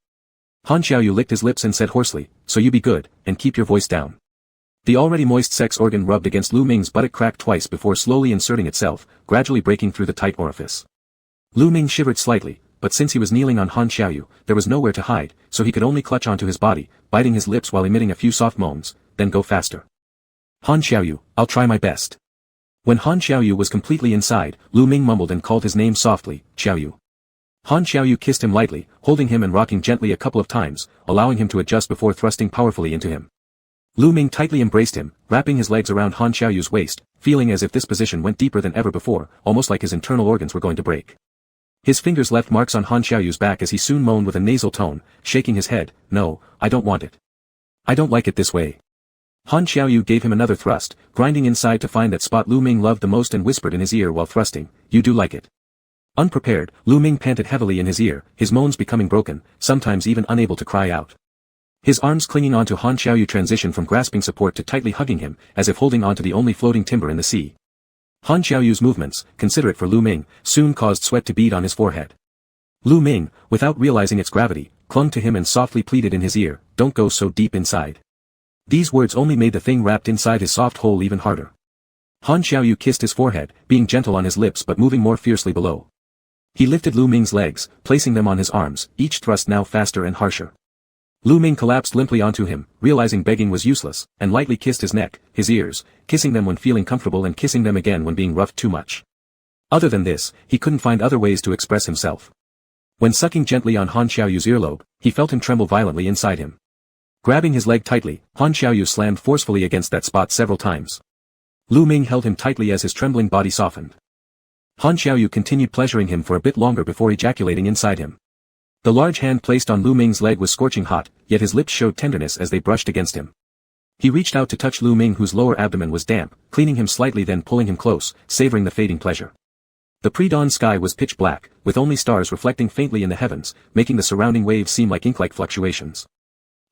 Speaker 1: Han Xiaoyu licked his lips and said hoarsely, "So you be good, and keep your voice down." The already moist sex organ rubbed against Lu Ming's buttock cracked twice before slowly inserting itself, gradually breaking through the tight orifice. Lu Ming shivered slightly, but since he was kneeling on Han Xiaoyu, there was nowhere to hide, so he could only clutch onto his body, biting his lips while emitting a few soft moans, then go faster. "Han Xiaoyu, I'll try my best." When Han Xiaoyu was completely inside, Lu Ming mumbled and called his name softly, "Xiaoyu." Han Xiaoyu kissed him lightly, holding him and rocking gently a couple of times, allowing him to adjust before thrusting powerfully into him. Lu Ming tightly embraced him, wrapping his legs around Han Xiaoyu's waist, feeling as if this position went deeper than ever before, almost like his internal organs were going to break. His fingers left marks on Han Xiaoyu's back as he soon moaned with a nasal tone, shaking his head, "No, I don't want it. I don't like it this way." Han Xiaoyu gave him another thrust, grinding inside to find that spot Lu Ming loved the most and whispered in his ear while thrusting, "You do like it." Unprepared, Lu Ming panted heavily in his ear, his moans becoming broken, sometimes even unable to cry out. His arms clinging onto Han Xiaoyu transitioned from grasping support to tightly hugging him, as if holding onto the only floating timber in the sea. Han Xiaoyu's movements, considerate for Lu Ming, soon caused sweat to bead on his forehead. Lu Ming, without realizing its gravity, clung to him and softly pleaded in his ear, "Don't go so deep inside." These words only made the thing wrapped inside his soft hole even harder. Han Xiaoyu kissed his forehead, being gentle on his lips but moving more fiercely below. He lifted Lu Ming's legs, placing them on his arms, each thrust now faster and harsher. Lu Ming collapsed limply onto him, realizing begging was useless, and lightly kissed his neck, his ears, kissing them when feeling comfortable and kissing them again when being roughed too much. Other than this, he couldn't find other ways to express himself. When sucking gently on Han Xiaoyu's earlobe, he felt him tremble violently inside him. Grabbing his leg tightly, Han Xiaoyu slammed forcefully against that spot several times. Lu Ming held him tightly as his trembling body softened. Han Xiaoyu continued pleasuring him for a bit longer before ejaculating inside him. The large hand placed on Lu Ming's leg was scorching hot, yet his lips showed tenderness as they brushed against him. He reached out to touch Lu Ming whose lower abdomen was damp, cleaning him slightly then pulling him close, savoring the fading pleasure. The pre-dawn sky was pitch black, with only stars reflecting faintly in the heavens, making the surrounding waves seem like ink-like fluctuations.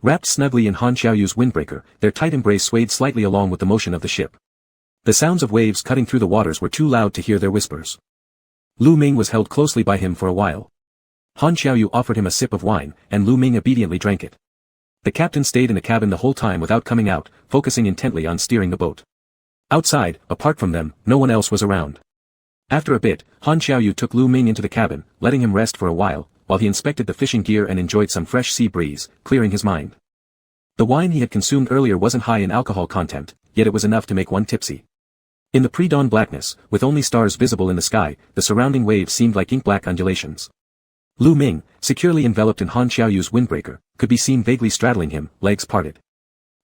Speaker 1: Wrapped snugly in Han Xiaoyu's windbreaker, their tight embrace swayed slightly along with the motion of the ship. The sounds of waves cutting through the waters were too loud to hear their whispers. Lu Ming was held closely by him for a while. Han Xiaoyu offered him a sip of wine, and Lu Ming obediently drank it. The captain stayed in the cabin the whole time without coming out, focusing intently on steering the boat. Outside, apart from them, no one else was around. After a bit, Han Xiaoyu took Lu Ming into the cabin, letting him rest for a while he inspected the fishing gear and enjoyed some fresh sea breeze, clearing his mind. The wine he had consumed earlier wasn't high in alcohol content, yet it was enough to make one tipsy. In the pre-dawn blackness, with only stars visible in the sky, the surrounding waves seemed like ink-black undulations. Lu Ming, securely enveloped in Han Xiaoyu's windbreaker, could be seen vaguely straddling him, legs parted.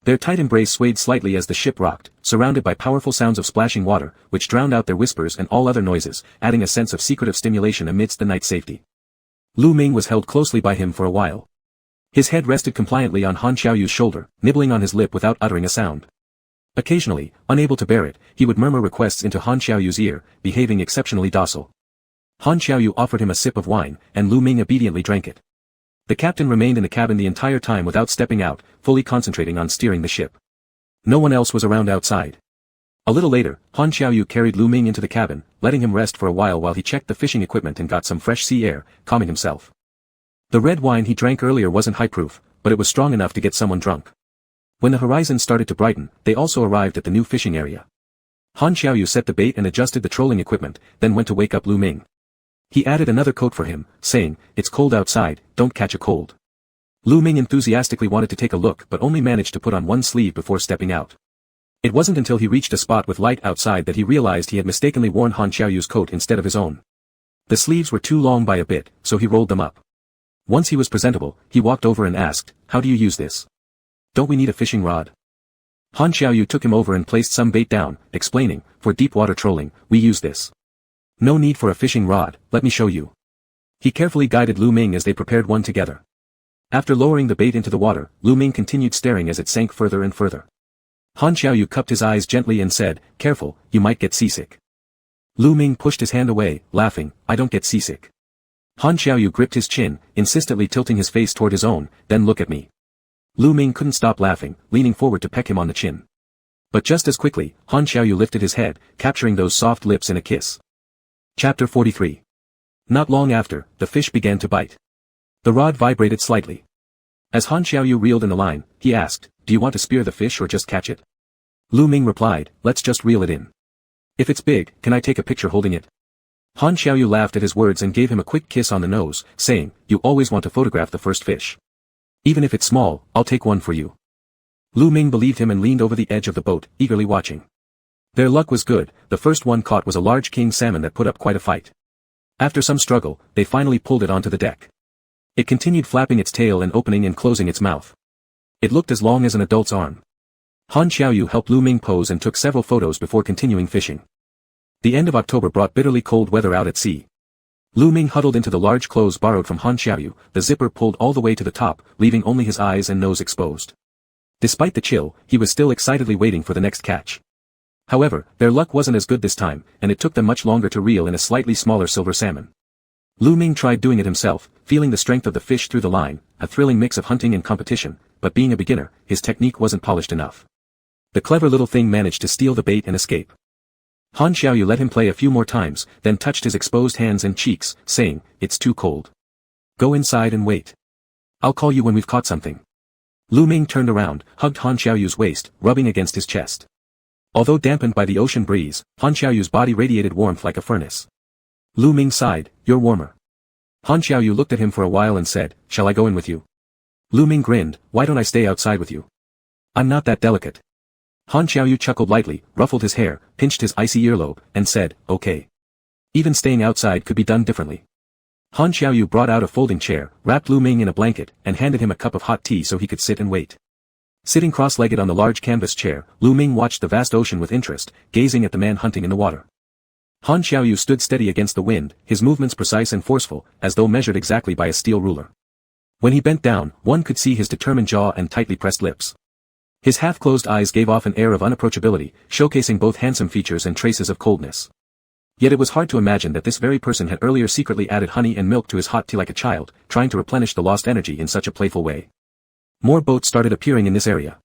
Speaker 1: Their tight embrace swayed slightly as the ship rocked, surrounded by powerful sounds of splashing water, which drowned out their whispers and all other noises, adding a sense of secretive stimulation amidst the night safety. Lu Ming was held closely by him for a while. His head rested compliantly on Han Xiaoyu's shoulder, nibbling on his lip without uttering a sound. Occasionally, unable to bear it, he would murmur requests into Han Xiaoyu's ear, behaving exceptionally docile. Han Xiaoyu offered him a sip of wine, and Lu Ming obediently drank it. The captain remained in the cabin the entire time without stepping out, fully concentrating on steering the ship. No one else was around outside. A little later, Han Xiaoyu carried Lu Ming into the cabin, letting him rest for a while he checked the fishing equipment and got some fresh sea air, calming himself. The red wine he drank earlier wasn't high-proof, but it was strong enough to get someone drunk. When the horizon started to brighten, they also arrived at the new fishing area. Han Xiaoyu set the bait and adjusted the trolling equipment, then went to wake up Lu Ming. He added another coat for him, saying, "It's cold outside, don't catch a cold." Lu Ming enthusiastically wanted to take a look but only managed to put on one sleeve before stepping out. It wasn't until he reached a spot with light outside that he realized he had mistakenly worn Han Xiaoyu's coat instead of his own. The sleeves were too long by a bit, so he rolled them up. Once he was presentable, he walked over and asked, "How do you use this? Don't we need a fishing rod?" Han Xiaoyu took him over and placed some bait down, explaining, "For deep water trolling, we use this. No need for a fishing rod, let me show you." He carefully guided Lu Ming as they prepared one together. After lowering the bait into the water, Lu Ming continued staring as it sank further and further. Han Xiaoyu cupped his eyes gently and said, "Careful, you might get seasick." Lu Ming pushed his hand away, laughing, I don't get seasick. Han Xiaoyu gripped his chin, insistently tilting his face toward his own, then look at me. Lu Ming couldn't stop laughing, leaning forward to peck him on the chin. But just as quickly, Han Xiaoyu lifted his head, capturing those soft lips in a kiss. Chapter 43. Not long after, the fish began to bite. The rod vibrated slightly. As Han Xiaoyu reeled in the line, he asked, do you want to spear the fish or just catch it? Lu Ming replied, let's just reel it in. If it's big, can I take a picture holding it? Han Xiaoyu laughed at his words and gave him a quick kiss on the nose, saying, you always want to photograph the first fish. Even if it's small, I'll take one for you. Lu Ming believed him and leaned over the edge of the boat, eagerly watching. Their luck was good, the first one caught was a large king salmon that put up quite a fight. After some struggle, they finally pulled it onto the deck. It continued flapping its tail and opening and closing its mouth. It looked as long as an adult's arm. Han Xiaoyu helped Lu Ming pose and took several photos before continuing fishing. The end of October brought bitterly cold weather out at sea. Lu Ming huddled into the large clothes borrowed from Han Xiaoyu, the zipper pulled all the way to the top, leaving only his eyes and nose exposed. Despite the chill, he was still excitedly waiting for the next catch. However, their luck wasn't as good this time, and it took them much longer to reel in a slightly smaller silver salmon. Lu Ming tried doing it himself, feeling the strength of the fish through the line, a thrilling mix of hunting and competition, but being a beginner, his technique wasn't polished enough. The clever little thing managed to steal the bait and escape. Han Xiaoyu let him play a few more times, then touched his exposed hands and cheeks, saying, it's too cold. Go inside and wait. I'll call you when we've caught something. Lu Ming turned around, hugged Han Xiaoyu's waist, rubbing against his chest. Although dampened by the ocean breeze, Han Xiaoyu's body radiated warmth like a furnace. Lu Ming sighed, you're warmer. Han Xiaoyu looked at him for a while and said, shall I go in with you? Lu Ming grinned, why don't I stay outside with you? I'm not that delicate. Han Xiaoyu chuckled lightly, ruffled his hair, pinched his icy earlobe, and said, okay. Even staying outside could be done differently. Han Xiaoyu brought out a folding chair, wrapped Lu Ming in a blanket, and handed him a cup of hot tea so he could sit and wait. Sitting cross-legged on the large canvas chair, Lu Ming watched the vast ocean with interest, gazing at the man hunting in the water. Han Xiaoyu stood steady against the wind, his movements precise and forceful, as though measured exactly by a steel ruler. When he bent down, one could see his determined jaw and tightly pressed lips. His half-closed eyes gave off an air of unapproachability, showcasing both handsome features and traces of coldness. Yet it was hard to imagine that this very person had earlier secretly added honey and milk to his hot tea like a child, trying to replenish the lost energy in such a playful way. More boats started appearing in this area.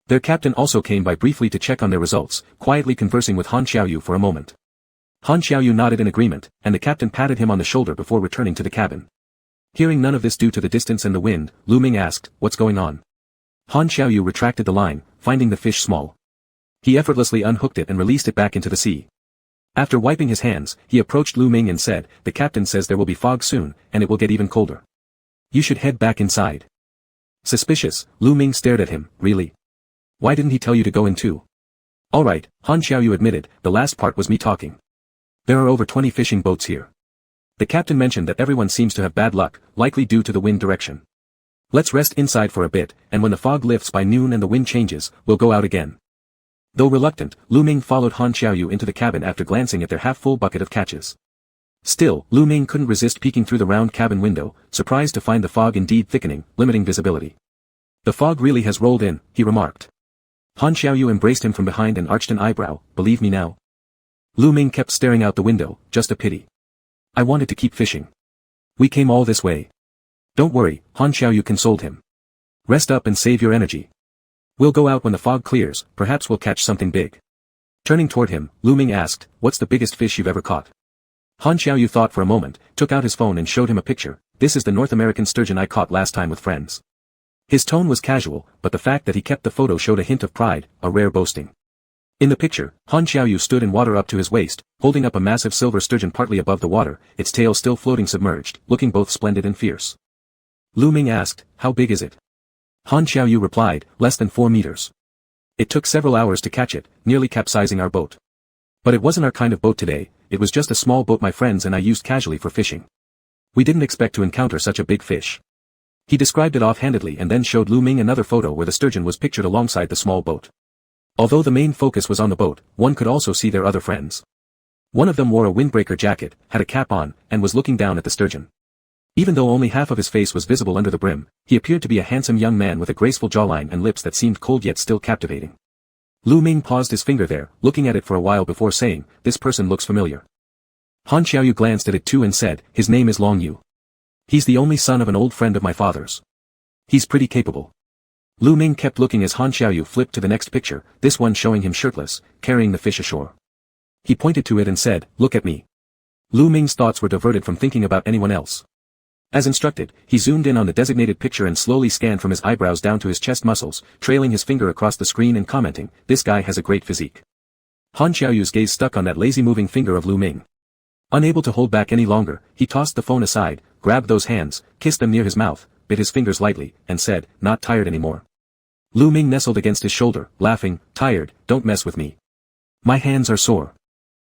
Speaker 1: Their captain also came by briefly to check on their results, quietly conversing with Han Xiaoyu for a moment. Han Xiaoyu nodded in agreement, and the captain patted him on the shoulder before returning to the cabin. Hearing none of this due to the distance and the wind, Lu Ming asked, what's going on? Han Xiaoyu retracted the line, finding the fish small. He effortlessly unhooked it and released it back into the sea. After wiping his hands, he approached Lu Ming and said, the captain says there will be fog soon, and it will get even colder. You should head back inside. Suspicious, Lu Ming stared at him, really? Why didn't he tell you to go in too? Alright, Han Xiaoyu admitted, the last part was me talking. There are over 20 fishing boats here. The captain mentioned that everyone seems to have bad luck, likely due to the wind direction. Let's rest inside for a bit, and when the fog lifts by noon and the wind changes, we'll go out again. Though reluctant, Lu Ming followed Han Xiaoyu into the cabin after glancing at their half-full bucket of catches. Still, Lu Ming couldn't resist peeking through the round cabin window, surprised to find the fog indeed thickening, limiting visibility. The fog really has rolled in, he remarked. Han Xiaoyu embraced him from behind and arched an eyebrow, believe me now? Lu Ming kept staring out the window, just a pity. I wanted to keep fishing. We came all this way. Don't worry, Han Xiaoyu consoled him. Rest up and save your energy. We'll go out when the fog clears, perhaps we'll catch something big. Turning toward him, Lu Ming asked, what's the biggest fish you've ever caught? Han Xiaoyu thought for a moment, took out his phone and showed him a picture. This is the North American sturgeon I caught last time with friends. His tone was casual, but the fact that he kept the photo showed a hint of pride, a rare boasting. In the picture, Han Xiaoyu stood in water up to his waist, holding up a massive silver sturgeon partly above the water, its tail still floating submerged, looking both splendid and fierce. Lu Ming asked, how big is it? Han Xiaoyu replied, less than 4 meters. It took several hours to catch it, nearly capsizing our boat. But it wasn't our kind of boat today, it was just a small boat my friends and I used casually for fishing. We didn't expect to encounter such a big fish. He described it offhandedly and then showed Lu Ming another photo where the sturgeon was pictured alongside the small boat. Although the main focus was on the boat, one could also see their other friends. One of them wore a windbreaker jacket, had a cap on, and was looking down at the sturgeon. Even though only half of his face was visible under the brim, he appeared to be a handsome young man with a graceful jawline and lips that seemed cold yet still captivating. Lu Ming paused his finger there, looking at it for a while before saying, "This person looks familiar." Han Xiaoyu glanced at it too and said, "His name is Long Yu. He's the only son of an old friend of my father's. He's pretty capable." Lu Ming kept looking as Han Xiaoyu flipped to the next picture, this one showing him shirtless, carrying the fish ashore. He pointed to it and said, "Look at me." Lu Ming's thoughts were diverted from thinking about anyone else. As instructed, he zoomed in on the designated picture and slowly scanned from his eyebrows down to his chest muscles, trailing his finger across the screen and commenting, "This guy has a great physique." Han Xiaoyu's gaze stuck on that lazy moving finger of Lu Ming. Unable to hold back any longer, he tossed the phone aside, grabbed those hands, kissed them near his mouth, bit his fingers lightly, and said, "Not tired anymore." Lu Ming nestled against his shoulder, laughing, "Tired, don't mess with me. My hands are sore."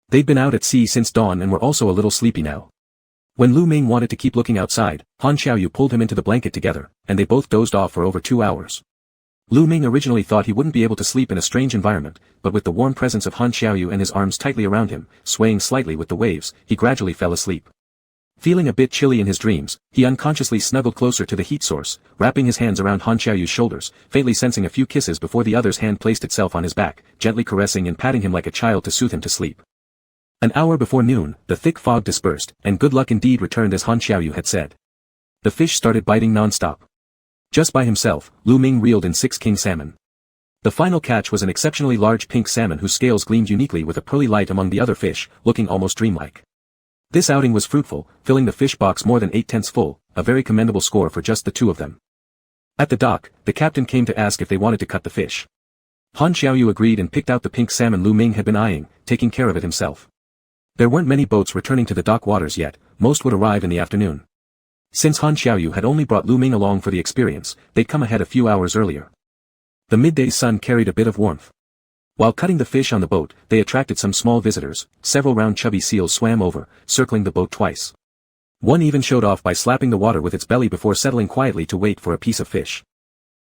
Speaker 1: They'd been out at sea since dawn and were also a little sleepy now. When Lu Ming wanted to keep looking outside, Han Xiaoyu pulled him into the blanket together, and they both dozed off for over 2 hours. Lu Ming originally thought he wouldn't be able to sleep in a strange environment, but with the warm presence of Han Xiaoyu and his arms tightly around him, swaying slightly with the waves, he gradually fell asleep. Feeling a bit chilly in his dreams, he unconsciously snuggled closer to the heat source, wrapping his hands around Han Xiaoyu's shoulders, faintly sensing a few kisses before the other's hand placed itself on his back, gently caressing and patting him like a child to soothe him to sleep. An hour before noon, the thick fog dispersed, and good luck indeed returned as Han Xiaoyu had said. The fish started biting non-stop. Just by himself, Lu Ming reeled in 6 king salmon. The final catch was an exceptionally large pink salmon whose scales gleamed uniquely with a pearly light among the other fish, looking almost dreamlike. This outing was fruitful, filling the fish box more than 8/10 full, a very commendable score for just the two of them. At the dock, the captain came to ask if they wanted to cut the fish. Han Xiaoyu agreed and picked out the pink salmon Lu Ming had been eyeing, taking care of it himself. There weren't many boats returning to the dock waters yet, most would arrive in the afternoon. Since Han Xiaoyu had only brought Lu Ming along for the experience, they'd come ahead a few hours earlier. The midday sun carried a bit of warmth. While cutting the fish on the boat, they attracted some small visitors. Several round chubby seals swam over, circling the boat twice. One even showed off by slapping the water with its belly before settling quietly to wait for a piece of fish.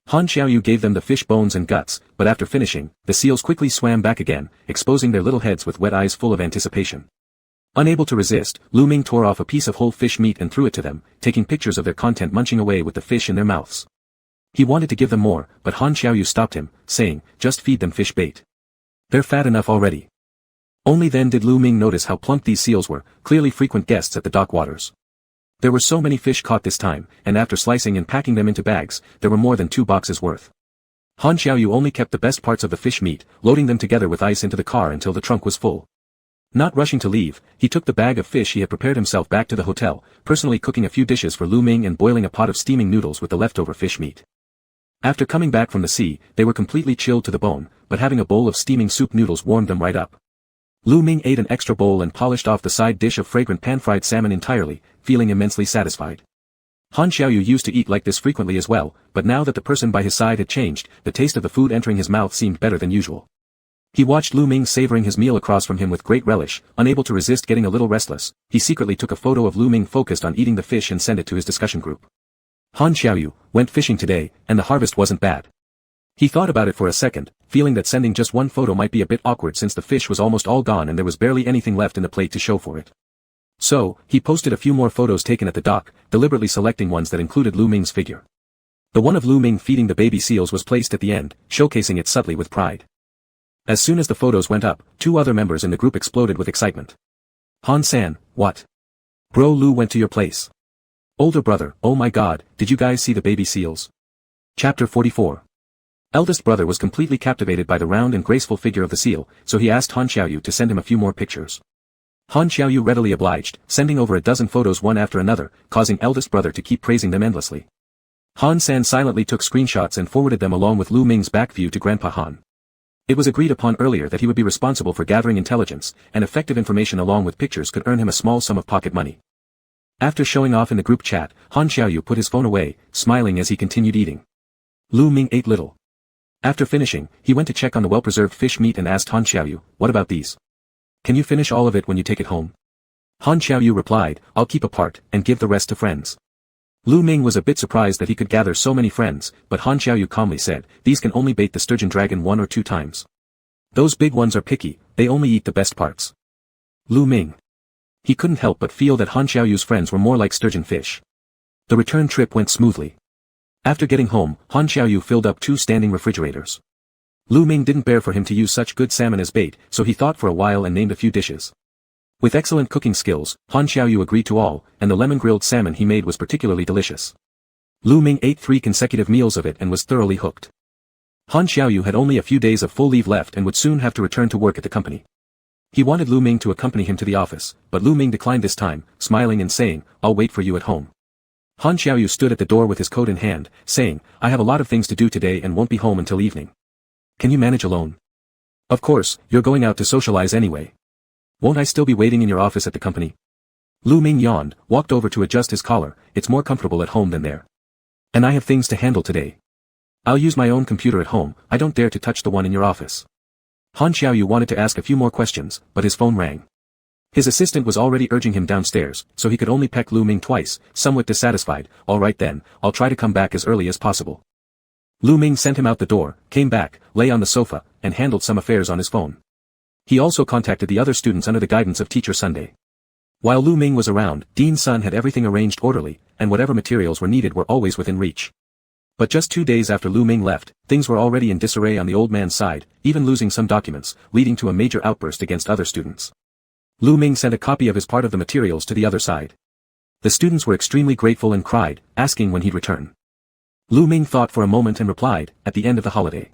Speaker 1: Han Xiaoyu gave them the fish bones and guts, but after finishing, the seals quickly swam back again, exposing their little heads with wet eyes full of anticipation. Unable to resist, Lu Ming tore off a piece of whole fish meat and threw it to them, taking pictures of their content munching away with the fish in their mouths. He wanted to give them more, but Han Xiaoyu stopped him, saying, "Just feed them fish bait. They're fat enough already." Only then did Lu Ming notice how plump these seals were, clearly frequent guests at the dock waters. There were so many fish caught this time, and after slicing and packing them into bags, there were more than 2 boxes worth. Han Xiaoyu only kept the best parts of the fish meat, loading them together with ice into the car until the trunk was full. Not rushing to leave, he took the bag of fish he had prepared himself back to the hotel, personally cooking a few dishes for Lu Ming and boiling a pot of steaming noodles with the leftover fish meat. After coming back from the sea, they were completely chilled to the bone, but having a bowl of steaming soup noodles warmed them right up. Lu Ming ate an extra bowl and polished off the side dish of fragrant pan-fried salmon entirely, feeling immensely satisfied. Han Xiaoyu used to eat like this frequently as well, but now that the person by his side had changed, the taste of the food entering his mouth seemed better than usual. He watched Lu Ming savoring his meal across from him with great relish, unable to resist getting a little restless. He secretly took a photo of Lu Ming focused on eating the fish and sent it to his discussion group. Han Xiaoyu went fishing today, and the harvest wasn't bad. He thought about it for a second, feeling that sending just one photo might be a bit awkward since the fish was almost all gone and there was barely anything left in the plate to show for it. So, he posted a few more photos taken at the dock, deliberately selecting ones that included Lu Ming's figure. The one of Lu Ming feeding the baby seals was placed at the end, showcasing it subtly with pride. As soon as the photos went up, 2 other members in the group exploded with excitement. "Han-san, what? Bro, Lu went to your place. Older brother, oh my god, did you guys see the baby seals?" Chapter 44. Eldest brother was completely captivated by the round and graceful figure of the seal, so he asked Han Xiaoyu to send him a few more pictures. Han Xiaoyu readily obliged, sending over a dozen photos one after another, causing eldest brother to keep praising them endlessly. Han-san silently took screenshots and forwarded them along with Lu Ming's back view to Grandpa Han. It was agreed upon earlier that he would be responsible for gathering intelligence, and effective information along with pictures could earn him a small sum of pocket money. After showing off in the group chat, Han Xiaoyu put his phone away, smiling as he continued eating. Lu Ming ate little. After finishing, he went to check on the well-preserved fish meat and asked Han Xiaoyu, "What about these? Can you finish all of it when you take it home?" Han Xiaoyu replied, "I'll keep a part, and give the rest to friends." Lu Ming was a bit surprised that he could gather so many friends, but Han Xiaoyu calmly said, "These can only bait the sturgeon dragon 1 or 2 times. Those big ones are picky, they only eat the best parts." Lu Ming. He couldn't help but feel that Han Xiaoyu's friends were more like sturgeon fish. The return trip went smoothly. After getting home, Han Xiaoyu filled up 2 standing refrigerators. Lu Ming didn't bear for him to use such good salmon as bait, so he thought for a while and named a few dishes. With excellent cooking skills, Han Xiaoyu agreed to all, and the lemon-grilled salmon he made was particularly delicious. Lu Ming ate 3 consecutive meals of it and was thoroughly hooked. Han Xiaoyu had only a few days of full leave left and would soon have to return to work at the company. He wanted Lu Ming to accompany him to the office, but Lu Ming declined this time, smiling and saying, "I'll wait for you at home." Han Xiaoyu stood at the door with his coat in hand, saying, "I have a lot of things to do today and won't be home until evening. Can you manage alone?" "Of course, you're going out to socialize anyway. Won't I still be waiting in your office at the company?" Lu Ming yawned, walked over to adjust his collar. "It's more comfortable at home than there. And I have things to handle today. I'll use my own computer at home, I don't dare to touch the one in your office." Han Xiaoyu wanted to ask a few more questions, but his phone rang. His assistant was already urging him downstairs, so he could only peck Lu Ming twice, somewhat dissatisfied. "All right then, I'll try to come back as early as possible." Lu Ming sent him out the door, came back, lay on the sofa, and handled some affairs on his phone. He also contacted the other students under the guidance of Teacher Sunday. While Lu Ming was around, Dean Sun had everything arranged orderly, and whatever materials were needed were always within reach. But just 2 days after Lu Ming left, things were already in disarray on the old man's side, even losing some documents, leading to a major outburst against other students. Lu Ming sent a copy of his part of the materials to the other side. The students were extremely grateful and cried, asking when he'd return. Lu Ming thought for a moment and replied, "At the end of the holiday."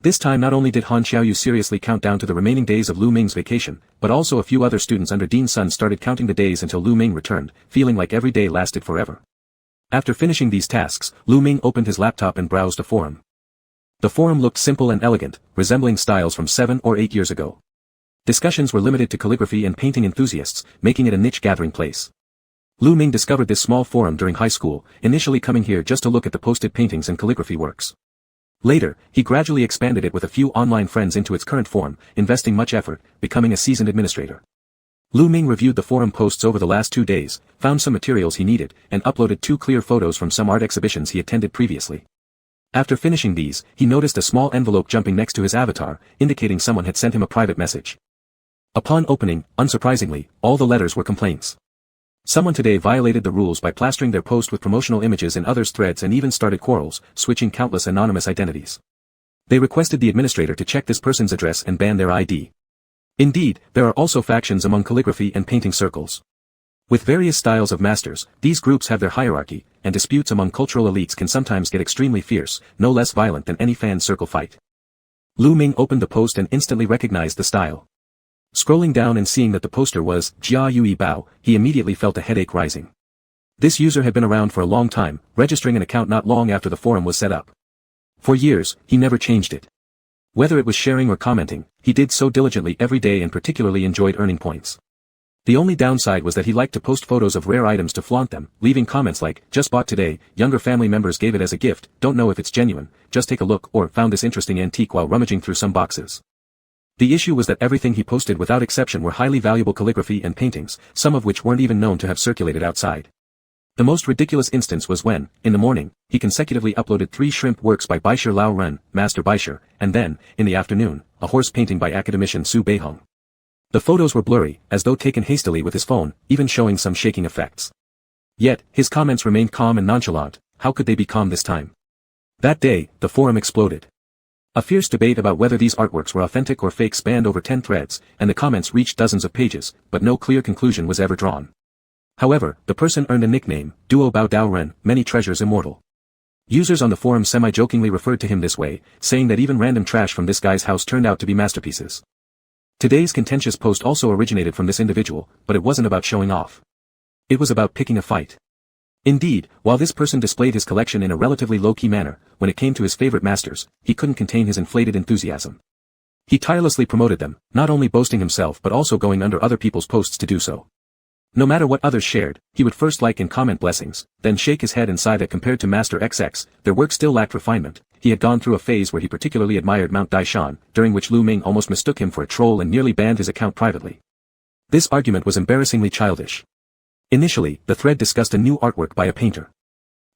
Speaker 1: This time not only did Han Xiaoyu seriously count down to the remaining days of Lu Ming's vacation, but also a few other students under Dean Sun started counting the days until Lu Ming returned, feeling like every day lasted forever. After finishing these tasks, Lu Ming opened his laptop and browsed a forum. The forum looked simple and elegant, resembling styles from 7 or 8 years ago. Discussions were limited to calligraphy and painting enthusiasts, making it a niche gathering place. Lu Ming discovered this small forum during high school, initially coming here just to look at the posted paintings and calligraphy works. Later, he gradually expanded it with a few online friends into its current form, investing much effort, becoming a seasoned administrator. Lu Ming reviewed the forum posts over the last 2 days, found some materials he needed, and uploaded 2 clear photos from some art exhibitions he attended previously. After finishing these, he noticed a small envelope jumping next to his avatar, indicating someone had sent him a private message. Upon opening, unsurprisingly, all the letters were complaints. Someone today violated the rules by plastering their post with promotional images in others' threads and even started quarrels, switching countless anonymous identities. They requested the administrator to check this person's address and ban their ID. Indeed, there are also factions among calligraphy and painting circles. With various styles of masters, these groups have their hierarchy, and disputes among cultural elites can sometimes get extremely fierce, no less violent than any fan circle fight. Lu Ming opened the post and instantly recognized the style. Scrolling down and seeing that the poster was Jia Yui Bao, he immediately felt a headache rising. This user had been around for a long time, registering an account not long after the forum was set up. For years, he never changed it. Whether it was sharing or commenting, he did so diligently every day and particularly enjoyed earning points. The only downside was that he liked to post photos of rare items to flaunt them, leaving comments like, "Just bought today, younger family members gave it as a gift, don't know if it's genuine, just take a look," or "Found this interesting antique while rummaging through some boxes." The issue was that everything he posted without exception were highly valuable calligraphy and paintings, some of which weren't even known to have circulated outside. The most ridiculous instance was when, in the morning, he consecutively uploaded 3 shrimp works by Baishir Lao Ren, Master Baishir, and then, in the afternoon, a horse painting by academician Su Beihong. The photos were blurry, as though taken hastily with his phone, even showing some shaking effects. Yet, his comments remained calm and nonchalant. How could they be calm this time? That day, the forum exploded. A fierce debate about whether these artworks were authentic or fake spanned over 10 threads, and the comments reached dozens of pages, but no clear conclusion was ever drawn. However, the person earned a nickname, Duo Bao Dao Ren, Many Treasures Immortal. Users on the forum semi-jokingly referred to him this way, saying that even random trash from this guy's house turned out to be masterpieces. Today's contentious post also originated from this individual, but it wasn't about showing off. It was about picking a fight. Indeed, while this person displayed his collection in a relatively low-key manner, when it came to his favorite masters, he couldn't contain his inflated enthusiasm. He tirelessly promoted them, not only boasting himself but also going under other people's posts to do so. No matter what others shared, he would first like and comment blessings, then shake his head and sigh that compared to Master XX, their work still lacked refinement. He had gone through a phase where he particularly admired Mount Daishan, during which Lu Ming almost mistook him for a troll and nearly banned his account privately. This argument was embarrassingly childish. Initially, the thread discussed a new artwork by a painter.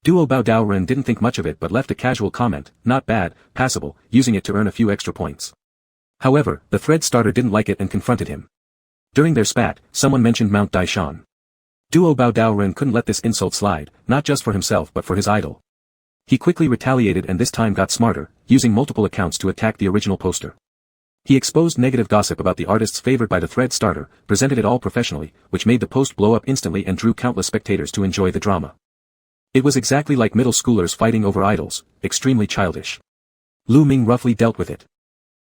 Speaker 1: Duo Bao Dao Ren didn't think much of it but left a casual comment, "Not bad, passable," using it to earn a few extra points. However, the thread starter didn't like it and confronted him. During their spat, someone mentioned Mount Daishan. Duo Bao Dao Ren couldn't let this insult slide, not just for himself but for his idol. He quickly retaliated and this time got smarter, using multiple accounts to attack the original poster. He exposed negative gossip about the artists favored by the thread starter, presented it all professionally, which made the post blow up instantly and drew countless spectators to enjoy the drama. It was exactly like middle schoolers fighting over idols, extremely childish. Lu Ming roughly dealt with it.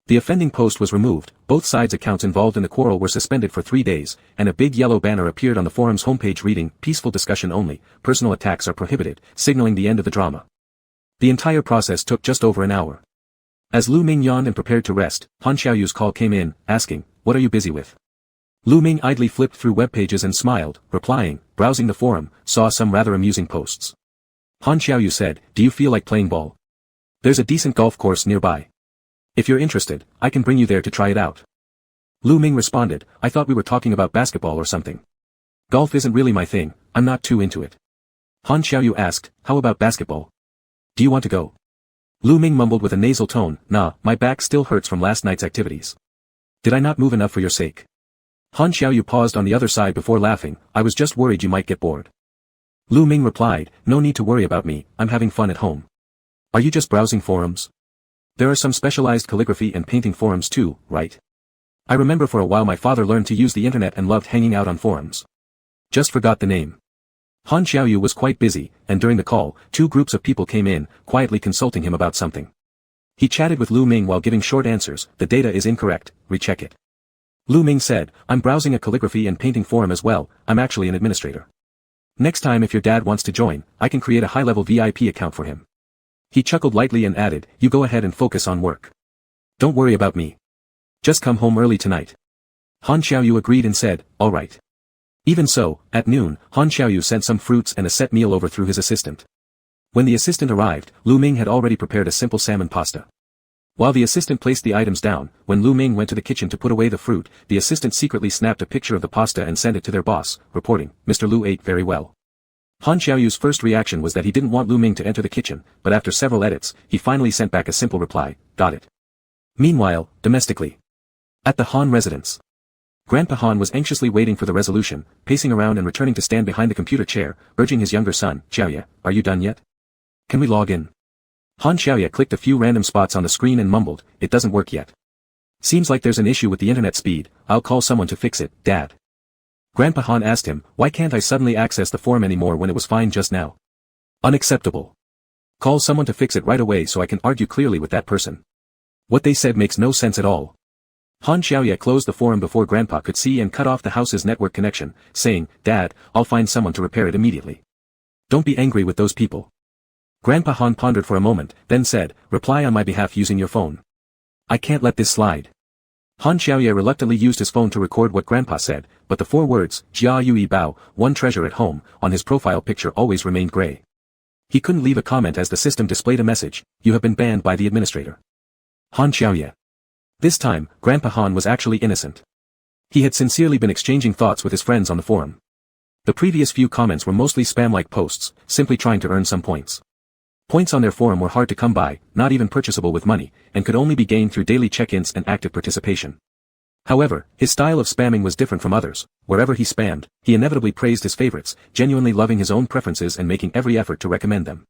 Speaker 1: The offending post was removed, both sides' accounts involved in the quarrel were suspended for 3 days, and a big yellow banner appeared on the forum's homepage reading, "Peaceful discussion only, personal attacks are prohibited," signaling the end of the drama. The entire process took just over an hour. As Lu Ming yawned and prepared to rest, Han Xiaoyu's call came in, asking, "What are you busy with?" Lu Ming idly flipped through web pages and smiled, replying, "Browsing the forum, saw some rather amusing posts." Han Xiaoyu said, "Do you feel like playing ball? There's a decent golf course nearby. If you're interested, I can bring you there to try it out." Lu Ming responded, "I thought we were talking about basketball or something. Golf isn't really my thing, I'm not too into it." Han Xiaoyu asked, "How about basketball? Do you want to go?" Lu Ming mumbled with a nasal tone, "Nah, my back still hurts from last night's activities. Did I not move enough for your sake?" Han Xiaoyu paused on the other side before laughing, "I was just worried you might get bored." Lu Ming replied, "No need to worry about me, I'm having fun at home." "Are you just browsing forums? There are some specialized calligraphy and painting forums too, right? I remember for a while my father learned to use the internet and loved hanging out on forums. Just forgot the name." Han Xiaoyu was quite busy, and during the call, 2 groups of people came in, quietly consulting him about something. He chatted with Lu Ming while giving short answers, "The data is incorrect, recheck it." Lu Ming said, "I'm browsing a calligraphy and painting forum as well, I'm actually an administrator. Next time if your dad wants to join, I can create a high-level VIP account for him." He chuckled lightly and added, "You go ahead and focus on work. Don't worry about me. Just come home early tonight." Han Xiaoyu agreed and said, "All right." Even so, at noon, Han Xiaoyu sent some fruits and a set meal over through his assistant. When the assistant arrived, Lu Ming had already prepared a simple salmon pasta. While the assistant placed the items down, when Lu Ming went to the kitchen to put away the fruit, the assistant secretly snapped a picture of the pasta and sent it to their boss, reporting, "Mr. Lu ate very well." Han Xiaoyu's first reaction was that he didn't want Lu Ming to enter the kitchen, but after several edits, he finally sent back a simple reply, "Got it." Meanwhile, domestically. At the Han residence. Grandpa Han was anxiously waiting for the resolution, pacing around and returning to stand behind the computer chair, urging his younger son, "Xiaoye, are you done yet? Can we log in?" Han Xiaoye clicked a few random spots on the screen and mumbled, "It doesn't work yet. Seems like there's an issue with the internet speed, I'll call someone to fix it, Dad." Grandpa Han asked him, "Why can't I suddenly access the forum anymore when it was fine just now?" "Unacceptable. Call someone to fix it right away so I can argue clearly with that person. What they said makes no sense at all." Han Xiaoye closed the forum before Grandpa could see and cut off the house's network connection, saying, "Dad, I'll find someone to repair it immediately. Don't be angry with those people." Grandpa Han pondered for a moment, then said, "Reply on my behalf using your phone. I can't let this slide." Han Xiaoye reluctantly used his phone to record what Grandpa said, but the 4 words, "Jia Yui Bao, one treasure at home," on his profile picture always remained gray. He couldn't leave a comment as the system displayed a message, "You have been banned by the administrator." Han Xiaoye. This time, Grandpa Han was actually innocent. He had sincerely been exchanging thoughts with his friends on the forum. The previous few comments were mostly spam-like posts, simply trying to earn some points. Points on their forum were hard to come by, not even purchasable with money, and could only be gained through daily check-ins and active participation. However, his style of spamming was different from others. Wherever he spammed, he inevitably praised his favorites, genuinely loving his own preferences and making every effort to recommend them.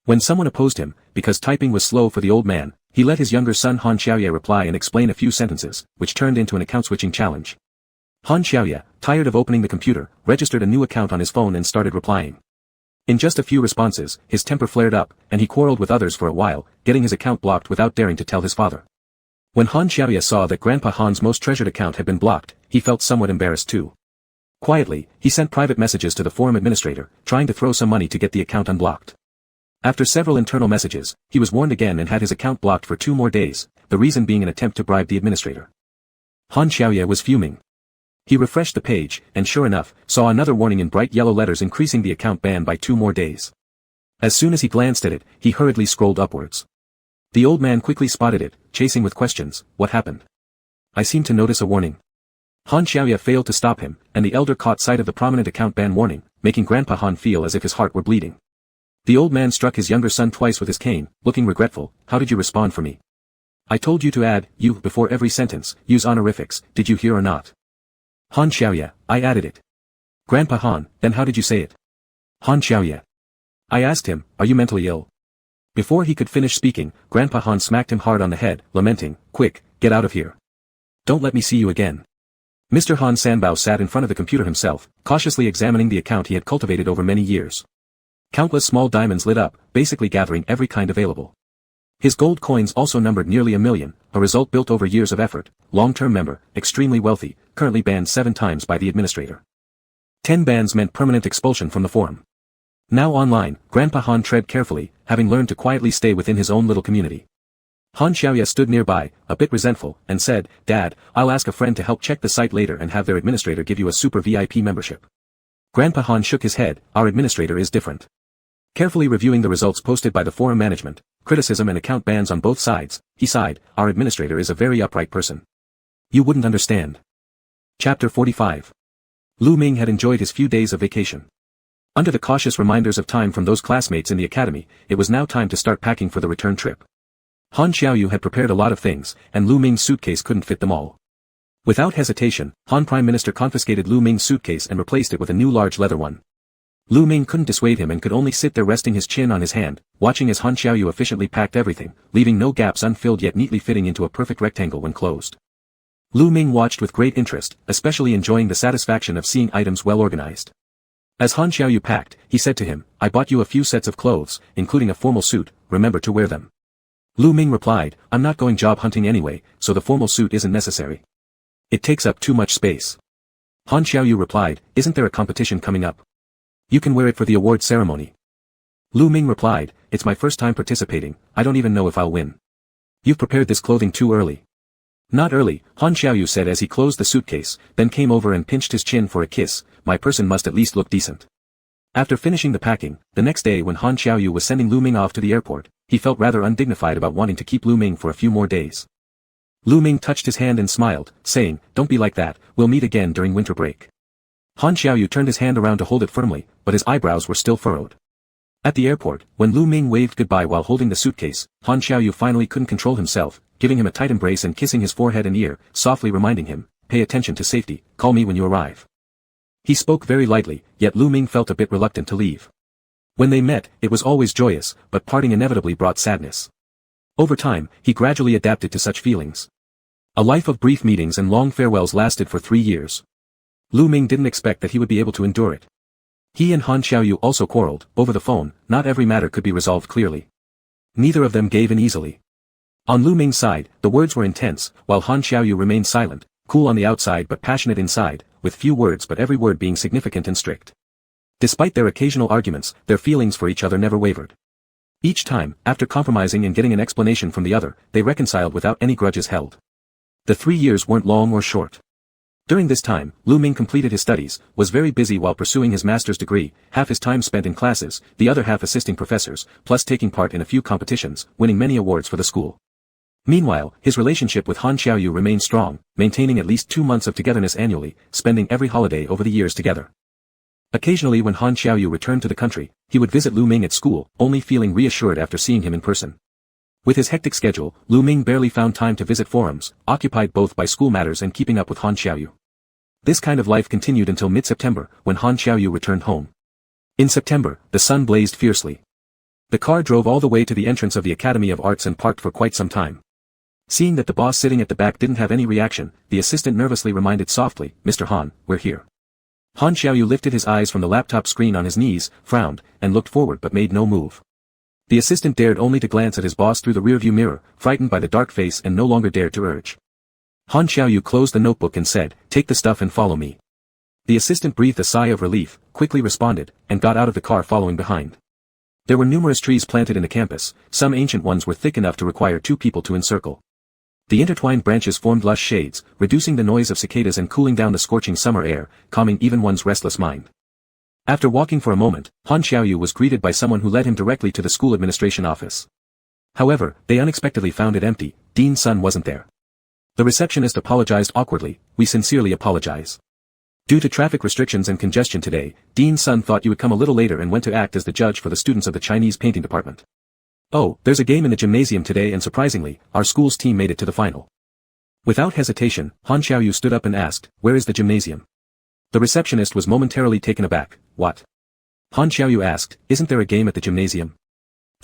Speaker 1: When someone opposed him, because typing was slow for the old man, he let his younger son Han Xiaoye reply and explain a few sentences, which turned into an account-switching challenge. Han Xiaoye, tired of opening the computer, registered a new account on his phone and started replying. In just a few responses, his temper flared up, and he quarreled with others for a while, getting his account blocked without daring to tell his father. When Han Xiaoye saw that Grandpa Han's most treasured account had been blocked, he felt somewhat embarrassed too. Quietly, he sent private messages to the forum administrator, trying to throw some money to get the account unblocked. After several internal messages, he was warned again and had his account blocked for 2 more days, the reason being an attempt to bribe the administrator. Han Xiaoye was fuming. He refreshed the page, and sure enough, saw another warning in bright yellow letters increasing the account ban by 2 more days. As soon as he glanced at it, he hurriedly scrolled upwards. The old man quickly spotted it, chasing with questions, "What happened? I seem to notice a warning." Han Xiaoye failed to stop him, and the elder caught sight of the prominent account ban warning, making Grandpa Han feel as if his heart were bleeding. The old man struck his younger son twice with his cane, looking regretful. "How did you respond for me? I told you to add you before every sentence, use honorifics, did you hear or not?" Han Xiaoye, "I added it." Grandpa Han, "Then how did you say it?" Han Xiaoye, "I asked him, are you mentally ill? Before he could finish speaking, Grandpa Han smacked him hard on the head, lamenting, "Quick, get out of here. Don't let me see you again." Mr. Han Sanbao sat in front of the computer himself, cautiously examining the account he had cultivated over many years. Countless small diamonds lit up, basically gathering every kind available. His gold coins also numbered nearly 1,000,000, a result built over years of effort. Long-term member, extremely wealthy, currently banned 7 times by the administrator. 10 bans meant permanent expulsion from the forum. Now online, Grandpa Han tread carefully, having learned to quietly stay within his own little community. Han Xiaoya stood nearby, a bit resentful, and said, "Dad, I'll ask a friend to help check the site later and have their administrator give you a super VIP membership." Grandpa Han shook his head. "Our administrator is different." Carefully reviewing the results posted by the forum management, criticism and account bans on both sides, he sighed, "Our administrator is a very upright person. You wouldn't understand." Chapter 45. Lu Ming had enjoyed his few days of vacation. Under the cautious reminders of time from those classmates in the academy, it was now time to start packing for the return trip. Han Xiaoyu had prepared a lot of things, and Lu Ming's suitcase couldn't fit them all. Without hesitation, Han Prime Minister confiscated Lu Ming's suitcase and replaced it with a new large leather one. Lu Ming couldn't dissuade him and could only sit there resting his chin on his hand, watching as Han Xiaoyu efficiently packed everything, leaving no gaps unfilled yet neatly fitting into a perfect rectangle when closed. Lu Ming watched with great interest, especially enjoying the satisfaction of seeing items well organized. As Han Xiaoyu packed, he said to him, "I bought you a few sets of clothes, including a formal suit, remember to wear them." Lu Ming replied, "I'm not going job hunting anyway, so the formal suit isn't necessary. It takes up too much space." Han Xiaoyu replied, "Isn't there a competition coming up? You can wear it for the award ceremony." Lu Ming replied, "It's my first time participating, I don't even know if I'll win." "You've prepared this clothing too early." "Not early," Han Xiaoyu said as he closed the suitcase, then came over and pinched his chin for a kiss. "My person must at least look decent." After finishing the packing, the next day when Han Xiaoyu was sending Lu Ming off to the airport, he felt rather undignified about wanting to keep Lu Ming for a few more days. Lu Ming touched his hand and smiled, saying, "Don't be like that, we'll meet again during winter break." Han Xiaoyu turned his hand around to hold it firmly, but his eyebrows were still furrowed. At the airport, when Lu Ming waved goodbye while holding the suitcase, Han Xiaoyu finally couldn't control himself, giving him a tight embrace and kissing his forehead and ear, softly reminding him, "Pay attention to safety, call me when you arrive." He spoke very lightly, yet Lu Ming felt a bit reluctant to leave. When they met, it was always joyous, but parting inevitably brought sadness. Over time, he gradually adapted to such feelings. A life of brief meetings and long farewells lasted for 3 years. Lu Ming didn't expect that he would be able to endure it. He and Han Xiaoyu also quarreled. Over the phone, not every matter could be resolved clearly. Neither of them gave in easily. On Lu Ming's side, the words were intense, while Han Xiaoyu remained silent, cool on the outside but passionate inside, with few words but every word being significant and strict. Despite their occasional arguments, their feelings for each other never wavered. Each time, after compromising and getting an explanation from the other, they reconciled without any grudges held. The 3 years weren't long or short. During this time, Lu Ming completed his studies, was very busy while pursuing his master's degree, half his time spent in classes, the other half assisting professors, plus taking part in a few competitions, winning many awards for the school. Meanwhile, his relationship with Han Xiaoyu remained strong, maintaining at least 2 months of togetherness annually, spending every holiday over the years together. Occasionally when Han Xiaoyu returned to the country, he would visit Lu Ming at school, only feeling reassured after seeing him in person. With his hectic schedule, Lu Ming barely found time to visit forums, occupied both by school matters and keeping up with Han Xiaoyu. This kind of life continued until mid-September, when Han Xiaoyu returned home. In September, the sun blazed fiercely. The car drove all the way to the entrance of the Academy of Arts and parked for quite some time. Seeing that the boss sitting at the back didn't have any reaction, the assistant nervously reminded softly, "Mr. Han, we're here." Han Xiaoyu lifted his eyes from the laptop screen on his knees, frowned, and looked forward but made no move. The assistant dared only to glance at his boss through the rearview mirror, frightened by the dark face and no longer dared to urge. Han Xiaoyu closed the notebook and said, "Take the stuff and follow me." The assistant breathed a sigh of relief, quickly responded, and got out of the car following behind. There were numerous trees planted in the campus, some ancient ones were thick enough to require 2 people to encircle. The intertwined branches formed lush shades, reducing the noise of cicadas and cooling down the scorching summer air, calming even one's restless mind. After walking for a moment, Han Xiaoyu was greeted by someone who led him directly to the school administration office. However, they unexpectedly found it empty. Dean Sun wasn't there. The receptionist apologized awkwardly, "We sincerely apologize. Due to traffic restrictions and congestion today, Dean Sun thought you would come a little later and went to act as the judge for the students of the Chinese painting department. Oh, there's a game in the gymnasium today and surprisingly, our school's team made it to the final." Without hesitation, Han Xiaoyu stood up and asked, "Where is the gymnasium?" The receptionist was momentarily taken aback. "What?" Han Xiaoyu asked, "Isn't there a game at the gymnasium?"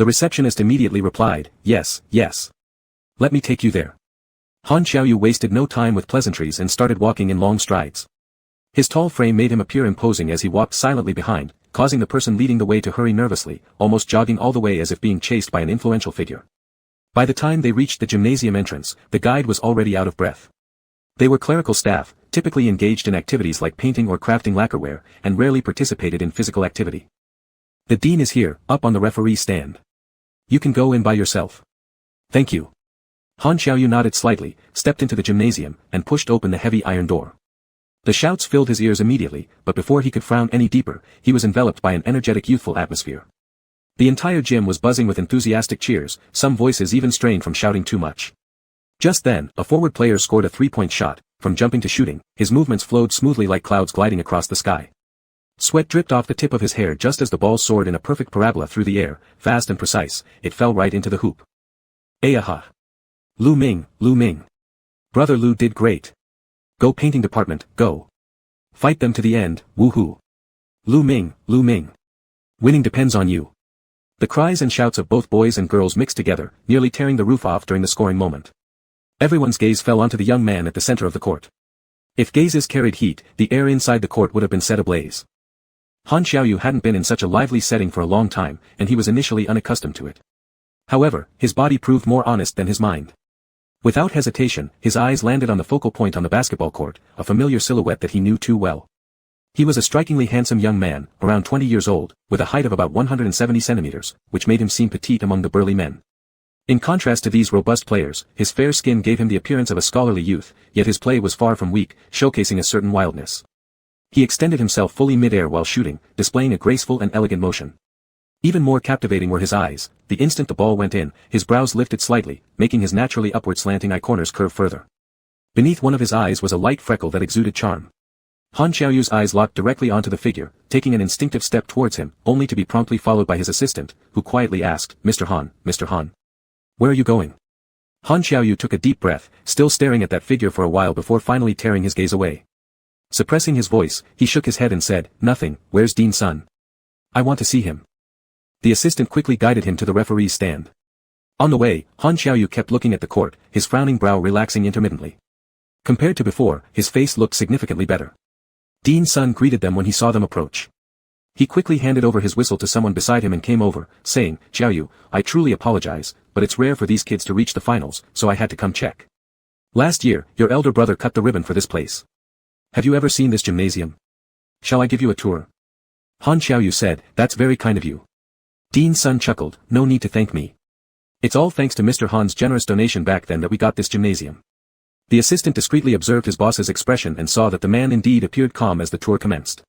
Speaker 1: The receptionist immediately replied, yes, yes. Let me take you there. Han Xiaoyu wasted no time with pleasantries and started walking in long strides. His tall frame made him appear imposing as he walked silently behind, causing the person leading the way to hurry nervously, almost jogging all the way as if being chased by an influential figure. By the time they reached the gymnasium entrance, the guide was already out of breath. They were clerical staff, typically engaged in activities like painting or crafting lacquerware, and rarely participated in physical activity. The dean is here, up on the referee stand. You can go in by yourself. Thank you. Han Xiaoyu nodded slightly, stepped into the gymnasium, and pushed open the heavy iron door. The shouts filled his ears immediately, but before he could frown any deeper, he was enveloped by an energetic youthful atmosphere. The entire gym was buzzing with enthusiastic cheers, some voices even strained from shouting too much. Just then, a forward player scored a three-point shot. From jumping to shooting, his movements flowed smoothly like clouds gliding across the sky. Sweat dripped off the tip of his hair just as the ball soared in a perfect parabola through the air, fast and precise. It fell right into the hoop. Ayaha! Lu Ming, Lu Ming. Brother Lu did great. Go painting department, go. Fight them to the end, woohoo. Lu Ming, Lu Ming. Winning depends on you. The cries and shouts of both boys and girls mixed together, nearly tearing the roof off during the scoring moment. Everyone's gaze fell onto the young man at the center of the court. If gazes carried heat, the air inside the court would have been set ablaze. Han Xiaoyu hadn't been in such a lively setting for a long time, and he was initially unaccustomed to it. However, his body proved more honest than his mind. Without hesitation, his eyes landed on the focal point on the basketball court, a familiar silhouette that he knew too well. He was a strikingly handsome young man, around 20 years old, with a height of about 170 centimeters, which made him seem petite among the burly men. In contrast to these robust players, his fair skin gave him the appearance of a scholarly youth, yet his play was far from weak, showcasing a certain wildness. He extended himself fully mid-air while shooting, displaying a graceful and elegant motion. Even more captivating were his eyes. The instant the ball went in, his brows lifted slightly, making his naturally upward slanting eye corners curve further. Beneath one of his eyes was a light freckle that exuded charm. Han Xiaoyu's eyes locked directly onto the figure, taking an instinctive step towards him, only to be promptly followed by his assistant, who quietly asked, Mr. Han, Mr. Han. Where are you going? Han Xiaoyu took a deep breath, still staring at that figure for a while before finally tearing his gaze away. Suppressing his voice, he shook his head and said, Nothing, where's Dean Sun? I want to see him. The assistant quickly guided him to the referee's stand. On the way, Han Xiaoyu kept looking at the court, his frowning brow relaxing intermittently. Compared to before, his face looked significantly better. Dean Sun greeted them when he saw them approach. He quickly handed over his whistle to someone beside him and came over, saying, Xiaoyu, I truly apologize, but it's rare for these kids to reach the finals, so I had to come check. Last year, your elder brother cut the ribbon for this place. Have you ever seen this gymnasium? Shall I give you a tour? Han Xiaoyu said, That's very kind of you. Dean Sun chuckled, No need to thank me. It's all thanks to Mr. Han's generous donation back then that we got this gymnasium. The assistant discreetly observed his boss's expression and saw that the man indeed appeared calm as the tour commenced.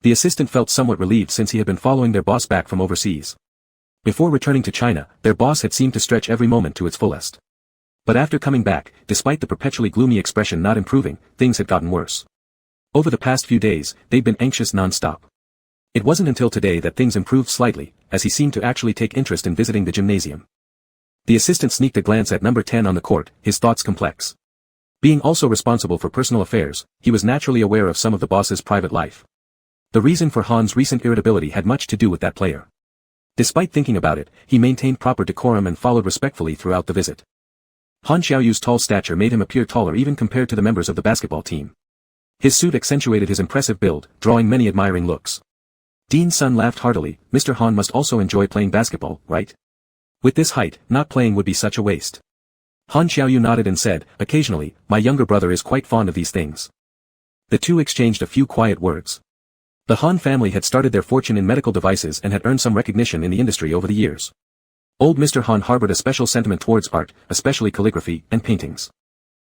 Speaker 1: The assistant felt somewhat relieved since he had been following their boss back from overseas. Before returning to China, their boss had seemed to stretch every moment to its fullest. But after coming back, despite the perpetually gloomy expression not improving, things had gotten worse. Over the past few days, they'd been anxious non-stop. It wasn't until today that things improved slightly, as he seemed to actually take interest in visiting the gymnasium. The assistant sneaked a glance at number 10 on the court, his thoughts complex. Being also responsible for personal affairs, he was naturally aware of some of the boss's private life. The reason for Han's recent irritability had much to do with that player. Despite thinking about it, he maintained proper decorum and followed respectfully throughout the visit. Han Xiaoyu's tall stature made him appear taller even compared to the members of the basketball team. His suit accentuated his impressive build, drawing many admiring looks. Dean Sun laughed heartily, Mr. Han must also enjoy playing basketball, right? With this height, not playing would be such a waste. Han Xiaoyu nodded and said, Occasionally, my younger brother is quite fond of these things. The two exchanged a few quiet words. The Han family had started their fortune in medical devices and had earned some recognition in the industry over the years. Old Mr. Han harbored a special sentiment towards art, especially calligraphy and paintings.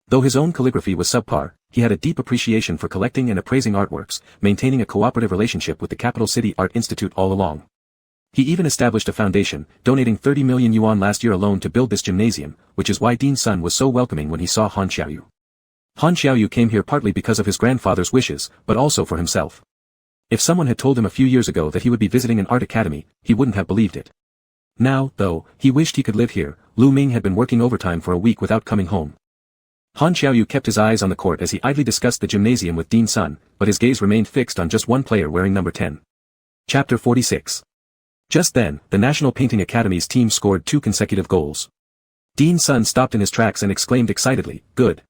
Speaker 1: Though his own calligraphy was subpar, he had a deep appreciation for collecting and appraising artworks, maintaining a cooperative relationship with the Capital City Art Institute all along. He even established a foundation, donating 30 million yuan last year alone to build this gymnasium, which is why Dean Sun was so welcoming when he saw Han Xiaoyu. Han Xiaoyu came here partly because of his grandfather's wishes, but also for himself. If someone had told him a few years ago that he would be visiting an art academy, he wouldn't have believed it. Now, though, he wished he could live here. Lu Ming had been working overtime for a week without coming home. Han Xiaoyu kept his eyes on the court as he idly discussed the gymnasium with Dean Sun, but his gaze remained fixed on just one player wearing number 10. Chapter 46. Just then, the National Painting Academy's team scored 2 consecutive goals. Dean's son stopped in his tracks and exclaimed excitedly, "Good."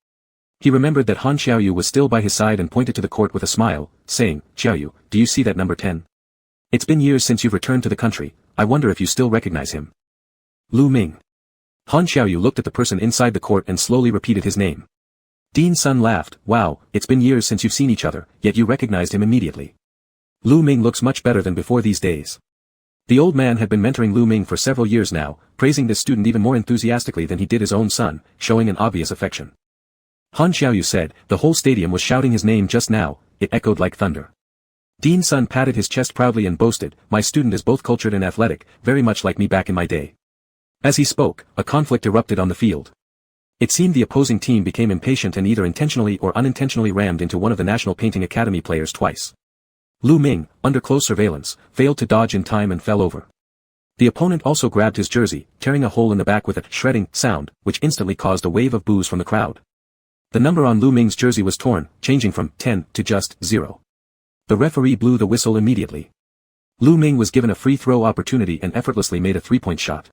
Speaker 1: He remembered that Han Xiaoyu was still by his side and pointed to the court with a smile, saying, "Xiaoyu, do you see that number 10? It's been years since you've returned to the country, I wonder if you still recognize him." Lu Ming. Han Xiaoyu looked at the person inside the court and slowly repeated his name. Dean's son laughed, "Wow, it's been years since you've seen each other, yet you recognized him immediately. Lu Ming looks much better than before these days." The old man had been mentoring Lu Ming for several years now, praising this student even more enthusiastically than he did his own son, showing an obvious affection. Han Xiaoyu said, "The whole stadium was shouting his name just now, it echoed like thunder." Dean's son patted his chest proudly and boasted, "My student is both cultured and athletic, very much like me back in my day." As he spoke, a conflict erupted on the field. It seemed the opposing team became impatient and either intentionally or unintentionally rammed into one of the National Painting Academy players twice. Lu Ming, under close surveillance, failed to dodge in time and fell over. The opponent also grabbed his jersey, tearing a hole in the back with a shredding sound, which instantly caused a wave of boos from the crowd. The number on Lu Ming's jersey was torn, changing from 10 to just 0. The referee blew the whistle immediately. Lu Ming was given a free throw opportunity and effortlessly made a 3-point shot.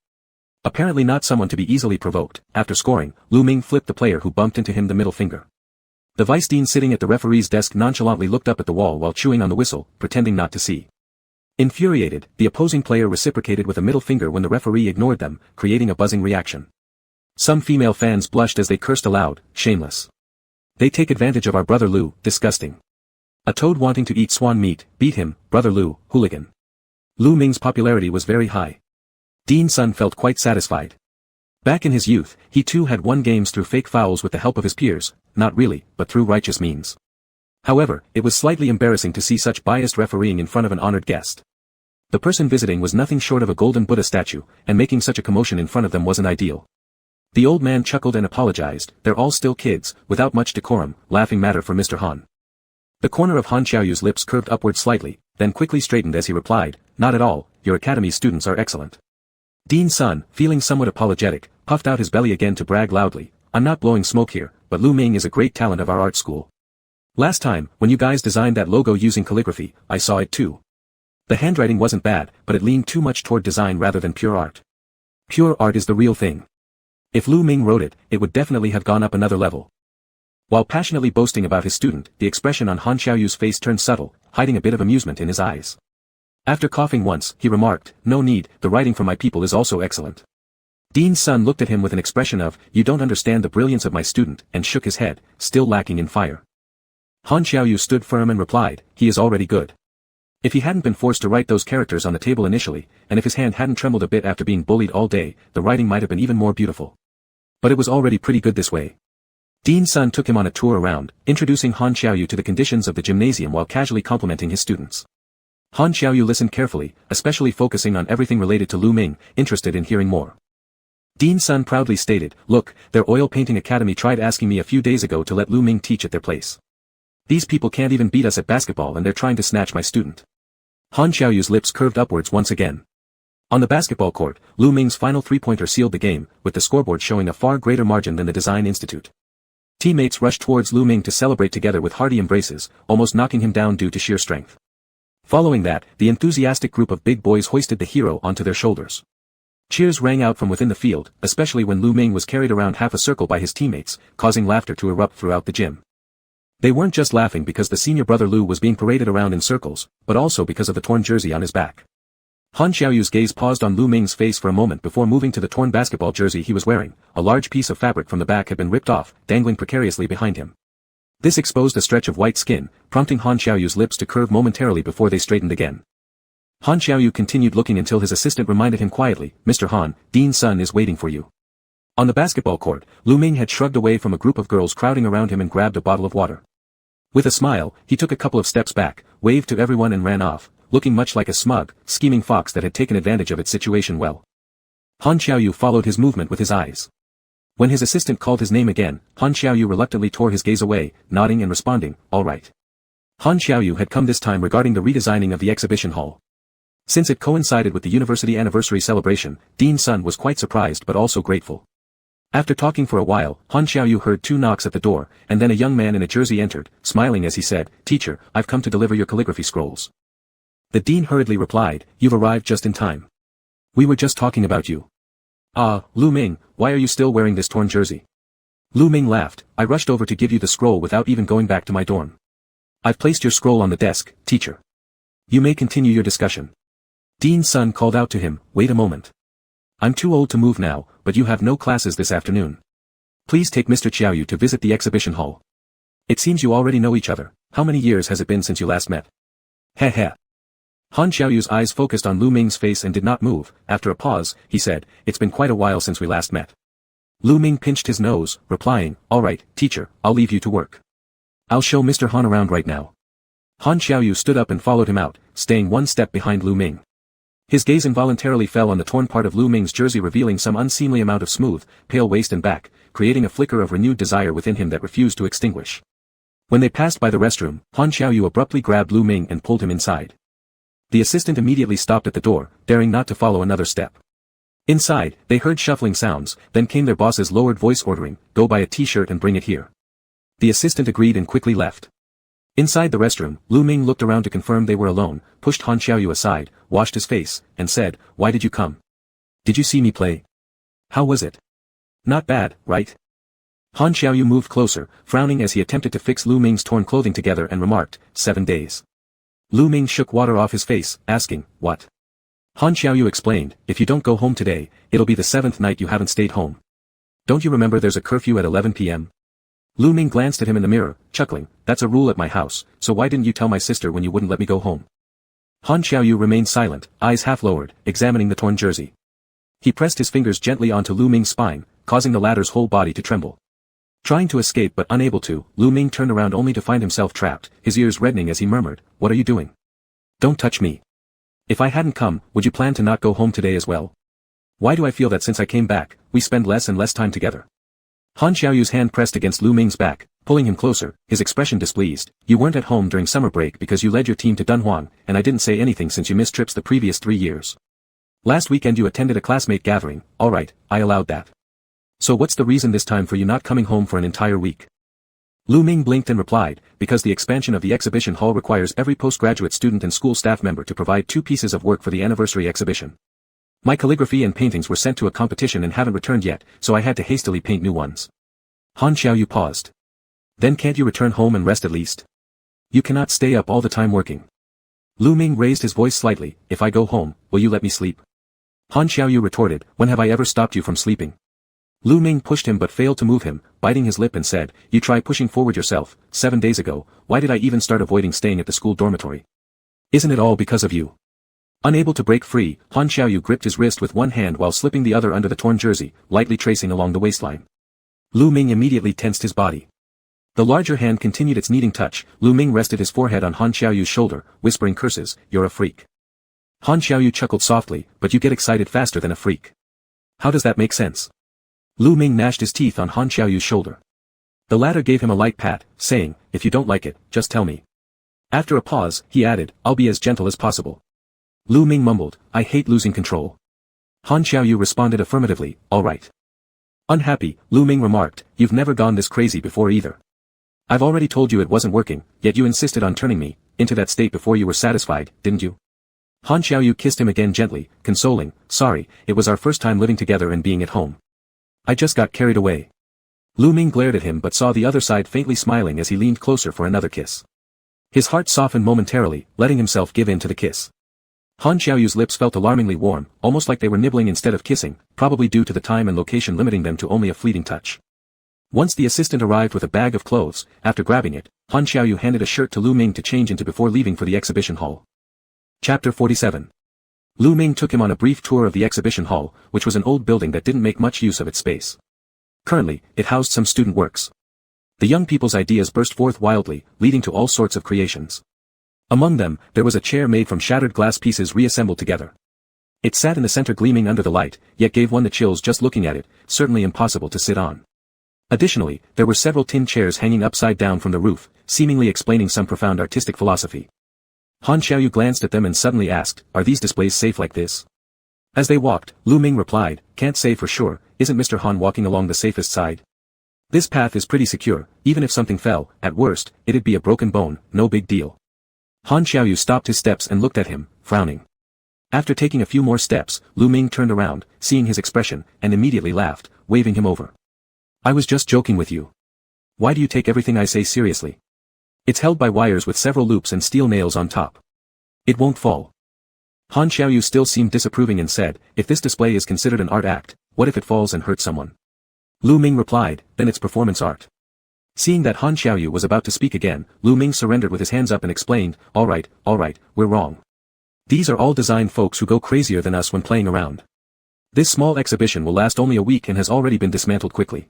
Speaker 1: Apparently not someone to be easily provoked, after scoring, Lu Ming flipped the player who bumped into him the middle finger. The vice dean sitting at the referee's desk nonchalantly looked up at the wall while chewing on the whistle, pretending not to see. Infuriated, the opposing player reciprocated with a middle finger when the referee ignored them, creating a buzzing reaction. Some female fans blushed as they cursed aloud, "Shameless. They take advantage of our brother Lu, disgusting. A toad wanting to eat swan meat, beat him, brother Lu, hooligan." Lu Ming's popularity was very high. Dean's son felt quite satisfied. Back in his youth, he too had won games through fake fouls with the help of his peers, not really, but through righteous means. However, it was slightly embarrassing to see such biased refereeing in front of an honored guest. The person visiting was nothing short of a golden Buddha statue, and making such a commotion in front of them wasn't ideal. The old man chuckled and apologized, "They're all still kids, without much decorum, laughing matter for Mr. Han." The corner of Han Xiaoyu's lips curved upward slightly, then quickly straightened as he replied, "Not at all, your academy students are excellent." Dean's son, feeling somewhat apologetic, puffed out his belly again to brag loudly, "I'm not blowing smoke here, but Lu Ming is a great talent of our art school. Last time, when you guys designed that logo using calligraphy, I saw it too. The handwriting wasn't bad, but it leaned too much toward design rather than pure art. Pure art is the real thing. If Lu Ming wrote it, it would definitely have gone up another level." While passionately boasting about his student, the expression on Han Xiaoyu's face turned subtle, hiding a bit of amusement in his eyes. After coughing once, he remarked, "No need, the writing from my people is also excellent." Dean's son looked at him with an expression of, "You don't understand the brilliance of my student," and shook his head, still lacking in fire. Han Xiaoyu stood firm and replied, "He is already good. If he hadn't been forced to write those characters on the table initially, and if his hand hadn't trembled a bit after being bullied all day, the writing might have been even more beautiful. But it was already pretty good this way." Dean's son took him on a tour around, introducing Han Xiaoyu to the conditions of the gymnasium while casually complimenting his students. Han Xiaoyu listened carefully, especially focusing on everything related to Lu Ming, interested in hearing more. Dean's son proudly stated, "Look, their oil painting academy tried asking me a few days ago to let Lu Ming teach at their place. These people can't even beat us at basketball and they're trying to snatch my student." Han Xiaoyu's lips curved upwards once again. On the basketball court, Lu Ming's final 3-pointer sealed the game, with the scoreboard showing a far greater margin than the Design Institute. Teammates rushed towards Lu Ming to celebrate together with hearty embraces, almost knocking him down due to sheer strength. Following that, the enthusiastic group of big boys hoisted the hero onto their shoulders. Cheers rang out from within the field, especially when Lu Ming was carried around half a circle by his teammates, causing laughter to erupt throughout the gym. They weren't just laughing because the senior brother Lu was being paraded around in circles, but also because of the torn jersey on his back. Han Xiaoyu's gaze paused on Lu Ming's face for a moment before moving to the torn basketball jersey he was wearing. A large piece of fabric from the back had been ripped off, dangling precariously behind him. This exposed a stretch of white skin, prompting Han Xiaoyu's lips to curve momentarily before they straightened again. Han Xiaoyu continued looking until his assistant reminded him quietly, "Mr. Han, Dean's son is waiting for you." On the basketball court, Lu Ming had shrugged away from a group of girls crowding around him and grabbed a bottle of water. With a smile, he took a couple of steps back, waved to everyone and ran off, looking much like a smug, scheming fox that had taken advantage of its situation well. Han Xiaoyu followed his movement with his eyes. When his assistant called his name again, Han Xiaoyu reluctantly tore his gaze away, nodding and responding, "All right." Han Xiaoyu had come this time regarding the redesigning of the exhibition hall. Since it coincided with the university anniversary celebration, Dean's son was quite surprised but also grateful. After talking for a while, Han Xiaoyu heard 2 knocks at the door, and then a young man in a jersey entered, smiling as he said, "Teacher, I've come to deliver your calligraphy scrolls." The dean hurriedly replied, "You've arrived just in time. We were just talking about you." "Ah, Lu Ming, why are you still wearing this torn jersey?" Lu Ming laughed, "I rushed over to give you the scroll without even going back to my dorm. I've placed your scroll on the desk, teacher. You may continue your discussion." Dean's son called out to him, "Wait a moment. I'm too old to move now, but you have no classes this afternoon. Please take Mr. Xiaoyu to visit the exhibition hall. It seems you already know each other. How many years has it been since you last met?" Heh heh. Han Xiaoyu's eyes focused on Lu Ming's face and did not move. After a pause, he said, "It's been quite a while since we last met." Lu Ming pinched his nose, replying, "All right, teacher, I'll leave you to work. I'll show Mr. Han around right now." Han Xiaoyu stood up and followed him out, staying one step behind Lu Ming. His gaze involuntarily fell on the torn part of Lu Ming's jersey, revealing some unseemly amount of smooth, pale waist and back, creating a flicker of renewed desire within him that refused to extinguish. When they passed by the restroom, Han Xiaoyu abruptly grabbed Lu Ming and pulled him inside. The assistant immediately stopped at the door, daring not to follow another step. Inside, they heard shuffling sounds, then came their boss's lowered voice ordering, "Go buy a t-shirt and bring it here." The assistant agreed and quickly left. Inside the restroom, Lu Ming looked around to confirm they were alone, pushed Han Xiaoyu aside, washed his face, and said, "Why did you come? Did you see me play? How was it? Not bad, right?" Han Xiaoyu moved closer, frowning as he attempted to fix Lu Ming's torn clothing together and remarked, 7 days. Lu Ming shook water off his face, asking, "What?" Han Xiaoyu explained, "If you don't go home today, it'll be the 7th night you haven't stayed home. Don't you remember there's a curfew at 11 p.m.? Lu Ming glanced at him in the mirror, chuckling, "That's a rule at my house, so why didn't you tell my sister when you wouldn't let me go home?" Han Xiaoyu remained silent, eyes half lowered, examining the torn jersey. He pressed his fingers gently onto Lu Ming's spine, causing the latter's whole body to tremble. Trying to escape but unable to, Lu Ming turned around only to find himself trapped, his ears reddening as he murmured, "What are you doing? Don't touch me. If I hadn't come, would you plan to not go home today as well? Why do I feel that since I came back, we spend less and less time together?" Han Xiaoyu's hand pressed against Lu Ming's back, pulling him closer, his expression displeased. "You weren't at home during summer break because you led your team to Dunhuang, and I didn't say anything since you missed trips the previous 3 years. Last weekend you attended a classmate gathering, alright, I allowed that. So what's the reason this time for you not coming home for an entire week?" Lu Ming blinked and replied, "Because the expansion of the exhibition hall requires every postgraduate student and school staff member to provide 2 pieces of work for the anniversary exhibition. My calligraphy and paintings were sent to a competition and haven't returned yet, so I had to hastily paint new ones." Han Xiaoyu paused. "Then can't you return home and rest at least? You cannot stay up all the time working." Lu Ming raised his voice slightly, "If I go home, will you let me sleep?" Han Xiaoyu retorted, "When have I ever stopped you from sleeping?" Lu Ming pushed him but failed to move him, biting his lip and said, "You try pushing forward yourself. 7 days ago, why did I even start avoiding staying at the school dormitory? Isn't it all because of you?" Unable to break free, Han Xiaoyu gripped his wrist with one hand while slipping the other under the torn jersey, lightly tracing along the waistline. Lu Ming immediately tensed his body. The larger hand continued its kneading touch. Lu Ming rested his forehead on Han Xiaoyu's shoulder, whispering curses, "You're a freak." Han Xiaoyu chuckled softly, "But you get excited faster than a freak. How does that make sense?" Lu Ming gnashed his teeth on Han Xiaoyu's shoulder. The latter gave him a light pat, saying, "If you don't like it, just tell me." After a pause, he added, "I'll be as gentle as possible." Lu Ming mumbled, "I hate losing control." Han Xiaoyu responded affirmatively, "All right." Unhappy, Lu Ming remarked, "You've never gone this crazy before either. I've already told you it wasn't working, yet you insisted on turning me into that state before you were satisfied, didn't you?" Han Xiaoyu kissed him again gently, consoling, "Sorry, it was our first time living together and being at home. I just got carried away." Lu Ming glared at him but saw the other side faintly smiling as he leaned closer for another kiss. His heart softened momentarily, letting himself give in to the kiss. Han Xiaoyu's lips felt alarmingly warm, almost like they were nibbling instead of kissing, probably due to the time and location limiting them to only a fleeting touch. Once the assistant arrived with a bag of clothes, after grabbing it, Han Xiaoyu handed a shirt to Lu Ming to change into before leaving for the exhibition hall. Chapter 47. Lu Ming took him on a brief tour of the exhibition hall, which was an old building that didn't make much use of its space. Currently, it housed some student works. The young people's ideas burst forth wildly, leading to all sorts of creations. Among them, there was a chair made from shattered glass pieces reassembled together. It sat in the center gleaming under the light, yet gave one the chills just looking at it, certainly impossible to sit on. Additionally, there were several tin chairs hanging upside down from the roof, seemingly explaining some profound artistic philosophy. Han Xiaoyu glanced at them and suddenly asked, "Are these displays safe like this?" As they walked, Lu Ming replied, "Can't say for sure, isn't Mr. Han walking along the safest side? This path is pretty secure, even if something fell, at worst, it'd be a broken bone, no big deal." Han Xiaoyu stopped his steps and looked at him, frowning. After taking a few more steps, Lu Ming turned around, seeing his expression, and immediately laughed, waving him over. I was just joking with you. Why do you take everything I say seriously? It's held by wires with several loops and steel nails on top. It won't fall. Han Xiaoyu still seemed disapproving and said, if this display is considered an art act, what if it falls and hurts someone? Lu Ming replied, then it's performance art. Seeing that Han Xiaoyu was about to speak again, Lu Ming surrendered with his hands up and explained, alright, we're wrong. These are all designed folks who go crazier than us when playing around. This small exhibition will last only a week and has already been dismantled quickly.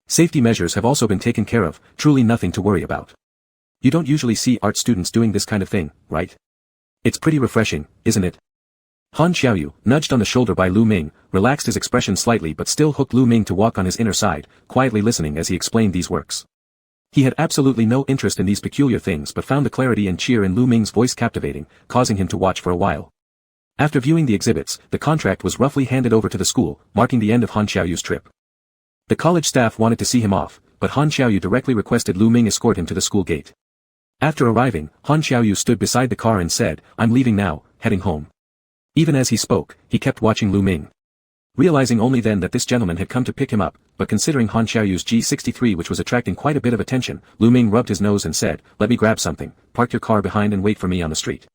Speaker 1: Safety measures have also been taken care of, truly nothing to worry about. You don't usually see art students doing this kind of thing, right? It's pretty refreshing, isn't it? Han Xiaoyu, nudged on the shoulder by Lu Ming, relaxed his expression slightly but still hooked Lu Ming to walk on his inner side, quietly listening as he explained these works. He had absolutely no interest in these peculiar things but found the clarity and cheer in Lu Ming's voice captivating, causing him to watch for a while. After viewing the exhibits, the contract was roughly handed over to the school, marking the end of Han Xiaoyu's trip. The college staff wanted to see him off, but Han Xiaoyu directly requested Lu Ming escort him to the school gate. After arriving, Han Xiaoyu stood beside the car and said, I'm leaving now, heading home. Even as he spoke, he kept watching Lu Ming. Realizing only then that this gentleman had come to pick him up, but considering Han Xiaoyu's G63 which was attracting quite a bit of attention, Lu Ming rubbed his nose and said, let me grab something, park your car behind and wait for me on the street.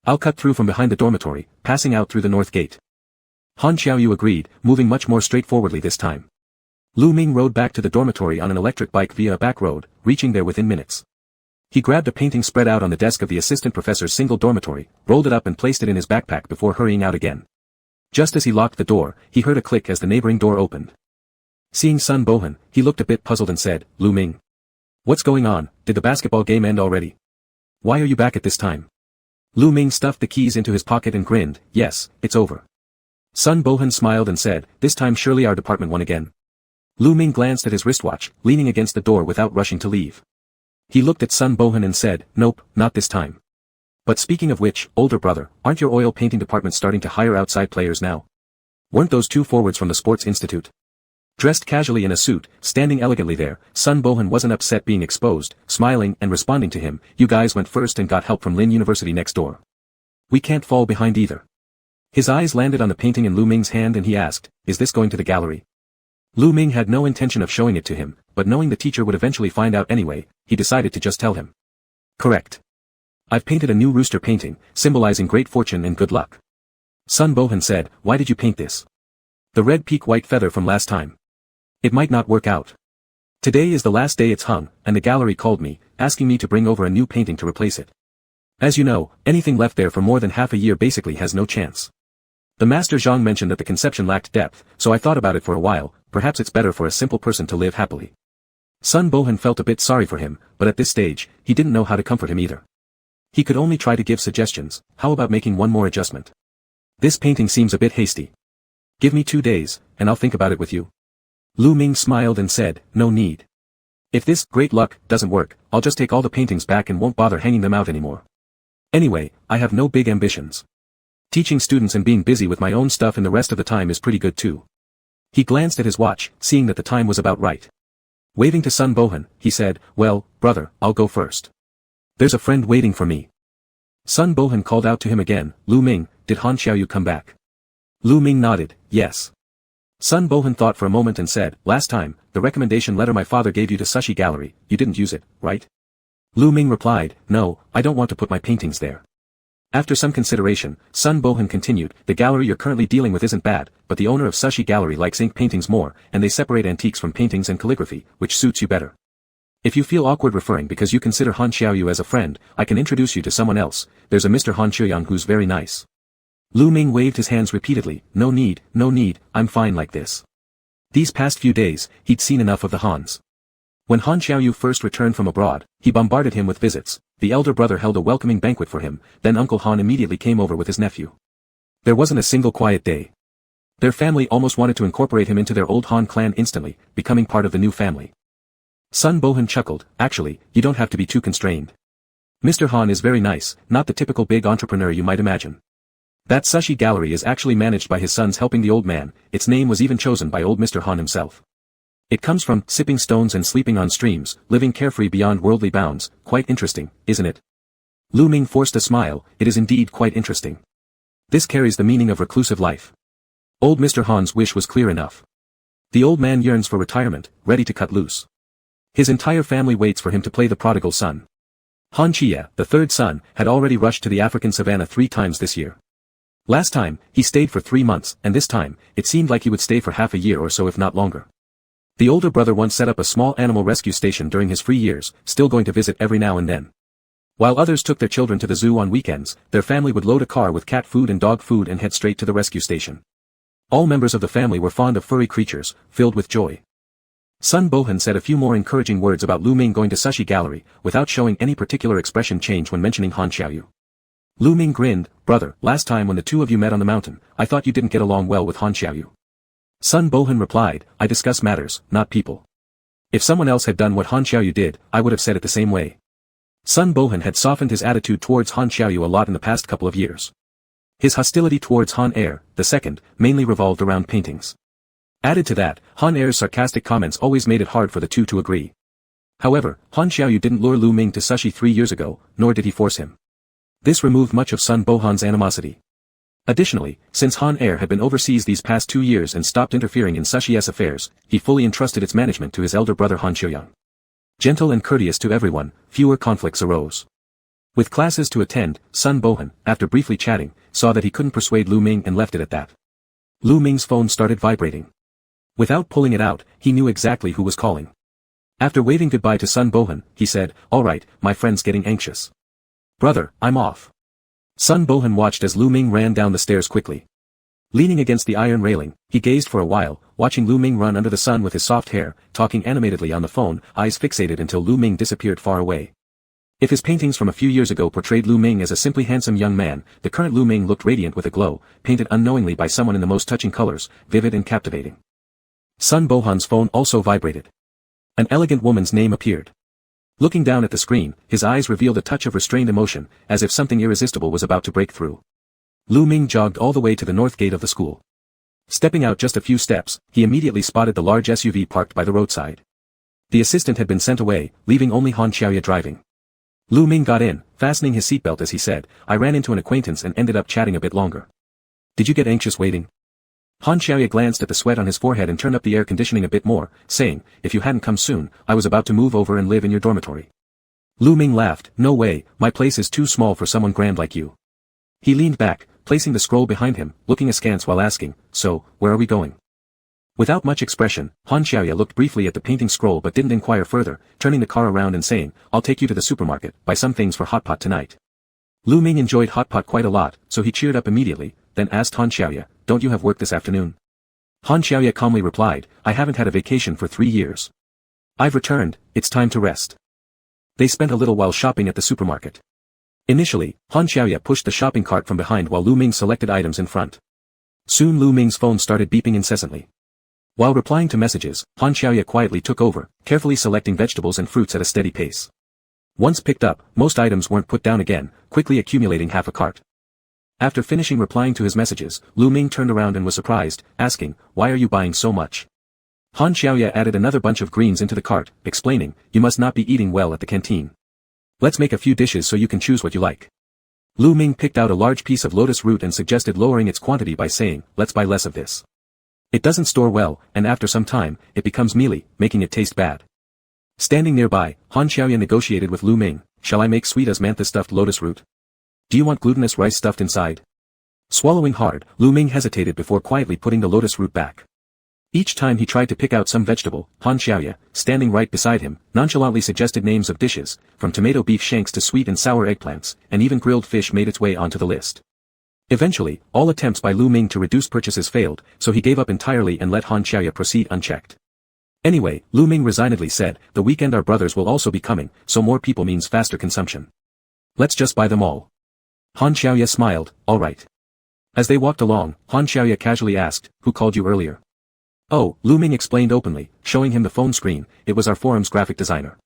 Speaker 1: I'll cut through from behind the dormitory, passing out through the north gate. Han Xiaoyu agreed, moving much more straightforwardly this time. Lu Ming rode back to the dormitory on an electric bike via a back road, reaching there within minutes. He grabbed a painting spread out on the desk of the assistant professor's single dormitory, rolled it up and placed it in his backpack before hurrying out again. Just as he locked the door, he heard a click as the neighboring door opened. Seeing Sun Bohan, he looked a bit puzzled and said, Lu Ming. What's going on, did the basketball game end already? Why are you back at this time? Lu Ming stuffed the keys into his pocket and grinned, yes, it's over. Sun Bohan smiled and said, this time surely our department won again. Lu Ming glanced at his wristwatch, leaning against the door without rushing to leave. He looked at Sun Bohan and said, nope, not this time. But speaking of which, older brother, aren't your oil painting department starting to hire outside players now? Weren't those two forwards from the Sports Institute? Dressed casually in a suit, standing elegantly there, Sun Bohan wasn't upset being exposed, smiling and responding to him, you guys went first and got help from Lin University next door. We can't fall behind either. His eyes landed on the painting in Lu Ming's hand and he asked, is this going to the gallery? Lu Ming had no intention of showing it to him, but knowing the teacher would eventually find out anyway, he decided to just tell him. Correct. I've painted a new rooster painting, symbolizing great fortune and good luck. Sun Bohan said, why did you paint this? The red peak white feather from last time. It might not work out. Today is the last day it's hung, and the gallery called me, asking me to bring over a new painting to replace it. As you know, anything left there for more than half a year basically has no chance. The master Zhang mentioned that the conception lacked depth, so I thought about it for a while, perhaps it's better for a simple person to live happily. Sun Bohan felt a bit sorry for him, but at this stage, he didn't know how to comfort him either. He could only try to give suggestions, how about making one more adjustment? This painting seems a bit hasty. Give me 2 days, and I'll think about it with you. Lu Ming smiled and said, no need. If this great luck doesn't work, I'll just take all the paintings back and won't bother hanging them out anymore. Anyway, I have no big ambitions. Teaching students and being busy with my own stuff and the rest of the time is pretty good too. He glanced at his watch, seeing that the time was about right. Waving to Sun Bohan, he said, well, brother, I'll go first. There's a friend waiting for me. Sun Bohan called out to him again, Lu Ming, did Han Xiaoyu come back? Lu Ming nodded, yes. Sun Bohan thought for a moment and said, last time, the recommendation letter my father gave you to Sushi Gallery, you didn't use it, right? Lu Ming replied, no, I don't want to put my paintings there. After some consideration, Sun Bohan continued, the gallery you're currently dealing with isn't bad, but the owner of Sushi Gallery likes ink paintings more, and they separate antiques from paintings and calligraphy, which suits you better. If you feel awkward referring because you consider Han Xiaoyu as a friend, I can introduce you to someone else, there's a Mr. Han Qiuyang who's very nice. Lu Ming waved his hands repeatedly, no need, I'm fine like this. These past few days, he'd seen enough of the Hans. When Han Xiaoyu first returned from abroad, he bombarded him with visits, the elder brother held a welcoming banquet for him, then Uncle Han immediately came over with his nephew. There wasn't a single quiet day. Their family almost wanted to incorporate him into their old Han clan instantly, becoming part of the new family. Sun Bohan chuckled, actually, you don't have to be too constrained. Mr. Han is very nice, not the typical big entrepreneur you might imagine. That Sushi Gallery is actually managed by his sons helping the old man, its name was even chosen by old Mr. Han himself. It comes from sipping stones and sleeping on streams, living carefree beyond worldly bounds, quite interesting, isn't it? Lu Ming forced a smile. It is indeed quite interesting. This carries the meaning of reclusive life. Old Mr. Han's wish was clear enough. The old man yearns for retirement, ready to cut loose. His entire family waits for him to play the prodigal son. Han Chia, the third son, had already rushed to the African savannah 3 times this year. Last time, he stayed for 3 months, and this time, it seemed like he would stay for half a year or so if not longer. The older brother once set up a small animal rescue station during his free years, still going to visit every now and then. While others took their children to the zoo on weekends, their family would load a car with cat food and dog food and head straight to the rescue station. All members of the family were fond of furry creatures, filled with joy. Son Bohan said a few more encouraging words about Lu Ming going to Sushi Gallery, without showing any particular expression change when mentioning Han Xiaoyu. Lu Ming grinned. Brother, last time when the two of you met on the mountain, I thought you didn't get along well with Han Xiaoyu. Son Bohan replied, I discuss matters, not people. If someone else had done what Han Xiaoyu did, I would have said it the same way. Son Bohan had softened his attitude towards Han Xiaoyu a lot in the past couple of years. His hostility towards Han Er, the second, mainly revolved around paintings. Added to that, Han Er's sarcastic comments always made it hard for the two to agree. However, Han Xiaoyu didn't lure Lu Ming to Sushi 3 years ago, nor did he force him. This removed much of Son Bohan's animosity. Additionally, since Han Er had been overseas these past 2 years and stopped interfering in Sushi's affairs, he fully entrusted its management to his elder brother Han Xiaoyang. Gentle and courteous to everyone, fewer conflicts arose. With classes to attend, Son Bohan, after briefly chatting, saw that he couldn't persuade Lu Ming and left it at that. Lu Ming's phone started vibrating. Without pulling it out, he knew exactly who was calling. After waving goodbye to Son Bohan, he said, All right, my friend's getting anxious. Brother, I'm off. Son Bohan watched as Lu Ming ran down the stairs quickly. Leaning against the iron railing, he gazed for a while, watching Lu Ming run under the sun with his soft hair, talking animatedly on the phone, eyes fixated until Lu Ming disappeared far away. If his paintings from a few years ago portrayed Lu Ming as a simply handsome young man, the current Lu Ming looked radiant with a glow, painted unknowingly by someone in the most touching colors, vivid and captivating. Son Bohan's phone also vibrated. An elegant woman's name appeared. Looking down at the screen, his eyes revealed a touch of restrained emotion, as if something irresistible was about to break through. Lu Ming jogged all the way to the north gate of the school. Stepping out just a few steps, he immediately spotted the large SUV parked by the roadside. The assistant had been sent away, leaving only Han Xiaoyu driving. Lu Ming got in, fastening his seatbelt as he said, I ran into an acquaintance and ended up chatting a bit longer. Did you get anxious waiting? Han Xiaoyu glanced at the sweat on his forehead and turned up the air conditioning a bit more, saying, If you hadn't come soon, I was about to move over and live in your dormitory. Lu Ming laughed, No way, my place is too small for someone grand like you. He leaned back, placing the scroll behind him, looking askance while asking, So, where are we going? Without much expression, Han Xiaoyu looked briefly at the painting scroll but didn't inquire further, turning the car around and saying, I'll take you to the supermarket, buy some things for hot pot tonight. Lu Ming enjoyed hot pot quite a lot, so he cheered up immediately, then asked Han Xiaoyu, Don't you have work this afternoon? Han Xiaoyu calmly replied, I haven't had a vacation for 3 years. I've returned, it's time to rest. They spent a little while shopping at the supermarket. Initially, Han Xiaoyu pushed the shopping cart from behind while Lu Ming selected items in front. Soon Lu Ming's phone started beeping incessantly. While replying to messages, Han Xiaoyu quietly took over, carefully selecting vegetables and fruits at a steady pace. Once picked up, most items weren't put down again, quickly accumulating half a cart. After finishing replying to his messages, Lu Ming turned around and was surprised, asking, Why are you buying so much? Han Xiaoyu added another bunch of greens into the cart, explaining, You must not be eating well at the canteen. Let's make a few dishes so you can choose what you like. Lu Ming picked out a large piece of lotus root and suggested lowering its quantity by saying, Let's buy less of this. It doesn't store well, and after some time, it becomes mealy, making it taste bad. Standing nearby, Han Xiaoyu negotiated with Lu Ming, Shall I make sweet as mantha stuffed lotus root? Do you want glutinous rice stuffed inside? Swallowing hard, Lu Ming hesitated before quietly putting the lotus root back. Each time he tried to pick out some vegetable, Han Xiaoyu, standing right beside him, nonchalantly suggested names of dishes, from tomato beef shanks to sweet and sour eggplants, and even grilled fish made its way onto the list. Eventually, all attempts by Lu Ming to reduce purchases failed, so he gave up entirely and let Han Xiaoyu proceed unchecked. Anyway, Lu Ming resignedly said, The weekend our brothers will also be coming, so more people means faster consumption. Let's just buy them all. Han Xiaoyu smiled, All right. As they walked along, Han Xiaoyu casually asked, Who called you earlier? Oh, Lu Ming explained openly, showing him the phone screen, it was our forum's graphic designer.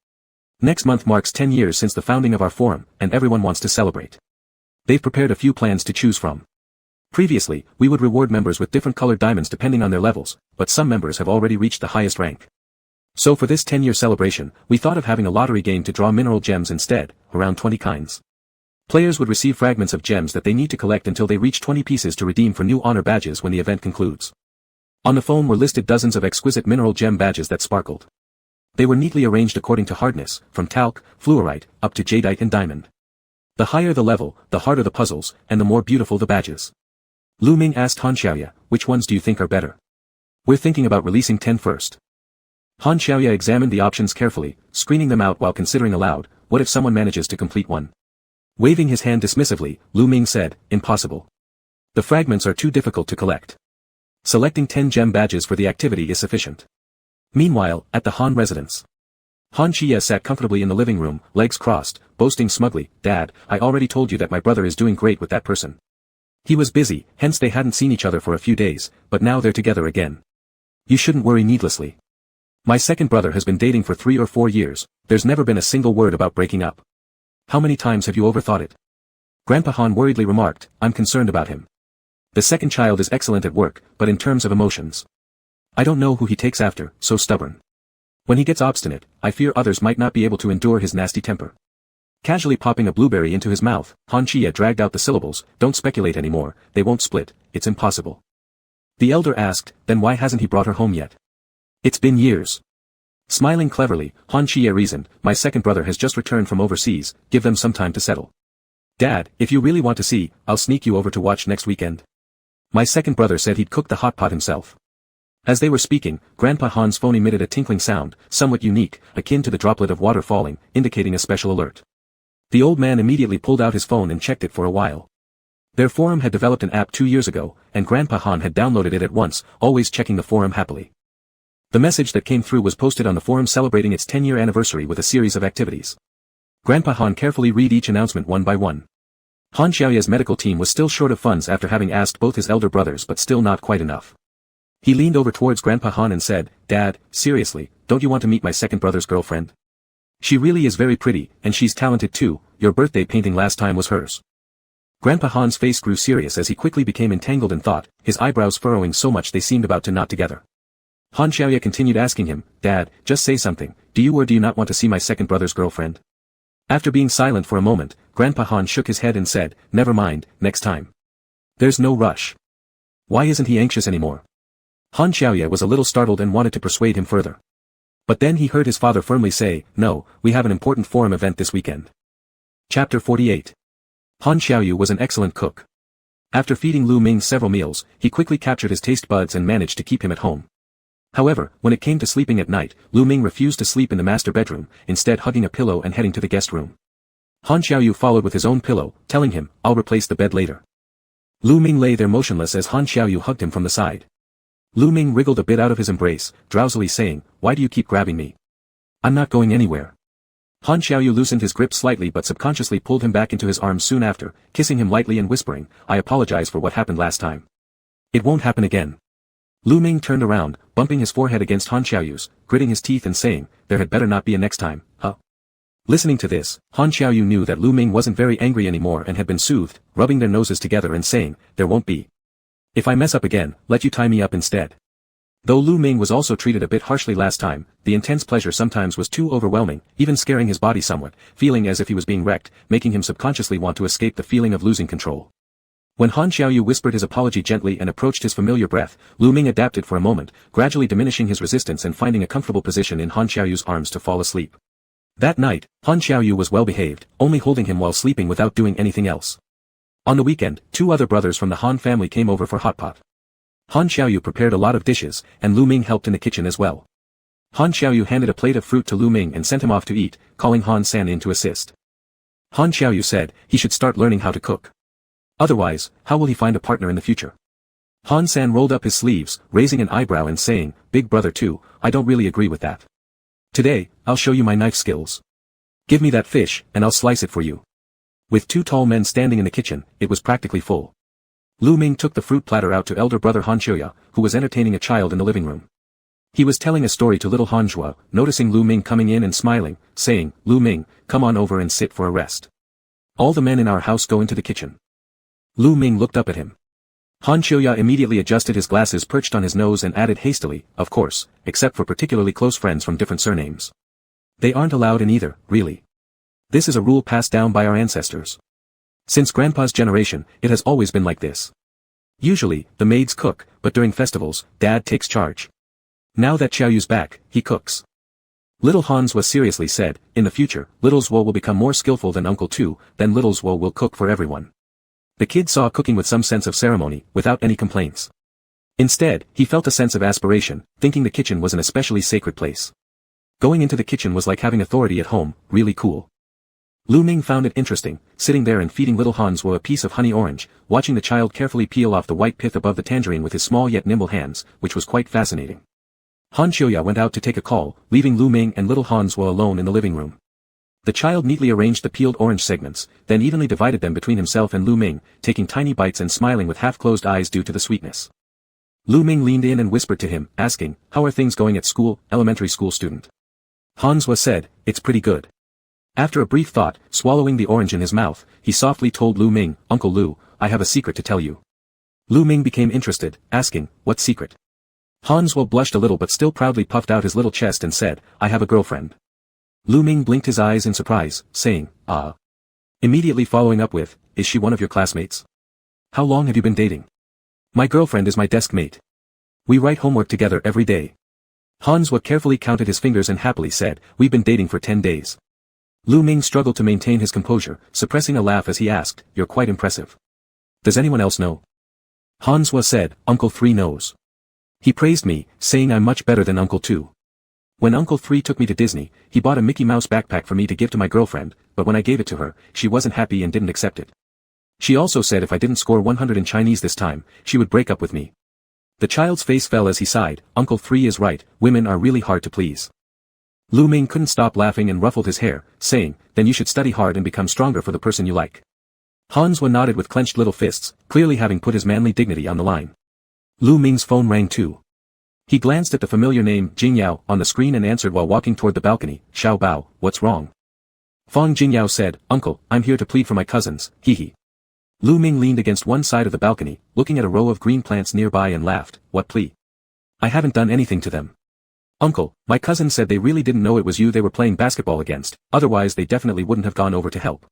Speaker 1: Next month marks 10 years since the founding of our forum, and everyone wants to celebrate. They've prepared a few plans to choose from. Previously, we would reward members with different colored diamonds depending on their levels, but some members have already reached the highest rank. So for this 10-year celebration, we thought of having a lottery game to draw mineral gems instead, around 20 kinds. Players would receive fragments of gems that they need to collect until they reach 20 pieces to redeem for new honor badges when the event concludes. On the phone were listed dozens of exquisite mineral gem badges that sparkled. They were neatly arranged according to hardness, from talc, fluorite, up to jadeite and diamond. The higher the level, the harder the puzzles, and the more beautiful the badges. Lu Ming asked Han Xiaoya, which ones do you think are better? We're thinking about releasing 10 first. Han Xiaoya examined the options carefully, screening them out while considering aloud, what if someone manages to complete one? Waving his hand dismissively, Lu Ming said, impossible. The fragments are too difficult to collect. Selecting 10 gem badges for the activity is sufficient. Meanwhile, at the Han residence. Han Xia sat comfortably in the living room, legs crossed, boasting smugly, Dad, I already told you that my brother is doing great with that person. He was busy, hence they hadn't seen each other for a few days, but now they're together again. You shouldn't worry needlessly. My second brother has been dating for 3 or 4 years, there's never been a single word about breaking up. How many times have you overthought it? Grandpa Han worriedly remarked, I'm concerned about him. The second child is excellent at work, but in terms of emotions. I don't know who he takes after, so stubborn. When he gets obstinate, I fear others might not be able to endure his nasty temper. Casually popping a blueberry into his mouth, Han Xia dragged out the syllables, don't speculate anymore, they won't split, it's impossible. The elder asked, then why hasn't he brought her home yet? It's been years. Smiling cleverly, Han Xia reasoned, my second brother has just returned from overseas, give them some time to settle. Dad, if you really want to see, I'll sneak you over to watch next weekend. My second brother said he'd cook the hot pot himself. As they were speaking, Grandpa Han's phone emitted a tinkling sound, somewhat unique, akin to the droplet of water falling, indicating a special alert. The old man immediately pulled out his phone and checked it for a while. Their forum had developed an app 2 years ago, and Grandpa Han had downloaded it at once, always checking the forum happily. The message that came through was posted on the forum celebrating its 10-year anniversary with a series of activities. Grandpa Han carefully read each announcement one by one. Han Xiaoya's medical team was still short of funds after having asked both his elder brothers but still not quite enough. He leaned over towards Grandpa Han and said, Dad, seriously, don't you want to meet my second brother's girlfriend? She really is very pretty, and she's talented too, your birthday painting last time was hers. Grandpa Han's face grew serious as he quickly became entangled in thought, his eyebrows furrowing so much they seemed about to knot together. Han Xiaoya continued asking him, Dad, just say something, do you or do you not want to see my second brother's girlfriend? After being silent for a moment, Grandpa Han shook his head and said, never mind, next time. There's no rush. Why isn't he anxious anymore? Han Xiaoya was a little startled and wanted to persuade him further. But then he heard his father firmly say, no, we have an important forum event this weekend. Chapter 48. Han Xiaoyu was an excellent cook. After feeding Lu Ming several meals, he quickly captured his taste buds and managed to keep him at home. However, when it came to sleeping at night, Lu Ming refused to sleep in the master bedroom, instead hugging a pillow and heading to the guest room. Han Xiaoyu followed with his own pillow, telling him, I'll replace the bed later. Lu Ming lay there motionless as Han Xiaoyu hugged him from the side. Lu Ming wriggled a bit out of his embrace, drowsily saying, why do you keep grabbing me? I'm not going anywhere. Han Xiaoyu loosened his grip slightly but subconsciously pulled him back into his arms soon after, kissing him lightly and whispering, I apologize for what happened last time. It won't happen again. Lu Ming turned around, bumping his forehead against Han Xiaoyu's, gritting his teeth and saying, there had better not be a next time, huh? Listening to this, Han Xiaoyu knew that Lu Ming wasn't very angry anymore and had been soothed, rubbing their noses together and saying, there won't be. If I mess up again, let you tie me up instead. Though Lu Ming was also treated a bit harshly last time, the intense pleasure sometimes was too overwhelming, even scaring his body somewhat, feeling as if he was being wrecked, making him subconsciously want to escape the feeling of losing control. When Han Xiaoyu whispered his apology gently and approached his familiar breath, Lu Ming adapted for a moment, gradually diminishing his resistance and finding a comfortable position in Han Xiaoyu's arms to fall asleep. That night, Han Xiaoyu was well behaved, only holding him while sleeping without doing anything else. On the weekend, 2 other brothers from the Han family came over for hot pot. Han Xiaoyu prepared a lot of dishes, and Lu Ming helped in the kitchen as well. Han Xiaoyu handed a plate of fruit to Lu Ming and sent him off to eat, calling Han San in to assist. Han Xiaoyu said, he should start learning how to cook. Otherwise, how will he find a partner in the future? Han San rolled up his sleeves, raising an eyebrow and saying, Big brother too, I don't really agree with that. Today, I'll show you my knife skills. Give me that fish, and I'll slice it for you. With 2 tall men standing in the kitchen, it was practically full. Lu Ming took the fruit platter out to elder brother Han Xiaoya, who was entertaining a child in the living room. He was telling a story to little Han Zhuo, noticing Lu Ming coming in and smiling, saying, Lu Ming, come on over and sit for a rest. All the men in our house go into the kitchen. Lu Ming looked up at him. Han Xiaoya immediately adjusted his glasses perched on his nose and added hastily, of course, except for particularly close friends from different surnames. They aren't allowed in either, really. This is a rule passed down by our ancestors. Since Grandpa's generation, it has always been like this. Usually, the maids cook, but during festivals, Dad takes charge. Now that Xiaoyu's back, he cooks. Little Hans was seriously said, in the future, Little Zwo will become more skillful than Uncle Tu, then Little Zwo will cook for everyone. The kid saw cooking with some sense of ceremony, without any complaints. Instead, he felt a sense of aspiration, thinking the kitchen was an especially sacred place. Going into the kitchen was like having authority at home, really cool. Lu Ming found it interesting, sitting there and feeding little Han Zwo a piece of honey orange, watching the child carefully peel off the white pith above the tangerine with his small yet nimble hands, which was quite fascinating. Han Xiuya went out to take a call, leaving Lu Ming and little Han Zwo alone in the living room. The child neatly arranged the peeled orange segments, then evenly divided them between himself and Lu Ming, taking tiny bites and smiling with half-closed eyes due to the sweetness. Lu Ming leaned in and whispered to him, asking, "How are things going at school, elementary school student?" Han Zwo said, "It's pretty good." After a brief thought, swallowing the orange in his mouth, he softly told Lu Ming, "Uncle Lu, I have a secret to tell you." Lu Ming became interested, asking, "What secret?" Han Zwo blushed a little but still proudly puffed out his little chest and said, "I have a girlfriend." Lu Ming blinked his eyes in surprise, saying, "Ah." Immediately following up with, "Is she one of your classmates? How long have you been dating?" "My girlfriend is my desk mate. We write homework together every day." Han Zwo carefully counted his fingers and happily said, "We've been dating for 10 days. Lu Ming struggled to maintain his composure, suppressing a laugh as he asked, "You're quite impressive. Does anyone else know?" Han Zwo said, "Uncle 3 knows. He praised me, saying I'm much better than Uncle 2. When Uncle 3 took me to Disney, he bought a Mickey Mouse backpack for me to give to my girlfriend, but when I gave it to her, she wasn't happy and didn't accept it. She also said if I didn't score 100 in Chinese this time, she would break up with me." The child's face fell as he sighed, "Uncle 3 is right, women are really hard to please." Lu Ming couldn't stop laughing and ruffled his hair, saying, "Then you should study hard and become stronger for the person you like." Han Zwo nodded with clenched little fists, clearly having put his manly dignity on the line. Lu Ming's phone rang too. He glanced at the familiar name, Jingyao, on the screen and answered while walking toward the balcony, "Xiao Bao, what's wrong?" Fang Jingyao said, "Uncle, I'm here to plead for my cousins, hee." Lu Ming leaned against one side of the balcony, looking at a row of green plants nearby and laughed, "What plea? I haven't done anything to them. Uncle, my cousin said they really didn't know it was you they were playing basketball against, otherwise they definitely wouldn't have gone over to help.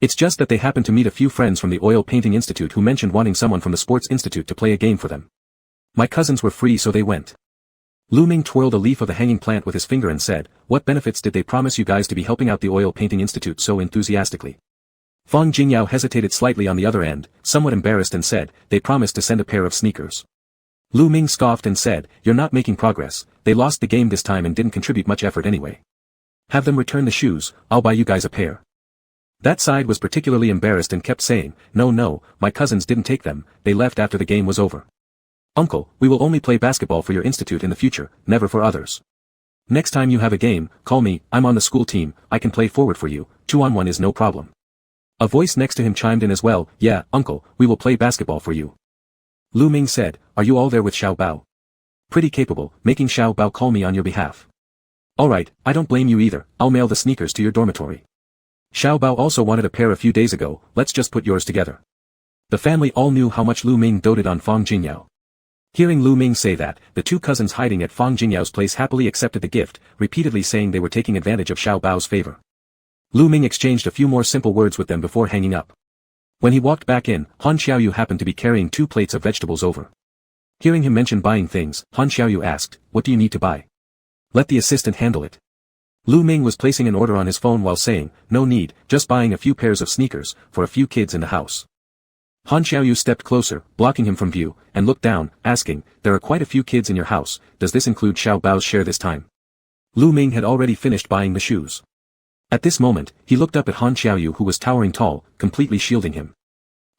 Speaker 1: It's just that they happened to meet a few friends from the Oil Painting Institute who mentioned wanting someone from the Sports Institute to play a game for them. My cousins were free so they went." Lu Ming twirled a leaf of the hanging plant with his finger and said, "What benefits did they promise you guys to be helping out the Oil Painting Institute so enthusiastically?" Fang Jingyao hesitated slightly on the other end, somewhat embarrassed and said, "They promised to send a pair of sneakers." Lu Ming scoffed and said, "You're not making progress, they lost the game this time and didn't contribute much effort anyway. Have them return the shoes, I'll buy you guys a pair." That side was particularly embarrassed and kept saying, No, my cousins didn't take them, they left after the game was over. Uncle, we will only play basketball for your institute in the future, never for others. Next time you have a game, call me, I'm on the school team, I can play forward for you, 2-on-1 is no problem." A voice next to him chimed in as well, "Yeah, uncle, we will play basketball for you." Lu Ming said, "Are you all there with Xiao Bao?" "Pretty capable, making Xiao Bao call me on your behalf." "Alright, I don't blame you either, I'll mail the sneakers to your dormitory. Xiao Bao also wanted a pair a few days ago, let's just put yours together." The family all knew how much Lu Ming doted on Fang Jingyao. Hearing Lu Ming say that, the two cousins hiding at Fang Jingyao's place happily accepted the gift, repeatedly saying they were taking advantage of Xiao Bao's favor. Lu Ming exchanged a few more simple words with them before hanging up. When he walked back in, Han Xiaoyu happened to be carrying 2 plates of vegetables over. Hearing him mention buying things, Han Xiaoyu asked, "What do you need to buy?" "Let the assistant handle it." Lu Ming was placing an order on his phone while saying, "No need, just buying a few pairs of sneakers, for a few kids in the house." Han Xiaoyu stepped closer, blocking him from view, and looked down, asking, "There are quite a few kids in your house, does this include Xiao Bao's share this time?" Lu Ming had already finished buying the shoes. At this moment, he looked up at Han Xiaoyu who was towering tall, completely shielding him.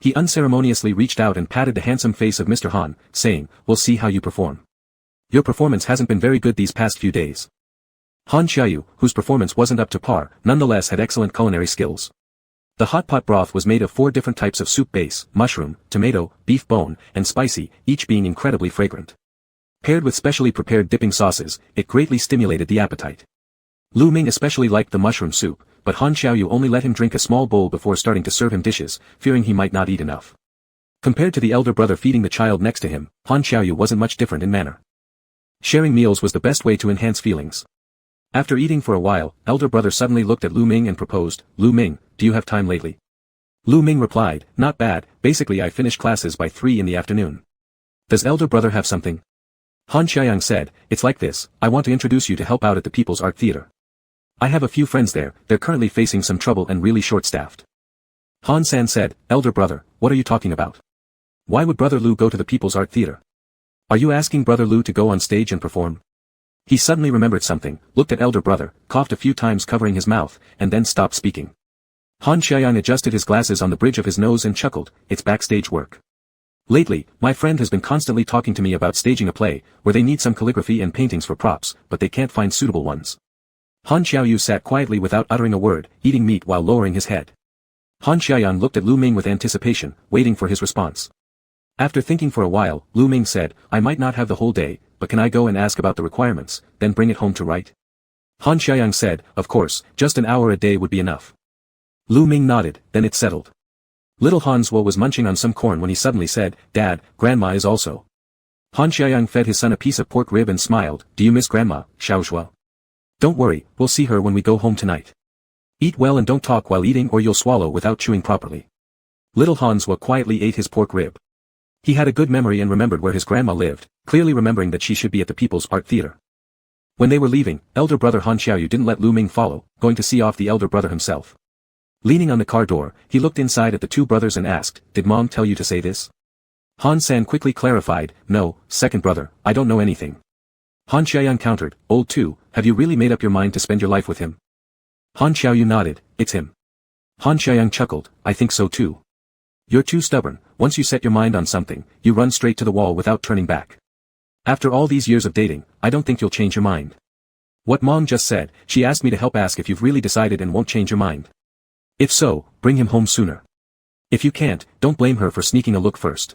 Speaker 1: He unceremoniously reached out and patted the handsome face of Mr. Han, saying, "We'll see how you perform. Your performance hasn't been very good these past few days." Han Xiaoyu, whose performance wasn't up to par, nonetheless had excellent culinary skills. The hot pot broth was made of 4 different types of soup base, mushroom, tomato, beef bone, and spicy, each being incredibly fragrant. Paired with specially prepared dipping sauces, it greatly stimulated the appetite. Lu Ming especially liked the mushroom soup, but Han Xiaoyu only let him drink a small bowl before starting to serve him dishes, fearing he might not eat enough. Compared to the elder brother feeding the child next to him, Han Xiaoyu wasn't much different in manner. Sharing meals was the best way to enhance feelings. After eating for a while, elder brother suddenly looked at Lu Ming and proposed, "Lu Ming, do you have time lately? Lu Ming replied, not bad, basically I finish classes by 3 in the afternoon. Does elder brother have something? Han Xiaoyang said, it's like this, I want to introduce you to help out at the People's Art Theater. I have a few friends there, they're currently facing some trouble and really short-staffed. Han San said, elder brother, what are you talking about? Why would brother Lu go to the People's Art Theater? Are you asking brother Lu to go on stage and perform? He suddenly remembered something, looked at elder brother, coughed a few times covering his mouth, and then stopped speaking. Han Xiaoyang adjusted his glasses on the bridge of his nose and chuckled, it's backstage work. Lately, my friend has been constantly talking to me about staging a play, where they need some calligraphy and paintings for props, but they can't find suitable ones. Han Xiaoyu sat quietly without uttering a word, eating meat while lowering his head. Han Xiaoyang looked at Lu Ming with anticipation, waiting for his response. After thinking for a while, Lu Ming said, I might not have the whole day, but can I go and ask about the requirements, then bring it home to write? Han Xiaoyang said, of course, just an hour a day would be enough. Lu Ming nodded, then it's settled. Little Hanswo was munching on some corn when he suddenly said, Dad, Grandma is also. Han Xiaoyang fed his son a piece of pork rib and smiled, do you miss Grandma, Xiaozhuo? Don't worry, we'll see her when we go home tonight. Eat well and don't talk while eating or you'll swallow without chewing properly. Little Hanswo quietly ate his pork rib. He had a good memory and remembered where his grandma lived, clearly remembering that she should be at the People's Art Theater. When they were leaving, elder brother Han Xiaoyu didn't let Lu Ming follow, going to see off the elder brother himself. Leaning on the car door, he looked inside at the two brothers and asked, did Mom tell you to say this? Han San quickly clarified, no, second brother, I don't know anything. Han Xiaoyang countered, old too, have you really made up your mind to spend your life with him? Han Xiaoyu nodded, it's him. Han Xiaoyang chuckled, I think so too. You're too stubborn, once you set your mind on something, you run straight to the wall without turning back. After all these years of dating, I don't think you'll change your mind. What Mom just said, she asked me to help ask if you've really decided and won't change your mind. If so, bring him home sooner. If you can't, don't blame her for sneaking a look first.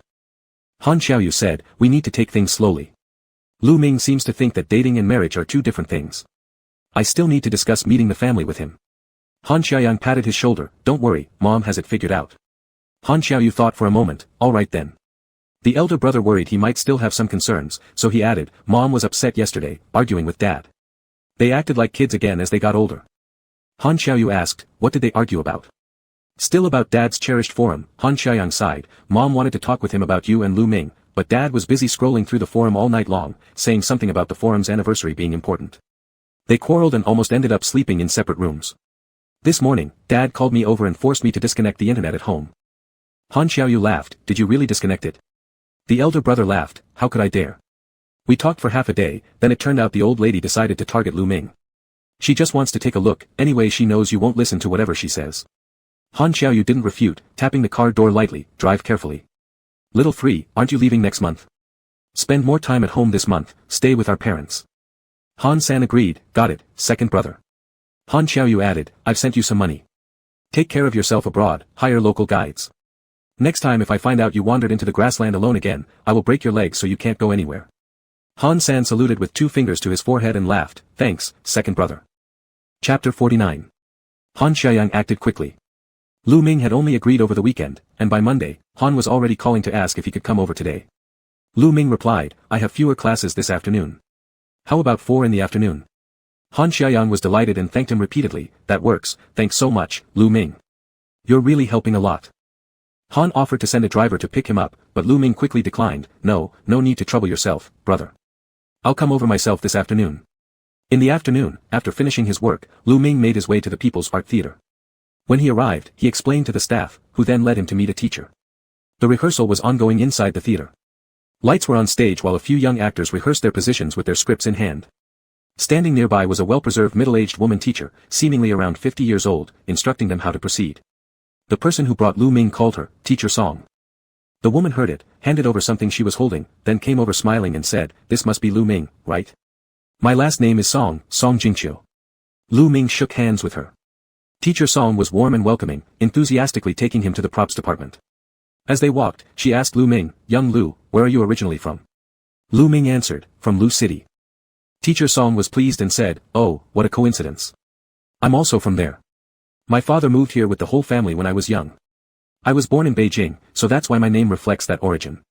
Speaker 1: Han Xiaoyu said, we need to take things slowly. Lu Ming seems to think that dating and marriage are two different things. I still need to discuss meeting the family with him. Han Xiaoyang patted his shoulder, don't worry, Mom has it figured out. Han Xiaoyu thought for a moment, all right then. The elder brother worried he might still have some concerns, so he added, Mom was upset yesterday, arguing with Dad. They acted like kids again as they got older. Han Xiaoyu asked, what did they argue about? Still about Dad's cherished forum, Han Xiaoyang sighed, Mom wanted to talk with him about you and Lu Ming, but Dad was busy scrolling through the forum all night long, saying something about the forum's anniversary being important. They quarreled and almost ended up sleeping in separate rooms. This morning, Dad called me over and forced me to disconnect the internet at home. Han Xiaoyu laughed, did you really disconnect it? The elder brother laughed, how could I dare? We talked for half a day, then it turned out the old lady decided to target Lu Ming. She just wants to take a look, anyway she knows you won't listen to whatever she says. Han Xiaoyu didn't refute, tapping the car door lightly, drive carefully. Little Free, aren't you leaving next month? Spend more time at home this month, stay with our parents. Han San agreed, got it, second brother. Han Xiaoyu added, I've sent you some money. Take care of yourself abroad, hire local guides. Next time if I find out you wandered into the grassland alone again, I will break your legs so you can't go anywhere. Han San saluted with 2 fingers to his forehead and laughed, thanks, second brother. Chapter 49. Han Xiaoyang acted quickly. Lu Ming had only agreed over the weekend, and by Monday, Han was already calling to ask if he could come over today. Lu Ming replied, I have fewer classes this afternoon. How about 4 in the afternoon? Han Xiaoyang was delighted and thanked him repeatedly, that works, thanks so much, Lu Ming. You're really helping a lot. Han offered to send a driver to pick him up, but Lu Ming quickly declined, no need to trouble yourself, brother. I'll come over myself this afternoon. In the afternoon, after finishing his work, Lu Ming made his way to the People's Art Theater. When he arrived, he explained to the staff, who then led him to meet a teacher. The rehearsal was ongoing inside the theater. Lights were on stage while a few young actors rehearsed their positions with their scripts in hand. Standing nearby was a well-preserved middle-aged woman teacher, seemingly around 50 years old, instructing them how to proceed. The person who brought Lu Ming called her, Teacher Song. The woman heard it, handed over something she was holding, then came over smiling and said, this must be Lu Ming, right? My last name is Song Jingqiu. Lu Ming shook hands with her. Teacher Song was warm and welcoming, enthusiastically taking him to the props department. As they walked, she asked Lu Ming, young Lu, where are you originally from? Lu Ming answered, from Lu City. Teacher Song was pleased and said, oh, what a coincidence. I'm also from there. My father moved here with the whole family when I was young. I was born in Beijing, so that's why my name reflects that origin.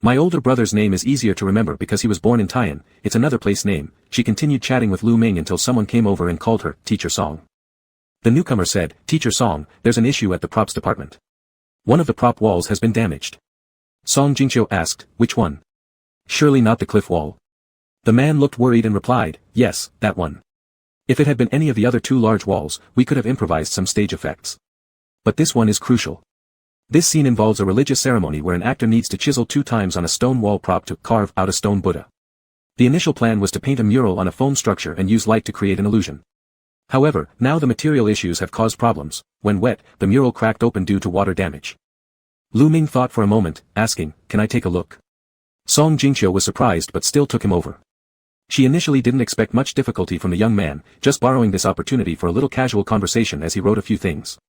Speaker 1: My older brother's name is easier to remember because he was born in Tai'an, it's another place name. She continued chatting with Lu Ming until someone came over and called her, Teacher Song. The newcomer said, Teacher Song, there's an issue at the props department. One of the prop walls has been damaged. Song Jingqiu asked, which one? Surely not the cliff wall. The man looked worried and replied, yes, that one. If it had been any of the other two large walls, we could have improvised some stage effects. But this one is crucial. This scene involves a religious ceremony where an actor needs to chisel 2 times on a stone wall prop to carve out a stone Buddha. The initial plan was to paint a mural on a foam structure and use light to create an illusion. However, now the material issues have caused problems. When wet, the mural cracked open due to water damage. Lu Ming thought for a moment, asking, can I take a look? Song Jingqiu was surprised but still took him over. She initially didn't expect much difficulty from the young man, just borrowing this opportunity for a little casual conversation as he wrote a few things.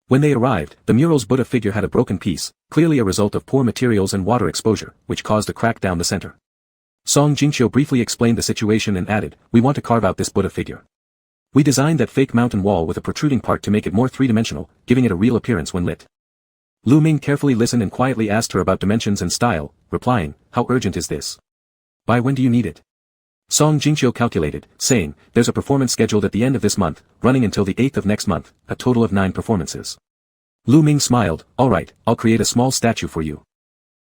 Speaker 1: When they arrived, the mural's Buddha figure had a broken piece, clearly a result of poor materials and water exposure, which caused a crack down the center. Song Jingqiu briefly explained the situation and added, we want to carve out this Buddha figure. We designed that fake mountain wall with a protruding part to make it more three-dimensional, giving it a real appearance when lit. Lu Ming carefully listened and quietly asked her about dimensions and style, replying, how urgent is this? By when do you need it? Song Jingqiu calculated, saying, there's a performance scheduled at the end of this month, running until the 8th of next month, a total of 9 performances. Lu Ming smiled, alright, I'll create a small statue for you.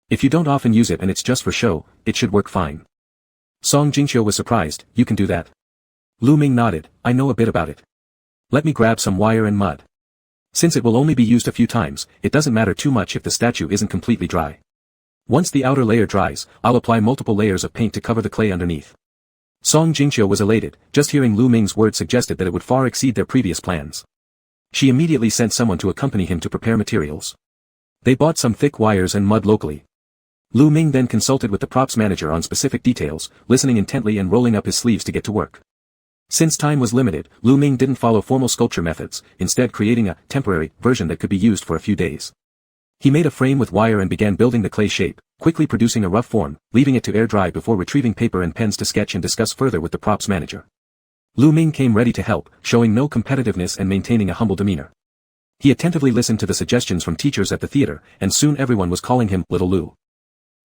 Speaker 1: If you don't often use it and it's just for show, it should work fine. Song Jingqiu was surprised, you can do that? Lu Ming nodded, I know a bit about it. Let me grab some wire and mud. Since it will only be used a few times, it doesn't matter too much if the statue isn't completely dry. Once the outer layer dries, I'll apply multiple layers of paint to cover the clay underneath. Song Jingqiu was elated, just hearing Lu Ming's words suggested that it would far exceed their previous plans. She immediately sent someone to accompany him to prepare materials. They bought some thick wires and mud locally. Lu Ming then consulted with the props manager on specific details, listening intently and rolling up his sleeves to get to work. Since time was limited, Lu Ming didn't follow formal sculpture methods, instead creating a temporary version that could be used for a few days. He made a frame with wire and began building the clay shape, quickly producing a rough form, leaving it to air dry before retrieving paper and pens to sketch and discuss further with the props manager. Lu Ming came ready to help, showing no competitiveness and maintaining a humble demeanor. He attentively listened to the suggestions from teachers at the theater, and soon everyone was calling him Little Lu.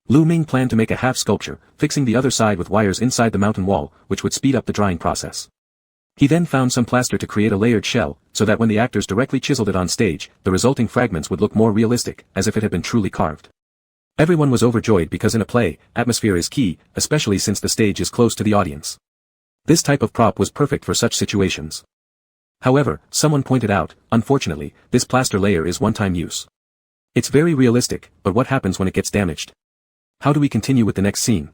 Speaker 1: Lu Ming planned to make a half sculpture, fixing the other side with wires inside the mountain wall, which would speed up the drying process. He then found some plaster to create a layered shell, so that when the actors directly chiseled it on stage, the resulting fragments would look more realistic, as if it had been truly carved. Everyone was overjoyed because in a play, atmosphere is key, especially since the stage is close to the audience. This type of prop was perfect for such situations. However, someone pointed out, unfortunately, this plaster layer is one-time use. It's very realistic, but what happens when it gets damaged? How do we continue with the next scene?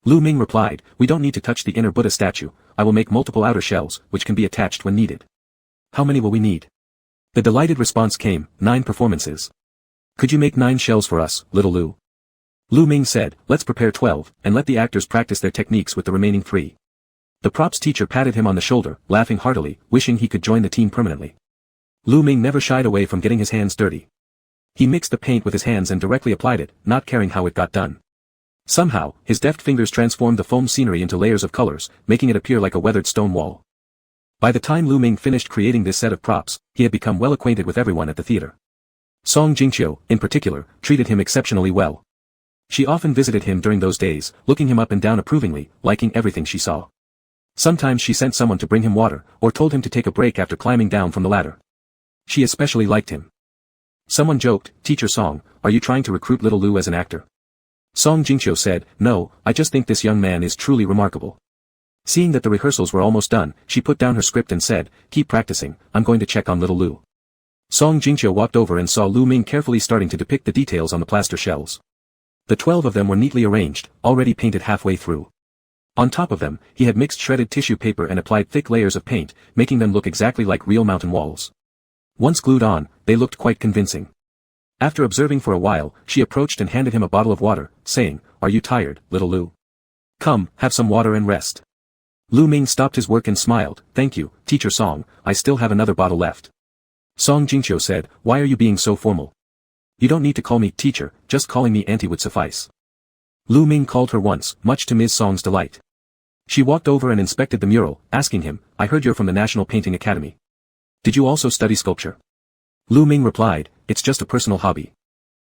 Speaker 1: Lu Ming replied, we don't need to touch the inner Buddha statue, I will make multiple outer shells, which can be attached when needed. How many will we need? The delighted response came, 9 performances. Could you make 9 shells for us, Little Lu? Lu Ming said, let's prepare 12, and let the actors practice their techniques with the remaining 3. The props teacher patted him on the shoulder, laughing heartily, wishing he could join the team permanently. Lu Ming never shied away from getting his hands dirty. He mixed the paint with his hands and directly applied it, not caring how it got done. Somehow, his deft fingers transformed the foam scenery into layers of colors, making it appear like a weathered stone wall. By the time Lu Ming finished creating this set of props, he had become well acquainted with everyone at the theater. Song Jingqiu, in particular, treated him exceptionally well. She often visited him during those days, looking him up and down approvingly, liking everything she saw. Sometimes she sent someone to bring him water, or told him to take a break after climbing down from the ladder. She especially liked him. Someone joked, Teacher Song, are you trying to recruit Little Lu as an actor? Song Jingqiu said, no, I just think this young man is truly remarkable. Seeing that the rehearsals were almost done, she put down her script and said, keep practicing, I'm going to check on Little Lu. Song Jingqiu walked over and saw Lu Ming carefully starting to depict the details on the plaster shells. The 12 of them were neatly arranged, already painted halfway through. On top of them, he had mixed shredded tissue paper and applied thick layers of paint, making them look exactly like real mountain walls. Once glued on, they looked quite convincing. After observing for a while, she approached and handed him a bottle of water, saying, are you tired, Little Lu? Come, have some water and rest. Lu Ming stopped his work and smiled, thank you, Teacher Song, I still have another bottle left. Song Jingqiu said, why are you being so formal? You don't need to call me teacher, just calling me auntie would suffice. Lu Ming called her once, much to Ms. Song's delight. She walked over and inspected the mural, asking him, I heard you're from the National Painting Academy. Did you also study sculpture? Lu Ming replied, it's just a personal hobby.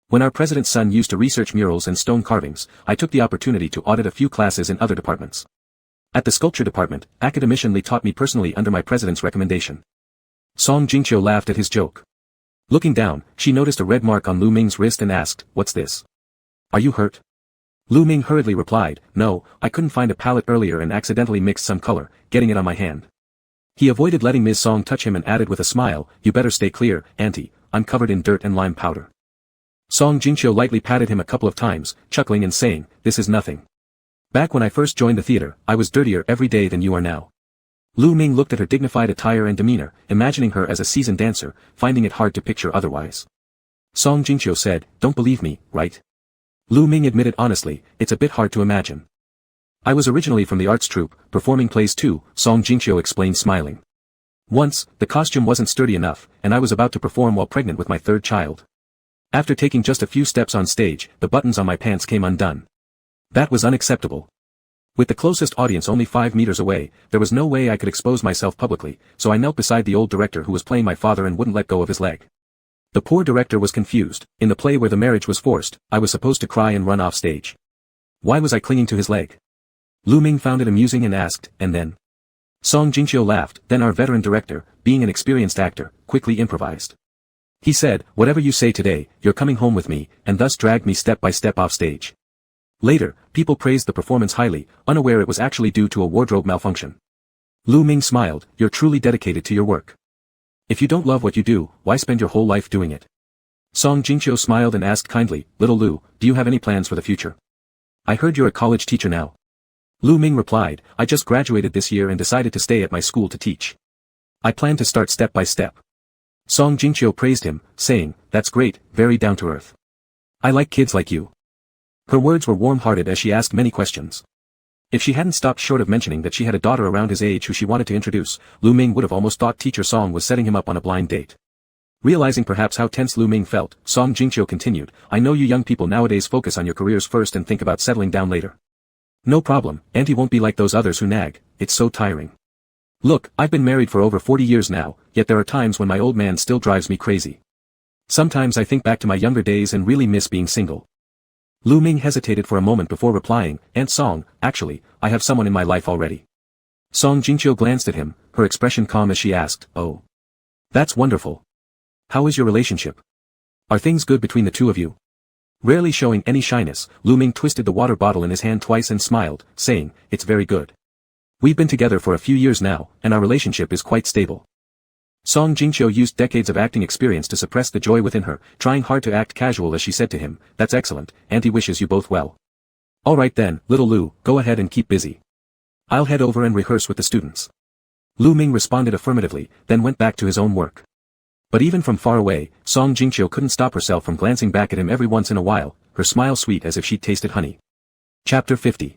Speaker 1: When our president's son used to research murals and stone carvings, I took the opportunity to audit a few classes in other departments. At the sculpture department, academician Li taught me personally under my president's recommendation. Song Jingqiu laughed at his joke. Looking down, she noticed a red mark on Lu Ming's wrist and asked, "What's this? Are you hurt?" Lu Ming hurriedly replied, "No, I couldn't find a palette earlier and accidentally mixed some color, getting it on my hand." He avoided letting Ms. Song touch him and added with a smile, "You better stay clear, auntie, I'm covered in dirt and lime powder." Song Jingqiu lightly patted him a couple of times, chuckling and saying, "This is nothing. Back when I first joined the theater, I was dirtier every day than you are now." Lu Ming looked at her dignified attire and demeanor, imagining her as a seasoned dancer, finding it hard to picture otherwise. Song Jingqiu said, "Don't believe me, right?" Lu Ming admitted honestly, "It's a bit hard to imagine. I was originally from the arts troupe, performing plays too," Song Jingqiu explained smiling. "Once, the costume wasn't sturdy enough, and I was about to perform while pregnant with my third child. After taking just a few steps on stage, the buttons on my pants came undone. That was unacceptable. With the closest audience only 5 meters away, there was no way I could expose myself publicly, so I knelt beside the old director who was playing my father and wouldn't let go of his leg. The poor director was confused. In the play where the marriage was forced, I was supposed to cry and run off stage. Why was I clinging to his leg?" Lu Ming found it amusing and asked, "And then?" Song Jingqiu laughed. Then our veteran director, being an experienced actor, quickly improvised. He said, "Whatever you say today, you're coming home with me," and thus dragged me step by step off stage. Later, people praised the performance highly, unaware it was actually due to a wardrobe malfunction. Lu Ming smiled, "You're truly dedicated to your work. If you don't love what you do, why spend your whole life doing it?" Song Jingqiu smiled and asked kindly, "Little Lu, do you have any plans for the future? I heard you're a college teacher now." Lu Ming replied, "I just graduated this year and decided to stay at my school to teach. I plan to start step by step." Song Jingqiu praised him, saying, "That's great, very down to earth. I like kids like you." Her words were warm-hearted as she asked many questions. If she hadn't stopped short of mentioning that she had a daughter around his age who she wanted to introduce, Lu Ming would have almost thought Teacher Song was setting him up on a blind date. Realizing perhaps how tense Lu Ming felt, Song Jingqiu continued, "I know you young people nowadays focus on your careers first and think about settling down later. No problem, auntie won't be like those others who nag, it's so tiring. Look, I've been married for over 40 years now, yet there are times when my old man still drives me crazy. Sometimes I think back to my younger days and really miss being single." Lu Ming hesitated for a moment before replying, "Aunt Song, actually, I have someone in my life already." Song Jingqiu glanced at him, her expression calm as she asked, "Oh. That's wonderful. How is your relationship? Are things good between the two of you?" Rarely showing any shyness, Lu Ming twisted the water bottle in his hand twice and smiled, saying, "It's very good. We've been together for a few years now, and our relationship is quite stable." Song Jingqiu used decades of acting experience to suppress the joy within her, trying hard to act casual as she said to him, "That's excellent, auntie wishes you both well. All right then, little Lu, go ahead and keep busy. I'll head over and rehearse with the students." Lu Ming responded affirmatively, then went back to his own work. But even from far away, Song Jingqiu couldn't stop herself from glancing back at him every once in a while, her smile sweet as if she'd tasted honey. Chapter 50.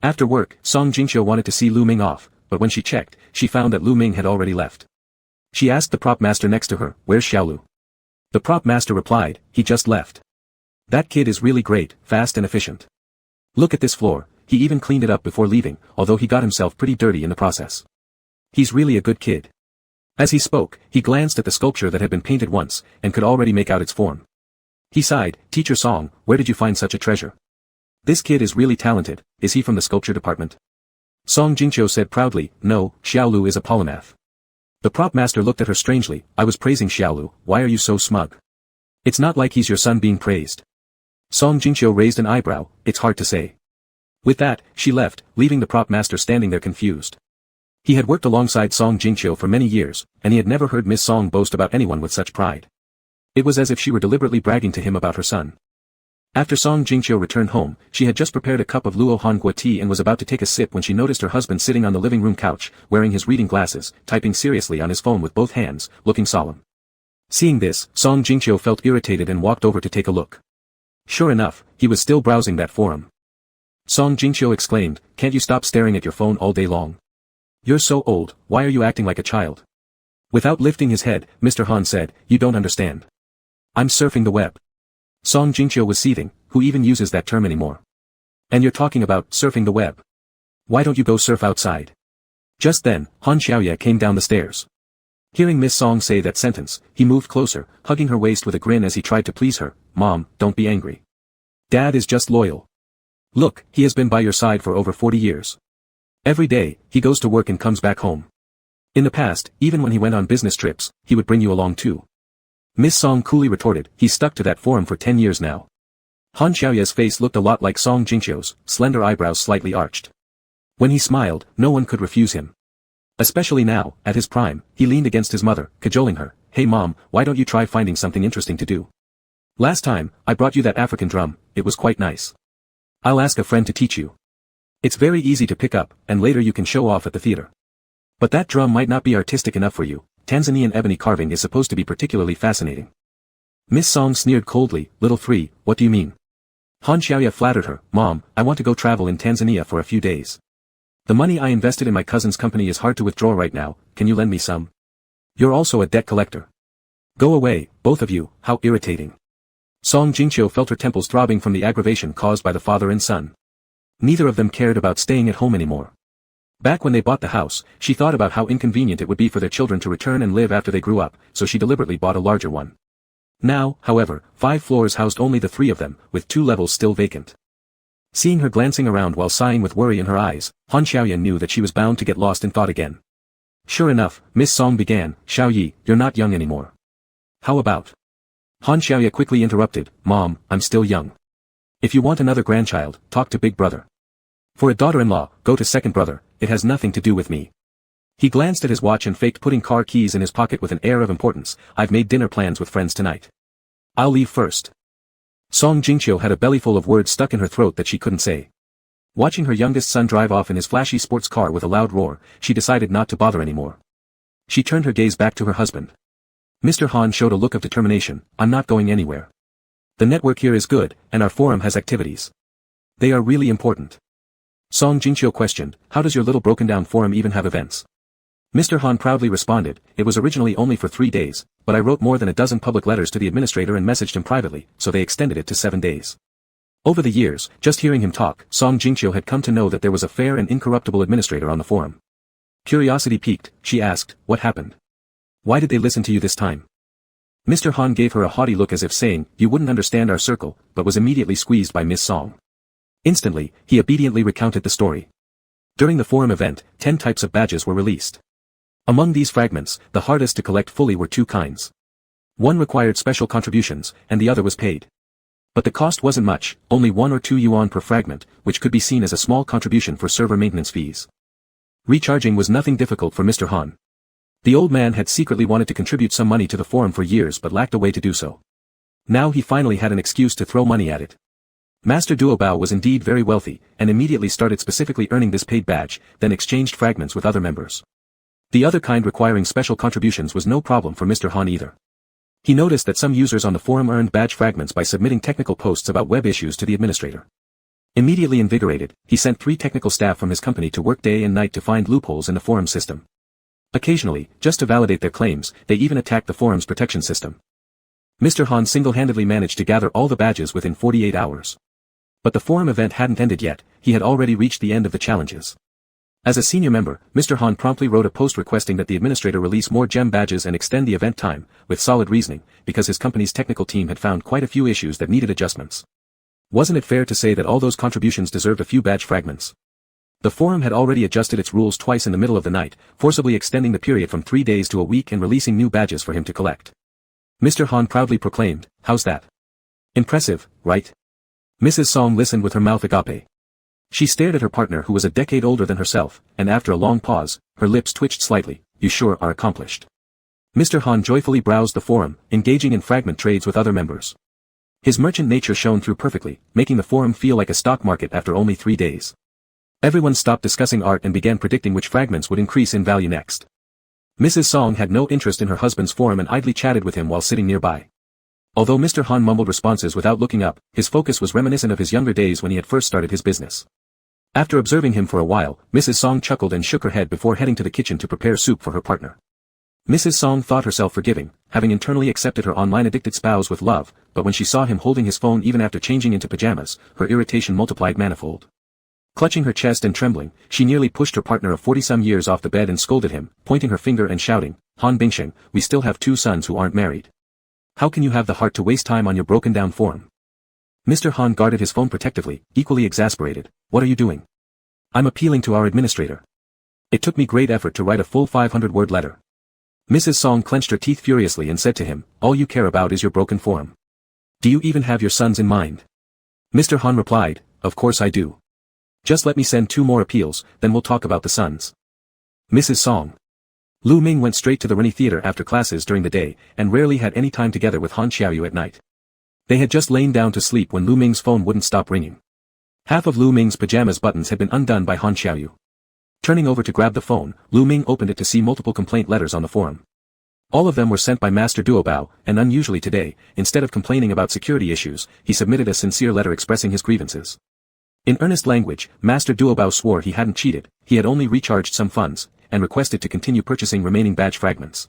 Speaker 1: After work, Song Jingqiu wanted to see Lu Ming off, but when she checked, she found that Lu Ming had already left. She asked the prop master next to her, "Where's Xiaolu?" The prop master replied, "He just left. That kid is really great, fast and efficient. Look at this floor, he even cleaned it up before leaving, although he got himself pretty dirty in the process. He's really a good kid." As he spoke, he glanced at the sculpture that had been painted once, and could already make out its form. He sighed, "Teacher Song, where did you find such a treasure? This kid is really talented. Is he from the sculpture department?" Song Jingqiu said proudly, "No, Xiaolu is a polymath." The prop master looked at her strangely, "I was praising Xiaolu, why are you so smug? It's not like he's your son being praised." Song Jingqiu raised an eyebrow, "It's hard to say." With that, she left, leaving the prop master standing there confused. He had worked alongside Song Jingqiu for many years, and he had never heard Miss Song boast about anyone with such pride. It was as if she were deliberately bragging to him about her son. After Song Jingqiu returned home, she had just prepared a cup of Luo Hongguo tea and was about to take a sip when she noticed her husband sitting on the living room couch, wearing his reading glasses, typing seriously on his phone with both hands, looking solemn. Seeing this, Song Jingqiu felt irritated and walked over to take a look. Sure enough, he was still browsing that forum. Song Jingqiu exclaimed, "Can't you stop staring at your phone all day long? You're so old, why are you acting like a child?" Without lifting his head, Mr. Han said, "You don't understand. I'm surfing the web." Song Jingqiu was seething, who even uses that term anymore? And you're talking about surfing the web. Why don't you go surf outside? Just then, Han Xiaoye came down the stairs. Hearing Miss Song say that sentence, he moved closer, hugging her waist with a grin as he tried to please her. "Mom, don't be angry. Dad is just loyal. Look, he has been by your side for over 40 years. Every day, he goes to work and comes back home. In the past, even when he went on business trips, he would bring you along too. Miss Song coolly retorted, he's stuck to that forum for 10 years now. Han Xiaoya's face looked a lot like Song Jingqiu's, slender eyebrows slightly arched. When he smiled, no one could refuse him. Especially now, at his prime, he leaned against his mother, cajoling her, hey mom, why don't you try finding something interesting to do? Last time, I brought you that African drum, it was quite nice. I'll ask a friend to teach you. It's very easy to pick up, and later you can show off at the theater. But that drum might not be artistic enough for you. Tanzanian ebony carving is supposed to be particularly fascinating. Miss Song sneered coldly, little three, what do you mean? Han Xiaoya flattered her, Mom, I want to go travel in Tanzania for a few days. The money I invested in my cousin's company is hard to withdraw right now, can you lend me some? You're also a debt collector. Go away, both of you, how irritating. Song Jingqiu felt her temples throbbing from the aggravation caused by the father and son. Neither of them cared about staying at home anymore. Back when they bought the house, she thought about how inconvenient it would be for their children to return and live after they grew up, so she deliberately bought a larger one. Now, however, 5 floors housed only the 3 of them, with 2 levels still vacant. Seeing her glancing around while sighing with worry in her eyes, Han Xiaoya knew that she was bound to get lost in thought again. Sure enough, Miss Song began, Xiaoyi, you're not young anymore. How about? Han Xiaoya quickly interrupted, Mom, I'm still young. If you want another grandchild, talk to big brother. For a daughter-in-law, go to second brother, it has nothing to do with me. He glanced at his watch and faked putting car keys in his pocket with an air of importance, I've made dinner plans with friends tonight. I'll leave first. Song Jingqiu had a bellyful of words stuck in her throat that she couldn't say. Watching her youngest son drive off in his flashy sports car with a loud roar, she decided not to bother anymore. She turned her gaze back to her husband. Mr. Han showed a look of determination, I'm not going anywhere. The network here is good, and our forum has activities. They are really important. Song Jingqiu questioned, how does your little broken-down forum even have events? Mr. Han proudly responded, it was originally only for 3 days, but I wrote more than a dozen public letters to the administrator and messaged him privately, so they extended it to 7 days. Over the years, just hearing him talk, Song Jingqiu had come to know that there was a fair and incorruptible administrator on the forum. Curiosity piqued, she asked, what happened? Why did they listen to you this time? Mr. Han gave her a haughty look as if saying, you wouldn't understand our circle, but was immediately squeezed by Miss Song. Instantly, he obediently recounted the story. During the forum event, 10 types of badges were released. Among these fragments, the hardest to collect fully were 2 kinds. One required special contributions, and the other was paid. But the cost wasn't much, only 1 or 2 yuan per fragment, which could be seen as a small contribution for server maintenance fees. Recharging was nothing difficult for Mr. Han. The old man had secretly wanted to contribute some money to the forum for years but lacked a way to do so. Now he finally had an excuse to throw money at it. Master Duobao was indeed very wealthy, and immediately started specifically earning this paid badge, then exchanged fragments with other members. The other kind requiring special contributions was no problem for Mr. Han either. He noticed that some users on the forum earned badge fragments by submitting technical posts about web issues to the administrator. Immediately invigorated, he sent 3 technical staff from his company to work day and night to find loopholes in the forum system. Occasionally, just to validate their claims, they even attacked the forum's protection system. Mr. Han single-handedly managed to gather all the badges within 48 hours. But the forum event hadn't ended yet, he had already reached the end of the challenges. As a senior member, Mr. Han promptly wrote a post requesting that the administrator release more gem badges and extend the event time, with solid reasoning, because his company's technical team had found quite a few issues that needed adjustments. Wasn't it fair to say that all those contributions deserved a few badge fragments? The forum had already adjusted its rules twice in the middle of the night, forcibly extending the period from 3 days to a week and releasing new badges for him to collect. Mr. Han proudly proclaimed, how's that? Impressive, right? Mrs. Song listened with her mouth agape. She stared at her partner who was a decade older than herself, and after a long pause, her lips twitched slightly, you sure are accomplished. Mr. Han joyfully browsed the forum, engaging in fragment trades with other members. His merchant nature shone through perfectly, making the forum feel like a stock market after only 3 days. Everyone stopped discussing art and began predicting which fragments would increase in value next. Mrs. Song had no interest in her husband's forum and idly chatted with him while sitting nearby. Although Mr. Han mumbled responses without looking up, his focus was reminiscent of his younger days when he had first started his business. After observing him for a while, Mrs. Song chuckled and shook her head before heading to the kitchen to prepare soup for her partner. Mrs. Song thought herself forgiving, having internally accepted her online-addicted spouse with love, but when she saw him holding his phone even after changing into pajamas, her irritation multiplied manifold. Clutching her chest and trembling, she nearly pushed her partner of 40-some years off the bed and scolded him, pointing her finger and shouting, Han Bingsheng, we still have 2 sons who aren't married. How can you have the heart to waste time on your broken-down forum? Mr. Han guarded his phone protectively, equally exasperated. What are you doing? I'm appealing to our administrator. It took me great effort to write a full 500-word letter. Mrs. Song clenched her teeth furiously and said to him, all you care about is your broken forum. Do you even have your sons in mind? Mr. Han replied, of course I do. Just let me send 2 more appeals, then we'll talk about the sons. Mrs. Song. Lu Ming went straight to the Rennie Theater after classes during the day, and rarely had any time together with Han Xiaoyu at night. They had just lain down to sleep when Lu Ming's phone wouldn't stop ringing. Half of Lu Ming's pajamas buttons had been undone by Han Xiaoyu. Turning over to grab the phone, Lu Ming opened it to see multiple complaint letters on the forum. All of them were sent by Master Duobao, and unusually today, instead of complaining about security issues, he submitted a sincere letter expressing his grievances. In earnest language, Master Duobao swore he hadn't cheated, he had only recharged some funds, and requested to continue purchasing remaining badge fragments.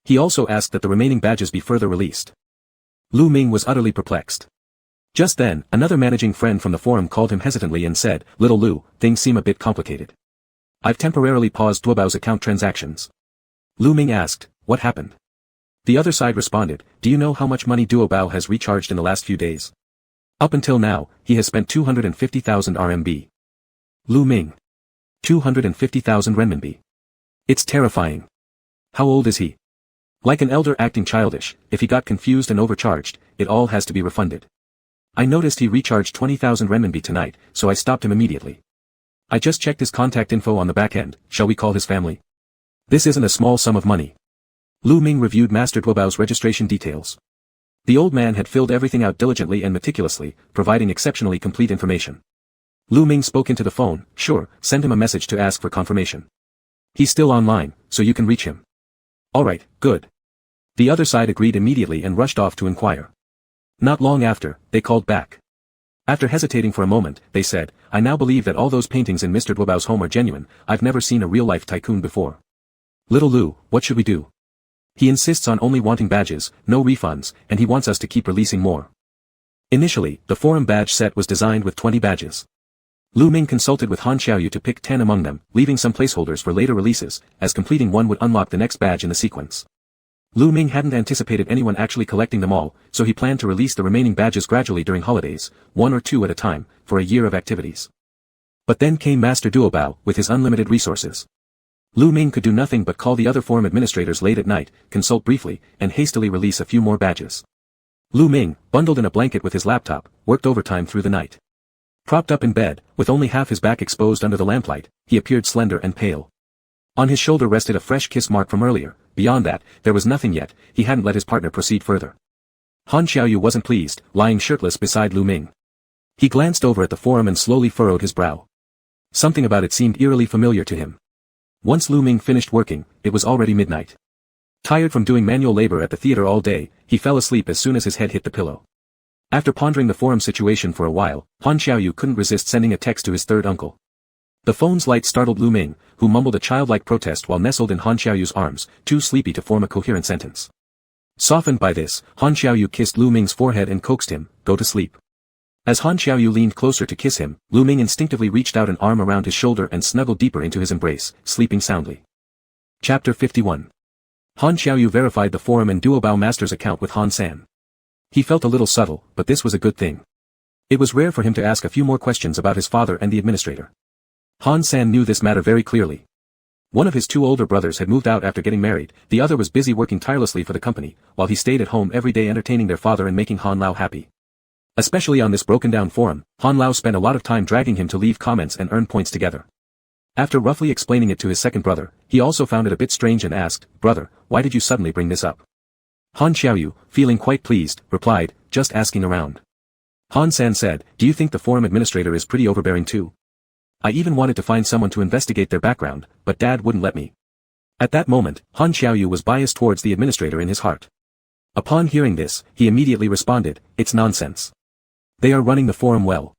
Speaker 1: He also asked that the remaining badges be further released. Lu Ming was utterly perplexed. Just then, another managing friend from the forum called him hesitantly and said, Little Lu, things seem a bit complicated. I've temporarily paused Duobao's account transactions. Lu Ming asked, what happened? The other side responded, do you know how much money Duobao has recharged in the last few days? Up until now, he has spent 250,000 RMB. Lu Ming. 250,000 renminbi. It's terrifying. How old is he? Like an elder acting childish, if he got confused and overcharged, it all has to be refunded. I noticed he recharged 20,000 renminbi tonight, so I stopped him immediately. I just checked his contact info on the back end, shall we call his family? This isn't a small sum of money. Lu Ming reviewed Master Duobao's registration details. The old man had filled everything out diligently and meticulously, providing exceptionally complete information. Lu Ming spoke into the phone, sure, send him a message to ask for confirmation. He's still online, so you can reach him. Alright, good. The other side agreed immediately and rushed off to inquire. Not long after, they called back. After hesitating for a moment, they said, I now believe that all those paintings in Mr. Duobao's home are genuine, I've never seen a real-life tycoon before. Little Lu, what should we do? He insists on only wanting badges, no refunds, and he wants us to keep releasing more. Initially, the forum badge set was designed with 20 badges. Lu Ming consulted with Han Xiaoyu to pick 10 among them, leaving some placeholders for later releases, as completing one would unlock the next badge in the sequence. Lu Ming hadn't anticipated anyone actually collecting them all, so he planned to release the remaining badges gradually during holidays, 1 or 2 at a time, for a year of activities. But then came Master Duobao, with his unlimited resources. Lu Ming could do nothing but call the other forum administrators late at night, consult briefly, and hastily release a few more badges. Lu Ming, bundled in a blanket with his laptop, worked overtime through the night. Propped up in bed, with only half his back exposed under the lamplight, he appeared slender and pale. On his shoulder rested a fresh kiss mark from earlier, beyond that, there was nothing yet, he hadn't let his partner proceed further. Han Xiaoyu wasn't pleased, lying shirtless beside Lu Ming. He glanced over at the forum and slowly furrowed his brow. Something about it seemed eerily familiar to him. Once Lu Ming finished working, it was already midnight. Tired from doing manual labor at the theater all day, he fell asleep as soon as his head hit the pillow. After pondering the forum situation for a while, Han Xiaoyu couldn't resist sending a text to his third uncle. The phone's light startled Lu Ming, who mumbled a childlike protest while nestled in Han Xiaoyu's arms, too sleepy to form a coherent sentence. Softened by this, Han Xiaoyu kissed Lu Ming's forehead and coaxed him, go to sleep. As Han Xiaoyu leaned closer to kiss him, Lu Ming instinctively reached out an arm around his shoulder and snuggled deeper into his embrace, sleeping soundly. Chapter 51. Han Xiaoyu verified the forum and Duobao Master's account with Han San. He felt a little subtle, but this was a good thing. It was rare for him to ask a few more questions about his father and the administrator. Han San knew this matter very clearly. One of his 2 older brothers had moved out after getting married, the other was busy working tirelessly for the company, while he stayed at home every day entertaining their father and making Han Lao happy. Especially on this broken-down forum, Han Lao spent a lot of time dragging him to leave comments and earn points together. After roughly explaining it to his second brother, he also found it a bit strange and asked, Brother, why did you suddenly bring this up? Han Xiaoyu, feeling quite pleased, replied, just asking around. Han San said, do you think the forum administrator is pretty overbearing too? I even wanted to find someone to investigate their background, but Dad wouldn't let me. At that moment, Han Xiaoyu was biased towards the administrator in his heart. Upon hearing this, he immediately responded, it's nonsense. They are running the forum well.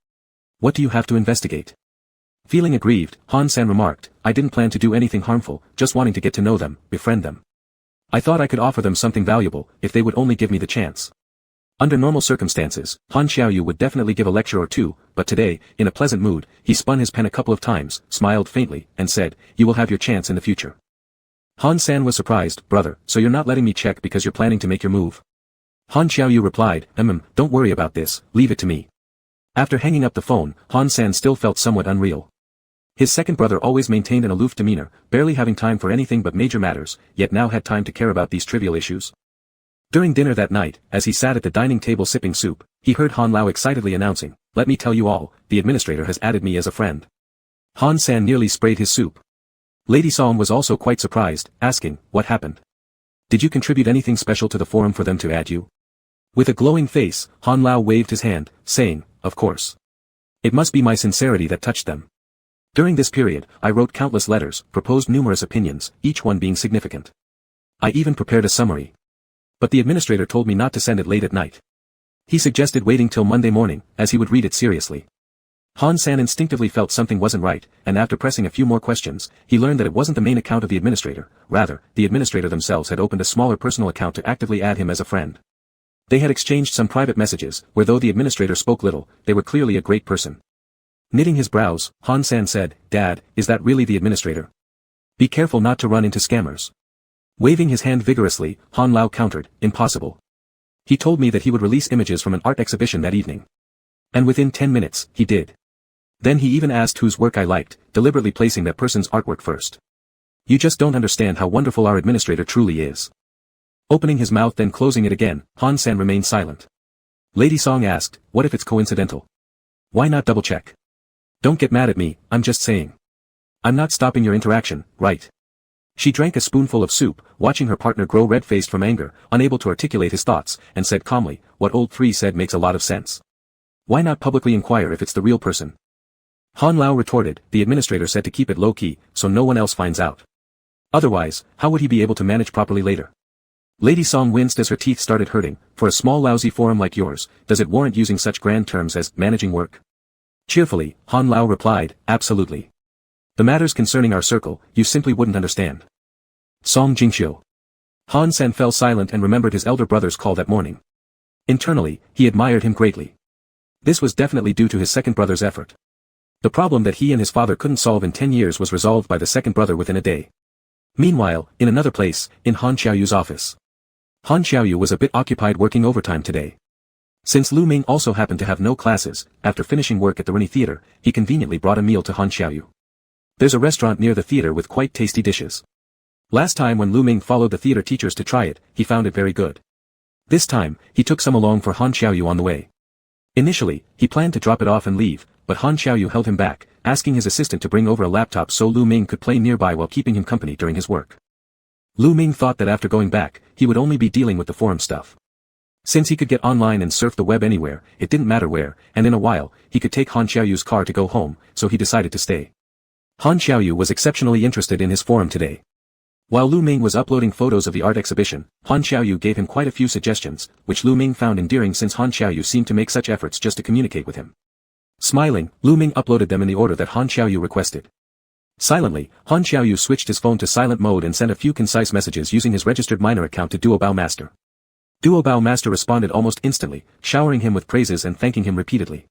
Speaker 1: What do you have to investigate? Feeling aggrieved, Han San remarked, I didn't plan to do anything harmful, just wanting to get to know them, befriend them. I thought I could offer them something valuable, if they would only give me the chance. Under normal circumstances, Han Xiaoyu would definitely give a lecture or two, but today, in a pleasant mood, he spun his pen a couple of times, smiled faintly, and said, you will have your chance in the future. Han San was surprised, brother, so you're not letting me check because you're planning to make your move? Han Xiaoyu replied, don't worry about this, leave it to me. After hanging up the phone, Han San still felt somewhat unreal. His second brother always maintained an aloof demeanor, barely having time for anything but major matters, yet now had time to care about these trivial issues. During dinner that night, as he sat at the dining table sipping soup, he heard Han Lao excitedly announcing, "Let me tell you all, the administrator has added me as a friend." Han San nearly sprayed his soup. Lady Song was also quite surprised, asking, "What happened? Did you contribute anything special to the forum for them to add you?" With a glowing face, Han Lao waved his hand, saying, "Of course. It must be my sincerity that touched them. During this period, I wrote countless letters, proposed numerous opinions, each one being significant. I even prepared a summary. But the administrator told me not to send it late at night. He suggested waiting till Monday morning, as he would read it seriously." Han San instinctively felt something wasn't right, and after pressing a few more questions, he learned that it wasn't the main account of the administrator, rather, the administrator themselves had opened a smaller personal account to actively add him as a friend. They had exchanged some private messages, where though the administrator spoke little, they were clearly a great person. Knitting his brows, Han San said, "Dad, is that really the administrator? Be careful not to run into scammers." Waving his hand vigorously, Han Lao countered, "Impossible. He told me that he would release images from an art exhibition that evening. And within 10 minutes, he did. Then he even asked whose work I liked, deliberately placing that person's artwork first. You just don't understand how wonderful our administrator truly is." Opening his mouth then closing it again, Han San remained silent. Lady Song asked, "What if it's coincidental? Why not double-check? Don't get mad at me, I'm just saying. I'm not stopping your interaction, right?" She drank a spoonful of soup, watching her partner grow red-faced from anger, unable to articulate his thoughts, and said calmly, "What old Three said makes a lot of sense. Why not publicly inquire if it's the real person?" Han Lao retorted, "The administrator said to keep it low-key, so no one else finds out. Otherwise, how would he be able to manage properly later?" Lady Song winced as her teeth started hurting. "For a small lousy forum like yours, does it warrant using such grand terms as managing work?" Cheerfully, Han Lao replied, "Absolutely. The matters concerning our circle, you simply wouldn't understand." Song Jingxiu. Han San fell silent and remembered his elder brother's call that morning. Internally, he admired him greatly. This was definitely due to his second brother's effort. The problem that he and his father couldn't solve in 10 years was resolved by the second brother within a day. Meanwhile, in another place, in Han Xiaoyu's office. Han Xiaoyu was a bit occupied working overtime today. Since Lu Ming also happened to have no classes, after finishing work at the Rennie Theater, he conveniently brought a meal to Han Xiaoyu. There's a restaurant near the theater with quite tasty dishes. Last time when Lu Ming followed the theater teachers to try it, he found it very good. This time, he took some along for Han Xiaoyu on the way. Initially, he planned to drop it off and leave, but Han Xiaoyu held him back, asking his assistant to bring over a laptop so Lu Ming could play nearby while keeping him company during his work. Lu Ming thought that after going back, he would only be dealing with the forum stuff. Since he could get online and surf the web anywhere, it didn't matter where, and in a while, he could take Han Xiaoyu's car to go home, so he decided to stay. Han Xiaoyu was exceptionally interested in his forum today. While Lu Ming was uploading photos of the art exhibition, Han Xiaoyu gave him quite a few suggestions, which Lu Ming found endearing since Han Xiaoyu seemed to make such efforts just to communicate with him. Smiling, Lu Ming uploaded them in the order that Han Xiaoyu requested. Silently, Han Xiaoyu switched his phone to silent mode and sent a few concise messages using his registered minor account to Duobao Master. Duobao Master responded almost instantly, showering him with praises and thanking him repeatedly.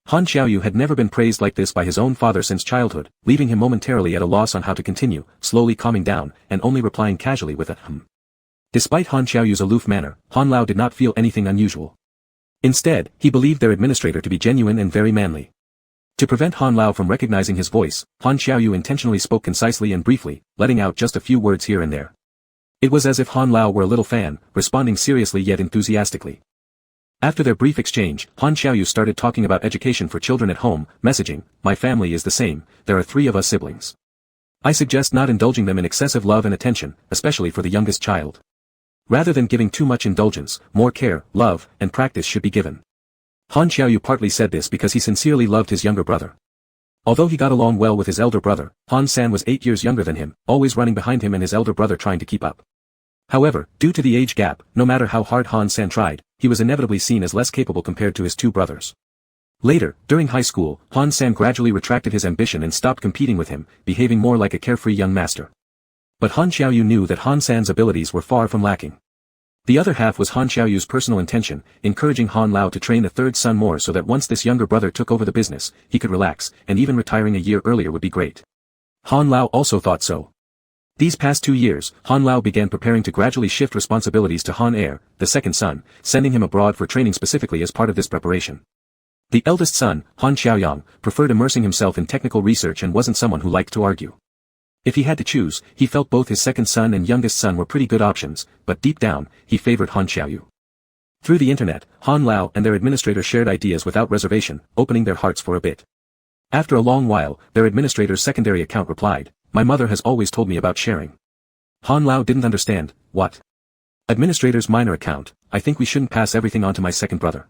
Speaker 1: Han Xiaoyu had never been praised like this by his own father since childhood, leaving him momentarily at a loss on how to continue, slowly calming down, and only replying casually with a Despite Han Xiaoyu's aloof manner, Han Lao did not feel anything unusual. Instead, he believed their administrator to be genuine and very manly. To prevent Han Lao from recognizing his voice, Han Xiaoyu intentionally spoke concisely and briefly, letting out just a few words here and there. It was as if Han Lao were a little fan, responding seriously yet enthusiastically. After their brief exchange, Han Xiaoyu started talking about education for children at home, messaging, "My family is the same, there are 3 of us siblings. I suggest not indulging them in excessive love and attention, especially for the youngest child. Rather than giving too much indulgence, more care, love, and practice should be given." Han Xiaoyu partly said this because he sincerely loved his younger brother. Although he got along well with his elder brother, Han San was 8 years younger than him, always running behind him and his elder brother trying to keep up. However, due to the age gap, no matter how hard Han San tried, he was inevitably seen as less capable compared to his 2 brothers. Later, during high school, Han San gradually retracted his ambition and stopped competing with him, behaving more like a carefree young master. But Han Xiaoyu knew that Han San's abilities were far from lacking. The other half was Han Xiaoyu's personal intention, encouraging Han Lao to train the third son more so that once this younger brother took over the business, he could relax, and even retiring a year earlier would be great. Han Lao also thought so. These past 2 years, Han Lao began preparing to gradually shift responsibilities to Han Er, the second son, sending him abroad for training specifically as part of this preparation. The eldest son, Han Xiaoyang, preferred immersing himself in technical research and wasn't someone who liked to argue. If he had to choose, he felt both his second son and youngest son were pretty good options, but deep down, he favored Han Xiaoyu. Through the internet, Han Lao and their administrator shared ideas without reservation, opening their hearts for a bit. After a long while, their administrator's secondary account replied, "My mother has always told me about sharing." Han Lao didn't understand. What? Administrator's minor account, I think we shouldn't pass everything on to my second brother.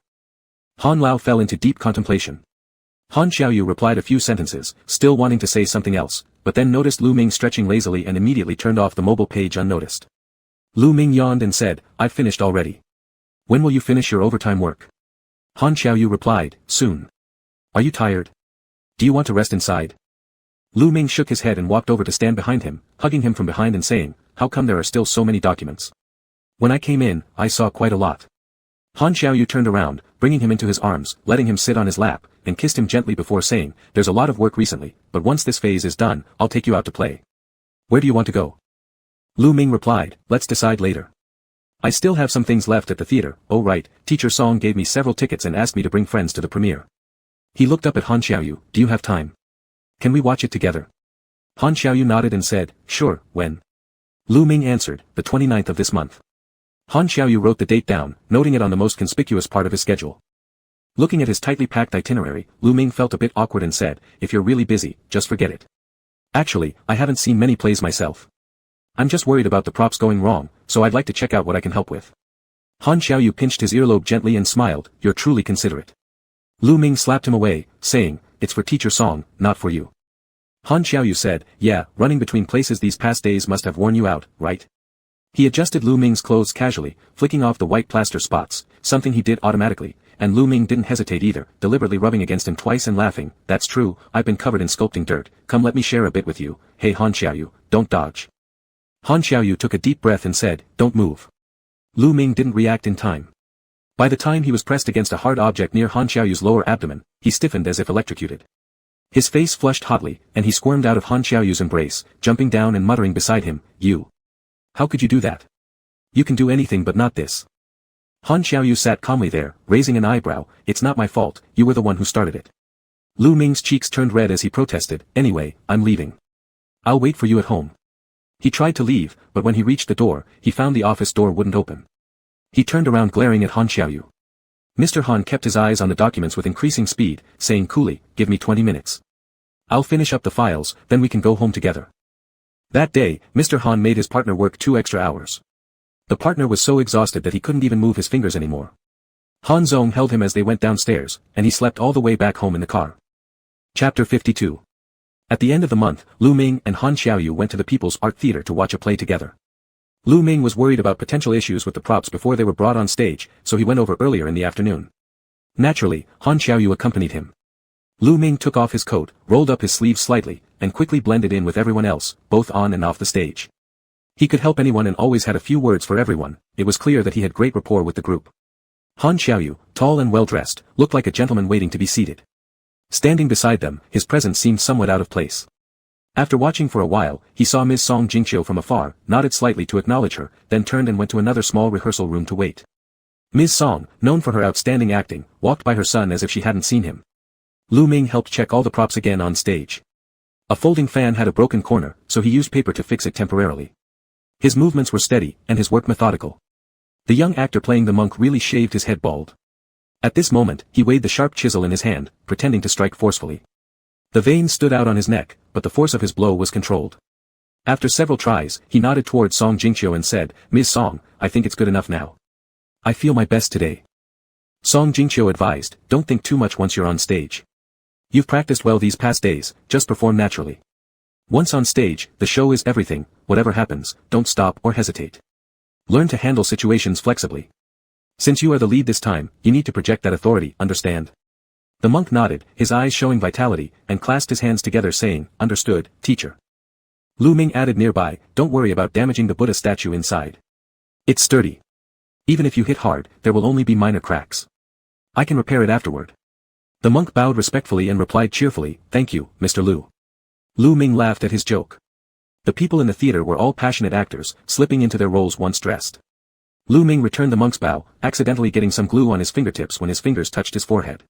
Speaker 1: Han Lao fell into deep contemplation. Han Xiaoyu replied a few sentences, still wanting to say something else, but then noticed Lu Ming stretching lazily and immediately turned off the mobile page unnoticed. Lu Ming yawned and said, "I've finished already." "When will you finish your overtime work?" Han Xiaoyu replied, "Soon." "Are you tired? Do you want to rest inside?" Lu Ming shook his head and walked over to stand behind him, hugging him from behind and saying, "How come there are still so many documents? When I came in, I saw quite a lot." Han Xiaoyu turned around, bringing him into his arms, letting him sit on his lap, and kissed him gently before saying, "There's a lot of work recently, but once this phase is done, I'll take you out to play." "Where do you want to go?" Lu Ming replied, "Let's decide later. I still have some things left at the theater. Oh right, Teacher Song gave me several tickets and asked me to bring friends to the premiere." He looked up at Han Xiaoyu, "Do you have time? Can we watch it together?" Han Xiaoyu nodded and said, "Sure, when?" Lu Ming answered, "The 29th of this month." Han Xiaoyu wrote the date down, noting it on the most conspicuous part of his schedule. Looking at his tightly packed itinerary, Lu Ming felt a bit awkward and said, "If you're really busy, just forget it. Actually, I haven't seen many plays myself. I'm just worried about the props going wrong, so I'd like to check out what I can help with." Han Xiaoyu pinched his earlobe gently and smiled, "You're truly considerate." Lu Ming slapped him away, saying, "It's for Teacher Song, not for you." Han Xiaoyu said, "Yeah, running between places these past days must have worn you out, right?" He adjusted Lu Ming's clothes casually, flicking off the white plaster spots, something he did automatically, and Lu Ming didn't hesitate either, deliberately rubbing against him twice and laughing, "That's true, I've been covered in sculpting dirt, come let me share a bit with you. Hey Han Xiaoyu, don't dodge." Han Xiaoyu took a deep breath and said, "Don't move." Lu Ming didn't react in time. By the time he was pressed against a hard object near Han Xiaoyu's lower abdomen, he stiffened as if electrocuted. His face flushed hotly, and he squirmed out of Han Xiaoyu's embrace, jumping down and muttering beside him, "You. How could you do that? You can do anything but not this." Han Xiaoyu sat calmly there, raising an eyebrow, "It's not my fault, you were the one who started it." Lu Ming's cheeks turned red as he protested, "Anyway, I'm leaving. I'll wait for you at home." He tried to leave, but when he reached the door, he found the office door wouldn't open. He turned around glaring at Han Xiaoyu. Mr. Han kept his eyes on the documents with increasing speed, saying coolly, "Give me 20 minutes. I'll finish up the files, then we can go home together." That day, Mr. Han made his partner work 2 extra hours. The partner was so exhausted that he couldn't even move his fingers anymore. Han Zong held him as they went downstairs, and he slept all the way back home in the car. Chapter 52. At the end of the month, Lu Ming and Han Xiaoyu went to the People's Art Theater to watch a play together. Lu Ming was worried about potential issues with the props before they were brought on stage, so he went over earlier in the afternoon. Naturally, Han Xiaoyu accompanied him. Lu Ming took off his coat, rolled up his sleeves slightly, and quickly blended in with everyone else, both on and off the stage. He could help anyone and always had a few words for everyone. It was clear that he had great rapport with the group. Han Xiaoyu, tall and well-dressed, looked like a gentleman waiting to be seated. Standing beside them, his presence seemed somewhat out of place. After watching for a while, he saw Ms. Song Jingqiu from afar, nodded slightly to acknowledge her, then turned and went to another small rehearsal room to wait. Ms. Song, known for her outstanding acting, walked by her son as if she hadn't seen him. Lu Ming helped check all the props again on stage. A folding fan had a broken corner, so he used paper to fix it temporarily. His movements were steady, and his work methodical. The young actor playing the monk really shaved his head bald. At this moment, he weighed the sharp chisel in his hand, pretending to strike forcefully. The veins stood out on his neck, but the force of his blow was controlled. After several tries, he nodded toward Song Jingqiu and said, "Ms. Song, I think it's good enough now. I feel my best today." Song Jingqiu advised, "Don't think too much once you're on stage. You've practiced well these past days, just perform naturally. Once on stage, the show is everything, whatever happens, don't stop or hesitate. Learn to handle situations flexibly. Since you are the lead this time, you need to project that authority, understand?" The monk nodded, his eyes showing vitality, and clasped his hands together saying, "Understood, teacher." Lu Ming added nearby, "Don't worry about damaging the Buddha statue inside. It's sturdy. Even if you hit hard, there will only be minor cracks. I can repair it afterward." The monk bowed respectfully and replied cheerfully, "Thank you, Mr. Lu." Lu Ming laughed at his joke. The people in the theater were all passionate actors, slipping into their roles once dressed. Lu Ming returned the monk's bow, accidentally getting some glue on his fingertips when his fingers touched his forehead.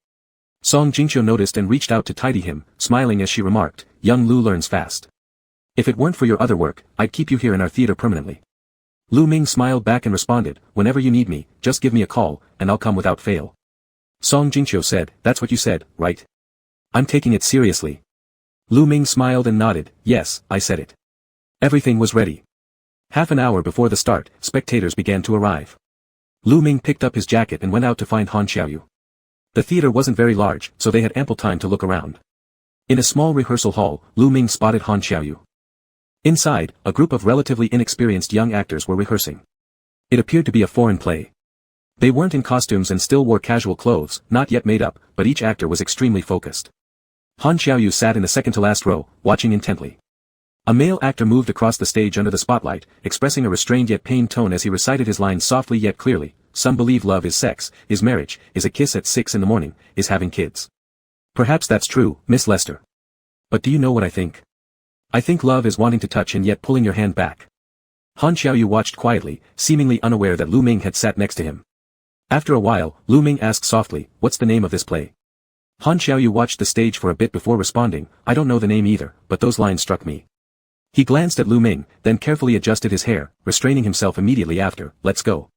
Speaker 1: Song Jingqiu noticed and reached out to tidy him, smiling as she remarked, young Lu learns fast. If it weren't for your other work, I'd keep you here in our theater permanently. Lu Ming smiled back and responded, whenever you need me, just give me a call, and I'll come without fail. Song Jingqiu said, that's what you said, right? I'm taking it seriously. Lu Ming smiled and nodded, yes, I said it. Everything was ready. Half an hour before the start, spectators began to arrive. Lu Ming picked up his jacket and went out to find Han Xiaoyu. The theater wasn't very large, so they had ample time to look around. In a small rehearsal hall, Lu Ming spotted Han Xiaoyu. Inside, a group of relatively inexperienced young actors were rehearsing. It appeared to be a foreign play. They weren't in costumes and still wore casual clothes, not yet made up, but each actor was extremely focused. Han Xiaoyu sat in the second-to-last row, watching intently. A male actor moved across the stage under the spotlight, expressing a restrained yet pained tone as he recited his lines softly yet clearly. Some believe love is sex, is marriage, is a kiss at 6 in the morning, is having kids. Perhaps that's true, Miss Lester. But do you know what I think? I think love is wanting to touch and yet pulling your hand back. Han Xiaoyu watched quietly, seemingly unaware that Lu Ming had sat next to him. After a while, Lu Ming asked softly, what's the name of this play? Han Xiaoyu watched the stage for a bit before responding, I don't know the name either, but those lines struck me. He glanced at Lu Ming, then carefully adjusted his hair, restraining himself immediately after, let's go.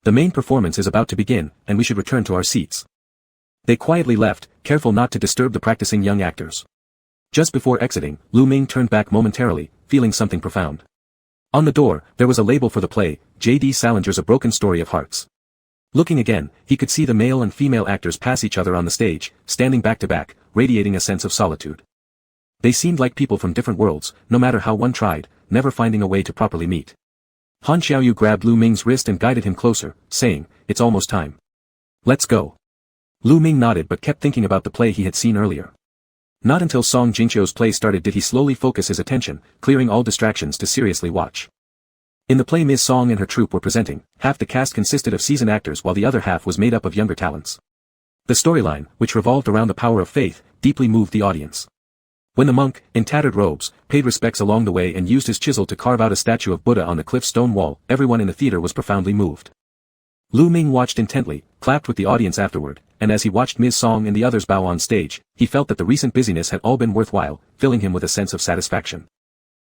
Speaker 1: The main performance is about to begin, and we should return to our seats. They quietly left, careful not to disturb the practicing young actors. Just before exiting, Lu Ming turned back momentarily, feeling something profound. On the door, there was a label for the play, J.D. Salinger's A Broken Story of Hearts. Looking again, he could see the male and female actors pass each other on the stage, standing back to back, radiating a sense of solitude. They seemed like people from different worlds, no matter how one tried, never finding a way to properly meet. Han Xiaoyu grabbed Lu Ming's wrist and guided him closer, saying, it's almost time. Let's go. Lu Ming nodded but kept thinking about the play he had seen earlier. Not until Song Jingqiu's play started did he slowly focus his attention, clearing all distractions to seriously watch. In the play Ms. Song and her troupe were presenting, half the cast consisted of seasoned actors while the other half was made up of younger talents. The storyline, which revolved around the power of faith, deeply moved the audience. When the monk, in tattered robes, paid respects along the way and used his chisel to carve out a statue of Buddha on the cliff stone wall, everyone in the theater was profoundly moved. Lu Ming watched intently, clapped with the audience afterward, and as he watched Ms. Song and the others bow on stage, he felt that the recent busyness had all been worthwhile, filling him with a sense of satisfaction.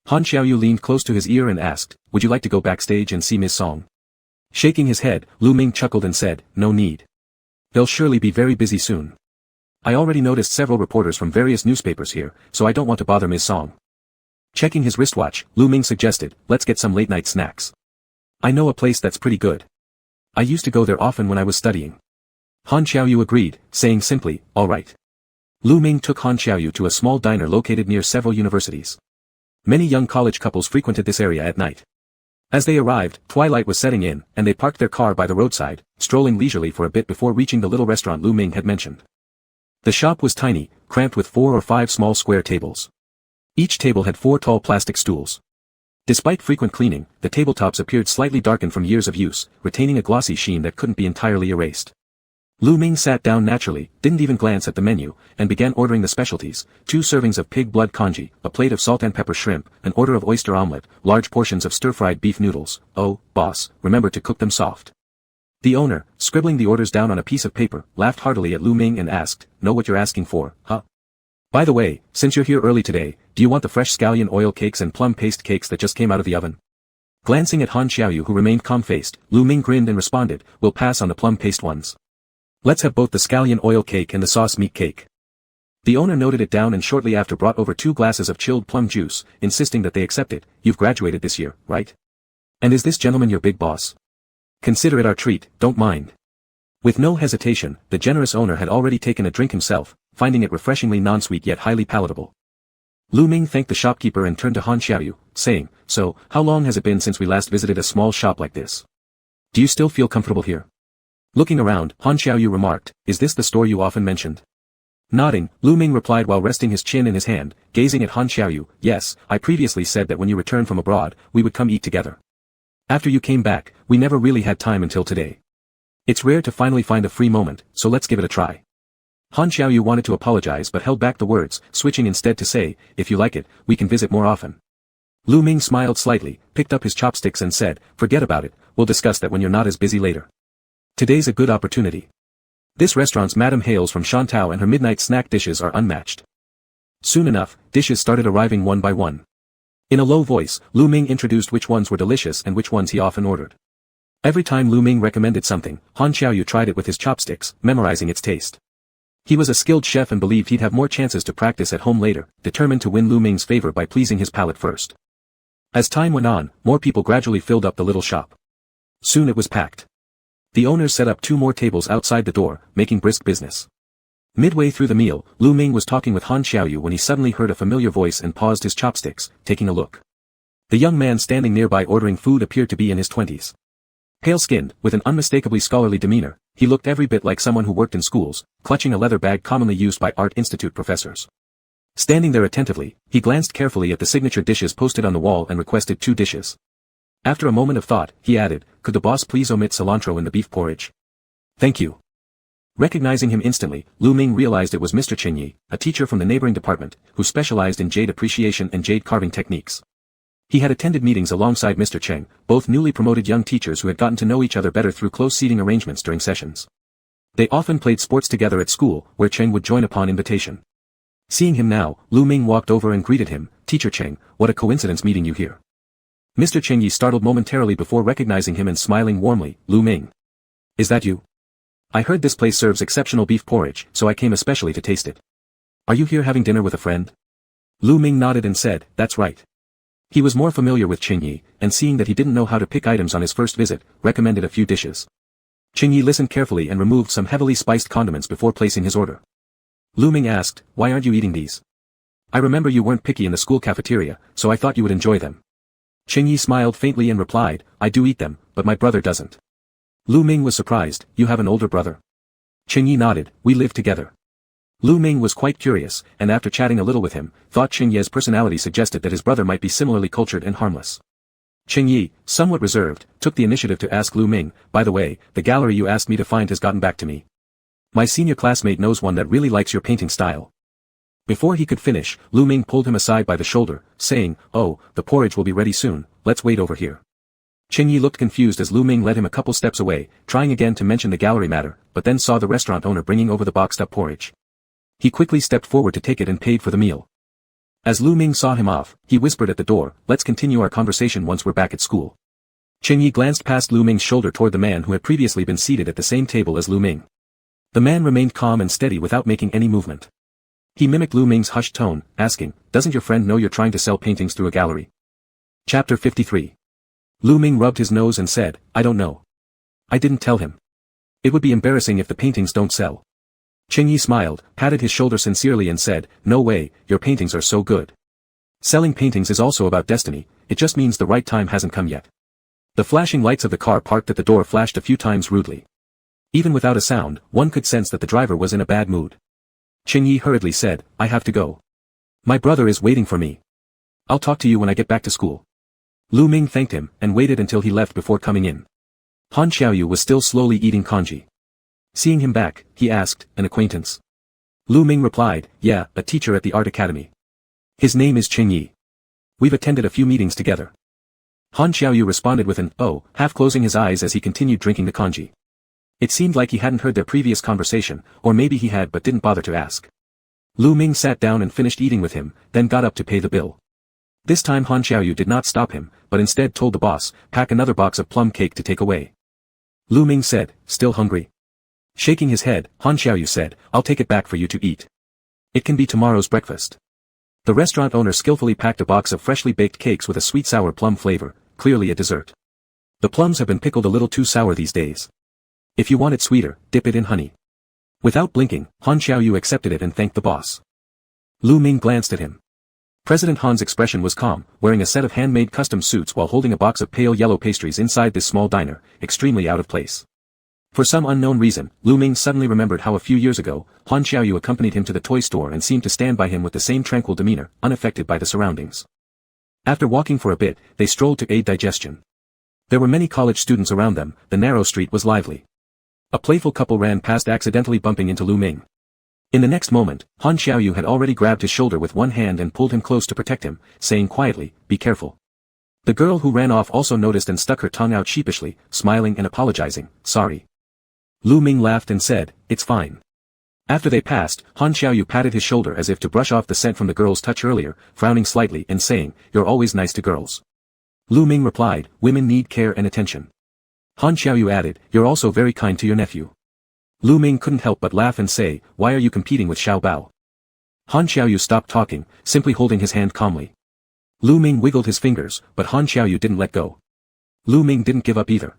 Speaker 1: Han Xiaoyu leaned close to his ear and asked, would you like to go backstage and see Ms. Song? Shaking his head, Lu Ming chuckled and said, no need. They'll surely be very busy soon. I already noticed several reporters from various newspapers here, so I don't want to bother Ms. Song. Checking his wristwatch, Lu Ming suggested, let's get some late-night snacks. I know a place that's pretty good. I used to go there often when I was studying. Han Xiaoyu agreed, saying simply, all right. Lu Ming took Han Xiaoyu to a small diner located near several universities. Many young college couples frequented this area at night. As they arrived, twilight was setting in, and they parked their car by the roadside, strolling leisurely for a bit before reaching the little restaurant Lu Ming had mentioned. The shop was tiny, cramped with 4 or 5 small square tables. Each table had 4 tall plastic stools. Despite frequent cleaning, the tabletops appeared slightly darkened from years of use, retaining a glossy sheen that couldn't be entirely erased. Lu Ming sat down naturally, didn't even glance at the menu, and began ordering the specialties, 2 servings of pig blood congee, a plate of salt and pepper shrimp, an order of oyster omelette, large portions of stir-fried beef noodles. Oh, boss, remember to cook them soft. The owner, scribbling the orders down on a piece of paper, laughed heartily at Lu Ming and asked, know what you're asking for, huh? By the way, since you're here early today, do you want the fresh scallion oil cakes and plum paste cakes that just came out of the oven? Glancing at Han Xiaoyu who remained calm-faced, Lu Ming grinned and responded, we'll pass on the plum paste ones. Let's have both the scallion oil cake and the sauce meat cake. The owner noted it down and shortly after brought over 2 glasses of chilled plum juice, insisting that they accept it. You've graduated this year, right? And is this gentleman your big boss? Consider it our treat, don't mind. With no hesitation, the generous owner had already taken a drink himself, finding it refreshingly non-sweet yet highly palatable. Lu Ming thanked the shopkeeper and turned to Han Xiaoyu, saying, so, how long has it been since we last visited a small shop like this? Do you still feel comfortable here? Looking around, Han Xiaoyu remarked, is this the store you often mentioned? Nodding, Lu Ming replied while resting his chin in his hand, gazing at Han Xiaoyu, yes, I previously said that when you returned from abroad, we would come eat together. After you came back, we never really had time until today. It's rare to finally find a free moment, so let's give it a try. Han Xiaoyu wanted to apologize but held back the words, switching instead to say, if you like it, we can visit more often. Lu Ming smiled slightly, picked up his chopsticks and said, forget about it, we'll discuss that when you're not as busy later. Today's a good opportunity. This restaurant's Madame hails from Shantou and her midnight snack dishes are unmatched. Soon enough, dishes started arriving one by one. In a low voice, Lu Ming introduced which ones were delicious and which ones he often ordered. Every time Lu Ming recommended something, Han Xiaoyu tried it with his chopsticks, memorizing its taste. He was a skilled chef and believed he'd have more chances to practice at home later, determined to win Lu Ming's favor by pleasing his palate first. As time went on, more people gradually filled up the little shop. Soon it was packed. The owners set up 2 more tables outside the door, making brisk business. Midway through the meal, Lu Ming was talking with Han Xiaoyu when he suddenly heard a familiar voice and paused his chopsticks, taking a look. The young man standing nearby ordering food appeared to be in his 20s. Pale-skinned, with an unmistakably scholarly demeanor, he looked every bit like someone who worked in schools, clutching a leather bag commonly used by Art Institute professors. Standing there attentively, he glanced carefully at the signature dishes posted on the wall and requested 2 dishes. After a moment of thought, he added, "Could the boss please omit cilantro in the beef porridge? Thank you." Recognizing him instantly, Lu Ming realized it was Mr. Chen Yi, a teacher from the neighboring department, who specialized in jade appreciation and jade carving techniques. He had attended meetings alongside Mr. Cheng, both newly promoted young teachers who had gotten to know each other better through close seating arrangements during sessions. They often played sports together at school, where Cheng would join upon invitation. Seeing him now, Lu Ming walked over and greeted him, "Teacher Cheng, what a coincidence meeting you here." Mr. Cheng Yi startled momentarily before recognizing him and smiling warmly, "Lu Ming. Is that you? I heard this place serves exceptional beef porridge, so I came especially to taste it. Are you here having dinner with a friend?" Lu Ming nodded and said, "That's right." He was more familiar with Cheng Yi, and seeing that he didn't know how to pick items on his first visit, recommended a few dishes. Cheng Yi listened carefully and removed some heavily spiced condiments before placing his order. Lu Ming asked, "Why aren't you eating these? I remember you weren't picky in the school cafeteria, so I thought you would enjoy them." Cheng Yi smiled faintly and replied, "I do eat them, but my brother doesn't." Lu Ming was surprised, "You have an older brother?" Cheng Yi nodded, "We live together." Lu Ming was quite curious, and after chatting a little with him, thought Cheng Yi's personality suggested that his brother might be similarly cultured and harmless. Cheng Yi, somewhat reserved, took the initiative to ask Lu Ming, "By the way, the gallery you asked me to find has gotten back to me. My senior classmate knows one that really likes your painting style." Before he could finish, Lu Ming pulled him aside by the shoulder, saying, "Oh, the porridge will be ready soon, let's wait over here." Cheng Yi looked confused as Lu Ming led him a couple steps away, trying again to mention the gallery matter, but then saw the restaurant owner bringing over the boxed-up porridge. He quickly stepped forward to take it and paid for the meal. As Lu Ming saw him off, he whispered at the door, "Let's continue our conversation once we're back at school." Cheng Yi glanced past Lu Ming's shoulder toward the man who had previously been seated at the same table as Lu Ming. The man remained calm and steady without making any movement. He mimicked Lu Ming's hushed tone, asking, "Doesn't your friend know you're trying to sell paintings through a gallery?" Chapter 53. Lu Ming rubbed his nose and said, "I don't know. I didn't tell him. It would be embarrassing if the paintings don't sell." Cheng Yi smiled, patted his shoulder sincerely and said, "No way, your paintings are so good. Selling paintings is also about destiny, it just means the right time hasn't come yet." The flashing lights of the car parked at the door flashed a few times rudely. Even without a sound, one could sense that the driver was in a bad mood. Cheng Yi hurriedly said, "I have to go. My brother is waiting for me. I'll talk to you when I get back to school." Lu Ming thanked him, and waited until he left before coming in. Han Xiaoyu was still slowly eating congee. Seeing him back, he asked, "An acquaintance?" Lu Ming replied, "Yeah, a teacher at the art academy. His name is Cheng Yi. We've attended a few meetings together." Han Xiaoyu responded with an "oh," half closing his eyes as he continued drinking the congee. It seemed like he hadn't heard their previous conversation, or maybe he had but didn't bother to ask. Lu Ming sat down and finished eating with him, then got up to pay the bill. This time Han Xiaoyu did not stop him, but instead told the boss, "Pack another box of plum cake to take away." Lu Ming said, "Still hungry?" Shaking his head, Han Xiaoyu said, "I'll take it back for you to eat. It can be tomorrow's breakfast." The restaurant owner skillfully packed a box of freshly baked cakes with a sweet-sour plum flavor, clearly a dessert. The plums have been pickled a little too sour these days. If you want it sweeter, dip it in honey. Without blinking, Han Xiaoyu accepted it and thanked the boss. Lu Ming glanced at him. President Han's expression was calm, wearing a set of handmade custom suits while holding a box of pale yellow pastries inside this small diner, extremely out of place. For some unknown reason, Lu Ming suddenly remembered how a few years ago, Han Xiaoyu accompanied him to the toy store and seemed to stand by him with the same tranquil demeanor, unaffected by the surroundings. After walking for a bit, they strolled to aid digestion. There were many college students around them, the narrow street was lively. A playful couple ran past accidentally bumping into Lu Ming. In the next moment, Han Xiaoyu had already grabbed his shoulder with one hand and pulled him close to protect him, saying quietly, "Be careful." The girl who ran off also noticed and stuck her tongue out sheepishly, smiling and apologizing, "Sorry." Lu Ming laughed and said, it's fine. After they passed, Han Xiaoyu patted his shoulder as if to brush off the scent from the girl's touch earlier, frowning slightly and saying, "You're always nice to girls." Lu Ming replied, "Women need care and attention." Han Xiaoyu added, "You're also very kind to your nephew." Lu Ming couldn't help but laugh and say, "Why are you competing with Xiao Bao?" Han Xiaoyu stopped talking, simply holding his hand calmly. Lu Ming wiggled his fingers, but Han Xiaoyu didn't let go. Lu Ming didn't give up either.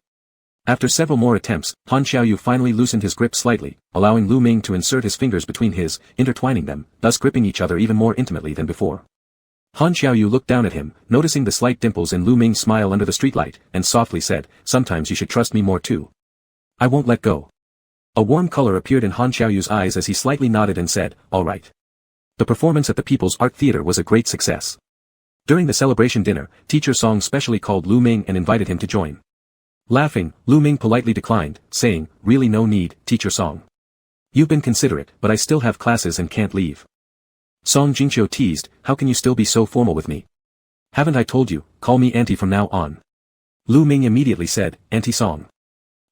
Speaker 1: After several more attempts, Han Xiaoyu finally loosened his grip slightly, allowing Lu Ming to insert his fingers between his, intertwining them, thus gripping each other even more intimately than before. Han Xiaoyu looked down at him, noticing the slight dimples in Lu Ming's smile under the streetlight, and softly said, "Sometimes you should trust me more too. I won't let go." A warm color appeared in Han Xiaoyu's eyes as he slightly nodded and said, "All right." The performance at the People's Art Theater was a great success. During the celebration dinner, Teacher Song specially called Lu Ming and invited him to join. Laughing, Lu Ming politely declined, saying, "Really no need, Teacher Song. You've been considerate, but I still have classes and can't leave." Song Jingqiu teased, "How can you still be so formal with me? Haven't I told you, call me auntie from now on?" Lu Ming immediately said, "Auntie Song."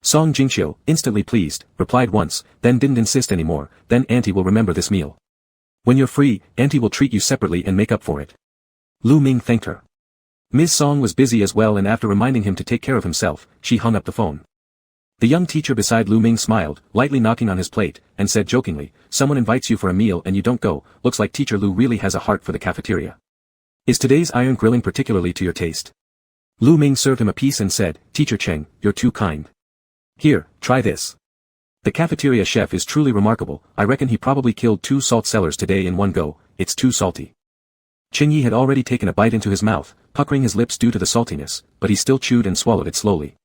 Speaker 1: Song Jingqiu, instantly pleased, replied once, then didn't insist anymore, "Then auntie will remember this meal. When you're free, auntie will treat you separately and make up for it." Lu Ming thanked her. Ms. Song was busy as well, and after reminding him to take care of himself, she hung up the phone. The young teacher beside Lu Ming smiled, lightly knocking on his plate, and said jokingly, "Someone invites you for a meal and you don't go, looks like Teacher Lu really has a heart for the cafeteria. Is today's iron grilling particularly to your taste?" Lu Ming served him a piece and said, "Teacher Cheng, you're too kind. Here, try this. The cafeteria chef is truly remarkable, I reckon he probably killed 2 salt cellars today in one go, it's too salty." Cheng Yi had already taken a bite into his mouth, puckering his lips due to the saltiness, but he still chewed and swallowed it slowly.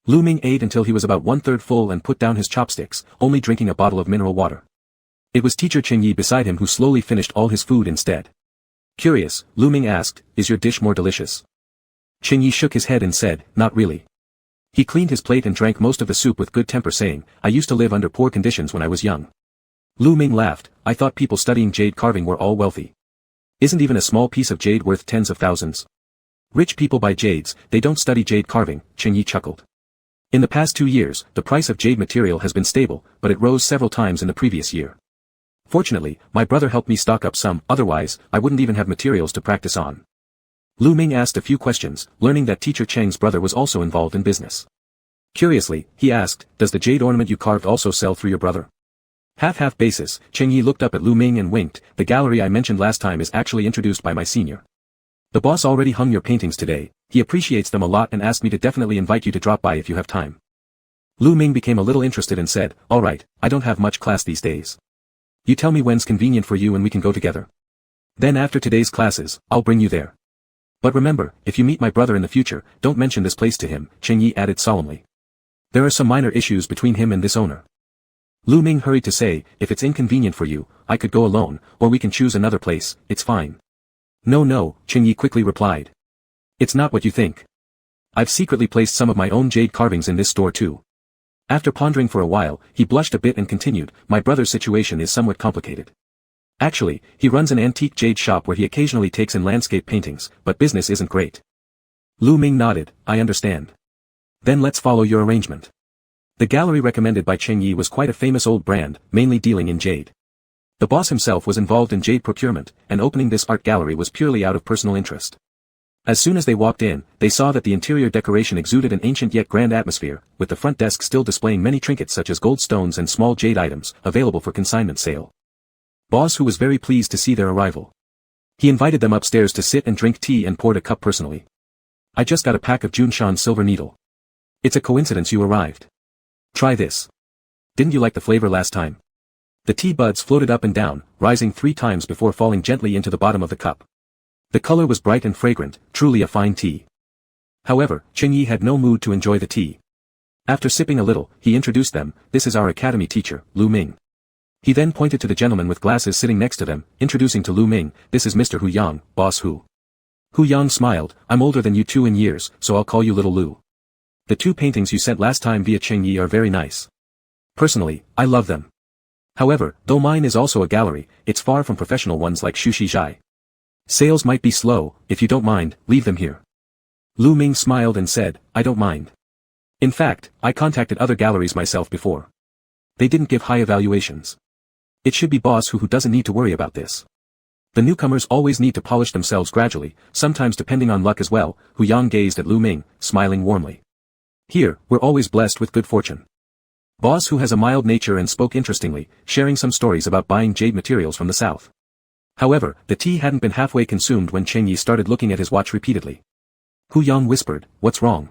Speaker 1: Lu Ming ate until he was about 1/3 full and put down his chopsticks, only drinking a bottle of mineral water. It was Teacher Cheng Yi beside him who slowly finished all his food instead. Curious, Lu Ming asked, "Is your dish more delicious?" Cheng Yi shook his head and said, "Not really." He cleaned his plate and drank most of the soup with good temper, saying, "I used to live under poor conditions when I was young." Lu Ming laughed, "I thought people studying jade carving were all wealthy. Isn't even a small piece of jade worth tens of thousands? Rich people buy jades, they don't study jade carving," Cheng Yi chuckled. In the past 2 years, the price of jade material has been stable, but it rose several times in the previous year. Fortunately, my brother helped me stock up some, otherwise, I wouldn't even have materials to practice on. Lu Ming asked a few questions, learning that Teacher Cheng's brother was also involved in business. Curiously, he asked, "Does the jade ornament you carved also sell through your brother?" Half-half basis, Cheng Yi looked up at Lu Ming and winked, "The gallery I mentioned last time is actually introduced by my senior. The boss already hung your paintings today, he appreciates them a lot and asked me to definitely invite you to drop by if you have time." Lu Ming became a little interested and said, "All right, I don't have much class these days. You tell me when's convenient for you and we can go together. Then after today's classes, I'll bring you there. But remember, if you meet my brother in the future, don't mention this place to him," Cheng Yi added solemnly. "There are some minor issues between him and this owner." Lu Ming hurried to say, "If it's inconvenient for you, I could go alone, or we can choose another place, it's fine." No, Cheng Yi quickly replied. "It's not what you think. I've secretly placed some of my own jade carvings in this store too." After pondering for a while, he blushed a bit and continued, "My brother's situation is somewhat complicated. Actually, he runs an antique jade shop where he occasionally takes in landscape paintings, but business isn't great." Lu Ming nodded, "I understand. Then let's follow your arrangement." The gallery recommended by Cheng Yi was quite a famous old brand, mainly dealing in jade. The boss himself was involved in jade procurement, and opening this art gallery was purely out of personal interest. As soon as they walked in, they saw that the interior decoration exuded an ancient yet grand atmosphere, with the front desk still displaying many trinkets such as gold stones and small jade items, available for consignment sale. Boss Hu was very pleased to see their arrival. He invited them upstairs to sit and drink tea and poured a cup personally. "I just got a pack of Junshan silver needle. It's a coincidence you arrived. Try this. Didn't you like the flavor last time?" The tea buds floated up and down, rising 3 times before falling gently into the bottom of the cup. The color was bright and fragrant, truly a fine tea. However, Cheng Yi had no mood to enjoy the tea. After sipping a little, he introduced them, "This is our academy teacher, Lu Ming." He then pointed to the gentleman with glasses sitting next to them, introducing to Lu Ming, "This is Mr. Hu Yang, Boss Hu." Hu Yang smiled, "I'm older than you 2 in years, so I'll call you Little Lu. The 2 paintings you sent last time via Cheng Yi are very nice. Personally, I love them. However, though mine is also a gallery, it's far from professional ones like Shu Shizhai. Sales might be slow, if you don't mind, leave them here." Lu Ming smiled and said, "I don't mind. In fact, I contacted other galleries myself before. They didn't give high evaluations. It should be boss who doesn't need to worry about this. The newcomers always need to polish themselves gradually, sometimes depending on luck as well. Hu Yang gazed at Lu Ming, smiling warmly. Here, we're always blessed with good fortune. Boss who has a mild nature and spoke interestingly, sharing some stories about buying jade materials from the south. However, the tea hadn't been halfway consumed when Cheng Yi started looking at his watch repeatedly. Hu Yang whispered, "What's wrong?"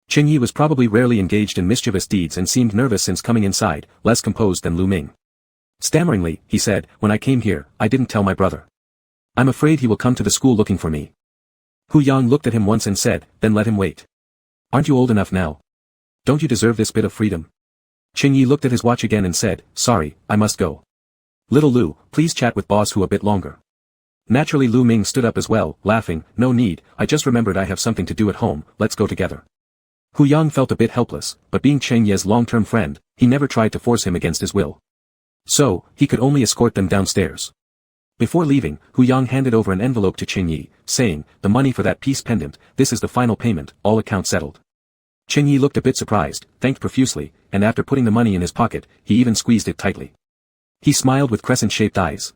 Speaker 1: Cheng Yi was probably rarely engaged in mischievous deeds and seemed nervous since coming inside, less composed than Lu Ming. Stammeringly, he said, "When I came here, I didn't tell my brother. I'm afraid he will come to the school looking for me." Hu Yang looked at him once and said, "Then let him wait. Aren't you old enough now? Don't you deserve this bit of freedom?" Cheng Yi looked at his watch again and said, "Sorry, I must go. Little Lu, please chat with boss Hu a bit longer." Naturally Lu Ming stood up as well, laughing, "No need, I just remembered I have something to do at home, let's go together." Hu Yang felt a bit helpless, but being Cheng Yi's long-term friend, he never tried to force him against his will. So, he could only escort them downstairs. Before leaving, Hu Yang handed over an envelope to Cheng Yi, saying, "The money for that piece pendant, this is the final payment, all accounts settled." Cheng Yi looked a bit surprised, thanked profusely, and after putting the money in his pocket, he even squeezed it tightly. He smiled with crescent-shaped eyes.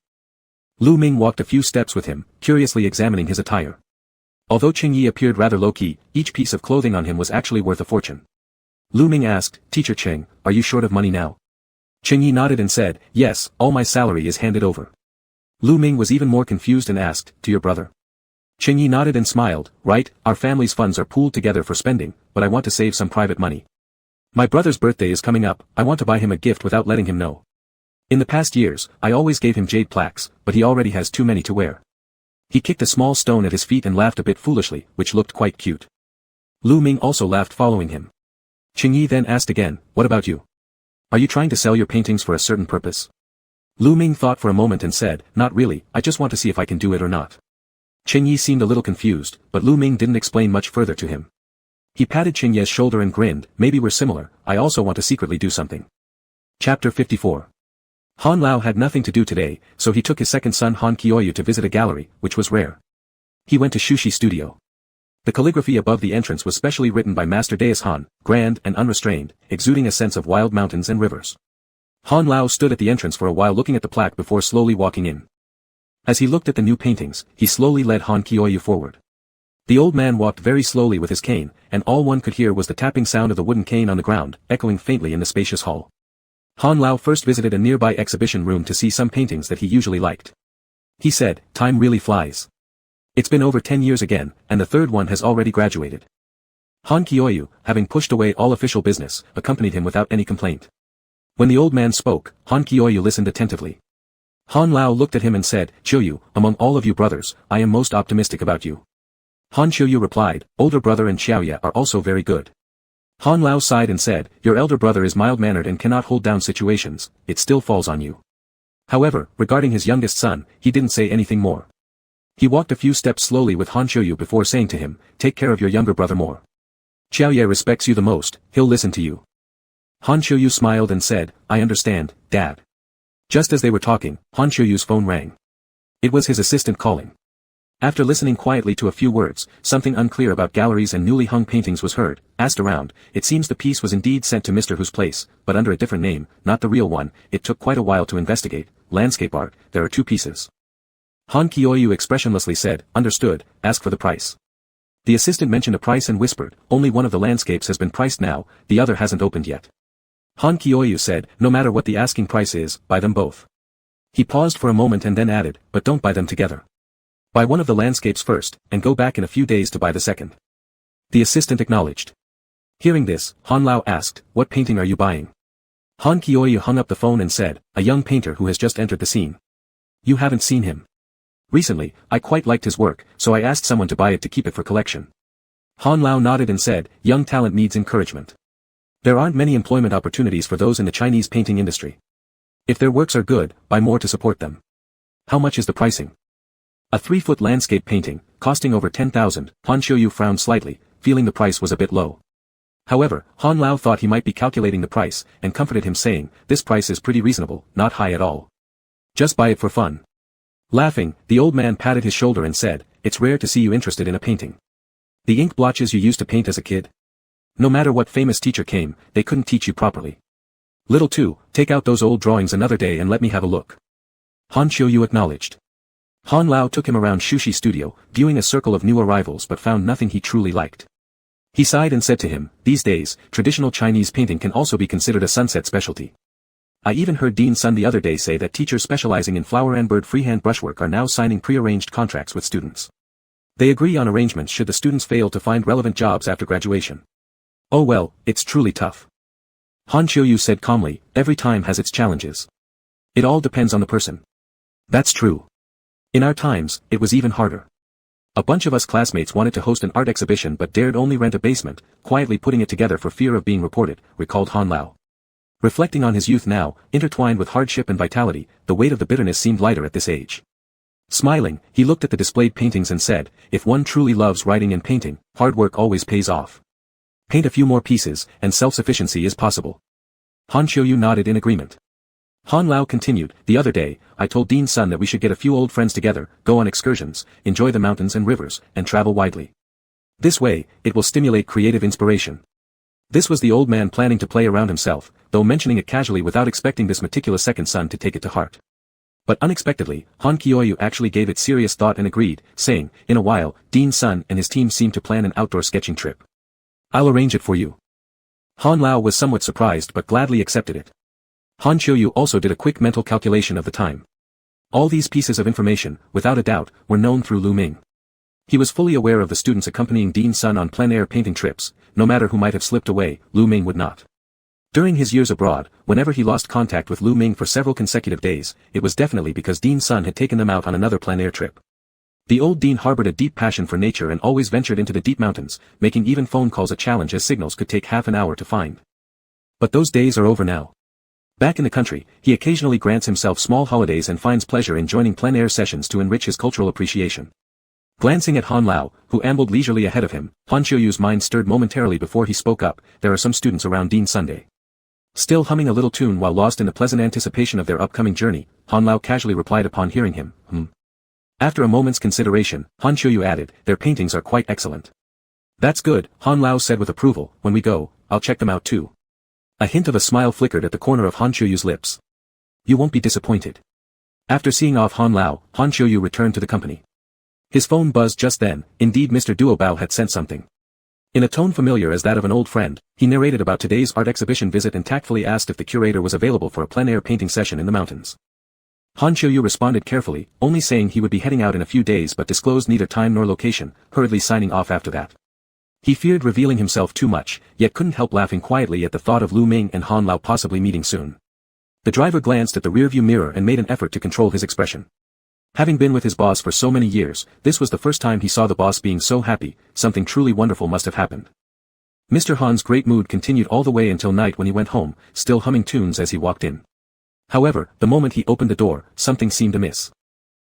Speaker 1: Lu Ming walked a few steps with him, curiously examining his attire. Although Cheng Yi appeared rather low-key, each piece of clothing on him was actually worth a fortune. Lu Ming asked, "Teacher Cheng, are you short of money now?" Cheng Yi nodded and said, "Yes, all my salary is handed over." Lu Ming was even more confused and asked, "To your brother?" Cheng Yi nodded and smiled, "Right, our family's funds are pooled together for spending, but I want to save some private money. My brother's birthday is coming up, I want to buy him a gift without letting him know. In the past years, I always gave him jade plaques, but he already has too many to wear." He kicked a small stone at his feet and laughed a bit foolishly, which looked quite cute. Lu Ming also laughed following him. Cheng Yi then asked again, "What about you? Are you trying to sell your paintings for a certain purpose?" Lu Ming thought for a moment and said, "Not really, I just want to see if I can do it or not." Cheng Yi seemed a little confused, but Lu Ming didn't explain much further to him. He patted Cheng Yi's shoulder and grinned, "Maybe we're similar, I also want to secretly do something." Chapter 54. Han Lao had nothing to do today, so he took his second son Han Kioyu to visit a gallery, which was rare. He went to Shushi Studio. The calligraphy above the entrance was specially written by Master Deus Han, grand and unrestrained, exuding a sense of wild mountains and rivers. Han Lao stood at the entrance for a while looking at the plaque before slowly walking in. As he looked at the new paintings, he slowly led Han Kioyu forward. The old man walked very slowly with his cane, and all one could hear was the tapping sound of the wooden cane on the ground, echoing faintly in the spacious hall. Han Lao first visited a nearby exhibition room to see some paintings that he usually liked. He said, "Time really flies. It's been over 10 years again, and the third one has already graduated." Han Kioyu, having pushed away all official business, accompanied him without any complaint. When the old man spoke, Han Kioyu listened attentively. Han Lao looked at him and said, "Qiuyu, among all of you brothers, I am most optimistic about you." Han Qiuyu replied, "Older brother and Xiaoya are also very good." Han Lao sighed and said, "Your elder brother is mild-mannered and cannot hold down situations, it still falls on you." However, regarding his youngest son, he didn't say anything more. He walked a few steps slowly with Han Qiuyu before saying to him, "Take care of your younger brother more. Xiaoya respects you the most, he'll listen to you." Han Qiuyu smiled and said, "I understand, Dad." Just as they were talking, Han Qiuyu's phone rang. It was his assistant calling. After listening quietly to a few words, something unclear about galleries and newly hung paintings was heard. Asked around, it seems the piece was indeed sent to Mr. Hu's place, but under a different name, not the real one. It took quite a while to investigate. Landscape art, there are 2 pieces. Han Kioyu expressionlessly said, "Understood, ask for the price." The assistant mentioned a price and whispered, "Only one of the landscapes has been priced now, the other hasn't opened yet." Han Kioyu said, "No matter what the asking price is, buy them both." He paused for a moment and then added, "But don't buy them together. Buy one of the landscapes first, and go back in a few days to buy the second." The assistant acknowledged. Hearing this, Han Lao asked, "What painting are you buying?" Han Kioyu hung up the phone and said, "A young painter who has just entered the scene. You haven't seen him. Recently, I quite liked his work, so I asked someone to buy it to keep it for collection." Han Lao nodded and said, "Young talent needs encouragement. There aren't many employment opportunities for those in the Chinese painting industry. If their works are good, buy more to support them." "How much is the pricing?" "A 3-foot landscape painting, costing over 10,000, Han Qiuyu frowned slightly, feeling the price was a bit low. However, Han Lao thought he might be calculating the price, and comforted him saying, "This price is pretty reasonable, not high at all. Just buy it for fun." Laughing, the old man patted his shoulder and said, "It's rare to see you interested in a painting. The ink blotches you used to paint as a kid? No matter what famous teacher came, they couldn't teach you properly. Little 2, take out those old drawings another day and let me have a look. Han Qiuyu acknowledged. Han Lao took him around Shuxi's studio, viewing a circle of new arrivals but found nothing he truly liked. He sighed and said to him, these days, traditional Chinese painting can also be considered a sunset specialty. I even heard Dean Sun the other day say that teachers specializing in flower and bird freehand brushwork are now signing pre-arranged contracts with students. They agree on arrangements should the students fail to find relevant jobs after graduation. Oh well, it's truly tough. Han Qiuyu said calmly, every time has its challenges. It all depends on the person. That's true. In our times, it was even harder. A bunch of us classmates wanted to host an art exhibition but dared only rent a basement, quietly putting it together for fear of being reported, recalled Han Lao. Reflecting on his youth now, intertwined with hardship and vitality, the weight of the bitterness seemed lighter at this age. Smiling, he looked at the displayed paintings and said, if one truly loves writing and painting, hard work always pays off. Paint a few more pieces, and self-sufficiency is possible. Han Qiuyu nodded in agreement. Han Lao continued, the other day, I told Dean Sun that we should get a few old friends together, go on excursions, enjoy the mountains and rivers, and travel widely. This way, it will stimulate creative inspiration. This was the old man planning to play around himself, though mentioning it casually without expecting this meticulous second son to take it to heart. But unexpectedly, Han Qiuyu actually gave it serious thought and agreed, saying, in a while, Dean Sun and his team seem to plan an outdoor sketching trip. I'll arrange it for you. Han Lao was somewhat surprised but gladly accepted it. Han Qiuyu also did a quick mental calculation of the time. All these pieces of information, without a doubt, were known through Lu Ming. He was fully aware of the students accompanying Dean Sun on plein-air painting trips, no matter who might have slipped away, Lu Ming would not. During his years abroad, whenever he lost contact with Lu Ming for several consecutive days, it was definitely because Dean Sun had taken them out on another plein-air trip. The old Dean harbored a deep passion for nature and always ventured into the deep mountains, making even phone calls a challenge as signals could take half an hour to find. But those days are over now. Back in the country, he occasionally grants himself small holidays and finds pleasure in joining plein-air sessions to enrich his cultural appreciation. Glancing at Han Lao, who ambled leisurely ahead of him, Han Qiuyu's mind stirred momentarily before he spoke up, there are some students around Dean Sunday. Still humming a little tune while lost in the pleasant anticipation of their upcoming journey, Han Lao casually replied upon hearing him, After a moment's consideration, Han Qiuyu added, their paintings are quite excellent. That's good, Han Lao said with approval, when we go, I'll check them out too. A hint of a smile flickered at the corner of Han Qiuyu's lips. You won't be disappointed. After seeing off Han Lao, Han Qiuyu returned to the company. His phone buzzed just then, indeed Mr. Duobao had sent something. In a tone familiar as that of an old friend, he narrated about today's art exhibition visit and tactfully asked if the curator was available for a plein-air painting session in the mountains. Han Qiuyu responded carefully, only saying he would be heading out in a few days but disclosed neither time nor location, hurriedly signing off after that. He feared revealing himself too much, yet couldn't help laughing quietly at the thought of Lu Ming and Han Lao possibly meeting soon. The driver glanced at the rearview mirror and made an effort to control his expression. Having been with his boss for so many years, this was the first time he saw the boss being so happy, something truly wonderful must have happened. Mr. Han's great mood continued all the way until night when he went home, still humming tunes as he walked in. However, the moment he opened the door, something seemed amiss.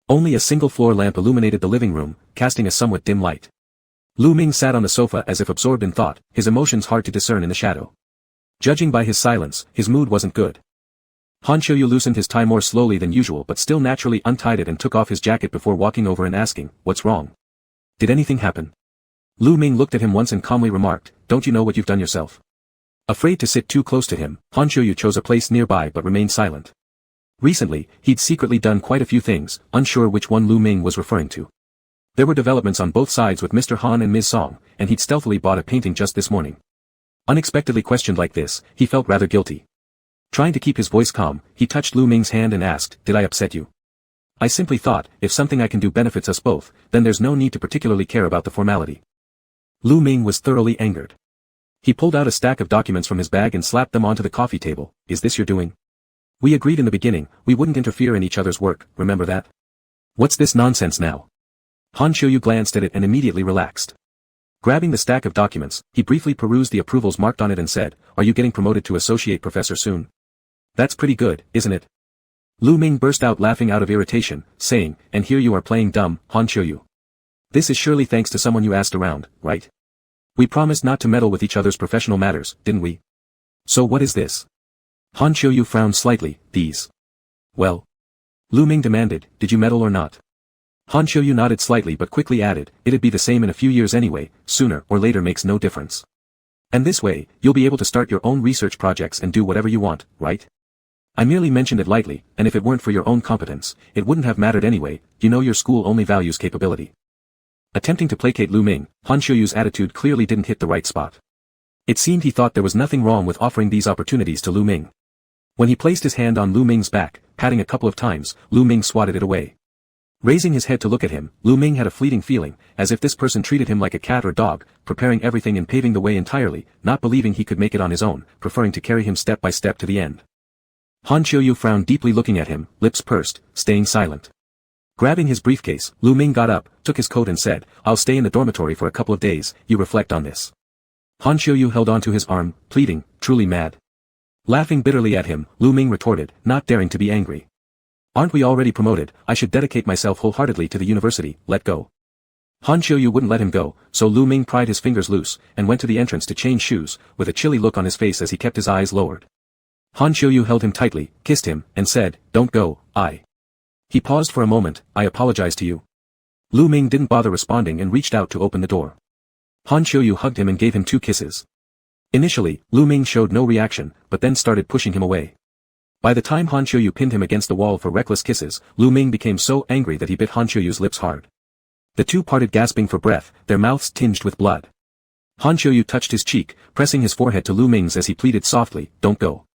Speaker 1: Only a single floor lamp illuminated the living room, casting a somewhat dim light. Lu Ming sat on the sofa as if absorbed in thought, his emotions hard to discern in the shadow. Judging by his silence, his mood wasn't good. Han Qiuyu loosened his tie more slowly than usual but still naturally untied it and took off his jacket before walking over and asking, what's wrong? Did anything happen? Lu Ming looked at him once and calmly remarked, don't you know what you've done yourself? Afraid to sit too close to him, Han Qiuyu chose a place nearby but remained silent. Recently, he'd secretly done quite a few things, unsure which one Lu Ming was referring to. There were developments on both sides with Mr. Han and Ms. Song, and he'd stealthily bought a painting just this morning. Unexpectedly questioned like this, he felt rather guilty. Trying to keep his voice calm, he touched Lu Ming's hand and asked, did I upset you? I simply thought, if something I can do benefits us both, then there's no need to particularly care about the formality. Lu Ming was thoroughly angered. He pulled out a stack of documents from his bag and slapped them onto the coffee table. Is this your doing? We agreed in the beginning, we wouldn't interfere in each other's work, remember that? What's this nonsense now? Han Qiuyu glanced at it and immediately relaxed. Grabbing the stack of documents, he briefly perused the approvals marked on it and said, are you getting promoted to associate professor soon? That's pretty good, isn't it? Lu Ming burst out laughing out of irritation, saying, and here you are playing dumb, Han Qiuyu. This is surely thanks to someone you asked around, right? We promised not to meddle with each other's professional matters, didn't we? So what is this? Han Qiuyu frowned slightly, these. Well? Lu Ming demanded, did you meddle or not? Han Qiuyu nodded slightly but quickly added, it'd be the same in a few years anyway, sooner or later makes no difference. And this way, you'll be able to start your own research projects and do whatever you want, right? I merely mentioned it lightly, and if it weren't for your own competence, it wouldn't have mattered anyway. You know your school only values capability. Attempting to placate Lu Ming, Han Qiuyu's attitude clearly didn't hit the right spot. It seemed he thought there was nothing wrong with offering these opportunities to Lu Ming. When he placed his hand on Lu Ming's back, patting a couple of times, Lu Ming swatted it away. Raising his head to look at him, Lu Ming had a fleeting feeling, as if this person treated him like a cat or dog, preparing everything and paving the way entirely, not believing he could make it on his own, preferring to carry him step by step to the end. Han Qiuyu frowned deeply looking at him, lips pursed, staying silent. Grabbing his briefcase, Lu Ming got up, took his coat and said, "I'll stay in the dormitory for a couple of days, you reflect on this." Han Qiuyu held onto his arm, pleading, truly mad. Laughing bitterly at him, Lu Ming retorted, not daring to be angry. "Aren't we already promoted? I should dedicate myself wholeheartedly to the university, let go." Han Qiuyu wouldn't let him go, so Lu Ming pried his fingers loose, and went to the entrance to change shoes, with a chilly look on his face as he kept his eyes lowered. Han Qiuyu held him tightly, kissed him, and said, "Don't go, He paused for a moment, "I apologize to you." Lu Ming didn't bother responding and reached out to open the door. Han Qiuyu hugged him and gave him 2 kisses. Initially, Lu Ming showed no reaction, but then started pushing him away. By the time Han Qiuyu pinned him against the wall for reckless kisses, Lu Ming became so angry that he bit Han Qiuyu's lips hard. The two parted gasping for breath, their mouths tinged with blood. Han Qiuyu touched his cheek, pressing his forehead to Lu Ming's as he pleaded softly, "Don't go."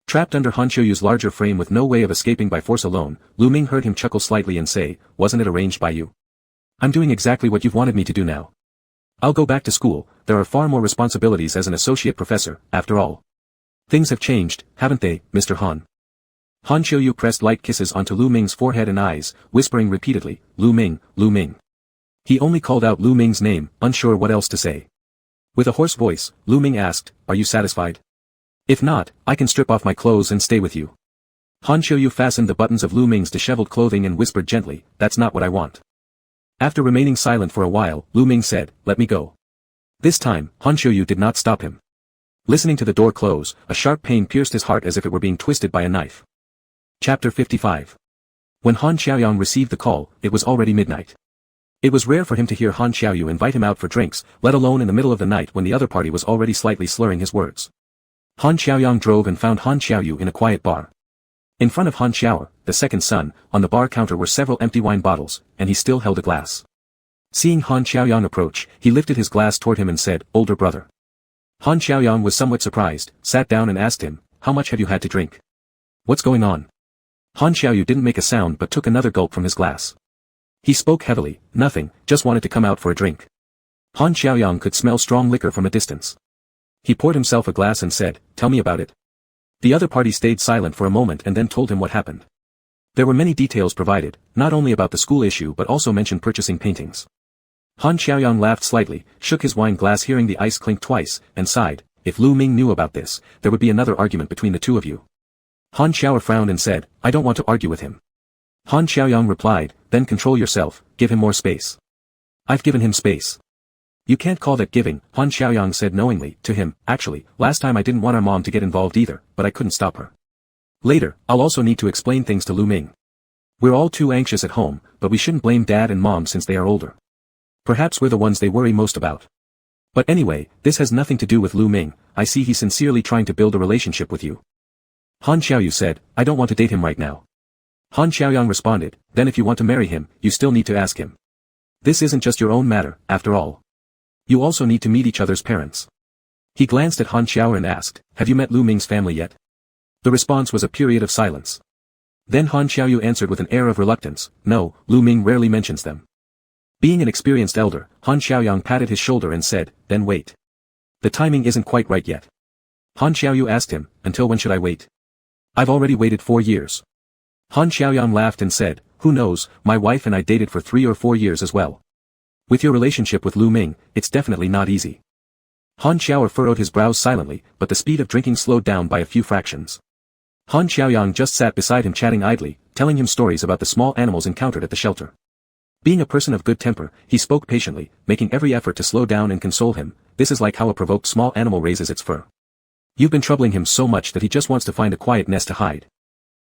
Speaker 1: Trapped under Han Qiuyu's larger frame with no way of escaping by force alone, Lu Ming heard him chuckle slightly and say, "Wasn't it arranged by you? I'm doing exactly what you've wanted me to do now. I'll go back to school, there are far more responsibilities as an associate professor, after all. Things have changed, haven't they, Mr. Han?" Han Qiuyu pressed light kisses onto Lu Ming's forehead and eyes, whispering repeatedly, "Lu Ming, Lu Ming." He only called out Lu Ming's name, unsure what else to say. With a hoarse voice, Lu Ming asked, "Are you satisfied? If not, I can strip off my clothes and stay with you." Han Qiuyu fastened the buttons of Lu Ming's disheveled clothing and whispered gently, "That's not what I want." After remaining silent for a while, Lu Ming said, "Let me go." This time, Han Qiuyu did not stop him. Listening to the door close, a sharp pain pierced his heart as if it were being twisted by a knife. Chapter 55. When Han Xiaoyang received the call, it was already midnight. It was rare for him to hear Han Xiaoyu invite him out for drinks, let alone in the middle of the night when the other party was already slightly slurring his words. Han Xiaoyang drove and found Han Xiaoyu in a quiet bar. In front of Han Xiao, the second son, on the bar counter were several empty wine bottles, and he still held a glass. Seeing Han Xiaoyang approach, he lifted his glass toward him and said, "Older brother." Han Xiaoyang was somewhat surprised, sat down and asked him, "How much have you had to drink? What's going on?" Han Xiaoyu didn't make a sound but took another gulp from his glass. He spoke heavily, "Nothing, just wanted to come out for a drink." Han Xiaoyang could smell strong liquor from a distance. He poured himself a glass and said, "Tell me about it." The other party stayed silent for a moment and then told him what happened. There were many details provided, not only about the school issue but also mentioned purchasing paintings. Han Xiaoyang laughed slightly, shook his wine glass hearing the ice clink twice, and sighed, "If Lu Ming knew about this, there would be another argument between the two of you." Han Xiao frowned and said, "I don't want to argue with him." Han Xiaoyang replied, "Then control yourself, give him more space." "I've given him space." "You can't call that giving," Han Xiaoyang said knowingly, to him, "Actually, last time I didn't want our mom to get involved either, but I couldn't stop her. Later, I'll also need to explain things to Lu Ming. We're all too anxious at home, but we shouldn't blame dad and mom since they are older. Perhaps we're the ones they worry most about. But anyway, this has nothing to do with Lu Ming, I see he's sincerely trying to build a relationship with you." Han Xiaoyu said, "I don't want to date him right now." Han Xiaoyang responded, "Then if you want to marry him, you still need to ask him. This isn't just your own matter, after all. You also need to meet each other's parents." He glanced at Han Xiao and asked, "Have you met Lu Ming's family yet?" The response was a period of silence. Then Han Xiaoyu answered with an air of reluctance, "No, Lu Ming rarely mentions them." Being an experienced elder, Han Xiaoyang patted his shoulder and said, "Then wait. The timing isn't quite right yet." Han Xiaoyu asked him, "Until when should I wait?" "I've already waited 4 years." Han Xiaoyang laughed and said, "Who knows, my wife and I dated for 3 or 4 years as well. With your relationship with Lu Ming, it's definitely not easy." Han Xiao furrowed his brows silently, but the speed of drinking slowed down by a few fractions. Han Xiaoyang just sat beside him chatting idly, telling him stories about the small animals encountered at the shelter. Being a person of good temper, he spoke patiently, making every effort to slow down and console him. "This is like how a provoked small animal raises its fur. You've been troubling him so much that he just wants to find a quiet nest to hide.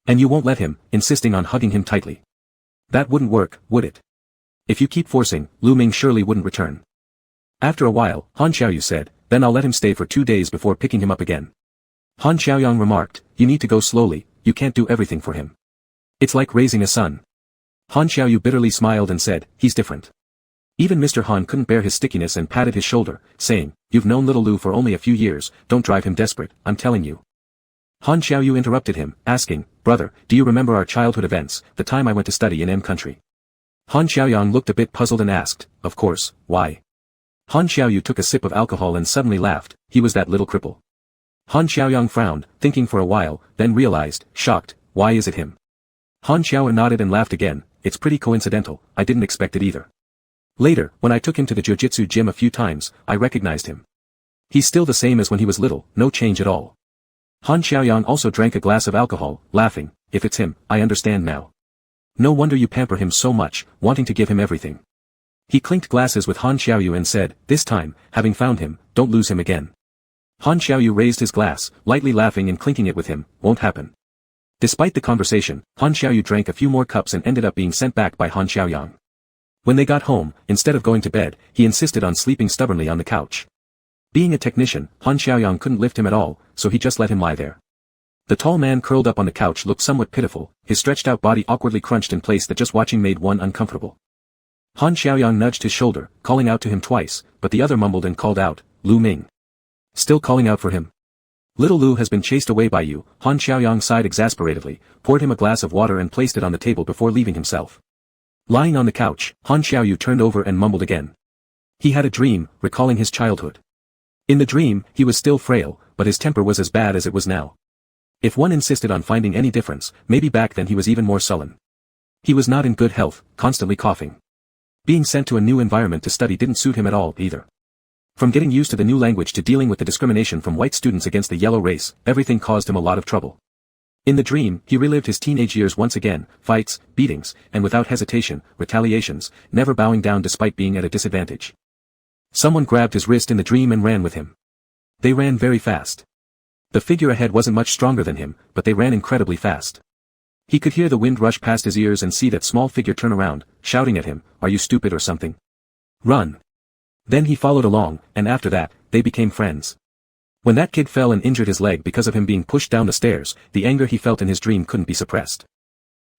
Speaker 1: And you won't let him, insisting on hugging him tightly. That wouldn't work, would it? If you keep forcing, Lu Ming surely wouldn't return." After a while, Han Xiaoyu said, then I'll let him stay for 2 days before picking him up again. Han Xiaoyang remarked, you need to go slowly, you can't do everything for him. It's like raising a son. Han Xiaoyu bitterly smiled and said, he's different. Even Mr. Han couldn't bear his stickiness and patted his shoulder, saying, you've known little Lu for only a few years, don't drive him desperate, I'm telling you. Han Xiaoyu interrupted him, asking, brother, do you remember our childhood events, the time I went to study in M country? Han Xiaoyang looked a bit puzzled and asked, of course, why? Han Xiaoyu took a sip of alcohol and suddenly laughed, he was that little cripple. Han Xiaoyang frowned, thinking for a while, then realized, shocked, why is it him? Han Xiaoyu nodded and laughed again, it's pretty coincidental, I didn't expect it either. Later, when I took him to the jiu-jitsu gym a few times, I recognized him. He's still the same as when he was little, no change at all. Han Xiaoyang also drank a glass of alcohol, laughing, if it's him, I understand now. No wonder you pamper him so much, wanting to give him everything. He clinked glasses with Han Xiaoyu and said, this time, having found him, don't lose him again. Han Xiaoyu raised his glass, lightly laughing and clinking it with him, won't happen. Despite the conversation, Han Xiaoyu drank a few more cups and ended up being sent back by Han Xiaoyang. When they got home, instead of going to bed, he insisted on sleeping stubbornly on the couch. Being a technician, Han Xiaoyang couldn't lift him at all, so he just let him lie there. The tall man curled up on the couch looked somewhat pitiful, his stretched out body awkwardly crunched in place that just watching made one uncomfortable. Han Xiaoyang nudged his shoulder, calling out to him twice, but the other mumbled and called out, Lu Ming. Still calling out for him? Little Lu has been chased away by you, Han Xiaoyang sighed exasperatedly, poured him a glass of water and placed it on the table before leaving himself. Lying on the couch, Han Xiaoyu turned over and mumbled again. He had a dream, recalling his childhood. In the dream, he was still frail, but his temper was as bad as it was now. If one insisted on finding any difference, maybe back then he was even more sullen. He was not in good health, constantly coughing. Being sent to a new environment to study didn't suit him at all, either. From getting used to the new language to dealing with the discrimination from white students against the yellow race, everything caused him a lot of trouble. In the dream, he relived his teenage years once again, fights, beatings, and without hesitation, retaliations, never bowing down despite being at a disadvantage. Someone grabbed his wrist in the dream and ran with him. They ran very fast. The figure ahead wasn't much stronger than him, but they ran incredibly fast. He could hear the wind rush past his ears and see that small figure turn around, shouting at him, are you stupid or something? Run. Then he followed along, and after that, they became friends. When that kid fell and injured his leg because of him being pushed down the stairs, the anger he felt in his dream couldn't be suppressed.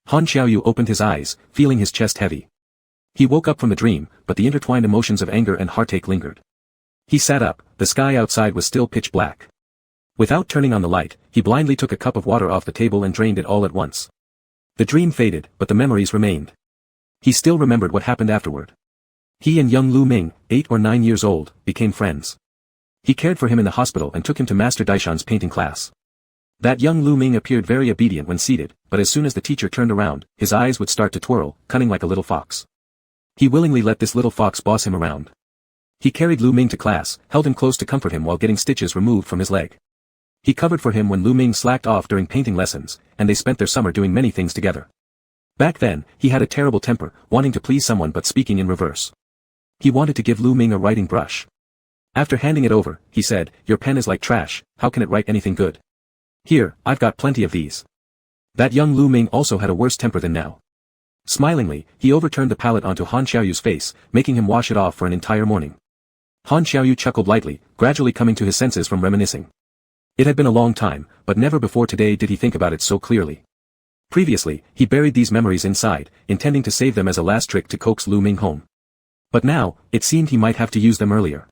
Speaker 1: Han Xiaoyu opened his eyes, feeling his chest heavy. He woke up from the dream, but the intertwined emotions of anger and heartache lingered. He sat up, the sky outside was still pitch black. Without turning on the light, he blindly took a cup of water off the table and drained it all at once. The dream faded, but the memories remained. He still remembered what happened afterward. He and young Lu Ming, 8 or 9 years old, became friends. He cared for him in the hospital and took him to Master Daishan's painting class. That young Lu Ming appeared very obedient when seated, but as soon as the teacher turned around, his eyes would start to twirl, cunning like a little fox. He willingly let this little fox boss him around. He carried Lu Ming to class, held him close to comfort him while getting stitches removed from his leg. He covered for him when Lu Ming slacked off during painting lessons, and they spent their summer doing many things together. Back then, he had a terrible temper, wanting to please someone but speaking in reverse. He wanted to give Lu Ming a writing brush. After handing it over, he said, your pen is like trash, how can it write anything good? Here, I've got plenty of these. That young Lu Ming also had a worse temper than now. Smilingly, he overturned the palette onto Han Xiaoyu's face, making him wash it off for an entire morning. Han Xiaoyu chuckled lightly, gradually coming to his senses from reminiscing. It had been a long time, but never before today did he think about it so clearly. Previously, he buried these memories inside, intending to save them as a last trick to coax Lu Ming home. But now, it seemed he might have to use them earlier.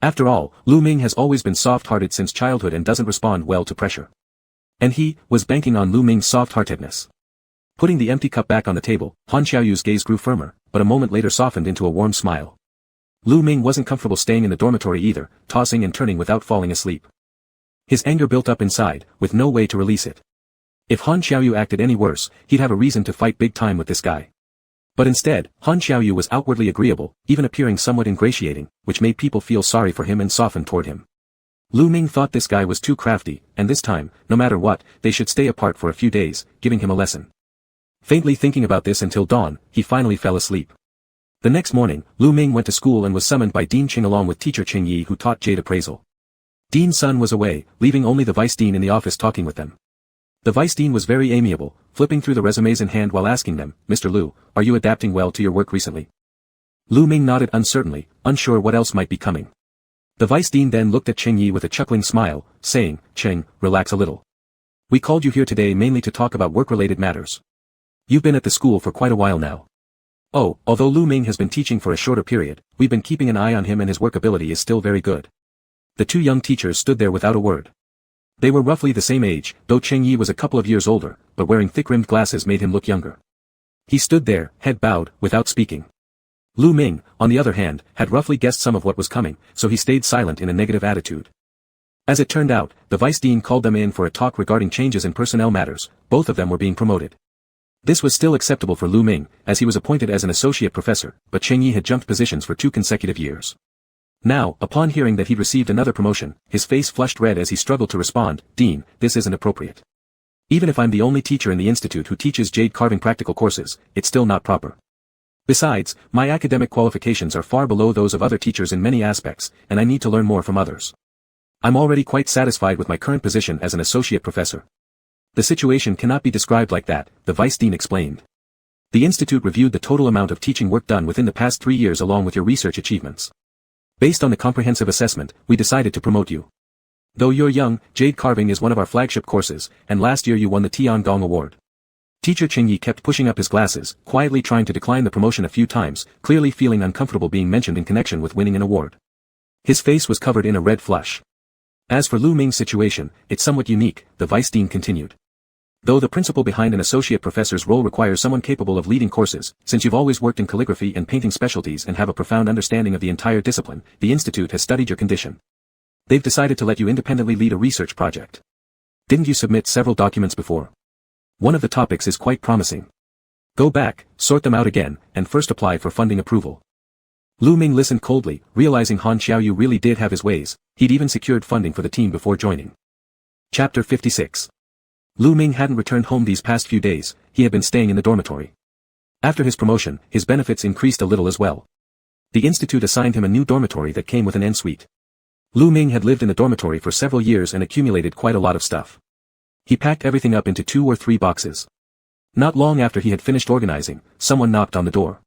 Speaker 1: After all, Lu Ming has always been soft-hearted since childhood and doesn't respond well to pressure. And he was banking on Lu Ming's soft-heartedness. Putting the empty cup back on the table, Han Xiaoyu's gaze grew firmer, but a moment later softened into a warm smile. Lu Ming wasn't comfortable staying in the dormitory either, tossing and turning without falling asleep. His anger built up inside, with no way to release it. If Han Xiaoyu acted any worse, he'd have a reason to fight big time with this guy. But instead, Han Xiaoyu was outwardly agreeable, even appearing somewhat ingratiating, which made people feel sorry for him and soften toward him. Lu Ming thought this guy was too crafty, and this time, no matter what, they should stay apart for a few days, giving him a lesson. Faintly thinking about this until dawn, he finally fell asleep. The next morning, Lu Ming went to school and was summoned by Dean Qing along with teacher Qing Yi who taught jade appraisal. Dean Sun was away, leaving only the vice dean in the office talking with them. The vice dean was very amiable, flipping through the resumes in hand while asking them, Mr. Lu, are you adapting well to your work recently? Lu Ming nodded uncertainly, unsure what else might be coming. The vice dean then looked at Cheng Yi with a chuckling smile, saying, "Cheng, relax a little. We called you here today mainly to talk about work-related matters. You've been at the school for quite a while now. Oh, although Lu Ming has been teaching for a shorter period, we've been keeping an eye on him and his work ability is still very good." The two young teachers stood there without a word. They were roughly the same age, though Cheng Yi was a couple of years older, but wearing thick-rimmed glasses made him look younger. He stood there, head bowed, without speaking. Lu Ming, on the other hand, had roughly guessed some of what was coming, so he stayed silent in a negative attitude. As it turned out, the vice dean called them in for a talk regarding changes in personnel matters. Both of them were being promoted. This was still acceptable for Lu Ming, as he was appointed as an associate professor, but Cheng Yi had jumped positions for 2 consecutive years. Now, upon hearing that he'd received another promotion, his face flushed red as he struggled to respond, "Dean, this isn't appropriate. Even if I'm the only teacher in the institute who teaches jade carving practical courses, it's still not proper. Besides, my academic qualifications are far below those of other teachers in many aspects, and I need to learn more from others. I'm already quite satisfied with my current position as an associate professor." "The situation cannot be described like that," the vice dean explained. "The institute reviewed the total amount of teaching work done within the past 3 years along with your research achievements. Based on the comprehensive assessment, we decided to promote you. Though you're young, jade carving is one of our flagship courses, and last year you won the Tiangong Award." Teacher Cheng Yi kept pushing up his glasses, quietly trying to decline the promotion a few times, clearly feeling uncomfortable being mentioned in connection with winning an award. His face was covered in a red flush. "As for Lu Ming's situation, it's somewhat unique," the vice dean continued. "Though the principle behind an associate professor's role requires someone capable of leading courses, since you've always worked in calligraphy and painting specialties and have a profound understanding of the entire discipline, the institute has studied your condition. They've decided to let you independently lead a research project. Didn't you submit several documents before? One of the topics is quite promising. Go back, sort them out again, and first apply for funding approval." Lu Ming listened coldly, realizing Han Xiaoyu really did have his ways. He'd even secured funding for the team before joining. Chapter 56. Lu Ming hadn't returned home these past few days. He had been staying in the dormitory. After his promotion, his benefits increased a little as well. The institute assigned him a new dormitory that came with an en-suite. Lu Ming had lived in the dormitory for several years and accumulated quite a lot of stuff. He packed everything up into 2 or 3 boxes. Not long after he had finished organizing, someone knocked on the door.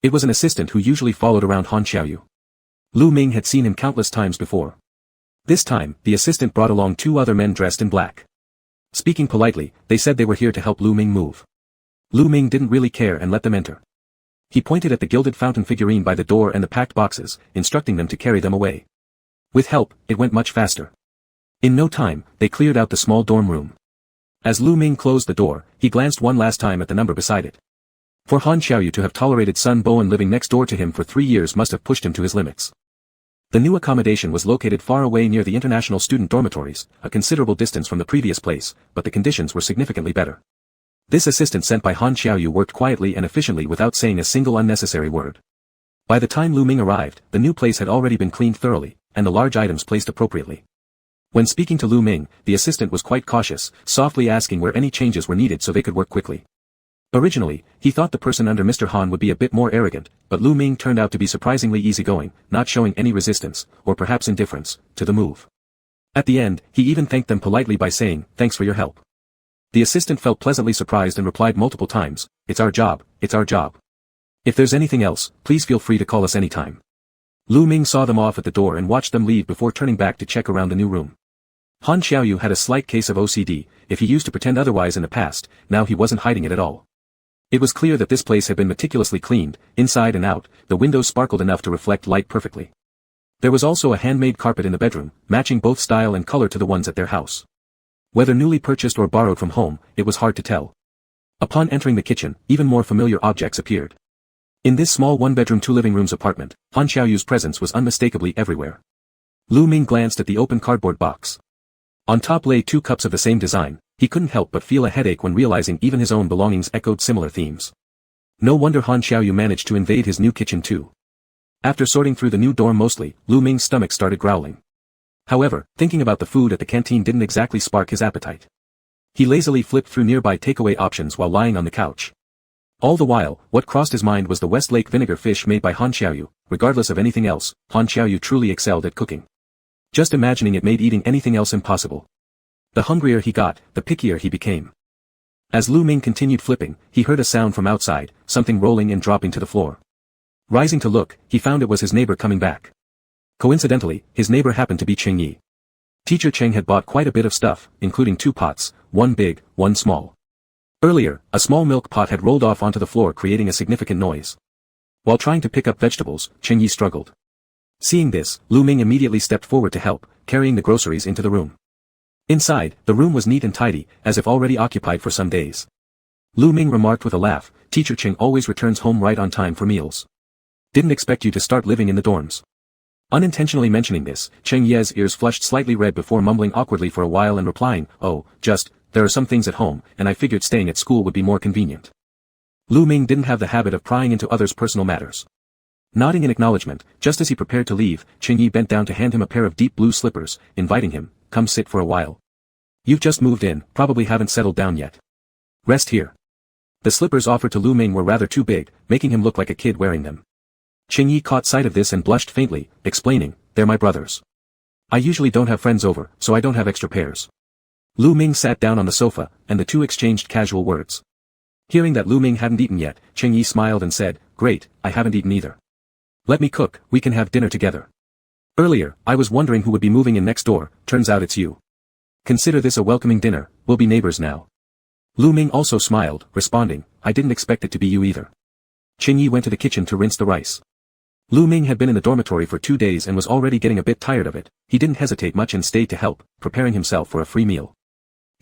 Speaker 1: It was an assistant who usually followed around Han Xiaoyu. Lu Ming had seen him countless times before. This time, the assistant brought along 2 other men dressed in black. Speaking politely, they said they were here to help Lu Ming move. Lu Ming didn't really care and let them enter. He pointed at the gilded fountain figurine by the door and the packed boxes, instructing them to carry them away. With help, it went much faster. In no time, they cleared out the small dorm room. As Lu Ming closed the door, he glanced one last time at the number beside it. For Han Xiaoyu to have tolerated Sun Bowen living next door to him for 3 years must have pushed him to his limits. The new accommodation was located far away near the international student dormitories, a considerable distance from the previous place, but the conditions were significantly better. This assistant sent by Han Xiaoyu worked quietly and efficiently without saying a single unnecessary word. By the time Lu Ming arrived, the new place had already been cleaned thoroughly, and the large items placed appropriately. When speaking to Lu Ming, the assistant was quite cautious, softly asking where any changes were needed so they could work quickly. Originally, he thought the person under Mr. Han would be a bit more arrogant, but Lu Ming turned out to be surprisingly easygoing, not showing any resistance, or perhaps indifference, to the move. At the end, he even thanked them politely by saying, "Thanks for your help." The assistant felt pleasantly surprised and replied multiple times, "It's our job, it's our job. If there's anything else, please feel free to call us anytime." Lu Ming saw them off at the door and watched them leave before turning back to check around the new room. Han Xiaoyu had a slight case of OCD. If he used to pretend otherwise in the past, now he wasn't hiding it at all. It was clear that this place had been meticulously cleaned, inside and out. The windows sparkled enough to reflect light perfectly. There was also a handmade carpet in the bedroom, matching both style and color to the ones at their house. Whether newly purchased or borrowed from home, it was hard to tell. Upon entering the kitchen, even more familiar objects appeared. In this small 1-bedroom 2 living rooms apartment, Han Xiaoyu's presence was unmistakably everywhere. Lu Ming glanced at the open cardboard box. On top lay 2 cups of the same design. He couldn't help but feel a headache when realizing even his own belongings echoed similar themes. No wonder Han Xiaoyu managed to invade his new kitchen too. After sorting through the new dorm mostly, Lu Ming's stomach started growling. However, thinking about the food at the canteen didn't exactly spark his appetite. He lazily flipped through nearby takeaway options while lying on the couch. All the while, what crossed his mind was the Westlake vinegar fish made by Han Xiaoyu. Regardless of anything else, Han Xiaoyu truly excelled at cooking. Just imagining it made eating anything else impossible. The hungrier he got, the pickier he became. As Lu Ming continued flipping, he heard a sound from outside, something rolling and dropping to the floor. Rising to look, he found it was his neighbor coming back. Coincidentally, his neighbor happened to be Cheng Yi. Teacher Cheng had bought quite a bit of stuff, including 2 pots, one big, one small. Earlier, a small milk pot had rolled off onto the floor creating a significant noise. While trying to pick up vegetables, Cheng Yi struggled. Seeing this, Lu Ming immediately stepped forward to help, carrying the groceries into the room. Inside, the room was neat and tidy, as if already occupied for some days. Lu Ming remarked with a laugh, Teacher Cheng always returns home right on time for meals. Didn't expect you to start living in the dorms. Unintentionally mentioning this, Cheng Ye's ears flushed slightly red before mumbling awkwardly for a while and replying, oh, there are some things at home, and I figured staying at school would be more convenient. Lu Ming didn't have the habit of prying into others' personal matters. Nodding in acknowledgement, just as he prepared to leave, Cheng Yi bent down to hand him a pair of deep blue slippers, inviting him, come sit for a while. You've just moved in, probably haven't settled down yet. Rest here. The slippers offered to Lu Ming were rather too big, making him look like a kid wearing them. Cheng Yi caught sight of this and blushed faintly, explaining, they're my brother's. I usually don't have friends over, so I don't have extra pairs. Lu Ming sat down on the sofa, and the two exchanged casual words. Hearing that Lu Ming hadn't eaten yet, Cheng Yi smiled and said, great, I haven't eaten either. Let me cook, we can have dinner together. Earlier, I was wondering who would be moving in next door, turns out it's you. Consider this a welcoming dinner, we'll be neighbors now. Lu Ming also smiled, responding, I didn't expect it to be you either. Cheng Yi went to the kitchen to rinse the rice. Lu Ming had been in the dormitory for 2 days and was already getting a bit tired of it. He didn't hesitate much and stayed to help, preparing himself for a free meal.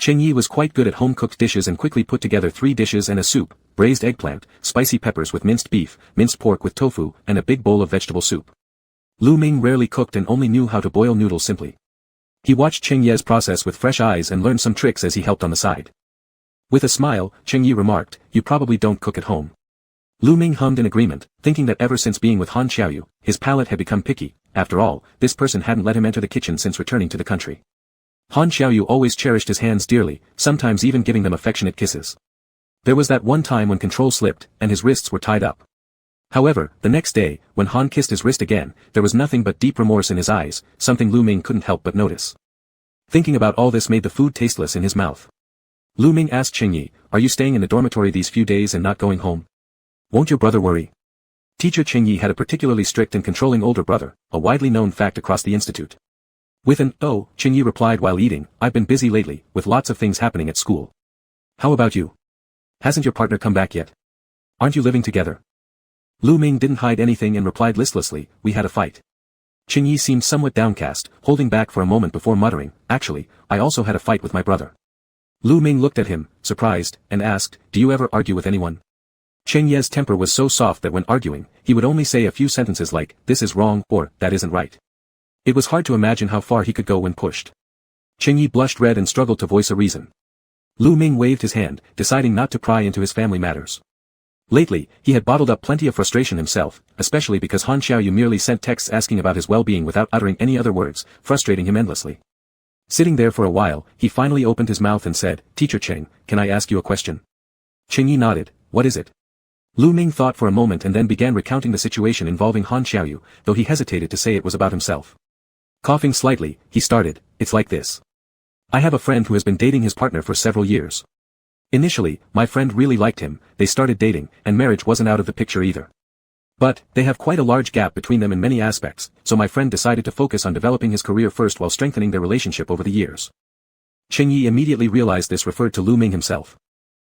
Speaker 1: Cheng Yi was quite good at home-cooked dishes and quickly put together 3 dishes and a soup, braised eggplant, spicy peppers with minced beef, minced pork with tofu, and a big bowl of vegetable soup. Lu Ming rarely cooked and only knew how to boil noodles simply. He watched Cheng Yi's process with fresh eyes and learned some tricks as he helped on the side. With a smile, Cheng Yi remarked, you probably don't cook at home. Lu Ming hummed in agreement, thinking that ever since being with Han Xiaoyu, his palate had become picky. After all, this person hadn't let him enter the kitchen since returning to the country. Han Xiaoyu always cherished his hands dearly, sometimes even giving them affectionate kisses. There was that one time when control slipped, and his wrists were tied up. However, the next day, when Han kissed his wrist again, there was nothing but deep remorse in his eyes, something Lu Ming couldn't help but notice. Thinking about all this made the food tasteless in his mouth. Lu Ming asked Cheng Yi, are you staying in the dormitory these few days and not going home? Won't your brother worry? Teacher Cheng Yi had a particularly strict and controlling older brother, a widely known fact across the institute. With an, oh, Cheng Yi replied while eating, I've been busy lately, with lots of things happening at school. How about you? Hasn't your partner come back yet? Aren't you living together? Lu Ming didn't hide anything and replied listlessly, we had a fight. Cheng Yi seemed somewhat downcast, holding back for a moment before muttering, actually, I also had a fight with my brother. Lu Ming looked at him, surprised, and asked, do you ever argue with anyone? Cheng Yi's temper was so soft that when arguing, he would only say a few sentences like, this is wrong, or, that isn't right. It was hard to imagine how far he could go when pushed. Cheng Yi blushed red and struggled to voice a reason. Lu Ming waved his hand, deciding not to pry into his family matters. Lately, he had bottled up plenty of frustration himself, especially because Han Xiaoyu merely sent texts asking about his well-being without uttering any other words, frustrating him endlessly. Sitting there for a while, he finally opened his mouth and said, Teacher Cheng, can I ask you a question? Cheng Yi nodded, what is it? Lu Ming thought for a moment and then began recounting the situation involving Han Xiaoyu, though he hesitated to say it was about himself. Coughing slightly, he started, it's like this. I have a friend who has been dating his partner for several years. Initially, my friend really liked him, they started dating, and marriage wasn't out of the picture either. But, they have quite a large gap between them in many aspects, so my friend decided to focus on developing his career first while strengthening their relationship over the years. Cheng Yi immediately realized this referred to Lu Ming himself.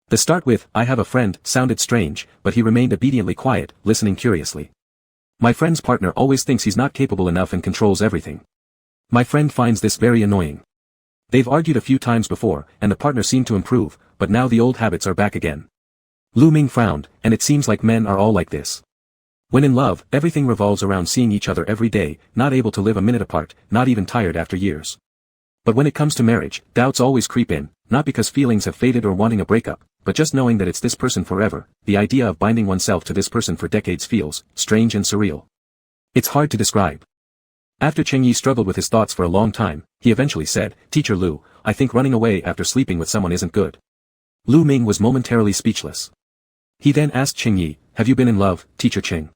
Speaker 1: The start with, I have a friend, sounded strange, but he remained obediently quiet, listening curiously. My friend's partner always thinks he's not capable enough and controls everything. My friend finds this very annoying. They've argued a few times before, and the partner seemed to improve, but now the old habits are back again. Lu Ming frowned, and it seems like men are all like this. When in love, everything revolves around seeing each other every day, not able to live a minute apart, not even tired after years. But when it comes to marriage, doubts always creep in, not because feelings have faded or wanting a breakup, but just knowing that it's this person forever. The idea of binding oneself to this person for decades feels strange and surreal. It's hard to describe. After Cheng Yi struggled with his thoughts for a long time, he eventually said, Teacher Lu, I think running away after sleeping with someone isn't good. Lu Ming was momentarily speechless. He then asked Cheng Yi, have you been in love, Teacher Cheng?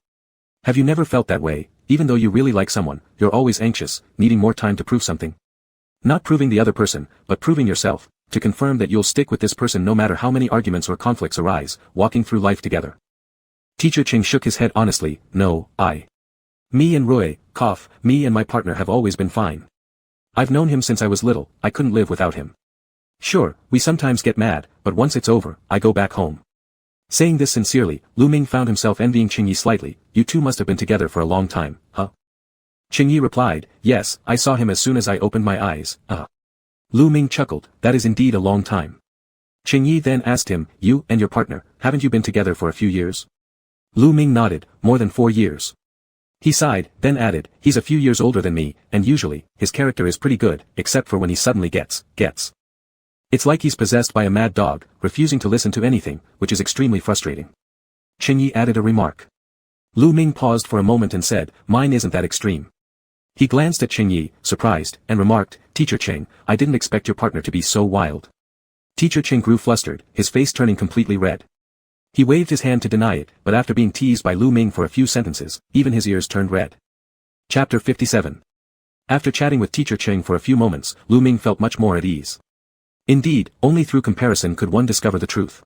Speaker 1: Have you never felt that way, even though you really like someone, you're always anxious, needing more time to prove something? Not proving the other person, but proving yourself, to confirm that you'll stick with this person no matter how many arguments or conflicts arise, walking through life together. Teacher Cheng shook his head honestly, no, Me and me and my partner have always been fine. I've known him since I was little, I couldn't live without him. Sure, we sometimes get mad, but once it's over, I go back home. Saying this sincerely, Lu Ming found himself envying Qingyi slightly. You two must have been together for a long time, huh? Qingyi replied, yes, I saw him as soon as I opened my eyes, Lu Ming chuckled, that is indeed a long time. Qingyi then asked him, you and your partner, haven't you been together for a few years? Lu Ming nodded, more than 4 years. He sighed, then added, he's a few years older than me, and usually, his character is pretty good, except for when he suddenly gets. It's like he's possessed by a mad dog, refusing to listen to anything, which is extremely frustrating. Qingyi added a remark. Lu Ming paused for a moment and said, mine isn't that extreme. He glanced at Qingyi, surprised, and remarked, Teacher Qing, I didn't expect your partner to be so wild. Teacher Qing grew flustered, his face turning completely red. He waved his hand to deny it, but after being teased by Lu Ming for a few sentences, even his ears turned red. Chapter 57. After chatting with Teacher Qing for a few moments, Lu Ming felt much more at ease. Indeed, only through comparison could one discover the truth.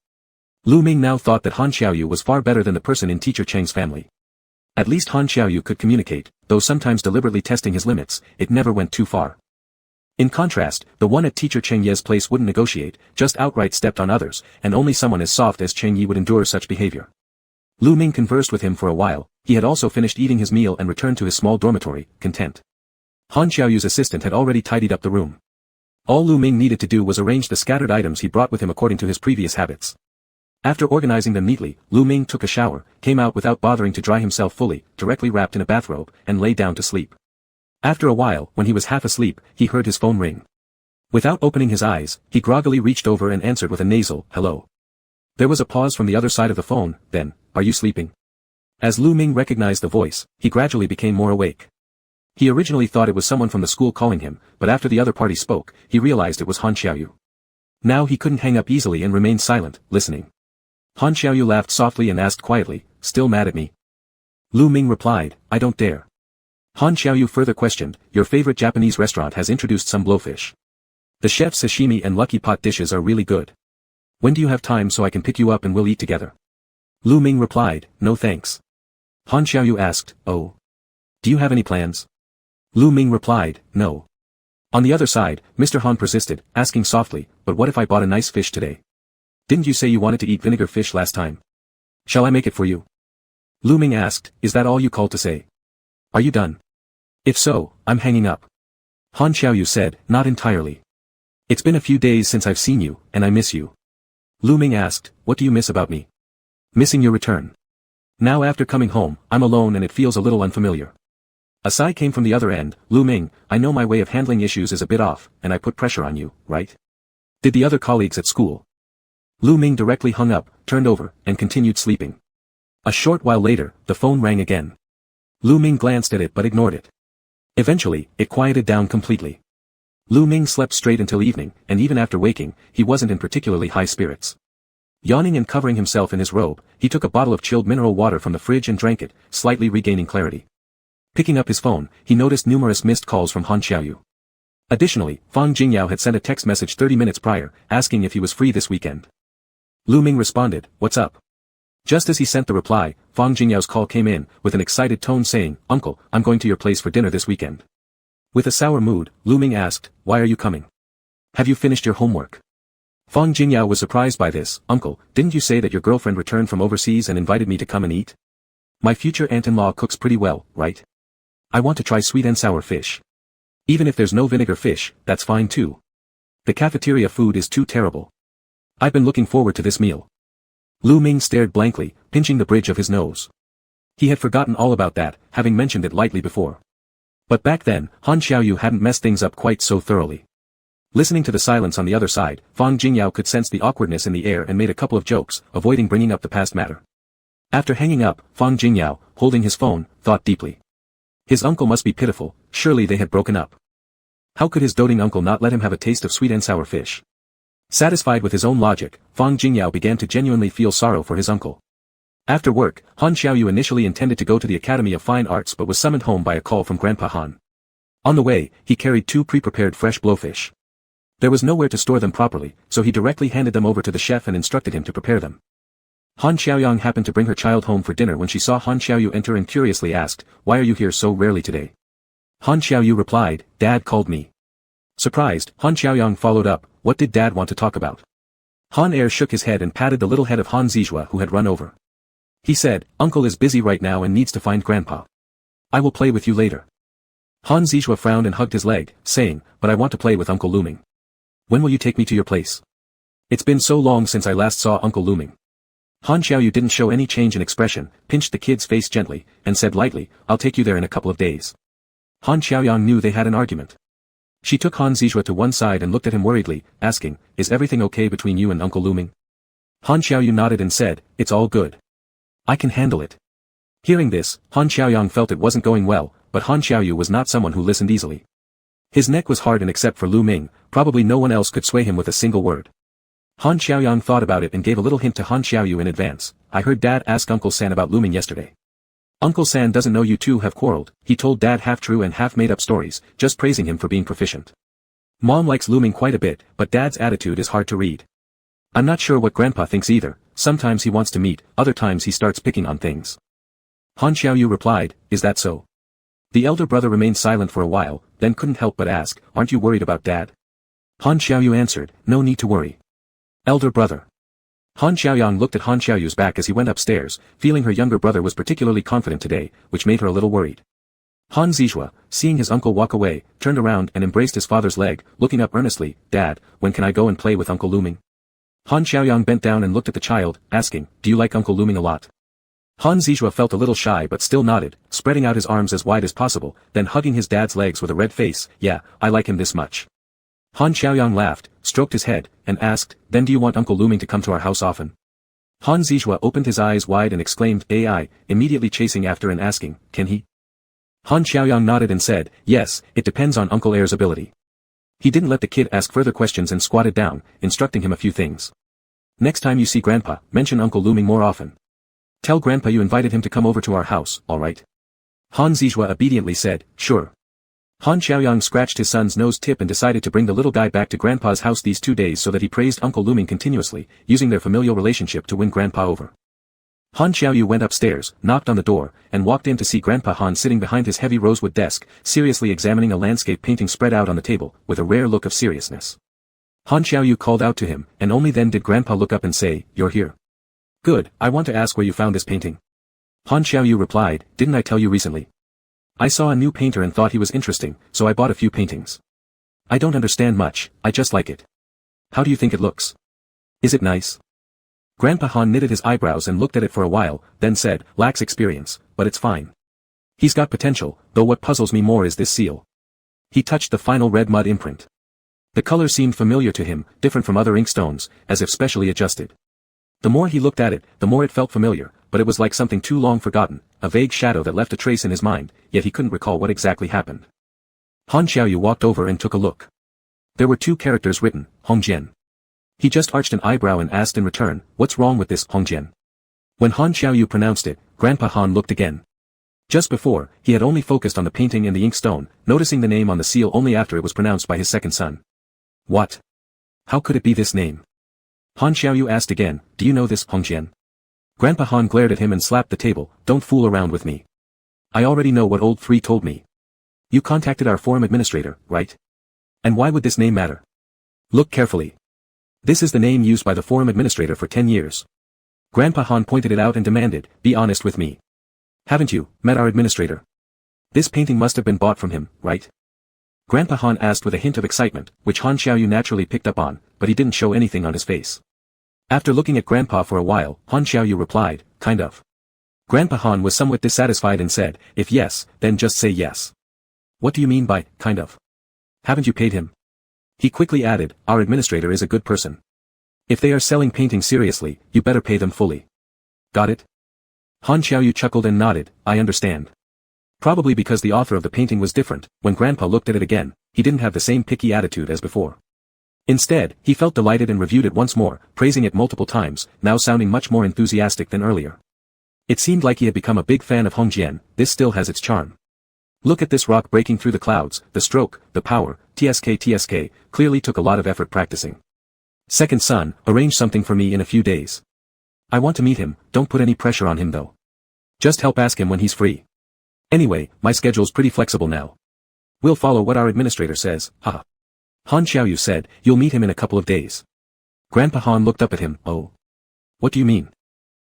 Speaker 1: Lu Ming now thought that Han Xiaoyu was far better than the person in Teacher Cheng's family. At least Han Xiaoyu could communicate, though sometimes deliberately testing his limits, it never went too far. In contrast, the one at Teacher Cheng Ye's place wouldn't negotiate, just outright stepped on others, and only someone as soft as Cheng Yi would endure such behavior. Lu Ming conversed with him for a while. He had also finished eating his meal and returned to his small dormitory, content. Han Xiaoyu's assistant had already tidied up the room. All Lu Ming needed to do was arrange the scattered items he brought with him according to his previous habits. After organizing them neatly, Lu Ming took a shower, came out without bothering to dry himself fully, directly wrapped in a bathrobe, and lay down to sleep. After a while, when he was half asleep, he heard his phone ring. Without opening his eyes, he groggily reached over and answered with a nasal, hello. There was a pause from the other side of the phone, then, are you sleeping? As Lu Ming recognized the voice, he gradually became more awake. He originally thought it was someone from the school calling him, but after the other party spoke, he realized it was Han Xiaoyu. Now he couldn't hang up easily and remained silent, listening. Han Xiaoyu laughed softly and asked quietly, still mad at me? Lu Ming replied, I don't dare. Han Xiaoyu further questioned, your favorite Japanese restaurant has introduced some blowfish. The chef's sashimi and lucky pot dishes are really good. When do you have time so I can pick you up and we'll eat together? Lu Ming replied, no thanks. Han Xiaoyu asked, oh. Do you have any plans? Lu Ming replied, no. On the other side, Mr. Han persisted, asking softly, but what if I bought a nice fish today? Didn't you say you wanted to eat vinegar fish last time? Shall I make it for you? Lu Ming asked, is that all you called to say? Are you done? If so, I'm hanging up. Han Xiaoyu said, not entirely. It's been a few days since I've seen you, and I miss you. Lu Ming asked, what do you miss about me? Missing your return. Now after coming home, I'm alone and it feels a little unfamiliar. A sigh came from the other end, Lu Ming, I know my way of handling issues is a bit off, and I put pressure on you, right? Did the other colleagues at school? Lu Ming directly hung up, turned over, and continued sleeping. A short while later, the phone rang again. Lu Ming glanced at it but ignored it. Eventually, it quieted down completely. Lu Ming slept straight until evening, and even after waking, he wasn't in particularly high spirits. Yawning and covering himself in his robe, he took a bottle of chilled mineral water from the fridge and drank it, slightly regaining clarity. Picking up his phone, he noticed numerous missed calls from Han Xiaoyu. Additionally, Fang Jingyao had sent a text message 30 minutes prior, asking if he was free this weekend. Lu Ming responded, what's up? Just as he sent the reply, Fang Jingyao's call came in, with an excited tone saying, Uncle, I'm going to your place for dinner this weekend. With a sour mood, Lu Ming asked, why are you coming? Have you finished your homework? Fang Jingyao was surprised by this, Uncle, didn't you say that your girlfriend returned from overseas and invited me to come and eat? My future aunt-in-law cooks pretty well, right? I want to try sweet and sour fish. Even if there's no vinegar fish, that's fine too. The cafeteria food is too terrible. I've been looking forward to this meal. Lu Ming stared blankly, pinching the bridge of his nose. He had forgotten all about that, having mentioned it lightly before. But back then, Han Xiaoyu hadn't messed things up quite so thoroughly. Listening to the silence on the other side, Fang Jingyao could sense the awkwardness in the air and made a couple of jokes, avoiding bringing up the past matter. After hanging up, Fang Jingyao, holding his phone, thought deeply. His uncle must be pitiful, surely they had broken up. How could his doting uncle not let him have a taste of sweet and sour fish? Satisfied with his own logic, Fang Jingyao began to genuinely feel sorrow for his uncle. After work, Han Xiaoyu initially intended to go to the Academy of Fine Arts but was summoned home by a call from Grandpa Han. On the way, he carried 2 pre-prepared fresh blowfish. There was nowhere to store them properly, so he directly handed them over to the chef and instructed him to prepare them. Han Xiaoyang happened to bring her child home for dinner when she saw Han Xiaoyu enter and curiously asked, "Why are you here so rarely today?" Han Xiaoyu replied, "Dad called me." Surprised, Han Xiaoyang followed up, "What did Dad want to talk about?" Han Er shook his head and patted the little head of Han Zijua who had run over. He said, "Uncle is busy right now and needs to find Grandpa. I will play with you later." Han Zijua frowned and hugged his leg, saying, "But I want to play with Uncle Luming. When will you take me to your place? It's been so long since I last saw Uncle Luming." Han Xiaoyu didn't show any change in expression, pinched the kid's face gently, and said lightly, "I'll take you there in a couple of days." Han Xiaoyang knew they had an argument. She took Han Zijua to one side and looked at him worriedly, asking, "Is everything okay between you and Uncle Luming?" Han Xiaoyu nodded and said, "It's all good. I can handle it." Hearing this, Han Xiaoyang felt it wasn't going well, but Han Xiaoyu was not someone who listened easily. His neck was hardened except for Lu Ming, probably no one else could sway him with a single word. Han Xiaoyang thought about it and gave a little hint to Han Xiaoyu in advance, "I heard Dad ask Uncle San about Lu Ming yesterday. Uncle San doesn't know you two have quarreled. He told Dad half true and half made up stories, just praising him for being proficient. Mom likes Lu Ming quite a bit, but Dad's attitude is hard to read. I'm not sure what Grandpa thinks either, sometimes he wants to meet, other times he starts picking on things." Han Xiaoyu replied, "Is that so?" The elder brother remained silent for a while, then couldn't help but ask, "Aren't you worried about Dad?" Han Xiaoyu answered, "No need to worry. Elder brother." Han Xiaoyang looked at Han Xiaoyu's back as he went upstairs, feeling her younger brother was particularly confident today, which made her a little worried. Han Zijua, seeing his uncle walk away, turned around and embraced his father's leg, looking up earnestly, "Dad, when can I go and play with Uncle Luming?" Han Xiaoyang bent down and looked at the child, asking, "Do you like Uncle Luming a lot?" Han Zijua felt a little shy but still nodded, spreading out his arms as wide as possible, then hugging his dad's legs with a red face, "Yeah, I like him this much." Han Xiaoyang laughed, stroked his head, and asked, "Then do you want Uncle Luming to come to our house often?" Han Zijua opened his eyes wide and exclaimed, "AI," immediately chasing after and asking, "Can he?" Han Xiaoyang nodded and said, "Yes, it depends on Uncle Air's ability." He didn't let the kid ask further questions and squatted down, instructing him a few things. "Next time you see Grandpa, mention Uncle Luming more often. Tell Grandpa you invited him to come over to our house, alright?" Han Zijua obediently said, "Sure." Han Xiaoyang scratched his son's nose tip and decided to bring the little guy back to Grandpa's house these 2 days so that he praised Uncle Luming continuously, using their familial relationship to win Grandpa over. Han Xiaoyu went upstairs, knocked on the door, and walked in to see Grandpa Han sitting behind his heavy rosewood desk, seriously examining a landscape painting spread out on the table, with a rare look of seriousness. Han Xiaoyu called out to him, and only then did Grandpa look up and say, "You're here. Good, I want to ask where you found this painting." Han Xiaoyu replied, "Didn't I tell you recently? I saw a new painter and thought he was interesting, so I bought a few paintings. I don't understand much, I just like it. How do you think it looks? Is it nice?" Grandpa Han knitted his eyebrows and looked at it for a while, then said, "Lacks experience, but it's fine. He's got potential, though what puzzles me more is this seal." He touched the final red mud imprint. The color seemed familiar to him, different from other inkstones, as if specially adjusted. The more he looked at it, the more it felt familiar, but it was like something too long forgotten, a vague shadow that left a trace in his mind, yet he couldn't recall what exactly happened. Han Xiaoyu walked over and took a look. There were 2 characters written, Hongjian. He just arched an eyebrow and asked in return, "What's wrong with this, Hongjian?" When Han Xiaoyu pronounced it, Grandpa Han looked again. Just before, he had only focused on the painting and the inkstone, noticing the name on the seal only after it was pronounced by his second son. "What? How could it be this name?" Han Xiaoyu asked again, "Do you know this, Hongjian?" Grandpa Han glared at him and slapped the table, "Don't fool around with me. I already know what old Three told me. You contacted our forum administrator, right? And why would this name matter? Look carefully. This is the name used by the forum administrator for 10 years. Grandpa Han pointed it out and demanded, "Be honest with me. Haven't you met our administrator? This painting must have been bought from him, right?" Grandpa Han asked with a hint of excitement, which Han Xiaoyu naturally picked up on, but he didn't show anything on his face. After looking at Grandpa for a while, Han Xiaoyu replied, "Kind of." Grandpa Han was somewhat dissatisfied and said, "If yes, then just say yes." "What do you mean by, kind of? Haven't you paid him?" He quickly added, "Our administrator is a good person. If they are selling paintings seriously, you better pay them fully." "Got it?" Han Xiaoyu chuckled and nodded, "I understand." Probably because the author of the painting was different, when Grandpa looked at it again, he didn't have the same picky attitude as before. Instead, he felt delighted and reviewed it once more, praising it multiple times, now sounding much more enthusiastic than earlier. It seemed like he had become a big fan of Hongjian. This still has its charm. Look at this rock breaking through the clouds, the stroke, the power, TSK clearly took a lot of effort practicing. Second son, arrange something for me in a few days. I want to meet him, don't put any pressure on him though. Just help ask him when he's free. Anyway, my schedule's pretty flexible now. We'll follow what our administrator says, haha. Han Xiaoyu said, you'll meet him in a couple of days. Grandpa Han looked up at him, oh. What do you mean?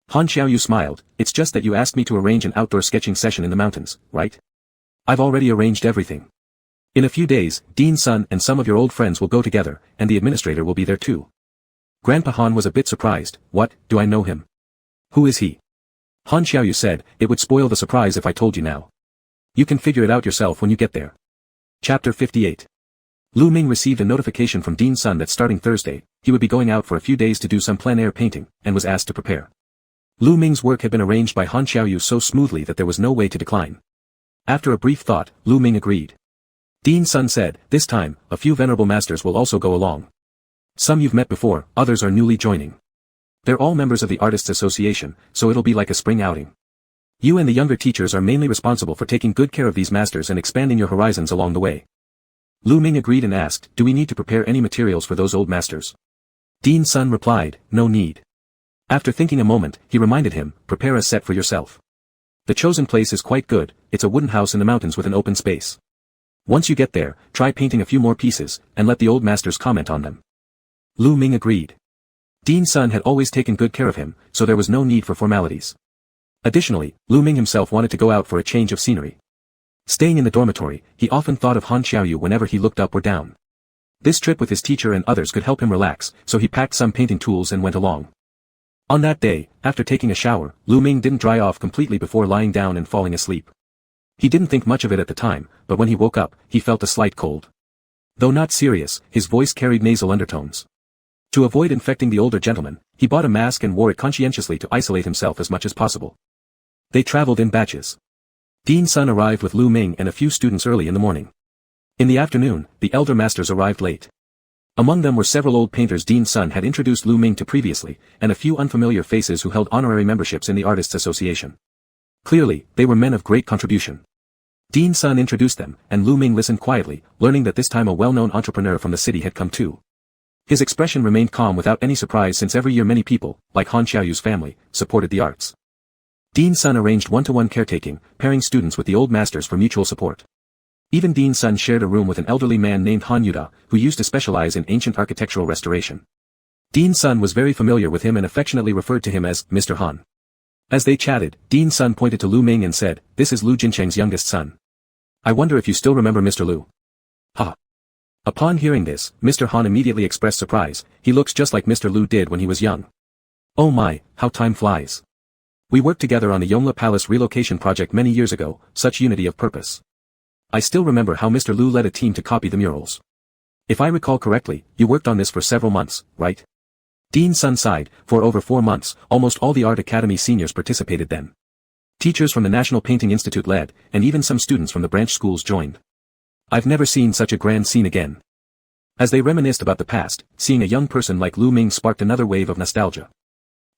Speaker 1: Han Xiaoyu smiled, it's just that you asked me to arrange an outdoor sketching session in the mountains, right? I've already arranged everything. In a few days, Dean's son and some of your old friends will go together, and the administrator will be there too. Grandpa Han was a bit surprised, what, do I know him? Who is he? Han Xiaoyu said, it would spoil the surprise if I told you now. You can figure it out yourself when you get there. Chapter 58. Lu Ming received a notification from Dean's son that starting Thursday, he would be going out for a few days to do some plein-air painting, and was asked to prepare. Lu Ming's work had been arranged by Han Xiaoyu so smoothly that there was no way to decline. After a brief thought, Lu Ming agreed. Dean's son said, this time, a few venerable masters will also go along. Some you've met before, others are newly joining. They're all members of the Artists Association, so it'll be like a spring outing. You and the younger teachers are mainly responsible for taking good care of these masters and expanding your horizons along the way. Lu Ming agreed and asked, do we need to prepare any materials for those old masters? Dean's son replied, no need. After thinking a moment, he reminded him, prepare a set for yourself. The chosen place is quite good, it's a wooden house in the mountains with an open space. Once you get there, try painting a few more pieces, and let the old masters comment on them. Lu Ming agreed. Dean's son had always taken good care of him, so there was no need for formalities. Additionally, Lu Ming himself wanted to go out for a change of scenery. Staying in the dormitory, he often thought of Han Xiaoyu whenever he looked up or down. This trip with his teacher and others could help him relax, so he packed some painting tools and went along. On that day, after taking a shower, Lu Ming didn't dry off completely before lying down and falling asleep. He didn't think much of it at the time, but when he woke up, he felt a slight cold. Though not serious, his voice carried nasal undertones. To avoid infecting the older gentleman, he bought a mask and wore it conscientiously to isolate himself as much as possible. They traveled in batches. Dean's son arrived with Lu Ming and a few students early in the morning. In the afternoon, the elder masters arrived late. Among them were several old painters Dean's son had introduced Lu Ming to previously, and a few unfamiliar faces who held honorary memberships in the Artists Association. Clearly, they were men of great contribution. Dean's son introduced them, and Lu Ming listened quietly, learning that this time a well-known entrepreneur from the city had come too. His expression remained calm without any surprise since every year many people, like Han Xiaoyu's family, supported the arts. Dean's son arranged one-to-one caretaking, pairing students with the old masters for mutual support. Even Dean's son shared a room with an elderly man named Han Yuda, who used to specialize in ancient architectural restoration. Dean's son was very familiar with him and affectionately referred to him as Mr. Han. As they chatted, Dean's son pointed to Lu Ming and said, this is Lu Jincheng's youngest son. I wonder if you still remember Mr. Lu. Ha! Upon hearing this, Mr. Han immediately expressed surprise, he looks just like Mr. Lu did when he was young. Oh my, how time flies. We worked together on the Yongla Palace relocation project many years ago, such unity of purpose. I still remember how Mr. Lu led a team to copy the murals. If I recall correctly, you worked on this for several months, right? Dean's son sighed, for over 4 months, almost all the Art Academy seniors participated then. Teachers from the National Painting Institute led, and even some students from the branch schools joined. I've never seen such a grand scene again. As they reminisced about the past, seeing a young person like Lu Ming sparked another wave of nostalgia.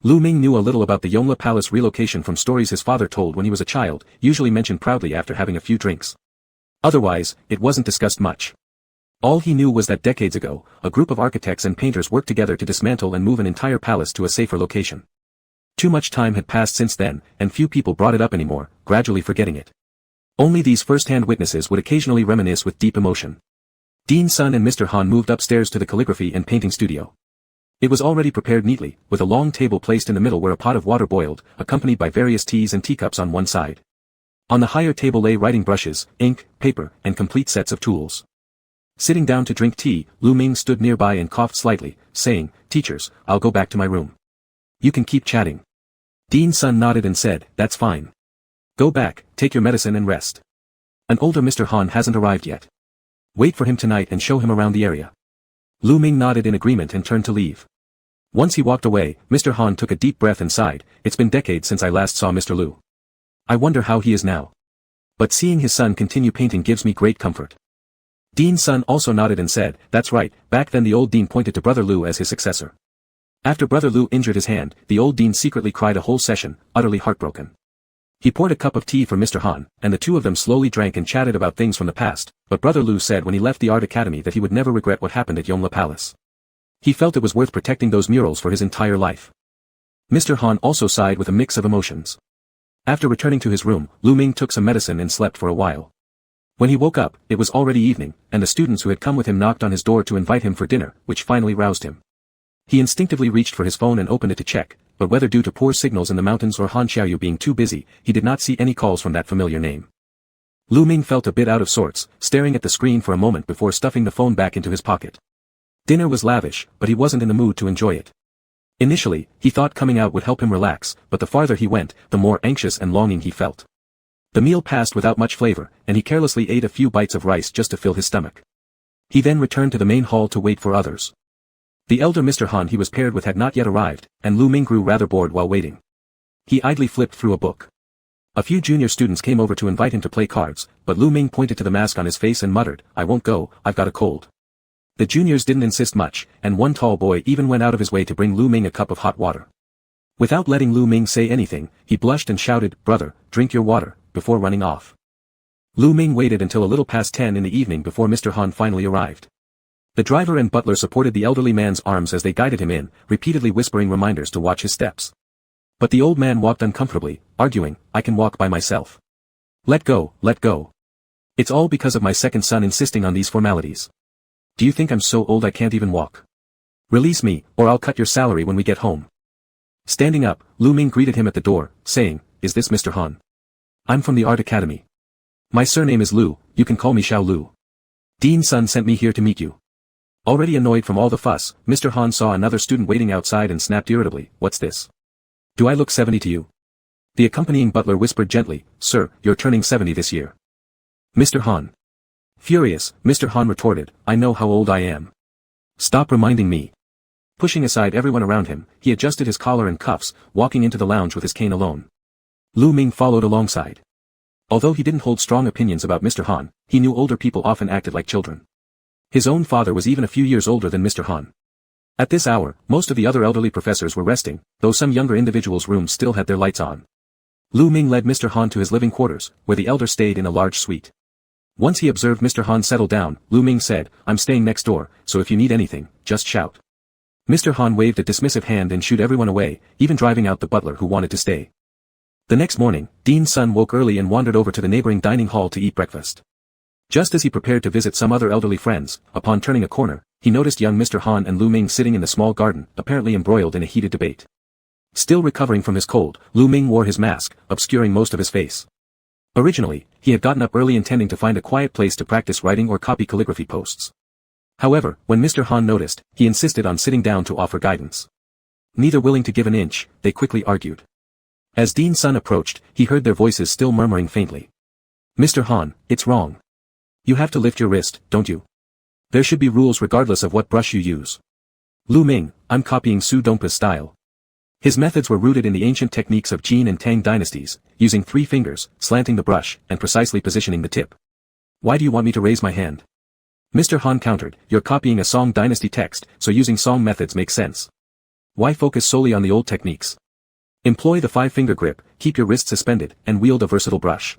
Speaker 1: Lu Ming knew a little about the Yongla Palace relocation from stories his father told when he was a child, usually mentioned proudly after having a few drinks. Otherwise, it wasn't discussed much. All he knew was that decades ago, a group of architects and painters worked together to dismantle and move an entire palace to a safer location. Too much time had passed since then, and few people brought it up anymore, gradually forgetting it. Only these first-hand witnesses would occasionally reminisce with deep emotion. Dean's son and Mr. Han moved upstairs to the calligraphy and painting studio. It was already prepared neatly, with a long table placed in the middle where a pot of water boiled, accompanied by various teas and teacups on one side. On the higher table lay writing brushes, ink, paper, and complete sets of tools. Sitting down to drink tea, Lu Ming stood nearby and coughed slightly, saying, "Teachers, I'll go back to my room. You can keep chatting." Dean's son nodded and said, "That's fine. Go back, take your medicine and rest. An older Mr. Han hasn't arrived yet. Wait for him tonight and show him around the area." Lu Ming nodded in agreement and turned to leave. Once he walked away, Mr. Han took a deep breath and sighed, "It's been decades since I last saw Mr. Lu. I wonder how he is now. But seeing his son continue painting gives me great comfort." Dean's son also nodded and said, "That's right, back then the old dean pointed to Brother Lu as his successor. After Brother Lu injured his hand, the old dean secretly cried a whole session, utterly heartbroken. He poured a cup of tea for Mr. Han, and the two of them slowly drank and chatted about things from the past, but Brother Lu said when he left the Art Academy that he would never regret what happened at Yongla Palace. He felt it was worth protecting those murals for his entire life. Mr. Han also sighed with a mix of emotions. After returning to his room, Lu Ming took some medicine and slept for a while. When he woke up, it was already evening, and the students who had come with him knocked on his door to invite him for dinner, which finally roused him. He instinctively reached for his phone and opened it to check, but whether due to poor signals in the mountains or Han Xiaoyu being too busy, he did not see any calls from that familiar name. Lu Ming felt a bit out of sorts, staring at the screen for a moment before stuffing the phone back into his pocket. Dinner was lavish, but he wasn't in the mood to enjoy it. Initially, he thought coming out would help him relax, but the farther he went, the more anxious and longing he felt. The meal passed without much flavor, and he carelessly ate a few bites of rice just to fill his stomach. He then returned to the main hall to wait for others. The elder Mr. Han he was paired with had not yet arrived, and Lu Ming grew rather bored while waiting. He idly flipped through a book. A few junior students came over to invite him to play cards, but Lu Ming pointed to the mask on his face and muttered, "I won't go, I've got a cold." The juniors didn't insist much, and one tall boy even went out of his way to bring Lu Ming a cup of hot water. Without letting Lu Ming say anything, he blushed and shouted, "Brother, drink your water," before running off. Lu Ming waited until a little past 10 in the evening before Mr. Han finally arrived. The driver and butler supported the elderly man's arms as they guided him in, repeatedly whispering reminders to watch his steps. But the old man walked uncomfortably, arguing, "I can walk by myself. Let go, let go. It's all because of my second son insisting on these formalities. Do you think I'm so old I can't even walk? Release me, or I'll cut your salary when we get home." Standing up, Lu Ming greeted him at the door, saying, "Is this Mr. Han? I'm from the Art Academy. My surname is Lu, you can call me Xiao Lu. Dean's son sent me here to meet you." Already annoyed from all the fuss, Mr. Han saw another student waiting outside and snapped irritably, "What's this? Do I look 70 to you?" The accompanying butler whispered gently, "Sir, you're turning 70 this year." Mr. Han. Furious, Mr. Han retorted, "I know how old I am. Stop reminding me." Pushing aside everyone around him, he adjusted his collar and cuffs, walking into the lounge with his cane alone. Lu Ming followed alongside. Although he didn't hold strong opinions about Mr. Han, he knew older people often acted like children. His own father was even a few years older than Mr. Han. At this hour, most of the other elderly professors were resting, though some younger individuals' rooms still had their lights on. Lu Ming led Mr. Han to his living quarters, where the elder stayed in a large suite. Once he observed Mr. Han settle down, Lu Ming said, "I'm staying next door, so if you need anything, just shout." Mr. Han waved a dismissive hand and shooed everyone away, even driving out the butler who wanted to stay. The next morning, Dean's son woke early and wandered over to the neighboring dining hall to eat breakfast. Just as he prepared to visit some other elderly friends, upon turning a corner, he noticed young Mr. Han and Lu Ming sitting in the small garden, apparently embroiled in a heated debate. Still recovering from his cold, Lu Ming wore his mask, obscuring most of his face. Originally, he had gotten up early intending to find a quiet place to practice writing or copy calligraphy posts. However, when Mr. Han noticed, he insisted on sitting down to offer guidance. Neither willing to give an inch, they quickly argued. As Dean's son approached, he heard their voices still murmuring faintly. "Mr. Han, it's wrong. You have to lift your wrist, don't you? There should be rules regardless of what brush you use." "Lu Ming, I'm copying Su Dongpa's style." His methods were rooted in the ancient techniques of Qin and Tang dynasties, using 3 fingers, slanting the brush, and precisely positioning the tip. "Why do you want me to raise my hand?" Mr. Han countered, "You're copying a Song dynasty text, so using Song methods makes sense. Why focus solely on the old techniques? Employ the 5-finger grip, keep your wrist suspended, and wield a versatile brush.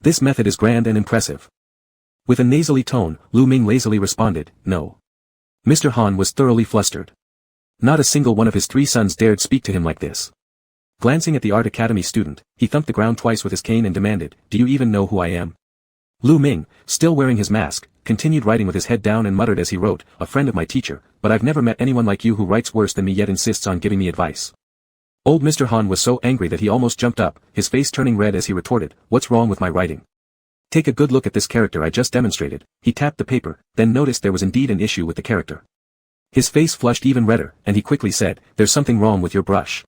Speaker 1: This method is grand and impressive." With a nasally tone, Lu Ming lazily responded, "No." Mr. Han was thoroughly flustered. Not a single one of his 3 sons dared speak to him like this. Glancing at the Art Academy student, he thumped the ground twice with his cane and demanded, "Do you even know who I am?" Lu Ming, still wearing his mask, continued writing with his head down and muttered as he wrote, "A friend of my teacher, but I've never met anyone like you who writes worse than me yet insists on giving me advice." Old Mr. Han was so angry that he almost jumped up, his face turning red as he retorted, "What's wrong with my writing? Take a good look at this character I just demonstrated." He tapped the paper, then noticed there was indeed an issue with the character. His face flushed even redder, and he quickly said, "There's something wrong with your brush.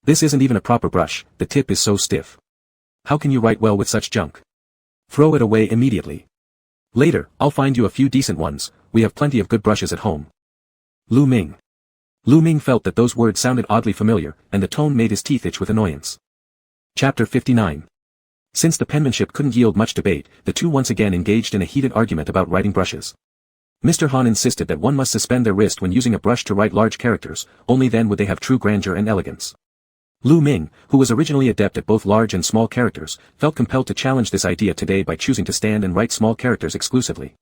Speaker 1: This isn't even a proper brush, the tip is so stiff. How can you write well with such junk? Throw it away immediately. Later, I'll find you a few decent ones, we have plenty of good brushes at home." Lu Ming. Lu Ming felt that those words sounded oddly familiar, and the tone made his teeth itch with annoyance. Chapter 59. Since the penmanship couldn't yield much debate, the two once again engaged in a heated argument about writing brushes. Mr. Han insisted that one must suspend their wrist when using a brush to write large characters, only then would they have true grandeur and elegance. Lu Ming, who was originally adept at both large and small characters, felt compelled to challenge this idea today by choosing to stand and write small characters exclusively.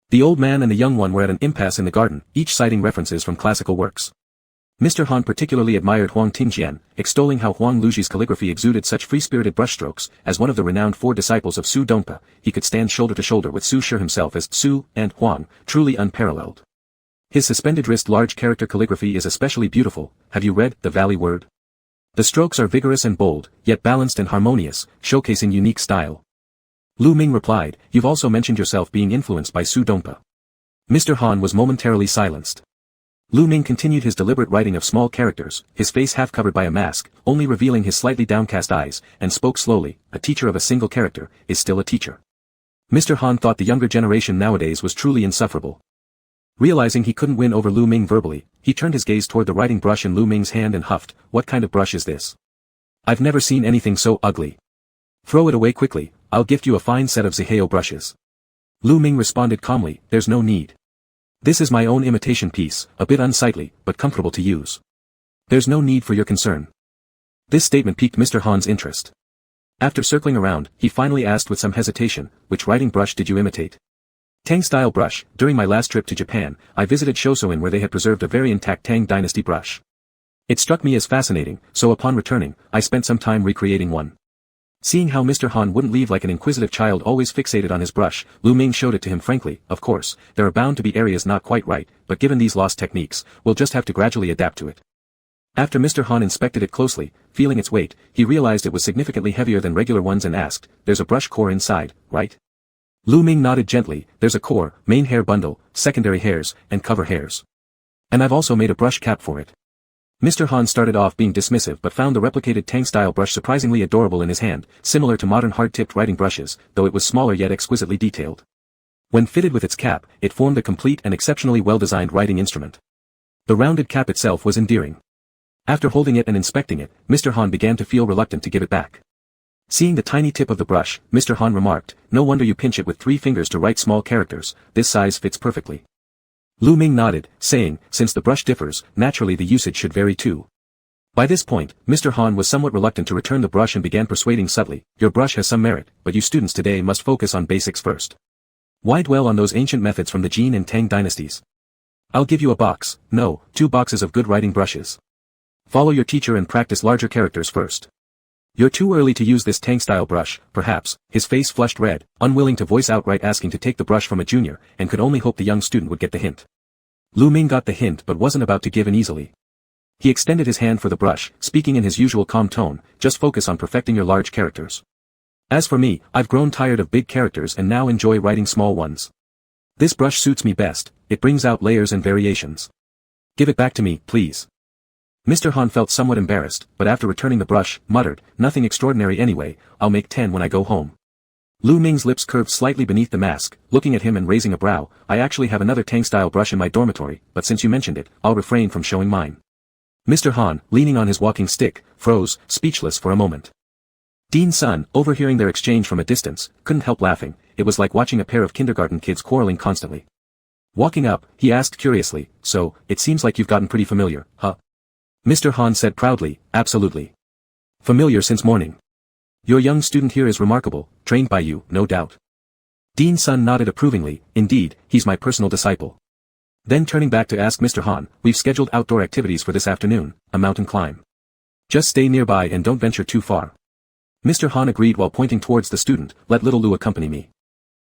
Speaker 1: The old man and the young one were at an impasse in the garden, each citing references from classical works. Mr. Han particularly admired Huang Tingjian, extolling how Huang Luji's calligraphy exuded such free-spirited brushstrokes. As one of the renowned 4 disciples of Su Dongpa, he could stand shoulder to shoulder with Su Shi himself as Su and Huang, truly unparalleled. His suspended wrist large character calligraphy is especially beautiful. Have you read The Valley Word? The strokes are vigorous and bold, yet balanced and harmonious, showcasing unique style. Lu Ming replied, you've also mentioned yourself being influenced by Su Dongpa. Mr. Han was momentarily silenced. Lu Ming continued his deliberate writing of small characters, his face half covered by a mask, only revealing his slightly downcast eyes, and spoke slowly, a teacher of a single character, is still a teacher. Mr. Han thought the younger generation nowadays was truly insufferable. Realizing he couldn't win over Lu Ming verbally, he turned his gaze toward the writing brush in Lu Ming's hand and huffed, what kind of brush is this? I've never seen anything so ugly. Throw it away quickly, I'll gift you a fine set of Zihao brushes. Lu Ming responded calmly, there's no need. This is my own imitation piece, a bit unsightly, but comfortable to use. There's no need for your concern. This statement piqued Mr. Han's interest. After circling around, he finally asked with some hesitation, which writing brush did you imitate? Tang-style brush. During my last trip to Japan, I visited Shosoin where they had preserved a very intact Tang dynasty brush. It struck me as fascinating, so upon returning, I spent some time recreating one. Seeing how Mr. Han wouldn't leave like an inquisitive child always fixated on his brush, Lu Ming showed it to him frankly, of course, there are bound to be areas not quite right, but given these lost techniques, we'll just have to gradually adapt to it. After Mr. Han inspected it closely, feeling its weight, he realized it was significantly heavier than regular ones and asked, there's a brush core inside, right? Lu Ming nodded gently, there's a core, main hair bundle, secondary hairs, and cover hairs. And I've also made a brush cap for it. Mr. Han started off being dismissive but found the replicated Tang-style brush surprisingly adorable in his hand, similar to modern hard-tipped writing brushes, though it was smaller yet exquisitely detailed. When fitted with its cap, it formed a complete and exceptionally well-designed writing instrument. The rounded cap itself was endearing. After holding it and inspecting it, Mr. Han began to feel reluctant to give it back. Seeing the tiny tip of the brush, Mr. Han remarked, no wonder you pinch it with 3 fingers to write small characters, this size fits perfectly. Lu Ming nodded, saying, since the brush differs, naturally the usage should vary too. By this point, Mr. Han was somewhat reluctant to return the brush and began persuading subtly, your brush has some merit, but you students today must focus on basics first. Why dwell on those ancient methods from the Jin and Tang dynasties? I'll give you a box, no, 2 boxes of good writing brushes. Follow your teacher and practice larger characters first. You're too early to use this Tang-style brush, perhaps. His face flushed red, unwilling to voice outright asking to take the brush from a junior, and could only hope the young student would get the hint. Lu Ming got the hint but wasn't about to give in easily. He extended his hand for the brush, speaking in his usual calm tone, just focus on perfecting your large characters. As for me, I've grown tired of big characters and now enjoy writing small ones. This brush suits me best, it brings out layers and variations. Give it back to me, please. Mr. Han felt somewhat embarrassed, but after returning the brush, muttered, nothing extraordinary anyway, I'll make 10 when I go home. Lu Ming's lips curved slightly beneath the mask, looking at him and raising a brow, I actually have another Tang-style brush in my dormitory, but since you mentioned it, I'll refrain from showing mine. Mr. Han, leaning on his walking stick, froze, speechless for a moment. Dean Sun, overhearing their exchange from a distance, couldn't help laughing, it was like watching a pair of kindergarten kids quarreling constantly. Walking up, he asked curiously, so, it seems like you've gotten pretty familiar, huh? Mr. Han said proudly, absolutely. Familiar since morning. Your young student here is remarkable, trained by you, no doubt. Dean Sun nodded approvingly, indeed, he's my personal disciple. Then turning back to ask Mr. Han, we've scheduled outdoor activities for this afternoon, a mountain climb. Just stay nearby and don't venture too far. Mr. Han agreed while pointing towards the student, let little Lu accompany me.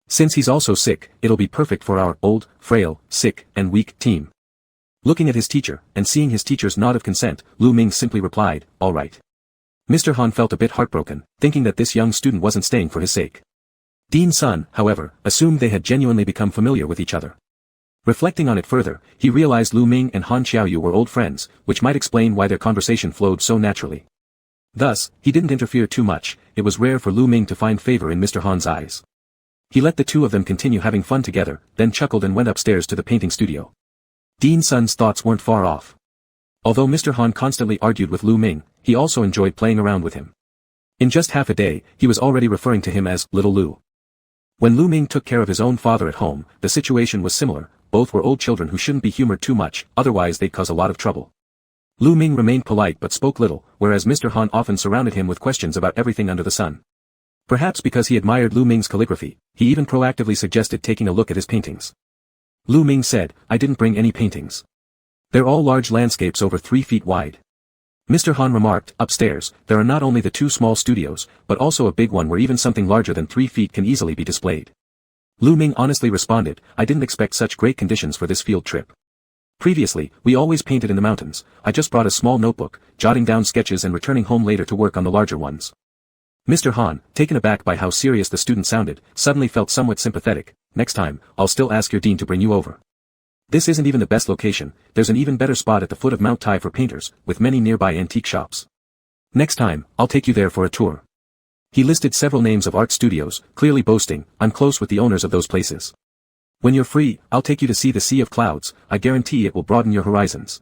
Speaker 1: Since he's also sick, it'll be perfect for our old, frail, sick, and weak team. Looking at his teacher, and seeing his teacher's nod of consent, Lu Ming simply replied, all right. Mr. Han felt a bit heartbroken, thinking that this young student wasn't staying for his sake. Dean Sun, however, assumed they had genuinely become familiar with each other. Reflecting on it further, he realized Lu Ming and Han Xiaoyu were old friends, which might explain why their conversation flowed so naturally. Thus, he didn't interfere too much, it was rare for Lu Ming to find favor in Mr. Han's eyes. He let the two of them continue having fun together, then chuckled and went upstairs to the painting studio. Dean Sun's thoughts weren't far off. Although Mr. Han constantly argued with Lu Ming, he also enjoyed playing around with him. In just half a day, he was already referring to him as Little Lu. When Lu Ming took care of his own father at home, the situation was similar, both were old children who shouldn't be humored too much, otherwise they'd cause a lot of trouble. Lu Ming remained polite but spoke little, whereas Mr. Han often surrounded him with questions about everything under the sun. Perhaps because he admired Lu Ming's calligraphy, he even proactively suggested taking a look at his paintings. Lu Ming said, I didn't bring any paintings. They're all large landscapes over 3 feet wide. Mr. Han remarked, upstairs, there are not only the 2 small studios, but also a big one where even something larger than 3 feet can easily be displayed. Lu Ming honestly responded, I didn't expect such great conditions for this field trip. Previously, we always painted in the mountains. I just brought a small notebook, jotting down sketches and returning home later to work on the larger ones. Mr. Han, taken aback by how serious the student sounded, suddenly felt somewhat sympathetic. Next time, I'll still ask your dean to bring you over. This isn't even the best location, there's an even better spot at the foot of Mount Tai for painters, with many nearby antique shops. Next time, I'll take you there for a tour. He listed several names of art studios, clearly boasting, I'm close with the owners of those places. When you're free, I'll take you to see the Sea of Clouds, I guarantee it will broaden your horizons.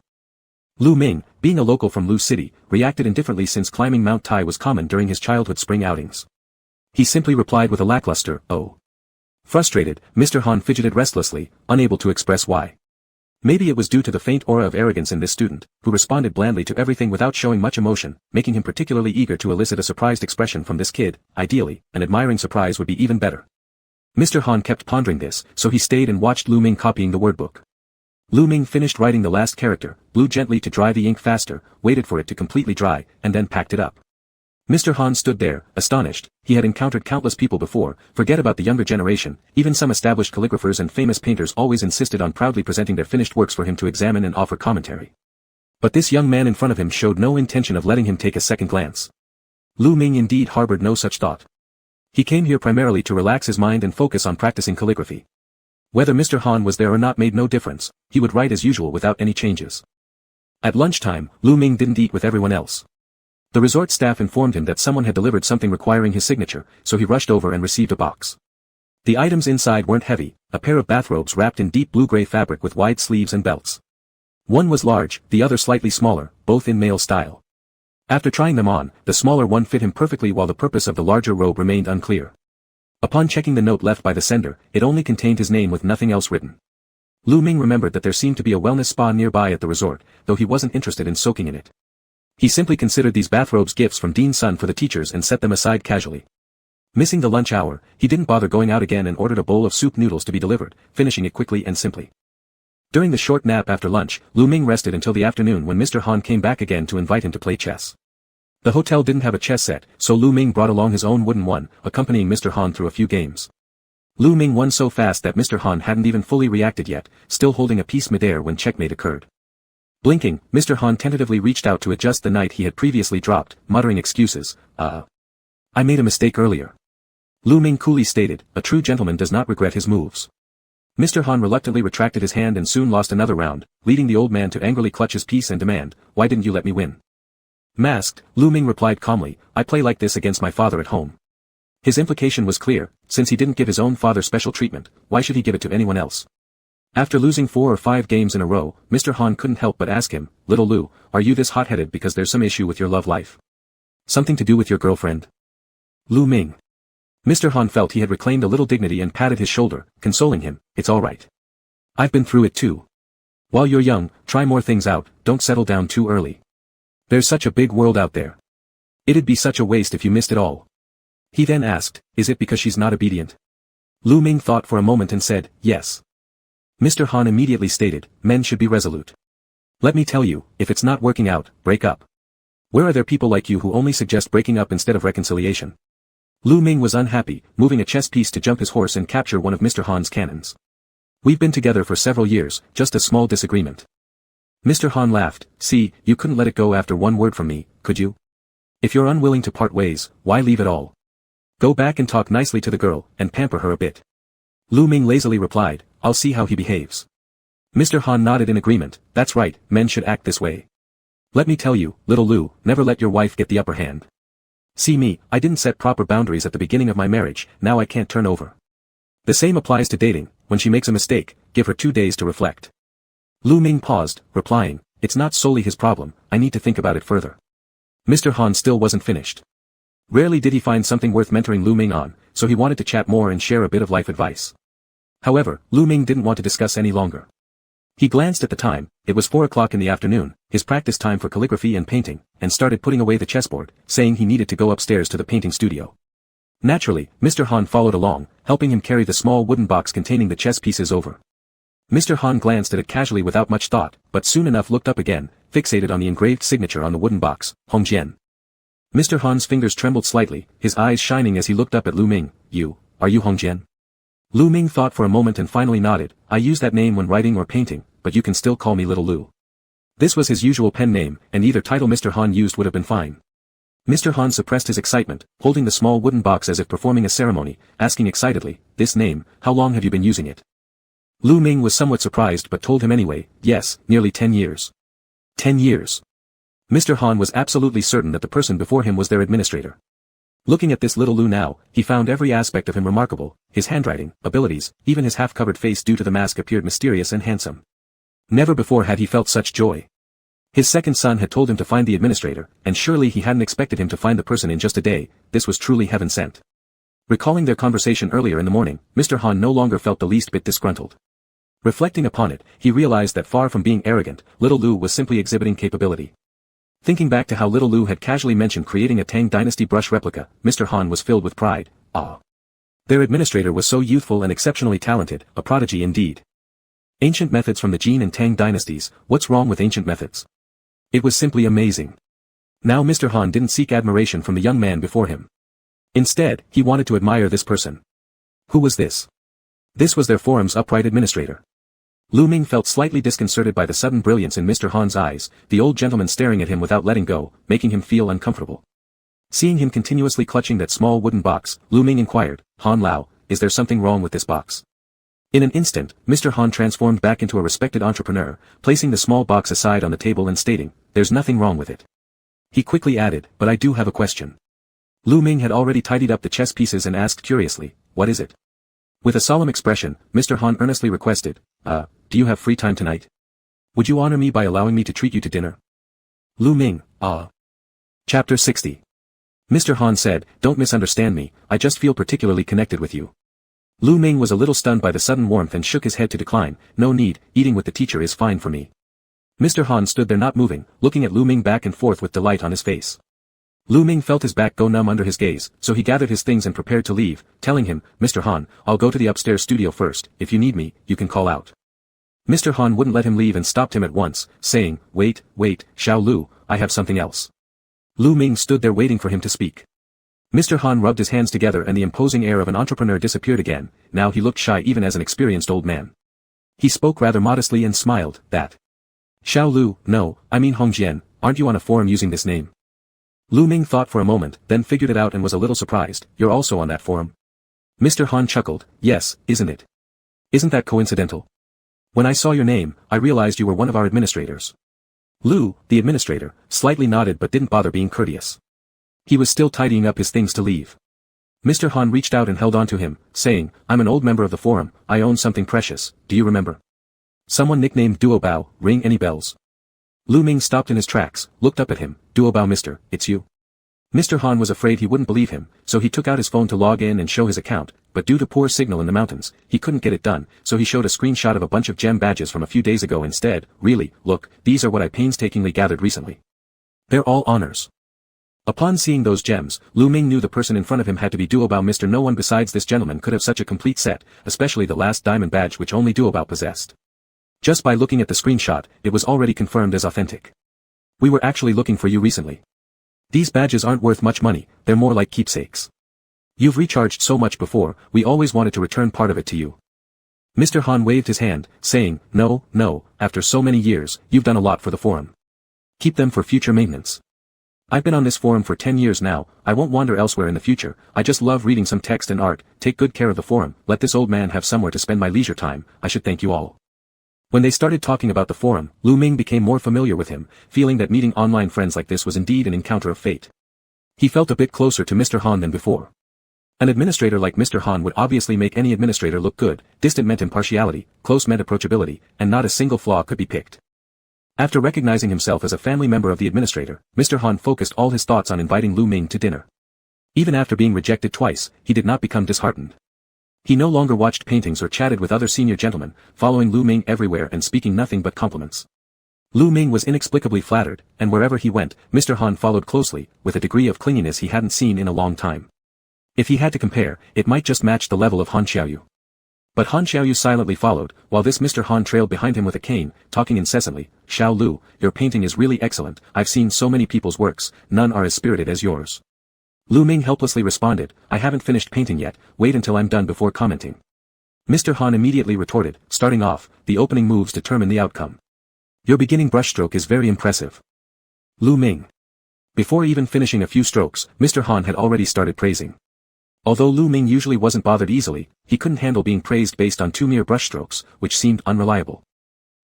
Speaker 1: Lu Ming, being a local from Lu City, reacted indifferently since climbing Mount Tai was common during his childhood spring outings. He simply replied with a lackluster, oh. Frustrated, Mr. Han fidgeted restlessly, unable to express why. Maybe it was due to the faint aura of arrogance in this student, who responded blandly to everything without showing much emotion, making him particularly eager to elicit a surprised expression from this kid. Ideally, an admiring surprise would be even better. Mr. Han kept pondering this, so he stayed and watched Lu Ming copying the wordbook. Lu Ming finished writing the last character, blew gently to dry the ink faster, waited for it to completely dry, and then packed it up. Mr. Han stood there, astonished. He had encountered countless people before, forget about the younger generation, even some established calligraphers and famous painters always insisted on proudly presenting their finished works for him to examine and offer commentary. But this young man in front of him showed no intention of letting him take a second glance. Lu Ming indeed harbored no such thought. He came here primarily to relax his mind and focus on practicing calligraphy. Whether Mr. Han was there or not made no difference, he would write as usual without any changes. At lunchtime, Lu Ming didn't eat with everyone else. The resort staff informed him that someone had delivered something requiring his signature, so he rushed over and received a box. The items inside weren't heavy, a pair of bathrobes wrapped in deep blue-gray fabric with wide sleeves and belts. One was large, the other slightly smaller, both in male style. After trying them on, the smaller one fit him perfectly while the purpose of the larger robe remained unclear. Upon checking the note left by the sender, it only contained his name with nothing else written. Lu Ming remembered that there seemed to be a wellness spa nearby at the resort, though he wasn't interested in soaking in it. He simply considered these bathrobes gifts from Dean's son for the teachers and set them aside casually. Missing the lunch hour, he didn't bother going out again and ordered a bowl of soup noodles to be delivered, finishing it quickly and simply. During the short nap after lunch, Lu Ming rested until the afternoon when Mr. Han came back again to invite him to play chess. The hotel didn't have a chess set, so Lu Ming brought along his own wooden one, accompanying Mr. Han through a few games. Lu Ming won so fast that Mr. Han hadn't even fully reacted yet, still holding a piece midair when checkmate occurred. Blinking, Mr. Han tentatively reached out to adjust the knight he had previously dropped, muttering excuses. I made a mistake earlier. Lu Ming coolly stated, a true gentleman does not regret his moves. Mr. Han reluctantly retracted his hand and soon lost another round, leading the old man to angrily clutch his piece and demand, why didn't you let me win? Masked, Lu Ming replied calmly, I play like this against my father at home. His implication was clear, since he didn't give his own father special treatment, why should he give it to anyone else? After losing 4 or 5 games in a row, Mr. Han couldn't help but ask him, Little Lu, are you this hot-headed because there's some issue with your love life? Something to do with your girlfriend? Lu Ming. Mr. Han felt he had reclaimed a little dignity and patted his shoulder, consoling him, it's all right. I've been through it too. While you're young, try more things out, don't settle down too early. There's such a big world out there. It'd be such a waste if you missed it all. He then asked, is it because she's not obedient? Lu Ming thought for a moment and said, yes. Mr. Han immediately stated, men should be resolute. Let me tell you, if it's not working out, break up. Where are there people like you who only suggest breaking up instead of reconciliation? Lu Ming was unhappy, moving a chess piece to jump his horse and capture one of Mr. Han's cannons. We've been together for several years, just a small disagreement. Mr. Han laughed, see, you couldn't let it go after one word from me, could you? If you're unwilling to part ways, why leave it all? Go back and talk nicely to the girl, and pamper her a bit. Lu Ming lazily replied, I'll see how he behaves. Mr. Han nodded in agreement, that's right, men should act this way. Let me tell you, little Lu, never let your wife get the upper hand. See me, I didn't set proper boundaries at the beginning of my marriage, now I can't turn over. The same applies to dating, when she makes a mistake, give her 2 days to reflect. Lu Ming paused, replying, it's not solely his problem, I need to think about it further. Mr. Han still wasn't finished. Rarely did he find something worth mentoring Lu Ming on, so he wanted to chat more and share a bit of life advice. However, Lu Ming didn't want to discuss any longer. He glanced at the time, it was 4 o'clock in the afternoon, his practice time for calligraphy and painting, and started putting away the chessboard, saying he needed to go upstairs to the painting studio. Naturally, Mr. Han followed along, helping him carry the small wooden box containing the chess pieces over. Mr. Han glanced at it casually without much thought, but soon enough looked up again, fixated on the engraved signature on the wooden box, Hong Jian. Mr. Han's fingers trembled slightly, his eyes shining as he looked up at Lu Ming. Are you Hong Jian? Lu Ming thought for a moment and finally nodded. I use that name when writing or painting, but you can still call me Little Lu. This was his usual pen name, and either title Mr. Han used would have been fine. Mr. Han suppressed his excitement, holding the small wooden box as if performing a ceremony, asking excitedly, this name, how long have you been using it? Lu Ming was somewhat surprised but told him anyway, yes, nearly 10 years. 10 years. Mr. Han was absolutely certain that the person before him was their administrator. Looking at this Little Lu now, he found every aspect of him remarkable, his handwriting, abilities, even his half-covered face due to the mask appeared mysterious and handsome. Never before had he felt such joy. His second son had told him to find the administrator, and surely he hadn't expected him to find the person in just a day. This was truly heaven sent. Recalling their conversation earlier in the morning, Mr. Han no longer felt the least bit disgruntled. Reflecting upon it, he realized that far from being arrogant, Little Lu was simply exhibiting capability. Thinking back to how Little Lu had casually mentioned creating a Tang Dynasty brush replica, Mr. Han was filled with pride. Their administrator was so youthful and exceptionally talented, a prodigy indeed. Ancient methods from the Jin and Tang dynasties, what's wrong with ancient methods? It was simply amazing. Now Mr. Han didn't seek admiration from the young man before him. Instead, he wanted to admire this person. Who was this? This was their forum's upright administrator. Lu Ming felt slightly disconcerted by the sudden brilliance in Mr. Han's eyes, the old gentleman staring at him without letting go, making him feel uncomfortable. Seeing him continuously clutching that small wooden box, Lu Ming inquired, Han Lao, is there something wrong with this box? In an instant, Mr. Han transformed back into a respected entrepreneur, placing the small box aside on the table and stating, there's nothing wrong with it. He quickly added, but I do have a question. Lu Ming had already tidied up the chess pieces and asked curiously, what is it? With a solemn expression, Mr. Han earnestly requested, do you have free time tonight? Would you honor me by allowing me to treat you to dinner? Lu Ming, Chapter 60. Mr. Han said, don't misunderstand me, I just feel particularly connected with you. Lu Ming was a little stunned by the sudden warmth and shook his head to decline, no need, eating with the teacher is fine for me. Mr. Han stood there not moving, looking at Lu Ming back and forth with delight on his face. Lu Ming felt his back go numb under his gaze, so he gathered his things and prepared to leave, telling him, Mr. Han, I'll go to the upstairs studio first, if you need me, you can call out. Mr. Han wouldn't let him leave and stopped him at once, saying, wait, Xiao Lu, I have something else. Lu Ming stood there waiting for him to speak. Mr. Han rubbed his hands together and the imposing air of an entrepreneur disappeared again, now he looked shy even as an experienced old man. He spoke rather modestly and smiled, that. Xiao Lu, no, I mean Hong Jian, aren't you on a forum using this name? Lu Ming thought for a moment, then figured it out and was a little surprised, you're also on that forum. Mr. Han chuckled, yes, isn't it? Isn't that coincidental? When I saw your name, I realized you were one of our administrators. Lu, the administrator, slightly nodded but didn't bother being courteous. He was still tidying up his things to leave. Mr. Han reached out and held on to him, saying, I'm an old member of the forum, I own something precious, do you remember? Someone nicknamed Duo Bao, ring any bells? Lu Ming stopped in his tracks, looked up at him, Duo Bao mister, it's you. Mr. Han was afraid he wouldn't believe him, so he took out his phone to log in and show his account, but due to poor signal in the mountains, he couldn't get it done, so he showed a screenshot of a bunch of gem badges from a few days ago instead. Really, look, these are what I painstakingly gathered recently. They're all honors. Upon seeing those gems, Lu Ming knew the person in front of him had to be Duo Bao mister. No one besides this gentleman could have such a complete set, especially the last diamond badge which only Duo Bao possessed. Just by looking at the screenshot, it was already confirmed as authentic. We were actually looking for you recently. These badges aren't worth much money, they're more like keepsakes. You've recharged so much before, we always wanted to return part of it to you. Mr. Han waved his hand, saying, no, after so many years, you've done a lot for the forum. Keep them for future maintenance. I've been on this forum for 10 years now, I won't wander elsewhere in the future, I just love reading some text and art, take good care of the forum, let this old man have somewhere to spend my leisure time, I should thank you all. When they started talking about the forum, Lu Ming became more familiar with him, feeling that meeting online friends like this was indeed an encounter of fate. He felt a bit closer to Mr. Han than before. An administrator like Mr. Han would obviously make any administrator look good, distant meant impartiality, close meant approachability, and not a single flaw could be picked. After recognizing himself as a family member of the administrator, Mr. Han focused all his thoughts on inviting Lu Ming to dinner. Even after being rejected twice, he did not become disheartened. He no longer watched paintings or chatted with other senior gentlemen, following Lu Ming everywhere and speaking nothing but compliments. Lu Ming was inexplicably flattered, and wherever he went, Mr. Han followed closely, with a degree of clinginess he hadn't seen in a long time. If he had to compare, it might just match the level of Han Xiaoyu. But Han Xiaoyu silently followed, while this Mr. Han trailed behind him with a cane, talking incessantly. Xiao Lu, your painting is really excellent, I've seen so many people's works, none are as spirited as yours. Lu Ming helplessly responded, I haven't finished painting yet, wait until I'm done before commenting. Mr. Han immediately retorted, starting off, the opening moves determine the outcome. Your beginning brushstroke is very impressive. Lu Ming. Before even finishing a few strokes, Mr. Han had already started praising. Although Lu Ming usually wasn't bothered easily, he couldn't handle being praised based on 2 mere brushstrokes, which seemed unreliable.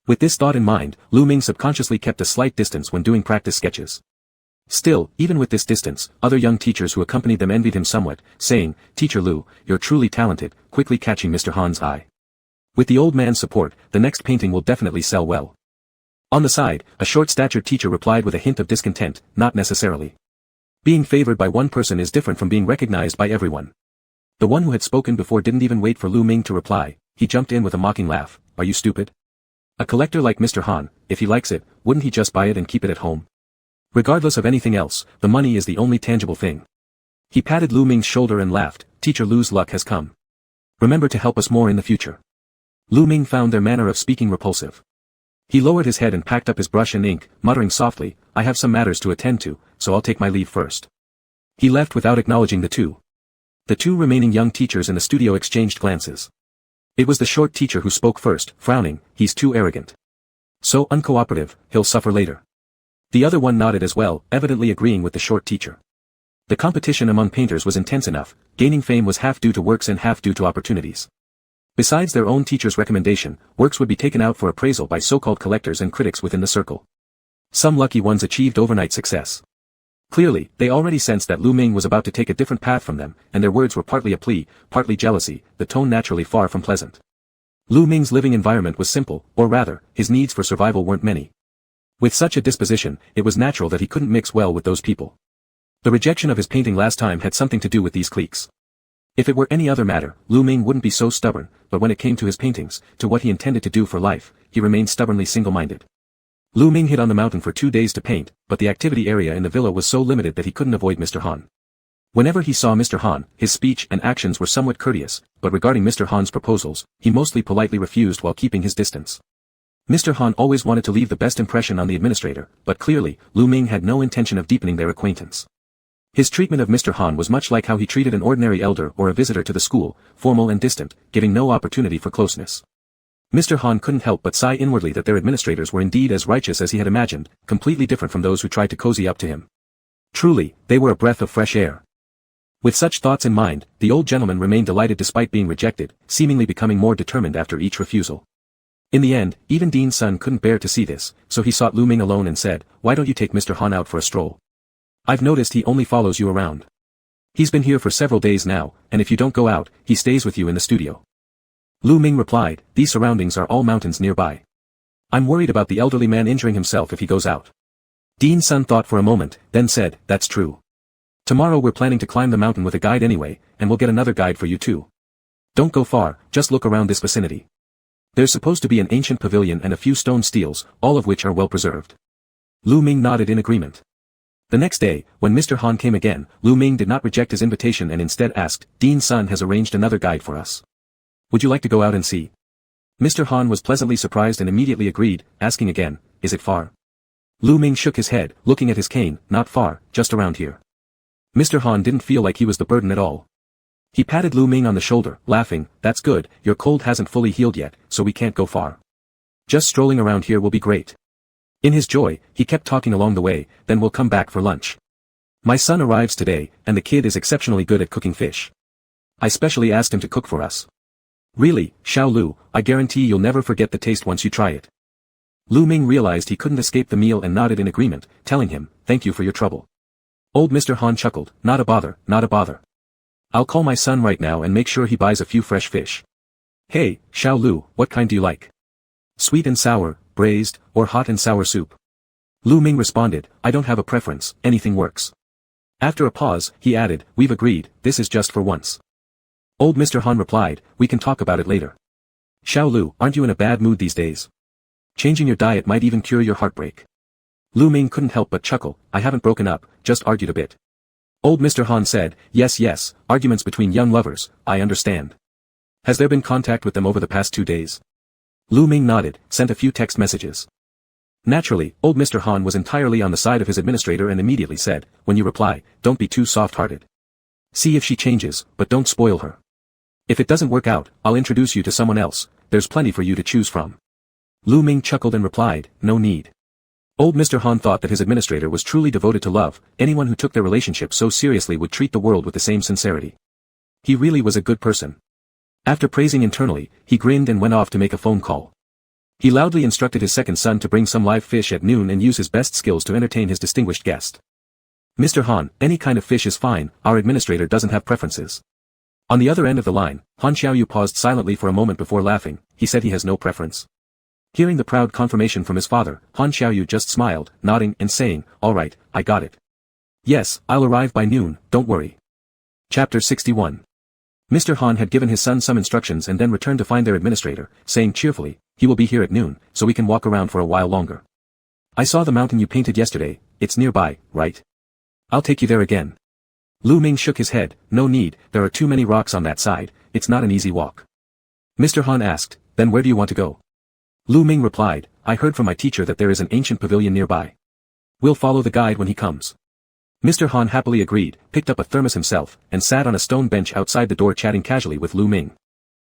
Speaker 1: With this thought in mind, Lu Ming subconsciously kept a slight distance when doing practice sketches. Still, even with this distance, other young teachers who accompanied them envied him somewhat, saying, Teacher Lu, you're truly talented, quickly catching Mr. Han's eye. With the old man's support, the next painting will definitely sell well. On the side, a short-statured teacher replied with a hint of discontent, not necessarily. Being favored by one person is different from being recognized by everyone. The one who had spoken before didn't even wait for Lu Ming to reply, he jumped in with a mocking laugh, are you stupid? A collector like Mr. Han, if he likes it, wouldn't he just buy it and keep it at home? Regardless of anything else, the money is the only tangible thing. He patted Lu Ming's shoulder and laughed, Teacher Lu's luck has come. Remember to help us more in the future. Lu Ming found their manner of speaking repulsive. He lowered his head and packed up his brush and ink, muttering softly, I have some matters to attend to, so I'll take my leave first. He left without acknowledging the two. The 2 remaining young teachers in the studio exchanged glances. It was the short teacher who spoke first, frowning, he's too arrogant. So uncooperative, he'll suffer later. The other one nodded as well, evidently agreeing with the short teacher. The competition among painters was intense enough, gaining fame was half due to works and half due to opportunities. Besides their own teacher's recommendation, works would be taken out for appraisal by so-called collectors and critics within the circle. Some lucky ones achieved overnight success. Clearly, they already sensed that Lu Ming was about to take a different path from them, and their words were partly a plea, partly jealousy, the tone naturally far from pleasant. Lu Ming's living environment was simple, or rather, his needs for survival weren't many. With such a disposition, it was natural that he couldn't mix well with those people. The rejection of his painting last time had something to do with these cliques. If it were any other matter, Lu Ming wouldn't be so stubborn, but when it came to his paintings, to what he intended to do for life, he remained stubbornly single-minded. Lu Ming hid on the mountain for 2 days to paint, but the activity area in the villa was so limited that he couldn't avoid Mr. Han. Whenever he saw Mr. Han, his speech and actions were somewhat courteous, but regarding Mr. Han's proposals, he mostly politely refused while keeping his distance. Mr. Han always wanted to leave the best impression on the administrator, but clearly, Lu Ming had no intention of deepening their acquaintance. His treatment of Mr. Han was much like how he treated an ordinary elder or a visitor to the school, formal and distant, giving no opportunity for closeness. Mr. Han couldn't help but sigh inwardly that their administrators were indeed as righteous as he had imagined, completely different from those who tried to cozy up to him. Truly, they were a breath of fresh air. With such thoughts in mind, the old gentleman remained delighted despite being rejected, seemingly becoming more determined after each refusal. In the end, even Dean's son couldn't bear to see this, so he sought Lu Ming alone and said, why don't you take Mr. Han out for a stroll? I've noticed he only follows you around. He's been here for several days now, and if you don't go out, he stays with you in the studio. Lu Ming replied, these surroundings are all mountains nearby. I'm worried about the elderly man injuring himself if he goes out. Dean's son thought for a moment, then said, that's true. Tomorrow we're planning to climb the mountain with a guide anyway, and we'll get another guide for you too. Don't go far, just look around this vicinity. There's supposed to be an ancient pavilion and a few stone steels, all of which are well preserved. Lu Ming nodded in agreement. The next day, when Mr. Han came again, Lu Ming did not reject his invitation and instead asked, Dean's son has arranged another guide for us. Would you like to go out and see? Mr. Han was pleasantly surprised and immediately agreed, asking again, is it far? Lu Ming shook his head, looking at his cane, not far, just around here. Mr. Han didn't feel like he was the burden at all. He patted Lu Ming on the shoulder, laughing, that's good, your cold hasn't fully healed yet, so we can't go far. Just strolling around here will be great. In his joy, he kept talking along the way, then we'll come back for lunch. My son arrives today, and the kid is exceptionally good at cooking fish. I specially asked him to cook for us. Really, Xiao Lu, I guarantee you'll never forget the taste once you try it. Lu Ming realized he couldn't escape the meal and nodded in agreement, telling him, thank you for your trouble. Old Mr. Han chuckled, not a bother, not a bother. I'll call my son right now and make sure he buys a few fresh fish. Hey, Xiao Lu, what kind do you like? Sweet and sour, braised, or hot and sour soup? Lu Ming responded, I don't have a preference, anything works. After a pause, he added, we've agreed, this is just for once. Old Mr. Han replied, we can talk about it later. Xiao Lu, aren't you in a bad mood these days? Changing your diet might even cure your heartbreak. Lu Ming couldn't help but chuckle, I haven't broken up, just argued a bit. Old Mr. Han said, yes, arguments between young lovers, I understand. Has there been contact with them over the past 2 days? Lu Ming nodded, sent a few text messages. Naturally, old Mr. Han was entirely on the side of his administrator and immediately said, when you reply, don't be too soft-hearted. See if she changes, but don't spoil her. If it doesn't work out, I'll introduce you to someone else, there's plenty for you to choose from. Lu Ming chuckled and replied, no need. Old Mr. Han thought that his administrator was truly devoted to love, anyone who took their relationship so seriously would treat the world with the same sincerity. He really was a good person. After praising internally, he grinned and went off to make a phone call. He loudly instructed his second son to bring some live fish at noon and use his best skills to entertain his distinguished guest. Mr. Han, any kind of fish is fine, our administrator doesn't have preferences. On the other end of the line, Han Xiaoyu paused silently for a moment before laughing, he said he has no preference. Hearing the proud confirmation from his father, Han Xiaoyu just smiled, nodding and saying, all right, I got it. Yes, I'll arrive by noon, don't worry. Chapter 61. Mr. Han had given his son some instructions and then returned to find their administrator, saying cheerfully, he will be here at noon, so we can walk around for a while longer. I saw the mountain you painted yesterday, it's nearby, right? I'll take you there again. Lu Ming shook his head, no need, there are too many rocks on that side, it's not an easy walk. Mr. Han asked, then where do you want to go? Lu Ming replied, I heard from my teacher that there is an ancient pavilion nearby. We'll follow the guide when he comes. Mr. Han happily agreed, picked up a thermos himself, and sat on a stone bench outside the door chatting casually with Lu Ming.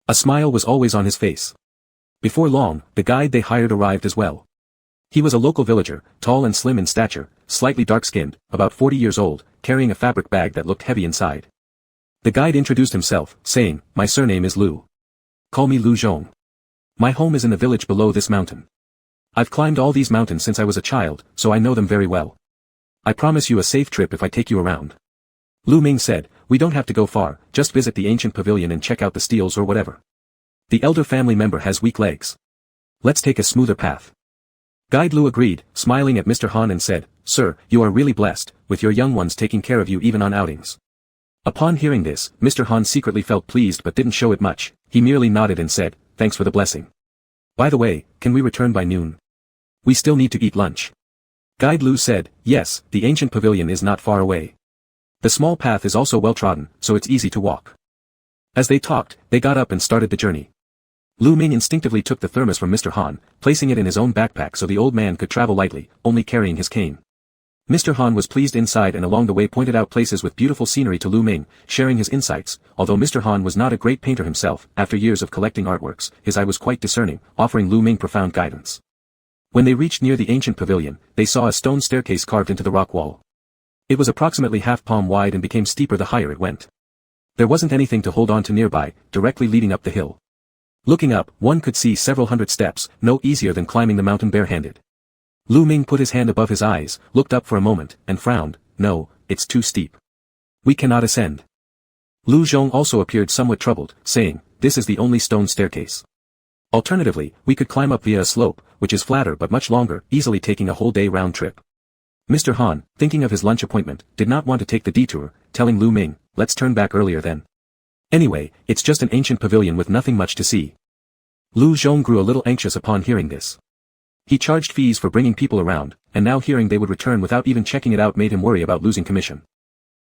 Speaker 1: A smile was always on his face. Before long, the guide they hired arrived as well. He was a local villager, tall and slim in stature, slightly dark-skinned, about 40 years old, carrying a fabric bag that looked heavy inside. The guide introduced himself, saying, my surname is Lu. Call me Lu Zhong. My home is in the village below this mountain. I've climbed all these mountains since I was a child, so I know them very well. I promise you a safe trip if I take you around. Lu Ming said, we don't have to go far, just visit the ancient pavilion and check out the steels or whatever. The elder family member has weak legs. Let's take a smoother path. Guide Lu agreed, smiling at Mr. Han and said, sir, you are really blessed, with your young ones taking care of you even on outings. Upon hearing this, Mr. Han secretly felt pleased but didn't show it much, he merely nodded and said, thanks for the blessing. By the way, can we return by noon? We still need to eat lunch. Guide Lu said, yes, the ancient pavilion is not far away. The small path is also well trodden, so it's easy to walk. As they talked, they got up and started the journey. Lu Ming instinctively took the thermos from Mr. Han, placing it in his own backpack so the old man could travel lightly, only carrying his cane. Mr. Han was pleased inside and along the way pointed out places with beautiful scenery to Lu Ming, sharing his insights. Although Mr. Han was not a great painter himself, after years of collecting artworks, his eye was quite discerning, offering Lu Ming profound guidance. When they reached near the ancient pavilion, they saw a stone staircase carved into the rock wall. It was approximately half palm wide and became steeper the higher it went. There wasn't anything to hold on to nearby, directly leading up the hill. Looking up, one could see several hundred steps, no easier than climbing the mountain barehanded. Lu Ming put his hand above his eyes, looked up for a moment, and frowned, no, it's too steep. We cannot ascend. Lu Zhong also appeared somewhat troubled, saying, this is the only stone staircase. Alternatively, we could climb up via a slope, which is flatter but much longer, easily taking a whole day round trip. Mr. Han, thinking of his lunch appointment, did not want to take the detour, telling Lu Ming, let's turn back earlier then. Anyway, it's just an ancient pavilion with nothing much to see. Lu Zhong grew a little anxious upon hearing this. He charged fees for bringing people around, and now hearing they would return without even checking it out made him worry about losing commission.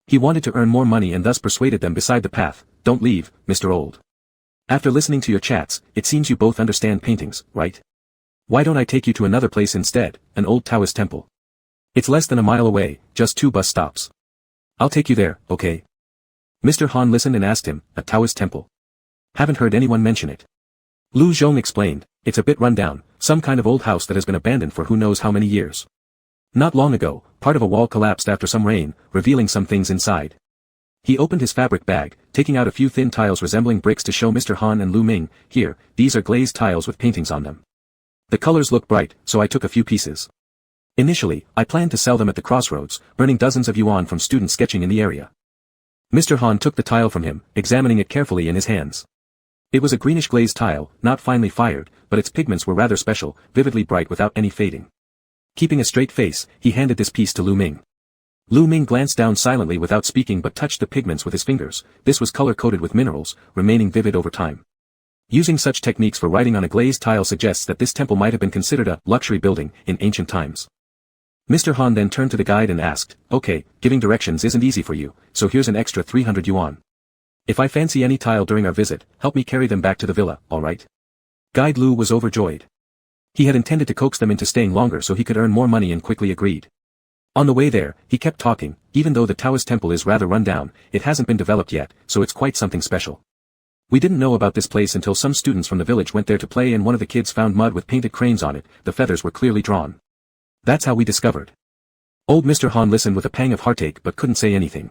Speaker 1: He wanted to earn more money and thus persuaded them beside the path, don't leave, Mr. Old. After listening to your chats, it seems you both understand paintings, right? Why don't I take you to another place instead, an old Taoist temple? It's less than a mile away, just 2 bus stops. I'll take you there, okay? Mr. Han listened and asked him, a Taoist temple? Haven't heard anyone mention it. Lu Zhong explained, it's a bit run down, some kind of old house that has been abandoned for who knows how many years. Not long ago, part of a wall collapsed after some rain, revealing some things inside. He opened his fabric bag, taking out a few thin tiles resembling bricks to show Mr. Han and Lu Ming, here, these are glazed tiles with paintings on them. The colors look bright, so I took a few pieces. Initially, I planned to sell them at the crossroads, earning dozens of yuan from students sketching in the area. Mr. Han took the tile from him, examining it carefully in his hands. It was a greenish glazed tile, not finely fired, but its pigments were rather special, vividly bright without any fading. Keeping a straight face, he handed this piece to Lu Ming. Lu Ming glanced down silently without speaking but touched the pigments with his fingers. This was color-coated with minerals, remaining vivid over time. Using such techniques for writing on a glazed tile suggests that this temple might have been considered a luxury building in ancient times. Mr. Han then turned to the guide and asked, okay, giving directions isn't easy for you, so here's an extra 300 yuan. If I fancy any tile during our visit, help me carry them back to the villa, alright? Guide Lu was overjoyed. He had intended to coax them into staying longer so he could earn more money and quickly agreed. On the way there, he kept talking, even though the Taoist temple is rather run down, it hasn't been developed yet, so it's quite something special. We didn't know about this place until some students from the village went there to play and one of the kids found mud with painted cranes on it, the feathers were clearly drawn. That's how we discovered. Old Mr. Han listened with a pang of heartache but couldn't say anything.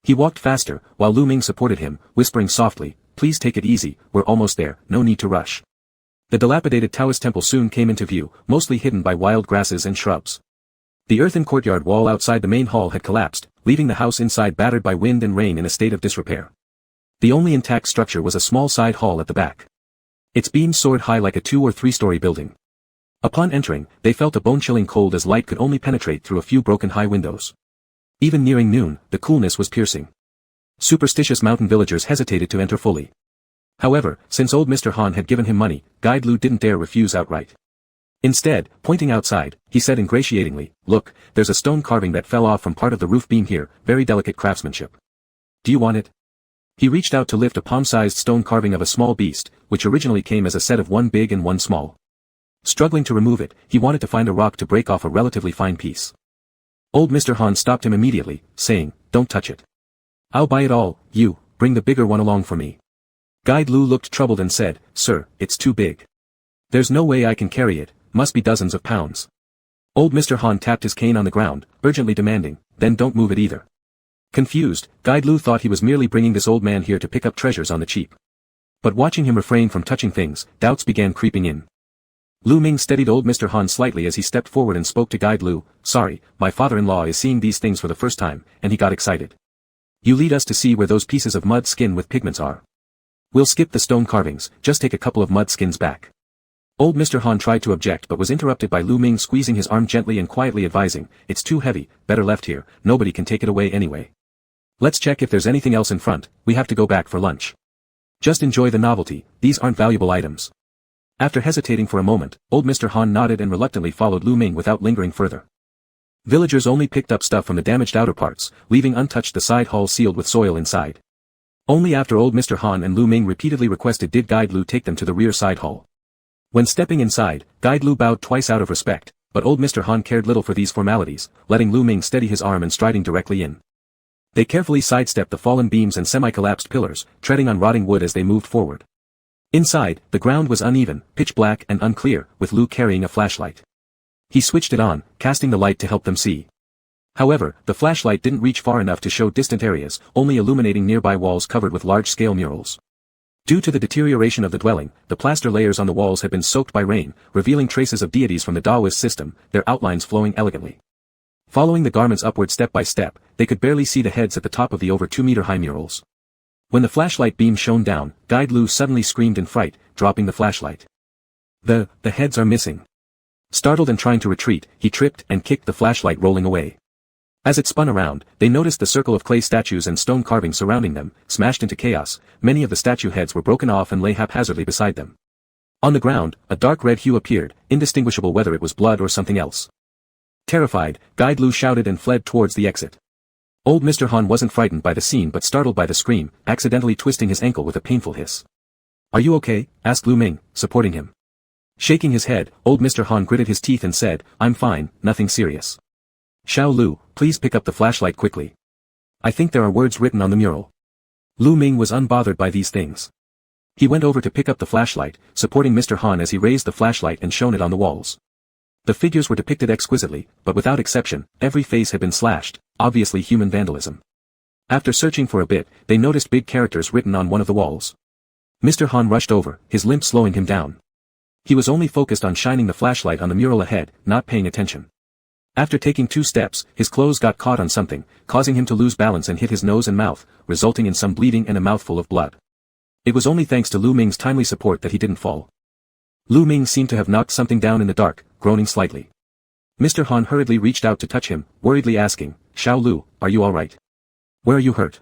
Speaker 1: He walked faster, while Lu Ming supported him, whispering softly, "Please take it easy, we're almost there, no need to rush." The dilapidated Taoist temple soon came into view, mostly hidden by wild grasses and shrubs. The earthen courtyard wall outside the main hall had collapsed, leaving the house inside battered by wind and rain in a state of disrepair. The only intact structure was a small side hall at the back. Its beams soared high like a 2- or 3-story building. Upon entering, they felt a bone-chilling cold as light could only penetrate through a few broken high windows. Even nearing noon, the coolness was piercing. Superstitious mountain villagers hesitated to enter fully. However, since old Mr. Han had given him money, Guide Lu didn't dare refuse outright. Instead, pointing outside, he said ingratiatingly, "Look, there's a stone carving that fell off from part of the roof beam here, very delicate craftsmanship. Do you want it?" He reached out to lift a palm-sized stone carving of a small beast, which originally came as a set of one big and one small. Struggling to remove it, he wanted to find a rock to break off a relatively fine piece. Old Mr. Han stopped him immediately, saying, "Don't touch it. I'll buy it all, you, bring the bigger one along for me." Guide Lu looked troubled and said, "Sir, it's too big. There's no way I can carry it, must be dozens of pounds." Old Mr. Han tapped his cane on the ground, urgently demanding, "Then don't move it either." Confused, Guide Lu thought he was merely bringing this old man here to pick up treasures on the cheap. But watching him refrain from touching things, doubts began creeping in. Lu Ming steadied old Mr. Han slightly as he stepped forward and spoke to Guide Lu, "Sorry, my father-in-law is seeing these things for the first time," and he got excited. "You lead us to see where those pieces of mud skin with pigments are. We'll skip the stone carvings, just take a couple of mud skins back." Old Mr. Han tried to object but was interrupted by Lu Ming squeezing his arm gently and quietly advising, "It's too heavy, better left here, nobody can take it away anyway. Let's check if there's anything else in front, we have to go back for lunch. Just enjoy the novelty, these aren't valuable items." After hesitating for a moment, old Mr. Han nodded and reluctantly followed Lu Ming without lingering further. Villagers only picked up stuff from the damaged outer parts, leaving untouched the side hall sealed with soil inside. Only after old Mr. Han and Lu Ming repeatedly requested did Guide Lu take them to the rear side hall. When stepping inside, Guide Lu bowed twice out of respect, but old Mr. Han cared little for these formalities, letting Lu Ming steady his arm and striding directly in. They carefully sidestepped the fallen beams and semi-collapsed pillars, treading on rotting wood as they moved forward. Inside, the ground was uneven, pitch black and unclear, with Lu carrying a flashlight. He switched it on, casting the light to help them see. However, the flashlight didn't reach far enough to show distant areas, only illuminating nearby walls covered with large-scale murals. Due to the deterioration of the dwelling, the plaster layers on the walls had been soaked by rain, revealing traces of deities from the Taoist system, their outlines flowing elegantly. Following the garments upward step by step, they could barely see the heads at the top of the over 2-meter-high murals. When the flashlight beam shone down, Guide Lu suddenly screamed in fright, dropping the flashlight. The heads are missing." Startled and trying to retreat, he tripped and kicked the flashlight rolling away. As it spun around, they noticed the circle of clay statues and stone carvings surrounding them, smashed into chaos. Many of the statue heads were broken off and lay haphazardly beside them. On the ground, a dark red hue appeared, indistinguishable whether it was blood or something else. Terrified, Guide Lu shouted and fled towards the exit. Old Mr. Han wasn't frightened by the scene but startled by the scream, accidentally twisting his ankle with a painful hiss. "Are you okay?" asked Lu Ming, supporting him. Shaking his head, old Mr. Han gritted his teeth and said, "I'm fine, nothing serious." "Xiao Lu, please pick up the flashlight quickly. I think there are words written on the mural." Lu Ming was unbothered by these things. He went over to pick up the flashlight, supporting Mr. Han as he raised the flashlight and shone it on the walls. The figures were depicted exquisitely, but without exception, every face had been slashed, obviously human vandalism. After searching for a bit, they noticed big characters written on one of the walls. Mr. Han rushed over, his limp slowing him down. He was only focused on shining the flashlight on the mural ahead, not paying attention. After taking 2 steps, his clothes got caught on something, causing him to lose balance and hit his nose and mouth, resulting in some bleeding and a mouthful of blood. It was only thanks to Lu Ming's timely support that he didn't fall. Lu Ming seemed to have knocked something down in the dark, groaning slightly. Mr. Han hurriedly reached out to touch him, worriedly asking, "Xiao Lu, are you alright? Where are you hurt?"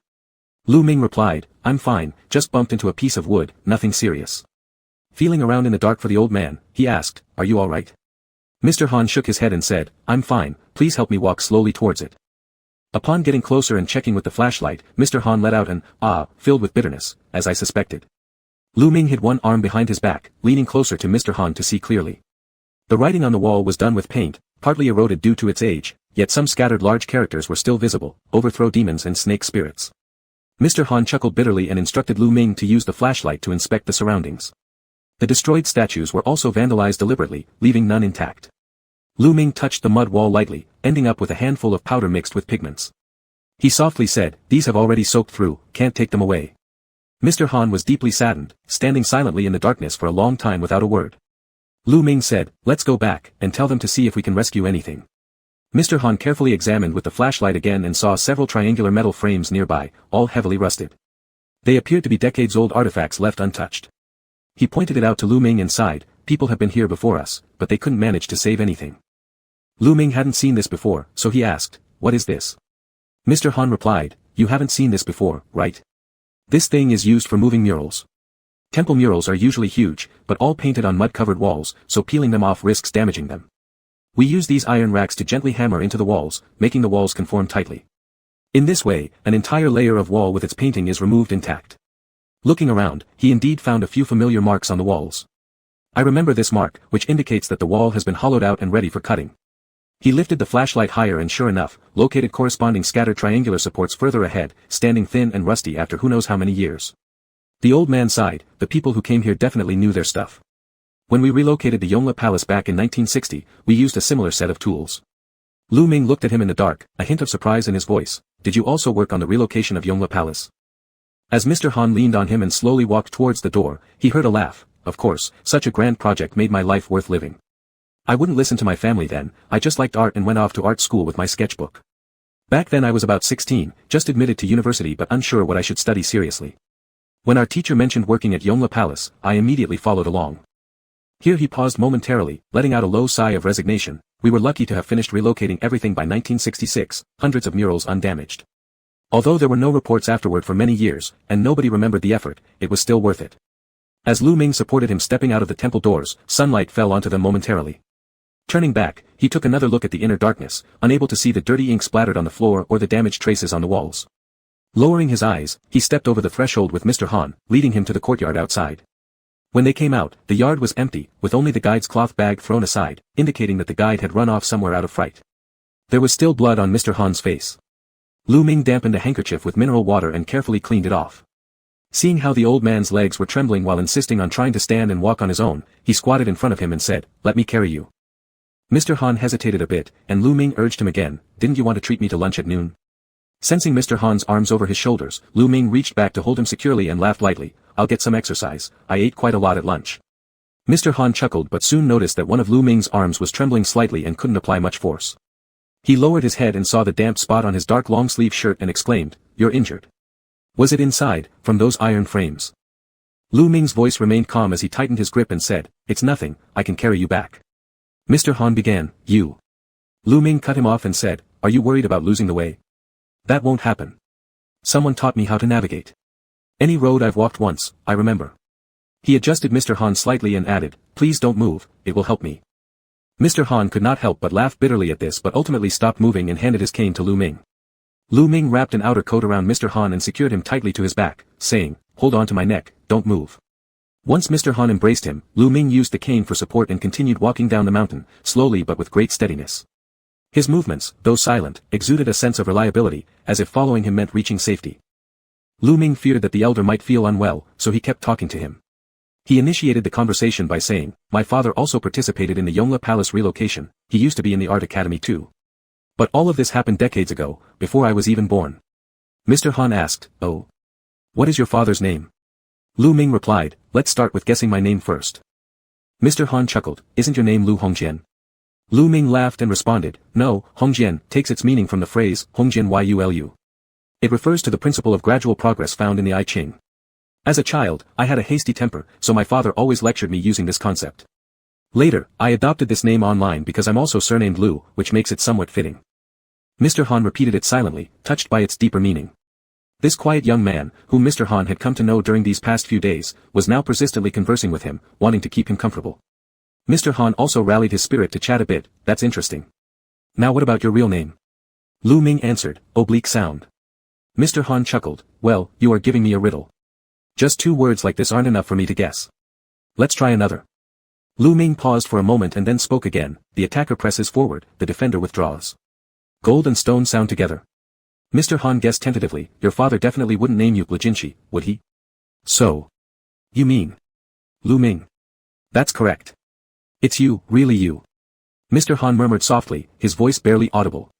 Speaker 1: Lu Ming replied, "I'm fine, just bumped into a piece of wood, nothing serious." Feeling around in the dark for the old man, he asked, "Are you alright?" Mr. Han shook his head and said, "I'm fine, please help me walk slowly towards it." Upon getting closer and checking with the flashlight, Mr. Han let out an "ah," filled with bitterness, as I suspected. Lu Ming hid one arm behind his back, leaning closer to Mr. Han to see clearly. The writing on the wall was done with paint, partly eroded due to its age, yet some scattered large characters were still visible: overthrow demons and snake spirits. Mr. Han chuckled bitterly and instructed Lu Ming to use the flashlight to inspect the surroundings. The destroyed statues were also vandalized deliberately, leaving none intact. Lu Ming touched the mud wall lightly, ending up with a handful of powder mixed with pigments. He softly said, "These have already soaked through, can't take them away." Mr. Han was deeply saddened, standing silently in the darkness for a long time without a word. Lu Ming said, "Let's go back, and tell them to see if we can rescue anything." Mr. Han carefully examined with the flashlight again and saw several triangular metal frames nearby, all heavily rusted. They appeared to be decades-old artifacts left untouched. He pointed it out to Lu Ming and sighed, "People have been here before us, but they couldn't manage to save anything." Lu Ming hadn't seen this before, so he asked, "What is this?" Mr. Han replied, "You haven't seen this before, right? This thing is used for moving murals. Temple murals are usually huge, but all painted on mud-covered walls, so peeling them off risks damaging them. We use these iron racks to gently hammer into the walls, making the walls conform tightly. In this way, an entire layer of wall with its painting is removed intact." Looking around, he indeed found a few familiar marks on the walls. "I remember this mark, which indicates that the wall has been hollowed out and ready for cutting." He lifted the flashlight higher and sure enough, located corresponding scattered triangular supports further ahead, standing thin and rusty after who knows how many years. The old man sighed. The people who came here definitely knew their stuff. When we relocated the Yongla Palace back in 1960, we used a similar set of tools. Lu Ming looked at him in the dark, a hint of surprise in his voice. "Did you also work on the relocation of Yongla Palace?" As Mr. Han leaned on him and slowly walked towards the door, he heard a laugh. "Of course, such a grand project made my life worth living. I wouldn't listen to my family then, I just liked art and went off to art school with my sketchbook. Back then I was about 16, just admitted to university but unsure what I should study seriously. When our teacher mentioned working at Yongla Palace, I immediately followed along." Here he paused momentarily, letting out a low sigh of resignation. "We were lucky to have finished relocating everything by 1966, hundreds of murals undamaged. Although there were no reports afterward for many years, and nobody remembered the effort, it was still worth it." As Lu Ming supported him stepping out of the temple doors, sunlight fell onto them momentarily. Turning back, he took another look at the inner darkness, unable to see the dirty ink splattered on the floor or the damaged traces on the walls. Lowering his eyes, he stepped over the threshold with Mr. Han, leading him to the courtyard outside. When they came out, the yard was empty, with only the guide's cloth bag thrown aside, indicating that the guide had run off somewhere out of fright. There was still blood on Mr. Han's face. Lu Ming dampened a handkerchief with mineral water and carefully cleaned it off. Seeing how the old man's legs were trembling while insisting on trying to stand and walk on his own, he squatted in front of him and said, "Let me carry you." Mr. Han hesitated a bit, and Lu Ming urged him again, "Didn't you want to treat me to lunch at noon?" Sensing Mr. Han's arms over his shoulders, Lu Ming reached back to hold him securely and laughed lightly, "I'll get some exercise, I ate quite a lot at lunch." Mr. Han chuckled but soon noticed that one of Lu Ming's arms was trembling slightly and couldn't apply much force. He lowered his head and saw the damp spot on his dark long-sleeve shirt and exclaimed, "You're injured." Was it inside, from those iron frames? Lu Ming's voice remained calm as he tightened his grip and said, "It's nothing, I can carry you back." Mr. Han began, "You." Lu Ming cut him off and said, "Are you worried about losing the way? That won't happen. Someone taught me how to navigate. Any road I've walked once, I remember." He adjusted Mr. Han slightly and added, "Please don't move, it will help me." Mr. Han could not help but laugh bitterly at this but ultimately stopped moving and handed his cane to Lu Ming. Lu Ming wrapped an outer coat around Mr. Han and secured him tightly to his back, saying, "Hold on to my neck, don't move." Once Mr. Han embraced him, Lu Ming used the cane for support and continued walking down the mountain, slowly but with great steadiness. His movements, though silent, exuded a sense of reliability, as if following him meant reaching safety. Lu Ming feared that the elder might feel unwell, so he kept talking to him. He initiated the conversation by saying, "My father also participated in the Yongla Palace relocation, he used to be in the art academy too. But all of this happened decades ago, before I was even born." Mr. Han asked, "Oh. What is your father's name?" Lu Ming replied, "Let's start with guessing my name first." Mr. Han chuckled, "Isn't your name Lu Hongjian?" Lu Ming laughed and responded, "No, Hongjian takes its meaning from the phrase, Hongjian Yulu. It refers to the principle of gradual progress found in the I Ching. As a child, I had a hasty temper, so my father always lectured me using this concept. Later, I adopted this name online because I'm also surnamed Lu, which makes it somewhat fitting." Mr. Han repeated it silently, touched by its deeper meaning. This quiet young man, whom Mr. Han had come to know during these past few days, was now persistently conversing with him, wanting to keep him comfortable. Mr. Han also rallied his spirit to chat a bit, "That's interesting. Now what about your real name?" Lu Ming answered, oblique sound. Mr. Han chuckled, well, you are giving me a riddle. Just 2 words like this aren't enough for me to guess. Let's try another. Lu Ming paused for a moment and then spoke again, the attacker presses forward, the defender withdraws. Gold and stone sound together. Mr. Han guessed tentatively, your father definitely wouldn't name you Blajinshi, would he? So. You mean. Lu Ming. That's correct. It's you, really you. Mr. Han murmured softly, his voice barely audible.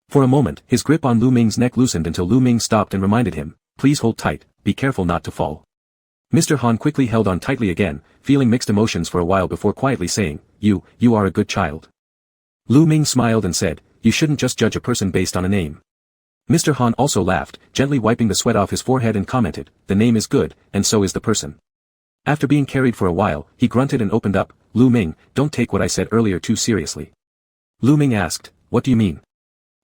Speaker 1: For a moment, his grip on Lu Ming's neck loosened until Lu Ming stopped and reminded him, please hold tight, be careful not to fall. Mr. Han quickly held on tightly again, feeling mixed emotions for a while before quietly saying, you are a good child. Lu Ming smiled and said, you shouldn't just judge a person based on a name. Mr. Han also laughed, gently wiping the sweat off his forehead and commented, the name is good, and so is the person. After being carried for a while, he grunted and opened up, Lu Ming, don't take what I said earlier too seriously. Lu Ming asked, what do you mean?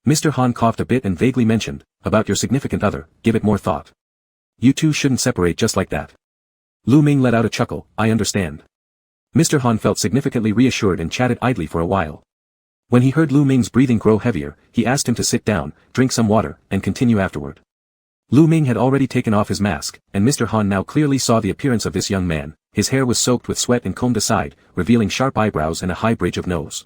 Speaker 1: Mr. Han coughed a bit and vaguely mentioned, about your significant other, give it more thought. You two shouldn't separate just like that. Lu Ming let out a chuckle, I understand. Mr. Han felt significantly reassured and chatted idly for a while. When he heard Lu Ming's breathing grow heavier, he asked him to sit down, drink some water, and continue afterward. Lu Ming had already taken off his mask, and Mr. Han now clearly saw the appearance of this young man. His hair was soaked with sweat and combed aside, revealing sharp eyebrows and a high bridge of nose.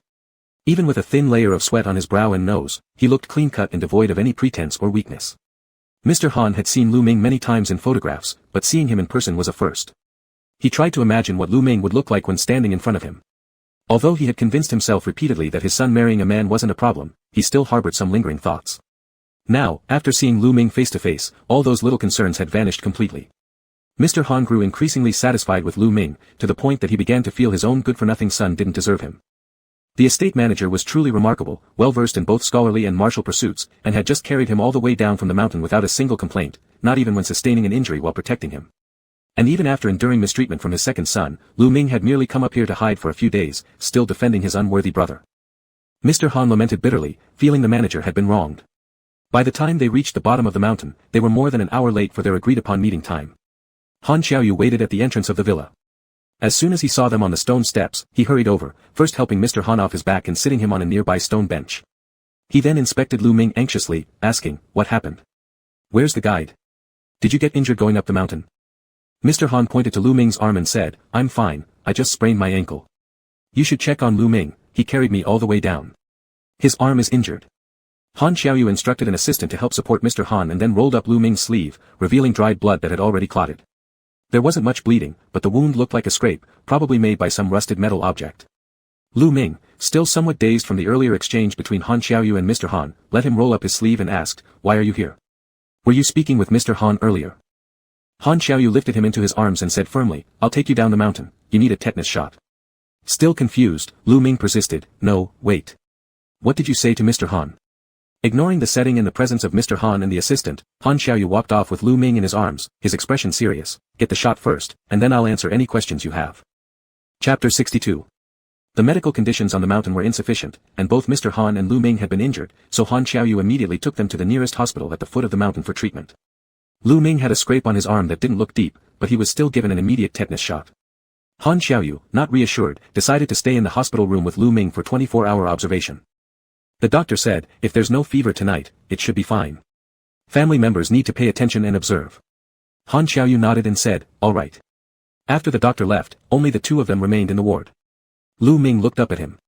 Speaker 1: Even with a thin layer of sweat on his brow and nose, he looked clean-cut and devoid of any pretense or weakness. Mr. Han had seen Lu Ming many times in photographs, but seeing him in person was a first. He tried to imagine what Lu Ming would look like when standing in front of him. Although he had convinced himself repeatedly that his son marrying a man wasn't a problem, he still harbored some lingering thoughts. Now, after seeing Lu Ming face to face, all those little concerns had vanished completely. Mr. Han grew increasingly satisfied with Lu Ming, to the point that he began to feel his own good-for-nothing son didn't deserve him. The estate manager was truly remarkable, well-versed in both scholarly and martial pursuits, and had just carried him all the way down from the mountain without a single complaint, not even when sustaining an injury while protecting him. And even after enduring mistreatment from his second son, Lu Ming had merely come up here to hide for a few days, still defending his unworthy brother. Mr. Han lamented bitterly, feeling the manager had been wronged. By the time they reached the bottom of the mountain, they were more than an hour late for their agreed-upon meeting time. Han Xiaoyu waited at the entrance of the villa. As soon as he saw them on the stone steps, he hurried over, first helping Mr. Han off his back and sitting him on a nearby stone bench. He then inspected Lu Ming anxiously, asking, what happened? Where's the guide? Did you get injured going up the mountain? Mr. Han pointed to Lu Ming's arm and said, I'm fine, I just sprained my ankle. You should check on Lu Ming, he carried me all the way down. His arm is injured. Han Xiaoyu instructed an assistant to help support Mr. Han and then rolled up Lu Ming's sleeve, revealing dried blood that had already clotted. There wasn't much bleeding, but the wound looked like a scrape, probably made by some rusted metal object. Lu Ming, still somewhat dazed from the earlier exchange between Han Xiaoyu and Mr. Han, let him roll up his sleeve and asked, why are you here? Were you speaking with Mr. Han earlier? Han Xiaoyu lifted him into his arms and said firmly, I'll take you down the mountain, you need a tetanus shot. Still confused, Lu Ming persisted, no, wait. What did you say to Mr. Han? Ignoring the setting and the presence of Mr. Han and the assistant, Han Xiaoyu walked off with Lu Ming in his arms, his expression serious, get the shot first, and then I'll answer any questions you have. Chapter 62. The medical conditions on the mountain were insufficient, and both Mr. Han and Lu Ming had been injured, so Han Xiaoyu immediately took them to the nearest hospital at the foot of the mountain for treatment. Lu Ming had a scrape on his arm that didn't look deep, but he was still given an immediate tetanus shot. Han Xiaoyu, not reassured, decided to stay in the hospital room with Lu Ming for 24-hour observation. The doctor said, if there's no fever tonight, it should be fine. Family members need to pay attention and observe. Han Xiaoyu nodded and said, all right. After the doctor left, only the two of them remained in the ward. Lu Ming looked up at him.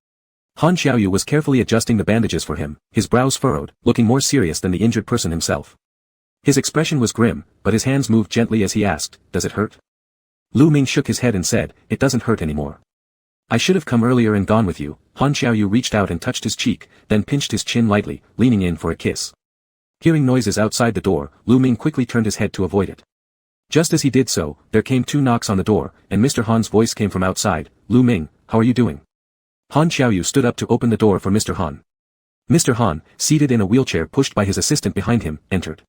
Speaker 1: Han Xiaoyu was carefully adjusting the bandages for him, his brows furrowed, looking more serious than the injured person himself. His expression was grim, but his hands moved gently as he asked, does it hurt? Lu Ming shook his head and said, it doesn't hurt anymore. I should have come earlier and gone with you. Han Xiaoyu reached out and touched his cheek, then pinched his chin lightly, leaning in for a kiss. Hearing noises outside the door, Lu Ming quickly turned his head to avoid it. Just as he did so, there came 2 knocks on the door, and Mr. Han's voice came from outside, Lu Ming, how are you doing? Han Xiaoyu stood up to open the door for Mr. Han. Mr. Han, seated in a wheelchair pushed by his assistant behind him, entered.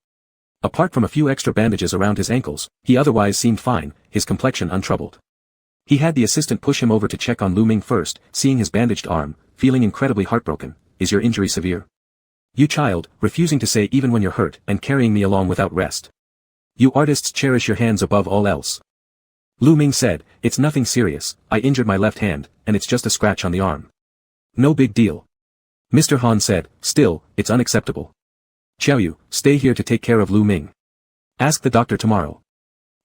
Speaker 1: Apart from a few extra bandages around his ankles, he otherwise seemed fine, his complexion untroubled. He had the assistant push him over to check on Lu Ming first, seeing his bandaged arm, feeling incredibly heartbroken. Is your injury severe? You child, refusing to say even when you're hurt and carrying me along without rest. You artists cherish your hands above all else. Lu Ming said, it's nothing serious, I injured my left hand, and it's just a scratch on the arm. No big deal. Mr. Han said, still, it's unacceptable. Xiaoyu, stay here to take care of Lu Ming. Ask the doctor tomorrow.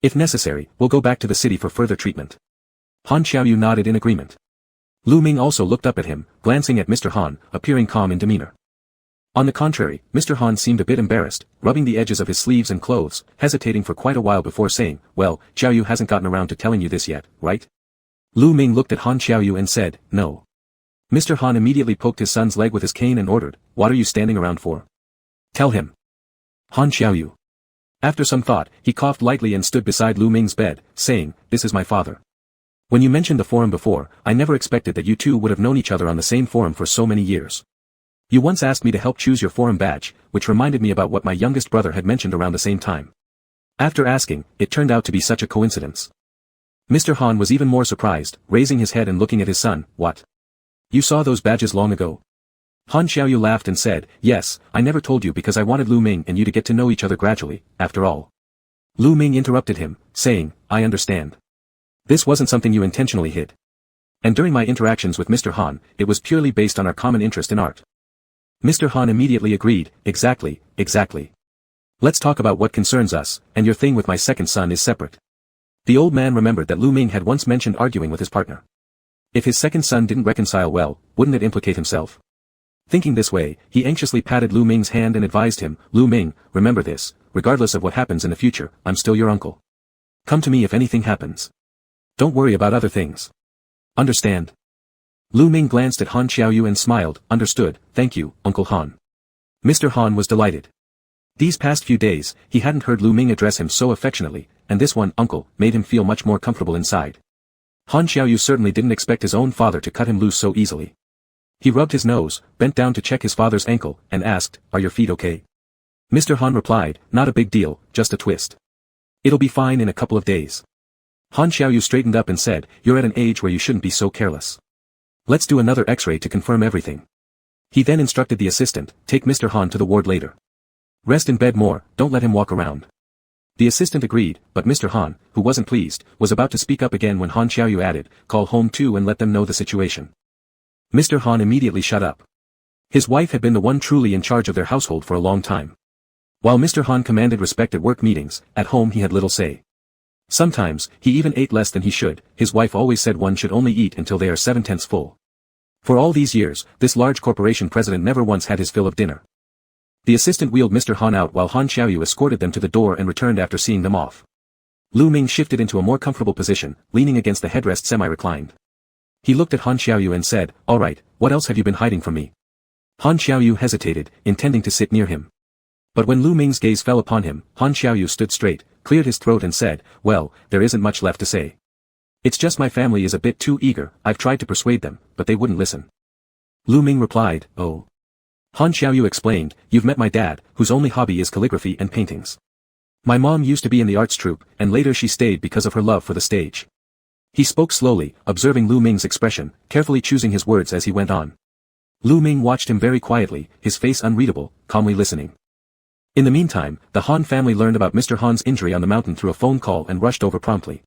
Speaker 1: If necessary, we'll go back to the city for further treatment. Han Xiaoyu nodded in agreement. Lu Ming also looked up at him, glancing at Mr. Han, appearing calm in demeanor. On the contrary, Mr. Han seemed a bit embarrassed, rubbing the edges of his sleeves and clothes, hesitating for quite a while before saying, well, Xiaoyu hasn't gotten around to telling you this yet, right? Lu Ming looked at Han Xiaoyu and said, no. Mr. Han immediately poked his son's leg with his cane and ordered, what are you standing around for? Tell him. Han Xiaoyu. After some thought, he coughed lightly and stood beside Lu Ming's bed, saying, this is my father. When you mentioned the forum before, I never expected that you two would have known each other on the same forum for so many years. You once asked me to help choose your forum badge, which reminded me about what my youngest brother had mentioned around the same time. After asking, it turned out to be such a coincidence. Mr. Han was even more surprised, raising his head and looking at his son, what? You saw those badges long ago? Han Xiaoyu laughed and said, yes, I never told you because I wanted Lu Ming and you to get to know each other gradually, after all. Lu Ming interrupted him, saying, I understand. This wasn't something you intentionally hid. And during my interactions with Mr. Han, it was purely based on our common interest in art. Mr. Han immediately agreed, exactly. Let's talk about what concerns us, and your thing with my second son is separate. The old man remembered that Lu Ming had once mentioned arguing with his partner. If his second son didn't reconcile well, wouldn't it implicate himself? Thinking this way, he anxiously patted Lu Ming's hand and advised him, Lu Ming, remember this, regardless of what happens in the future, I'm still your uncle. Come to me if anything happens. Don't worry about other things. Understand? Lu Ming glanced at Han Xiaoyu and smiled, understood, thank you, Uncle Han. Mr. Han was delighted. These past few days, he hadn't heard Lu Ming address him so affectionately, and this one, uncle, made him feel much more comfortable inside. Han Xiaoyu certainly didn't expect his own father to cut him loose so easily. He rubbed his nose, bent down to check his father's ankle, and asked, are your feet okay? Mr. Han replied, not a big deal, just a twist. It'll be fine in a couple of days. Han Xiaoyu straightened up and said, you're at an age where you shouldn't be so careless. Let's do another x-ray to confirm everything. He then instructed the assistant, take Mr. Han to the ward later. Rest in bed more, don't let him walk around. The assistant agreed, but Mr. Han, who wasn't pleased, was about to speak up again when Han Xiaoyu added, call home too and let them know the situation. Mr. Han immediately shut up. His wife had been the one truly in charge of their household for a long time. While Mr. Han commanded respect at work meetings, at home he had little say. Sometimes, he even ate less than he should, his wife always said one should only eat until they are 7/10 full. For all these years, this large corporation president never once had his fill of dinner. The assistant wheeled Mr. Han out while Han Xiaoyu escorted them to the door and returned after seeing them off. Lu Ming shifted into a more comfortable position, leaning against the headrest semi-reclined. He looked at Han Xiaoyu and said, all right, what else have you been hiding from me? Han Xiaoyu hesitated, intending to sit near him. But when Lu Ming's gaze fell upon him, Han Xiaoyu stood straight, cleared his throat and said, well, there isn't much left to say. It's just my family is a bit too eager, I've tried to persuade them, but they wouldn't listen. Lu Ming replied, oh. Han Xiaoyu explained, you've met my dad, whose only hobby is calligraphy and paintings. My mom used to be in the arts troupe, and later she stayed because of her love for the stage. He spoke slowly, observing Lu Ming's expression, carefully choosing his words as he went on. Lu Ming watched him very quietly, his face unreadable, calmly listening. In the meantime, the Han family learned about Mr. Han's injury on the mountain through a phone call and rushed over promptly.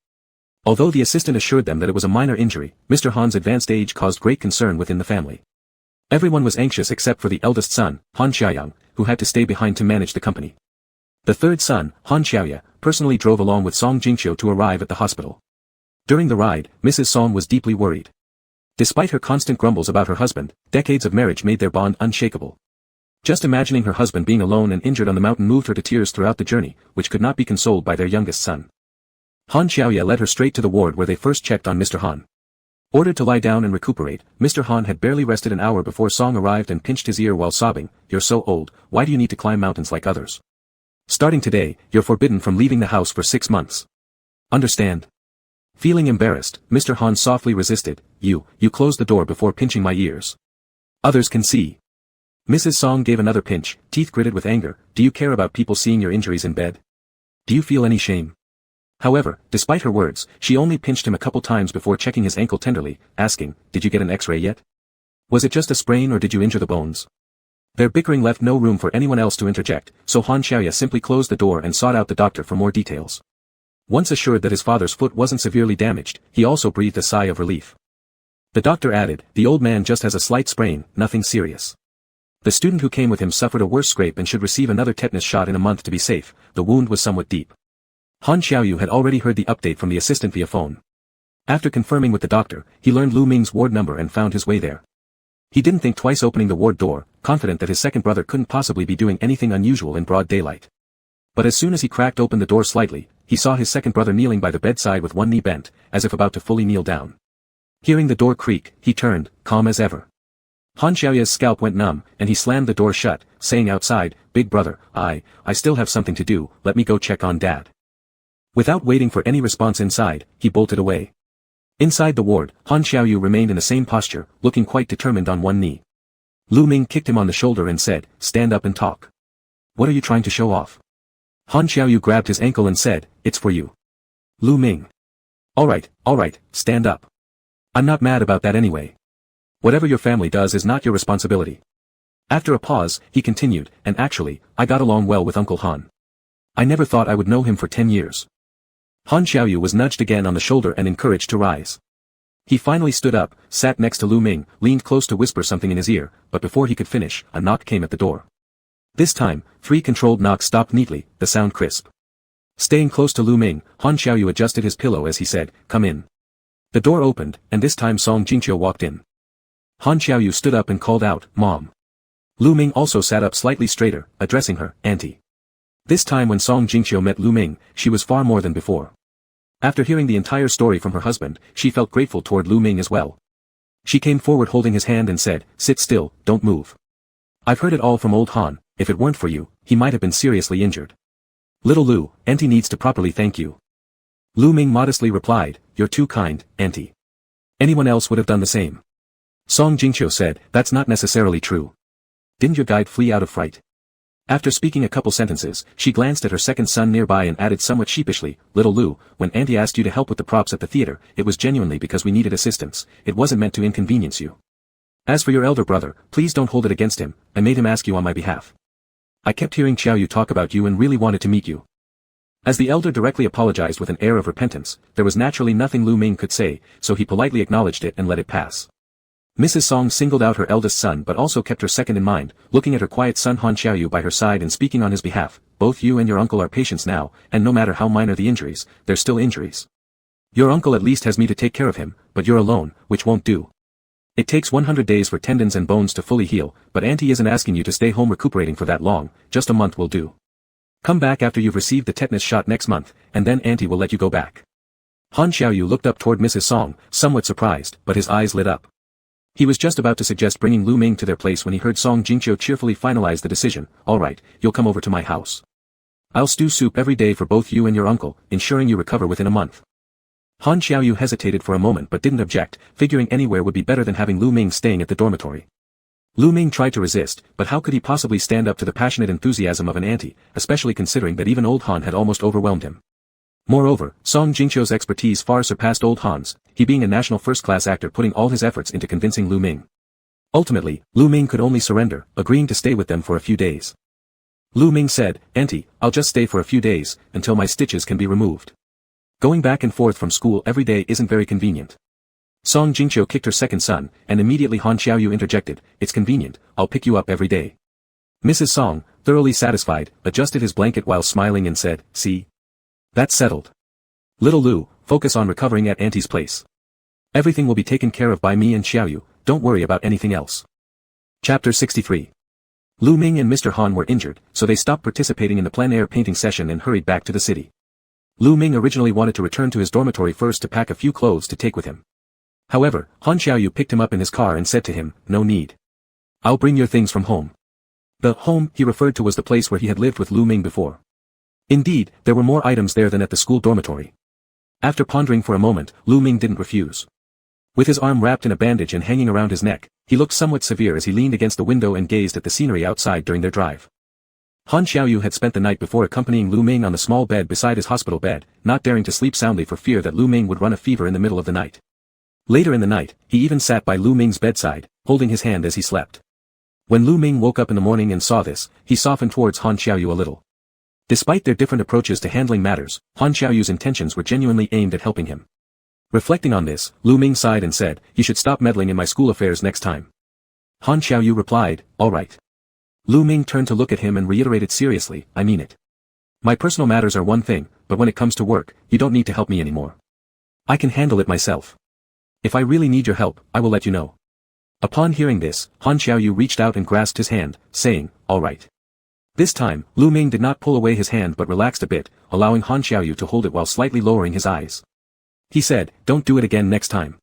Speaker 1: Although the assistant assured them that it was a minor injury, Mr. Han's advanced age caused great concern within the family. Everyone was anxious except for the eldest son, Han Xiaoyang, who had to stay behind to manage the company. The third son, Han Xiaoya, personally drove along with Song Jingqiu to arrive at the hospital. During the ride, Mrs. Song was deeply worried. Despite her constant grumbles about her husband, decades of marriage made their bond unshakable. Just imagining her husband being alone and injured on the mountain moved her to tears throughout the journey, which could not be consoled by their youngest son. Han Xiaoya led her straight to the ward where they first checked on Mr. Han. Ordered to lie down and recuperate, Mr. Han had barely rested an hour before Song arrived and pinched his ear while sobbing, you're so old, why do you need to climb mountains like others? Starting today, you're forbidden from leaving the house for 6 months. Understand? Feeling embarrassed, Mr. Han softly resisted, you closed the door before pinching my ears. Others can see. Mrs. Song gave another pinch, teeth gritted with anger, do you care about people seeing your injuries in bed? Do you feel any shame? However, despite her words, she only pinched him a couple times before checking his ankle tenderly, asking, did you get an x-ray yet? Was it just a sprain or did you injure the bones? Their bickering left no room for anyone else to interject, so Han Xiaoya simply closed the door and sought out the doctor for more details. Once assured that his father's foot wasn't severely damaged, he also breathed a sigh of relief. The doctor added, the old man just has a slight sprain, nothing serious. The student who came with him suffered a worse scrape and should receive another tetanus shot in a month to be safe. The wound was somewhat deep. Han Xiaoyu had already heard the update from the assistant via phone. After confirming with the doctor, he learned Lu Ming's ward number and found his way there. He didn't think twice opening the ward door, confident that his second brother couldn't possibly be doing anything unusual in broad daylight. But as soon as he cracked open the door slightly, he saw his second brother kneeling by the bedside with one knee bent, as if about to fully kneel down. Hearing the door creak, he turned, calm as ever. Han Xiaoya's scalp went numb, and he slammed the door shut, saying outside, "Big brother, I still have something to do, let me go check on Dad." Without waiting for any response inside, he bolted away. Inside the ward, Han Xiaoyu remained in the same posture, looking quite determined on one knee. Lu Ming kicked him on the shoulder and said, "Stand up and talk. What are you trying to show off?" Han Xiaoyu grabbed his ankle and said, "It's for you." Lu Ming. All right, stand up. I'm not mad about that anyway. Whatever your family does is not your responsibility. After a pause, he continued, "And actually, I got along well with Uncle Han. I never thought I would know him for 10 years. Han Xiaoyu was nudged again on the shoulder and encouraged to rise. He finally stood up, sat next to Lu Ming, leaned close to whisper something in his ear, but before he could finish, a knock came at the door. This time, 3 controlled knocks stopped neatly, the sound crisp. Staying close to Lu Ming, Han Xiaoyu adjusted his pillow as he said, "Come in." The door opened, and this time Song Jingqiu walked in. Han Xiaoyu stood up and called out, "Mom." Lu Ming also sat up slightly straighter, addressing her, "Auntie." This time when Song Jingqiu met Lu Ming, she was far more than before. After hearing the entire story from her husband, she felt grateful toward Lu Ming as well. She came forward holding his hand and said, "Sit still, don't move. I've heard it all from old Han, if it weren't for you, he might have been seriously injured. Little Lu, Auntie needs to properly thank you." Lu Ming modestly replied, "You're too kind, Auntie. Anyone else would have done the same." Song Jingqiu said, "That's not necessarily true. Didn't your guide flee out of fright?" After speaking a couple sentences, she glanced at her second son nearby and added somewhat sheepishly, "Little Lu, when Auntie asked you to help with the props at the theater, it was genuinely because we needed assistance, it wasn't meant to inconvenience you. As for your elder brother, please don't hold it against him, I made him ask you on my behalf. I kept hearing Xiaoyu talk about you and really wanted to meet you." As the elder directly apologized with an air of repentance, there was naturally nothing Lu Ming could say, so he politely acknowledged it and let it pass. Mrs. Song singled out her eldest son but also kept her second in mind, looking at her quiet son Han Xiaoyu by her side and speaking on his behalf, "Both you and your uncle are patients now, and no matter how minor the injuries, they're still injuries. Your uncle at least has me to take care of him, but you're alone, which won't do. It takes 100 days for tendons and bones to fully heal, but Auntie isn't asking you to stay home recuperating for that long, just a month will do. Come back after you've received the tetanus shot next month, and then Auntie will let you go back." Han Xiaoyu looked up toward Mrs. Song, somewhat surprised, but his eyes lit up. He was just about to suggest bringing Lu Ming to their place when he heard Song Jingqiu cheerfully finalize the decision, "All right, you'll come over to my house. I'll stew soup every day for both you and your uncle, ensuring you recover within a month." Han Xiaoyu hesitated for a moment but didn't object, figuring anywhere would be better than having Lu Ming staying at the dormitory. Lu Ming tried to resist, but how could he possibly stand up to the passionate enthusiasm of an auntie, especially considering that even old Han had almost overwhelmed him. Moreover, Song Jingqiu's expertise far surpassed old Han's, he being a national first-class actor putting all his efforts into convincing Lu Ming. Ultimately, Lu Ming could only surrender, agreeing to stay with them for a few days. Lu Ming said, "Auntie, I'll just stay for a few days, until my stitches can be removed. Going back and forth from school every day isn't very convenient." Song Jingqiu kicked her second son, and immediately Han Xiaoyu interjected, "It's convenient, I'll pick you up every day." Mrs. Song, thoroughly satisfied, adjusted his blanket while smiling and said, "See? That's settled. Little Lu, focus on recovering at Auntie's place. Everything will be taken care of by me and Xiaoyu, don't worry about anything else." Chapter 63. Lu Ming and Mr. Han were injured, so they stopped participating in the plein-air painting session and hurried back to the city. Lu Ming originally wanted to return to his dormitory first to pack a few clothes to take with him. However, Han Xiaoyu picked him up in his car and said to him, "No need. I'll bring your things from home." The home he referred to was the place where he had lived with Lu Ming before. Indeed, there were more items there than at the school dormitory. After pondering for a moment, Lu Ming didn't refuse. With his arm wrapped in a bandage and hanging around his neck, he looked somewhat severe as he leaned against the window and gazed at the scenery outside during their drive. Han Xiaoyu had spent the night before accompanying Lu Ming on the small bed beside his hospital bed, not daring to sleep soundly for fear that Lu Ming would run a fever in the middle of the night. Later in the night, he even sat by Lu Ming's bedside, holding his hand as he slept. When Lu Ming woke up in the morning and saw this, he softened towards Han Xiaoyu a little. Despite their different approaches to handling matters, Han Xiaoyu's intentions were genuinely aimed at helping him. Reflecting on this, Lu Ming sighed and said, "You should stop meddling in my school affairs next time." Han Xiaoyu replied, "All right. Lu Ming turned to look at him and reiterated seriously, I mean it. My personal matters are one thing, but when it comes to work, you don't need to help me anymore. I can handle it myself. If I really need your help, I will let you know. Upon hearing this, Han Xiaoyu reached out and grasped his hand, saying, all right. This time, Lu Ming did not pull away his hand but relaxed a bit, allowing Han Xiaoyu to hold it while slightly lowering his eyes. He said, don't do it again next time.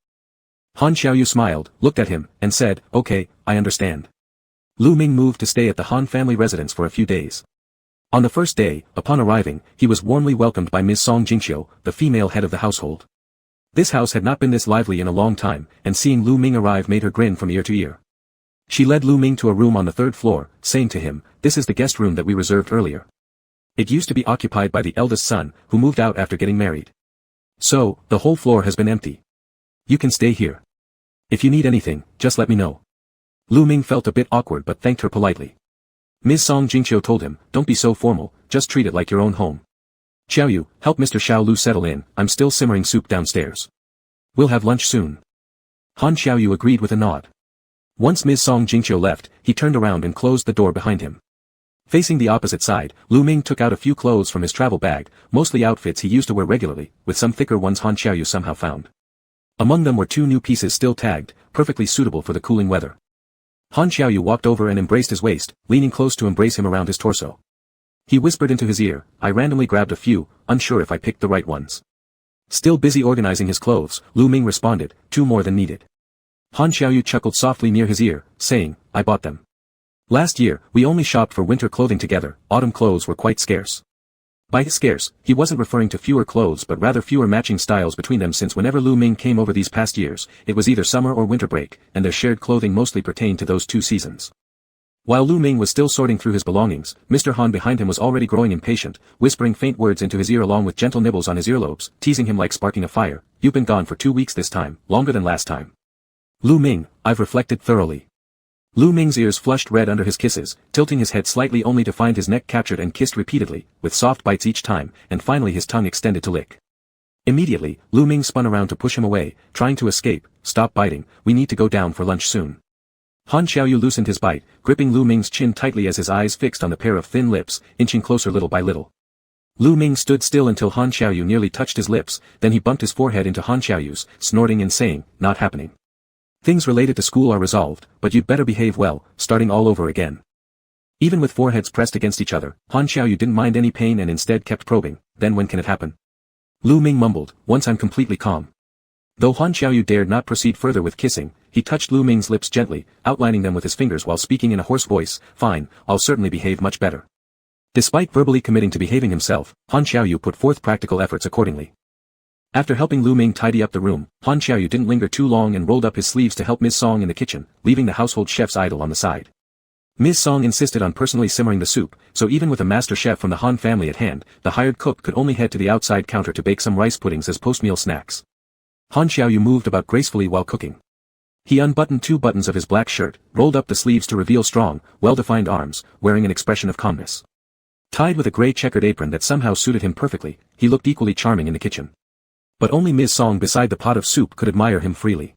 Speaker 1: Han Xiaoyu smiled, looked at him, and said, okay, I understand. Lu Ming moved to stay at the Han family residence for a few days. On the first day, upon arriving, he was warmly welcomed by Ms. Song Jingqiu, the female head of the household. This house had not been this lively in a long time, and seeing Lu Ming arrive made her grin from ear to ear. She led Lu Ming to a room on the third floor, saying to him, this is the guest room that we reserved earlier. It used to be occupied by the eldest son, who moved out after getting married. So, the whole floor has been empty. You can stay here. If you need anything, just let me know. Lu Ming felt a bit awkward but thanked her politely. Ms. Song Jingqiu told him, don't be so formal, just treat it like your own home. Xiaoyu, help Mr. Xiao Lu settle in, I'm still simmering soup downstairs. We'll have lunch soon. Han Xiaoyu agreed with a nod. Once Ms. Song Jingqiu left, he turned around and closed the door behind him. Facing the opposite side, Lu Ming took out a few clothes from his travel bag, mostly outfits he used to wear regularly, with some thicker ones Han Xiaoyu somehow found. Among them were 2 new pieces still tagged, perfectly suitable for the cooling weather. Han Xiaoyu walked over and embraced his waist, leaning close to embrace him around his torso. He whispered into his ear, I randomly grabbed a few, unsure if I picked the right ones. Still busy organizing his clothes, Lu Ming responded, 2 more than needed. Han Xiaoyu chuckled softly near his ear, saying, I bought them. Last year, we only shopped for winter clothing together, autumn clothes were quite scarce. By scarce, he wasn't referring to fewer clothes but rather fewer matching styles between them, since whenever Lu Ming came over these past years, it was either summer or winter break, and their shared clothing mostly pertained to those 2 seasons. While Lu Ming was still sorting through his belongings, Mr. Han behind him was already growing impatient, whispering faint words into his ear along with gentle nibbles on his earlobes, teasing him like sparking a fire. You've been gone for 2 weeks this time, longer than last time. Lu Ming, I've reflected thoroughly. Lu Ming's ears flushed red under his kisses, tilting his head slightly only to find his neck captured and kissed repeatedly, with soft bites each time, and finally his tongue extended to lick. Immediately, Lu Ming spun around to push him away, trying to escape. Stop biting, we need to go down for lunch soon. Han Xiaoyu loosened his bite, gripping Lu Ming's chin tightly as his eyes fixed on the pair of thin lips, inching closer little by little. Lu Ming stood still until Han Xiaoyu nearly touched his lips, then he bumped his forehead into Han Xiaoyu's, snorting and saying, not happening. Things related to school are resolved, but you'd better behave well, starting all over again. Even with foreheads pressed against each other, Han Xiaoyu didn't mind any pain and instead kept probing, then when can it happen? Lu Ming mumbled, once I'm completely calm. Though Han Xiaoyu dared not proceed further with kissing, he touched Lu Ming's lips gently, outlining them with his fingers while speaking in a hoarse voice, fine, I'll certainly behave much better. Despite verbally committing to behaving himself, Han Xiaoyu put forth practical efforts accordingly. After helping Lu Ming tidy up the room, Han Xiaoyu didn't linger too long and rolled up his sleeves to help Ms. Song in the kitchen, leaving the household chefs idle on the side. Ms. Song insisted on personally simmering the soup, so even with a master chef from the Han family at hand, the hired cook could only head to the outside counter to bake some rice puddings as post-meal snacks. Han Xiaoyu moved about gracefully while cooking. He unbuttoned 2 buttons of his black shirt, rolled up the sleeves to reveal strong, well-defined arms, wearing an expression of calmness. Tied with a gray checkered apron that somehow suited him perfectly, he looked equally charming in the kitchen. But only Ms. Song beside the pot of soup could admire him freely.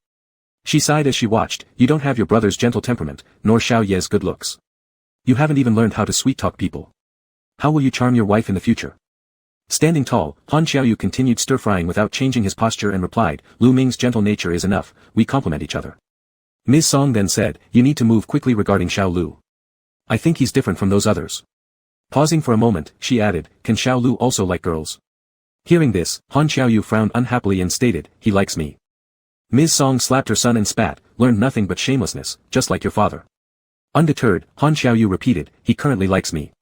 Speaker 1: She sighed as she watched, you don't have your brother's gentle temperament, nor Xiao Ye's good looks. You haven't even learned how to sweet-talk people. How will you charm your wife in the future? Standing tall, Han Xiaoyu continued stir-frying without changing his posture and replied, Lu Ming's gentle nature is enough, we complement each other. Ms. Song then said, you need to move quickly regarding Xiao Lu. I think he's different from those others. Pausing for a moment, she added, can Xiao Lu also like girls? Hearing this, Han Xiaoyu frowned unhappily and stated, he likes me. Ms. Song slapped her son and spat, learned nothing but shamelessness, just like your father. Undeterred, Han Xiaoyu repeated, he currently likes me.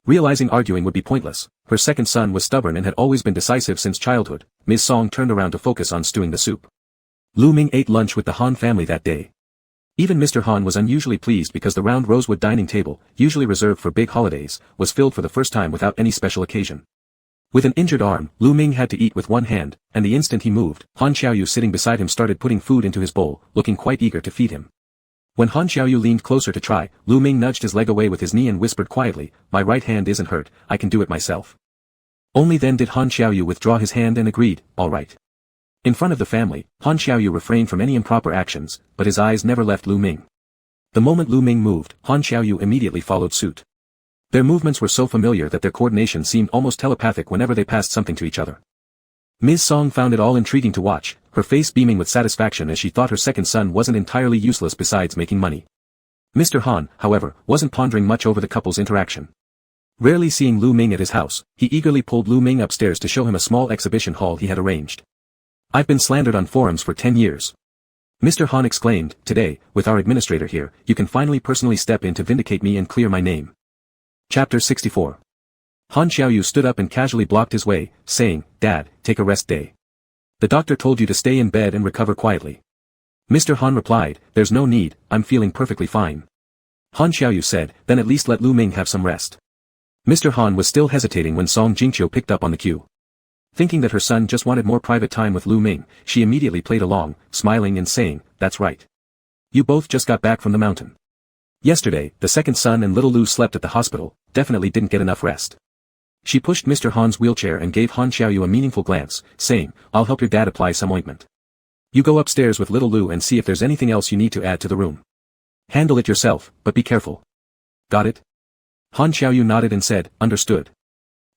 Speaker 1: Realizing arguing would be pointless, her second son was stubborn and had always been decisive since childhood, Ms. Song turned around to focus on stewing the soup. Lu Ming ate lunch with the Han family that day. Even Mr. Han was unusually pleased because the round rosewood dining table, usually reserved for big holidays, was filled for the first time without any special occasion. With an injured arm, Lu Ming had to eat with one hand, and the instant he moved, Han Xiaoyu sitting beside him started putting food into his bowl, looking quite eager to feed him. When Han Xiaoyu leaned closer to try, Lu Ming nudged his leg away with his knee and whispered quietly, my right hand isn't hurt, I can do it myself. Only then did Han Xiaoyu withdraw his hand and agreed, all right. In front of the family, Han Xiaoyu refrained from any improper actions, but his eyes never left Lu Ming. The moment Lu Ming moved, Han Xiaoyu immediately followed suit. Their movements were so familiar that their coordination seemed almost telepathic whenever they passed something to each other. Ms. Song found it all intriguing to watch, her face beaming with satisfaction as she thought her second son wasn't entirely useless besides making money. Mr. Han, however, wasn't pondering much over the couple's interaction. Rarely seeing Lu Ming at his house, he eagerly pulled Lu Ming upstairs to show him a small exhibition hall he had arranged. "I've been slandered on forums for 10 years. Mr. Han exclaimed, "Today, with our administrator here, you can finally personally step in to vindicate me and clear my name." Chapter 64. Han Xiaoyu stood up and casually blocked his way, saying, "Dad, take a rest day. The doctor told you to stay in bed and recover quietly." Mr. Han replied, "There's no need, I'm feeling perfectly fine." Han Xiaoyu said, "Then at least let Lu Ming have some rest." Mr. Han was still hesitating when Song Jingqiu picked up on the cue. Thinking that her son just wanted more private time with Lu Ming, she immediately played along, smiling and saying, "That's right. You both just got back from the mountain. Yesterday, the second son and little Lu slept at the hospital, definitely didn't get enough rest." She pushed Mr. Han's wheelchair and gave Han Xiaoyu a meaningful glance, saying, "I'll help your dad apply some ointment. You go upstairs with little Lu and see if there's anything else you need to add to the room. Handle it yourself, but be careful. Got it?" Han Xiaoyu nodded and said, "Understood."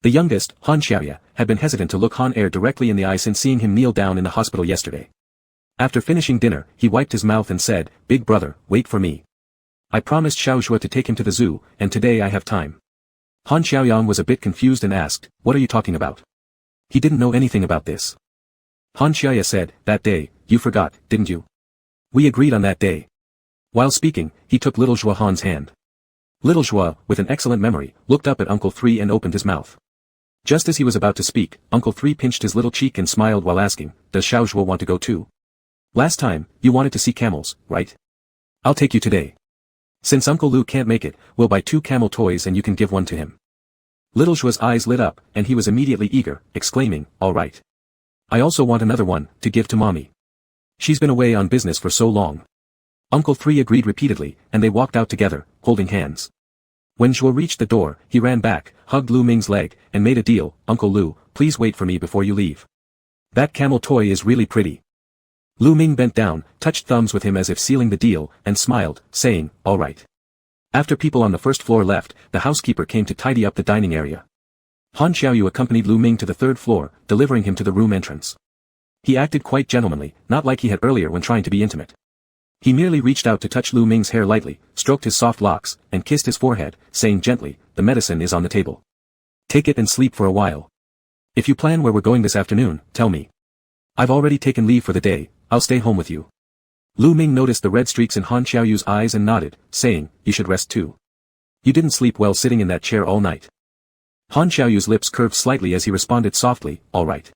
Speaker 1: The youngest, Han Xiaoya, had been hesitant to look Han Er directly in the eye since seeing him kneel down in the hospital yesterday. After finishing dinner, he wiped his mouth and said, "Big brother, wait for me. I promised Xiao Zhuo to take him to the zoo, and today I have time." Han Xiaoyang was a bit confused and asked, "What are you talking about?" He didn't know anything about this. Han Xiaoya said, "That day, you forgot, didn't you? We agreed on that day." While speaking, he took little Zhuo Han's hand. Little Zhuo, with an excellent memory, looked up at Uncle 3 and opened his mouth. Just as he was about to speak, Uncle 3 pinched his little cheek and smiled while asking, "Does Xiao Zhuo want to go too? Last time, you wanted to see camels, right? I'll take you today. Since Uncle Lu can't make it, we'll buy 2 camel toys and you can give one to him." Little Zhuo's eyes lit up, and he was immediately eager, exclaiming, "All right. I also want another one, to give to Mommy. She's been away on business for so long." Uncle 3 agreed repeatedly, and they walked out together, holding hands. When Zhuo reached the door, he ran back, hugged Lu Ming's leg, and made a deal, "Uncle Lu, please wait for me before you leave. That camel toy is really pretty." Lu Ming bent down, touched thumbs with him as if sealing the deal, and smiled, saying, "All right." After people on the first floor left, the housekeeper came to tidy up the dining area. Han Xiaoyu accompanied Lu Ming to the 3rd floor, delivering him to the room entrance. He acted quite gentlemanly, not like he had earlier when trying to be intimate. He merely reached out to touch Lu Ming's hair lightly, stroked his soft locks, and kissed his forehead, saying gently, "The medicine is on the table. Take it and sleep for a while. If you plan where we're going this afternoon, tell me. I've already taken leave for the day, I'll stay home with you." Lu Ming noticed the red streaks in Han Xiaoyu's eyes and nodded, saying, "You should rest too. You didn't sleep well sitting in that chair all night." Han Xiaoyu's lips curved slightly as he responded softly, "All right."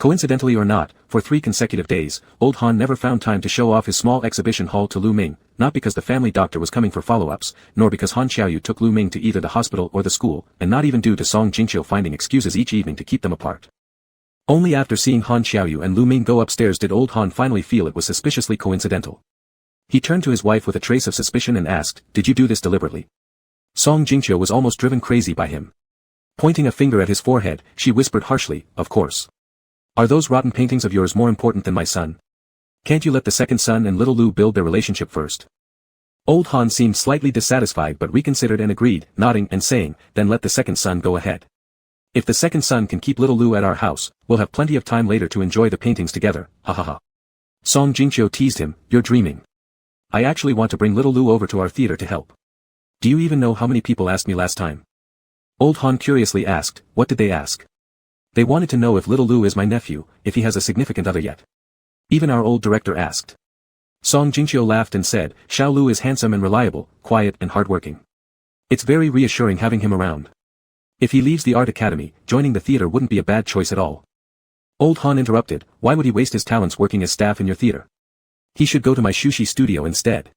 Speaker 1: Coincidentally or not, for 3 consecutive days, old Han never found time to show off his small exhibition hall to Lu Ming, not because the family doctor was coming for follow-ups, nor because Han Xiaoyu took Lu Ming to either the hospital or the school, and not even due to Song Jingqiu finding excuses each evening to keep them apart. Only after seeing Han Xiaoyu and Lu Ming go upstairs did old Han finally feel it was suspiciously coincidental. He turned to his wife with a trace of suspicion and asked, "Did you do this deliberately?" Song Jingqiu was almost driven crazy by him. Pointing a finger at his forehead, she whispered harshly, "Of course. Are those rotten paintings of yours more important than my son? Can't you let the second son and little Lu build their relationship first?" Old Han seemed slightly dissatisfied but reconsidered and agreed, nodding and saying, "Then let the second son go ahead. If the second son can keep little Lu at our house, we'll have plenty of time later to enjoy the paintings together, ha ha ha." Song Jingqiu teased him, "You're dreaming. I actually want to bring little Lu over to our theater to help. Do you even know how many people asked me last time?" Old Han curiously asked, "What did they ask?" "They wanted to know if little Lu is my nephew, if he has a significant other yet. Even our old director asked." Song Jingqiu laughed and said, "Xiao Lu is handsome and reliable, quiet and hardworking. It's very reassuring having him around. If he leaves the art academy, joining the theater wouldn't be a bad choice at all." Old Han interrupted, "Why would he waste his talents working as staff in your theater? He should go to my sushi studio instead."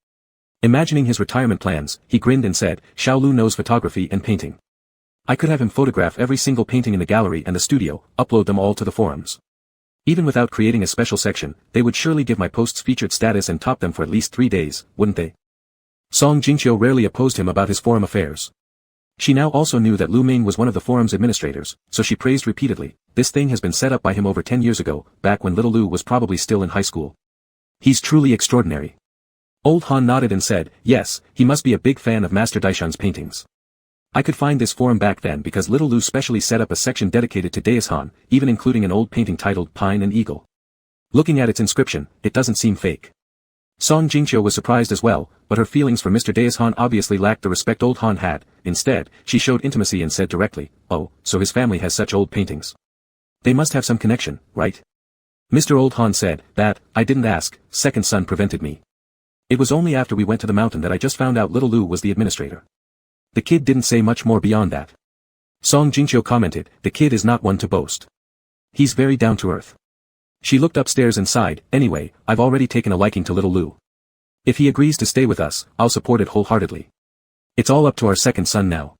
Speaker 1: Imagining his retirement plans, he grinned and said, "Xiao Lu knows photography and painting. I could have him photograph every single painting in the gallery and the studio, upload them all to the forums. Even without creating a special section, they would surely give my posts featured status and top them for at least 3 days, wouldn't they?" Song Jingqiu rarely opposed him about his forum affairs. She now also knew that Lu Ming was one of the forum's administrators, so she praised repeatedly, "This thing has been set up by him over 10 years ago, back when little Lu was probably still in high school. He's truly extraordinary." Old Han nodded and said, yes, he must be a big fan of Master Daishan's paintings. I could find this forum back then because Little Lu specially set up a section dedicated to Daishan, even including an old painting titled Pine and Eagle. Looking at its inscription, it doesn't seem fake. Song Jingqiu was surprised as well, but her feelings for Mr. Daishan obviously lacked the respect Old Han had. Instead, she showed intimacy and said directly, oh, so his family has such old paintings. They must have some connection, right? Mr. Old Han said, that, I didn't ask, second son prevented me. It was only after we went to the mountain that I just found out Little Lu was the administrator. The kid didn't say much more beyond that. Song Jingqiu commented, the kid is not one to boast. He's very down to earth. She looked upstairs and sighed, anyway, I've already taken a liking to Little Lu. If he agrees to stay with us, I'll support it wholeheartedly. It's all up to our second son now.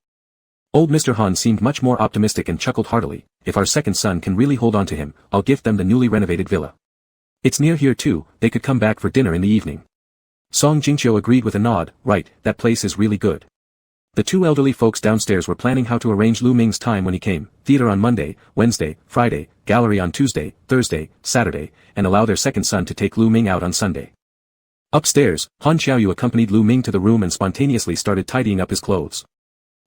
Speaker 1: Old Mr. Han seemed much more optimistic and chuckled heartily, if our second son can really hold on to him, I'll gift them the newly renovated villa. It's near here too, they could come back for dinner in the evening. Song Jingqiu agreed with a nod, right, that place is really good. The two elderly folks downstairs were planning how to arrange Lu Ming's time when he came, theater on Monday, Wednesday, Friday, gallery on Tuesday, Thursday, Saturday, and allow their second son to take Lu Ming out on Sunday. Upstairs, Han Xiaoyu accompanied Lu Ming to the room and spontaneously started tidying up his clothes.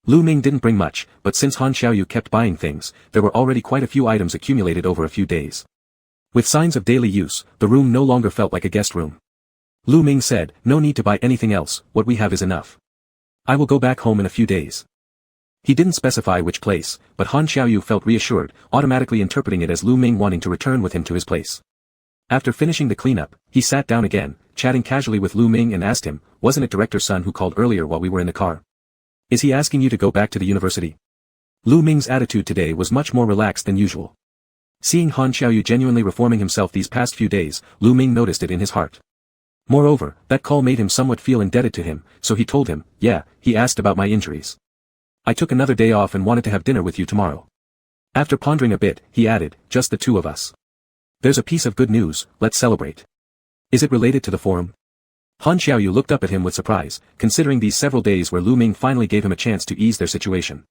Speaker 1: Lu Ming didn't bring much, but since Han Xiaoyu kept buying things, there were already quite a few items accumulated over a few days. With signs of daily use, the room no longer felt like a guest room. Lu Ming said, no need to buy anything else, what we have is enough. I will go back home in a few days. He didn't specify which place, but Han Xiaoyu felt reassured, automatically interpreting it as Lu Ming wanting to return with him to his place. After finishing the cleanup, he sat down again, chatting casually with Lu Ming and asked him, wasn't it Director's son who called earlier while we were in the car? Is he asking you to go back to the university? Lu Ming's attitude today was much more relaxed than usual. Seeing Han Xiaoyu genuinely reforming himself these past few days, Lu Ming noticed it in his heart. Moreover, that call made him somewhat feel indebted to him, so he told him, yeah, he asked about my injuries. I took another day off and wanted to have dinner with you tomorrow. After pondering a bit, he added, just the two of us. There's a piece of good news, let's celebrate. Is it related to the forum? Han Xiaoyu looked up at him with surprise, considering these several days where Lu Ming finally gave him a chance to ease their situation.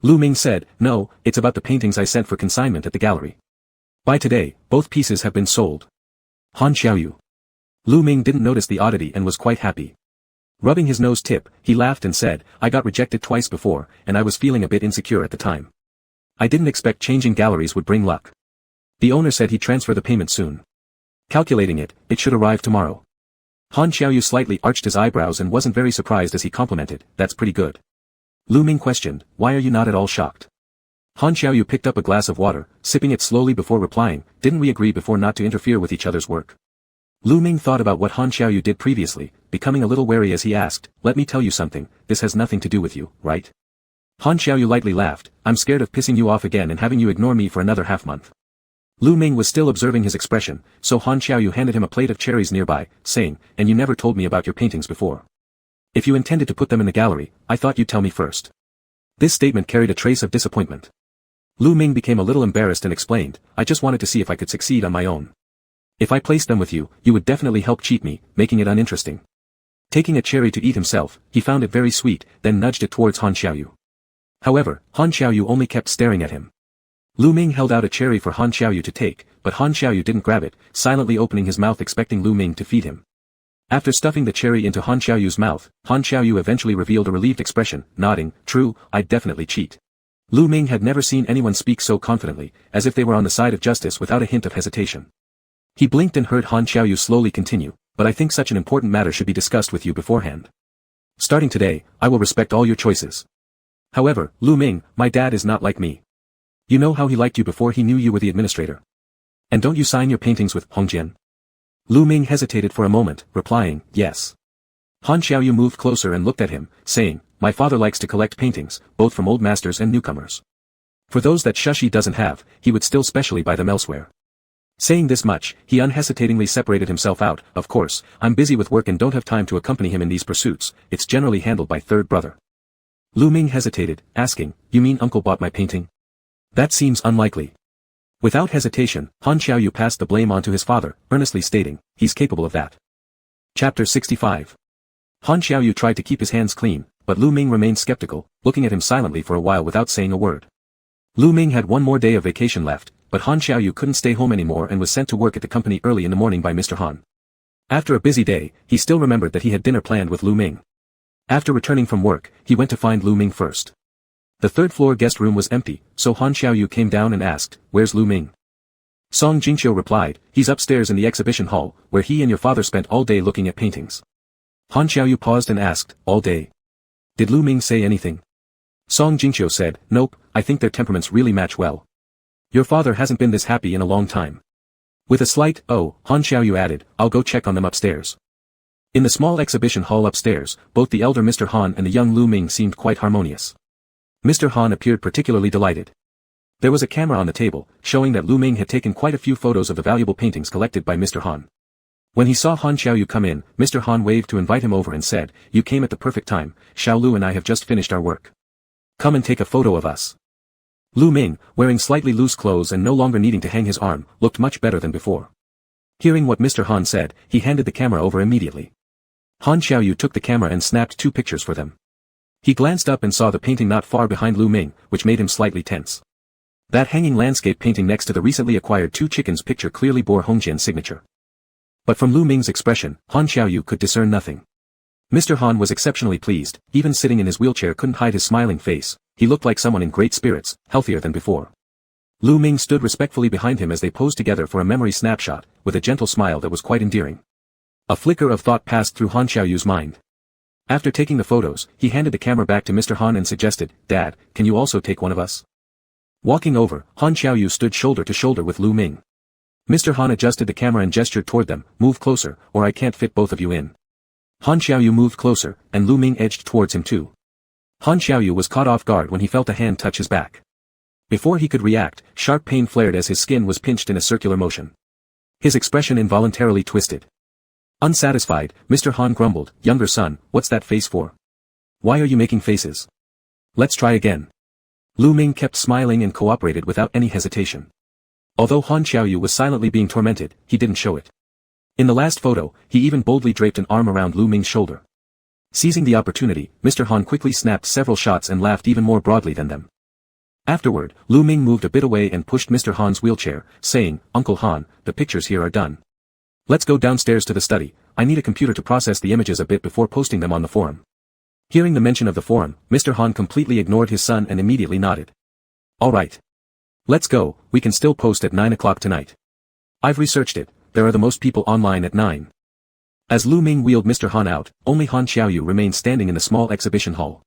Speaker 1: Lu Ming said, no, it's about the paintings I sent for consignment at the gallery. By today, both pieces have been sold. Han Xiaoyu. Lu Ming didn't notice the oddity and was quite happy. Rubbing his nose tip, he laughed and said, I got rejected twice before, and I was feeling a bit insecure at the time. I didn't expect changing galleries would bring luck. The owner said he'd transfer the payment soon. Calculating it, it should arrive tomorrow. Han Xiaoyu slightly arched his eyebrows and wasn't very surprised as he complimented, that's pretty good. Lu Ming questioned, why are you not at all shocked? Han Xiaoyu picked up a glass of water, sipping it slowly before replying, didn't we agree before not to interfere with each other's work? Lu Ming thought about what Han Xiaoyu did previously, becoming a little wary as he asked, let me tell you something, this has nothing to do with you, right? Han Xiaoyu lightly laughed, I'm scared of pissing you off again and having you ignore me for another half-month. Lu Ming was still observing his expression, so Han Xiaoyu handed him a plate of cherries nearby, saying, and you never told me about your paintings before. If you intended to put them in the gallery, I thought you'd tell me first. This statement carried a trace of disappointment. Lu Ming became a little embarrassed and explained, I just wanted to see if I could succeed on my own. If I placed them with you, you would definitely help cheat me, making it uninteresting. Taking a cherry to eat himself, he found it very sweet, then nudged it towards Han Xiaoyu. However, Han Xiaoyu only kept staring at him. Lu Ming held out a cherry for Han Xiaoyu to take, but Han Xiaoyu didn't grab it, silently opening his mouth expecting Lu Ming to feed him. After stuffing the cherry into Han Xiaoyu's mouth, Han Xiaoyu eventually revealed a relieved expression, nodding, true, I'd definitely cheat. Lu Ming had never seen anyone speak so confidently, as if they were on the side of justice without a hint of hesitation. He blinked and heard Han Xiaoyu slowly continue, but I think such an important matter should be discussed with you beforehand. Starting today, I will respect all your choices. However, Lu Ming, my dad is not like me. You know how he liked you before he knew you were the administrator. And don't you sign your paintings with Hongjian? Lu Ming hesitated for a moment, replying, yes. Han Xiaoyu moved closer and looked at him, saying, my father likes to collect paintings, both from old masters and newcomers. For those that Shushi doesn't have, he would still specially buy them elsewhere. Saying this much, he unhesitatingly separated himself out, of course, I'm busy with work and don't have time to accompany him in these pursuits, it's generally handled by third brother. Lu Ming hesitated, asking, you mean uncle bought my painting? That seems unlikely. Without hesitation, Han Xiaoyu passed the blame on to his father, earnestly stating, he's capable of that. Chapter 65. Han Xiaoyu tried to keep his hands clean, but Lu Ming remained skeptical, looking at him silently for a while without saying a word. Lu Ming had one more day of vacation left, but Han Xiaoyu couldn't stay home anymore and was sent to work at the company early in the morning by Mr. Han. After a busy day, he still remembered that he had dinner planned with Lu Ming. After returning from work, he went to find Lu Ming first. The third-floor guest room was empty, so Han Xiaoyu came down and asked, "Where's Lu Ming?" Song Jingqiu replied, "He's upstairs in the exhibition hall, where he and your father spent all day looking at paintings." Han Xiaoyu paused and asked, "All day? Did Lu Ming say anything?" Song Jingqiu said, "Nope, I think their temperaments really match well. Your father hasn't been this happy in a long time." With a slight, "Oh," Han Xiaoyu added, "I'll go check on them upstairs." In the small exhibition hall upstairs, both the elder Mr. Han and the young Lu Ming seemed quite harmonious. Mr. Han appeared particularly delighted. There was a camera on the table, showing that Lu Ming had taken quite a few photos of the valuable paintings collected by Mr. Han. When he saw Han Xiaoyu come in, Mr. Han waved to invite him over and said, "You came at the perfect time, Xiao Lu and I have just finished our work. Come and take a photo of us." Lu Ming, wearing slightly loose clothes and no longer needing to hang his arm, looked much better than before. Hearing what Mr. Han said, he handed the camera over immediately. Han Xiaoyu took the camera and snapped 2 pictures for them. He glanced up and saw the painting not far behind Lu Ming, which made him slightly tense. That hanging landscape painting next to the recently acquired 2 chickens picture clearly bore Hongjian's signature. But from Lu Ming's expression, Han Xiaoyu could discern nothing. Mr. Han was exceptionally pleased, even sitting in his wheelchair couldn't hide his smiling face. He looked like someone in great spirits, healthier than before. Lu Ming stood respectfully behind him as they posed together for a memory snapshot, with a gentle smile that was quite endearing. A flicker of thought passed through Han Xiaoyu's mind. After taking the photos, he handed the camera back to Mr. Han and suggested, "Dad, can you also take one of us?" Walking over, Han Xiaoyu stood shoulder to shoulder with Lu Ming. Mr. Han adjusted the camera and gestured toward them, "Move closer, or I can't fit both of you in." Han Xiaoyu moved closer, and Lu Ming edged towards him too. Han Xiaoyu was caught off guard when he felt a hand touch his back. Before he could react, sharp pain flared as his skin was pinched in a circular motion. His expression involuntarily twisted. Unsatisfied, Mr. Han grumbled, "Younger son, what's that face for? Why are you making faces? Let's try again." Lu Ming kept smiling and cooperated without any hesitation. Although Han Xiaoyu was silently being tormented, he didn't show it. In the last photo, he even boldly draped an arm around Lu Ming's shoulder. Seizing the opportunity, Mr. Han quickly snapped several shots and laughed even more broadly than them. Afterward, Lu Ming moved a bit away and pushed Mr. Han's wheelchair, saying, "Uncle Han, the pictures here are done. Let's go downstairs to the study. I need a computer to process the images a bit before posting them on the forum." Hearing the mention of the forum, Mr. Han completely ignored his son and immediately nodded. "All right. Let's go, we can still post at 9 o'clock tonight. I've researched it, there are the most people online at 9. As Lu Ming wheeled Mr. Han out, only Han Xiaoyu remained standing in the small exhibition hall.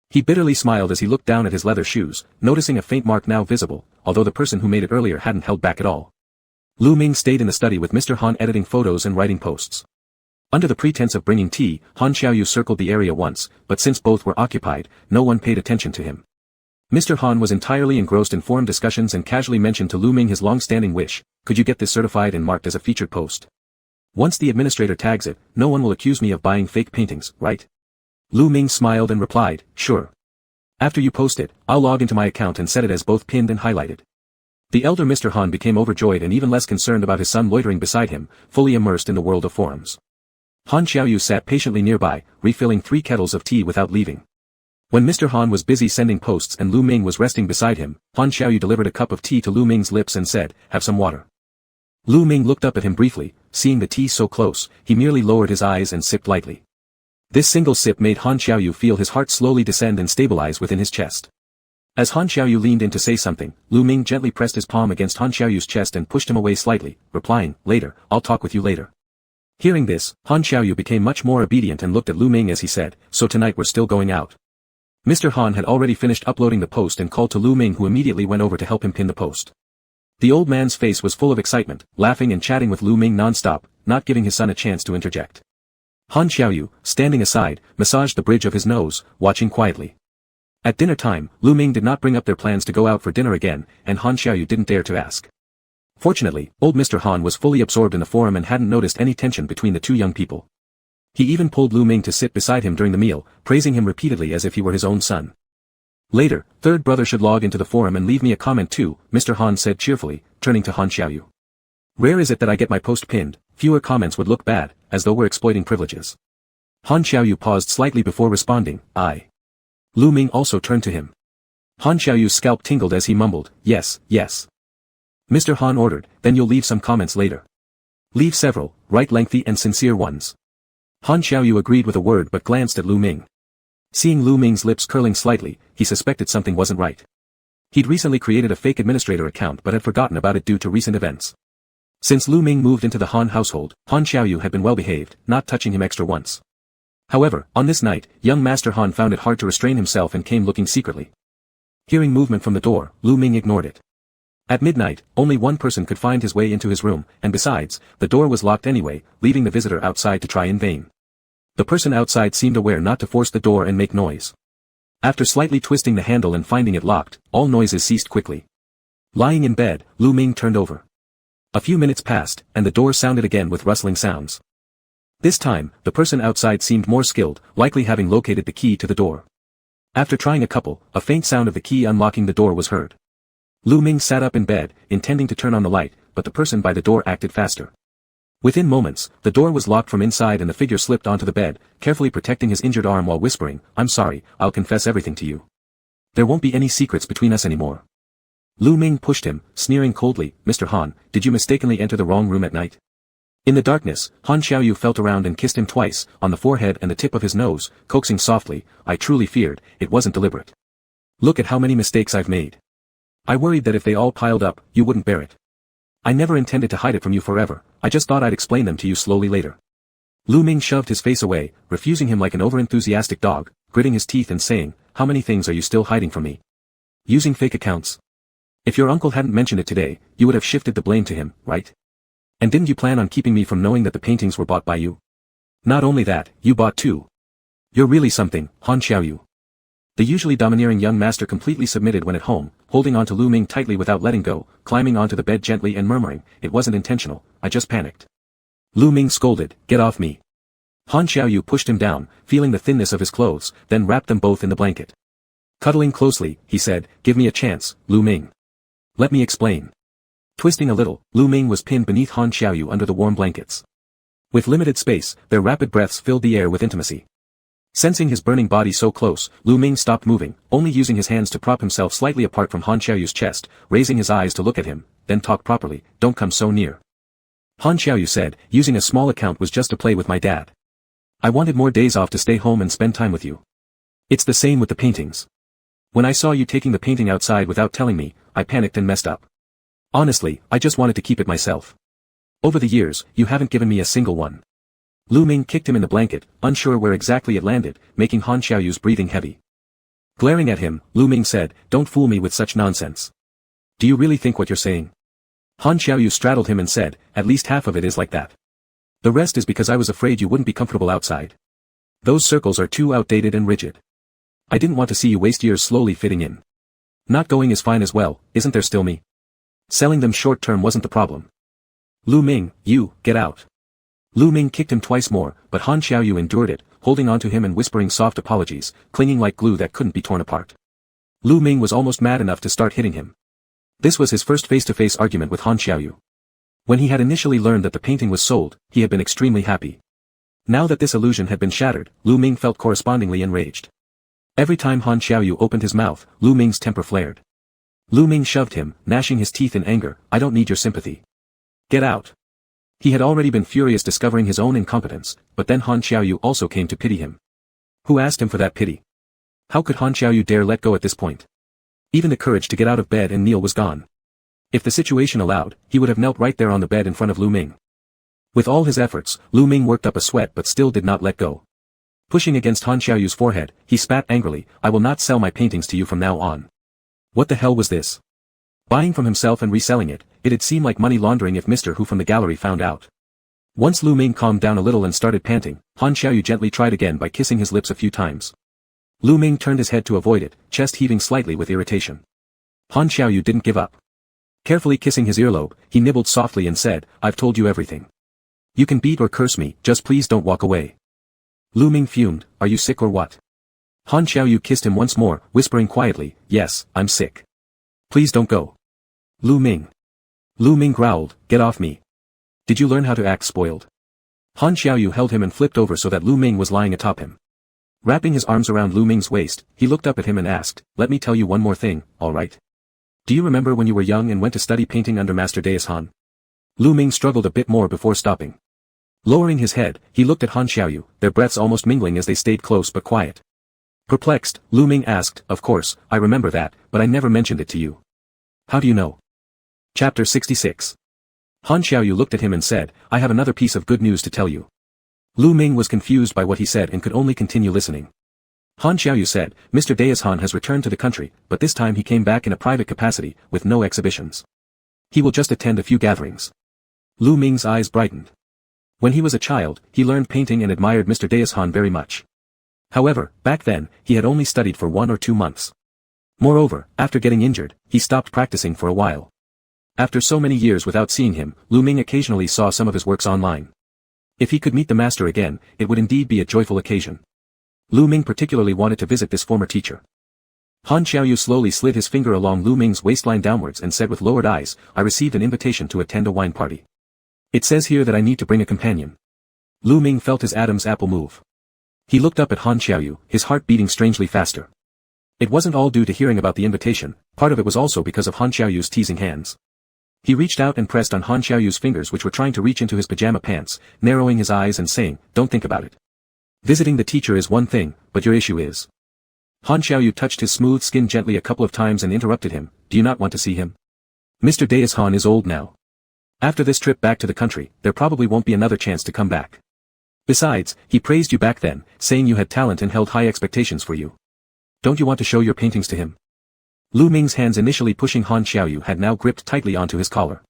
Speaker 1: He bitterly smiled as he looked down at his leather shoes, noticing a faint mark now visible, although the person who made it earlier hadn't held back at all. Lu Ming stayed in the study with Mr. Han editing photos and writing posts. Under the pretense of bringing tea, Han Xiaoyu circled the area once, but since both were occupied, no one paid attention to him. Mr. Han was entirely engrossed in forum discussions and casually mentioned to Lu Ming his long-standing wish, "Could you get this certified and marked as a featured post? Once the administrator tags it, no one will accuse me of buying fake paintings, right?" Lu Ming smiled and replied, "Sure. After you post it, I'll log into my account and set it as both pinned and highlighted." The elder Mr. Han became overjoyed and even less concerned about his son loitering beside him, fully immersed in the world of forums. Han Xiaoyu sat patiently nearby, refilling 3 kettles of tea without leaving. When Mr. Han was busy sending posts and Lu Ming was resting beside him, Han Xiaoyu delivered a cup of tea to Lu Ming's lips and said, "Have some water." Lu Ming looked up at him briefly, seeing the tea so close, he merely lowered his eyes and sipped lightly. This single sip made Han Xiaoyu feel his heart slowly descend and stabilize within his chest. As Han Xiaoyu leaned in to say something, Lu Ming gently pressed his palm against Han Xiaoyu's chest and pushed him away slightly, replying, "Later, I'll talk with you later." Hearing this, Han Xiaoyu became much more obedient and looked at Lu Ming as he said, "So tonight we're still going out." Mr. Han had already finished uploading the post and called to Lu Ming, who immediately went over to help him pin the post. The old man's face was full of excitement, laughing and chatting with Lu Ming non-stop, not giving his son a chance to interject. Han Xiaoyu, standing aside, massaged the bridge of his nose, watching quietly. At dinner time, Lu Ming did not bring up their plans to go out for dinner again, and Han Xiaoyu didn't dare to ask. Fortunately, old Mr. Han was fully absorbed in the forum and hadn't noticed any tension between the 2 young people. He even pulled Lu Ming to sit beside him during the meal, praising him repeatedly as if he were his own son. Later, third brother should log into the forum and leave me a comment too, Mr. Han said cheerfully, turning to Han Xiaoyu. Rare is it that I get my post pinned, fewer comments would look bad, as though we're exploiting privileges. Han Xiaoyu paused slightly before responding, "I." Lu Ming also turned to him. Han Xiaoyu's scalp tingled as he mumbled, "Yes, yes." Mr. Han ordered, "Then you'll leave some comments later." Leave several, write lengthy and sincere ones. Han Xiaoyu agreed with a word but glanced at Lu Ming. Seeing Lu Ming's lips curling slightly, he suspected something wasn't right. He'd recently created a fake administrator account but had forgotten about it due to recent events. Since Lu Ming moved into the Han household, Han Xiaoyu had been well behaved, not touching him extra once. However, on this night, young Master Han found it hard to restrain himself and came looking secretly. Hearing movement from the door, Lu Ming ignored it. At midnight, only one person could find his way into his room, and besides, the door was locked anyway, leaving the visitor outside to try in vain. The person outside seemed aware not to force the door and make noise. After slightly twisting the handle and finding it locked, all noises ceased quickly. Lying in bed, Lu Ming turned over. A few minutes passed, and the door sounded again with rustling sounds. This time, the person outside seemed more skilled, likely having located the key to the door. After trying a faint sound of the key unlocking the door was heard. Lu Ming sat up in bed, intending to turn on the light, but the person by the door acted faster. Within moments, the door was locked from inside and the figure slipped onto the bed, carefully protecting his injured arm while whispering, "I'm sorry, I'll confess everything to you. There won't be any secrets between us anymore." Lu Ming pushed him, sneering coldly, "Mr. Han, did you mistakenly enter the wrong room at night?" In the darkness, Han Xiaoyu felt around and kissed him twice, on the forehead and the tip of his nose, coaxing softly, "I truly feared, it wasn't deliberate. Look at how many mistakes I've made. I worried that if they all piled up, you wouldn't bear it. I never intended to hide it from you forever, I just thought I'd explain them to you slowly later." Lu Ming shoved his face away, refusing him like an overenthusiastic dog, gritting his teeth and saying, "How many things are you still hiding from me? Using fake accounts? If your uncle hadn't mentioned it today, you would have shifted the blame to him, right? And didn't you plan on keeping me from knowing that the paintings were bought by you? Not only that, you bought too. You're really something, Han Xiaoyu." The usually domineering young master completely submitted when at home, holding onto Lu Ming tightly without letting go, climbing onto the bed gently and murmuring, "It wasn't intentional, I just panicked." Lu Ming scolded, "Get off me." Han Xiaoyu pushed him down, feeling the thinness of his clothes, then wrapped them both in the blanket. Cuddling closely, he said, "Give me a chance, Lu Ming. Let me explain." Twisting a little, Lu Ming was pinned beneath Han Xiaoyu under the warm blankets. With limited space, their rapid breaths filled the air with intimacy. Sensing his burning body so close, Lu Ming stopped moving, only using his hands to prop himself slightly apart from Han Xiaoyu's chest, raising his eyes to look at him, "Then talk properly, don't come so near." Han Xiaoyu said, "Using a small account was just to play with my dad. I wanted more days off to stay home and spend time with you. It's the same with the paintings. When I saw you taking the painting outside without telling me, I panicked and messed up. Honestly, I just wanted to keep it myself. Over the years, you haven't given me a single one." Lu Ming kicked him in the blanket, unsure where exactly it landed, making Han Xiaoyu's breathing heavy. Glaring at him, Lu Ming said, "Don't fool me with such nonsense. Do you really think what you're saying?" Han Xiaoyu straddled him and said, "At least half of it is like that. The rest is because I was afraid you wouldn't be comfortable outside. Those circles are too outdated and rigid. I didn't want to see you waste years slowly fitting in. Not going is fine as well, isn't there still me? Selling them short term wasn't the problem. Lu Ming, you, get out." Lu Ming kicked him twice more, but Han Xiaoyu endured it, holding onto him and whispering soft apologies, clinging like glue that couldn't be torn apart. Lu Ming was almost mad enough to start hitting him. This was his first face-to-face argument with Han Xiaoyu. When he had initially learned that the painting was sold, he had been extremely happy. Now that this illusion had been shattered, Lu Ming felt correspondingly enraged. Every time Han Xiaoyu opened his mouth, Lu Ming's temper flared. Lu Ming shoved him, gnashing his teeth in anger, "I don't need your sympathy. Get out." He had already been furious discovering his own incompetence, but then Han Xiaoyu also came to pity him. Who asked him for that pity? How could Han Xiaoyu dare let go at this point? Even the courage to get out of bed and kneel was gone. If the situation allowed, he would have knelt right there on the bed in front of Lu Ming. With all his efforts, Lu Ming worked up a sweat but still did not let go. Pushing against Han Xiaoyu's forehead, he spat angrily, "I will not sell my paintings to you from now on." What the hell was this? Buying from himself and reselling it, it'd seem like money laundering if Mr. Hu from the gallery found out. Once Lu Ming calmed down a little and started panting, Han Xiaoyu gently tried again by kissing his lips a few times. Lu Ming turned his head to avoid it, chest heaving slightly with irritation. Han Xiaoyu didn't give up. Carefully kissing his earlobe, he nibbled softly and said, "I've told you everything. You can beat or curse me, just please don't walk away." Lu Ming fumed, "Are you sick or what?" Han Xiaoyu kissed him once more, whispering quietly, "Yes, I'm sick. Please don't go." Lu Ming. Lu Ming growled, "Get off me. Did you learn how to act spoiled?" Han Xiaoyu held him and flipped over so that Lu Ming was lying atop him. Wrapping his arms around Lu Ming's waist, he looked up at him and asked, "Let me tell you one more thing, all right? Do you remember when you were young and went to study painting under Master Deus Han? Lu Ming struggled a bit more before stopping. Lowering his head, he looked at Han Xiaoyu, their breaths almost mingling as they stayed close but quiet. Perplexed, Lu Ming asked, "Of course, I remember that, but I never mentioned it to you." "How do you know?" Chapter 66. Han Xiaoyu looked at him and said, "I have another piece of good news to tell you." Lu Ming was confused by what he said and could only continue listening. Han Xiaoyu said, "Mr. Deishan has returned to the country, but this time he came back in a private capacity, with no exhibitions. He will just attend a few gatherings." Lu Ming's eyes brightened. When he was a child, he learned painting and admired Mr. Deishan very much. However, back then, he had only studied for 1 or 2 months. Moreover, after getting injured, he stopped practicing for a while. After so many years without seeing him, Lu Ming occasionally saw some of his works online. If he could meet the master again, it would indeed be a joyful occasion. Lu Ming particularly wanted to visit this former teacher. Han Xiaoyu slowly slid his finger along Lu Ming's waistline downwards and said with lowered eyes, "I received an invitation to attend a wine party. It says here that I need to bring a companion." Lu Ming felt his Adam's apple move. He looked up at Han Xiaoyu, his heart beating strangely faster. It wasn't all due to hearing about the invitation, part of it was also because of Han Xiaoyu's teasing hands. He reached out and pressed on Han Xiaoyu's fingers which were trying to reach into his pajama pants, narrowing his eyes and saying, "Don't think about it. Visiting the teacher is one thing, but your issue is." Han Xiaoyu touched his smooth skin gently a couple of times and interrupted him, "Do you not want to see him? Mr. Deishan is old now. After this trip back to the country, there probably won't be another chance to come back. Besides, he praised you back then, saying you had talent and held high expectations for you. Don't you want to show your paintings to him?" Lu Ming's hands initially pushing Han Xiaoyu had now gripped tightly onto his collar.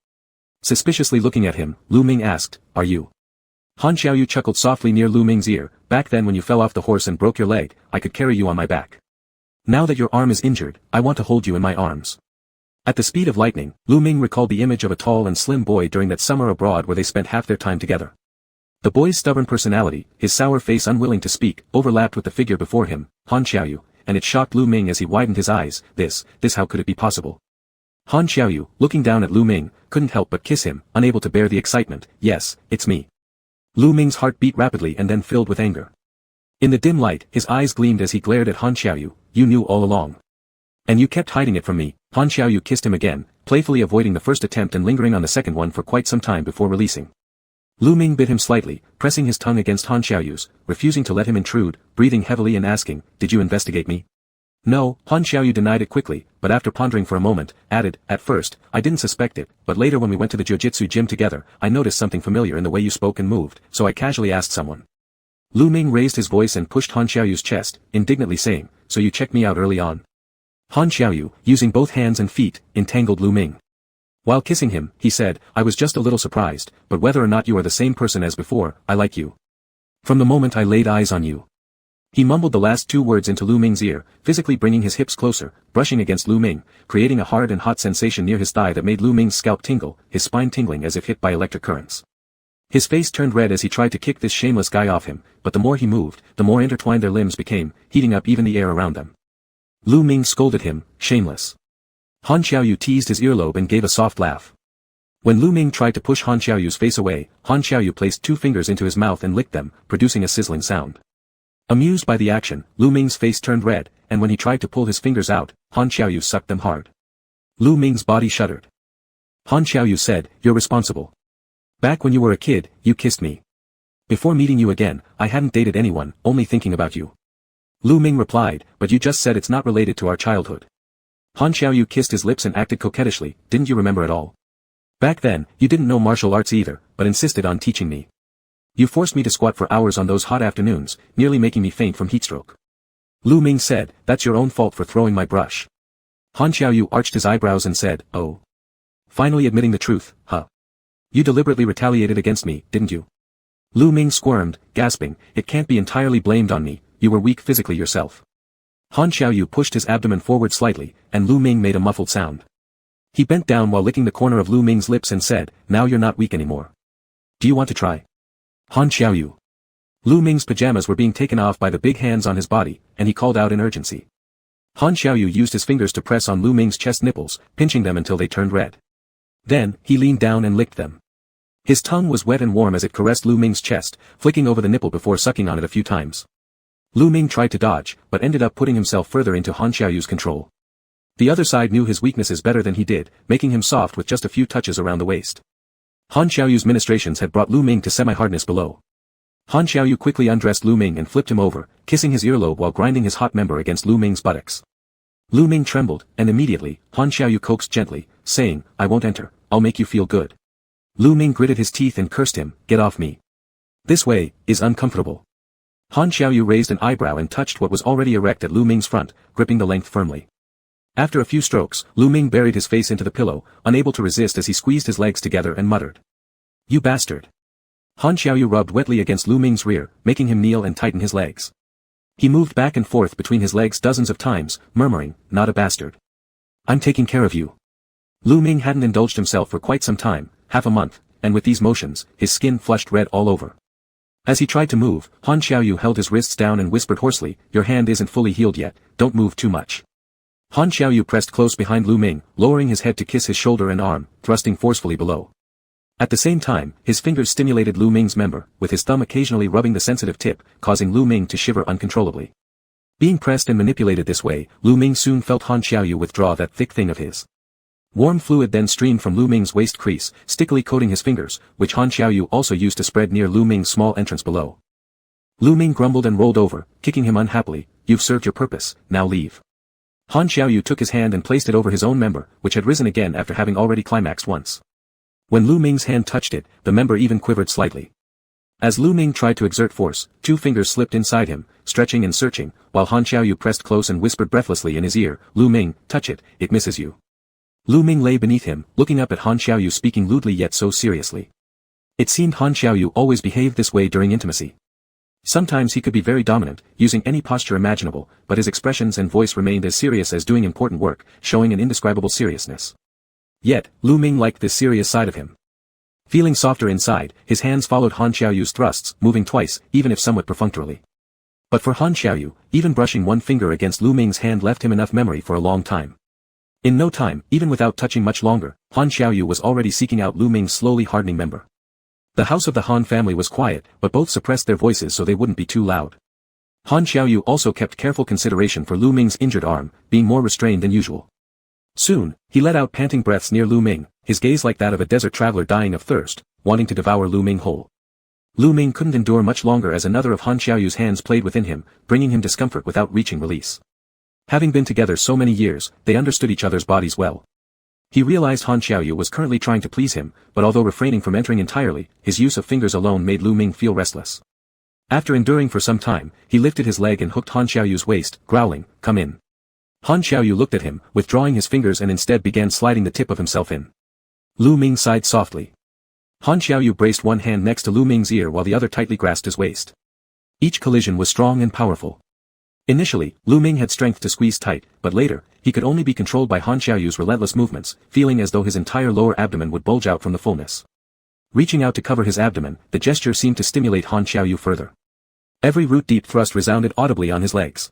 Speaker 1: Suspiciously looking at him, Lu Ming asked, "Are you?" Han Xiaoyu chuckled softly near Lu Ming's ear, "Back then when you fell off the horse and broke your leg, I could carry you on my back. Now that your arm is injured, I want to hold you in my arms." At the speed of lightning, Lu Ming recalled the image of a tall and slim boy during that summer abroad where they spent half their time together. The boy's stubborn personality, his sour face unwilling to speak, overlapped with the figure before him, Han Xiaoyu, and it shocked Lu Ming as he widened his eyes. This how could it be possible? Han Xiaoyu, looking down at Lu Ming, couldn't help but kiss him, unable to bear the excitement. "Yes, it's me." Lu Ming's heart beat rapidly and then filled with anger. In the dim light, his eyes gleamed as he glared at Han Xiaoyu, "You knew all along. And you kept hiding it from me." Han Xiaoyu kissed him again, playfully avoiding the first attempt and lingering on the second one for quite some time before releasing. Lu Ming bit him slightly, pressing his tongue against Han Xiaoyu's, refusing to let him intrude, breathing heavily and asking, "Did you investigate me?" "No," Han Xiaoyu denied it quickly, but after pondering for a moment, added, "At first, I didn't suspect it, but later when we went to the jiu-jitsu gym together, I noticed something familiar in the way you spoke and moved, so I casually asked someone." Lu Ming raised his voice and pushed Han Xiaoyu's chest, indignantly saying, "So you checked me out early on?" Han Xiaoyu, using both hands and feet, entangled Lu Ming. While kissing him, he said, "I was just a little surprised, but whether or not you are the same person as before, I like you. From the moment I laid eyes on you." He mumbled the last 2 words into Lu Ming's ear, physically bringing his hips closer, brushing against Lu Ming, creating a hard and hot sensation near his thigh that made Lu Ming's scalp tingle, his spine tingling as if hit by electric currents. His face turned red as he tried to kick this shameless guy off him, but the more he moved, the more intertwined their limbs became, heating up even the air around them. Lu Ming scolded him, "Shameless." Han Xiaoyu teased his earlobe and gave a soft laugh. When Lu Ming tried to push Han Xiaoyu's face away, Han Xiaoyu placed 2 fingers into his mouth and licked them, producing a sizzling sound. Amused by the action, Lu Ming's face turned red, and when he tried to pull his fingers out, Han Xiaoyu sucked them hard. Lu Ming's body shuddered. Han Xiaoyu said, "You're responsible. Back when you were a kid, you kissed me. Before meeting you again, I hadn't dated anyone, only thinking about you." Lu Ming replied, "But you just said it's not related to our childhood." Han Xiaoyu kissed his lips and acted coquettishly, "Didn't you remember at all? Back then, you didn't know martial arts either, but insisted on teaching me. You forced me to squat for hours on those hot afternoons, nearly making me faint from heatstroke." Lu Ming said, "That's your own fault for throwing my brush." Han Xiaoyu arched his eyebrows and said, "Oh. Finally admitting the truth, huh? You deliberately retaliated against me, didn't you?" Lu Ming squirmed, gasping, "It can't be entirely blamed on me, you were weak physically yourself." Han Xiaoyu pushed his abdomen forward slightly, and Lu Ming made a muffled sound. He bent down while licking the corner of Lu Ming's lips and said, "Now you're not weak anymore. Do you want to try?" Han Xiaoyu. Lu Ming's pajamas were being taken off by the big hands on his body, and he called out in urgency. Han Xiaoyu used his fingers to press on Lu Ming's chest nipples, pinching them until they turned red. Then, he leaned down and licked them. His tongue was wet and warm as it caressed Lu Ming's chest, flicking over the nipple before sucking on it a few times. Lu Ming tried to dodge, but ended up putting himself further into Han Xiaoyu's control. The other side knew his weaknesses better than he did, making him soft with just a few touches around the waist. Han Xiaoyu's ministrations had brought Lu Ming to semi-hardness below. Han Xiaoyu quickly undressed Lu Ming and flipped him over, kissing his earlobe while grinding his hot member against Lu Ming's buttocks. Lu Ming trembled, and immediately, Han Xiaoyu coaxed gently, saying, "I won't enter, I'll make you feel good." Lu Ming gritted his teeth and cursed him, "Get off me. This way is uncomfortable." Han Xiaoyu raised an eyebrow and touched what was already erect at Lu Ming's front, gripping the length firmly. After a few strokes, Lu Ming buried his face into the pillow, unable to resist as he squeezed his legs together and muttered, "You bastard." Han Xiaoyu rubbed wetly against Lu Ming's rear, making him kneel and tighten his legs. He moved back and forth between his legs dozens of times, murmuring, "Not a bastard. I'm taking care of you." Lu Ming hadn't indulged himself for quite some time, half a month, and with these motions, his skin flushed red all over. As he tried to move, Han Xiaoyu held his wrists down and whispered hoarsely, "Your hand isn't fully healed yet, don't move too much." Han Xiaoyu pressed close behind Lu Ming, lowering his head to kiss his shoulder and arm, thrusting forcefully below. At the same time, his fingers stimulated Lu Ming's member, with his thumb occasionally rubbing the sensitive tip, causing Lu Ming to shiver uncontrollably. Being pressed and manipulated this way, Lu Ming soon felt Han Xiaoyu withdraw that thick thing of his. Warm fluid then streamed from Lu Ming's waist crease, stickily coating his fingers, which Han Xiaoyu also used to spread near Lu Ming's small entrance below. Lu Ming grumbled and rolled over, kicking him unhappily, "You've served your purpose, now leave." Han Xiaoyu took his hand and placed it over his own member, which had risen again after having already climaxed once. When Lu Ming's hand touched it, the member even quivered slightly. As Lu Ming tried to exert force, 2 fingers slipped inside him, stretching and searching, while Han Xiaoyu pressed close and whispered breathlessly in his ear, "Lu Ming, touch it, it misses you." Lu Ming lay beneath him, looking up at Han Xiaoyu speaking lewdly yet so seriously. It seemed Han Xiaoyu always behaved this way during intimacy. Sometimes he could be very dominant, using any posture imaginable, but his expressions and voice remained as serious as doing important work, showing an indescribable seriousness. Yet, Lu Ming liked this serious side of him. Feeling softer inside, his hands followed Han Xiaoyu's thrusts, moving twice, even if somewhat perfunctorily. But for Han Xiaoyu, even brushing one finger against Lu Ming's hand left him enough memory for a long time. In no time, even without touching much longer, Han Xiaoyu was already seeking out Lu Ming's slowly hardening member. The house of the Han family was quiet, but both suppressed their voices so they wouldn't be too loud. Han Xiaoyu also kept careful consideration for Lu Ming's injured arm, being more restrained than usual. Soon, he let out panting breaths near Lu Ming, his gaze like that of a desert traveler dying of thirst, wanting to devour Lu Ming whole. Lu Ming couldn't endure much longer as another of Han Xiaoyu's hands played within him, bringing him discomfort without reaching release. Having been together so many years, they understood each other's bodies well. He realized Han Xiaoyu was currently trying to please him, but although refraining from entering entirely, his use of fingers alone made Lu Ming feel restless. After enduring for some time, he lifted his leg and hooked Han Xiaoyu's waist, growling, "Come in." Han Xiaoyu looked at him, withdrawing his fingers and instead began sliding the tip of himself in. Lu Ming sighed softly. Han Xiaoyu braced one hand next to Lu Ming's ear while the other tightly grasped his waist. Each collision was strong and powerful. Initially, Lu Ming had strength to squeeze tight, but later, he could only be controlled by Han Xiaoyu's relentless movements, feeling as though his entire lower abdomen would bulge out from the fullness. Reaching out to cover his abdomen, the gesture seemed to stimulate Han Xiaoyu further. Every root-deep thrust resounded audibly on his legs.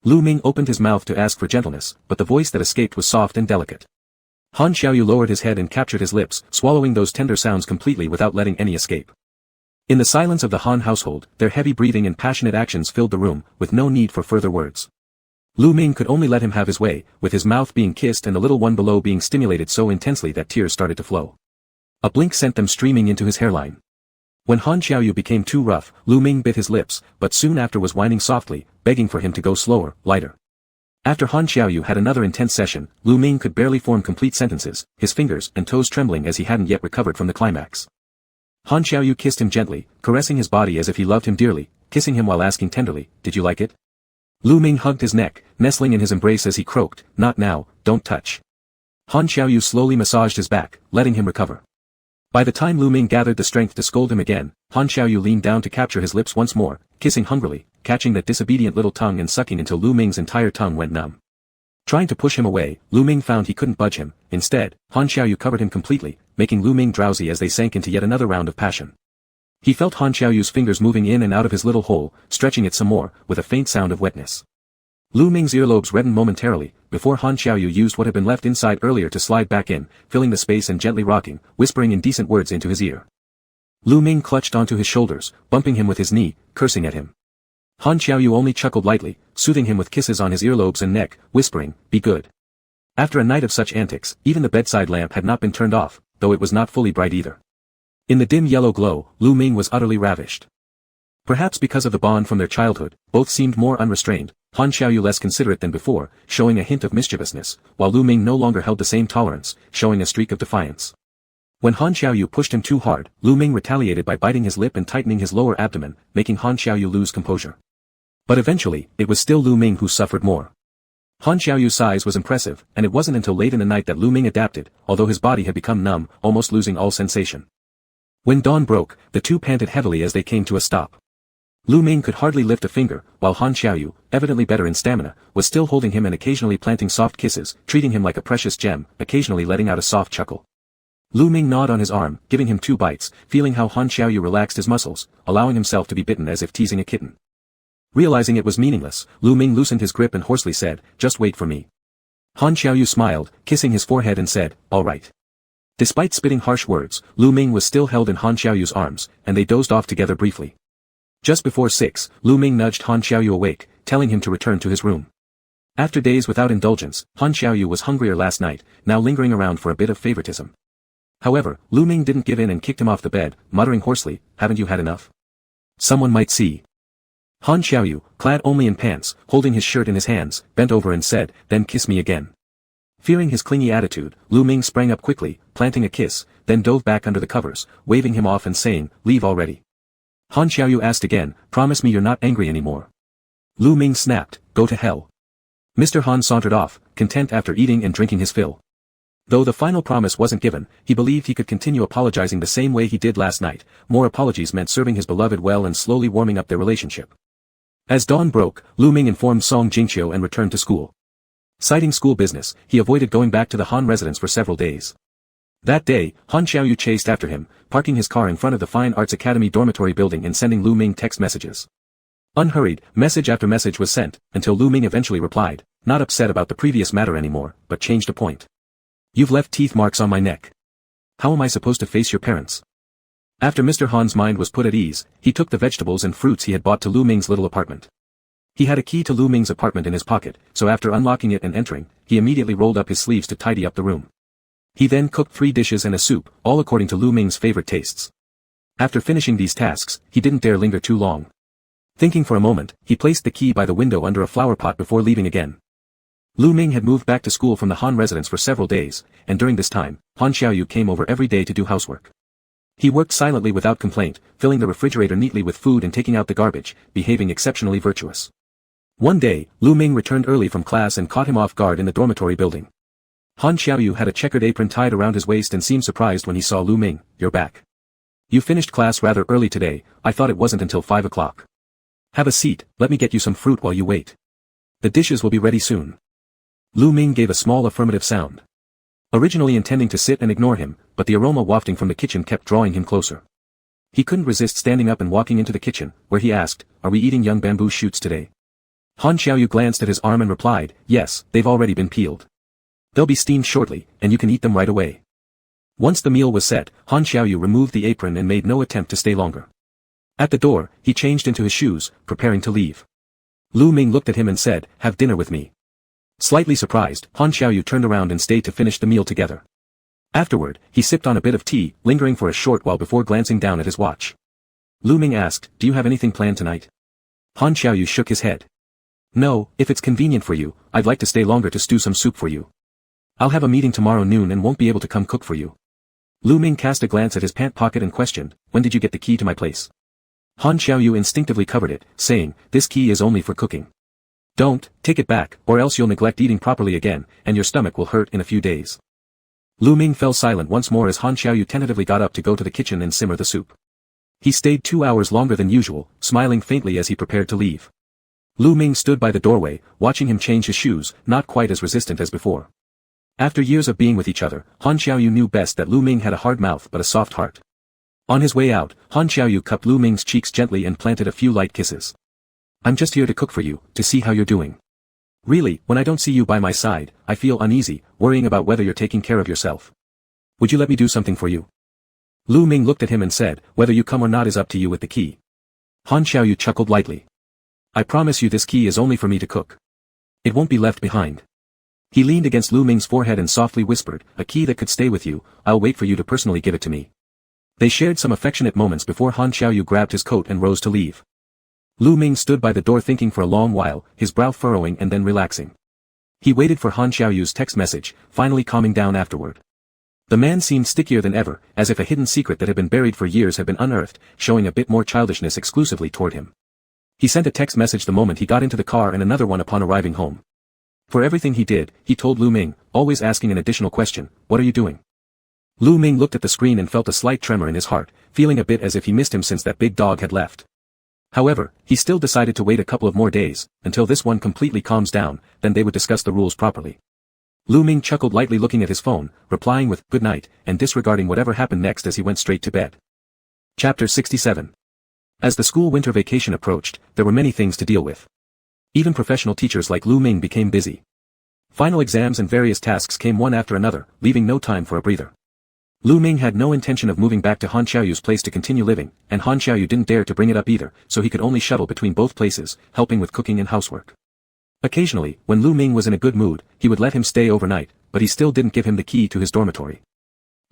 Speaker 1: Lu Ming opened his mouth to ask for gentleness, but the voice that escaped was soft and delicate. Han Xiaoyu lowered his head and captured his lips, swallowing those tender sounds completely without letting any escape. In the silence of the Han household, their heavy breathing and passionate actions filled the room, with no need for further words. Lu Ming could only let him have his way, with his mouth being kissed and the little one below being stimulated so intensely that tears started to flow. A blink sent them streaming into his hairline. When Han Xiaoyu became too rough, Lu Ming bit his lips, but soon after was whining softly, begging for him to go slower, lighter. After Han Xiaoyu had another intense session, Lu Ming could barely form complete sentences, his fingers and toes trembling as he hadn't yet recovered from the climax. Han Xiaoyu kissed him gently, caressing his body as if he loved him dearly, kissing him while asking tenderly, "Did you like it?" Lu Ming hugged his neck, nestling in his embrace as he croaked, "Not now, don't touch." Han Xiaoyu slowly massaged his back, letting him recover. By the time Lu Ming gathered the strength to scold him again, Han Xiaoyu leaned down to capture his lips once more, kissing hungrily, catching that disobedient little tongue and sucking until Lu Ming's entire tongue went numb. Trying to push him away, Lu Ming found he couldn't budge him. Instead, Han Xiaoyu covered him completely, making Lu Ming drowsy as they sank into yet another round of passion. He felt Han Xiaoyu's fingers moving in and out of his little hole, stretching it some more, with a faint sound of wetness. Lu Ming's earlobes reddened momentarily, before Han Xiaoyu used what had been left inside earlier to slide back in, filling the space and gently rocking, whispering indecent words into his ear. Lu Ming clutched onto his shoulders, bumping him with his knee, cursing at him. Han Xiaoyu only chuckled lightly, soothing him with kisses on his earlobes and neck, whispering, "Be good." After a night of such antics, even the bedside lamp had not been turned off, though it was not fully bright either. In the dim yellow glow, Lu Ming was utterly ravished. Perhaps because of the bond from their childhood, both seemed more unrestrained, Han Xiaoyu less considerate than before, showing a hint of mischievousness, while Lu Ming no longer held the same tolerance, showing a streak of defiance. When Han Xiaoyu pushed him too hard, Lu Ming retaliated by biting his lip and tightening his lower abdomen, making Han Xiaoyu lose composure. But eventually, it was still Lu Ming who suffered more. Han Xiaoyu's size was impressive, and it wasn't until late in the night that Lu Ming adapted, although his body had become numb, almost losing all sensation. When dawn broke, the two panted heavily as they came to a stop. Lu Ming could hardly lift a finger, while Han Xiaoyu, evidently better in stamina, was still holding him and occasionally planting soft kisses, treating him like a precious gem, occasionally letting out a soft chuckle. Lu Ming gnawed on his arm, giving him 2 bites, feeling how Han Xiaoyu relaxed his muscles, allowing himself to be bitten as if teasing a kitten. Realizing it was meaningless, Lu Ming loosened his grip and hoarsely said, "Just wait for me." Han Xiaoyu smiled, kissing his forehead and said, "All right." Despite spitting harsh words, Lu Ming was still held in Han Xiaoyu's arms, and they dozed off together briefly. Just before 6, Lu Ming nudged Han Xiaoyu awake, telling him to return to his room. After days without indulgence, Han Xiaoyu was hungrier last night, now lingering around for a bit of favoritism. However, Lu Ming didn't give in and kicked him off the bed, muttering hoarsely, "Haven't you had enough? Someone might see." Han Xiaoyu, clad only in pants, holding his shirt in his hands, bent over and said, "Then kiss me again." Fearing his clingy attitude, Lu Ming sprang up quickly, planting a kiss, then dove back under the covers, waving him off and saying, "Leave already." Han Xiaoyu asked again, "Promise me you're not angry anymore." Lu Ming snapped, "Go to hell." Mr. Han sauntered off, content after eating and drinking his fill. Though the final promise wasn't given, he believed he could continue apologizing the same way he did last night. More apologies meant serving his beloved well and slowly warming up their relationship. As dawn broke, Lu Ming informed Song Jingqiu and returned to school. Citing school business, he avoided going back to the Han residence for several days. That day, Han Xiaoyu chased after him, parking his car in front of the Fine Arts Academy dormitory building and sending Lu Ming text messages. Unhurried, message after message was sent, until Lu Ming eventually replied, not upset about the previous matter anymore, but changed a point. "You've left teeth marks on my neck. How am I supposed to face your parents?" After Mr. Han's mind was put at ease, he took the vegetables and fruits he had bought to Lu Ming's little apartment. He had a key to Lu Ming's apartment in his pocket, so after unlocking it and entering, he immediately rolled up his sleeves to tidy up the room. He then cooked 3 dishes and a soup, all according to Lu Ming's favorite tastes. After finishing these tasks, he didn't dare linger too long. Thinking for a moment, he placed the key by the window under a flower pot before leaving again. Lu Ming had moved back to school from the Han residence for several days, and during this time, Han Xiaoyu came over every day to do housework. He worked silently without complaint, filling the refrigerator neatly with food and taking out the garbage, behaving exceptionally virtuous. One day, Lu Ming returned early from class and caught him off guard in the dormitory building. Han Xiaoyu had a checkered apron tied around his waist and seemed surprised when he saw Lu Ming. "You're back. You finished class rather early today. I thought it wasn't until 5 o'clock. Have a seat, let me get you some fruit while you wait. The dishes will be ready soon." Lu Ming gave a small affirmative sound. Originally intending to sit and ignore him, but the aroma wafting from the kitchen kept drawing him closer. He couldn't resist standing up and walking into the kitchen, where he asked, "Are we eating young bamboo shoots today?" Han Xiaoyu glanced at his arm and replied, "Yes, they've already been peeled. They'll be steamed shortly, and you can eat them right away." Once the meal was set, Han Xiaoyu removed the apron and made no attempt to stay longer. At the door, he changed into his shoes, preparing to leave. Lu Ming looked at him and said, "Have dinner with me." Slightly surprised, Han Xiaoyu turned around and stayed to finish the meal together. Afterward, he sipped on a bit of tea, lingering for a short while before glancing down at his watch. Lu Ming asked, "Do you have anything planned tonight?" Han Xiaoyu shook his head. "No, if it's convenient for you, I'd like to stay longer to stew some soup for you. I'll have a meeting tomorrow noon and won't be able to come cook for you." Lu Ming cast a glance at his pant pocket and questioned, "When did you get the key to my place?" Han Xiaoyu instinctively covered it, saying, "This key is only for cooking. Don't take it back, or else you'll neglect eating properly again, and your stomach will hurt in a few days." Lu Ming fell silent once more as Han Xiaoyu tentatively got up to go to the kitchen and simmer the soup. He stayed 2 hours longer than usual, smiling faintly as he prepared to leave. Lu Ming stood by the doorway, watching him change his shoes, not quite as resistant as before. After years of being with each other, Han Xiaoyu knew best that Lu Ming had a hard mouth but a soft heart. On his way out, Han Xiaoyu cupped Lu Ming's cheeks gently and planted a few light kisses. "I'm just here to cook for you, to see how you're doing. Really, when I don't see you by my side, I feel uneasy, worrying about whether you're taking care of yourself. Would you let me do something for you?" Lu Ming looked at him and said, "Whether you come or not is up to you with the key." Han Xiaoyu chuckled lightly. "I promise you this key is only for me to cook. It won't be left behind." He leaned against Lu Ming's forehead and softly whispered, "A key that could stay with you, I'll wait for you to personally give it to me." They shared some affectionate moments before Han Xiaoyu grabbed his coat and rose to leave. Lu Ming stood by the door thinking for a long while, his brow furrowing and then relaxing. He waited for Han Xiaoyu's text message, finally calming down afterward. The man seemed stickier than ever, as if a hidden secret that had been buried for years had been unearthed, showing a bit more childishness exclusively toward him. He sent a text message the moment he got into the car and another one upon arriving home. For everything he did, he told Lu Ming, always asking an additional question, "What are you doing?" Lu Ming looked at the screen and felt a slight tremor in his heart, feeling a bit as if he missed him since that big dog had left. However, he still decided to wait a couple of more days, until this one completely calms down, then they would discuss the rules properly. Lu Ming chuckled lightly looking at his phone, replying with, "Good night," and disregarding whatever happened next as he went straight to bed. Chapter 67. As the school winter vacation approached, there were many things to deal with. Even professional teachers like Lu Ming became busy. Final exams and various tasks came one after another, leaving no time for a breather. Lu Ming had no intention of moving back to Han Xiaoyu's place to continue living, and Han Xiaoyu didn't dare to bring it up either, so he could only shuttle between both places, helping with cooking and housework. Occasionally, when Lu Ming was in a good mood, he would let him stay overnight, but he still didn't give him the key to his dormitory.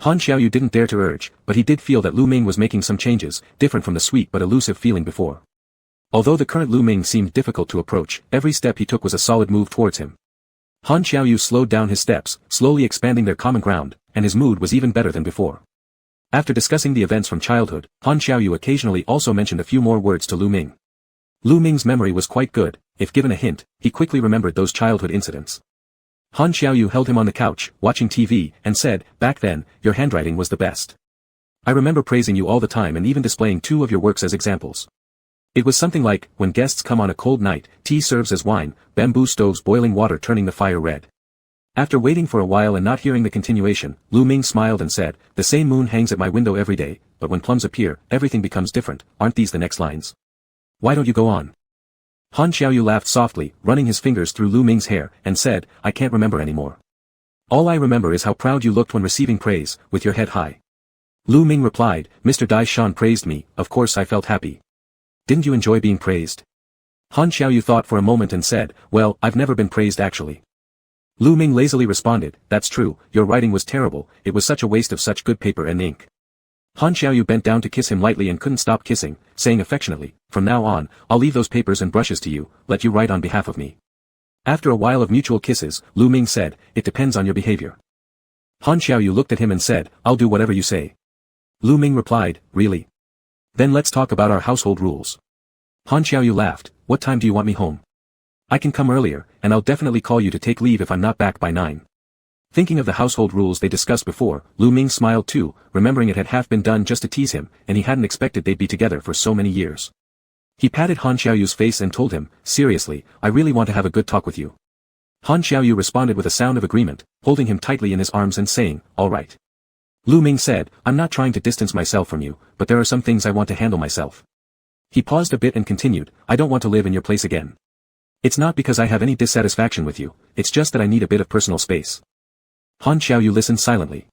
Speaker 1: Han Xiaoyu didn't dare to urge, but he did feel that Lu Ming was making some changes, different from the sweet but elusive feeling before. Although the current Lu Ming seemed difficult to approach, every step he took was a solid move towards him. Han Xiaoyu slowed down his steps, slowly expanding their common ground, and his mood was even better than before. After discussing the events from childhood, Han Xiaoyu occasionally also mentioned a few more words to Lu Ming. Lu Ming's memory was quite good. If given a hint, he quickly remembered those childhood incidents. Han Xiaoyu held him on the couch, watching TV, and said, "Back then, your handwriting was the best. I remember praising you all the time and even displaying 2 of your works as examples. It was something like, when guests come on a cold night, tea serves as wine, bamboo stoves boiling water turning the fire red." After waiting for a while and not hearing the continuation, Lu Ming smiled and said, "The same moon hangs at my window every day, but when plums appear, everything becomes different. Aren't these the next lines? Why don't you go on?" Han Xiaoyu laughed softly, running his fingers through Lu Ming's hair, and said, "I can't remember anymore. All I remember is how proud you looked when receiving praise, with your head high." Lu Ming replied, "Mr. Dai Shan praised me, of course I felt happy. Didn't you enjoy being praised?" Han Xiaoyu thought for a moment and said, "Well, I've never been praised actually." Lu Ming lazily responded, "That's true, your writing was terrible, it was such a waste of such good paper and ink." Han Xiaoyu bent down to kiss him lightly and couldn't stop kissing, saying affectionately, "From now on, I'll leave those papers and brushes to you, let you write on behalf of me." After a while of mutual kisses, Lu Ming said, "It depends on your behavior." Han Xiaoyu looked at him and said, "I'll do whatever you say." Lu Ming replied, "Really? Then let's talk about our household rules." Han Xiaoyu laughed, "What time do you want me home? I can come earlier, and I'll definitely call you to take leave if I'm not back by 9. Thinking of the household rules they discussed before, Lu Ming smiled too, remembering it had half been done just to tease him, and he hadn't expected they'd be together for so many years. He patted Han Xiaoyu's face and told him, "Seriously, I really want to have a good talk with you." Han Xiaoyu responded with a sound of agreement, holding him tightly in his arms and saying, "All right." Lu Ming said, "I'm not trying to distance myself from you, but there are some things I want to handle myself." He paused a bit and continued, "I don't want to live in your place again. It's not because I have any dissatisfaction with you, it's just that I need a bit of personal space." Han Xiaoyu listened silently.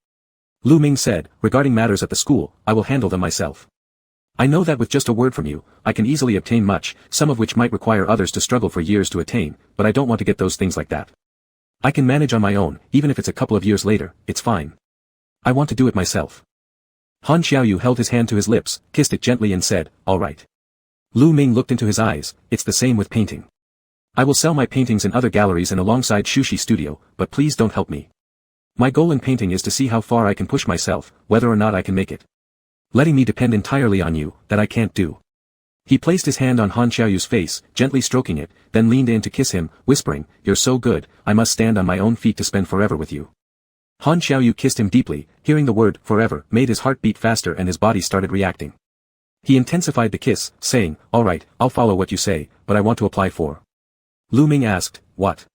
Speaker 1: Lu Ming said, "Regarding matters at the school, I will handle them myself. I know that with just a word from you, I can easily obtain much, some of which might require others to struggle for years to attain, but I don't want to get those things like that. I can manage on my own, even if it's a couple of years later, it's fine. I want to do it myself." Han Xiaoyu held his hand to his lips, kissed it gently and said, "All right." Lu Ming looked into his eyes, "It's the same with painting. I will sell my paintings in other galleries and alongside Shushi Studio, but please don't help me. My goal in painting is to see how far I can push myself, whether or not I can make it. Letting me depend entirely on you, that I can't do." He placed his hand on Han Xiaoyu's face, gently stroking it, then leaned in to kiss him, whispering, "You're so good, I must stand on my own feet to spend forever with you." Han Xiaoyu kissed him deeply, hearing the word, forever, made his heart beat faster and his body started reacting. He intensified the kiss, saying, "All right, I'll follow what you say, but I want to apply for." Lu Ming asked, "What?"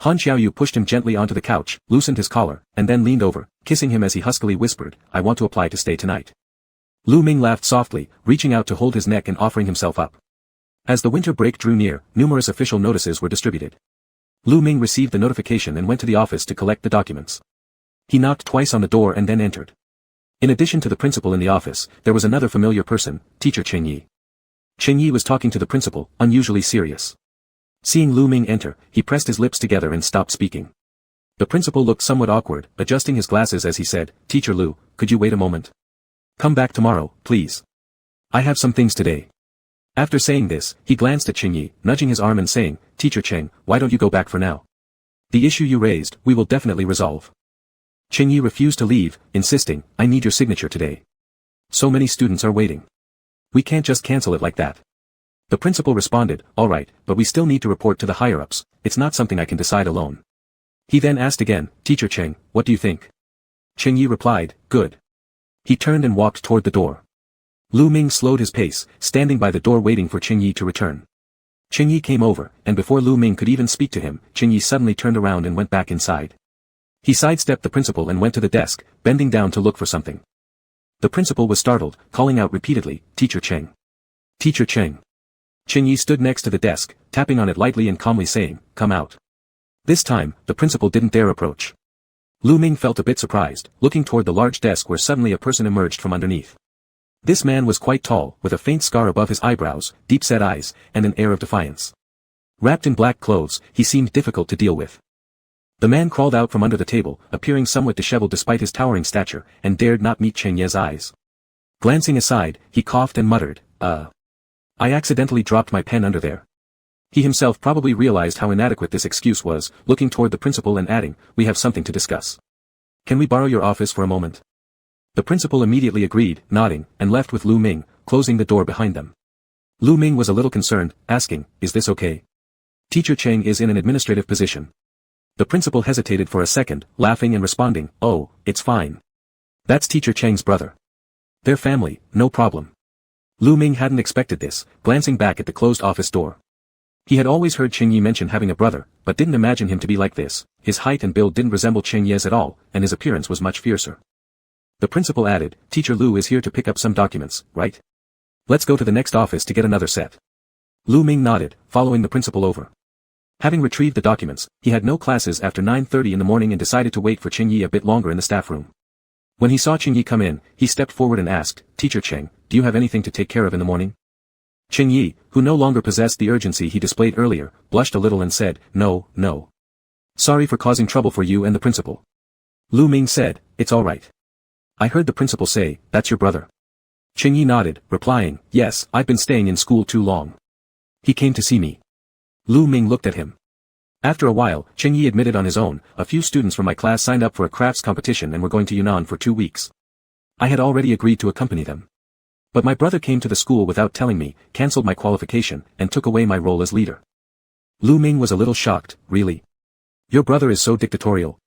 Speaker 1: Han Xiaoyu pushed him gently onto the couch, loosened his collar, and then leaned over, kissing him as he huskily whispered, "I want to apply to stay tonight." Lu Ming laughed softly, reaching out to hold his neck and offering himself up. As the winter break drew near, numerous official notices were distributed. Lu Ming received the notification and went to the office to collect the documents. He knocked twice on the door and then entered. In addition to the principal in the office, there was another familiar person, Teacher Cheng Yi. Cheng Yi was talking to the principal, unusually serious. Seeing Lu Ming enter, he pressed his lips together and stopped speaking. The principal looked somewhat awkward, adjusting his glasses as he said, "Teacher Lu, could you wait a moment?" Come back tomorrow, please. I have some things today. After saying this, he glanced at Qingyi, nudging his arm and saying, Teacher Cheng, why don't you go back for now? The issue you raised, we will definitely resolve. Qingyi refused to leave, insisting, I need your signature today. So many students are waiting. We can't just cancel it like that. The principal responded, all right, but we still need to report to the higher-ups, it's not something I can decide alone. He then asked again, Teacher Cheng, what do you think? Qingyi replied, good. He turned and walked toward the door. Lu Ming slowed his pace, standing by the door waiting for Qingyi to return. Qingyi came over, and before Lu Ming could even speak to him, Qingyi suddenly turned around and went back inside. He sidestepped the principal and went to the desk, bending down to look for something. The principal was startled, calling out repeatedly, Teacher Cheng. Teacher Cheng. Qingyi stood next to the desk, tapping on it lightly and calmly saying, come out. This time, the principal didn't dare approach. Lu Ming felt a bit surprised, looking toward the large desk where suddenly a person emerged from underneath. This man was quite tall, with a faint scar above his eyebrows, deep-set eyes, and an air of defiance. Wrapped in black clothes, he seemed difficult to deal with. The man crawled out from under the table, appearing somewhat disheveled despite his towering stature, and dared not meet Cheng Ye's eyes. Glancing aside, he coughed and muttered, I accidentally dropped my pen under there. He himself probably realized how inadequate this excuse was, looking toward the principal and adding, we have something to discuss. Can we borrow your office for a moment? The principal immediately agreed, nodding, and left with Lu Ming, closing the door behind them. Lu Ming was a little concerned, asking, is this okay? Teacher Cheng is in an administrative position. The principal hesitated for a second, laughing and responding, oh, it's fine. That's Teacher Cheng's brother. Their family, no problem. Lu Ming hadn't expected this, glancing back at the closed office door. He had always heard Qingyi mention having a brother, but didn't imagine him to be like this. His height and build didn't resemble Cheng Ye's at all, and his appearance was much fiercer. The principal added, Teacher Lu is here to pick up some documents, right? Let's go to the next office to get another set. Lu Ming nodded, following the principal over. Having retrieved the documents, he had no classes after 9:30 in the morning and decided to wait for Qingyi a bit longer in the staff room. When he saw Qingyi come in, he stepped forward and asked, Teacher Cheng, do you have anything to take care of in the morning? Qingyi, who no longer possessed the urgency he displayed earlier, blushed a little and said, no. Sorry for causing trouble for you and the principal. Lu Ming said, it's all right. I heard the principal say, that's your brother. Qingyi nodded, replying, yes, I've been staying in school too long. He came to see me. Lu Ming looked at him. After a while, Qingyi admitted on his own, a few students from my class signed up for a crafts competition and were going to Yunnan for 2 weeks. I had already agreed to accompany them. But my brother came to the school without telling me, cancelled my qualification, and took away my role as leader. Lu Ming was a little shocked, really? Your brother is so dictatorial.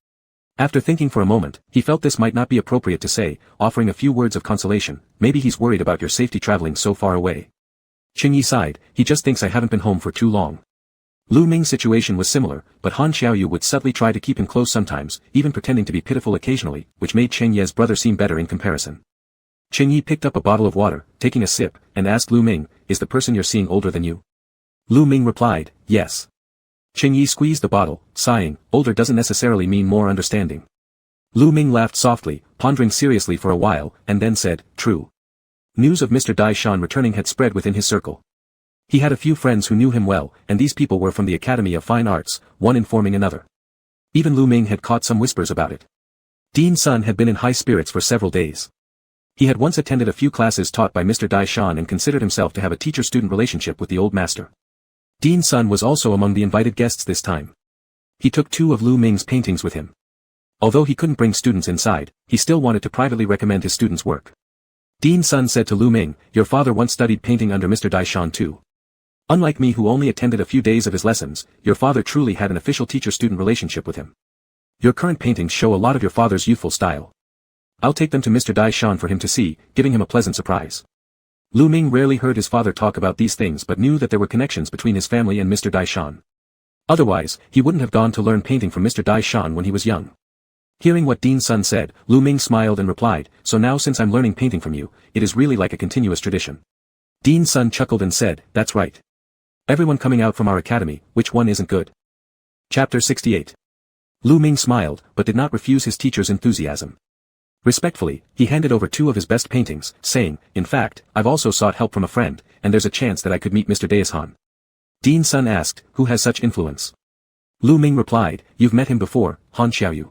Speaker 1: After thinking for a moment, he felt this might not be appropriate to say, offering a few words of consolation, maybe he's worried about your safety traveling so far away. Qingyi sighed, he just thinks I haven't been home for too long. Lu Ming's situation was similar, but Han Xiaoyu would subtly try to keep him close sometimes, even pretending to be pitiful occasionally, which made Cheng Ye's brother seem better in comparison. Qingyi picked up a bottle of water, taking a sip, and asked Lu Ming, is the person you're seeing older than you? Lu Ming replied, yes. Qingyi squeezed the bottle, sighing, older doesn't necessarily mean more understanding. Lu Ming laughed softly, pondering seriously for a while, and then said, true. News of Mr. Dai Shan returning had spread within his circle. He had a few friends who knew him well, and these people were from the Academy of Fine Arts, one informing another. Even Lu Ming had caught some whispers about it. Dean Sun had been in high spirits for several days. He had once attended a few classes taught by Mr. Dai Shan and considered himself to have a teacher-student relationship with the old master. Dean Sun was also among the invited guests this time. He took 2 of Lu Ming's paintings with him. Although he couldn't bring students inside, he still wanted to privately recommend his students' work. Dean Sun said to Lu Ming, your father once studied painting under Mr. Dai Shan too. Unlike me who only attended a few days of his lessons, your father truly had an official teacher-student relationship with him. Your current paintings show a lot of your father's youthful style. I'll take them to Mr. Dai Shan for him to see, giving him a pleasant surprise. Lu Ming rarely heard his father talk about these things but knew that there were connections between his family and Mr. Dai Shan. Otherwise, he wouldn't have gone to learn painting from Mr. Dai Shan when he was young. Hearing what Dean Sun said, Lu Ming smiled and replied, so now since I'm learning painting from you, it is really like a continuous tradition. Dean Sun chuckled and said, that's right. Everyone coming out from our academy, which one isn't good? Chapter 68. Lu Ming smiled, but did not refuse his teacher's enthusiasm. Respectfully, he handed over 2 of his best paintings, saying, in fact, I've also sought help from a friend, and there's a chance that I could meet Mr. Daishan. Dean Sun asked, who has such influence? Lu Ming replied, you've met him before, Han Xiaoyu.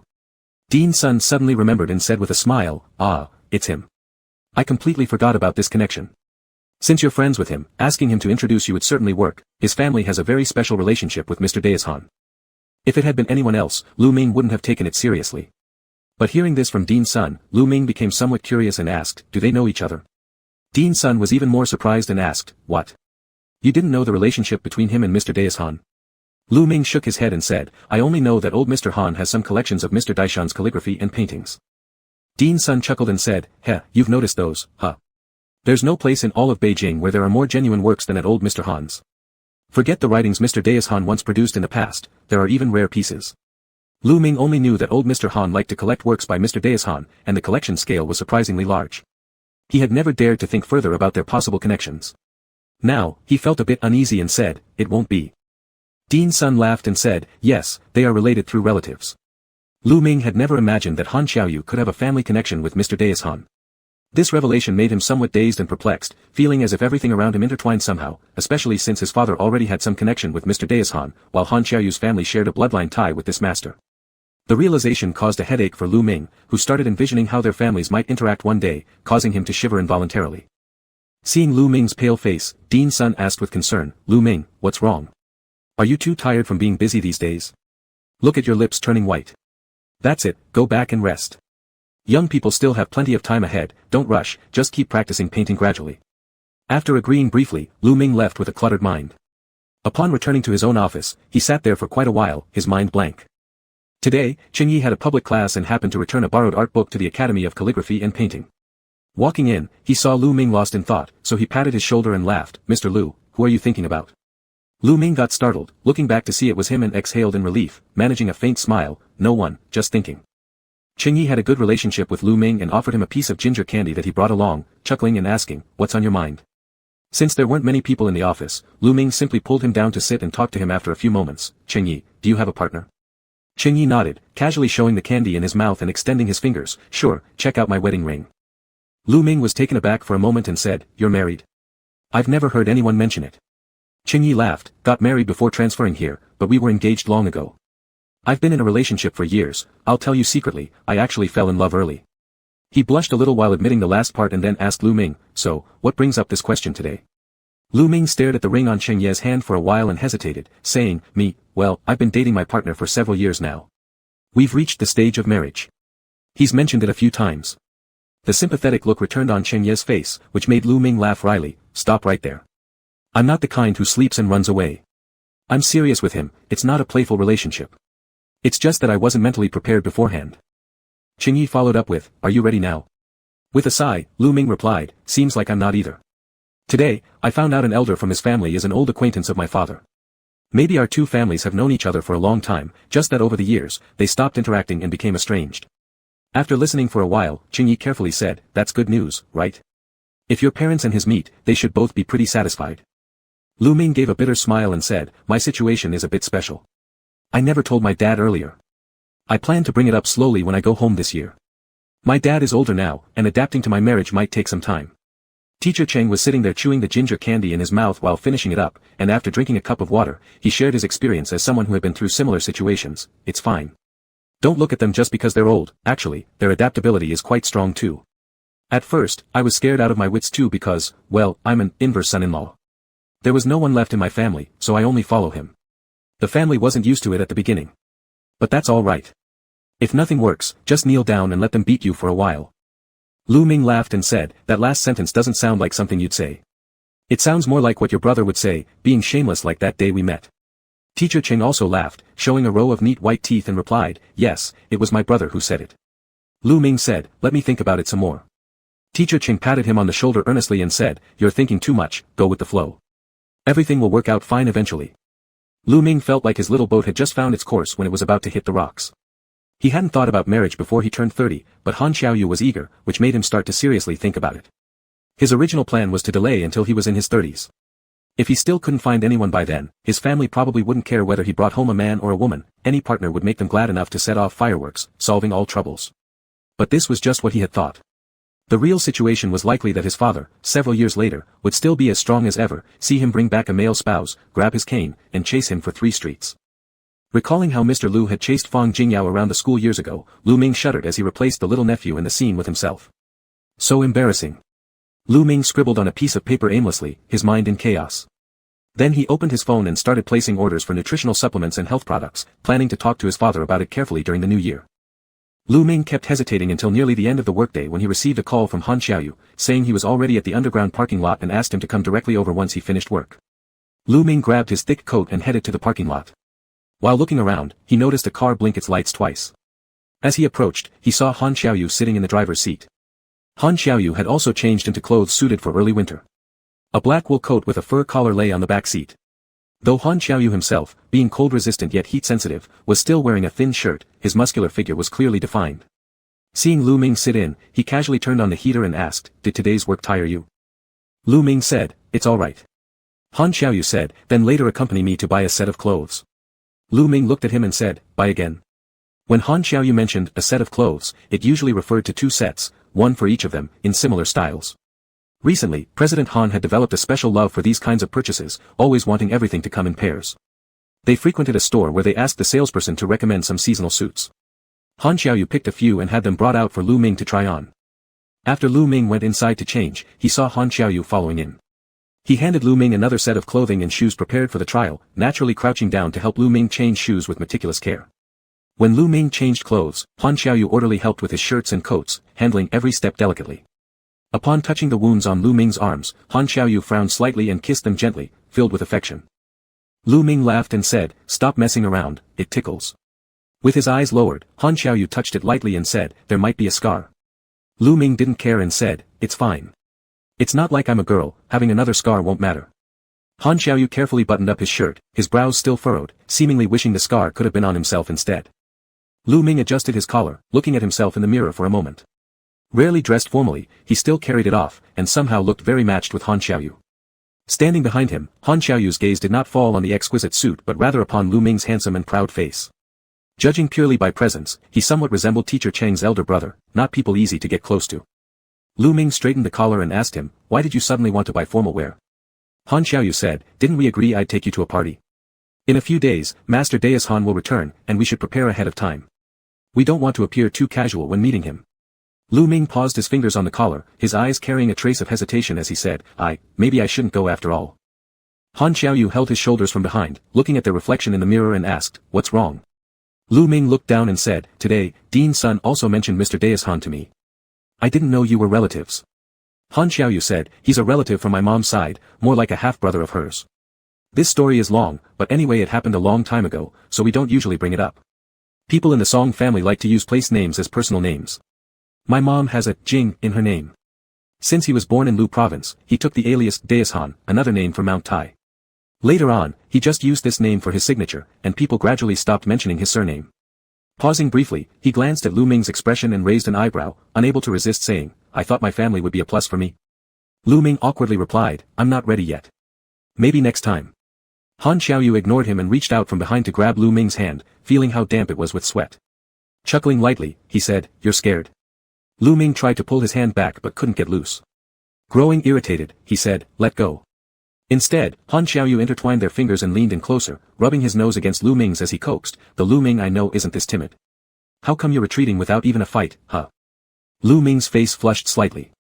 Speaker 1: Dean Sun suddenly remembered and said with a smile, ah, it's him. I completely forgot about this connection. Since you're friends with him, asking him to introduce you would certainly work. His family has a very special relationship with Mr. Daishan. If it had been anyone else, Lu Ming wouldn't have taken it seriously. But hearing this from Dean Sun, Lu Ming became somewhat curious and asked, do they know each other? Dean Sun was even more surprised and asked, what? You didn't know the relationship between him and Mr. Daishan? Lu Ming shook his head and said, I only know that old Mr. Han has some collections of Mr. Daishan's calligraphy and paintings. Dean Sun chuckled and said, heh, you've noticed those, huh? There's no place in all of Beijing where there are more genuine works than at old Mr. Han's. Forget the writings Mr. Daishan once produced in the past, there are even rare pieces. Lu Ming only knew that old Mr. Han liked to collect works by Mr. Daishan, and the collection scale was surprisingly large. He had never dared to think further about their possible connections. Now, he felt a bit uneasy and said, it won't be. Dean Sun laughed and said, yes, they are related through relatives. Lu Ming had never imagined that Han Xiaoyu could have a family connection with Mr. Daishan. This revelation made him somewhat dazed and perplexed, feeling as if everything around him intertwined somehow, especially since his father already had some connection with Mr. Daishan, while Han Xiaoyu's family shared a bloodline tie with this master. The realization caused a headache for Lu Ming, who started envisioning how their families might interact one day, causing him to shiver involuntarily. Seeing Lu Ming's pale face, Dean Sun asked with concern, Lu Ming, what's wrong? Are you too tired from being busy these days? Look at your lips turning white. That's it, go back and rest. Young people still have plenty of time ahead, don't rush, just keep practicing painting gradually. After agreeing briefly, Lu Ming left with a cluttered mind. Upon returning to his own office, he sat there for quite a while, his mind blank. Today, Qingyi had a public class and happened to return a borrowed art book to the Academy of Calligraphy and Painting. Walking in, he saw Lu Ming lost in thought, so he patted his shoulder and laughed, Mr. Lu, who are you thinking about? Lu Ming got startled, looking back to see it was him and exhaled in relief, managing a faint smile, no one, just thinking. Qingyi had a good relationship with Lu Ming and offered him a piece of ginger candy that he brought along, chuckling and asking, what's on your mind? Since there weren't many people in the office, Lu Ming simply pulled him down to sit and talk to him after a few moments, Qingyi, do you have a partner? Qingyi nodded, casually showing the candy in his mouth and extending his fingers, sure, check out my wedding ring. Lu Ming was taken aback for a moment and said, you're married? I've never heard anyone mention it. Qingyi laughed, got married before transferring here, but we were engaged long ago. I've been in a relationship for years, I'll tell you secretly, I actually fell in love early. He blushed a little while admitting the last part and then asked Lu Ming, so, what brings up this question today? Lu Ming stared at the ring on Cheng Ye's hand for a while and hesitated, saying, well, I've been dating my partner for several years now. We've reached the stage of marriage. He's mentioned it a few times. The sympathetic look returned on Cheng Ye's face, which made Lu Ming laugh wryly, stop right there. I'm not the kind who sleeps and runs away. I'm serious with him, it's not a playful relationship. It's just that I wasn't mentally prepared beforehand. Qingyi followed up with, are you ready now? With a sigh, Lu Ming replied, seems like I'm not either. Today, I found out an elder from his family is an old acquaintance of my father. Maybe our two families have known each other for a long time, just that over the years, they stopped interacting and became estranged. After listening for a while, Qingyi carefully said, that's good news, right? If your parents and his meet, they should both be pretty satisfied. Lu Ming gave a bitter smile and said, my situation is a bit special. I never told my dad earlier. I plan to bring it up slowly when I go home this year. My dad is older now, and adapting to my marriage might take some time. Teacher Cheng was sitting there chewing the ginger candy in his mouth while finishing it up, and after drinking a cup of water, he shared his experience as someone who had been through similar situations. It's fine. Don't look at them just because they're old, actually, their adaptability is quite strong too. At first, I was scared out of my wits too because, well, I'm an inverse son-in-law. There was no one left in my family, so I only follow him. The family wasn't used to it at the beginning. But that's all right. If nothing works, just kneel down and let them beat you for a while. Lu Ming laughed and said, that last sentence doesn't sound like something you'd say. It sounds more like what your brother would say, being shameless like that day we met. Teacher Cheng also laughed, showing a row of neat white teeth and replied, yes, it was my brother who said it. Lu Ming said, let me think about it some more. Teacher Cheng patted him on the shoulder earnestly and said, you're thinking too much, go with the flow. Everything will work out fine eventually. Lu Ming felt like his little boat had just found its course when it was about to hit the rocks. He hadn't thought about marriage before he turned 30, but Han Xiaoyu was eager, which made him start to seriously think about it. His original plan was to delay until he was in his 30s. If he still couldn't find anyone by then, his family probably wouldn't care whether he brought home a man or a woman, any partner would make them glad enough to set off fireworks, solving all troubles. But this was just what he had thought. The real situation was likely that his father, several years later, would still be as strong as ever, see him bring back a male spouse, grab his cane, and chase him for 3 streets. Recalling how Mr. Lu had chased Fang Jingyao around the school years ago, Lu Ming shuddered as he replaced the little nephew in the scene with himself. So embarrassing. Lu Ming scribbled on a piece of paper aimlessly, his mind in chaos. Then he opened his phone and started placing orders for nutritional supplements and health products, planning to talk to his father about it carefully during the new year. Lu Ming kept hesitating until nearly the end of the workday when he received a call from Han Xiaoyu, saying he was already at the underground parking lot and asked him to come directly over once he finished work. Lu Ming grabbed his thick coat and headed to the parking lot. While looking around, he noticed a car blink its lights twice. As he approached, he saw Han Xiaoyu sitting in the driver's seat. Han Xiaoyu had also changed into clothes suited for early winter. A black wool coat with a fur collar lay on the back seat. Though Han Xiaoyu himself, being cold-resistant yet heat-sensitive, was still wearing a thin shirt, his muscular figure was clearly defined. Seeing Lu Ming sit in, he casually turned on the heater and asked, "Did today's work tire you?" Lu Ming said, "It's all right." Han Xiaoyu said, "Then later accompany me to buy a set of clothes." Lu Ming looked at him and said, "Buy again." When Han Xiaoyu mentioned a set of clothes, it usually referred to two sets, one for each of them, in similar styles. Recently, President Han had developed a special love for these kinds of purchases, always wanting everything to come in pairs. They frequented a store where they asked the salesperson to recommend some seasonal suits. Han Xiaoyu picked a few and had them brought out for Lu Ming to try on. After Lu Ming went inside to change, he saw Han Xiaoyu following in. He handed Lu Ming another set of clothing and shoes prepared for the trial, naturally crouching down to help Lu Ming change shoes with meticulous care. When Lu Ming changed clothes, Han Xiaoyu orderly helped with his shirts and coats, handling every step delicately. Upon touching the wounds on Lu Ming's arms, Han Xiaoyu frowned slightly and kissed them gently, filled with affection. Lu Ming laughed and said, "Stop messing around, it tickles." With his eyes lowered, Han Xiaoyu touched it lightly and said, "There might be a scar." Lu Ming didn't care and said, "It's fine. It's not like I'm a girl, having another scar won't matter." Han Xiaoyu carefully buttoned up his shirt, his brows still furrowed, seemingly wishing the scar could have been on himself instead. Lu Ming adjusted his collar, looking at himself in the mirror for a moment. Rarely dressed formally, he still carried it off, and somehow looked very matched with Han Xiaoyu. Standing behind him, Han Xiaoyu's gaze did not fall on the exquisite suit but rather upon Lu Ming's handsome and proud face. Judging purely by presence, he somewhat resembled Teacher Cheng's elder brother, not people easy to get close to. Lu Ming straightened the collar and asked him, "Why did you suddenly want to buy formal wear?" Han Xiaoyu said, "Didn't we agree I'd take you to a party? In a few days, Master Deus Han will return, and we should prepare ahead of time. We don't want to appear too casual when meeting him." Lu Ming paused his fingers on the collar, his eyes carrying a trace of hesitation as he said, Maybe I shouldn't go after all." Han Xiaoyu held his shoulders from behind, looking at their reflection in the mirror and asked, "What's wrong?" Lu Ming looked down and said, "Today, Dean's son also mentioned Mr. Deus Han to me. I didn't know you were relatives." Han Xiaoyu said, "He's a relative from my mom's side, more like a half-brother of hers. This story is long, but anyway it happened a long time ago, so we don't usually bring it up. People in the Song family like to use place names as personal names. My mom has a Jing in her name. Since he was born in Lu province, he took the alias Deus Han, another name for Mount Tai. Later on, he just used this name for his signature, and people gradually stopped mentioning his surname." Pausing briefly, he glanced at Lu Ming's expression and raised an eyebrow, unable to resist saying, "I thought my family would be a plus for me." Lu Ming awkwardly replied, "I'm not ready yet. Maybe next time." Han Xiaoyu ignored him and reached out from behind to grab Lu Ming's hand, feeling how damp it was with sweat. Chuckling lightly, he said, "You're scared." Lu Ming tried to pull his hand back but couldn't get loose. Growing irritated, he said, "Let go." Instead, Han Xiaoyu intertwined their fingers and leaned in closer, rubbing his nose against Lu Ming's as he coaxed, "The Lu Ming I know isn't this timid. How come you're retreating without even a fight, huh?" Lu Ming's face flushed slightly.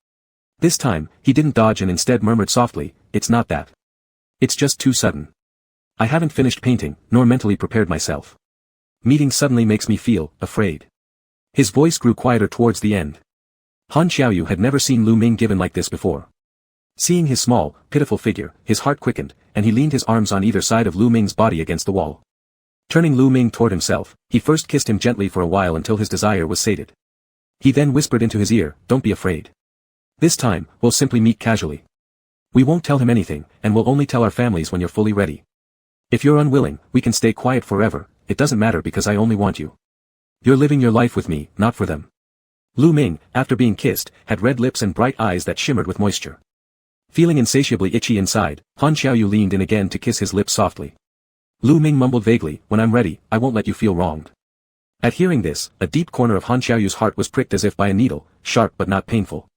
Speaker 1: This time, he didn't dodge and instead murmured softly, "It's not that. It's just too sudden. I haven't finished painting, nor mentally prepared myself. Meeting suddenly makes me feel afraid." His voice grew quieter towards the end. Han Xiaoyu had never seen Lu Ming given like this before. Seeing his small, pitiful figure, his heart quickened, and he leaned his arms on either side of Lu Ming's body against the wall. Turning Lu Ming toward himself, he first kissed him gently for a while until his desire was sated. He then whispered into his ear, "Don't be afraid. This time, we'll simply meet casually. We won't tell him anything, and we'll only tell our families when you're fully ready. If you're unwilling, we can stay quiet forever, it doesn't matter because I only want you. You're living your life with me, not for them." Lu Ming, after being kissed, had red lips and bright eyes that shimmered with moisture. Feeling insatiably itchy inside, Han Xiaoyu leaned in again to kiss his lips softly. Lu Ming mumbled vaguely, "When I'm ready, I won't let you feel wronged." At hearing this, a deep corner of Han Xiaoyu's heart was pricked as if by a needle, sharp but not painful.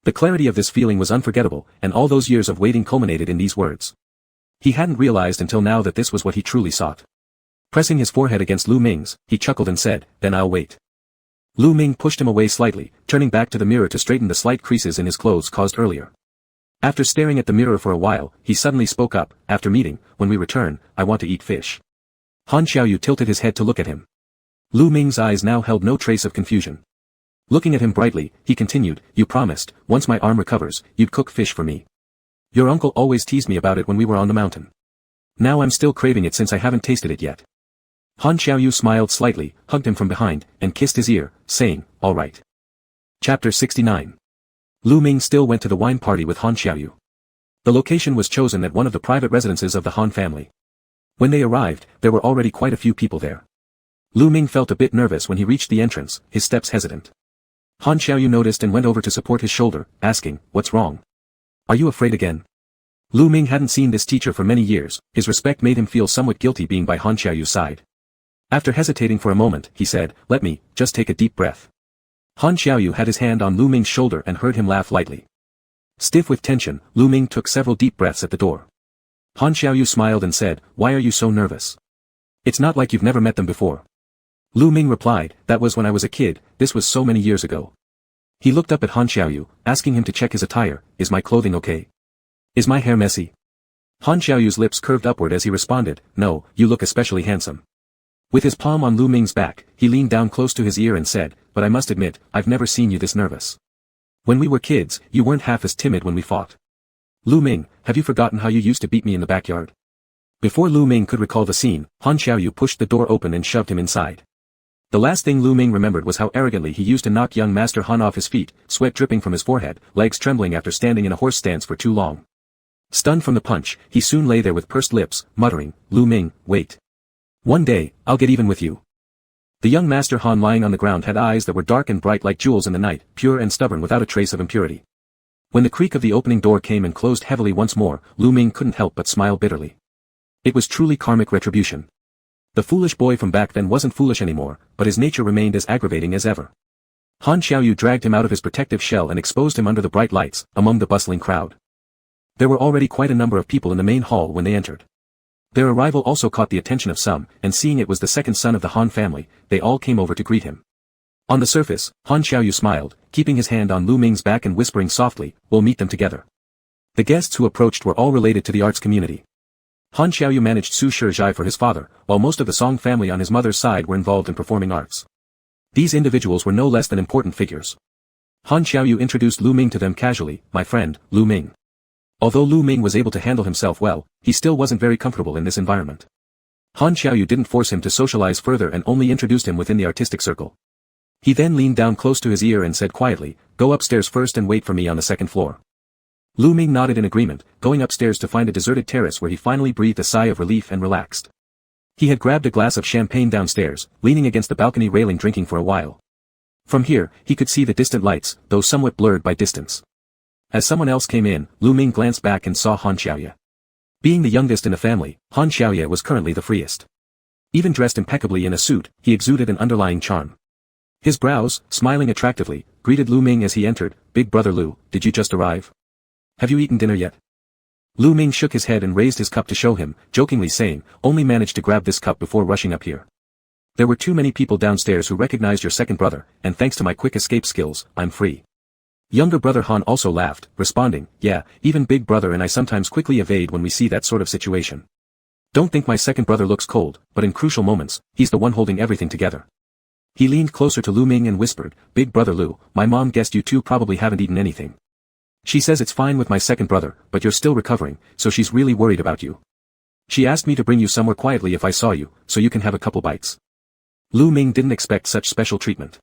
Speaker 1: The clarity of this feeling was unforgettable, and all those years of waiting culminated in these words. He hadn't realized until now that this was what he truly sought. Pressing his forehead against Lu Ming's, he chuckled and said, "Then I'll wait." Lu Ming pushed him away slightly, turning back to the mirror to straighten the slight creases in his clothes caused earlier. After staring at the mirror for a while, he suddenly spoke up, after meeting, when we return, I want to eat fish. Han Xiaoyu tilted his head to look at him. Lu Ming's eyes now held no trace of confusion. Looking at him brightly, he continued, you promised, once my arm recovers, you'd cook fish for me. Your uncle always teased me about it when we were on the mountain. Now I'm still craving it since I haven't tasted it yet. Han Xiaoyu smiled slightly, hugged him from behind, and kissed his ear, saying, all right. Chapter 69. Lu Ming still went to the wine party with Han Xiaoyu. The location was chosen at one of the private residences of the Han family. When they arrived, there were already quite a few people there. Lu Ming felt a bit nervous when he reached the entrance, his steps hesitant. Han Xiaoyu noticed and went over to support his shoulder, asking, what's wrong? Are you afraid again? Lu Ming hadn't seen this teacher for many years, his respect made him feel somewhat guilty being by Han Xiaoyu's side. After hesitating for a moment, he said, let me, just take a deep breath. Han Xiaoyu had his hand on Lu Ming's shoulder and heard him laugh lightly. Stiff with tension, Lu Ming took several deep breaths at the door. Han Xiaoyu smiled and said, why are you so nervous? It's not like you've never met them before. Lu Ming replied, that was when I was a kid, this was so many years ago. He looked up at Han Xiaoyu, asking him to check his attire, is my clothing okay? Is my hair messy? Han Xiaoyu's lips curved upward as he responded, no, you look especially handsome. With his palm on Lu Ming's back, he leaned down close to his ear and said, but I must admit, I've never seen you this nervous. When we were kids, you weren't half as timid when we fought. Lu Ming, have you forgotten how you used to beat me in the backyard? Before Lu Ming could recall the scene, Han Xiaoyu pushed the door open and shoved him inside. The last thing Lu Ming remembered was how arrogantly he used to knock young Master Han off his feet, sweat dripping from his forehead, legs trembling after standing in a horse stance for too long. Stunned from the punch, he soon lay there with pursed lips, muttering, Lu Ming, wait. One day, I'll get even with you. The young Master Han lying on the ground had eyes that were dark and bright like jewels in the night, pure and stubborn without a trace of impurity. When the creak of the opening door came and closed heavily once more, Lu Ming couldn't help but smile bitterly. It was truly karmic retribution. The foolish boy from back then wasn't foolish anymore, but his nature remained as aggravating as ever. Han Xiaoyu dragged him out of his protective shell and exposed him under the bright lights, among the bustling crowd. There were already quite a number of people in the main hall when they entered. Their arrival also caught the attention of some, and seeing it was the second son of the Han family, they all came over to greet him. On the surface, Han Xiaoyu smiled, keeping his hand on Lu Ming's back and whispering softly, we'll meet them together. The guests who approached were all related to the arts community. Han Xiaoyu managed Su Shizhai for his father, while most of the Song family on his mother's side were involved in performing arts. These individuals were no less than important figures. Han Xiaoyu introduced Lu Ming to them casually, my friend, Lu Ming. Although Lu Ming was able to handle himself well, he still wasn't very comfortable in this environment. Han Xiaoyu didn't force him to socialize further and only introduced him within the artistic circle. He then leaned down close to his ear and said quietly, go upstairs first and wait for me on the second floor. Lu Ming nodded in agreement, going upstairs to find a deserted terrace where he finally breathed a sigh of relief and relaxed. He had grabbed a glass of champagne downstairs, leaning against the balcony railing drinking for a while. From here, he could see the distant lights, though somewhat blurred by distance. As someone else came in, Lu Ming glanced back and saw Han Xiaoyu. Being the youngest in the family, Han Xiaoyu was currently the freest. Even dressed impeccably in a suit, he exuded an underlying charm. His brows, smiling attractively, greeted Lu Ming as he entered, Big brother Lu, did you just arrive? Have you eaten dinner yet? Lu Ming shook his head and raised his cup to show him, jokingly saying, only managed to grab this cup before rushing up here. There were too many people downstairs who recognized your second brother, and thanks to my quick escape skills, I'm free. Younger brother Han also laughed, responding, yeah, even big brother and I sometimes quickly evade when we see that sort of situation. Don't think my second brother looks cold, but in crucial moments, he's the one holding everything together. He leaned closer to Lu Ming and whispered, Big brother Lu, my mom guessed you two probably haven't eaten anything. She says it's fine with my second brother, but you're still recovering, so she's really worried about you. She asked me to bring you somewhere quietly if I saw you, so you can have a couple bites. Lu Ming didn't expect such special treatment.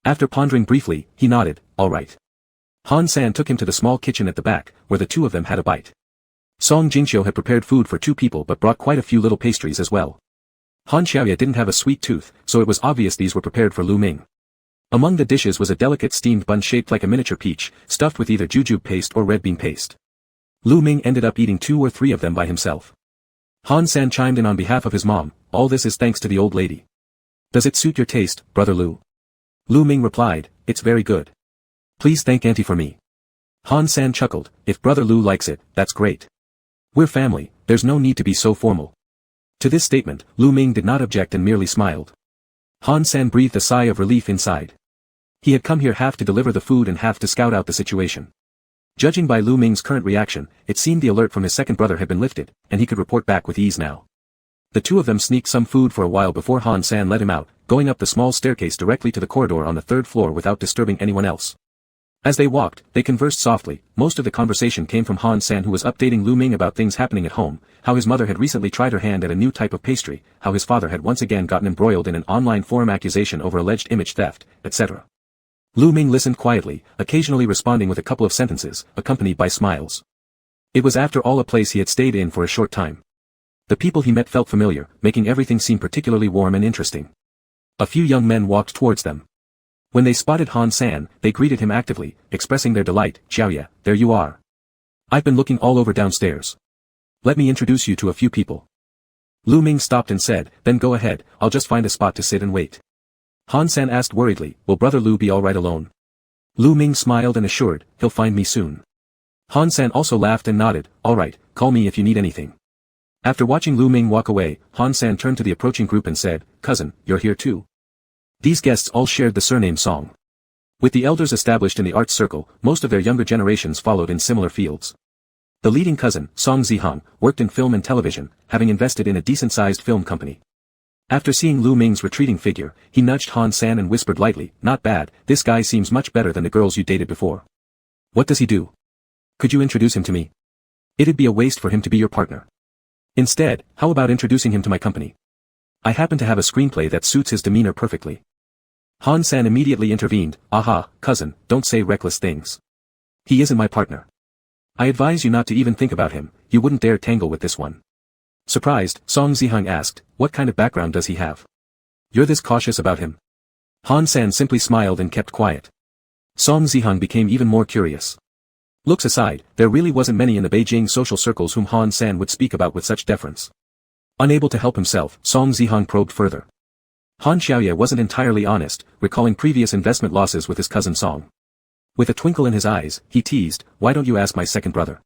Speaker 1: After pondering briefly, he nodded, all right. Han-san took him to the small kitchen at the back, where the two of them had a bite. Song Jingxiu had prepared food for two people but brought quite a few little pastries as well. Han Xiaoyu didn't have a sweet tooth, so it was obvious these were prepared for Lu Ming. Among the dishes was a delicate steamed bun shaped like a miniature peach, stuffed with either jujube paste or red bean paste. Lu Ming ended up eating 2 or 3 of them by himself. Han-san chimed in on behalf of his mom, all this is thanks to the old lady. Does it suit your taste, brother Lu? Lu Ming replied, it's very good. Please thank auntie for me. Han-san chuckled, if brother Lu likes it, that's great. We're family, there's no need to be so formal. To this statement, Lu Ming did not object and merely smiled. Han-san breathed a sigh of relief inside. He had come here half to deliver the food and half to scout out the situation. Judging by Lu Ming's current reaction, it seemed the alert from his second brother had been lifted, and he could report back with ease now. The two of them sneaked some food for a while before Han San let him out, going up the small staircase directly to the corridor on the third floor without disturbing anyone else. As they walked, they conversed softly. Most of the conversation came from Han San, who was updating Lu Ming about things happening at home, how his mother had recently tried her hand at a new type of pastry, how his father had once again gotten embroiled in an online forum accusation over alleged image theft, etc. Lu Ming listened quietly, occasionally responding with a couple of sentences, accompanied by smiles. It was after all a place he had stayed in for a short time. The people he met felt familiar, making everything seem particularly warm and interesting. A few young men walked towards them. When they spotted Han San, they greeted him actively, expressing their delight. "Xiaoye, there you are. I've been looking all over downstairs. Let me introduce you to a few people." Lu Ming stopped and said, "Then go ahead, I'll just find a spot to sit and wait." Han San asked worriedly, "Will Brother Lu be alright alone?" Lu Ming smiled and assured, "He'll find me soon." Han San also laughed and nodded, "Alright, call me if you need anything." After watching Lu Ming walk away, Han San turned to the approaching group and said, "Cousin, you're here too?" These guests all shared the surname Song. With the elders established in the arts circle, most of their younger generations followed in similar fields. The leading cousin, Song Zihang, worked in film and television, having invested in a decent-sized film company. After seeing Lu Ming's retreating figure, he nudged Han San and whispered lightly, "Not bad, this guy seems much better than the girls you dated before. What does he do? Could you introduce him to me? It'd be a waste for him to be your partner. Instead, how about introducing him to my company? I happen to have a screenplay that suits his demeanor perfectly." Han San immediately intervened, "Aha, cousin, don't say reckless things. He isn't my partner. I advise you not to even think about him, you wouldn't dare tangle with this one." Surprised, Song Zihang asked, "What kind of background does he have? You're this cautious about him?" Han San simply smiled and kept quiet. Song Zihang became even more curious. Looks aside, there really wasn't many in the Beijing social circles whom Han San would speak about with such deference. Unable to help himself, Song Zihang probed further. Han Xiaoye wasn't entirely honest, recalling previous investment losses with his cousin Song. With a twinkle in his eyes, he teased, "Why don't you ask my second brother?"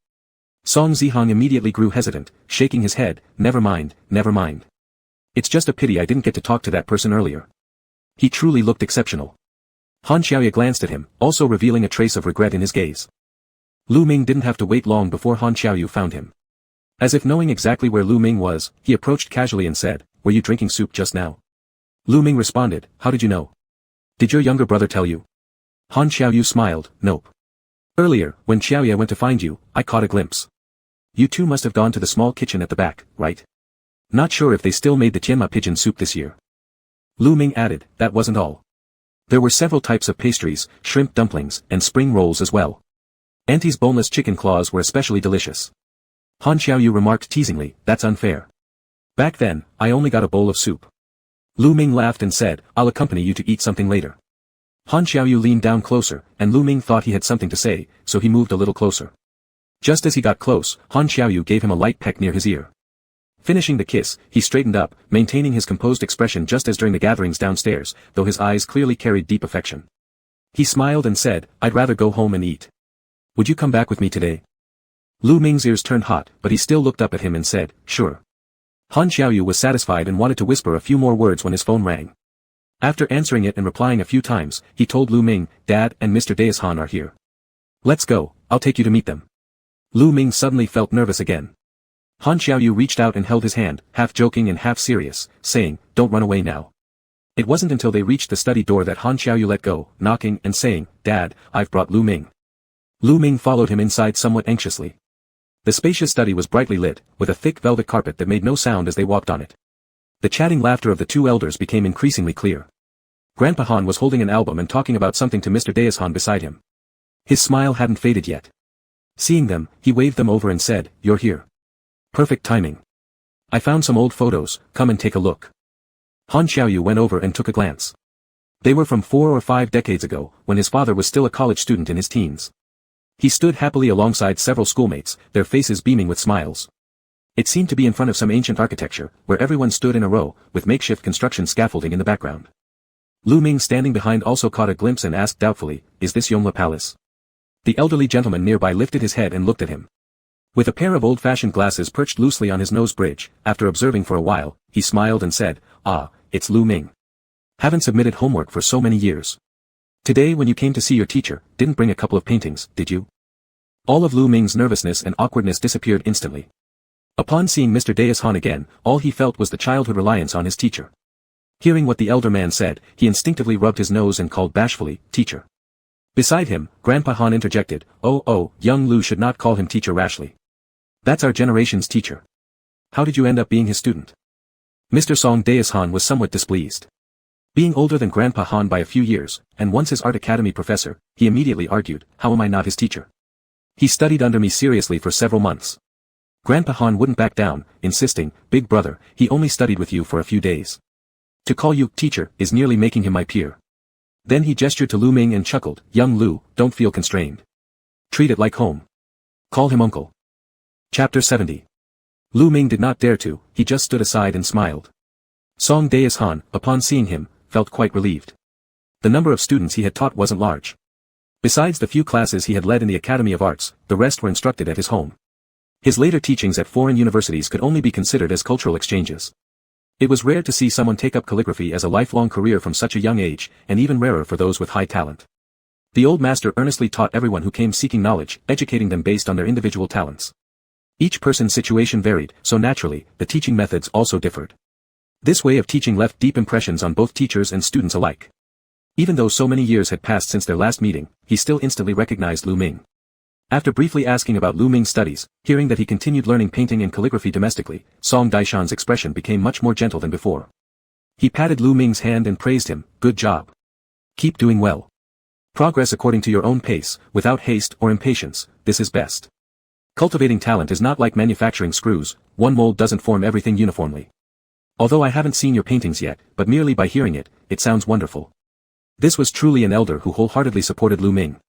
Speaker 1: Song Zihang immediately grew hesitant, shaking his head, never mind. It's just a pity I didn't get to talk to that person earlier. He truly looked exceptional." Han Xiaoye glanced at him, also revealing a trace of regret in his gaze. Lu Ming didn't have to wait long before Han Xiaoyu found him. As if knowing exactly where Lu Ming was, he approached casually and said, "Were you drinking soup just now?" Lu Ming responded, "How did you know? Did your younger brother tell you?" Han Xiaoyu smiled, "Nope. Earlier, when Xiaoye went to find you, I caught a glimpse. You two must have gone to the small kitchen at the back, right? Not sure if they still made the tianma pigeon soup this year." Lu Ming added, "That wasn't all. There were several types of pastries, shrimp dumplings, and spring rolls as well. Auntie's boneless chicken claws were especially delicious." Han Xiaoyu remarked teasingly, "That's unfair. Back then, I only got a bowl of soup." Lu Ming laughed and said, "I'll accompany you to eat something later." Han Xiaoyu leaned down closer, and Lu Ming thought he had something to say, so he moved a little closer. Just as he got close, Han Xiaoyu gave him a light peck near his ear. Finishing the kiss, he straightened up, maintaining his composed expression just as during the gatherings downstairs, though his eyes clearly carried deep affection. He smiled and said, "I'd rather go home and eat. Would you come back with me today?" Lu Ming's ears turned hot, but he still looked up at him and said, "Sure." Han Xiaoyu was satisfied and wanted to whisper a few more words when his phone rang. After answering it and replying a few times, he told Lu Ming, "Dad and Mr. Daishan are here. Let's go, I'll take you to meet them." Lu Ming suddenly felt nervous again. Han Xiaoyu reached out and held his hand, half joking and half serious, saying, "Don't run away now." It wasn't until they reached the study door that Han Xiaoyu let go, knocking and saying, "Dad, I've brought Lu Ming." Lu Ming followed him inside somewhat anxiously. The spacious study was brightly lit, with a thick velvet carpet that made no sound as they walked on it. The chatting laughter of the two elders became increasingly clear. Grandpa Han was holding an album and talking about something to Mr. Daishan beside him. His smile hadn't faded yet. Seeing them, he waved them over and said, "You're here. Perfect timing. I found some old photos, come and take a look." Han Xiaoyu went over and took a glance. They were from 4 or 5 decades ago, when his father was still a college student in his teens. He stood happily alongside several schoolmates, their faces beaming with smiles. It seemed to be in front of some ancient architecture, where everyone stood in a row, with makeshift construction scaffolding in the background. Lu Ming standing behind also caught a glimpse and asked doubtfully, "Is this Yongla Palace?" The elderly gentleman nearby lifted his head and looked at him. With a pair of old-fashioned glasses perched loosely on his nose bridge, after observing for a while, he smiled and said, "Ah, it's Lu Ming. Haven't submitted homework for so many years. Today when you came to see your teacher, didn't bring a couple of paintings, did you? All of Lu Ming's nervousness and awkwardness disappeared instantly. Upon seeing Mr. Deishan again, all he felt was the childhood reliance on his teacher. Hearing what the elder man said, he instinctively rubbed his nose and called bashfully, "Teacher." Beside him, Grandpa Han interjected, Oh, young Lu should not call him teacher rashly. That's our generation's teacher. How did you end up being his student? Mr. Song Deishan was somewhat displeased. Being older than Grandpa Han by a few years, and once his art academy professor, he immediately argued, how am I not his teacher? He studied under me seriously for several months. Grandpa Han wouldn't back down, insisting, big brother, he only studied with you for a few days. To call you teacher is nearly making him my peer. Then he gestured to Lu Ming and chuckled, young Lu, don't feel constrained. Treat it like home. Call him uncle. Chapter 70. Lu Ming did not dare to, he just stood aside and smiled. Song Deishan, upon seeing him, felt quite relieved. The number of students he had taught wasn't large. Besides the few classes he had led in the Academy of Arts, the rest were instructed at his home. His later teachings at foreign universities could only be considered as cultural exchanges. It was rare to see someone take up calligraphy as a lifelong career from such a young age, and even rarer for those with high talent. The old master earnestly taught everyone who came seeking knowledge, educating them based on their individual talents. Each person's situation varied, so naturally, the teaching methods also differed. This way of teaching left deep impressions on both teachers and students alike. Even though so many years had passed since their last meeting, he still instantly recognized Lu Ming. After briefly asking about Lu Ming's studies, hearing that he continued learning painting and calligraphy domestically, Song Daishan's expression became much more gentle than before. He patted Lu Ming's hand and praised him, good job. Keep doing well. Progress according to your own pace, without haste or impatience, this is best. Cultivating talent is not like manufacturing screws, one mold doesn't form everything uniformly. Although I haven't seen your paintings yet, but merely by hearing it, it sounds wonderful. This was truly an elder who wholeheartedly supported Lu Ming.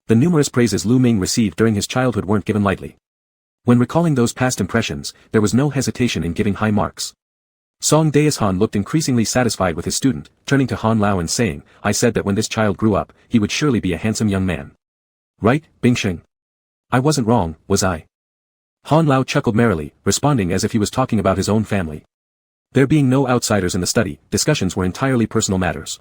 Speaker 1: The numerous praises Lu Ming received during his childhood weren't given lightly. When recalling those past impressions, there was no hesitation in giving high marks. Song Deishan looked increasingly satisfied with his student, turning to Han Lao and saying, I said that when this child grew up, he would surely be a handsome young man. Right, Bingsheng? I wasn't wrong, was I? Han Lao chuckled merrily, responding as if he was talking about his own family. There being no outsiders in the study, discussions were entirely personal matters.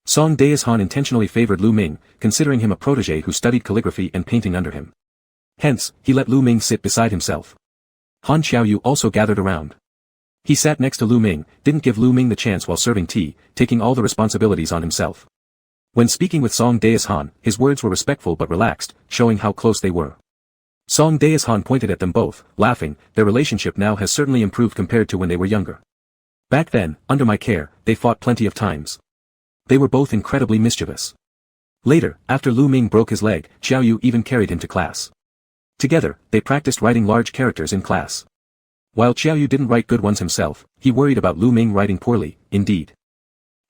Speaker 1: Song Deishan intentionally favored Lu Ming, considering him a protege who studied calligraphy and painting under him. Hence, he let Lu Ming sit beside himself. Han Xiaoyu also gathered around. He sat next to Lu Ming, didn't give Lu Ming the chance while serving tea, taking all the responsibilities on himself. When speaking with Song Deishan, his words were respectful but relaxed, showing how close they were. Song Deishan pointed at them both, laughing, their relationship now has certainly improved compared to when they were younger. Back then, under my care, they fought plenty of times. They were both incredibly mischievous. Later, after Lu Ming broke his leg, Xiaoyu even carried him to class. Together, they practiced writing large characters in class. While Xiaoyu didn't write good ones himself, he worried about Lu Ming writing poorly, indeed.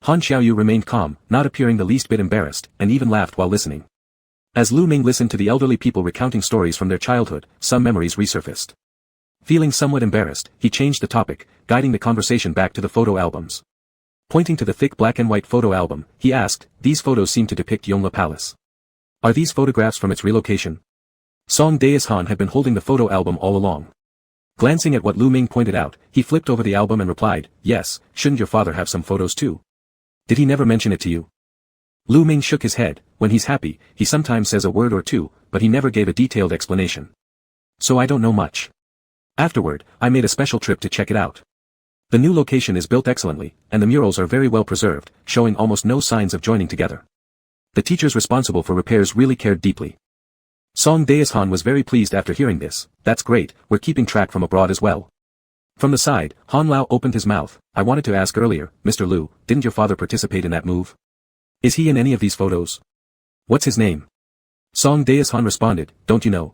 Speaker 1: Han Xiaoyu remained calm, not appearing the least bit embarrassed, and even laughed while listening. As Lu Ming listened to the elderly people recounting stories from their childhood, some memories resurfaced. Feeling somewhat embarrassed, he changed the topic, guiding the conversation back to the photo albums. Pointing to the thick black and white photo album, he asked, these photos seem to depict Yongla Palace. Are these photographs from its relocation? Song Deishan had been holding the photo album all along. Glancing at what Lu Ming pointed out, he flipped over the album and replied, yes, shouldn't your father have some photos too? Did he never mention it to you? Lu Ming shook his head, when he's happy, he sometimes says a word or two, but he never gave a detailed explanation. So I don't know much. Afterward, I made a special trip to check it out. The new location is built excellently, and the murals are very well preserved, showing almost no signs of joining together. The teachers responsible for repairs really cared deeply. Song Deishan was very pleased after hearing this, that's great, we're keeping track from abroad as well. From the side, Han Lao opened his mouth, I wanted to ask earlier, Mr. Lu, didn't your father participate in that move? Is he in any of these photos? What's his name? Song Deishan responded, don't you know?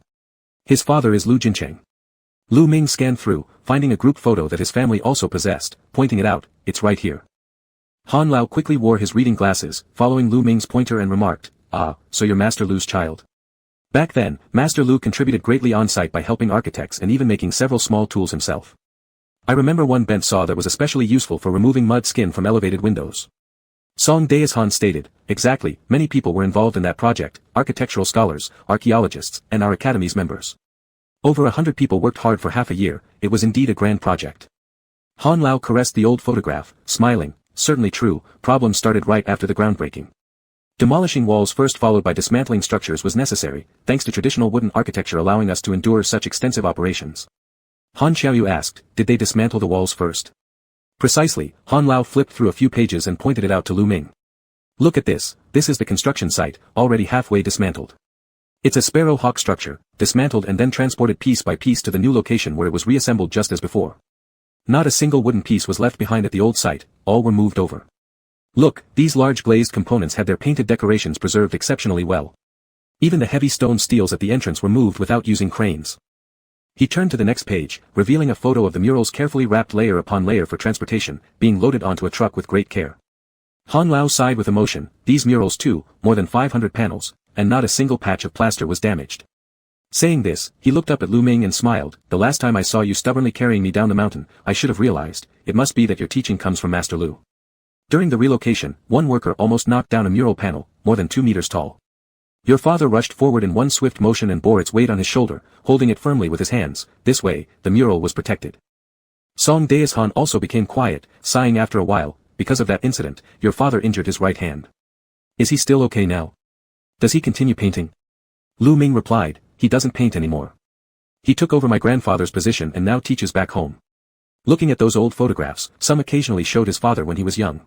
Speaker 1: His father is Lu Jincheng. Lu Ming scanned through, finding a group photo that his family also possessed, pointing it out, it's right here. Han Lao quickly wore his reading glasses, following Lu Ming's pointer and remarked, ah, so you're Master Lu's child. Back then, Master Lu contributed greatly on-site by helping architects and even making several small tools himself. I remember one bent saw that was especially useful for removing mud skin from elevated windows. Song Deishan stated, exactly, many people were involved in that project, architectural scholars, archaeologists, and our academy's members. Over 100 people worked hard for half a year, it was indeed a grand project. Han Lao caressed the old photograph, smiling, certainly true, problems started right after the groundbreaking. Demolishing walls first followed by dismantling structures was necessary, thanks to traditional wooden architecture allowing us to endure such extensive operations. Han Xiaoyu asked, did they dismantle the walls first? Precisely, Han Lao flipped through a few pages and pointed it out to Lu Ming. Look at this is the construction site, already halfway dismantled. It's a sparrow hawk structure, dismantled and then transported piece by piece to the new location where it was reassembled just as before. Not a single wooden piece was left behind at the old site, all were moved over. Look, these large glazed components had their painted decorations preserved exceptionally well. Even the heavy stone steels at the entrance were moved without using cranes. He turned to the next page, revealing a photo of the murals carefully wrapped layer upon layer for transportation, being loaded onto a truck with great care. Han Lao sighed with emotion, these murals too, more than 500 panels, and not a single patch of plaster was damaged. Saying this, he looked up at Lu Ming and smiled, the last time I saw you stubbornly carrying me down the mountain, I should have realized, it must be that your teaching comes from Master Lu. During the relocation, one worker almost knocked down a mural panel, more than 2 meters tall. Your father rushed forward in one swift motion and bore its weight on his shoulder, holding it firmly with his hands. This way, the mural was protected. Song Daishan also became quiet, sighing after a while, because of that incident, your father injured his right hand. Is he still okay now? Does he continue painting? Lu Ming replied, he doesn't paint anymore. He took over my grandfather's position and now teaches back home. Looking at those old photographs, some occasionally showed his father when he was young.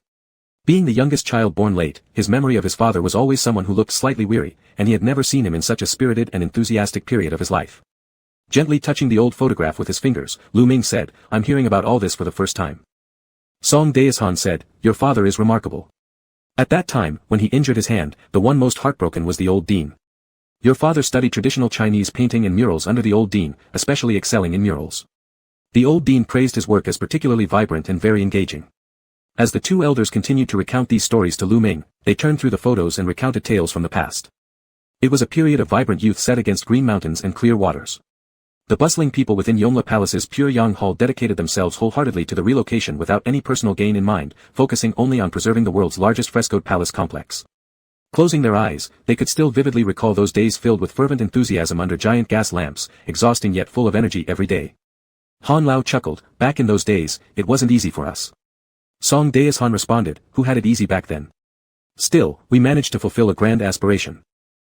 Speaker 1: Being the youngest child born late, his memory of his father was always someone who looked slightly weary, and he had never seen him in such a spirited and enthusiastic period of his life. Gently touching the old photograph with his fingers, Lu Ming said, I'm hearing about all this for the first time. Song Daishan said, your father is remarkable. At that time, when he injured his hand, the one most heartbroken was the old dean. Your father studied traditional Chinese painting and murals under the old dean, especially excelling in murals. The old dean praised his work as particularly vibrant and very engaging. As the two elders continued to recount these stories to Lu Ming, they turned through the photos and recounted tales from the past. It was a period of vibrant youth set against green mountains and clear waters. The bustling people within Yongla Palace's pure Yang Hall dedicated themselves wholeheartedly to the relocation without any personal gain in mind, focusing only on preserving the world's largest frescoed palace complex. Closing their eyes, they could still vividly recall those days filled with fervent enthusiasm under giant gas lamps, exhausting yet full of energy every day. Han Lao chuckled, back in those days, it wasn't easy for us. Song Daishan responded, who had it easy back then? Still, we managed to fulfill a grand aspiration.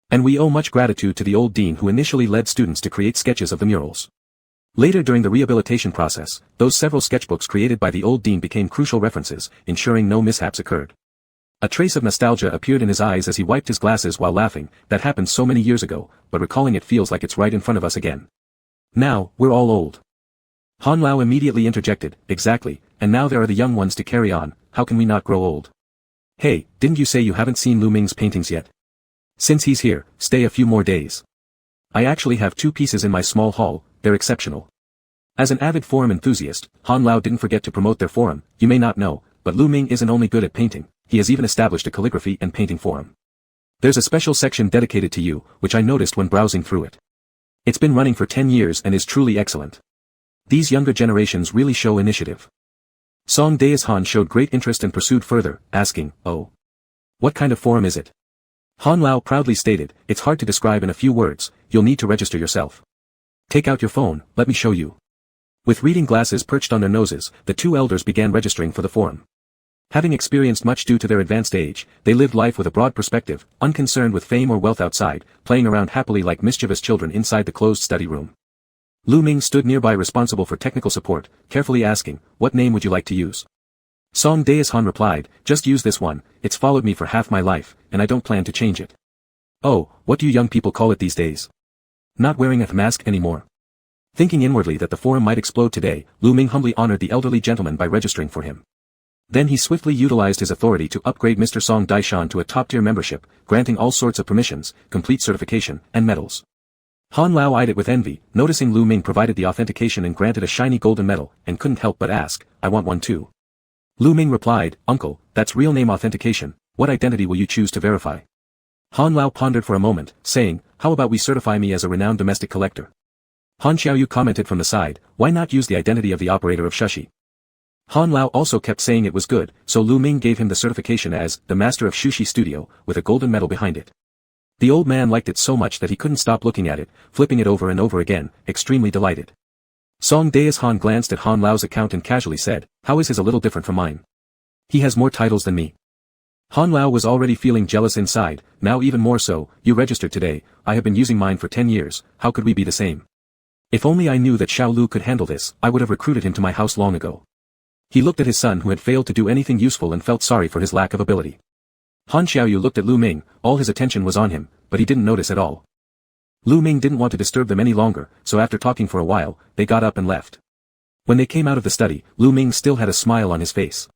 Speaker 1: And we owe much gratitude to the old dean who initially led students to create sketches of the murals. Later during the rehabilitation process, those several sketchbooks created by the old dean became crucial references, ensuring no mishaps occurred. A trace of nostalgia appeared in his eyes as he wiped his glasses while laughing, that happened so many years ago, but recalling it feels like it's right in front of us again. Now, we're all old. Han Lao immediately interjected, exactly, and now there are the young ones to carry on, how can we not grow old? Hey, didn't you say you haven't seen Lu Ming's paintings yet? Since he's here, stay a few more days. I actually have 2 pieces in my small hall, they're exceptional. As an avid forum enthusiast, Han Lao didn't forget to promote their forum. You may not know, but Lu Ming isn't only good at painting, he has even established a calligraphy and painting forum. There's a special section dedicated to you, which I noticed when browsing through it. It's been running for 10 years and is truly excellent. These younger generations really show initiative. Song Daishan showed great interest and pursued further, asking, oh. What kind of forum is it? Han Lao proudly stated, it's hard to describe in a few words, you'll need to register yourself. Take out your phone, let me show you. With reading glasses perched on their noses, the 2 elders began registering for the forum. Having experienced much due to their advanced age, they lived life with a broad perspective, unconcerned with fame or wealth outside, playing around happily like mischievous children inside the closed study room. Lu Ming stood nearby responsible for technical support, carefully asking, what name would you like to use? Song Daishan replied, just use this one, it's followed me for half my life, and I don't plan to change it. Oh, what do you young people call it these days? Not wearing a mask anymore. Thinking inwardly that the forum might explode today, Lu Ming humbly honored the elderly gentleman by registering for him. Then he swiftly utilized his authority to upgrade Mr. Song Daishan to a top-tier membership, granting all sorts of permissions, complete certification, and medals. Han Lao eyed it with envy, noticing Lu Ming provided the authentication and granted a shiny golden medal, and couldn't help but ask, I want one too. Lu Ming replied, Uncle, that's real name authentication, what identity will you choose to verify? Han Lao pondered for a moment, saying, how about we certify me as a renowned domestic collector? Han Xiaoyu commented from the side, why not use the identity of the operator of Shushi? Han Lao also kept saying it was good, so Lu Ming gave him the certification as the master of Shushi Studio, with a golden medal behind it. The old man liked it so much that he couldn't stop looking at it, flipping it over and over again, extremely delighted. Song Daishan glanced at Han Lao's account and casually said, how is his a little different from mine? He has more titles than me. Han Lao was already feeling jealous inside, now even more so. You registered today, I have been using mine for 10 years, how could we be the same? If only I knew that Xiao Lu could handle this, I would have recruited him to my house long ago. He looked at his son who had failed to do anything useful and felt sorry for his lack of ability. Han Xiaoyu looked at Lu Ming, all his attention was on him, but he didn't notice at all. Lu Ming didn't want to disturb them any longer, so after talking for a while, they got up and left. When they came out of the study, Lu Ming still had a smile on his face.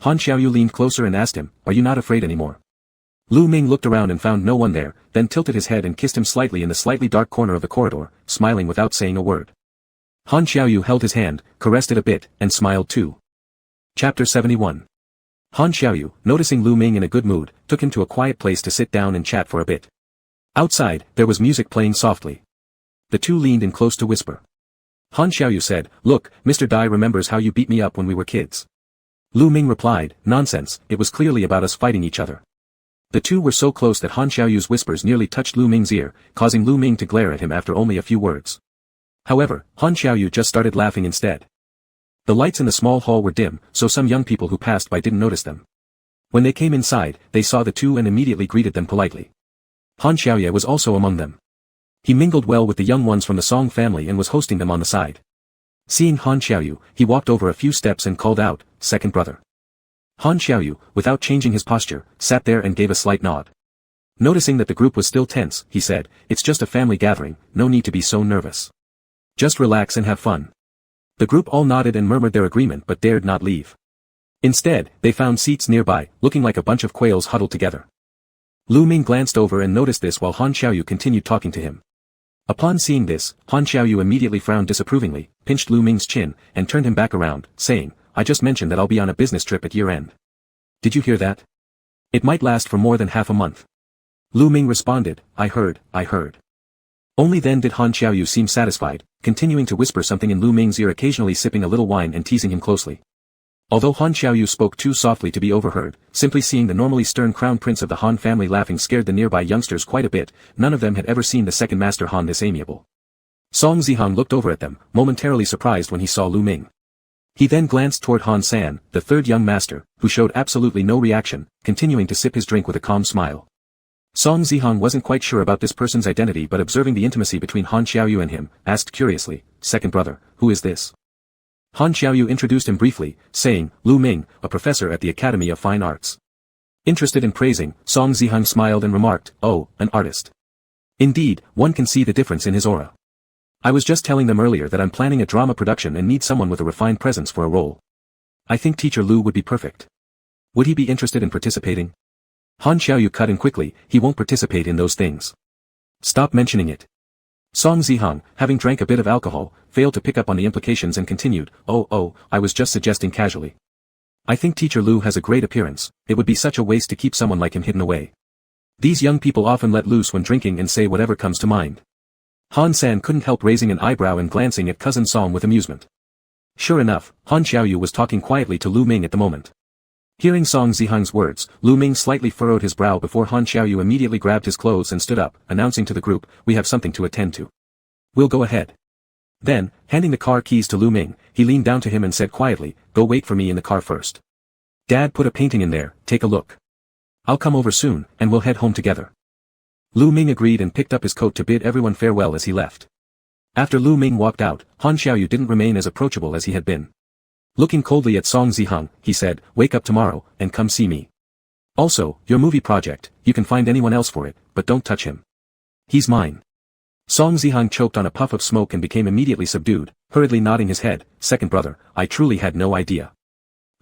Speaker 1: Han Xiaoyu leaned closer and asked him, "Are you not afraid anymore?" Lu Ming looked around and found no one there, then tilted his head and kissed him slightly in the slightly dark corner of the corridor, smiling without saying a word. Han Xiaoyu held his hand, caressed it a bit, and smiled too. Chapter 71. Han Xiaoyu, noticing Lu Ming in a good mood, took him to a quiet place to sit down and chat for a bit. Outside, there was music playing softly. The two leaned in close to whisper. Han Xiaoyu said, "Look, Mr. Dai remembers how you beat me up when we were kids." Lu Ming replied, "Nonsense, it was clearly about us fighting each other." The two were so close that Han Xiaoyu's whispers nearly touched Lu Ming's ear, causing Lu Ming to glare at him after only a few words. However, Han Xiaoyu just started laughing instead. The lights in the small hall were dim, so some young people who passed by didn't notice them. When they came inside, they saw the two and immediately greeted them politely. Han Xiaoye was also among them. He mingled well with the young ones from the Song family and was hosting them on the side. Seeing Han Xiaoyu, he walked over a few steps and called out, "Second brother." Han Xiaoyu, without changing his posture, sat there and gave a slight nod. Noticing that the group was still tense, he said, "It's just a family gathering, no need to be so nervous. Just relax and have fun." The group all nodded and murmured their agreement but dared not leave. Instead, they found seats nearby, looking like a bunch of quails huddled together. Lu Ming glanced over and noticed this while Han Xiaoyu continued talking to him. Upon seeing this, Han Xiaoyu immediately frowned disapprovingly, pinched Lu Ming's chin, and turned him back around, saying, "I just mentioned that I'll be on a business trip at year-end. Did you hear that? It might last for more than half a month." Lu Ming responded, I heard. Only then did Han Xiaoyu seem satisfied, continuing to whisper something in Lu Ming's ear, occasionally sipping a little wine and teasing him closely. Although Han Xiaoyu spoke too softly to be overheard, simply seeing the normally stern crown prince of the Han family laughing scared the nearby youngsters quite a bit. None of them had ever seen the second master Han this amiable. Song Zihang looked over at them, momentarily surprised when he saw Lu Ming. He then glanced toward Han San, the third young master, who showed absolutely no reaction, continuing to sip his drink with a calm smile. Song Zihang wasn't quite sure about this person's identity, but observing the intimacy between Han Xiaoyu and him, asked curiously, "Second brother, who is this?" Han Xiaoyu introduced him briefly, saying, "Lu Ming, a professor at the Academy of Fine Arts." Interested in praising, Song Zihang smiled and remarked, "Oh, an artist. Indeed, one can see the difference in his aura. I was just telling them earlier that I'm planning a drama production and need someone with a refined presence for a role. I think Teacher Lu would be perfect. Would he be interested in participating?" Han Xiaoyu cut in quickly, "He won't participate in those things. Stop mentioning it." Song Zihang, having drank a bit of alcohol, failed to pick up on the implications and continued, Oh, I was just suggesting casually. I think Teacher Lu has a great appearance, it would be such a waste to keep someone like him hidden away. These young people often let loose when drinking and say whatever comes to mind. Han San couldn't help raising an eyebrow and glancing at cousin Song with amusement. Sure enough, Han Xiaoyu was talking quietly to Lu Ming at the moment. Hearing Song Zihang's words, Lu Ming slightly furrowed his brow before Han Xiaoyu immediately grabbed his clothes and stood up, announcing to the group, "We have something to attend to. We'll go ahead." Then, handing the car keys to Lu Ming, he leaned down to him and said quietly, "Go wait for me in the car first. Dad put a painting in there, take a look. I'll come over soon, and we'll head home together." Lu Ming agreed and picked up his coat to bid everyone farewell as he left. After Lu Ming walked out, Han Xiaoyu didn't remain as approachable as he had been. Looking coldly at Song Zihang, he said, "Wake up tomorrow, and come see me. Also, your movie project, you can find anyone else for it, but don't touch him. He's mine." Song Zihang choked on a puff of smoke and became immediately subdued, hurriedly nodding his head, "Second brother, I truly had no idea.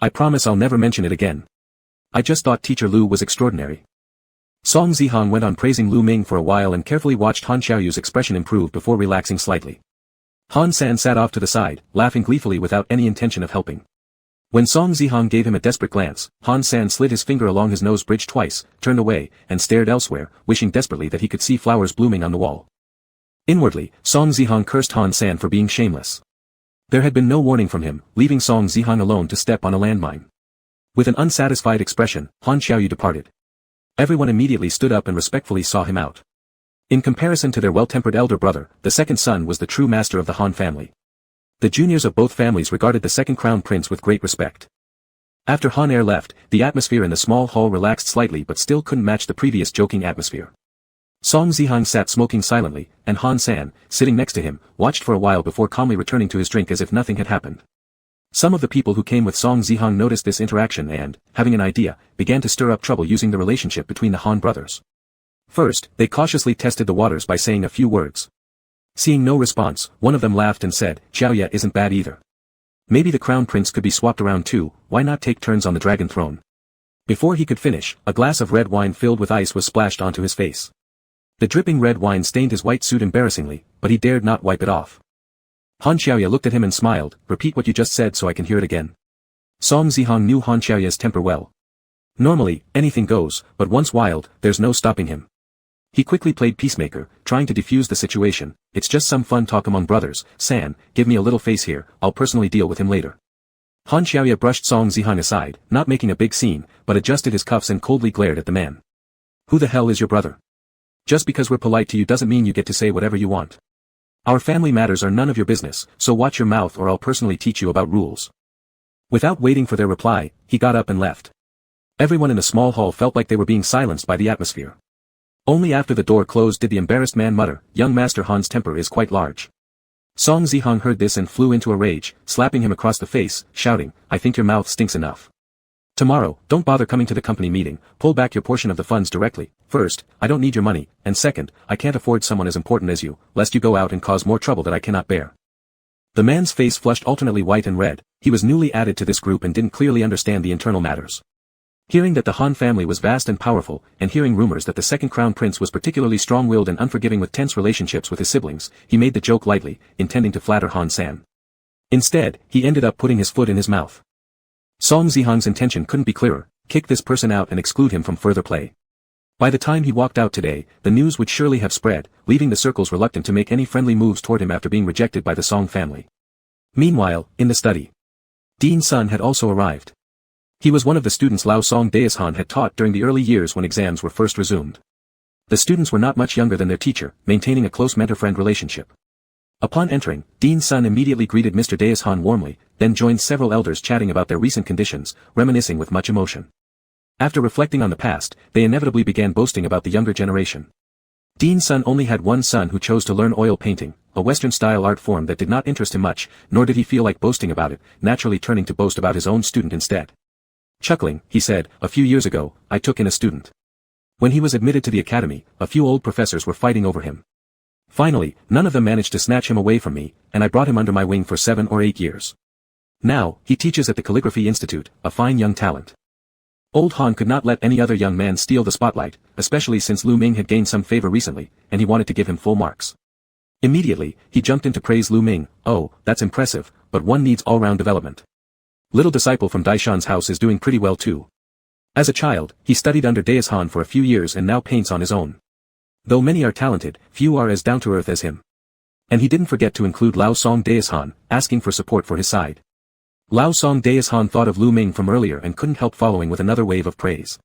Speaker 1: I promise I'll never mention it again. I just thought Teacher Lu was extraordinary." Song Zihang went on praising Lu Ming for a while and carefully watched Han Xiaoyu's expression improve before relaxing slightly. Han San sat off to the side, laughing gleefully without any intention of helping. When Song Zihang gave him a desperate glance, Han San slid his finger along his nose bridge twice, turned away, and stared elsewhere, wishing desperately that he could see flowers blooming on the wall. Inwardly, Song Zihang cursed Han San for being shameless. There had been no warning from him, leaving Song Zihang alone to step on a landmine. With an unsatisfied expression, Han Xiaoyu departed. Everyone immediately stood up and respectfully saw him out. In comparison to their well-tempered elder brother, the second son was the true master of the Han family. The juniors of both families regarded the second crown prince with great respect. After Han Er left, the atmosphere in the small hall relaxed slightly but still couldn't match the previous joking atmosphere. Song Zihang sat smoking silently, and Han San, sitting next to him, watched for a while before calmly returning to his drink as if nothing had happened. Some of the people who came with Song Zihang noticed this interaction and, having an idea, began to stir up trouble using the relationship between the Han brothers. First, they cautiously tested the waters by saying a few words. Seeing no response, one of them laughed and said, "Xiaoya isn't bad either. Maybe the crown prince could be swapped around too, why not take turns on the dragon throne?" Before he could finish, a glass of red wine filled with ice was splashed onto his face. The dripping red wine stained his white suit embarrassingly, but he dared not wipe it off. Han Xiaoya looked at him and smiled, "Repeat what you just said so I can hear it again." Song Zihang knew Han Xiaoya's temper well. Normally, anything goes, but once wild, there's no stopping him. He quickly played peacemaker, trying to defuse the situation. "It's just some fun talk among brothers, San, give me a little face here, I'll personally deal with him later." Han Xiaoya brushed Song Zihang aside, not making a big scene, but adjusted his cuffs and coldly glared at the man. "Who the hell is your brother? Just because we're polite to you doesn't mean you get to say whatever you want. Our family matters are none of your business, so watch your mouth or I'll personally teach you about rules." Without waiting for their reply, he got up and left. Everyone in the small hall felt like they were being silenced by the atmosphere. Only after the door closed did the embarrassed man mutter, "Young Master Han's temper is quite large." Song Zihang heard this and flew into a rage, slapping him across the face, shouting, "I think your mouth stinks enough. Tomorrow, don't bother coming to the company meeting, pull back your portion of the funds directly. First, I don't need your money, and second, I can't afford someone as important as you, lest you go out and cause more trouble that I cannot bear." The man's face flushed alternately white and red. He was newly added to this group and didn't clearly understand the internal matters. Hearing that the Han family was vast and powerful, and hearing rumors that the second crown prince was particularly strong-willed and unforgiving with tense relationships with his siblings, he made the joke lightly, intending to flatter Han San. Instead, he ended up putting his foot in his mouth. Song Zihang's intention couldn't be clearer: kick this person out and exclude him from further play. By the time he walked out today, the news would surely have spread, leaving the circles reluctant to make any friendly moves toward him after being rejected by the Song family. Meanwhile, in the study, Dean's son had also arrived. He was one of the students Lao Song Daishan had taught during the early years when exams were first resumed. The students were not much younger than their teacher, maintaining a close mentor-friend relationship. Upon entering, Dean's son immediately greeted Mr. Daishan warmly, then joined several elders chatting about their recent conditions, reminiscing with much emotion. After reflecting on the past, they inevitably began boasting about the younger generation. Dean's son only had one son who chose to learn oil painting, a Western-style art form that did not interest him much, nor did he feel like boasting about it, naturally turning to boast about his own student instead. Chuckling, he said, "A few years ago, I took in a student. When he was admitted to the academy, a few old professors were fighting over him. Finally, none of them managed to snatch him away from me, and I brought him under my wing for 7 or 8 years. Now, he teaches at the Calligraphy Institute, a fine young talent." Old Han could not let any other young man steal the spotlight, especially since Lu Ming had gained some favor recently, and he wanted to give him full marks. Immediately, he jumped in to praise Lu Ming. "Oh, that's impressive, but one needs all-round development. Little disciple from Daishan's house is doing pretty well too. As a child, he studied under Daishan for a few years and now paints on his own. Though many are talented, few are as down-to-earth as him." And he didn't forget to include Lao Song Daishan, asking for support for his side. Lao Song Daishan thought of Lu Ming from earlier and couldn't help following with another wave of praise.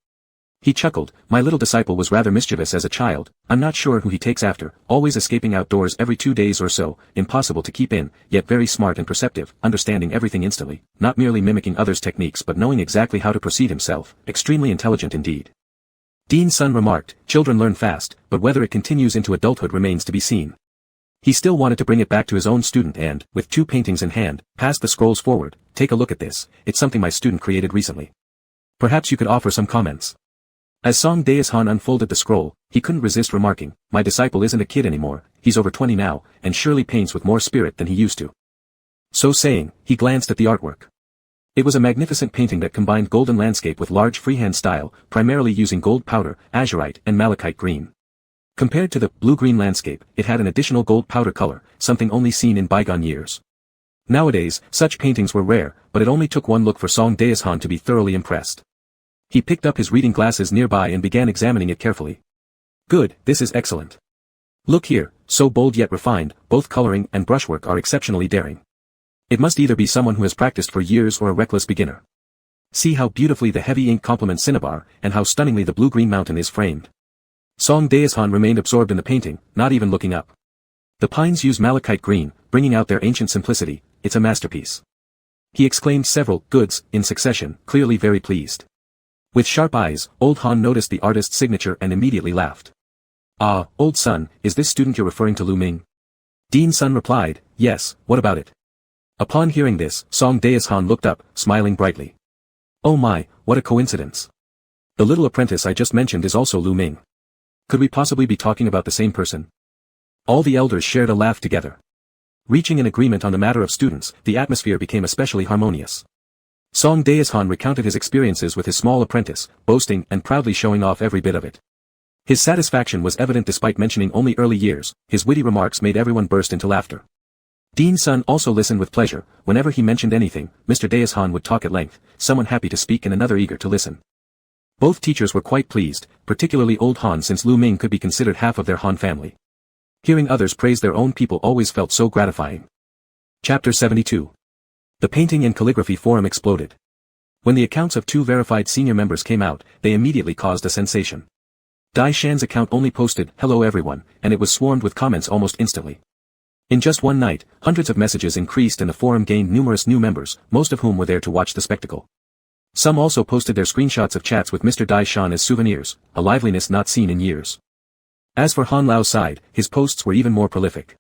Speaker 1: He chuckled, "My little disciple was rather mischievous as a child, I'm not sure who he takes after, always escaping outdoors every 2 days or so, impossible to keep in, yet very smart and perceptive, understanding everything instantly, not merely mimicking others' techniques but knowing exactly how to proceed himself, extremely intelligent indeed." Dean's son remarked, "Children learn fast, but whether it continues into adulthood remains to be seen." He still wanted to bring it back to his own student and, with 2 paintings in hand, passed the scrolls forward. "Take a look at this, it's something my student created recently. Perhaps you could offer some comments." As Song Daishan unfolded the scroll, he couldn't resist remarking, "My disciple isn't a kid anymore, he's over 20 now, and surely paints with more spirit than he used to." So saying, he glanced at the artwork. It was a magnificent painting that combined golden landscape with large freehand style, primarily using gold powder, azurite, and malachite green. Compared to the blue-green landscape, it had an additional gold powder color, something only seen in bygone years. Nowadays, such paintings were rare, but it only took one look for Song Daishan to be thoroughly impressed. He picked up his reading glasses nearby and began examining it carefully. "Good, this is excellent. Look here, so bold yet refined, both coloring and brushwork are exceptionally daring. It must either be someone who has practiced for years or a reckless beginner. See how beautifully the heavy ink complements cinnabar, and how stunningly the blue-green mountain is framed." Song Daishan remained absorbed in the painting, not even looking up. The pines use malachite green, bringing out their ancient simplicity. "It's a masterpiece. He exclaimed several goods in succession, clearly very pleased. With sharp eyes, old Han noticed the artist's signature and immediately laughed. Ah, old son, is this student you're referring to Lu Ming? Dean Sun replied, yes, what about it? Upon hearing this, Song Daehan looked up, smiling brightly. Oh my, what a coincidence. The little apprentice I just mentioned is also Lu Ming. Could we possibly be talking about the same person? All the elders shared a laugh together. Reaching an agreement on the matter of students, the atmosphere became especially harmonious. Song Daehan recounted his experiences with his small apprentice, boasting and proudly showing off every bit of it. His satisfaction was evident despite mentioning only early years. His witty remarks made everyone burst into laughter. Dean Sun also listened with pleasure. Whenever he mentioned anything, Mr. Daehan would talk at length, someone happy to speak and another eager to listen. Both teachers were quite pleased, particularly old Han, since Lu Ming could be considered half of their Han family. Hearing others praise their own people always felt so gratifying. Chapter 72. The painting and calligraphy forum exploded. When the accounts of 2 verified senior members came out, they immediately caused a sensation. Dai Shan's account only posted, "Hello everyone," and it was swarmed with comments almost instantly. In just one night, hundreds of messages increased and the forum gained numerous new members, most of whom were there to watch the spectacle. Some also posted their screenshots of chats with Mr. Dai Shan as souvenirs, a liveliness not seen in years. As for Han Lao's side, his posts were even more prolific.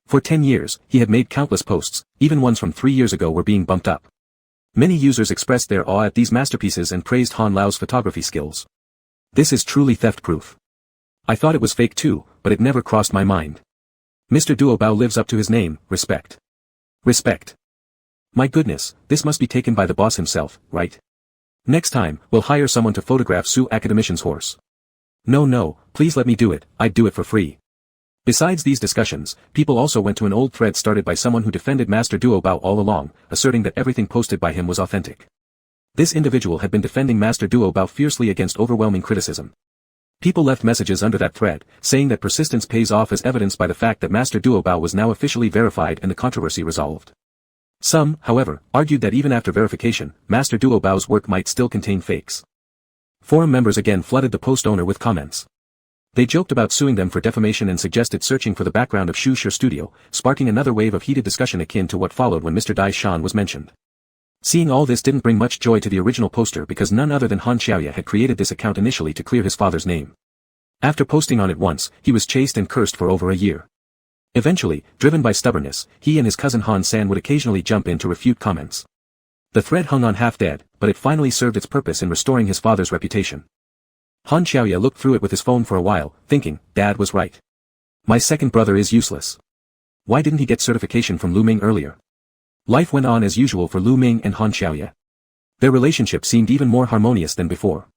Speaker 1: For 10 years, he had made countless posts, even ones from 3 years ago were being bumped up. Many users expressed their awe at these masterpieces and praised Han Lao's photography skills. This is truly theft-proof. I thought it was fake too, but it never crossed my mind. Mr. Duo Bao lives up to his name, respect. Respect. My goodness, this must be taken by the boss himself, right? Next time, we'll hire someone to photograph Su Academician's horse. No, please let me do it, I'd do it for free. Besides these discussions, people also went to an old thread started by someone who defended Master Duo Bao all along, asserting that everything posted by him was authentic. This individual had been defending Master Duo Bao fiercely against overwhelming criticism. People left messages under that thread, saying that persistence pays off, as evidenced by the fact that Master Duo Bao was now officially verified and the controversy resolved. Some, however, argued that even after verification, Master Duo Bao's work might still contain fakes. Forum members again flooded the post owner with comments. They joked about suing them for defamation and suggested searching for the background of Shu Shi Studio, sparking another wave of heated discussion akin to what followed when Mr. Dai Shan was mentioned. Seeing all this didn't bring much joy to the original poster because none other than Han Xiaoya had created this account initially to clear his father's name. After posting on it once, he was chased and cursed for over a year. Eventually, driven by stubbornness, he and his cousin Han San would occasionally jump in to refute comments. The thread hung on half dead, but it finally served its purpose in restoring his father's reputation. Han Xiaoya looked through it with his phone for a while, thinking, Dad was right. My second brother is useless. Why didn't he get certification from Lu Ming earlier? Life went on as usual for Lu Ming and Han Xiaoya. Their relationship seemed even more harmonious than before.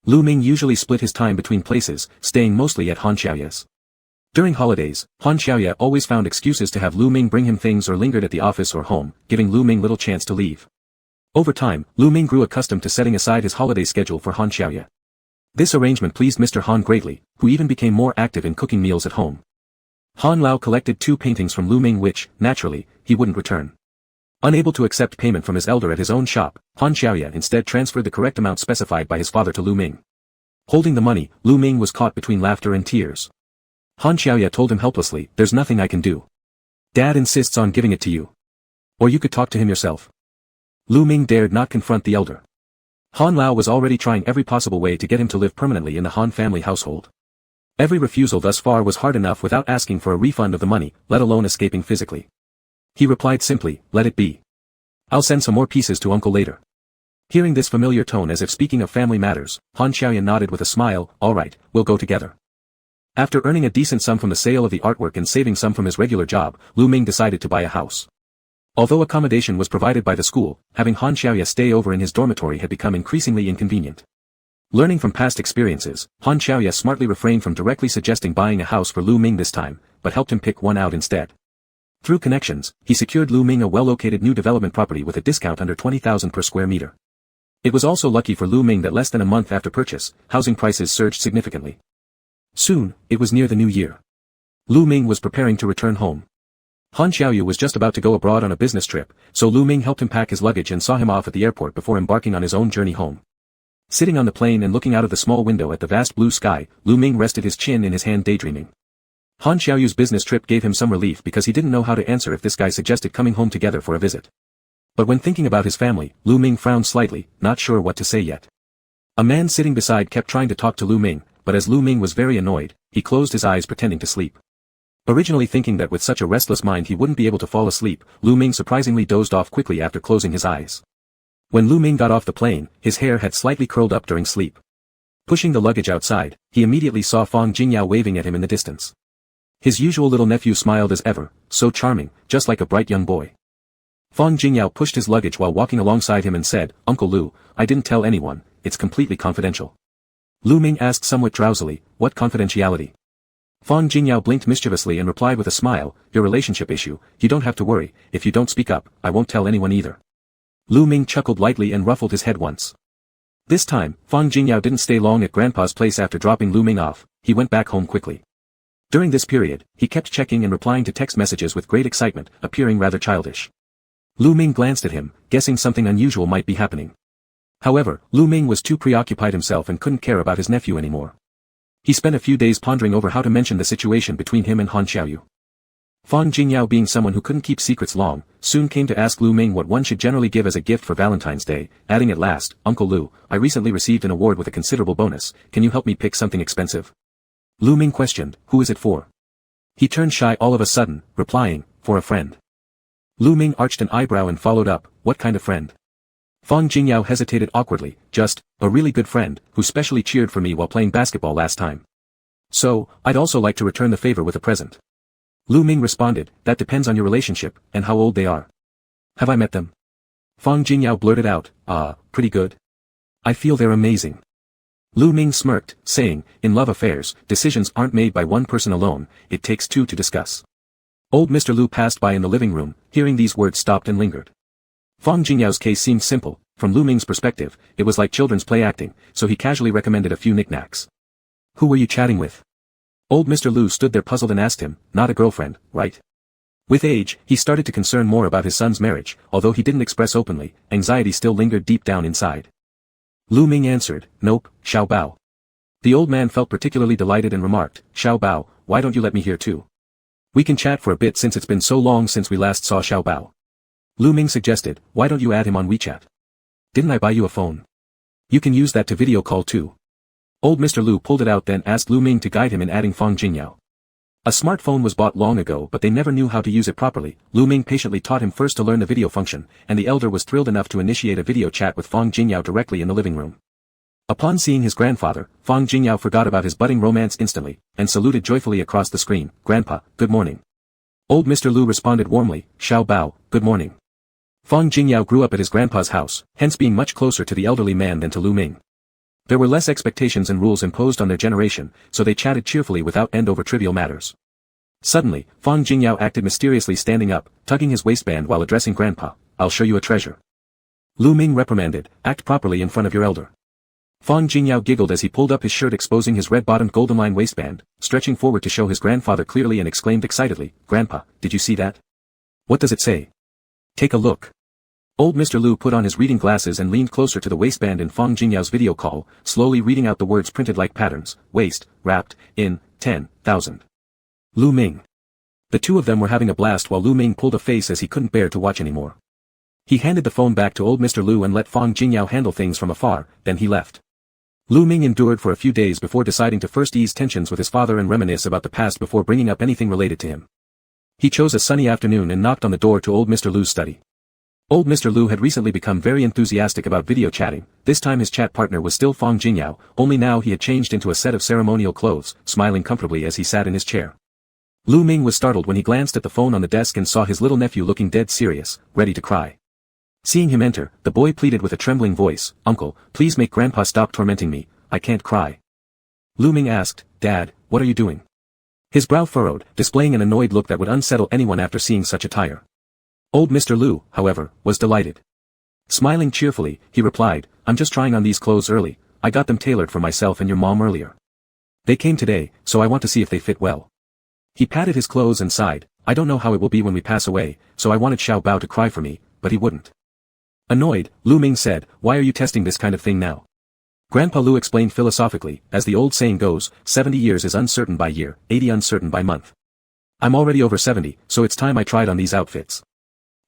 Speaker 1: Lu Ming usually split his time between places, staying mostly at Han Xiaoya's. During holidays, Han Xiaoya always found excuses to have Lu Ming bring him things or lingered at the office or home, giving Lu Ming little chance to leave. Over time, Lu Ming grew accustomed to setting aside his holiday schedule for Han Xiaoya. This arrangement pleased Mr. Han greatly, who even became more active in cooking meals at home. Han Lao collected 2 paintings from Lu Ming which, naturally, he wouldn't return. Unable to accept payment from his elder at his own shop, Han Xiaoya instead transferred the correct amount specified by his father to Lu Ming. Holding the money, Lu Ming was caught between laughter and tears. Han Xiaoya told him helplessly, there's nothing I can do. Dad insists on giving it to you. Or you could talk to him yourself. Lu Ming dared not confront the elder. Han Lao was already trying every possible way to get him to live permanently in the Han family household. Every refusal thus far was hard enough without asking for a refund of the money, let alone escaping physically. He replied simply, let it be. I'll send some more pieces to uncle later. Hearing this familiar tone as if speaking of family matters, Han Xiaoya nodded with a smile, all right, we'll go together. After earning a decent sum from the sale of the artwork and saving some from his regular job, Lu Ming decided to buy a house. Although accommodation was provided by the school, having Han Xiaoya stay over in his dormitory had become increasingly inconvenient. Learning from past experiences, Han Xiaoya smartly refrained from directly suggesting buying a house for Lu Ming this time, but helped him pick one out instead. Through connections, he secured Lu Ming a well-located new development property with a discount under 20,000 per square meter. It was also lucky for Lu Ming that less than a month after purchase, housing prices surged significantly. Soon, it was near the new year. Lu Ming was preparing to return home. Han Xiaoyu was just about to go abroad on a business trip, so Lu Ming helped him pack his luggage and saw him off at the airport before embarking on his own journey home. Sitting on the plane and looking out of the small window at the vast blue sky, Lu Ming rested his chin in his hand daydreaming. Han Xiaoyu's business trip gave him some relief because he didn't know how to answer if this guy suggested coming home together for a visit. But when thinking about his family, Lu Ming frowned slightly, not sure what to say yet. A man sitting beside kept trying to talk to Lu Ming, but as Lu Ming was very annoyed, he closed his eyes pretending to sleep. Originally thinking that with such a restless mind he wouldn't be able to fall asleep, Lu Ming surprisingly dozed off quickly after closing his eyes. When Lu Ming got off the plane, his hair had slightly curled up during sleep. Pushing the luggage outside, he immediately saw Fang Jingyao waving at him in the distance. His usual little nephew smiled as ever, so charming, just like a bright young boy. Fang Jingyao pushed his luggage while walking alongside him and said, "Uncle Lu, I didn't tell anyone, it's completely confidential." Lu Ming asked somewhat drowsily, "What confidentiality?" Fang Jingyao blinked mischievously and replied with a smile, "Your relationship issue, you don't have to worry, if you don't speak up, I won't tell anyone either." Lu Ming chuckled lightly and ruffled his head once. This time, Fang Jingyao didn't stay long at Grandpa's place after dropping Lu Ming off, he went back home quickly. During this period, he kept checking and replying to text messages with great excitement, appearing rather childish. Lu Ming glanced at him, guessing something unusual might be happening. However, Lu Ming was too preoccupied himself and couldn't care about his nephew anymore. He spent a few days pondering over how to mention the situation between him and Han Xiaoyu. Fang Jingyao, being someone who couldn't keep secrets long, soon came to ask Lu Ming what one should generally give as a gift for Valentine's Day, adding at last, "Uncle Lu, I recently received an award with a considerable bonus, can you help me pick something expensive?" Lu Ming questioned, "Who is it for?" He turned shy all of a sudden, replying, "For a friend." Lu Ming arched an eyebrow and followed up, "What kind of friend?" Fang Jingyao hesitated awkwardly, "Just, a really good friend, who specially cheered for me while playing basketball last time. So, I'd also like to return the favor with a present." Lu Ming responded, "That depends on your relationship, and how old they are." "Have I met them?" Fang Jingyao blurted out, pretty good. I feel they're amazing." Lu Ming smirked, saying, "In love affairs, decisions aren't made by one person alone, it takes two to discuss." Old Mr. Lu passed by in the living room, hearing these words stopped and lingered. Fang Jingyao's case seemed simple, from Lu Ming's perspective, it was like children's play acting, so he casually recommended a few knickknacks. "Who were you chatting with?" Old Mr. Lu stood there puzzled and asked him, "Not a girlfriend, right?" With age, he started to concern more about his son's marriage, although he didn't express openly, anxiety still lingered deep down inside. Lu Ming answered, "Nope, Xiao Bao." The old man felt particularly delighted and remarked, "Xiao Bao, why don't you let me hear too? We can chat for a bit since it's been so long since we last saw Xiao Bao." Lu Ming suggested, "Why don't you add him on WeChat? Didn't I buy you a phone? You can use that to video call too." Old Mr. Lu pulled it out, then asked Lu Ming to guide him in adding Fang Jingyao. A smartphone was bought long ago, but they never knew how to use it properly. Lu Ming patiently taught him first to learn the video function, and the elder was thrilled enough to initiate a video chat with Fang Jingyao directly in the living room. Upon seeing his grandfather, Fang Jingyao forgot about his budding romance instantly, and saluted joyfully across the screen, "Grandpa, good morning." Old Mr. Lu responded warmly, "Xiao Bao, good morning." Fang Jingyao grew up at his grandpa's house, hence being much closer to the elderly man than to Lu Ming. There were less expectations and rules imposed on their generation, so they chatted cheerfully without end over trivial matters. Suddenly, Fang Jingyao acted mysteriously, standing up, tugging his waistband while addressing Grandpa, "I'll show you a treasure." Lu Ming reprimanded, "Act properly in front of your elder." Fang Jingyao giggled as he pulled up his shirt, exposing his red-bottomed golden-line waistband, stretching forward to show his grandfather clearly, and exclaimed excitedly, "Grandpa, did you see that? What does it say? Take a look." Old Mr. Lu put on his reading glasses and leaned closer to the waistband in Fang Jingyao's video call, slowly reading out the words printed like patterns, "Waist, wrapped, in, 10,000. Lu Ming. The two of them were having a blast while Lu Ming pulled a face as he couldn't bear to watch anymore. He handed the phone back to old Mr. Lu and let Fang Jingyao handle things from afar, then he left. Lu Ming endured for a few days before deciding to first ease tensions with his father and reminisce about the past before bringing up anything related to him. He chose a sunny afternoon and knocked on the door to old Mr. Lu's study. Old Mr. Lu had recently become very enthusiastic about video chatting. This time his chat partner was still Fang Jingyao, only now he had changed into a set of ceremonial clothes, smiling comfortably as he sat in his chair. Lu Ming was startled when he glanced at the phone on the desk and saw his little nephew looking dead serious, ready to cry. Seeing him enter, the boy pleaded with a trembling voice, "Uncle, please make Grandpa stop tormenting me, I can't cry." Lu Ming asked, "Dad, what are you doing?" His brow furrowed, displaying an annoyed look that would unsettle anyone after seeing such attire. Old Mr. Lu, however, was delighted. Smiling cheerfully, he replied, "I'm just trying on these clothes early, I got them tailored for myself and your mom earlier. They came today, so I want to see if they fit well." He patted his clothes and sighed, "I don't know how it will be when we pass away, so I wanted Xiao Bao to cry for me, but he wouldn't." Annoyed, Lu Ming said, "Why are you testing this kind of thing now?" Grandpa Lu explained philosophically, "As the old saying goes, 70 years is uncertain by year, 80 uncertain by month. I'm already over 70, so it's time I tried on these outfits."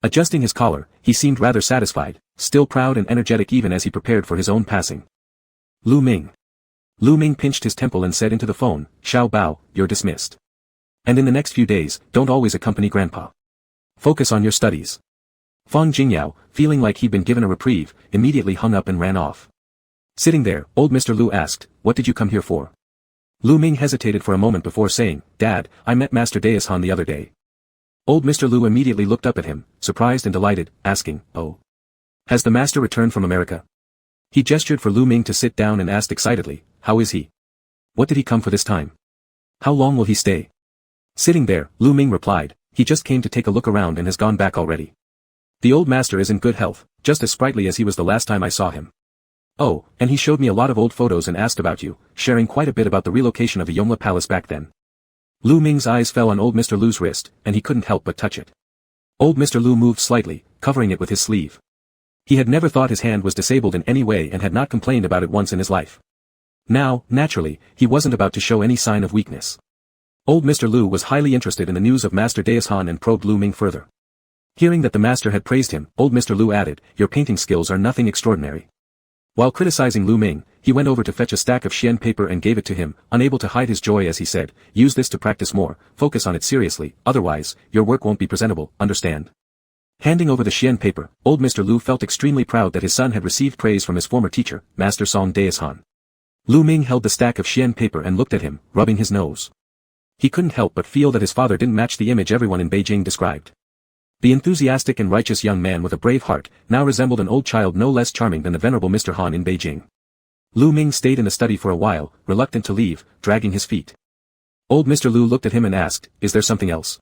Speaker 1: Adjusting his collar, he seemed rather satisfied, still proud and energetic even as he prepared for his own passing. Lu Ming. Lu Ming pinched his temple and said into the phone, Xiao Bao, you're dismissed. And in the next few days, don't always accompany Grandpa. Focus on your studies. Fang Jingyao, feeling like he'd been given a reprieve, immediately hung up and ran off. Sitting there, old Mr. Lu asked, what did you come here for? Lu Ming hesitated for a moment before saying, Dad, I met Master Deishan the other day. Old Mr. Lu immediately looked up at him, surprised and delighted, asking, oh. Has the master returned from America? He gestured for Lu Ming to sit down and asked excitedly, how is he? What did he come for this time? How long will he stay? Sitting there, Lu Ming replied, he just came to take a look around and has gone back already. The old master is in good health, just as sprightly as he was the last time I saw him. Oh, and he showed me a lot of old photos and asked about you, sharing quite a bit about the relocation of the Yongla Palace back then. Lu Ming's eyes fell on old Mr. Lu's wrist, and he couldn't help but touch it. Old Mr. Lu moved slightly, covering it with his sleeve. He had never thought his hand was disabled in any way and had not complained about it once in his life. Now, naturally, he wasn't about to show any sign of weakness. Old Mr. Lu was highly interested in the news of Master Deishan and probed Lu Ming further. Hearing that the master had praised him, old Mr. Lu added, your painting skills are nothing extraordinary. While criticizing Lu Ming, he went over to fetch a stack of xian paper and gave it to him, unable to hide his joy as he said, use this to practice more, focus on it seriously, otherwise, your work won't be presentable, understand? Handing over the xian paper, old Mr. Lu felt extremely proud that his son had received praise from his former teacher, Master Song Deishan. Lu Ming held the stack of xian paper and looked at him, rubbing his nose. He couldn't help but feel that his father didn't match the image everyone in Beijing described. The enthusiastic and righteous young man with a brave heart now resembled an old child no less charming than the venerable Mr. Han in Beijing. Lu Ming stayed in the study for a while, reluctant to leave, dragging his feet. Old Mr. Lu looked at him and asked, is there something else?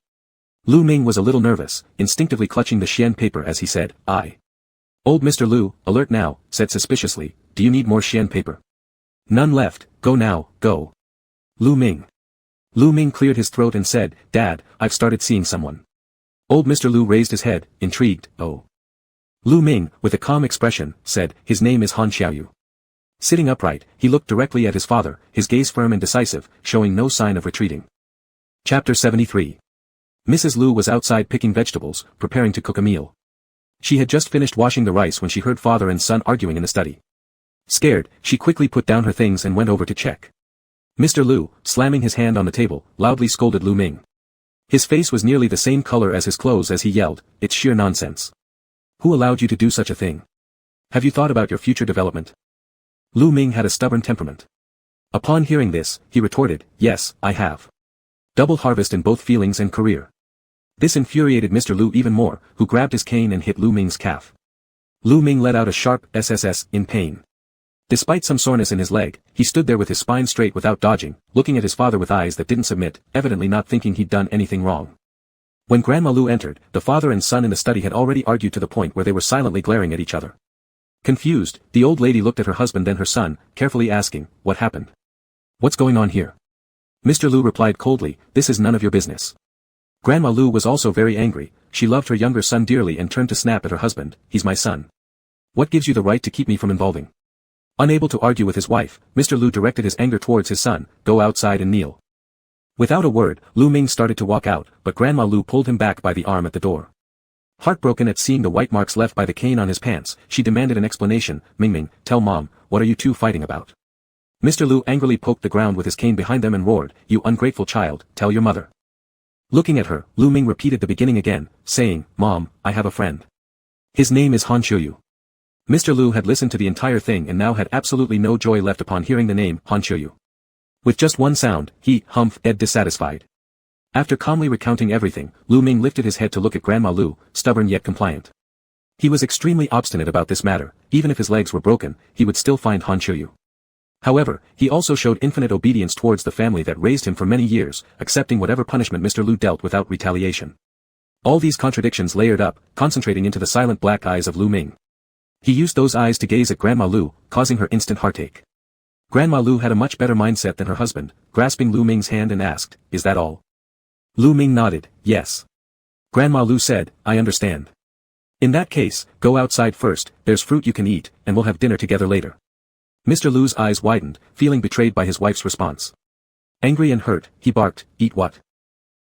Speaker 1: Lu Ming was a little nervous, instinctively clutching the xian paper as he said, I. Old Mr. Lu, alert now, said suspiciously, do you need more xian paper? None left, go now, go. Lu Ming. Lu Ming cleared his throat and said, Dad, I've started seeing someone. Old Mr. Lu raised his head, intrigued, oh. Lu Ming, with a calm expression, said, his name is Han Xiaoyu. Sitting upright, he looked directly at his father, his gaze firm and decisive, showing no sign of retreating. Chapter 73. Mrs. Lu was outside picking vegetables, preparing to cook a meal. She had just finished washing the rice when she heard father and son arguing in the study. Scared, she quickly put down her things and went over to check. Mr. Lu, slamming his hand on the table, loudly scolded Lu Ming. His face was nearly the same color as his clothes as he yelled, it's sheer nonsense. Who allowed you to do such a thing? Have you thought about your future development? Lu Ming had a stubborn temperament. Upon hearing this, he retorted, yes, I have. Double harvest in both feelings and career. This infuriated Mr. Lu even more, who grabbed his cane and hit Lu Ming's calf. Lu Ming let out a sharp SSS in pain. Despite some soreness in his leg, he stood there with his spine straight without dodging, looking at his father with eyes that didn't submit, evidently not thinking he'd done anything wrong. When Grandma Lu entered, the father and son in the study had already argued to the point where they were silently glaring at each other. Confused, the old lady looked at her husband then her son, carefully asking, what happened? What's going on here? Mr. Lu replied coldly, this is none of your business. Grandma Lu was also very angry, she loved her younger son dearly and turned to snap at her husband, he's my son. What gives you the right to keep me from involving? Unable to argue with his wife, Mr. Lu directed his anger towards his son, go outside and kneel. Without a word, Lu Ming started to walk out, but Grandma Lu pulled him back by the arm at the door. Heartbroken at seeing the white marks left by the cane on his pants, she demanded an explanation, Ming, tell Mom, what are you two fighting about? Mr. Lu angrily poked the ground with his cane behind them and roared, you ungrateful child, tell your mother. Looking at her, Lu Ming repeated the beginning again, saying, Mom, I have a friend. His name is Han Xiaoyu. Mr. Lu had listened to the entire thing and now had absolutely no joy left upon hearing the name, Han Xiaoyu. With just one sound, he humphed dissatisfied. After calmly recounting everything, Lu Ming lifted his head to look at Grandma Lu, stubborn yet compliant. He was extremely obstinate about this matter, even if his legs were broken, he would still find Han Xiaoyu. However, he also showed infinite obedience towards the family that raised him for many years, accepting whatever punishment Mr. Lu dealt without retaliation. All these contradictions layered up, concentrating into the silent black eyes of Lu Ming. He used those eyes to gaze at Grandma Lu, causing her instant heartache. Grandma Lu had a much better mindset than her husband, grasping Lu Ming's hand and asked, is that all? Lu Ming nodded, yes. Grandma Lu said, I understand. In that case, go outside first, there's fruit you can eat, and we'll have dinner together later. Mr. Lu's eyes widened, feeling betrayed by his wife's response. Angry and hurt, he barked, eat what?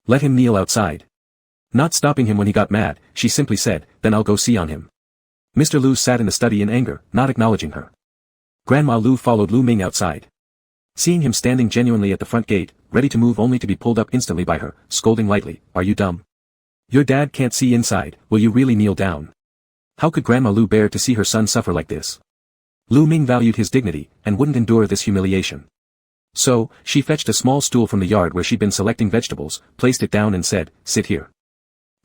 Speaker 1: Let him kneel outside. Not stopping him when he got mad, she simply said, "Then I'll go see on him." Mr. Lu sat in the study in anger, not acknowledging her. Grandma Lu followed Lu Ming outside. Seeing him standing genuinely at the front gate, ready to move only to be pulled up instantly by her, scolding lightly, "Are you dumb? Your dad can't see inside, will you really kneel down?" How could Grandma Lu bear to see her son suffer like this? Lu Ming valued his dignity, and wouldn't endure this humiliation. So, she fetched a small stool from the yard where she'd been selecting vegetables, placed it down and said, "Sit here."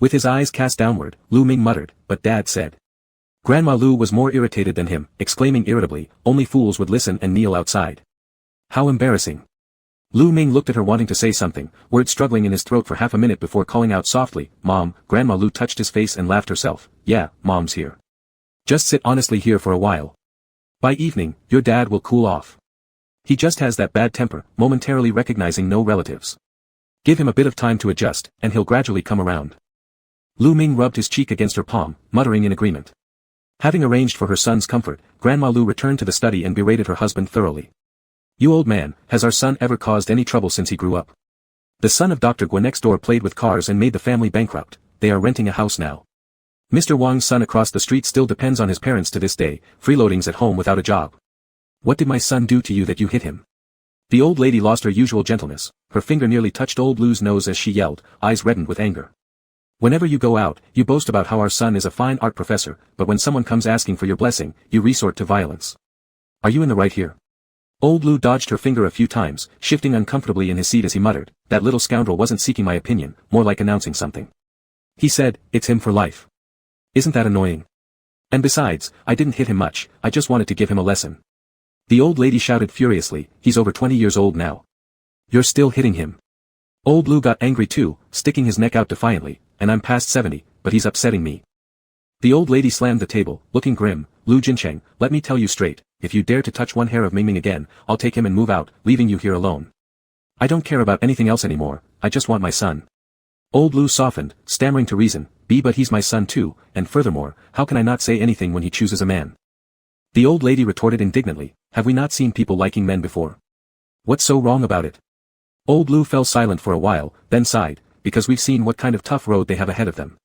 Speaker 1: With his eyes cast downward, Lu Ming muttered, "But Dad said." Grandma Lu was more irritated than him, exclaiming irritably, "Only fools would listen and kneel outside." How embarrassing. Lu Ming looked at her wanting to say something, words struggling in his throat for half a minute before calling out softly, "Mom." Grandma Lu touched his face and laughed herself, "Yeah, Mom's here. Just sit honestly here for a while. By evening, your dad will cool off. He just has that bad temper, momentarily recognizing no relatives. Give him a bit of time to adjust, and he'll gradually come around." Lu Ming rubbed his cheek against her palm, muttering in agreement. Having arranged for her son's comfort, Grandma Lu returned to the study and berated her husband thoroughly. "You old man, has our son ever caused any trouble since he grew up? The son of Dr. Guo next door played with cars and made the family bankrupt. They are renting a house now. Mr. Wang's son across the street still depends on his parents to this day, freeloadings at home without a job. What did my son do to you that you hit him?" The old lady lost her usual gentleness, her finger nearly touched old Lu's nose as she yelled, eyes reddened with anger. "Whenever you go out, you boast about how our son is a fine art professor, but when someone comes asking for your blessing, you resort to violence. Are you in the right here?" Old Lu dodged her finger a few times, shifting uncomfortably in his seat as he muttered, "That little scoundrel wasn't seeking my opinion, more like announcing something. He said, 'It's him for life.' Isn't that annoying? And besides, I didn't hit him much, I just wanted to give him a lesson." The old lady shouted furiously, "He's over 20 years old now. You're still hitting him." Old Lu got angry too, sticking his neck out defiantly, "And I'm past 70, but he's upsetting me." The old lady slammed the table, looking grim, "Lu Jincheng, let me tell you straight, if you dare to touch one hair of Mingming again, I'll take him and move out, leaving you here alone. I don't care about anything else anymore, I just want my son." Old Lu softened, stammering to reason, But he's my son too, and furthermore, how can I not say anything when he chooses a man?" The old lady retorted indignantly, "Have we not seen people liking men before? What's so wrong about it?" Old Lu fell silent for a while, then sighed, "Because we've seen what kind of tough road they have ahead of them.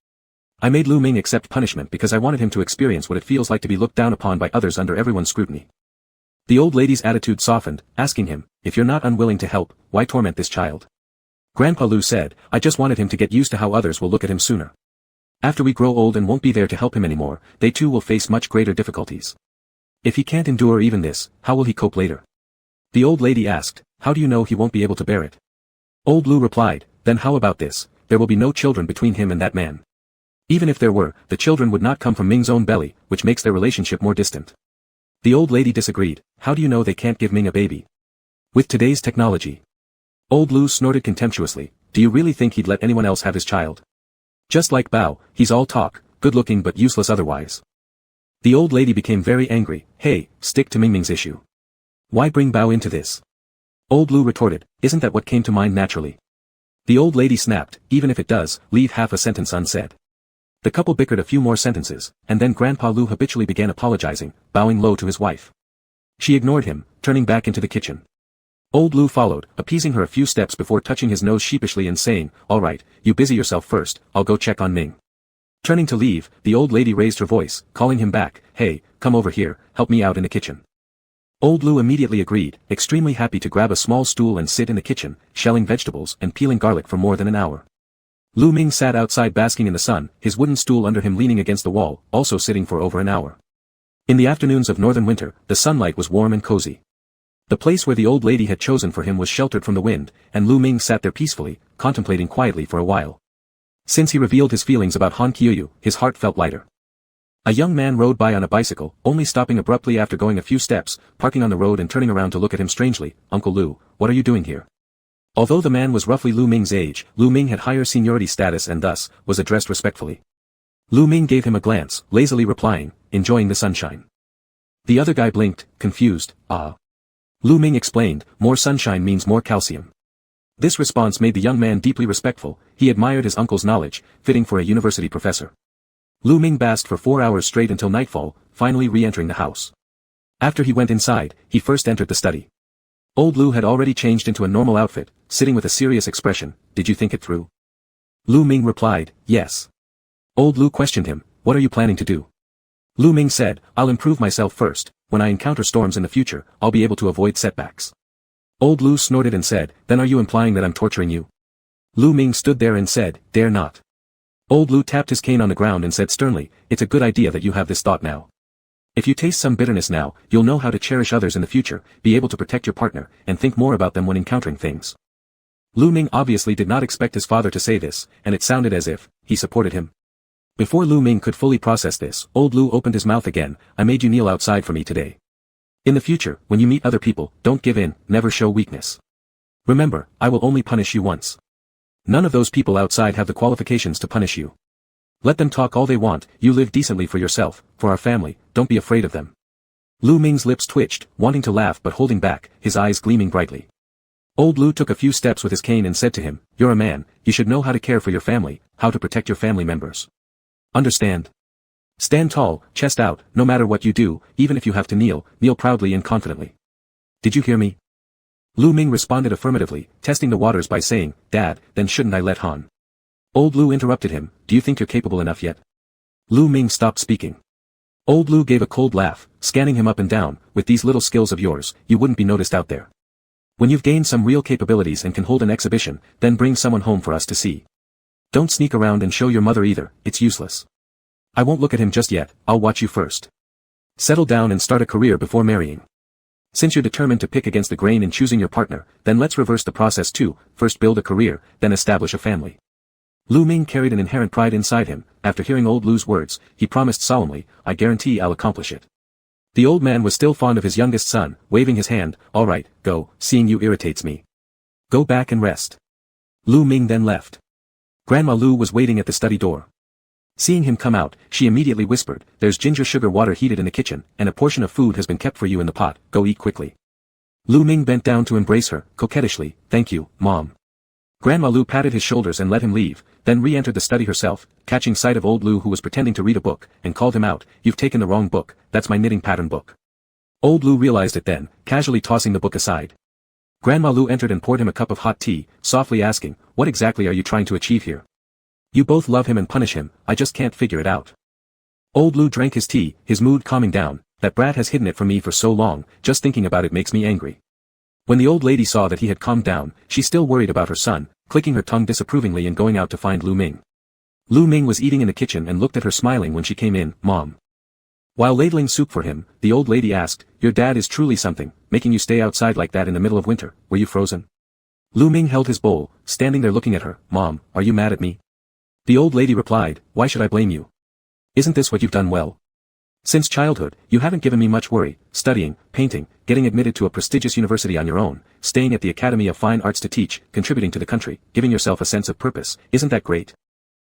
Speaker 1: I made Lu Ming accept punishment because I wanted him to experience what it feels like to be looked down upon by others under everyone's scrutiny." The old lady's attitude softened, asking him, "If you're not unwilling to help, why torment this child?" Grandpa Lu said, "I just wanted him to get used to how others will look at him sooner. After we grow old and won't be there to help him anymore, they too will face much greater difficulties. If he can't endure even this, how will he cope later?" The old lady asked, "How do you know he won't be able to bear it?" Old Lu replied, "Then how about this, there will be no children between him and that man. Even if there were, the children would not come from Ming's own belly, which makes their relationship more distant." The old lady disagreed, "How do you know they can't give Ming a baby? With today's technology." Old Lu snorted contemptuously, "Do you really think he'd let anyone else have his child? Just like Bao, he's all talk, good-looking but useless otherwise." The old lady became very angry, "Hey, stick to Mingming's issue. Why bring Bao into this?" Old Lu retorted, "Isn't that what came to mind naturally?" The old lady snapped, "Even if it does, leave half a sentence unsaid." The couple bickered a few more sentences, and then Grandpa Lu habitually began apologizing, bowing low to his wife. She ignored him, turning back into the kitchen. Old Lu followed, appeasing her a few steps before touching his nose sheepishly and saying, "All right, you busy yourself first, I'll go check on Ming." Turning to leave, the old lady raised her voice, calling him back, "Hey, come over here, help me out in the kitchen." Old Lu immediately agreed, extremely happy to grab a small stool and sit in the kitchen, shelling vegetables and peeling garlic for more than an hour. Lu Ming sat outside basking in the sun, his wooden stool under him leaning against the wall, also sitting for over an hour. In the afternoons of northern winter, the sunlight was warm and cozy. The place where the old lady had chosen for him was sheltered from the wind, and Lu Ming sat there peacefully, contemplating quietly for a while. Since he revealed his feelings about Han Qiuyu, his heart felt lighter. A young man rode by on a bicycle, only stopping abruptly after going a few steps, parking on the road and turning around to look at him strangely. "Uncle Lu, what are you doing here?" Although the man was roughly Lu Ming's age, Lu Ming had higher seniority status and thus, was addressed respectfully. Lu Ming gave him a glance, lazily replying, "Enjoying the sunshine." The other guy blinked, confused, "Ah." Lu Ming explained, "More sunshine means more calcium." This response made the young man deeply respectful, he admired his uncle's knowledge, fitting for a university professor. Lu Ming basked for 4 hours straight until nightfall, finally re-entering the house. After he went inside, he first entered the study. Old Lu had already changed into a normal outfit, sitting with a serious expression. "Did you think it through?" Lu Ming replied, yes. Old Lu questioned him, what are you planning to do? Lu Ming said, I'll improve myself first, when I encounter storms in the future, I'll be able to avoid setbacks. Old Lu snorted and said, then are you implying that I'm torturing you? Lu Ming stood there and said, dare not. Old Lu tapped his cane on the ground and said sternly, it's a good idea that you have this thought now. If you taste some bitterness now, you'll know how to cherish others in the future, be able to protect your partner, and think more about them when encountering things. Lu Ming obviously did not expect his father to say this, and it sounded as if he supported him. Before Lu Ming could fully process this, Old Lu opened his mouth again, I made you kneel outside for me today. In the future, when you meet other people, don't give in, never show weakness. Remember, I will only punish you once. None of those people outside have the qualifications to punish you. Let them talk all they want, you live decently for yourself, for our family, don't be afraid of them. Lu Ming's lips twitched, wanting to laugh but holding back, his eyes gleaming brightly. Old Lu took a few steps with his cane and said to him, you're a man, you should know how to care for your family, how to protect your family members. Understand? Stand tall, chest out, no matter what you do, even if you have to kneel, kneel proudly and confidently. Did you hear me? Lu Ming responded affirmatively, testing the waters by saying, Dad, then shouldn't I let Han? Old Lu interrupted him, do you think you're capable enough yet? Lu Ming stopped speaking. Old Lu gave a cold laugh, scanning him up and down, with these little skills of yours, you wouldn't be noticed out there. When you've gained some real capabilities and can hold an exhibition, then bring someone home for us to see. Don't sneak around and show your mother either, it's useless. I won't look at him just yet, I'll watch you first. Settle down and start a career before marrying. Since you're determined to pick against the grain in choosing your partner, then let's reverse the process too, first build a career, then establish a family. Lu Ming carried an inherent pride inside him, after hearing Old Lu's words, he promised solemnly, I guarantee I'll accomplish it. The old man was still fond of his youngest son, waving his hand, all right, go, seeing you irritates me. Go back and rest. Lu Ming then left. Grandma Lu was waiting at the study door. Seeing him come out, she immediately whispered, there's ginger sugar water heated in the kitchen, and a portion of food has been kept for you in the pot, go eat quickly. Lu Ming bent down to embrace her, coquettishly, thank you, Mom. Grandma Lu patted his shoulders and let him leave, then re-entered the study herself, catching sight of Old Lu who was pretending to read a book, and called him out, you've taken the wrong book, that's my knitting pattern book. Old Lu realized it then, casually tossing the book aside. Grandma Lu entered and poured him a cup of hot tea, softly asking, what exactly are you trying to achieve here? You both love him and punish him, I just can't figure it out. Old Lu drank his tea, his mood calming down, that brat has hidden it from me for so long, just thinking about it makes me angry. When the old lady saw that he had calmed down, she still worried about her son, clicking her tongue disapprovingly and going out to find Lu Ming. Lu Ming was eating in the kitchen and looked at her smiling when she came in, Mom. While ladling soup for him, the old lady asked, your dad is truly something, making you stay outside like that in the middle of winter, were you frozen? Lu Ming held his bowl, standing there looking at her, Mom, are you mad at me? The old lady replied, why should I blame you? Isn't this what you've done well? Since childhood, you haven't given me much worry, studying, painting, getting admitted to a prestigious university on your own, staying at the Academy of Fine Arts to teach, contributing to the country, giving yourself a sense of purpose, isn't that great?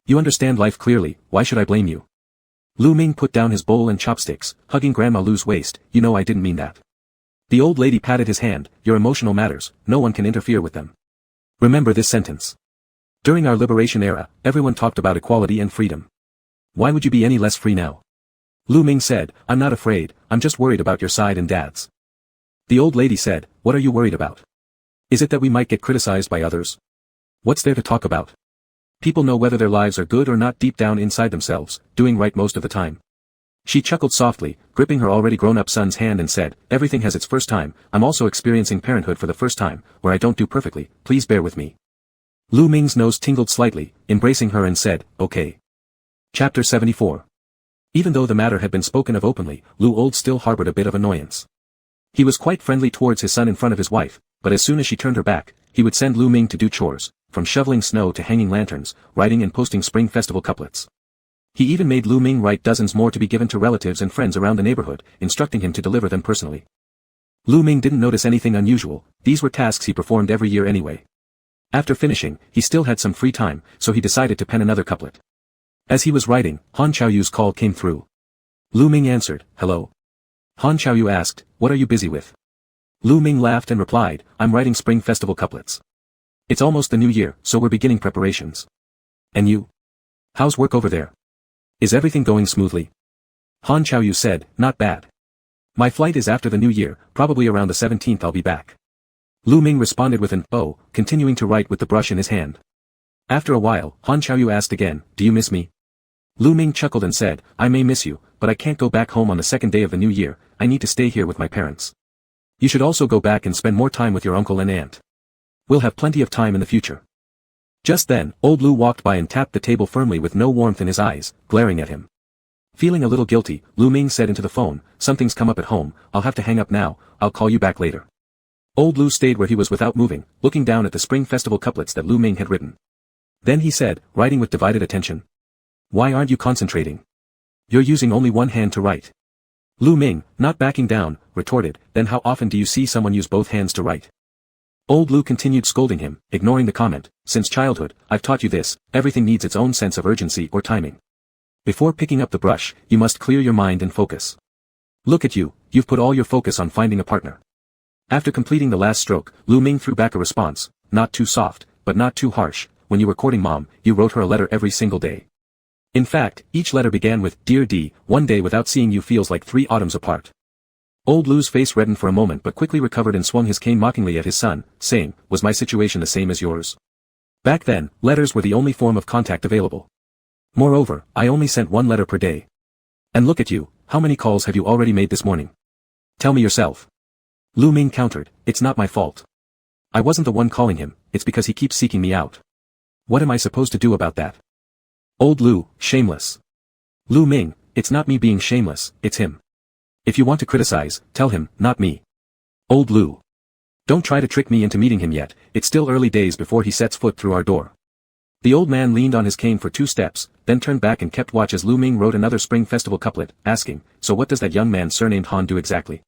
Speaker 1: You understand life clearly, why should I blame you? Lu Ming put down his bowl and chopsticks, hugging Grandma Lu's waist, you know I didn't mean that. The old lady patted his hand, your emotional matters, no one can interfere with them. Remember this sentence. During our liberation era, everyone talked about equality and freedom. Why would you be any less free now? Lu Ming said, I'm not afraid, I'm just worried about your side and Dad's. The old lady said, what are you worried about? Is it that we might get criticized by others? What's there to talk about? People know whether their lives are good or not deep down inside themselves, doing right most of the time. She chuckled softly, gripping her already grown-up son's hand and said, everything has its first time, I'm also experiencing parenthood for the first time, where I don't do perfectly, please bear with me. Lu Ming's nose tingled slightly, embracing her and said, okay. Chapter 74. Even though the matter had been spoken of openly, Lu Old still harbored a bit of annoyance. He was quite friendly towards his son in front of his wife, but as soon as she turned her back, he would send Lu Ming to do chores, from shoveling snow to hanging lanterns, writing and posting spring festival couplets. He even made Lu Ming write dozens more to be given to relatives and friends around the neighborhood, instructing him to deliver them personally. Lu Ming didn't notice anything unusual, these were tasks he performed every year anyway. After finishing, he still had some free time, so he decided to pen another couplet. As he was writing, Han Xiaoyu's call came through. Lu Ming answered, hello. Han Xiaoyu asked, what are you busy with? Lu Ming laughed and replied, I'm writing spring festival couplets. It's almost the new year, so we're beginning preparations. And you? How's work over there? Is everything going smoothly? Han Xiaoyu said, not bad. My flight is after the new year, probably around the 17th I'll be back. Lu Ming responded with an, oh, continuing to write with the brush in his hand. After a while, Han Xiaoyu asked again, do you miss me? Lu Ming chuckled and said, I may miss you, but I can't go back home on the second day of the new year, I need to stay here with my parents. You should also go back and spend more time with your uncle and aunt. We'll have plenty of time in the future. Just then, old Lu walked by and tapped the table firmly with no warmth in his eyes, glaring at him. Feeling a little guilty, Lu Ming said into the phone, something's come up at home, I'll have to hang up now, I'll call you back later. Old Lu stayed where he was without moving, looking down at the Spring Festival couplets that Lu Ming had written. Then he said, writing with divided attention. Why aren't you concentrating? You're using only one hand to write. Lu Ming, not backing down, retorted, then how often do you see someone use both hands to write? Old Lu continued scolding him, ignoring the comment, since childhood, I've taught you this, everything needs its own sense of urgency or timing. Before picking up the brush, you must clear your mind and focus. Look at you, you've put all your focus on finding a partner. After completing the last stroke, Lu Ming threw back a response, not too soft, but not too harsh, when you were courting mom, you wrote her a letter every single day. In fact, each letter began with, Dear D, one day without seeing you feels like 3 autumns apart. Old Lu's face reddened for a moment but quickly recovered and swung his cane mockingly at his son, saying, was my situation the same as yours? Back then, letters were the only form of contact available. Moreover, I only sent 1 letter per day. And look at you, how many calls have you already made this morning? Tell me yourself. Lu Ming countered, it's not my fault. I wasn't the one calling him, it's because he keeps seeking me out. What am I supposed to do about that? Old Lu, shameless. Lu Ming, it's not me being shameless, it's him. If you want to criticize, tell him, not me. Old Lu. Don't try to trick me into meeting him yet, it's still early days before he sets foot through our door. The old man leaned on his cane for 2 steps, then turned back and kept watch as Lu Ming wrote another Spring Festival couplet, asking, so what does that young man surnamed Han do exactly?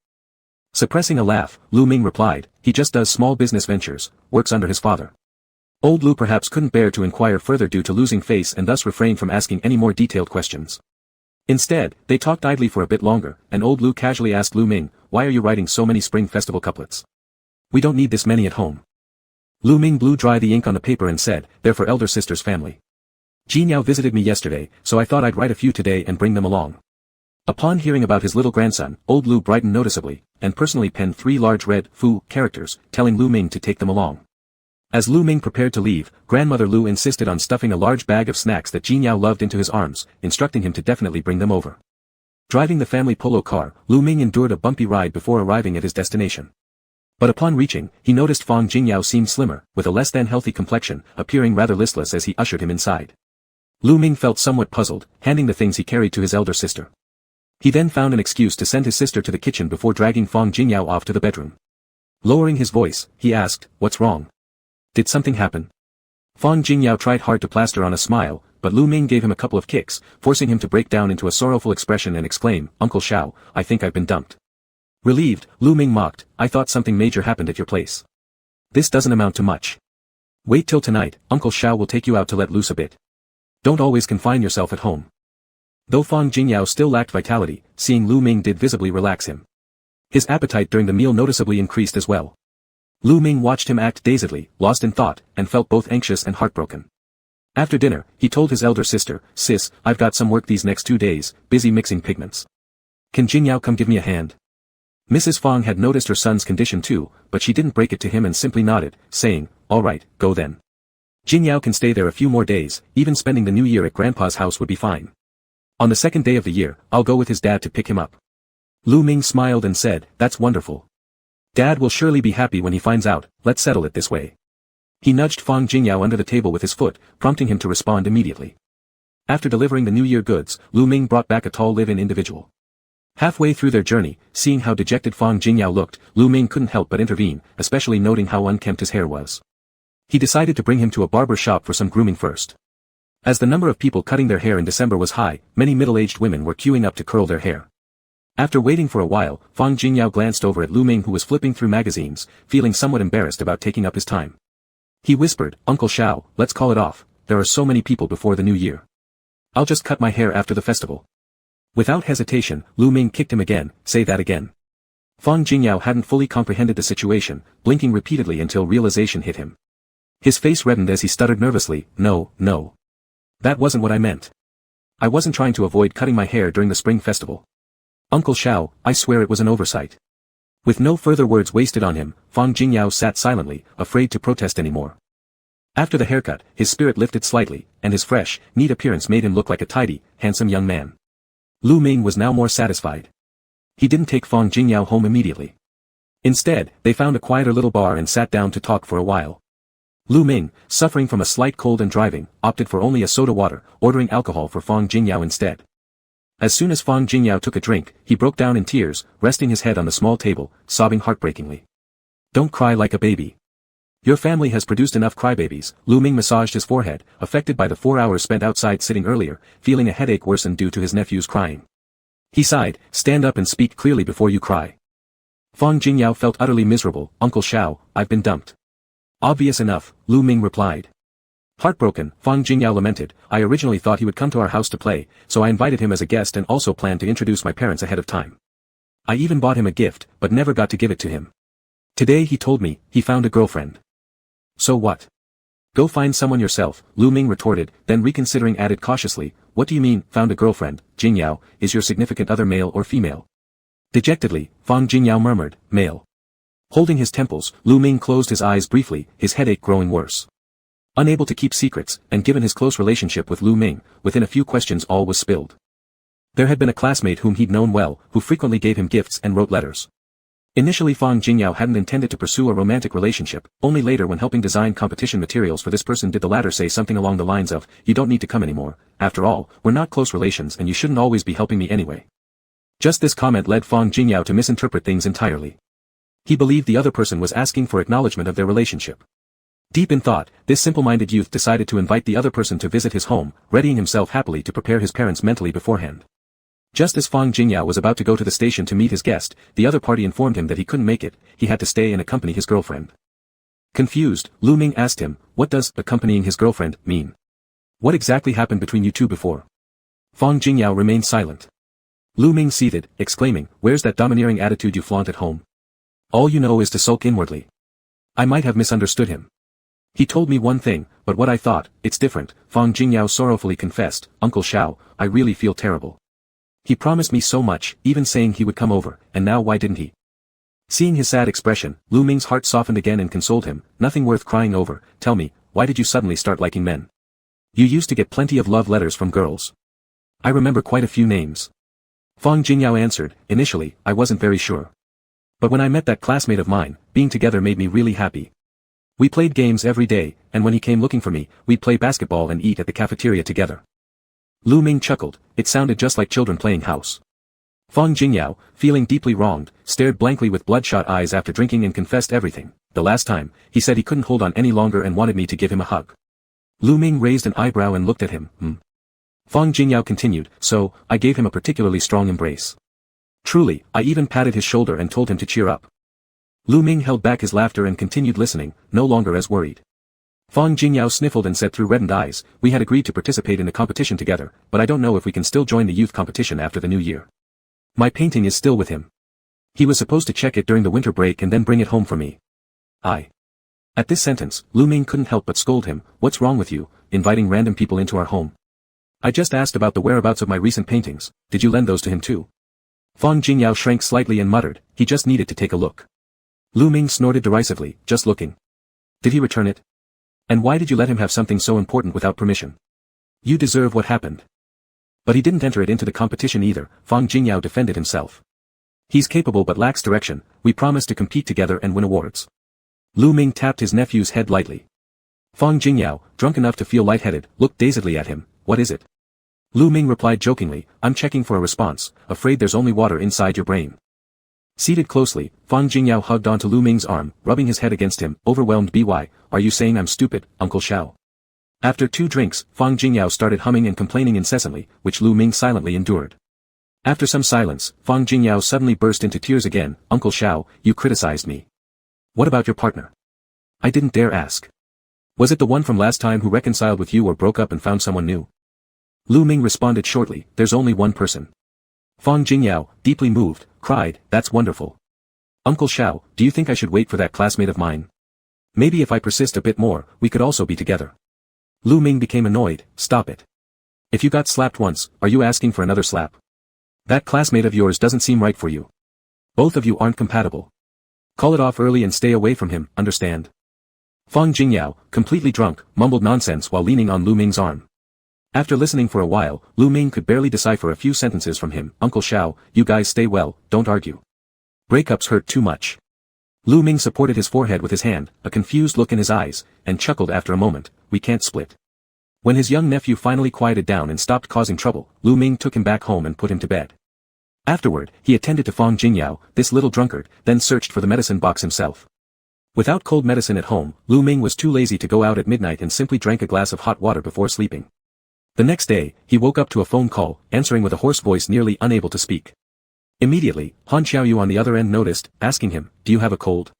Speaker 1: Suppressing a laugh, Lu Ming replied, he just does small business ventures, works under his father. Old Lu perhaps couldn't bear to inquire further due to losing face and thus refrained from asking any more detailed questions. Instead, they talked idly for a bit longer, and old Lu casually asked Lu Ming, why are you writing so many Spring Festival couplets? We don't need this many at home. Lu Ming blew dry the ink on the paper and said, they're for elder sister's family. Jinyao visited me yesterday, so I thought I'd write a few today and bring them along. Upon hearing about his little grandson, old Lu brightened noticeably, and personally penned 3 large red, Fu, characters, telling Lu Ming to take them along. As Lu Ming prepared to leave, grandmother Lu insisted on stuffing a large bag of snacks that Jinyao loved into his arms, instructing him to definitely bring them over. Driving the family polo car, Lu Ming endured a bumpy ride before arriving at his destination. But upon reaching, he noticed Fang Jingyao seemed slimmer, with a less than healthy complexion, appearing rather listless as he ushered him inside. Lu Ming felt somewhat puzzled, handing the things he carried to his elder sister. He then found an excuse to send his sister to the kitchen before dragging Fang Jingyao off to the bedroom. Lowering his voice, he asked, what's wrong? Did something happen? Fang Jingyao tried hard to plaster on a smile, but Lu Ming gave him a couple of kicks, forcing him to break down into a sorrowful expression and exclaim, Uncle Xiao, I think I've been dumped. Relieved, Lu Ming mocked, I thought something major happened at your place. This doesn't amount to much. Wait till tonight, Uncle Xiao will take you out to let loose a bit. Don't always confine yourself at home. Though Fang Jingyao still lacked vitality, seeing Lu Ming did visibly relax him. His appetite during the meal noticeably increased as well. Lu Ming watched him act dazedly, lost in thought, and felt both anxious and heartbroken. After dinner, he told his elder sister, Sis, I've got some work these next 2 days, busy mixing pigments. Can Jingyao come give me a hand? Mrs. Fang had noticed her son's condition too, but she didn't break it to him and simply nodded, saying, all right, go then. Jingyao can stay there a few more days, even spending the new year at Grandpa's house would be fine. On the second day of the year, I'll go with his dad to pick him up. Lu Ming smiled and said, that's wonderful. Dad will surely be happy when he finds out, let's settle it this way. He nudged Fang Jingyao under the table with his foot, prompting him to respond immediately. After delivering the New Year goods, Lu Ming brought back a tall live-in individual. Halfway through their journey, seeing how dejected Fang Jingyao looked, Lu Ming couldn't help but intervene, especially noting how unkempt his hair was. He decided to bring him to a barber shop for some grooming first. As the number of people cutting their hair in December was high, many middle-aged women were queuing up to curl their hair. After waiting for a while, Fang Jingyao glanced over at Lu Ming who was flipping through magazines, feeling somewhat embarrassed about taking up his time. He whispered, Uncle Xiao, let's call it off, there are so many people before the new year. I'll just cut my hair after the festival. Without hesitation, Lu Ming kicked him again, say that again. Fang Jingyao hadn't fully comprehended the situation, blinking repeatedly until realization hit him. His face reddened as he stuttered nervously, no. That wasn't what I meant. I wasn't trying to avoid cutting my hair during the Spring Festival. Uncle Xiao, I swear it was an oversight. With no further words wasted on him, Fang Jingyao sat silently, afraid to protest anymore. After the haircut, his spirit lifted slightly, and his fresh, neat appearance made him look like a tidy, handsome young man. Lu Ming was now more satisfied. He didn't take Fang Jingyao home immediately. Instead, they found a quieter little bar and sat down to talk for a while. Lu Ming, suffering from a slight cold and driving, opted for only a soda water, ordering alcohol for Fang Jingyao instead. As soon as Fang Jingyao took a drink, he broke down in tears, resting his head on the small table, sobbing heartbreakingly. Don't cry like a baby. Your family has produced enough crybabies. Lu Ming massaged his forehead, affected by the 4 hours spent outside sitting earlier, feeling a headache worsened due to his nephew's crying. He sighed, stand up and speak clearly before you cry. Fang Jingyao felt utterly miserable. Uncle Xiao, I've been dumped. Obvious enough, Lu Ming replied. Heartbroken, Fang Jingyao lamented, I originally thought he would come to our house to play, so I invited him as a guest and also planned to introduce my parents ahead of time. I even bought him a gift, but never got to give it to him. Today he told me, he found a girlfriend. So what? Go find someone yourself, Lu Ming retorted, then reconsidering added cautiously, what do you mean, found a girlfriend, Jingyao, is your significant other male or female? Dejectedly, Fang Jingyao murmured, male. Holding his temples, Lu Ming closed his eyes briefly, his headache growing worse. Unable to keep secrets, and given his close relationship with Lu Ming, within a few questions all was spilled. There had been a classmate whom he'd known well, who frequently gave him gifts and wrote letters. Initially Fang Jingyao hadn't intended to pursue a romantic relationship, only later when helping design competition materials for this person did the latter say something along the lines of, you don't need to come anymore, after all, we're not close relations and you shouldn't always be helping me anyway. Just this comment led Fang Jingyao to misinterpret things entirely. He believed the other person was asking for acknowledgement of their relationship. Deep in thought, this simple-minded youth decided to invite the other person to visit his home, readying himself happily to prepare his parents mentally beforehand. Just as Fang Jingyao was about to go to the station to meet his guest, the other party informed him that he couldn't make it, he had to stay and accompany his girlfriend. Confused, Lu Ming asked him, what does accompanying his girlfriend mean? What exactly happened between you two before? Fang Jingyao remained silent. Lu Ming seethed, exclaiming, where's that domineering attitude you flaunt at home? All you know is to sulk inwardly. I might have misunderstood him. He told me one thing, but what I thought, it's different, Fang Jingyao sorrowfully confessed, Uncle Xiao, I really feel terrible. He promised me so much, even saying he would come over, and now why didn't he? Seeing his sad expression, Lu Ming's heart softened again and consoled him, nothing worth crying over, tell me, why did you suddenly start liking men? You used to get plenty of love letters from girls. I remember quite a few names. Fang Jingyao answered, initially, I wasn't very sure. But when I met that classmate of mine, being together made me really happy. We played games every day, and when he came looking for me, we'd play basketball and eat at the cafeteria together. Lu Ming chuckled, it sounded just like children playing house. Fang Jingyao, feeling deeply wronged, stared blankly with bloodshot eyes after drinking and confessed everything. The last time, he said he couldn't hold on any longer and wanted me to give him a hug. Lu Ming raised an eyebrow and looked at him, Fang Jingyao continued, so, I gave him a particularly strong embrace. Truly, I even patted his shoulder and told him to cheer up. Lu Ming held back his laughter and continued listening, no longer as worried. Fang Jingyao sniffled and said through reddened eyes, we had agreed to participate in a competition together, but I don't know if we can still join the youth competition after the new year. My painting is still with him. He was supposed to check it during the winter break and then bring it home for me. At this sentence, Lu Ming couldn't help but scold him, what's wrong with you, inviting random people into our home? I just asked about the whereabouts of my recent paintings, did you lend those to him too? Fang Jingyao shrank slightly and muttered, he just needed to take a look. Lu Ming snorted derisively, just looking. Did he return it? And why did you let him have something so important without permission? You deserve what happened. But he didn't enter it into the competition either, Fang Jingyao defended himself. He's capable but lacks direction, we promised to compete together and win awards. Lu Ming tapped his nephew's head lightly. Fang Jingyao, drunk enough to feel lightheaded, looked dazedly at him, what is it? Lu Ming replied jokingly, I'm checking for a response, afraid there's only water inside your brain. Seated closely, Fang Jingyao hugged onto Lu Ming's arm, rubbing his head against him, overwhelmed by, are you saying I'm stupid, Uncle Xiao? After 2 drinks, Fang Jingyao started humming and complaining incessantly, which Lu Ming silently endured. After some silence, Fang Jingyao suddenly burst into tears again, Uncle Xiao, you criticized me. What about your partner? I didn't dare ask. Was it the one from last time who reconciled with you or broke up and found someone new? Lu Ming responded shortly, there's only one person. Fang Jingyao, deeply moved, cried, that's wonderful. Uncle Xiao, do you think I should wait for that classmate of mine? Maybe if I persist a bit more, we could also be together. Lu Ming became annoyed, stop it. If you got slapped once, are you asking for another slap? That classmate of yours doesn't seem right for you. Both of you aren't compatible. Call it off early and stay away from him, understand? Fang Jingyao, completely drunk, mumbled nonsense while leaning on Lu Ming's arm. After listening for a while, Lu Ming could barely decipher a few sentences from him. Uncle Xiao, you guys stay well, don't argue. Breakups hurt too much. Lu Ming supported his forehead with his hand, a confused look in his eyes, and chuckled after a moment, we can't split. When his young nephew finally quieted down and stopped causing trouble, Lu Ming took him back home and put him to bed. Afterward, he attended to Fang Jingyao, this little drunkard, then searched for the medicine box himself. Without cold medicine at home, Lu Ming was too lazy to go out at midnight and simply drank a glass of hot water before sleeping. The next day, he woke up to a phone call, answering with a hoarse voice, nearly unable to speak. Immediately, Han Xiaoyu on the other end noticed, asking him, do you have a cold?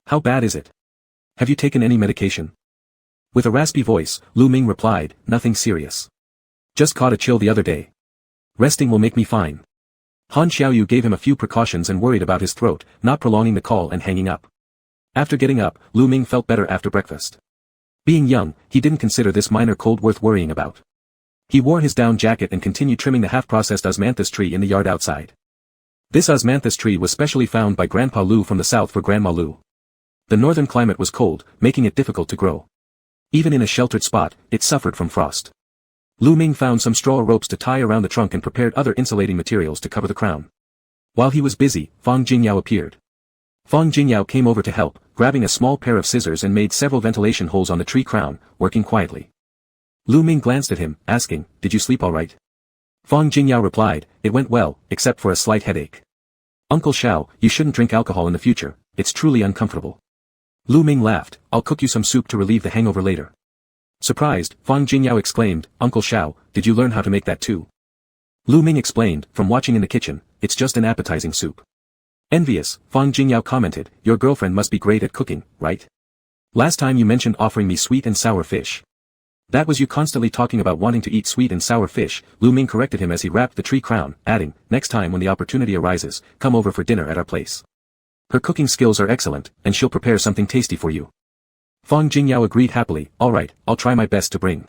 Speaker 1: How bad is it? Have you taken any medication? With a raspy voice, Lu Ming replied, nothing serious. Just caught a chill the other day. Resting will make me fine. Han Xiaoyu gave him a few precautions and worried about his throat, not prolonging the call and hanging up. After getting up, Lu Ming felt better after breakfast. Being young, he didn't consider this minor cold worth worrying about. He wore his down jacket and continued trimming the half-processed osmanthus tree in the yard outside. This osmanthus tree was specially found by Grandpa Lu from the south for Grandma Lu. The northern climate was cold, making it difficult to grow. Even in a sheltered spot, it suffered from frost. Lu Ming found some straw ropes to tie around the trunk and prepared other insulating materials to cover the crown. While he was busy, Fang Jingyao appeared. Fang Jingyao came over to help, grabbing a small pair of scissors and made several ventilation holes on the tree crown, working quietly. Lu Ming glanced at him, asking, did you sleep all right? Fang Jingyao replied, it went well, except for a slight headache. Uncle Xiao, you shouldn't drink alcohol in the future, it's truly uncomfortable. Lu Ming laughed, I'll cook you some soup to relieve the hangover later. Surprised, Fang Jingyao exclaimed, Uncle Xiao, did you learn how to make that too? Lu Ming explained, from watching in the kitchen, it's just an appetizing soup. Envious, Fang Jingyao commented, your girlfriend must be great at cooking, right? Last time you mentioned offering me sweet and sour fish. That was you constantly talking about wanting to eat sweet and sour fish, Lu Ming corrected him as he wrapped the tree crown, adding, next time when the opportunity arises, come over for dinner at our place. Her cooking skills are excellent, and she'll prepare something tasty for you. Fang Jingyao agreed happily, alright, I'll try my best to bring.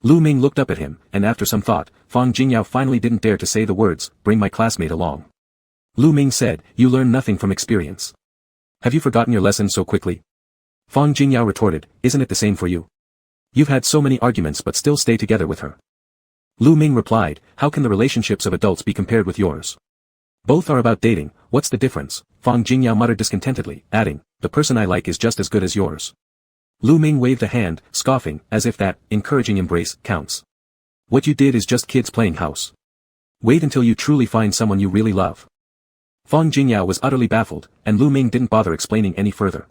Speaker 1: Lu Ming looked up at him, and after some thought, Fang Jingyao finally didn't dare to say the words, bring my classmate along. Lu Ming said, you learn nothing from experience. Have you forgotten your lesson so quickly? Fang Jingyao retorted, isn't it the same for you? You've had so many arguments but still stay together with her. Lu Ming replied, how can the relationships of adults be compared with yours? Both are about dating, what's the difference? Fang Jingyao muttered discontentedly, adding, the person I like is just as good as yours. Lu Ming waved a hand, scoffing, as if that, encouraging embrace, counts. What you did is just kids playing house. Wait until you truly find someone you really love. Fang Jingyao was utterly baffled, and Lu Ming didn't bother explaining any further.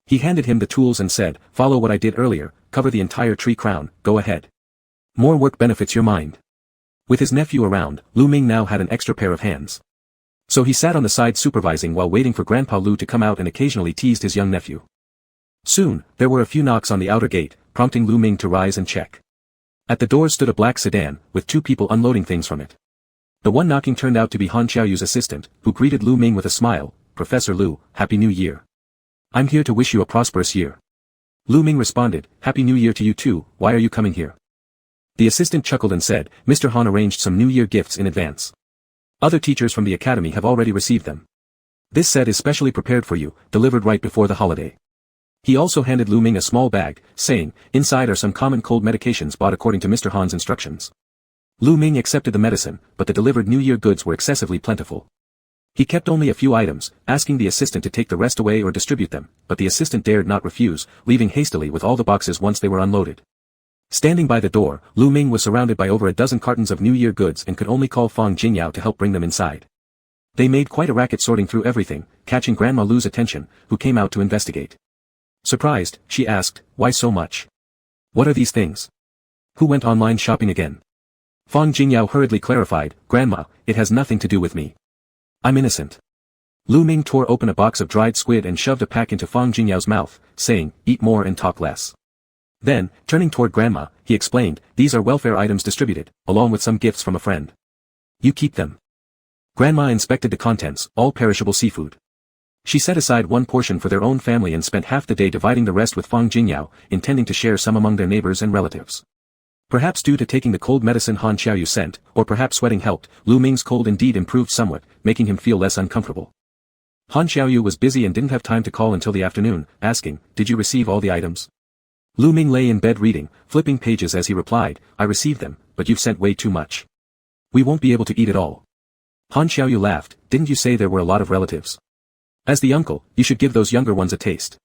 Speaker 1: He handed him the tools and said, follow what I did earlier, cover the entire tree crown, go ahead. More work benefits your mind. With his nephew around, Lu Ming now had an extra pair of hands. So he sat on the side supervising while waiting for Grandpa Lu to come out and occasionally teased his young nephew. Soon, there were a few knocks on the outer gate, prompting Lu Ming to rise and check. At the door stood a black sedan, with two people unloading things from it. The one knocking turned out to be Han Xiaoyu's assistant, who greeted Lu Ming with a smile, Professor Lu, Happy New Year. I'm here to wish you a prosperous year. Lu Ming responded, Happy New Year to you too, why are you coming here? The assistant chuckled and said, Mr. Han arranged some New Year gifts in advance. Other teachers from the academy have already received them. This set is specially prepared for you, delivered right before the holiday. He also handed Lu Ming a small bag, saying, inside are some common cold medications bought according to Mr. Han's instructions. Lu Ming accepted the medicine, but the delivered New Year goods were excessively plentiful. He kept only a few items, asking the assistant to take the rest away or distribute them, but the assistant dared not refuse, leaving hastily with all the boxes once they were unloaded. Standing by the door, Lu Ming was surrounded by over a dozen cartons of New Year goods and could only call Fang Jingyao to help bring them inside. They made quite a racket sorting through everything, catching Grandma Lu's attention, who came out to investigate. Surprised, she asked, why so much? What are these things? Who went online shopping again? Fang Jingyao hurriedly clarified, Grandma, it has nothing to do with me. I'm innocent. Lu Ming tore open a box of dried squid and shoved a pack into Fang Jingyao's mouth, saying, eat more and talk less. Then, turning toward Grandma, he explained, these are welfare items distributed, along with some gifts from a friend. You keep them. Grandma inspected the contents, all perishable seafood. She set aside one portion for their own family and spent half the day dividing the rest with Fang Jingyao, intending to share some among their neighbors and relatives. Perhaps due to taking the cold medicine Han Xiaoyu sent, or perhaps sweating helped, Lu Ming's cold indeed improved somewhat, making him feel less uncomfortable. Han Xiaoyu was busy and didn't have time to call until the afternoon, asking, "Did you receive all the items?" Lu Ming lay in bed reading, flipping pages as he replied, "I received them, but you've sent way too much. We won't be able to eat it all." Han Xiaoyu laughed, "Didn't you say there were a lot of relatives? As the uncle, you should give those younger ones a taste."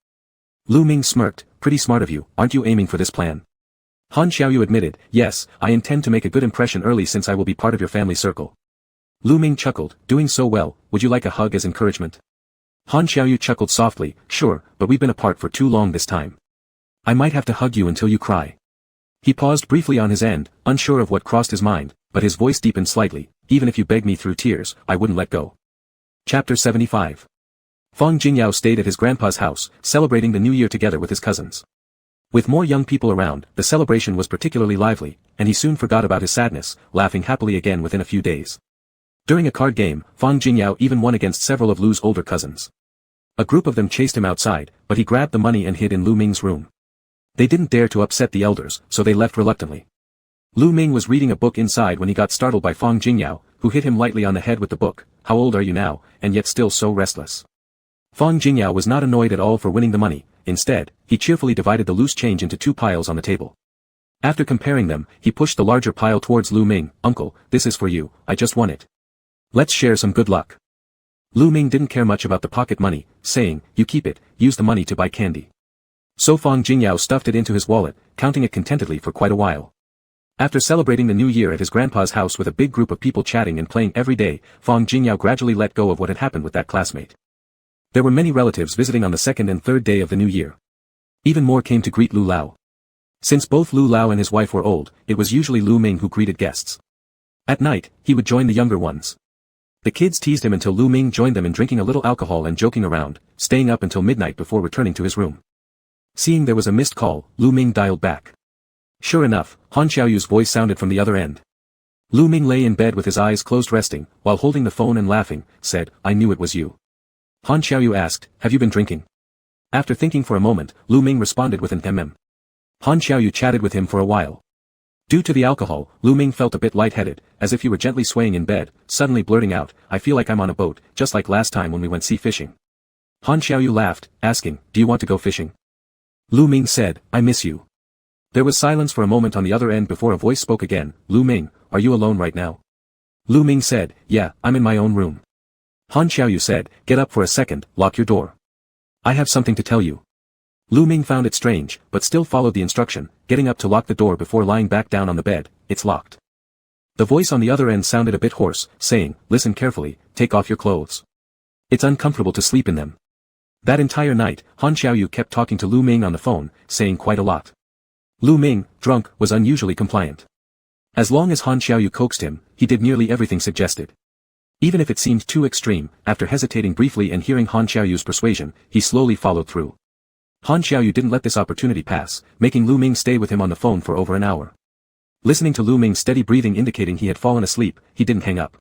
Speaker 1: Lu Ming smirked, "Pretty smart of you, aren't you aiming for this plan?" Han Xiaoyu admitted, "Yes, I intend to make a good impression early since I will be part of your family circle." Lu Ming chuckled, "Doing so well, would you like a hug as encouragement?" Han Xiaoyu chuckled softly, "Sure, but we've been apart for too long this time. I might have to hug you until you cry." He paused briefly on his end, unsure of what crossed his mind, but his voice deepened slightly, "Even if you beg me through tears, I wouldn't let go." Chapter 75. Fang Jingyao stayed at his grandpa's house, celebrating the new year together with his cousins. With more young people around, the celebration was particularly lively, and he soon forgot about his sadness, laughing happily again within a few days. During a card game, Fang Jingyao even won against several of Lu's older cousins. A group of them chased him outside, but he grabbed the money and hid in Lu Ming's room. They didn't dare to upset the elders, so they left reluctantly. Lu Ming was reading a book inside when he got startled by Fang Jingyao, who hit him lightly on the head with the book. "How old are you now, and yet still so restless?" Fang Jingyao was not annoyed at all for winning the money. Instead, he cheerfully divided the loose change into two piles on the table. After comparing them, he pushed the larger pile towards Lu Ming. "Uncle, this is for you, I just won it. Let's share some good luck." Lu Ming didn't care much about the pocket money, saying, "You keep it, use the money to buy candy." So Fang Jingyao stuffed it into his wallet, counting it contentedly for quite a while. After celebrating the new year at his grandpa's house with a big group of people chatting and playing every day, Fang Jingyao gradually let go of what had happened with that classmate. There were many relatives visiting on the second and third day of the new year. Even more came to greet Lu Lao. Since both Lu Lao and his wife were old, it was usually Lu Ming who greeted guests. At night, he would join the younger ones. The kids teased him until Lu Ming joined them in drinking a little alcohol and joking around, staying up until midnight before returning to his room. Seeing there was a missed call, Lu Ming dialed back. Sure enough, Han Xiaoyu's voice sounded from the other end. Lu Ming lay in bed with his eyes closed resting, while holding the phone and laughing, said, "I knew it was you." Han Xiaoyu asked, "Have you been drinking?" After thinking for a moment, Lu Ming responded with an Han Xiaoyu chatted with him for a while. Due to the alcohol, Lu Ming felt a bit lightheaded, as if he were gently swaying in bed, suddenly blurting out, "I feel like I'm on a boat, just like last time when we went sea fishing." Han Xiaoyu laughed, asking, "Do you want to go fishing?" Lu Ming said, "I miss you." There was silence for a moment on the other end before a voice spoke again. "Lu Ming, are you alone right now?" Lu Ming said, "Yeah, I'm in my own room." Han Xiaoyu said, "Get up for a second, lock your door. I have something to tell you." Lu Ming found it strange, but still followed the instruction, getting up to lock the door before lying back down on the bed. "It's locked." The voice on the other end sounded a bit hoarse, saying, "Listen carefully, take off your clothes. It's uncomfortable to sleep in them." That entire night, Han Xiaoyu kept talking to Lu Ming on the phone, saying quite a lot. Lu Ming, drunk, was unusually compliant. As long as Han Xiaoyu coaxed him, he did nearly everything suggested. Even if it seemed too extreme, after hesitating briefly and hearing Han Xiaoyu's persuasion, he slowly followed through. Han Xiaoyu didn't let this opportunity pass, making Lu Ming stay with him on the phone for over an hour. Listening to Lu Ming's steady breathing indicating he had fallen asleep, he didn't hang up.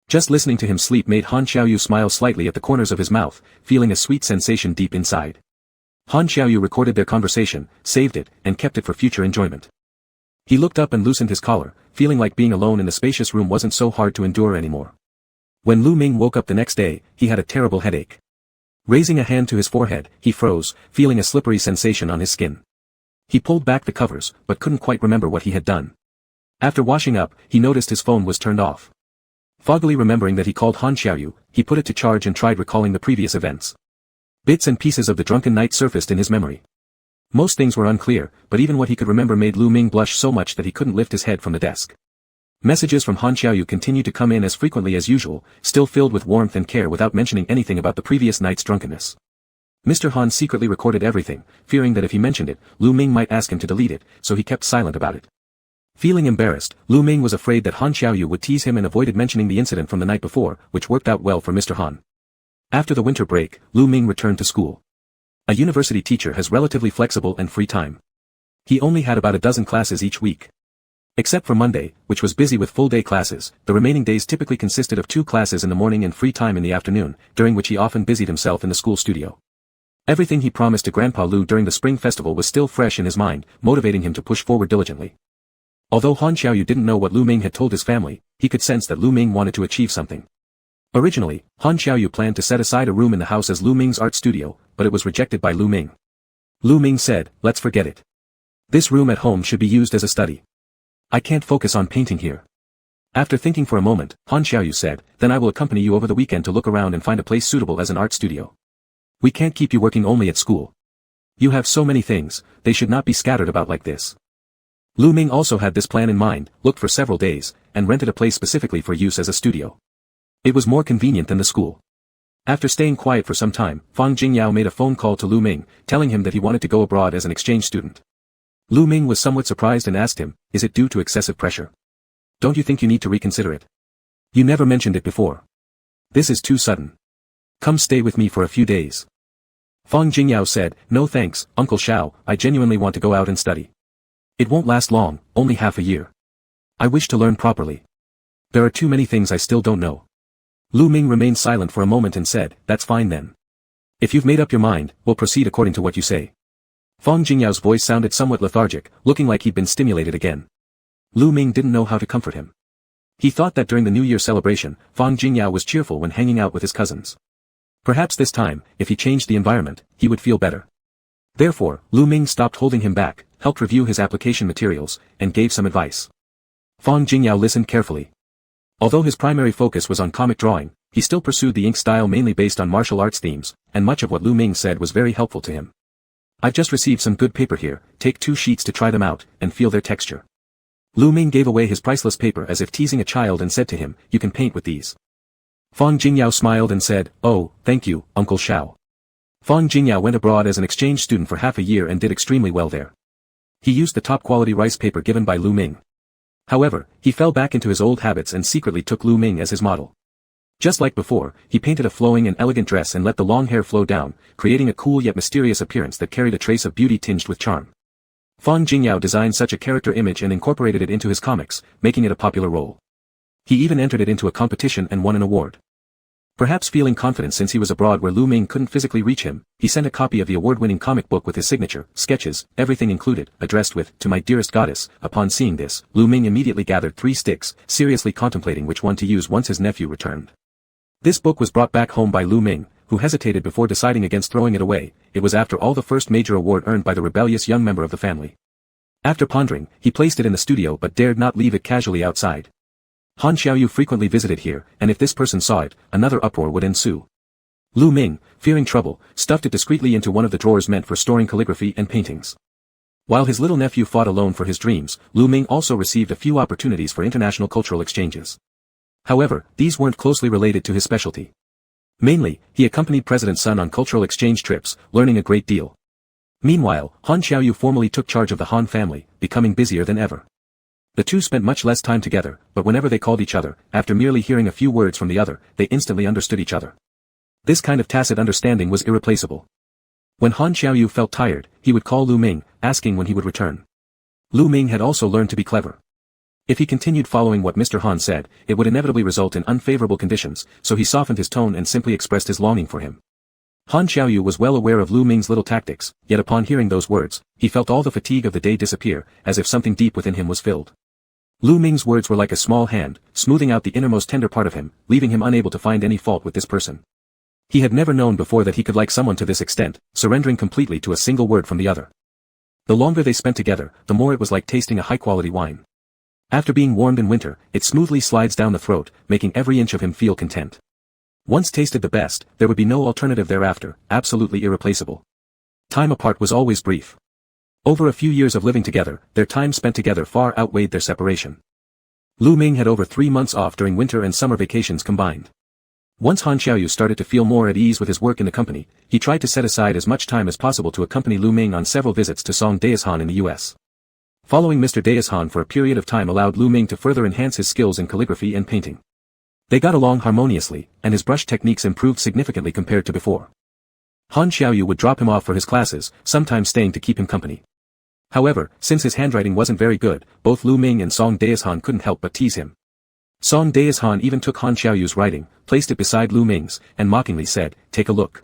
Speaker 1: Just listening to him sleep made Han Xiaoyu smile slightly at the corners of his mouth, feeling a sweet sensation deep inside. Han Xiaoyu recorded their conversation, saved it, and kept it for future enjoyment. He looked up and loosened his collar, feeling like being alone in the spacious room wasn't so hard to endure anymore. When Lu Ming woke up the next day, he had a terrible headache. Raising a hand to his forehead, he froze, feeling a slippery sensation on his skin. He pulled back the covers, but couldn't quite remember what he had done. After washing up, he noticed his phone was turned off. Foggily remembering that he called Han Xiaoyu, he put it to charge and tried recalling the previous events. Bits and pieces of the drunken night surfaced in his memory. Most things were unclear, but even what he could remember made Lu Ming blush so much that he couldn't lift his head from the desk. Messages from Han Xiaoyu continued to come in as frequently as usual, still filled with warmth and care without mentioning anything about the previous night's drunkenness. Mr. Han secretly recorded everything, fearing that if he mentioned it, Lu Ming might ask him to delete it, so he kept silent about it. Feeling embarrassed, Lu Ming was afraid that Han Xiaoyu would tease him and avoided mentioning the incident from the night before, which worked out well for Mr. Han. After the winter break, Lu Ming returned to school. A university teacher has relatively flexible and free time. He only had about a dozen classes each week. Except for Monday, which was busy with full-day classes, the remaining days typically consisted of 2 classes in the morning and free time in the afternoon, during which he often busied himself in the school studio. Everything he promised to Grandpa Lu during the spring festival was still fresh in his mind, motivating him to push forward diligently. Although Han Xiaoyu didn't know what Lu Ming had told his family, he could sense that Lu Ming wanted to achieve something. Originally, Han Xiaoyu planned to set aside a room in the house as Lu Ming's art studio, but it was rejected by Lu Ming. Lu Ming said, let's forget it. This room at home should be used as a study. I can't focus on painting here. After thinking for a moment, Han Xiaoyu said, then I will accompany you over the weekend to look around and find a place suitable as an art studio. We can't keep you working only at school. You have so many things, they should not be scattered about like this. Lu Ming also had this plan in mind, looked for several days, and rented a place specifically for use as a studio. It was more convenient than the school. After staying quiet for some time, Fang Jingyao made a phone call to Lu Ming, telling him that he wanted to go abroad as an exchange student. Lu Ming was somewhat surprised and asked him, is it due to excessive pressure? Don't you think you need to reconsider it? You never mentioned it before. This is too sudden. Come stay with me for a few days. Fang Jingyao said, no thanks, Uncle Xiao, I genuinely want to go out and study. It won't last long, only half a year. I wish to learn properly. There are too many things I still don't know. Lu Ming remained silent for a moment and said, that's fine then. If you've made up your mind, we'll proceed according to what you say. Fang Jingyao's voice sounded somewhat lethargic, looking like he'd been stimulated again. Lu Ming didn't know how to comfort him. He thought that during the New Year celebration, Fang Jingyao was cheerful when hanging out with his cousins. Perhaps this time, if he changed the environment, he would feel better. Therefore, Lu Ming stopped holding him back, helped review his application materials, and gave some advice. Fang Jingyao listened carefully. Although his primary focus was on comic drawing, he still pursued the ink style mainly based on martial arts themes, and much of what Lu Ming said was very helpful to him. I've just received some good paper here, take 2 sheets to try them out, and feel their texture. Lu Ming gave away his priceless paper as if teasing a child and said to him, you can paint with these. Fang Jingyao smiled and said, oh, thank you, Uncle Xiao. Fang Jingyao went abroad as an exchange student for half a year and did extremely well there. He used the top-quality rice paper given by Lu Ming. However, he fell back into his old habits and secretly took Lu Ming as his model. Just like before, he painted a flowing and elegant dress and let the long hair flow down, creating a cool yet mysterious appearance that carried a trace of beauty tinged with charm. Fang Jingyao designed such a character image and incorporated it into his comics, making it a popular role. He even entered it into a competition and won an award. Perhaps feeling confident since he was abroad where Lu Ming couldn't physically reach him, he sent a copy of the award-winning comic book with his signature, sketches, everything included, addressed with, to my dearest goddess. Upon seeing this, Lu Ming immediately gathered 3 sticks, seriously contemplating which one to use once his nephew returned. This book was brought back home by Lu Ming, who hesitated before deciding against throwing it away. It was after all the first major award earned by the rebellious young member of the family. After pondering, he placed it in the studio but dared not leave it casually outside. Han Xiaoyu frequently visited here, and if this person saw it, another uproar would ensue. Lu Ming, fearing trouble, stuffed it discreetly into one of the drawers meant for storing calligraphy and paintings. While his little nephew fought alone for his dreams, Lu Ming also received a few opportunities for international cultural exchanges. However, these weren't closely related to his specialty. Mainly, he accompanied President's son on cultural exchange trips, learning a great deal. Meanwhile, Han Xiaoyu formally took charge of the Han family, becoming busier than ever. The two spent much less time together, but whenever they called each other, after merely hearing a few words from the other, they instantly understood each other. This kind of tacit understanding was irreplaceable. When Han Xiaoyu felt tired, he would call Lu Ming, asking when he would return. Lu Ming had also learned to be clever. If he continued following what Mr. Han said, it would inevitably result in unfavorable conditions, so he softened his tone and simply expressed his longing for him. Han Xiaoyu was well aware of Lu Ming's little tactics, yet upon hearing those words, he felt all the fatigue of the day disappear, as if something deep within him was filled. Lu Ming's words were like a small hand, smoothing out the innermost tender part of him, leaving him unable to find any fault with this person. He had never known before that he could like someone to this extent, surrendering completely to a single word from the other. The longer they spent together, the more it was like tasting a high-quality wine. After being warmed in winter, it smoothly slides down the throat, making every inch of him feel content. Once tasted the best, there would be no alternative thereafter, absolutely irreplaceable. Time apart was always brief. Over a few years of living together, their time spent together far outweighed their separation. Lu Ming had over 3 months off during winter and summer vacations combined. Once Han Xiaoyu started to feel more at ease with his work in the company, he tried to set aside as much time as possible to accompany Lu Ming on several visits to Song Daishan in the U.S. Following Mr. Daishan for a period of time allowed Lu Ming to further enhance his skills in calligraphy and painting. They got along harmoniously, and his brush techniques improved significantly compared to before. Han Xiaoyu would drop him off for his classes, sometimes staying to keep him company. However, since his handwriting wasn't very good, both Lu Ming and Song Daishan couldn't help but tease him. Song Daishan even took Han Xiaoyu's writing, placed it beside Lu Ming's, and mockingly said, "Take a look.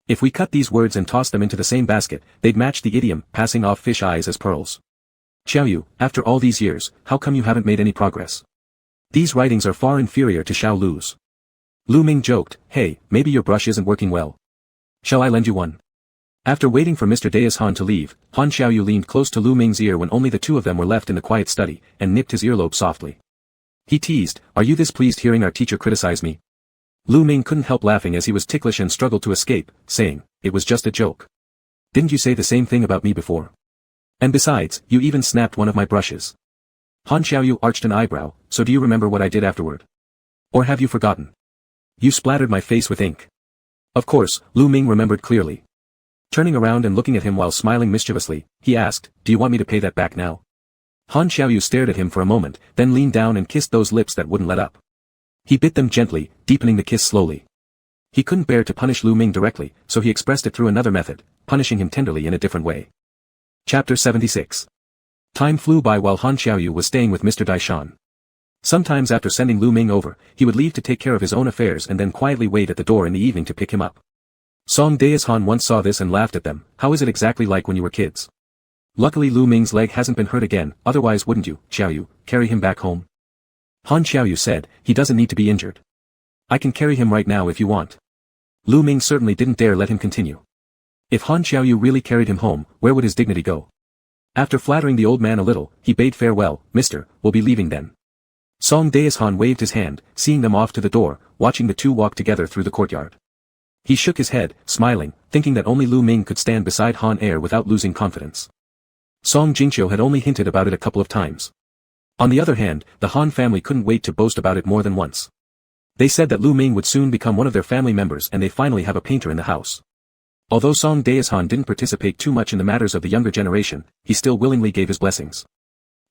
Speaker 1: If we cut these words and toss them into the same basket, they'd match the idiom, passing off fish eyes as pearls. Xiaoyu, after all these years, how come you haven't made any progress? These writings are far inferior to Xiao Lu's." Lu Ming joked, hey, maybe your brush isn't working well. Shall I lend you one? After waiting for Mr. Deishan to leave, Han Xiaoyu leaned close to Lu Ming's ear when only the two of them were left in the quiet study, and nipped his earlobe softly. He teased, are you this pleased hearing our teacher criticize me? Lu Ming couldn't help laughing as he was ticklish and struggled to escape, saying, it was just a joke. Didn't you say the same thing about me before? And besides, you even snapped one of my brushes. Han Xiaoyu arched an eyebrow, so do you remember what I did afterward? Or have you forgotten? You splattered my face with ink. Of course, Lu Ming remembered clearly. Turning around and looking at him while smiling mischievously, he asked, do you want me to pay that back now? Han Xiaoyu stared at him for a moment, then leaned down and kissed those lips that wouldn't let up. He bit them gently, deepening the kiss slowly. He couldn't bear to punish Lu Ming directly, so he expressed it through another method, punishing him tenderly in a different way. Chapter 76. Time flew by while Han Xiaoyu was staying with Mr. Daishan. Sometimes after sending Lu Ming over, he would leave to take care of his own affairs and then quietly wait at the door in the evening to pick him up. Song Daishan once saw this and laughed at them, how is it exactly like when you were kids? Luckily Lu Ming's leg hasn't been hurt again, otherwise wouldn't you, Xiaoyu, carry him back home? Han Xiaoyu said, he doesn't need to be injured. I can carry him right now if you want. Lu Ming certainly didn't dare let him continue. If Han Xiaoyu really carried him home, where would his dignity go? After flattering the old man a little, he bade farewell, mister, we'll be leaving then. Song Daishan waved his hand, seeing them off to the door, watching the two walk together through the courtyard. He shook his head, smiling, thinking that only Lu Ming could stand beside Han Er without losing confidence. Song Jingqiu had only hinted about it a couple of times. On the other hand, the Han family couldn't wait to boast about it more than once. They said that Lu Ming would soon become one of their family members and they finally have a painter in the house. Although Song Daishan didn't participate too much in the matters of the younger generation, he still willingly gave his blessings.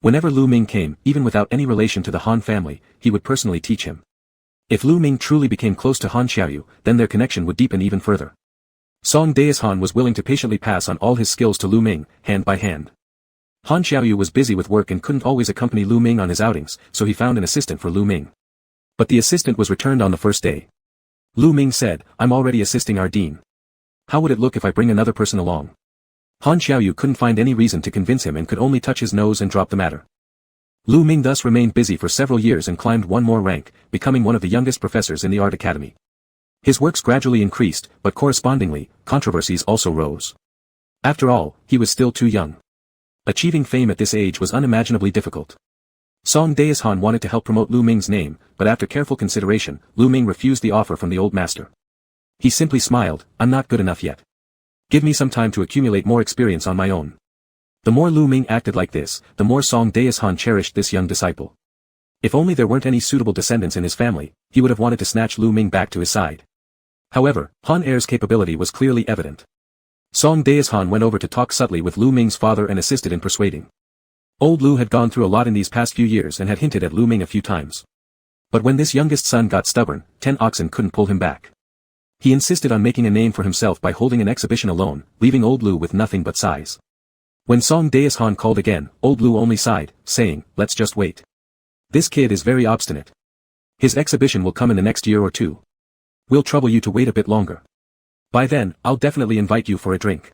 Speaker 1: Whenever Lu Ming came, even without any relation to the Han family, he would personally teach him. If Lu Ming truly became close to Han Xiaoyu, then their connection would deepen even further. Song Daishan was willing to patiently pass on all his skills to Lu Ming, hand by hand. Han Xiaoyu was busy with work and couldn't always accompany Lu Ming on his outings, so he found an assistant for Lu Ming. But the assistant was returned on the first day. Lu Ming said, I'm already assisting our dean. How would it look if I bring another person along? Han Xiaoyu couldn't find any reason to convince him and could only touch his nose and drop the matter. Lu Ming thus remained busy for several years and climbed one more rank, becoming one of the youngest professors in the art academy. His works gradually increased, but correspondingly, controversies also rose. After all, he was still too young. Achieving fame at this age was unimaginably difficult. Song Daishan wanted to help promote Lu Ming's name, but after careful consideration, Lu Ming refused the offer from the old master. He simply smiled, I'm not good enough yet. Give me some time to accumulate more experience on my own. The more Lu Ming acted like this, the more Song Daishan cherished this young disciple. If only there weren't any suitable descendants in his family, he would have wanted to snatch Lu Ming back to his side. However, Han Er's capability was clearly evident. Song Daishan went over to talk subtly with Lu Ming's father and assisted in persuading. Old Lu had gone through a lot in these past few years and had hinted at Lu Ming a few times. But when this youngest son got stubborn, 10 oxen couldn't pull him back. He insisted on making a name for himself by holding an exhibition alone, leaving old Lu with nothing but sighs. When Song Daishan called again, old Lu only sighed, saying, let's just wait. This kid is very obstinate. His exhibition will come in the next year or two. We'll trouble you to wait a bit longer. By then, I'll definitely invite you for a drink.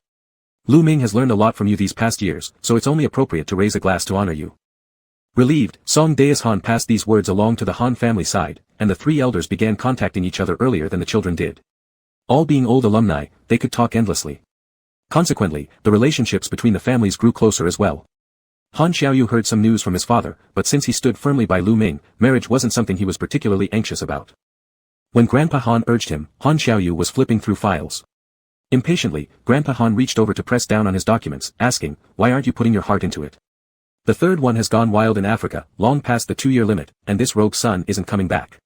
Speaker 1: Lu Ming has learned a lot from you these past years, so it's only appropriate to raise a glass to honor you. Relieved, Song Daishan passed these words along to the Han family side, and the three elders began contacting each other earlier than the children did. All being old alumni, they could talk endlessly. Consequently, the relationships between the families grew closer as well. Han Xiaoyu heard some news from his father, but since he stood firmly by Lu Ming, marriage wasn't something he was particularly anxious about. When Grandpa Han urged him, Han Xiaoyu was flipping through files. Impatiently, Grandpa Han reached over to press down on his documents, asking, why aren't you putting your heart into it? The third one has gone wild in Africa, long past the 2-year limit, and this rogue son isn't coming back.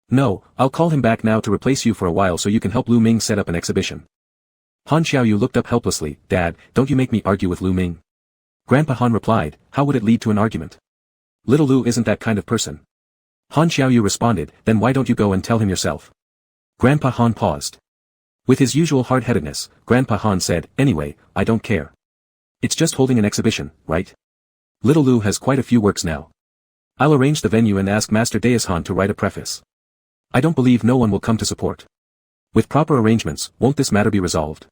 Speaker 1: No, I'll call him back now to replace you for a while so you can help Lu Ming set up an exhibition. Han Xiaoyu looked up helplessly, Dad, don't you make me argue with Lu Ming. Grandpa Han replied, how would it lead to an argument? Little Lu isn't that kind of person. Han Xiaoyu responded, then why don't you go and tell him yourself? Grandpa Han paused. With his usual hard-headedness, Grandpa Han said, anyway, I don't care. It's just holding an exhibition, right? Little Lu has quite a few works now. I'll arrange the venue and ask Master Daishan to write a preface. I don't believe no one will come to support. With proper arrangements, won't this matter be resolved?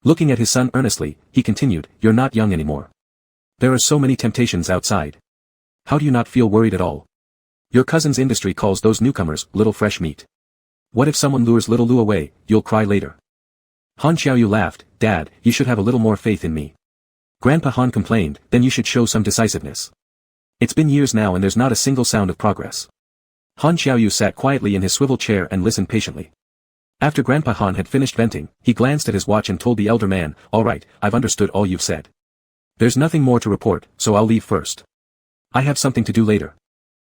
Speaker 1: Looking at his son earnestly, he continued, you're not young anymore. There are so many temptations outside. How do you not feel worried at all? Your cousin's industry calls those newcomers little fresh meat. What if someone lures little Lu away? You'll cry later. Han Xiaoyu laughed. Dad, you should have a little more faith in me. Grandpa Han complained, then you should show some decisiveness. It's been years now and there's not a single sound of progress. Han Xiaoyu sat quietly in his swivel chair and listened patiently. After Grandpa Han had finished venting, he glanced at his watch and told the elder man, all right, I've understood all you've said. There's nothing more to report, so I'll leave first. I have something to do later.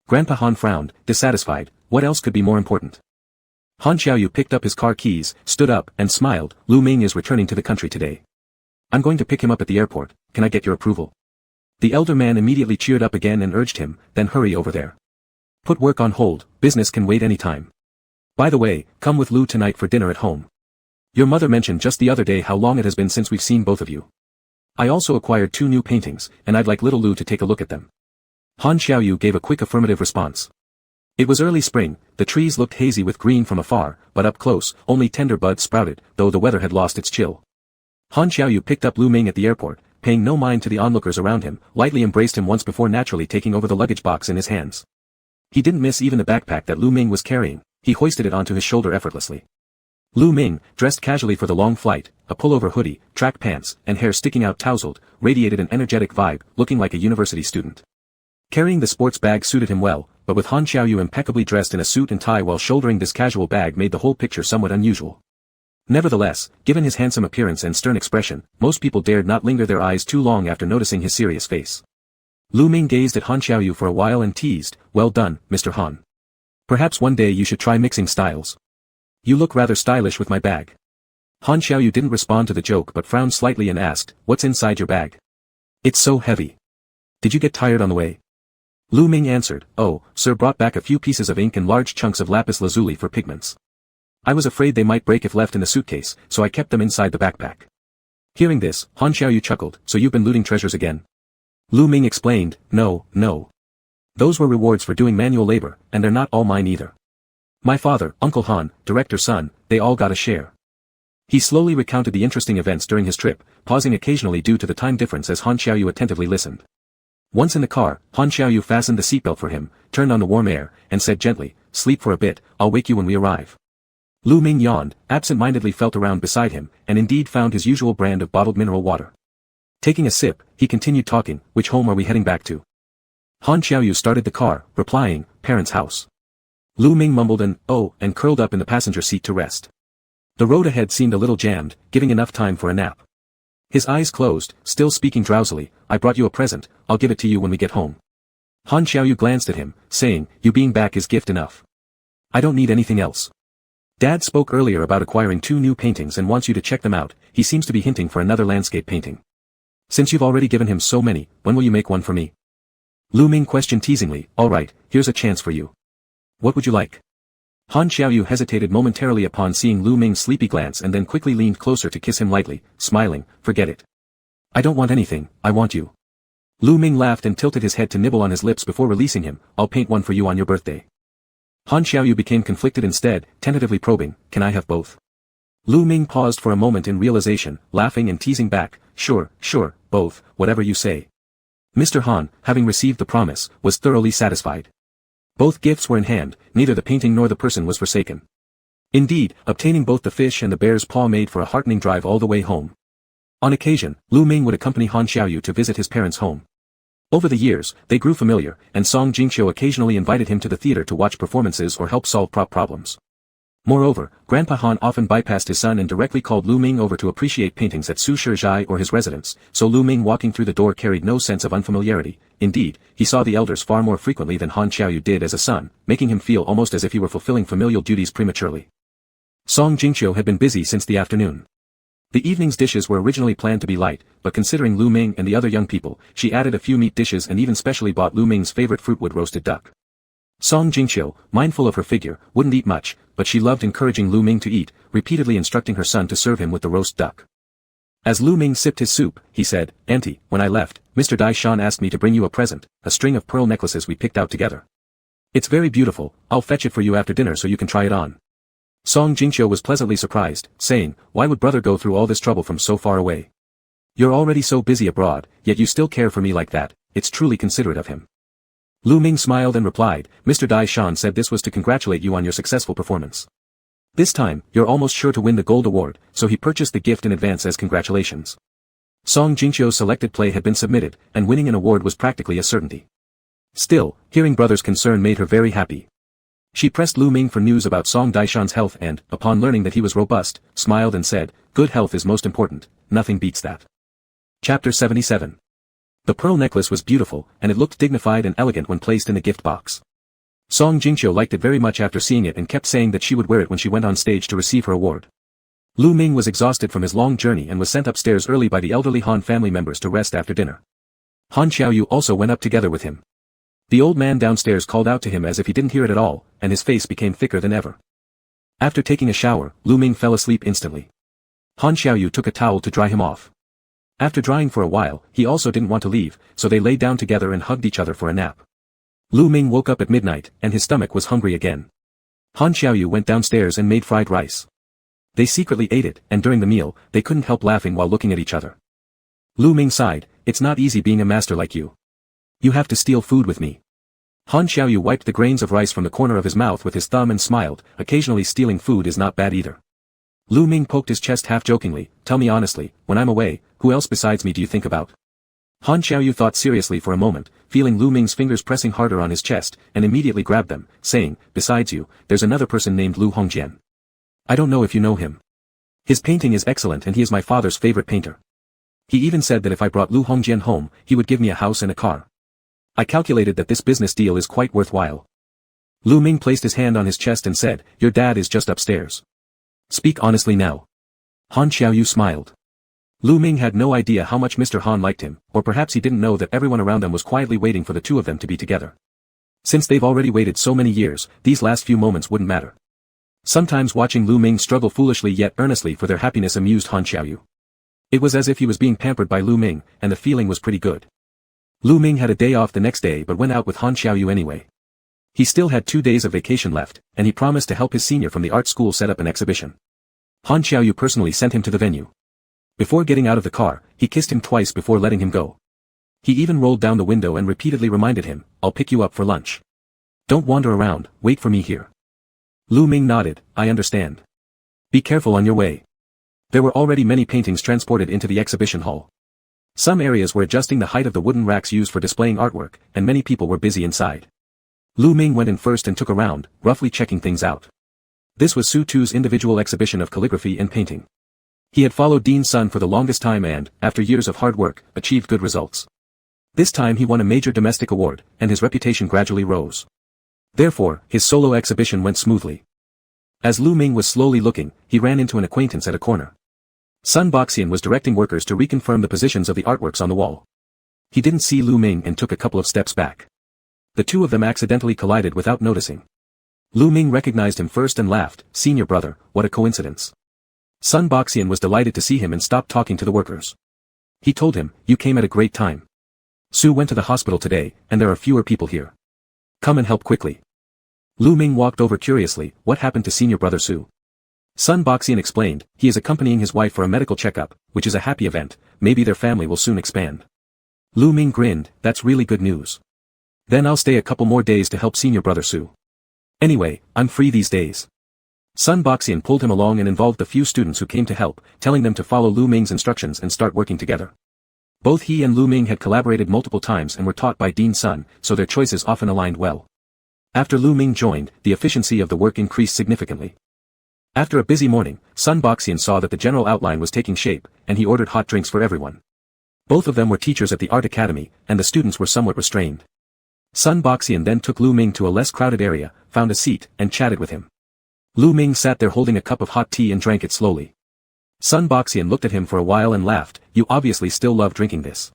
Speaker 1: Grandpa Han frowned, dissatisfied. What else could be more important? Han Xiaoyu picked up his car keys, stood up, and smiled. Lu Ming is returning to the country today. I'm going to pick him up at the airport. Can I get your approval? The elder man immediately cheered up again and urged him, then hurry over there. Put work on hold, business can wait any time. By the way, come with Lu tonight for dinner at home. Your mother mentioned just the other day how long it has been since we've seen both of you. I also acquired 2 new paintings, and I'd like little Lu to take a look at them. Han Xiaoyu gave a quick affirmative response. It was early spring, the trees looked hazy with green from afar, but up close, only tender buds sprouted, though the weather had lost its chill. Han Xiaoyu picked up Lu Ming at the airport, paying no mind to the onlookers around him, lightly embraced him once before naturally taking over the luggage box in his hands. He didn't miss even the backpack that Lu Ming was carrying, he hoisted it onto his shoulder effortlessly. Lu Ming, dressed casually for the long flight, a pullover hoodie, track pants, and hair sticking out tousled, radiated an energetic vibe, looking like a university student. Carrying the sports bag suited him well, but with Han Xiaoyu impeccably dressed in a suit and tie while shouldering this casual bag made the whole picture somewhat unusual. Nevertheless, given his handsome appearance and stern expression, most people dared not linger their eyes too long after noticing his serious face. Lu Ming gazed at Han Xiaoyu for a while and teased, well done, Mr. Han. Perhaps one day you should try mixing styles. You look rather stylish with my bag. Han Xiaoyu didn't respond to the joke but frowned slightly and asked, what's inside your bag? It's so heavy. Did you get tired on the way? Lu Ming answered, oh, sir brought back a few pieces of ink and large chunks of lapis lazuli for pigments. I was afraid they might break if left in the suitcase, so I kept them inside the backpack. Hearing this, Han Xiaoyu chuckled, so you've been looting treasures again? Lu Ming explained, no. Those were rewards for doing manual labor, and they're not all mine either. My father, Uncle Han, director's son, they all got a share. He slowly recounted the interesting events during his trip, pausing occasionally due to the time difference as Han Xiaoyu attentively listened. Once in the car, Han Xiaoyu fastened the seatbelt for him, turned on the warm air, and said gently, sleep for a bit, I'll wake you when we arrive. Lu Ming yawned, absent-mindedly felt around beside him, and indeed found his usual brand of bottled mineral water. Taking a sip, he continued talking, which home are we heading back to? Han Xiaoyu started the car, replying, parents' house. Lu Ming mumbled an, oh, and curled up in the passenger seat to rest. The road ahead seemed a little jammed, giving enough time for a nap. His eyes closed, still speaking drowsily, I brought you a present, I'll give it to you when we get home. Han Xiaoyu glanced at him, saying, you being back is gift enough. I don't need anything else. Dad spoke earlier about acquiring 2 new paintings and wants you to check them out, he seems to be hinting for another landscape painting. Since you've already given him so many, when will you make one for me? Lu Ming questioned teasingly, alright, here's a chance for you. What would you like? Han Xiaoyu hesitated momentarily upon seeing Lu Ming's sleepy glance and then quickly leaned closer to kiss him lightly, smiling, forget it. I don't want anything, I want you. Lu Ming laughed and tilted his head to nibble on his lips before releasing him, I'll paint one for you on your birthday. Han Xiaoyu became conflicted instead, tentatively probing, can I have both? Lu Ming paused for a moment in realization, laughing and teasing back, sure, both, whatever you say. Mr. Han, having received the promise, was thoroughly satisfied. Both gifts were in hand, neither the painting nor the person was forsaken. Indeed, obtaining both the fish and the bear's paw made for a heartening drive all the way home. On occasion, Lu Ming would accompany Han Xiaoyu to visit his parents' home. Over the years, they grew familiar, and Song Jingqiu occasionally invited him to the theater to watch performances or help solve problems. Moreover, Grandpa Han often bypassed his son and directly called Lu Ming over to appreciate paintings at Su Shizhai or his residence, so Lu Ming walking through the door carried no sense of unfamiliarity. Indeed, he saw the elders far more frequently than Han Xiaoyu did as a son, making him feel almost as if he were fulfilling familial duties prematurely. Song Jingqiu had been busy since the afternoon. The evening's dishes were originally planned to be light, but considering Lu Ming and the other young people, she added a few meat dishes and even specially bought Lu Ming's favorite fruitwood roasted duck. Song Jingqiu, mindful of her figure, wouldn't eat much, but she loved encouraging Lu Ming to eat, repeatedly instructing her son to serve him with the roast duck. As Lu Ming sipped his soup, he said, Auntie, when I left, Mr. Dai Shan asked me to bring you a present, a string of pearl necklaces we picked out together. It's very beautiful, I'll fetch it for you after dinner so you can try it on. Song Jingqiu was pleasantly surprised, saying, why would brother go through all this trouble from so far away? You're already so busy abroad, yet you still care for me like that, it's truly considerate of him. Lu Ming smiled and replied, Mr. Dai Shan said this was to congratulate you on your successful performance. This time, you're almost sure to win the gold award, so he purchased the gift in advance as congratulations. Song Jingqiu's selected play had been submitted, and winning an award was practically a certainty. Still, hearing brother's concern made her very happy. She pressed Lu Ming for news about Song Daishan's health and, upon learning that he was robust, smiled and said, "Good health is most important, nothing beats that." Chapter 77. The pearl necklace was beautiful, and it looked dignified and elegant when placed in the gift box. Song Jingqiu liked it very much after seeing it and kept saying that she would wear it when she went on stage to receive her award. Lu Ming was exhausted from his long journey and was sent upstairs early by the elderly Han family members to rest after dinner. Han Xiaoyu also went up together with him. The old man downstairs called out to him as if he didn't hear it at all, and his face became thicker than ever. After taking a shower, Lu Ming fell asleep instantly. Han Xiaoyu took a towel to dry him off. After drying for a while, he also didn't want to leave, so they lay down together and hugged each other for a nap. Lu Ming woke up at midnight, and his stomach was hungry again. Han Xiaoyu went downstairs and made fried rice. They secretly ate it, and during the meal, they couldn't help laughing while looking at each other. Lu Ming sighed, "It's not easy being a master like you. You have to steal food with me." Han Xiaoyu wiped the grains of rice from the corner of his mouth with his thumb and smiled, occasionally stealing food is not bad either. Lu Ming poked his chest half-jokingly, "Tell me honestly, when I'm away, who else besides me do you think about?" Han Xiaoyu thought seriously for a moment, feeling Lu Ming's fingers pressing harder on his chest, and immediately grabbed them, saying, "Besides you, there's another person named Lu Hongjian. I don't know if you know him. His painting is excellent and he is my father's favorite painter. He even said that if I brought Lu Hongjian home, he would give me a house and a car. I calculated that this business deal is quite worthwhile." Lu Ming placed his hand on his chest and said, "Your dad is just upstairs. Speak honestly now." Han Xiaoyu smiled. Lu Ming had no idea how much Mr. Han liked him, or perhaps he didn't know that everyone around them was quietly waiting for the two of them to be together. Since they've already waited so many years, these last few moments wouldn't matter. Sometimes watching Lu Ming struggle foolishly yet earnestly for their happiness amused Han Xiaoyu. It was as if he was being pampered by Lu Ming, and the feeling was pretty good. Lu Ming had a day off the next day but went out with Han Xiaoyu anyway. He still had 2 days of vacation left, and he promised to help his senior from the art school set up an exhibition. Han Xiaoyu personally sent him to the venue. Before getting out of the car, he kissed him twice before letting him go. He even rolled down the window and repeatedly reminded him, "I'll pick you up for lunch. Don't wander around, wait for me here." Lu Ming nodded, "I understand. Be careful on your way." There were already many paintings transported into the exhibition hall. Some areas were adjusting the height of the wooden racks used for displaying artwork, and many people were busy inside. Lu Ming went in first and took a round, roughly checking things out. This was Su Tu's individual exhibition of calligraphy and painting. He had followed Dean's son for the longest time and, after years of hard work, achieved good results. This time he won a major domestic award, and his reputation gradually rose. Therefore, his solo exhibition went smoothly. As Lu Ming was slowly looking, he ran into an acquaintance at a corner. Sun Boxian was directing workers to reconfirm the positions of the artworks on the wall. He didn't see Lu Ming and took a couple of steps back. The two of them accidentally collided without noticing. Lu Ming recognized him first and laughed, "Senior brother, what a coincidence." Sun Boxian was delighted to see him and stopped talking to the workers. He told him, "You came at a great time. Su went to the hospital today, and there are fewer people here. Come and help quickly." Lu Ming walked over curiously, "What happened to senior brother Su?" Sun Boxian explained, "He is accompanying his wife for a medical checkup, which is a happy event, maybe their family will soon expand." Lu Ming grinned, "That's really good news. Then I'll stay a couple more days to help senior brother Su. Anyway, I'm free these days." Sun Boxian pulled him along and involved the few students who came to help, telling them to follow Lu Ming's instructions and start working together. Both he and Lu Ming had collaborated multiple times and were taught by Dean Sun, so their choices often aligned well. After Lu Ming joined, the efficiency of the work increased significantly. After a busy morning, Sun Boxian saw that the general outline was taking shape, and he ordered hot drinks for everyone. Both of them were teachers at the art academy, and the students were somewhat restrained. Sun Boxian then took Lu Ming to a less crowded area, found a seat, and chatted with him. Lu Ming sat there holding a cup of hot tea and drank it slowly. Sun Boxian looked at him for a while and laughed, "You obviously still love drinking this."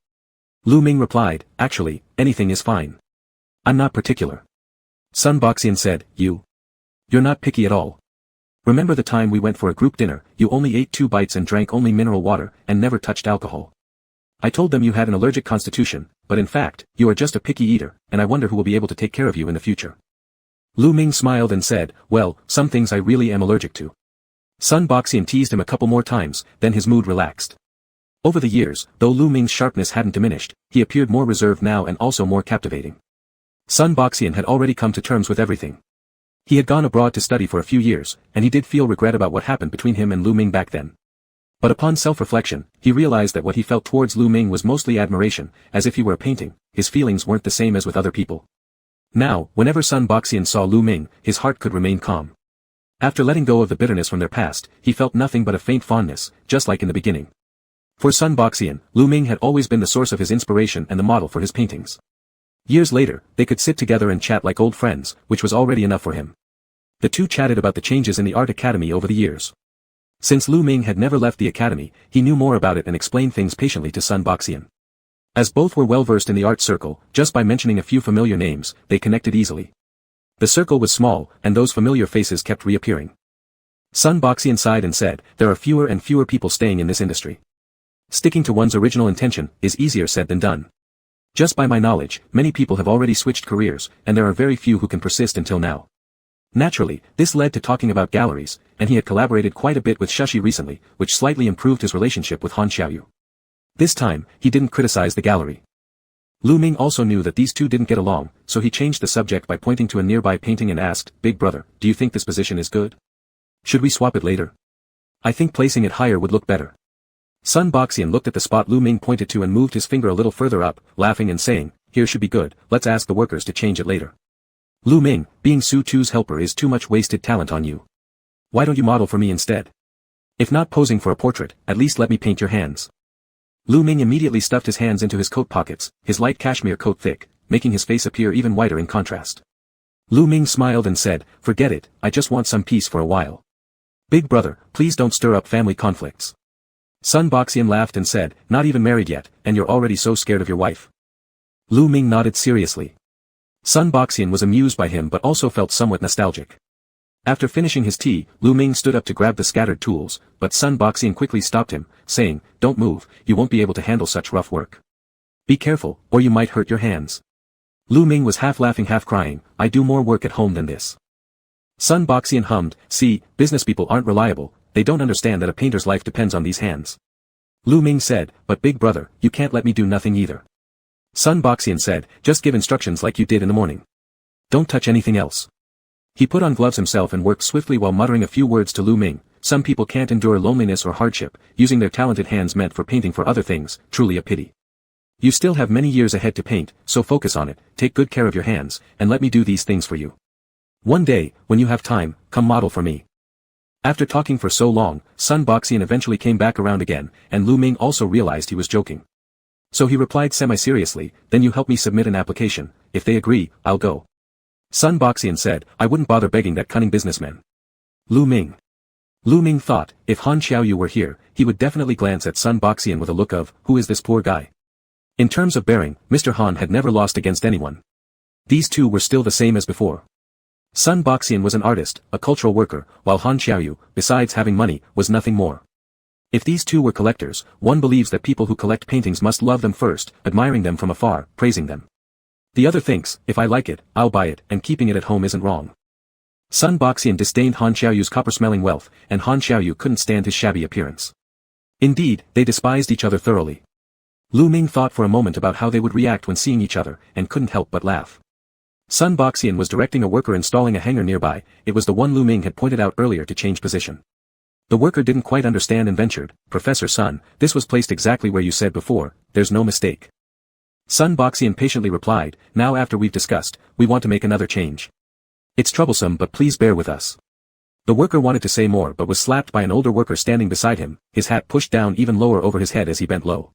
Speaker 1: Lu Ming replied, "Actually, anything is fine. I'm not particular." Sun Boxian said, You're not picky at all. Remember the time we went for a group dinner, you only ate 2 bites and drank only mineral water, and never touched alcohol. I told them you had an allergic constitution, but in fact, you are just a picky eater, and I wonder who will be able to take care of you in the future." Lu Ming smiled and said, "Well, some things I really am allergic to." Sun Boxian teased him a couple more times, then his mood relaxed. Over the years, though Lu Ming's sharpness hadn't diminished, he appeared more reserved now and also more captivating. Sun Boxian had already come to terms with everything. He had gone abroad to study for a few years, and he did feel regret about what happened between him and Lu Ming back then. But upon self-reflection, he realized that what he felt towards Lu Ming was mostly admiration, as if he were a painting. His feelings weren't the same as with other people. Now, whenever Sun Boxian saw Lu Ming, his heart could remain calm. After letting go of the bitterness from their past, he felt nothing but a faint fondness, just like in the beginning. For Sun Boxian, Lu Ming had always been the source of his inspiration and the model for his paintings. Years later, they could sit together and chat like old friends, which was already enough for him. The two chatted about the changes in the art academy over the years. Since Lu Ming had never left the academy, he knew more about it and explained things patiently to Sun Boxian. As both were well versed in the art circle, just by mentioning a few familiar names, they connected easily. The circle was small, and those familiar faces kept reappearing. Sun Boxian sighed and said, "There are fewer and fewer people staying in this industry. Sticking to one's original intention is easier said than done. Just by my knowledge, many people have already switched careers, and there are very few who can persist until now." Naturally, this led to talking about galleries, and he had collaborated quite a bit with Shashi recently, which slightly improved his relationship with Han Xiaoyu. This time, he didn't criticize the gallery. Lu Ming also knew that these two didn't get along, so he changed the subject by pointing to a nearby painting and asked, "Big brother, do you think this position is good? Should we swap it later? I think placing it higher would look better." Sun Boxian looked at the spot Lu Ming pointed to and moved his finger a little further up, laughing and saying, "Here should be good, let's ask the workers to change it later. Lu Ming, being Su Chu's helper is too much wasted talent on you. Why don't you model for me instead? If not posing for a portrait, at least let me paint your hands." Lu Ming immediately stuffed his hands into his coat pockets, his light cashmere coat thick, making his face appear even whiter in contrast. Lu Ming smiled and said, "Forget it, I just want some peace for a while. Big brother, please don't stir up family conflicts." Sun Boxian laughed and said, "Not even married yet, and you're already so scared of your wife?" Lu Ming nodded seriously. Sun Boxian was amused by him but also felt somewhat nostalgic. After finishing his tea, Lu Ming stood up to grab the scattered tools, but Sun Boxian quickly stopped him, saying, "Don't move, you won't be able to handle such rough work. Be careful, or you might hurt your hands." Lu Ming was half laughing half crying, "I do more work at home than this." Sun Boxian hummed, "See, businesspeople aren't reliable, they don't understand that a painter's life depends on these hands." Lu Ming said, "But big brother, you can't let me do nothing either." Sun Boxian said, "Just give instructions like you did in the morning. Don't touch anything else." He put on gloves himself and worked swiftly while muttering a few words to Lu Ming. Some people can't endure loneliness or hardship, using their talented hands meant for painting for other things, truly a pity. You still have many years ahead to paint, so focus on it, take good care of your hands, and let me do these things for you. One day, when you have time, come model for me. After talking for so long, Sun Boxian eventually came back around again, and Lu Ming also realized he was joking. So he replied semi-seriously, "Then you help me submit an application, if they agree, I'll go." Sun Boxian said, "I wouldn't bother begging that cunning businessman." Lu Ming. Lu Ming thought, if Han Xiaoyu were here, he would definitely glance at Sun Boxian with a look of, "Who is this poor guy?" In terms of bearing, Mr. Han had never lost against anyone. These two were still the same as before. Sun Boxian was an artist, a cultural worker, while Han Xiaoyu, besides having money, was nothing more. If these two were collectors, one believes that people who collect paintings must love them first, admiring them from afar, praising them. The other thinks, if I like it, I'll buy it, and keeping it at home isn't wrong. Sun Boxian disdained Han Xiaoyu's copper-smelling wealth, and Han Xiaoyu couldn't stand his shabby appearance. Indeed, they despised each other thoroughly. Lu Ming thought for a moment about how they would react when seeing each other, and couldn't help but laugh. Sun Boxian was directing a worker installing a hanger nearby. It was the one Lu Ming had pointed out earlier to change position. The worker didn't quite understand and ventured, "Professor Sun, this was placed exactly where you said before, there's no mistake." Sun Boxian patiently replied, "Now after we've discussed, we want to make another change. It's troublesome but please bear with us." The worker wanted to say more but was slapped by an older worker standing beside him, his hat pushed down even lower over his head as he bent low.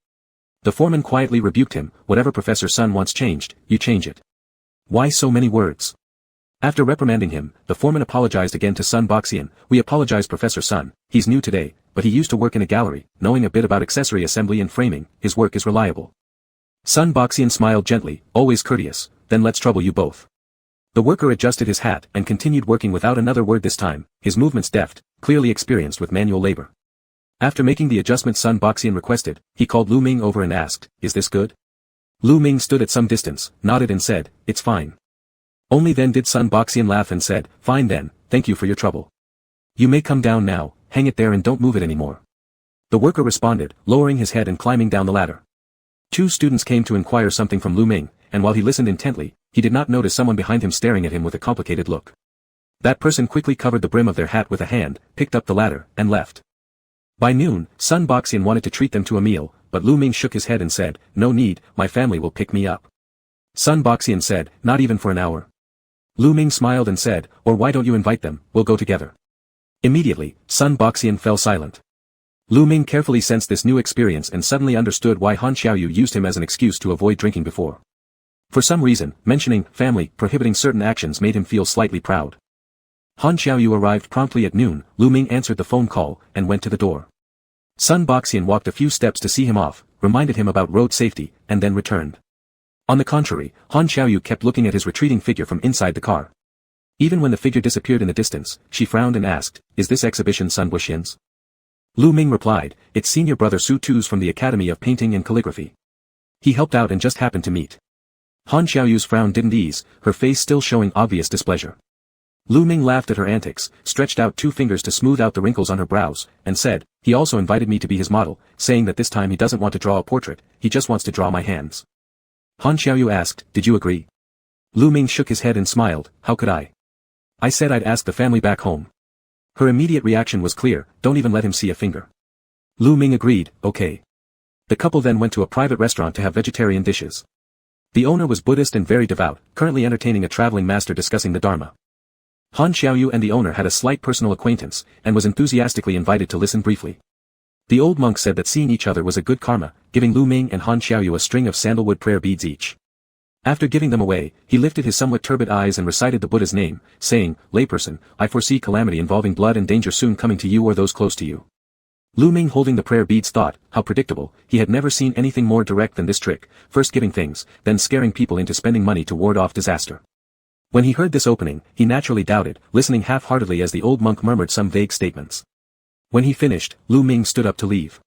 Speaker 1: The foreman quietly rebuked him, "Whatever Professor Sun wants changed, you change it. Why so many words?" After reprimanding him, the foreman apologized again to Sun Boxian. "We apologize Professor Sun, he's new today, but he used to work in a gallery, knowing a bit about accessory assembly and framing, his work is reliable." Sun Boxian smiled gently, always courteous, "Then let's trouble you both." The worker adjusted his hat and continued working without another word this time, his movements deft, clearly experienced with manual labor. After making the adjustment Sun Boxian requested, he called Lu Ming over and asked, "Is this good?" Lu Ming stood at some distance, nodded and said, "It's fine." Only then did Sun Boxian laugh and said, "Fine then, thank you for your trouble. You may come down now, hang it there and don't move it anymore." The worker responded, lowering his head and climbing down the ladder. Two students came to inquire something from Lu Ming, and while he listened intently, he did not notice someone behind him staring at him with a complicated look. That person quickly covered the brim of their hat with a hand, picked up the ladder, and left. By noon, Sun Boxian wanted to treat them to a meal, but Lu Ming shook his head and said, "No need, my family will pick me up." Sun Boxian said, "Not even for an hour." Lu Ming smiled and said, "Or why don't you invite them, we'll go together." Immediately, Sun Boxian fell silent. Lu Ming carefully sensed this new experience and suddenly understood why Han Xiaoyu used him as an excuse to avoid drinking before. For some reason, mentioning family prohibiting certain actions made him feel slightly proud. Han Xiaoyu arrived promptly at noon. Lu Ming answered the phone call, and went to the door. Sun Boxian walked a few steps to see him off, reminded him about road safety, and then returned. On the contrary, Han Xiaoyu kept looking at his retreating figure from inside the car. Even when the figure disappeared in the distance, she frowned and asked, "Is this exhibition Sun Buxian's?" Lu Ming replied, "It's senior brother Su Tu's from the Academy of Painting and Calligraphy. He helped out and just happened to meet." Han Xiaoyu's frown didn't ease, her face still showing obvious displeasure. Lu Ming laughed at her antics, stretched out 2 fingers to smooth out the wrinkles on her brows, and said, "He also invited me to be his model, saying that this time he doesn't want to draw a portrait, he just wants to draw my hands." Han Xiaoyu asked, "Did you agree?" Lu Ming shook his head and smiled, "How could I? I said I'd ask the family back home." Her immediate reaction was clear, "Don't even let him see a finger." Lu Ming agreed, "Okay." The couple then went to a private restaurant to have vegetarian dishes. The owner was Buddhist and very devout, currently entertaining a traveling master discussing the Dharma. Han Xiaoyu and the owner had a slight personal acquaintance, and was enthusiastically invited to listen briefly. The old monk said that seeing each other was a good karma, giving Lu Ming and Han Xiaoyu a string of sandalwood prayer beads each. After giving them away, he lifted his somewhat turbid eyes and recited the Buddha's name, saying, "Layperson, I foresee calamity involving blood and danger soon coming to you or those close to you." Lu Ming holding the prayer beads thought, how predictable, he had never seen anything more direct than this trick, first giving things, then scaring people into spending money to ward off disaster. When he heard this opening, he naturally doubted, listening half-heartedly as the old monk murmured some vague statements. When he finished, Lu Ming stood up to leave.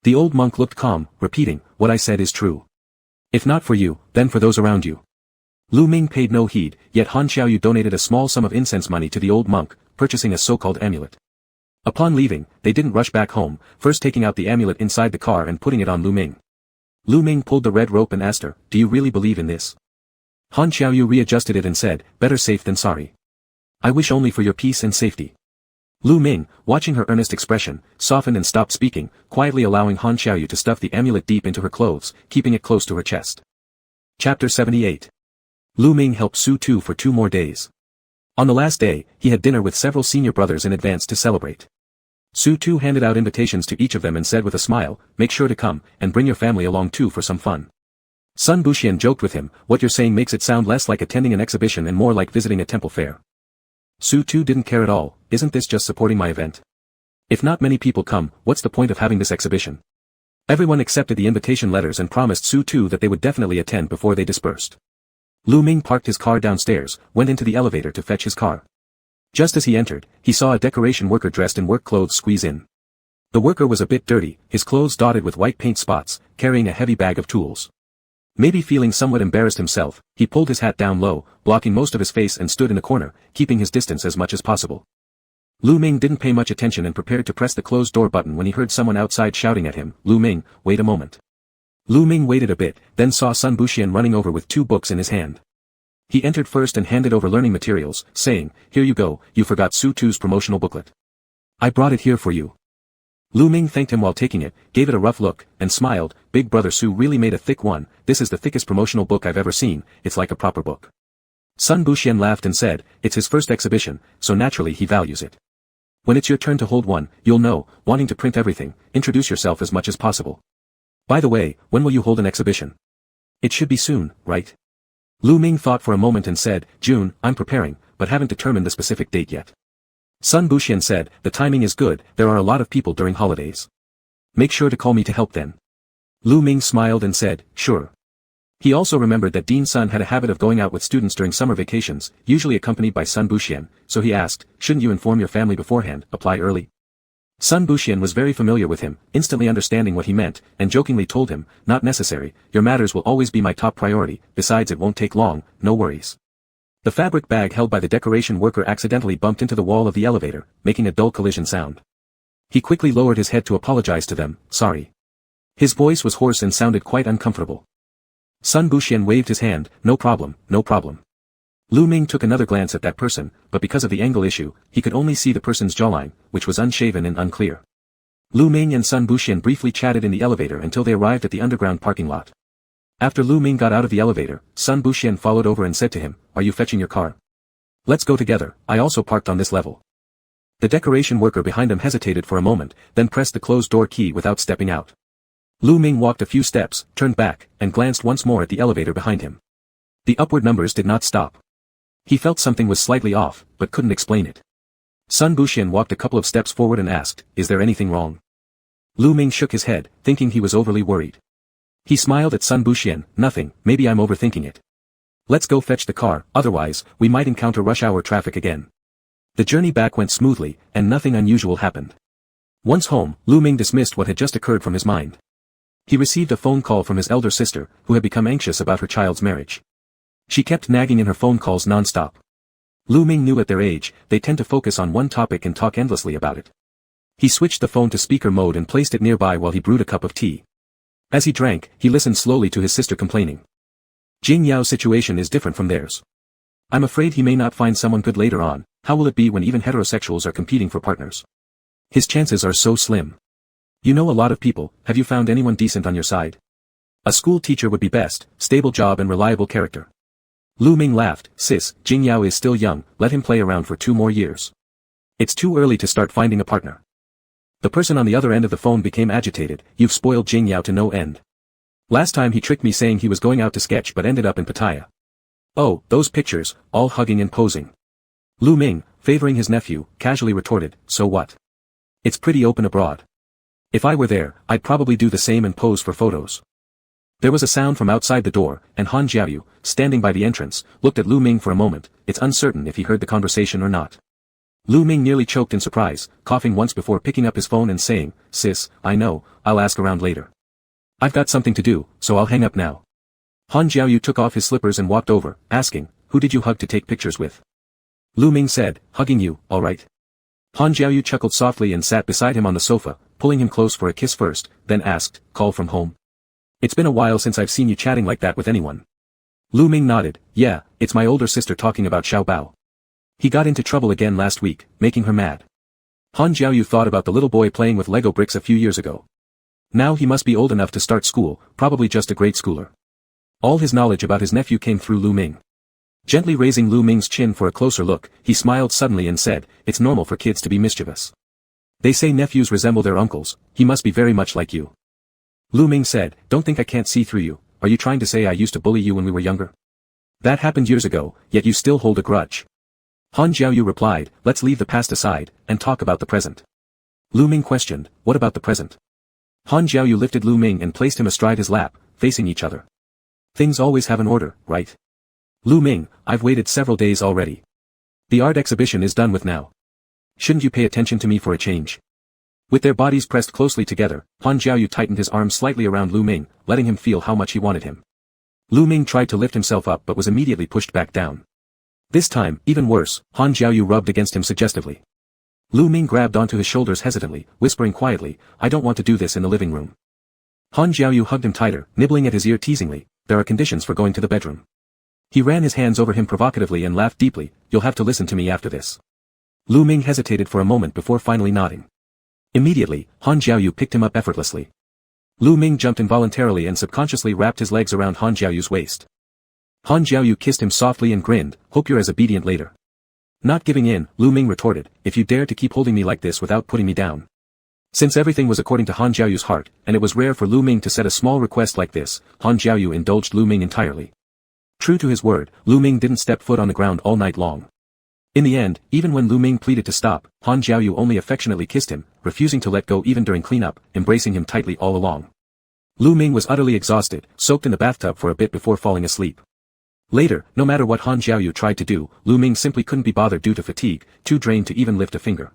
Speaker 1: The old monk looked calm, repeating, "What I said is true. If not for you, then for those around you." Lu Ming paid no heed, yet Han Xiaoyu donated a small sum of incense money to the old monk, purchasing a so-called amulet. Upon leaving, they didn't rush back home, first taking out the amulet inside the car and putting it on Lu Ming. Lu Ming pulled the red rope and asked her, "Do you really believe in this?" Han Xiaoyu readjusted it and said, "Better safe than sorry. I wish only for your peace and safety." Lu Ming, watching her earnest expression, softened and stopped speaking, quietly allowing Han Xiaoyu to stuff the amulet deep into her clothes, keeping it close to her chest. Chapter 78. Lu Ming helped Su Tu for 2 more days. On the last day, he had dinner with several senior brothers in advance to celebrate. Su Tu handed out invitations to each of them and said with a smile, "Make sure to come, and bring your family along too for some fun." Sun Buxian joked with him, "What you're saying makes it sound less like attending an exhibition and more like visiting a temple fair." Su Tu didn't care at all, "Isn't this just supporting my event? If not many people come, what's the point of having this exhibition?" Everyone accepted the invitation letters and promised Su Tu that they would definitely attend before they dispersed. Lu Ming parked his car downstairs, went into the elevator to fetch his car. Just as he entered, he saw a decoration worker dressed in work clothes squeeze in. The worker was a bit dirty, his clothes dotted with white paint spots, carrying a heavy bag of tools. Maybe feeling somewhat embarrassed himself, he pulled his hat down low, blocking most of his face and stood in a corner, keeping his distance as much as possible. Lu Ming didn't pay much attention and prepared to press the closed door button when he heard someone outside shouting at him, "Lu Ming, wait a moment." Lu Ming waited a bit, then saw Sun Buxian running over with 2 books in his hand. He entered first and handed over learning materials, saying, "Here you go, you forgot Su Tu's promotional booklet. I brought it here for you." Lu Ming thanked him while taking it, gave it a rough look, and smiled, "Big brother Su really made a thick one, this is the thickest promotional book I've ever seen, it's like a proper book." Sun Buxian laughed and said, "It's his first exhibition, so naturally he values it. When it's your turn to hold one, you'll know, wanting to print everything, introduce yourself as much as possible. By the way, when will you hold an exhibition? It should be soon, right?" Lu Ming thought for a moment and said, "June, I'm preparing, but haven't determined the specific date yet." Sun Buxian said, "The timing is good, there are a lot of people during holidays. Make sure to call me to help then." Lu Ming smiled and said, "Sure." He also remembered that Dean Sun had a habit of going out with students during summer vacations, usually accompanied by Sun Buxian, so he asked, "Shouldn't you inform your family beforehand, apply early?" Sun Buxian was very familiar with him, instantly understanding what he meant, and jokingly told him, "Not necessary, your matters will always be my top priority, besides it won't take long, no worries." The fabric bag held by the decoration worker accidentally bumped into the wall of the elevator, making a dull collision sound. He quickly lowered his head to apologize to them, "Sorry." His voice was hoarse and sounded quite uncomfortable. Sun Buxian waved his hand, "No problem, no problem." Lu Ming took another glance at that person, but because of the angle issue, he could only see the person's jawline, which was unshaven and unclear. Lu Ming and Sun Buxian briefly chatted in the elevator until they arrived at the underground parking lot. After Lu Ming got out of the elevator, Sun Buxian followed over and said to him, "Are you fetching your car? Let's go together, I also parked on this level." The decoration worker behind him hesitated for a moment, then pressed the closed door key without stepping out. Lu Ming walked a few steps, turned back, and glanced once more at the elevator behind him. The upward numbers did not stop. He felt something was slightly off, but couldn't explain it. Sun Buxian walked a couple of steps forward and asked, "Is there anything wrong?" Lu Ming shook his head, thinking he was overly worried. He smiled at Sun Buxian, "Nothing, maybe I'm overthinking it. Let's go fetch the car, otherwise, we might encounter rush hour traffic again." The journey back went smoothly, and nothing unusual happened. Once home, Lu Ming dismissed what had just occurred from his mind. He received a phone call from his elder sister, who had become anxious about her child's marriage. She kept nagging in her phone calls non-stop. Lu Ming knew at their age, they tend to focus on one topic and talk endlessly about it. He switched the phone to speaker mode and placed it nearby while he brewed a cup of tea. As he drank, he listened slowly to his sister complaining. "Jing Yao's situation is different from theirs. I'm afraid he may not find someone good later on. How will it be when even heterosexuals are competing for partners? His chances are so slim. You know a lot of people, have you found anyone decent on your side? A school teacher would be best, stable job and reliable character." Lu Ming laughed, "Sis, Jing Yao is still young, let him play around for 2 more years. It's too early to start finding a partner." The person on the other end of the phone became agitated, "You've spoiled Jing Yao to no end. Last time he tricked me saying he was going out to sketch but ended up in Pattaya. Oh, those pictures, all hugging and posing." Lu Ming, favoring his nephew, casually retorted, "So what? It's pretty open abroad. If I were there, I'd probably do the same and pose for photos." There was a sound from outside the door, and Han Jiaoyu, standing by the entrance, looked at Lu Ming for a moment. It's uncertain if he heard the conversation or not. Lu Ming nearly choked in surprise, coughing once before picking up his phone and saying, "Sis, I know, I'll ask around later. I've got something to do, so I'll hang up now." Han Jiaoyu took off his slippers and walked over, asking, "Who did you hug to take pictures with?" Lu Ming said, "Hugging you, all right." Han Jiaoyu chuckled softly and sat beside him on the sofa, pulling him close for a kiss first, then asked, "Call from home? It's been a while since I've seen you chatting like that with anyone." Lu Ming nodded, "Yeah, it's my older sister talking about Xiao Bao. He got into trouble again last week, making her mad." Han Jiaoyu thought about the little boy playing with Lego bricks a few years ago. Now he must be old enough to start school, probably just a grade schooler. All his knowledge about his nephew came through Lu Ming. Gently raising Lu Ming's chin for a closer look, he smiled suddenly and said, "It's normal for kids to be mischievous. They say nephews resemble their uncles, he must be very much like you." Lu Ming said, "Don't think I can't see through you. Are you trying to say I used to bully you when we were younger? That happened years ago, yet you still hold a grudge." Han Jiaoyu replied, "Let's leave the past aside, and talk about the present." Lu Ming questioned, "What about the present?" Han Jiaoyu lifted Lu Ming and placed him astride his lap, facing each other. "Things always have an order, right? Lu Ming, I've waited several days already. The art exhibition is done with now. Shouldn't you pay attention to me for a change?" With their bodies pressed closely together, Han Jiaoyu tightened his arms slightly around Lu Ming, letting him feel how much he wanted him. Lu Ming tried to lift himself up but was immediately pushed back down. This time, even worse, Han Jiaoyu rubbed against him suggestively. Lu Ming grabbed onto his shoulders hesitantly, whispering quietly, "I don't want to do this in the living room." Han Jiaoyu hugged him tighter, nibbling at his ear teasingly, "There are conditions for going to the bedroom." He ran his hands over him provocatively and laughed deeply, "You'll have to listen to me after this." Lu Ming hesitated for a moment before finally nodding. Immediately, Han Jiaoyu picked him up effortlessly. Lu Ming jumped involuntarily and subconsciously wrapped his legs around Han Jiaoyu's waist. Han Jiaoyu kissed him softly and grinned, "Hope you're as obedient later." Not giving in, Lu Ming retorted, "If you dare to keep holding me like this without putting me down." Since everything was according to Han Jiaoyu's heart, and it was rare for Lu Ming to set a small request like this, Han Jiaoyu indulged Lu Ming entirely. True to his word, Lu Ming didn't step foot on the ground all night long. In the end, even when Lu Ming pleaded to stop, Han Jiaoyu only affectionately kissed him, refusing to let go even during cleanup, embracing him tightly all along. Lu Ming was utterly exhausted, soaked in the bathtub for a bit before falling asleep. Later, no matter what Han Jiaoyu tried to do, Lu Ming simply couldn't be bothered due to fatigue, too drained to even lift a finger.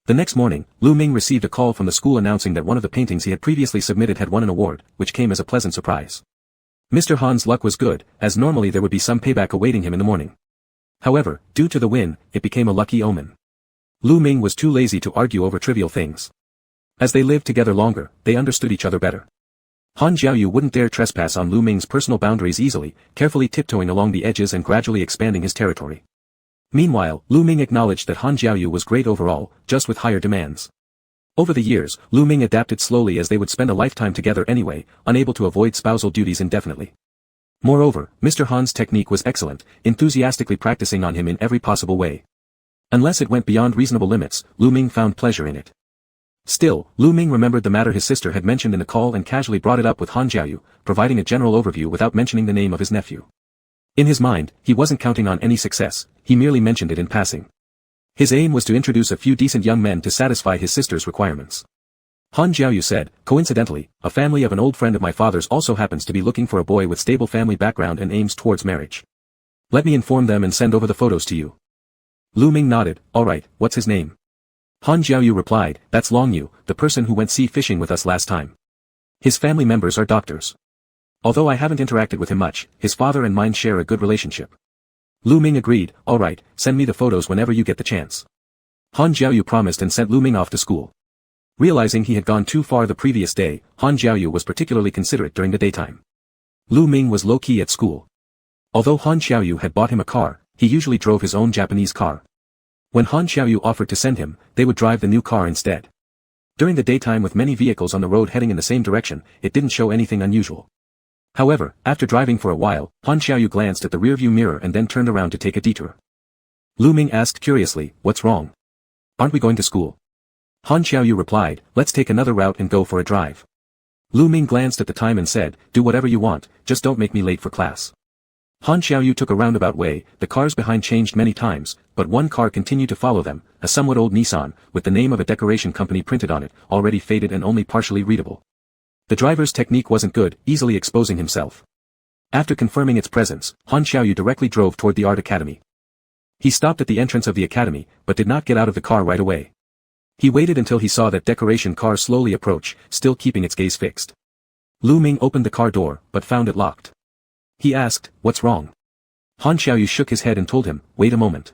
Speaker 1: The next morning, Lu Ming received a call from the school announcing that one of the paintings he had previously submitted had won an award, which came as a pleasant surprise. Mr. Han's luck was good, as normally there would be some payback awaiting him in the morning. However, due to the win, it became a lucky omen. Lu Ming was too lazy to argue over trivial things. As they lived together longer, they understood each other better. Han Jiaoyu wouldn't dare trespass on Lu Ming's personal boundaries easily, carefully tiptoeing along the edges and gradually expanding his territory. Meanwhile, Lu Ming acknowledged that Han Jiaoyu was great overall, just with higher demands. Over the years, Lu Ming adapted slowly as they would spend a lifetime together anyway, unable to avoid spousal duties indefinitely. Moreover, Mr. Han's technique was excellent, enthusiastically practicing on him in every possible way. Unless it went beyond reasonable limits, Lu Ming found pleasure in it. Still, Lu Ming remembered the matter his sister had mentioned in the call and casually brought it up with Han Jiaoyu, providing a general overview without mentioning the name of his nephew. In his mind, he wasn't counting on any success, he merely mentioned it in passing. His aim was to introduce a few decent young men to satisfy his sister's requirements. Han Jiaoyu said, coincidentally, a family of an old friend of my father's also happens to be looking for a boy with stable family background and aims towards marriage. Let me inform them and send over the photos to you. Lu Ming nodded, alright, what's his name? Han Jiaoyu replied, that's Long Yu, the person who went sea fishing with us last time. His family members are doctors. Although I haven't interacted with him much, his father and mine share a good relationship. Lu Ming agreed, alright, send me the photos whenever you get the chance. Han Jiaoyu promised and sent Lu Ming off to school. Realizing he had gone too far the previous day, Han Jiaoyu was particularly considerate during the daytime. Lu Ming was low-key at school. Although Han Jiaoyu had bought him a car, he usually drove his own Japanese car. When Han Jiaoyu offered to send him, they would drive the new car instead. During the daytime with many vehicles on the road heading in the same direction, it didn't show anything unusual. However, after driving for a while, Han Jiaoyu glanced at the rearview mirror and then turned around to take a detour. Lu Ming asked curiously, what's wrong? Aren't we going to school? Han Jiaoyu replied, let's take another route and go for a drive. Lu Ming glanced at the time and said, do whatever you want, just don't make me late for class. Han Jiaoyu took a roundabout way, the cars behind changed many times, but one car continued to follow them, a somewhat old Nissan, with the name of a decoration company printed on it, already faded and only partially readable. The driver's technique wasn't good, easily exposing himself. After confirming its presence, Han Jiaoyu directly drove toward the art academy. He stopped at the entrance of the academy, but did not get out of the car right away. He waited until he saw that decoration car slowly approach, still keeping its gaze fixed. Lu Ming opened the car door, but found it locked. He asked, what's wrong? Han Jiaoyu shook his head and told him, wait a moment.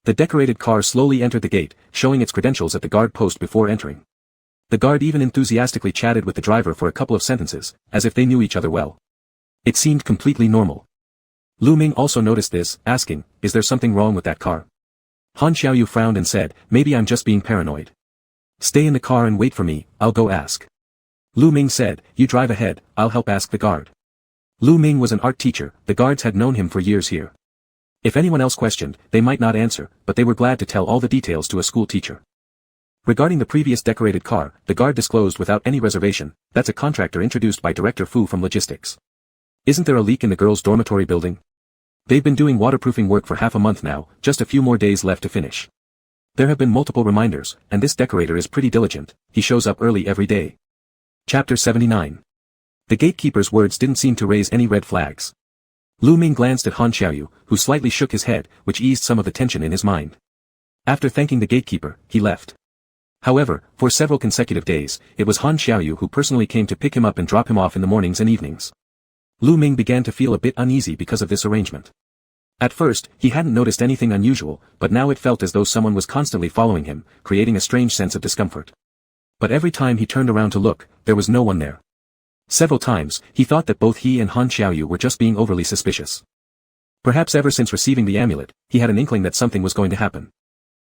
Speaker 1: The decorated car slowly entered the gate, showing its credentials at the guard post before entering. The guard even enthusiastically chatted with the driver for a couple of sentences, as if they knew each other well. It seemed completely normal. Lu Ming also noticed this, asking, is there something wrong with that car? Han Jiaoyu frowned and said, maybe I'm just being paranoid. Stay in the car and wait for me, I'll go ask. Lu Ming said, you drive ahead, I'll help ask the guard. Lu Ming was an art teacher, the guards had known him for years here. If anyone else questioned, they might not answer, but they were glad to tell all the details to a school teacher. Regarding the previous decorated car, the guard disclosed without any reservation, that's a contractor introduced by Director Fu from logistics. Isn't there a leak in the girls' dormitory building? They've been doing waterproofing work for half a month now, just a few more days left to finish. There have been multiple reminders, and this decorator is pretty diligent, he shows up early every day. Chapter 79. The gatekeeper's words didn't seem to raise any red flags. Lu Ming glanced at Han Jiaoyu, who slightly shook his head, which eased some of the tension in his mind. After thanking the gatekeeper, he left. However, for several consecutive days, it was Han Jiaoyu who personally came to pick him up and drop him off in the mornings and evenings. Lu Ming began to feel a bit uneasy because of this arrangement. At first, he hadn't noticed anything unusual, but now it felt as though someone was constantly following him, creating a strange sense of discomfort. But every time he turned around to look, there was no one there. Several times, he thought that both he and Han Jiaoyu were just being overly suspicious. Perhaps ever since receiving the amulet, he had an inkling that something was going to happen.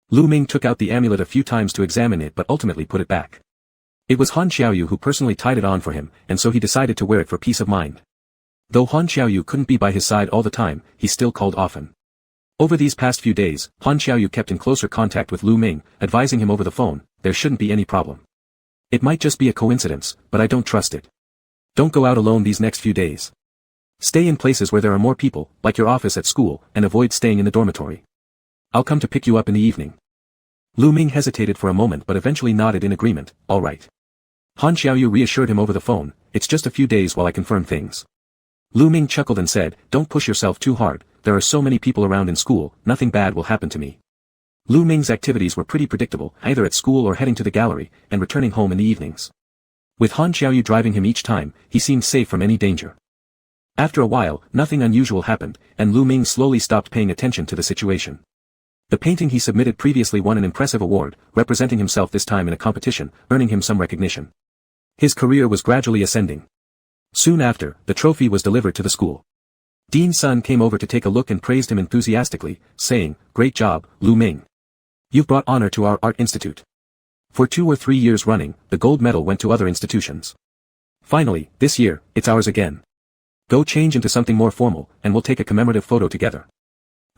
Speaker 1: Lu Ming took out the amulet a few times to examine it but ultimately put it back. It was Han Jiaoyu who personally tied it on for him, and so he decided to wear it for peace of mind. Though Han Jiaoyu couldn't be by his side all the time, he still called often. Over these past few days, Han Jiaoyu kept in closer contact with Lu Ming, advising him over the phone, there shouldn't be any problem. It might just be a coincidence, but I don't trust it. Don't go out alone these next few days. Stay in places where there are more people, like your office at school, and avoid staying in the dormitory. I'll come to pick you up in the evening. Lu Ming hesitated for a moment but eventually nodded in agreement, all right. Han Jiaoyu reassured him over the phone, it's just a few days while I confirm things. Lu Ming chuckled and said, don't push yourself too hard, there are so many people around in school, nothing bad will happen to me. Lu Ming's activities were pretty predictable, either at school or heading to the gallery, and returning home in the evenings. With Han Jiaoyu driving him each time, he seemed safe from any danger. After a while, nothing unusual happened, and Lu Ming slowly stopped paying attention to the situation. The painting he submitted previously won an impressive award, representing himself this time in a competition, earning him some recognition. His career was gradually ascending. Soon after, the trophy was delivered to the school. Dean's son came over to take a look and praised him enthusiastically, saying, "Great job, Lu Ming. You've brought honor to our art institute." For 2 or 3 years running, the gold medal went to other institutions. Finally, this year, it's ours again. Go change into something more formal, and we'll take a commemorative photo together.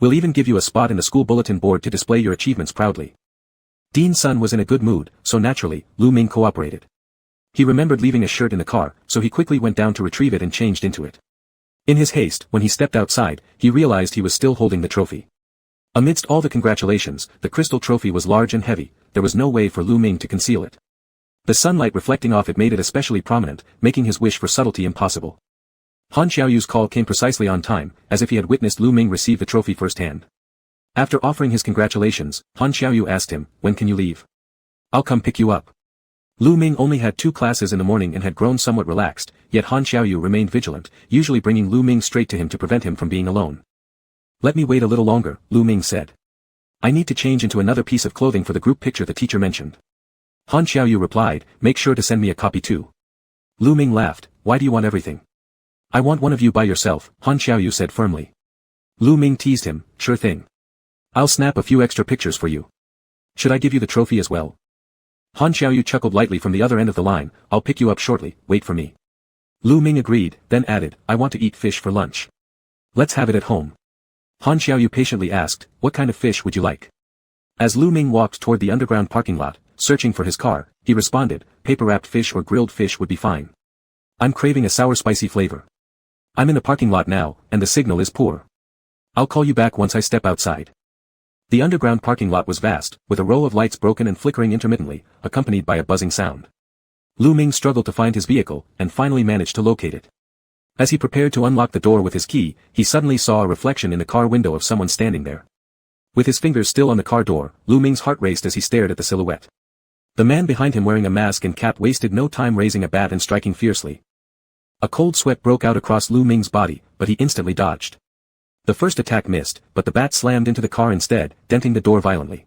Speaker 1: We'll even give you a spot in the school bulletin board to display your achievements proudly. Dean's son was in a good mood, so naturally, Lu Ming cooperated. He remembered leaving a shirt in the car, so he quickly went down to retrieve it and changed into it. In his haste, when he stepped outside, he realized he was still holding the trophy. Amidst all the congratulations, the crystal trophy was large and heavy, there was no way for Lu Ming to conceal it. The sunlight reflecting off it made it especially prominent, making his wish for subtlety impossible. Han Xiaoyu's call came precisely on time, as if he had witnessed Lu Ming receive the trophy firsthand. After offering his congratulations, Han Xiaoyu asked him, "When can you leave?" "I'll come pick you up." Lu Ming only had 2 classes in the morning and had grown somewhat relaxed, yet Han Xiaoyu remained vigilant, usually bringing Lu Ming straight to him to prevent him from being alone. "Let me wait a little longer," Lu Ming said. "I need to change into another piece of clothing for the group picture the teacher mentioned." Han Xiaoyu replied, "Make sure to send me a copy too." Lu Ming laughed, "Why do you want everything?" "I want one of you by yourself," Han Xiaoyu said firmly. Lu Ming teased him, "Sure thing. I'll snap a few extra pictures for you. Should I give you the trophy as well?" Han Xiaoyu chuckled lightly from the other end of the line, "I'll pick you up shortly, wait for me." Lu Ming agreed, then added, "I want to eat fish for lunch. Let's have it at home." Han Xiaoyu patiently asked, "What kind of fish would you like?" As Lu Ming walked toward the underground parking lot, searching for his car, he responded, "Paper-wrapped fish or grilled fish would be fine. I'm craving a sour spicy flavor. I'm in the parking lot now, and the signal is poor. I'll call you back once I step outside." The underground parking lot was vast, with a row of lights broken and flickering intermittently, accompanied by a buzzing sound. Lu Ming struggled to find his vehicle, and finally managed to locate it. As he prepared to unlock the door with his key, he suddenly saw a reflection in the car window of someone standing there. With his fingers still on the car door, Lu Ming's heart raced as he stared at the silhouette. The man behind him wearing a mask and cap wasted no time raising a bat and striking fiercely. A cold sweat broke out across Lu Ming's body, but he instantly dodged. The first attack missed, but the bat slammed into the car instead, denting the door violently.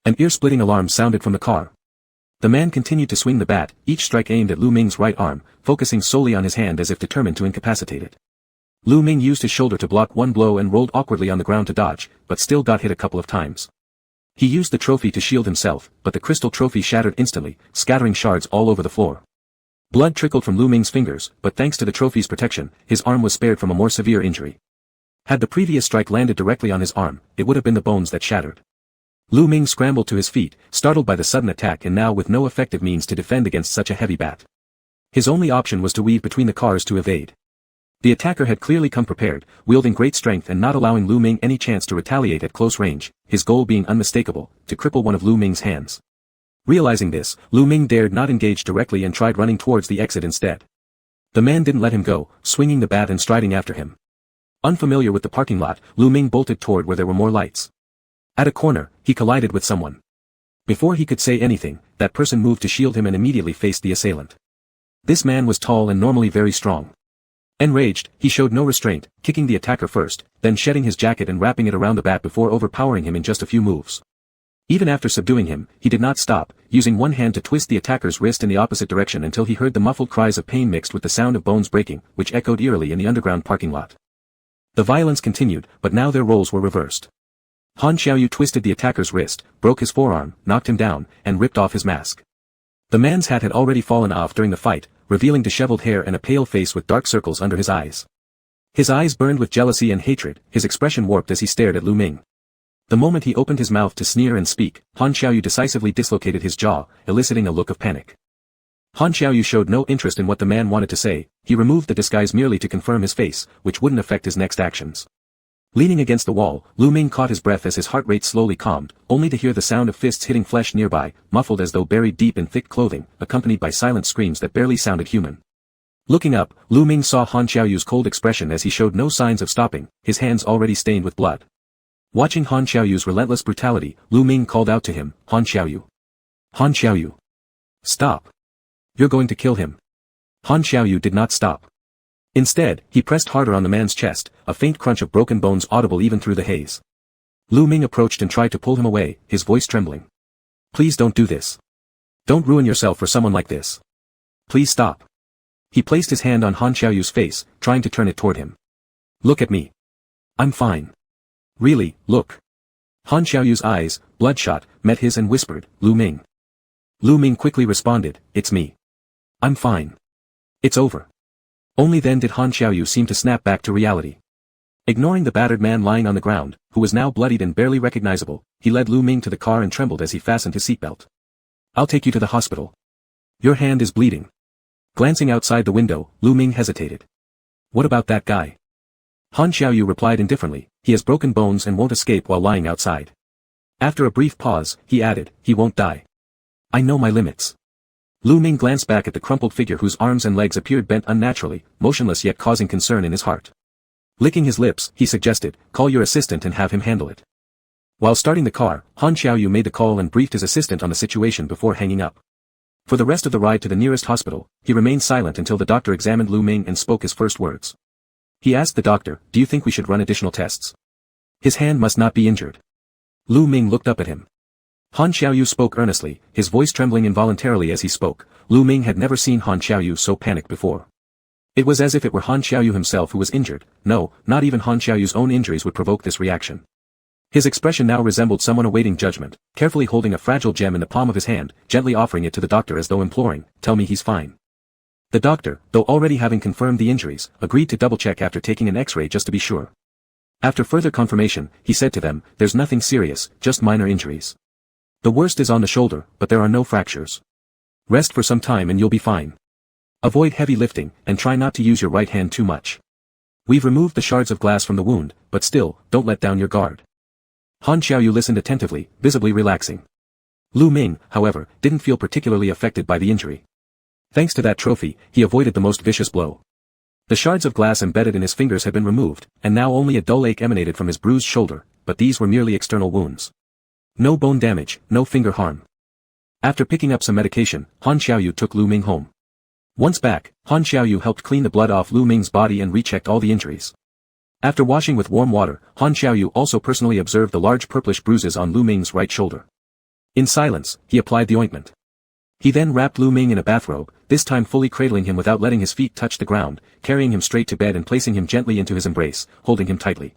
Speaker 1: An ear-splitting alarm sounded from the car. The man continued to swing the bat, each strike aimed at Lu Ming's right arm, focusing solely on his hand as if determined to incapacitate it. Lu Ming used his shoulder to block one blow and rolled awkwardly on the ground to dodge, but still got hit a couple of times. He used the trophy to shield himself, but the crystal trophy shattered instantly, scattering shards all over the floor. Blood trickled from Lu Ming's fingers, but thanks to the trophy's protection, his arm was spared from a more severe injury. Had the previous strike landed directly on his arm, it would have been the bones that shattered. Lu Ming scrambled to his feet, startled by the sudden attack and now with no effective means to defend against such a heavy bat. His only option was to weave between the cars to evade. The attacker had clearly come prepared, wielding great strength and not allowing Lu Ming any chance to retaliate at close range, his goal being unmistakable, to cripple one of Lu Ming's hands. Realizing this, Lu Ming dared not engage directly and tried running towards the exit instead. The man didn't let him go, swinging the bat and striding after him. Unfamiliar with the parking lot, Lu Ming bolted toward where there were more lights. At a corner, he collided with someone. Before he could say anything, that person moved to shield him and immediately faced the assailant. This man was tall and normally very strong. Enraged, he showed no restraint, kicking the attacker first, then shedding his jacket and wrapping it around the bat before overpowering him in just a few moves. Even after subduing him, he did not stop, using one hand to twist the attacker's wrist in the opposite direction until he heard the muffled cries of pain mixed with the sound of bones breaking, which echoed eerily in the underground parking lot. The violence continued, but now their roles were reversed. Han Xiaoyu twisted the attacker's wrist, broke his forearm, knocked him down, and ripped off his mask. The man's hat had already fallen off during the fight, revealing disheveled hair and a pale face with dark circles under his eyes. His eyes burned with jealousy and hatred, his expression warped as he stared at Lu Ming. The moment he opened his mouth to sneer and speak, Han Xiaoyu decisively dislocated his jaw, eliciting a look of panic. Han Xiaoyu showed no interest in what the man wanted to say, he removed the disguise merely to confirm his face, which wouldn't affect his next actions. Leaning against the wall, Lu Ming caught his breath as his heart rate slowly calmed, only to hear the sound of fists hitting flesh nearby, muffled as though buried deep in thick clothing, accompanied by silent screams that barely sounded human. Looking up, Lu Ming saw Han Xiaoyu's cold expression as he showed no signs of stopping, his hands already stained with blood. Watching Han Xiaoyu's relentless brutality, Lu Ming called out to him, "Han Xiaoyu. Han Xiaoyu. Stop. You're going to kill him." Han Xiaoyu did not stop. Instead, he pressed harder on the man's chest, a faint crunch of broken bones audible even through the haze. Lu Ming approached and tried to pull him away, his voice trembling. "Please don't do this. Don't ruin yourself for someone like this. Please stop." He placed his hand on Han Xiaoyu's face, trying to turn it toward him. Look at me. I'm fine. Really, look. Han Xiaoyu's eyes, bloodshot, met his and whispered, Lu Ming. Lu Ming quickly responded, it's me. I'm fine. It's over. Only then did Han Xiaoyu seem to snap back to reality. Ignoring the battered man lying on the ground, who was now bloodied and barely recognizable, he led Lu Ming to the car and trembled as he fastened his seatbelt. I'll take you to the hospital. Your hand is bleeding. Glancing outside the window, Lu Ming hesitated. What about that guy? Han Xiaoyu replied indifferently, he has broken bones and won't escape while lying outside. After a brief pause, he added, he won't die. I know my limits. Lu Ming glanced back at the crumpled figure whose arms and legs appeared bent unnaturally, motionless yet causing concern in his heart. Licking his lips, he suggested, call your assistant and have him handle it. While starting the car, Han Xiaoyu made the call and briefed his assistant on the situation before hanging up. For the rest of the ride to the nearest hospital, he remained silent until the doctor examined Lu Ming and spoke his first words. He asked the doctor, do you think we should run additional tests? His hand must not be injured. Lu Ming looked up at him. Han Xiaoyu spoke earnestly, his voice trembling involuntarily as he spoke. Lu Ming had never seen Han Xiaoyu so panicked before. It was as if it were Han Xiaoyu himself who was injured. No, not even Han Xiaoyu's own injuries would provoke this reaction. His expression now resembled someone awaiting judgment, carefully holding a fragile gem in the palm of his hand, gently offering it to the doctor as though imploring, tell me he's fine. The doctor, though already having confirmed the injuries, agreed to double-check after taking an X-ray just to be sure. After further confirmation, he said to them, there's nothing serious, just minor injuries. The worst is on the shoulder, but there are no fractures. Rest for some time and you'll be fine. Avoid heavy lifting, and try not to use your right hand too much. We've removed the shards of glass from the wound, but still, don't let down your guard. Han Xiaoyu listened attentively, visibly relaxing. Lu Ming, however, didn't feel particularly affected by the injury. Thanks to that trophy, he avoided the most vicious blow. The shards of glass embedded in his fingers had been removed, and now only a dull ache emanated from his bruised shoulder, but these were merely external wounds. No bone damage, no finger harm. After picking up some medication, Han Xiaoyu took Lu Ming home. Once back, Han Xiaoyu helped clean the blood off Lu Ming's body and rechecked all the injuries. After washing with warm water, Han Xiaoyu also personally observed the large purplish bruises on Lu Ming's right shoulder. In silence, he applied the ointment. He then wrapped Lu Ming in a bathrobe, this time fully cradling him without letting his feet touch the ground, carrying him straight to bed and placing him gently into his embrace, holding him tightly.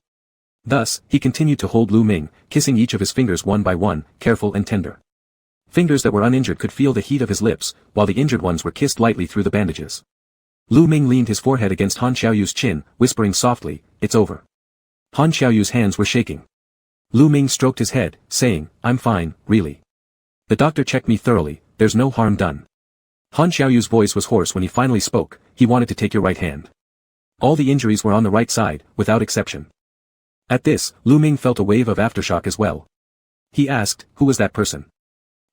Speaker 1: Thus, he continued to hold Lu Ming, kissing each of his fingers one by one, careful and tender. Fingers that were uninjured could feel the heat of his lips, while the injured ones were kissed lightly through the bandages. Lu Ming leaned his forehead against Han Xiaoyu's chin, whispering softly, it's over. Han Xiaoyu's hands were shaking. Lu Ming stroked his head, saying, I'm fine, really. The doctor checked me thoroughly, there's no harm done. Han Xiaoyu's voice was hoarse when he finally spoke, he wanted to take your right hand. All the injuries were on the right side, without exception. At this, Lu Ming felt a wave of aftershock as well. He asked, who was that person?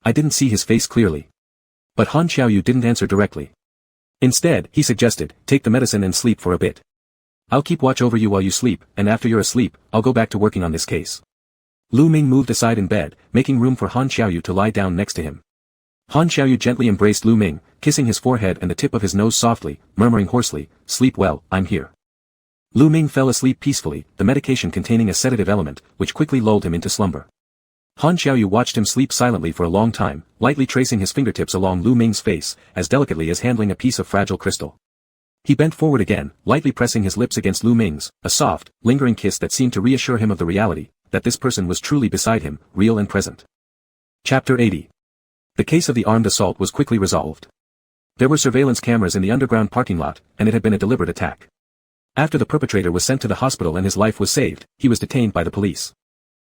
Speaker 1: I didn't see his face clearly. But Han Xiaoyu didn't answer directly. Instead, he suggested, take the medicine and sleep for a bit. I'll keep watch over you while you sleep, and after you're asleep, I'll go back to working on this case. Lu Ming moved aside in bed, making room for Han Xiaoyu to lie down next to him. Han Xiaoyu gently embraced Lu Ming, kissing his forehead and the tip of his nose softly, murmuring hoarsely, sleep well, I'm here. Lu Ming fell asleep peacefully, the medication containing a sedative element, which quickly lulled him into slumber. Han Xiaoyu watched him sleep silently for a long time, lightly tracing his fingertips along Lu Ming's face, as delicately as handling a piece of fragile crystal. He bent forward again, lightly pressing his lips against Lu Ming's, a soft, lingering kiss that seemed to reassure him of the reality, that this person was truly beside him, real and present. Chapter 80. The case of the armed assault was quickly resolved. There were surveillance cameras in the underground parking lot, and it had been a deliberate attack. After the perpetrator was sent to the hospital and his life was saved, he was detained by the police.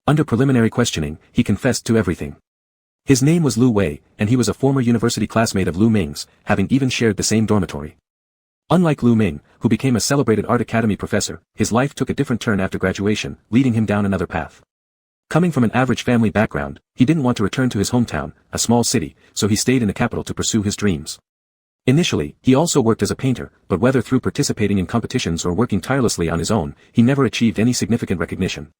Speaker 1: Under preliminary questioning, he confessed to everything. His name was Lu Wei, and he was a former university classmate of Lu Ming's, having even shared the same dormitory. Unlike Lu Ming, who became a celebrated art academy professor, his life took a different turn after graduation, leading him down another path. Coming from an average family background, he didn't want to return to his hometown, a small city, so he stayed in the capital to pursue his dreams. Initially, he also worked as a painter, but whether through participating in competitions or working tirelessly on his own, he never achieved any significant recognition.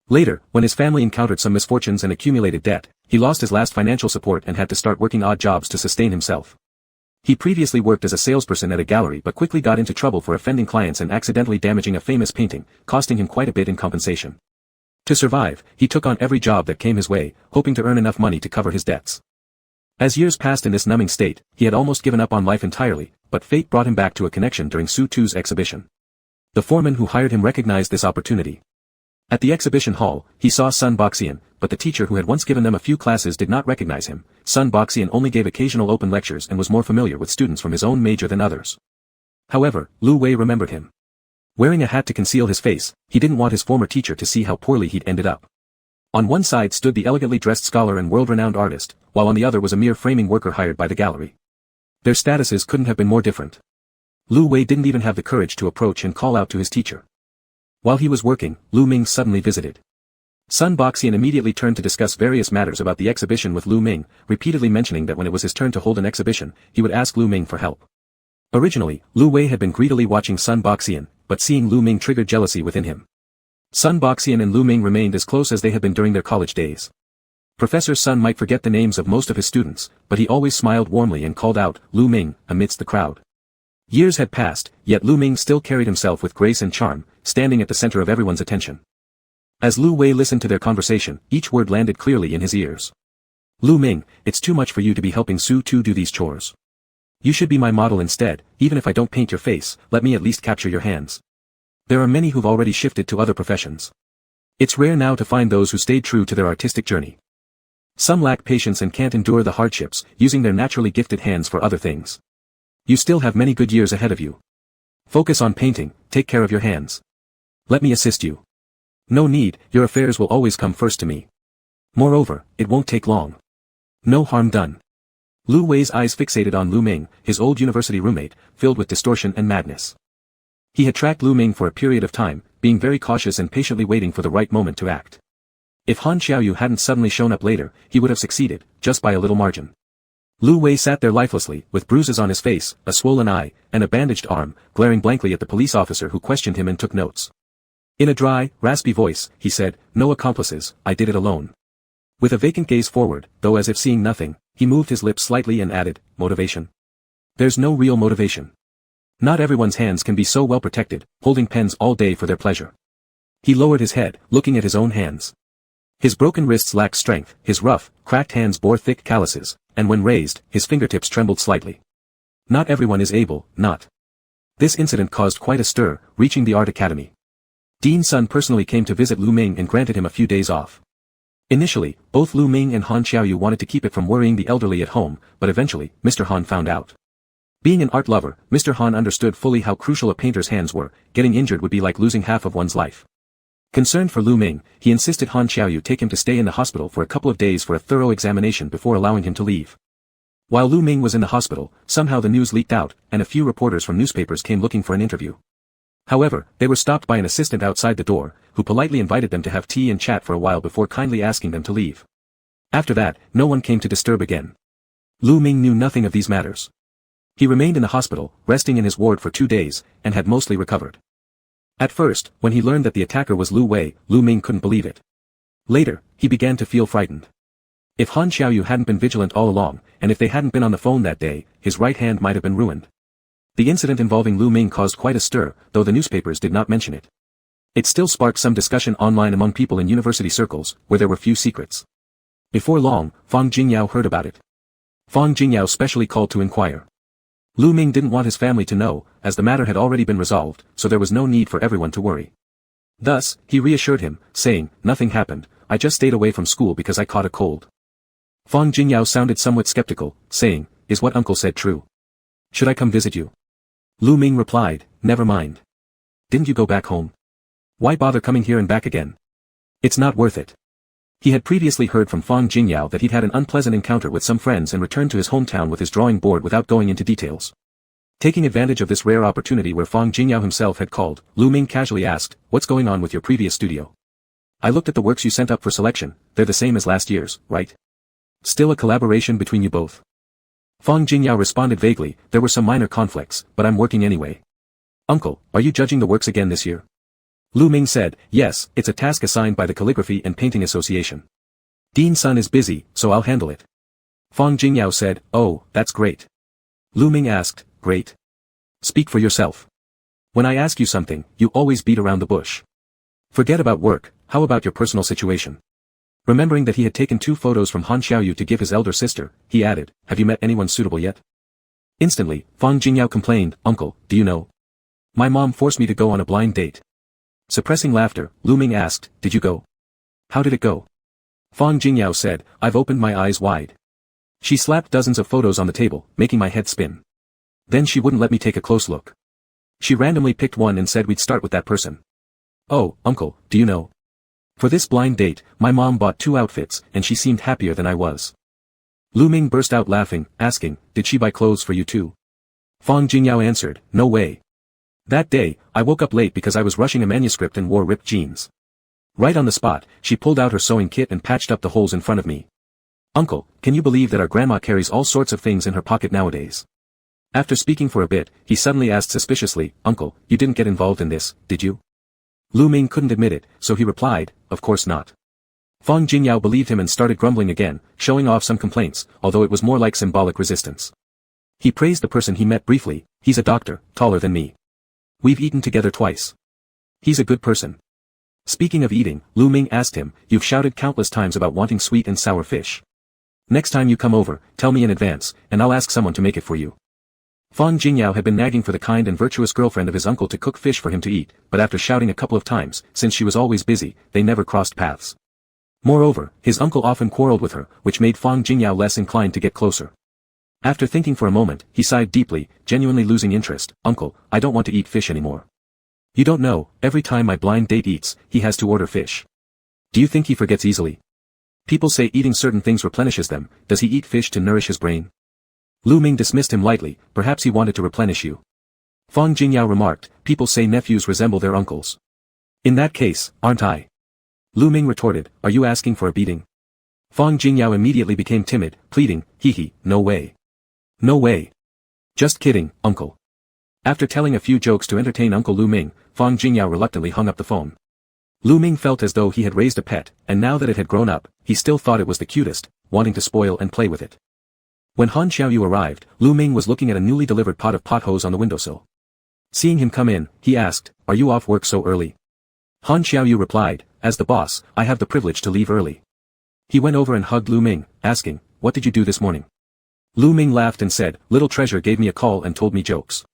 Speaker 1: Later, when his family encountered some misfortunes and accumulated debt, he lost his last financial support and had to start working odd jobs to sustain himself. He previously worked as a salesperson at a gallery but quickly got into trouble for offending clients and accidentally damaging a famous painting, costing him quite a bit in compensation. To survive, he took on every job that came his way, hoping to earn enough money to cover his debts. As years passed in this numbing state, he had almost given up on life entirely, but fate brought him back to a connection during Su Tu's exhibition. The foreman who hired him recognized this opportunity. At the exhibition hall, he saw Sun Boxian, but the teacher who had once given them a few classes did not recognize him. Sun Boxian only gave occasional open lectures and was more familiar with students from his own major than others. However, Lu Wei remembered him. Wearing a hat to conceal his face, he didn't want his former teacher to see how poorly he'd ended up. On one side stood the elegantly dressed scholar and world-renowned artist, while on the other was a mere framing worker hired by the gallery. Their statuses couldn't have been more different. Lu Wei didn't even have the courage to approach and call out to his teacher. While he was working, Lu Ming suddenly visited. Sun Boxian immediately turned to discuss various matters about the exhibition with Lu Ming, repeatedly mentioning that when it was his turn to hold an exhibition, he would ask Lu Ming for help. Originally, Lu Wei had been greedily watching Sun Boxian, but seeing Lu Ming triggered jealousy within him. Sun Boxian and Lu Ming remained as close as they had been during their college days. Professor Sun might forget the names of most of his students, but he always smiled warmly and called out, "Lu Ming," amidst the crowd. Years had passed, yet Lu Ming still carried himself with grace and charm, standing at the center of everyone's attention. As Lu Wei listened to their conversation, each word landed clearly in his ears. "Lu Ming, it's too much for you to be helping Su Tu do these chores. You should be my model instead. Even if I don't paint your face, let me at least capture your hands. There are many who've already shifted to other professions. It's rare now to find those who stayed true to their artistic journey. Some lack patience and can't endure the hardships, using their naturally gifted hands for other things. You still have many good years ahead of you. Focus on painting, take care of your hands. Let me assist you. No need, your affairs will always come first to me. Moreover, it won't take long. No harm done." Lu Wei's eyes fixated on Lu Ming, his old university roommate, filled with distortion and madness. He had tracked Lu Ming for a period of time, being very cautious and patiently waiting for the right moment to act. If Han Xiaoyu hadn't suddenly shown up later, he would have succeeded, just by a little margin. Lu Wei sat there lifelessly, with bruises on his face, a swollen eye, and a bandaged arm, glaring blankly at the police officer who questioned him and took notes. In a dry, raspy voice, he said, "No accomplices, I did it alone." With a vacant gaze forward, though as if seeing nothing, he moved his lips slightly and added, "Motivation? There's no real motivation. Not everyone's hands can be so well protected, holding pens all day for their pleasure." He lowered his head, looking at his own hands. His broken wrists lacked strength, his rough, cracked hands bore thick calluses, and when raised, his fingertips trembled slightly. Not everyone is able, not. This incident caused quite a stir, reaching the art academy. Dean Sun personally came to visit Lu Ming and granted him a few days off. Initially, both Lu Ming and Han Xiaoyu wanted to keep it from worrying the elderly at home, but eventually, Mr. Han found out. Being an art lover, Mr. Han understood fully how crucial a painter's hands were. Getting injured would be like losing half of one's life. Concerned for Lu Ming, he insisted Han Xiaoyu take him to stay in the hospital for a couple of days for a thorough examination before allowing him to leave. While Lu Ming was in the hospital, somehow the news leaked out, and a few reporters from newspapers came looking for an interview. However, they were stopped by an assistant outside the door, who politely invited them to have tea and chat for a while before kindly asking them to leave. After that, no one came to disturb again. Lu Ming knew nothing of these matters. He remained in the hospital, resting in his ward for 2 days, and had mostly recovered. At first, when he learned that the attacker was Lu Wei, Lu Ming couldn't believe it. Later, he began to feel frightened. If Han Xiaoyu hadn't been vigilant all along, and if they hadn't been on the phone that day, his right hand might have been ruined. The incident involving Lu Ming caused quite a stir, though the newspapers did not mention it. It still sparked some discussion online among people in university circles, where there were few secrets. Before long, Fang Jingyao heard about it. Fang Jingyao specially called to inquire. Lu Ming didn't want his family to know, as the matter had already been resolved, so there was no need for everyone to worry. Thus, he reassured him, saying, "Nothing happened, I just stayed away from school because I caught a cold." Fang Jingyao sounded somewhat skeptical, saying, "Is what uncle said true? Should I come visit you?" Lu Ming replied, "Never mind. Didn't you go back home? Why bother coming here and back again? It's not worth it." He had previously heard from Fang Jingyao that he'd had an unpleasant encounter with some friends and returned to his hometown with his drawing board without going into details. Taking advantage of this rare opportunity where Fang Jingyao himself had called, Lu Ming casually asked, "What's going on with your previous studio? I looked at the works you sent up for selection, they're the same as last year's, right? Still a collaboration between you both?" Fang Jingyao responded vaguely, "There were some minor conflicts, but I'm working anyway." "Uncle, are you judging the works again this year?" Lu Ming said, "Yes, it's a task assigned by the Calligraphy and Painting Association. Dean Sun is busy, so I'll handle it." Fang Jingyao said, "Oh, that's great." Lu Ming asked, "Great? Speak for yourself. When I ask you something, you always beat around the bush. Forget about work, how about your personal situation?" Remembering that he had taken 2 photos from Han Xiaoyu to give his elder sister, he added, "Have you met anyone suitable yet?" Instantly, Fang Jingyao complained, "Uncle, do you know? My mom forced me to go on a blind date." Suppressing laughter, Lu Ming asked, "Did you go? How did it go?" Fang Jingyao said, "I've opened my eyes wide. She slapped dozens of photos on the table, making my head spin. Then she wouldn't let me take a close look. She randomly picked one and said we'd start with that person. Oh, uncle, do you know? For this blind date, my mom bought 2 outfits, and she seemed happier than I was." Lu Ming burst out laughing, asking, "Did she buy clothes for you too?" Fang Jingyao answered, "No way. That day, I woke up late because I was rushing a manuscript and wore ripped jeans. Right on the spot, she pulled out her sewing kit and patched up the holes in front of me. Uncle, can you believe that our grandma carries all sorts of things in her pocket nowadays?" After speaking for a bit, he suddenly asked suspiciously, "Uncle, you didn't get involved in this, did you?" Lu Ming couldn't admit it, so he replied, "Of course not." Fang Jingyao believed him and started grumbling again, showing off some complaints, although it was more like symbolic resistance. He praised the person he met briefly. "He's a doctor, taller than me. We've eaten together twice. He's a good person." Speaking of eating, Lu Ming asked him, "You've shouted countless times about wanting sweet and sour fish. Next time you come over, tell me in advance, and I'll ask someone to make it for you." Fang Jingyao had been nagging for the kind and virtuous girlfriend of his uncle to cook fish for him to eat, but after shouting a couple of times, since she was always busy, they never crossed paths. Moreover, his uncle often quarreled with her, which made Fang Jingyao less inclined to get closer. After thinking for a moment, he sighed deeply, genuinely losing interest. "Uncle, I don't want to eat fish anymore. You don't know, every time my blind date eats, he has to order fish. Do you think he forgets easily? People say eating certain things replenishes them. Does he eat fish to nourish his brain?" Lu Ming dismissed him lightly. "Perhaps he wanted to replenish you." Fang Jingyao remarked, "People say nephews resemble their uncles. In that case, aren't I?" Lu Ming retorted, "Are you asking for a beating?" Fang Jingyao immediately became timid, pleading, "Hee, no way. No way. Just kidding, uncle." After telling a few jokes to entertain Uncle Lu Ming, Fang Jingyao reluctantly hung up the phone. Lu Ming felt as though he had raised a pet, and now that it had grown up, he still thought it was the cutest, wanting to spoil and play with it. When Han Xiaoyu arrived, Lu Ming was looking at a newly delivered pot of pot hose on the windowsill. Seeing him come in, he asked, "Are you off work so early?" Han Xiaoyu replied, "As the boss, I have the privilege to leave early." He went over and hugged Lu Ming, asking, "What did you do this morning?" Lu Ming laughed and said, "Little treasure gave me a call and told me jokes."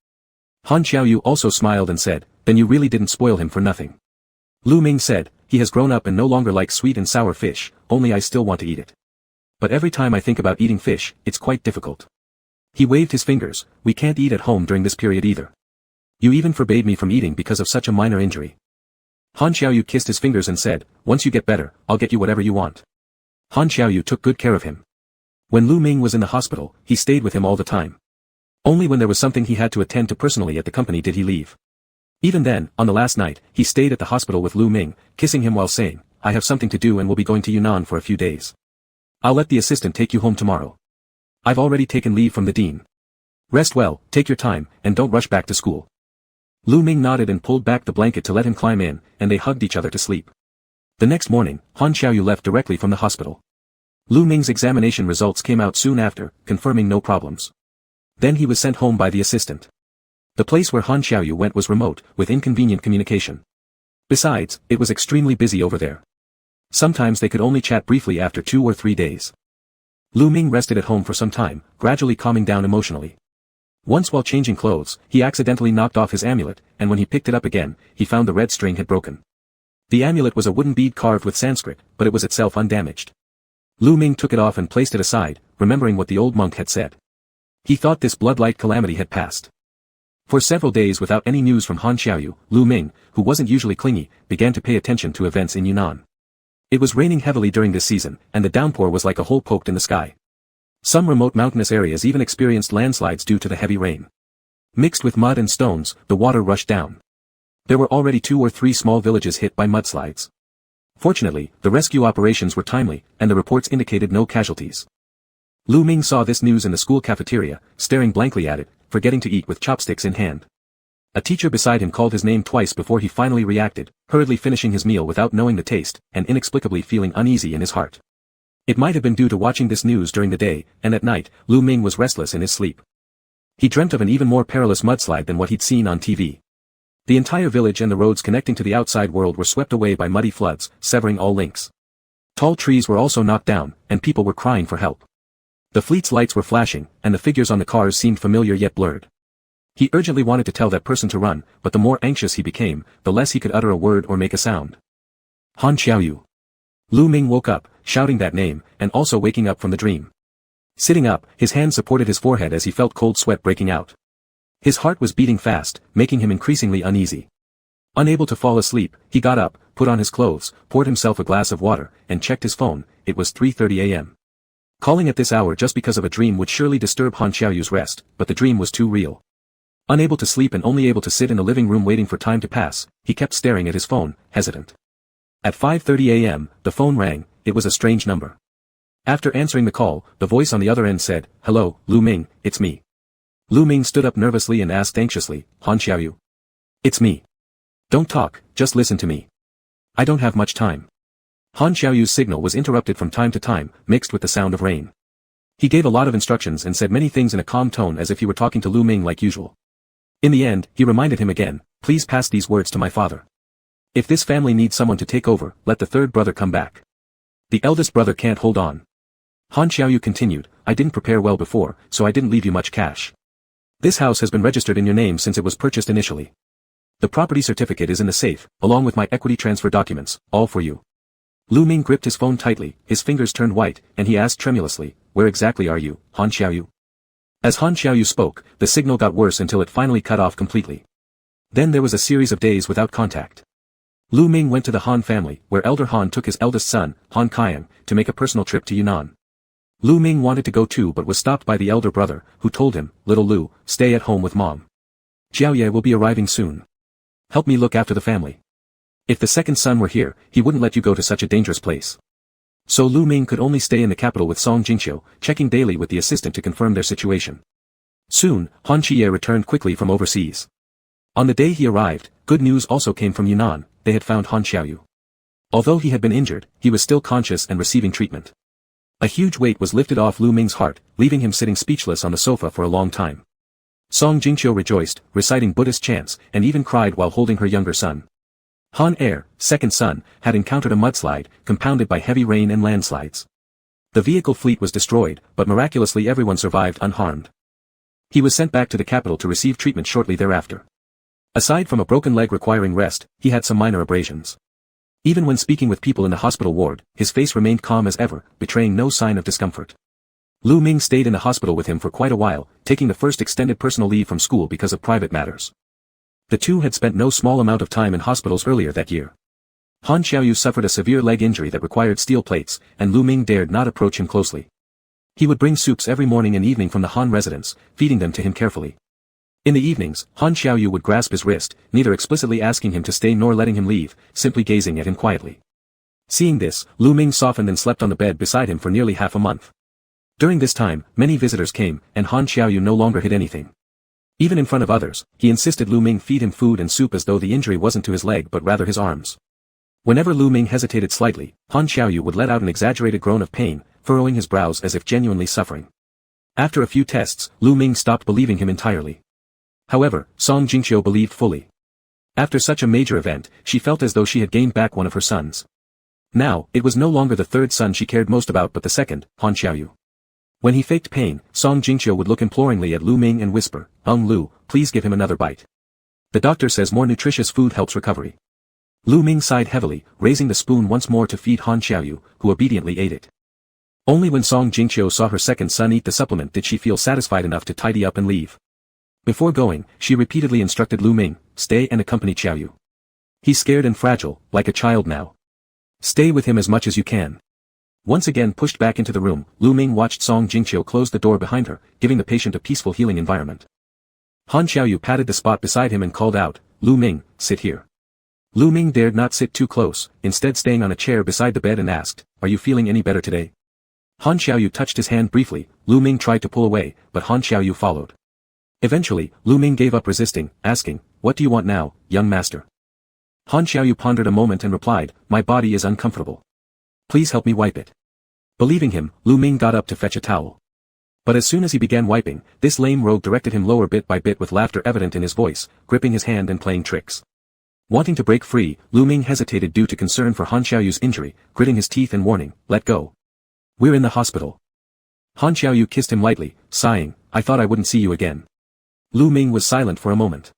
Speaker 1: Han Xiaoyu also smiled and said, "Then you really didn't spoil him for nothing." Lu Ming said, "He has grown up and no longer likes sweet and sour fish, only I still want to eat it. But every time I think about eating fish, it's quite difficult." He waved his fingers, "We can't eat at home during this period either. You even forbade me from eating because of such a minor injury." Han Xiaoyu kissed his fingers and said, "Once you get better, I'll get you whatever you want." Han Xiaoyu took good care of him. When Lu Ming was in the hospital, he stayed with him all the time. Only when there was something he had to attend to personally at the company did he leave. Even then, on the last night, he stayed at the hospital with Lu Ming, kissing him while saying, "I have something to do and will be going to Yunnan for a few days. I'll let the assistant take you home tomorrow. I've already taken leave from the dean. Rest well, take your time, and don't rush back to school." Lu Ming nodded and pulled back the blanket to let him climb in, and they hugged each other to sleep. The next morning, Han Xiaoyu left directly from the hospital. Lu Ming's examination results came out soon after, confirming no problems. Then he was sent home by the assistant. The place where Han Xiaoyu went was remote, with inconvenient communication. Besides, it was extremely busy over there. Sometimes they could only chat briefly after 2 or 3 days. Lu Ming rested at home for some time, gradually calming down emotionally. Once while changing clothes, he accidentally knocked off his amulet, and when he picked it up again, he found the red string had broken. The amulet was a wooden bead carved with Sanskrit, but it was itself undamaged. Lu Ming took it off and placed it aside, remembering what the old monk had said. He thought this bloodlight calamity had passed. For several days without any news from Han Xiaoyu, Lu Ming, who wasn't usually clingy, began to pay attention to events in Yunnan. It was raining heavily during this season, and the downpour was like a hole poked in the sky. Some remote mountainous areas even experienced landslides due to the heavy rain. Mixed with mud and stones, the water rushed down. There were already 2 or 3 small villages hit by mudslides. Fortunately, the rescue operations were timely, and the reports indicated no casualties. Lu Ming saw this news in the school cafeteria, staring blankly at it, forgetting to eat with chopsticks in hand. A teacher beside him called his name twice before he finally reacted, hurriedly finishing his meal without knowing the taste, and inexplicably feeling uneasy in his heart. It might have been due to watching this news during the day, and at night, Lu Ming was restless in his sleep. He dreamt of an even more perilous mudslide than what he'd seen on TV. The entire village and the roads connecting to the outside world were swept away by muddy floods, severing all links. Tall trees were also knocked down, and people were crying for help. The fleet's lights were flashing, and the figures on the cars seemed familiar yet blurred. He urgently wanted to tell that person to run, but the more anxious he became, the less he could utter a word or make a sound. Han Xiaoyu. Lu Ming woke up, shouting that name, and also waking up from the dream. Sitting up, his hand supported his forehead as he felt cold sweat breaking out. His heart was beating fast, making him increasingly uneasy. Unable to fall asleep, he got up, put on his clothes, poured himself a glass of water, and checked his phone. It was 3:30 a.m. Calling at this hour just because of a dream would surely disturb Han Xiaoyu's rest, but the dream was too real. Unable to sleep and only able to sit in the living room waiting for time to pass, he kept staring at his phone, hesitant. At 5:30 a.m., the phone rang. It was a strange number. After answering the call, the voice on the other end said, "Hello, Lu Ming, it's me." Lu Ming stood up nervously and asked anxiously, "Han Xiaoyu?" "It's me. Don't talk, just listen to me. I don't have much time." Han Xiaoyu's signal was interrupted from time to time, mixed with the sound of rain. He gave a lot of instructions and said many things in a calm tone as if he were talking to Lu Ming like usual. In the end, he reminded him again, "Please pass these words to my father. If this family needs someone to take over, let the third brother come back. The eldest brother can't hold on." Han Xiaoyu continued, "I didn't prepare well before, so I didn't leave you much cash. This house has been registered in your name since it was purchased initially. The property certificate is in the safe, along with my equity transfer documents, all for you." Lu Ming gripped his phone tightly, his fingers turned white, and he asked tremulously, "Where exactly are you, Han Xiaoyu?" As Han Xiaoyu spoke, the signal got worse until it finally cut off completely. Then there was a series of days without contact. Lu Ming went to the Han family, where Elder Han took his eldest son, Han Kaiang, to make a personal trip to Yunnan. Lu Ming wanted to go too but was stopped by the elder brother, who told him, "Little Lu, stay at home with mom. Jiaoye will be arriving soon. Help me look after the family. If the second son were here, he wouldn't let you go to such a dangerous place." So Lu Ming could only stay in the capital with Song Jingqiu, checking daily with the assistant to confirm their situation. Soon, Han Qiye returned quickly from overseas. On the day he arrived, good news also came from Yunnan. They had found Han Xiaoyu. Although he had been injured, he was still conscious and receiving treatment. A huge weight was lifted off Lu Ming's heart, leaving him sitting speechless on the sofa for a long time. Song Jingqiu rejoiced, reciting Buddhist chants, and even cried while holding her younger son. Han Er, second son, had encountered a mudslide, compounded by heavy rain and landslides. The vehicle fleet was destroyed, but miraculously everyone survived unharmed. He was sent back to the capital to receive treatment shortly thereafter. Aside from a broken leg requiring rest, he had some minor abrasions. Even when speaking with people in the hospital ward, his face remained calm as ever, betraying no sign of discomfort. Lu Ming stayed in the hospital with him for quite a while, taking the first extended personal leave from school because of private matters. The two had spent no small amount of time in hospitals earlier that year. Han Xiaoyu suffered a severe leg injury that required steel plates, and Lu Ming dared not approach him closely. He would bring soups every morning and evening from the Han residence, feeding them to him carefully. In the evenings, Han Xiaoyu would grasp his wrist, neither explicitly asking him to stay nor letting him leave, simply gazing at him quietly. Seeing this, Lu Ming softened and slept on the bed beside him for nearly half a month. During this time, many visitors came, and Han Xiaoyu no longer hid anything. Even in front of others, he insisted Lu Ming feed him food and soup as though the injury wasn't to his leg but rather his arms. Whenever Lu Ming hesitated slightly, Han Xiaoyu would let out an exaggerated groan of pain, furrowing his brows as if genuinely suffering. After a few tests, Lu Ming stopped believing him entirely. However, Song Jingqiu believed fully. After such a major event, she felt as though she had gained back one of her sons. Now, it was no longer the third son she cared most about but the second, Han Xiaoyu. When he faked pain, Song Jingqiu would look imploringly at Lu Ming and whisper, Lu, please give him another bite. The doctor says more nutritious food helps recovery." Lu Ming sighed heavily, raising the spoon once more to feed Han Xiaoyu, who obediently ate it. Only when Song Jingqiu saw her second son eat the supplement did she feel satisfied enough to tidy up and leave. Before going, she repeatedly instructed Lu Ming, "Stay and accompany Xiaoyu. He's scared and fragile, like a child now. Stay with him as much as you can." Once again pushed back into the room, Lu Ming watched Song Jingqiu close the door behind her, giving the patient a peaceful healing environment. Han Xiaoyu patted the spot beside him and called out, "Lu Ming, sit here." Lu Ming dared not sit too close, instead staying on a chair beside the bed and asked, "Are you feeling any better today?" Han Xiaoyu touched his hand briefly. Lu Ming tried to pull away, but Han Xiaoyu followed. Eventually, Lu Ming gave up resisting, asking, "What do you want now, young master?" Han Xiaoyu pondered a moment and replied, "My body is uncomfortable. Please help me wipe it." Believing him, Lu Ming got up to fetch a towel. But as soon as he began wiping, this lame rogue directed him lower bit by bit with laughter evident in his voice, gripping his hand and playing tricks. Wanting to break free, Lu Ming hesitated due to concern for Han Xiaoyu's injury, gritting his teeth and warning, "Let go. We're in the hospital." Han Xiaoyu kissed him lightly, sighing, I thought I wouldn't see you again. Lu Ming was silent for a moment.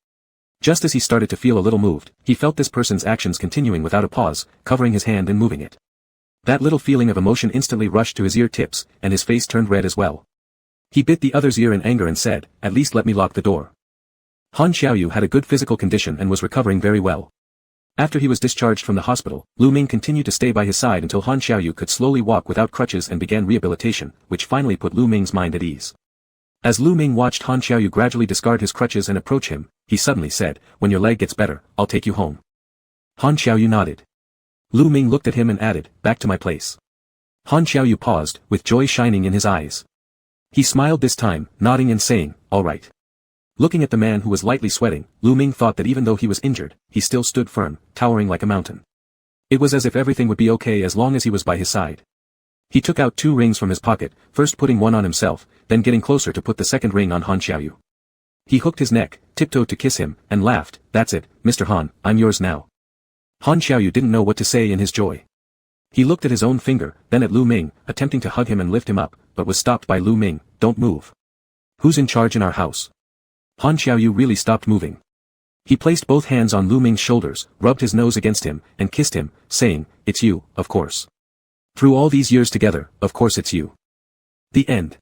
Speaker 1: Just as he started to feel a little moved, he felt this person's actions continuing without a pause, covering his hand and moving it. That little feeling of emotion instantly rushed to his ear tips, and his face turned red as well. He bit the other's ear in anger and said, at least let me lock the door. Han Xiaoyu had a good physical condition and was recovering very well. After he was discharged from the hospital, Lu Ming continued to stay by his side until Han Xiaoyu could slowly walk without crutches and began rehabilitation, which finally put Lu Ming's mind at ease. As Lu Ming watched Han Xiaoyu gradually discard his crutches and approach him, he suddenly said, when your leg gets better, I'll take you home. Han Xiaoyu nodded. Lu Ming looked at him and added, back to my place. Han Xiaoyu paused, with joy shining in his eyes. He smiled this time, nodding and saying, all right. Looking at the man who was lightly sweating, Lu Ming thought that even though he was injured, he still stood firm, towering like a mountain. It was as if everything would be okay as long as he was by his side. He took out 2 rings from his pocket, first putting one on himself, then getting closer to put the second ring on Han Xiaoyu. He hooked his neck, tiptoed to kiss him, and laughed, that's it, Mr. Han, I'm yours now. Han Xiaoyu didn't know what to say in his joy. He looked at his own finger, then at Lu Ming, attempting to hug him and lift him up, but was stopped by Lu Ming, don't move. Who's in charge in our house? Han Xiaoyu really stopped moving. He placed both hands on Lu Ming's shoulders, rubbed his nose against him, and kissed him, saying, it's you, of course. Through all these years together, of course it's you. The end.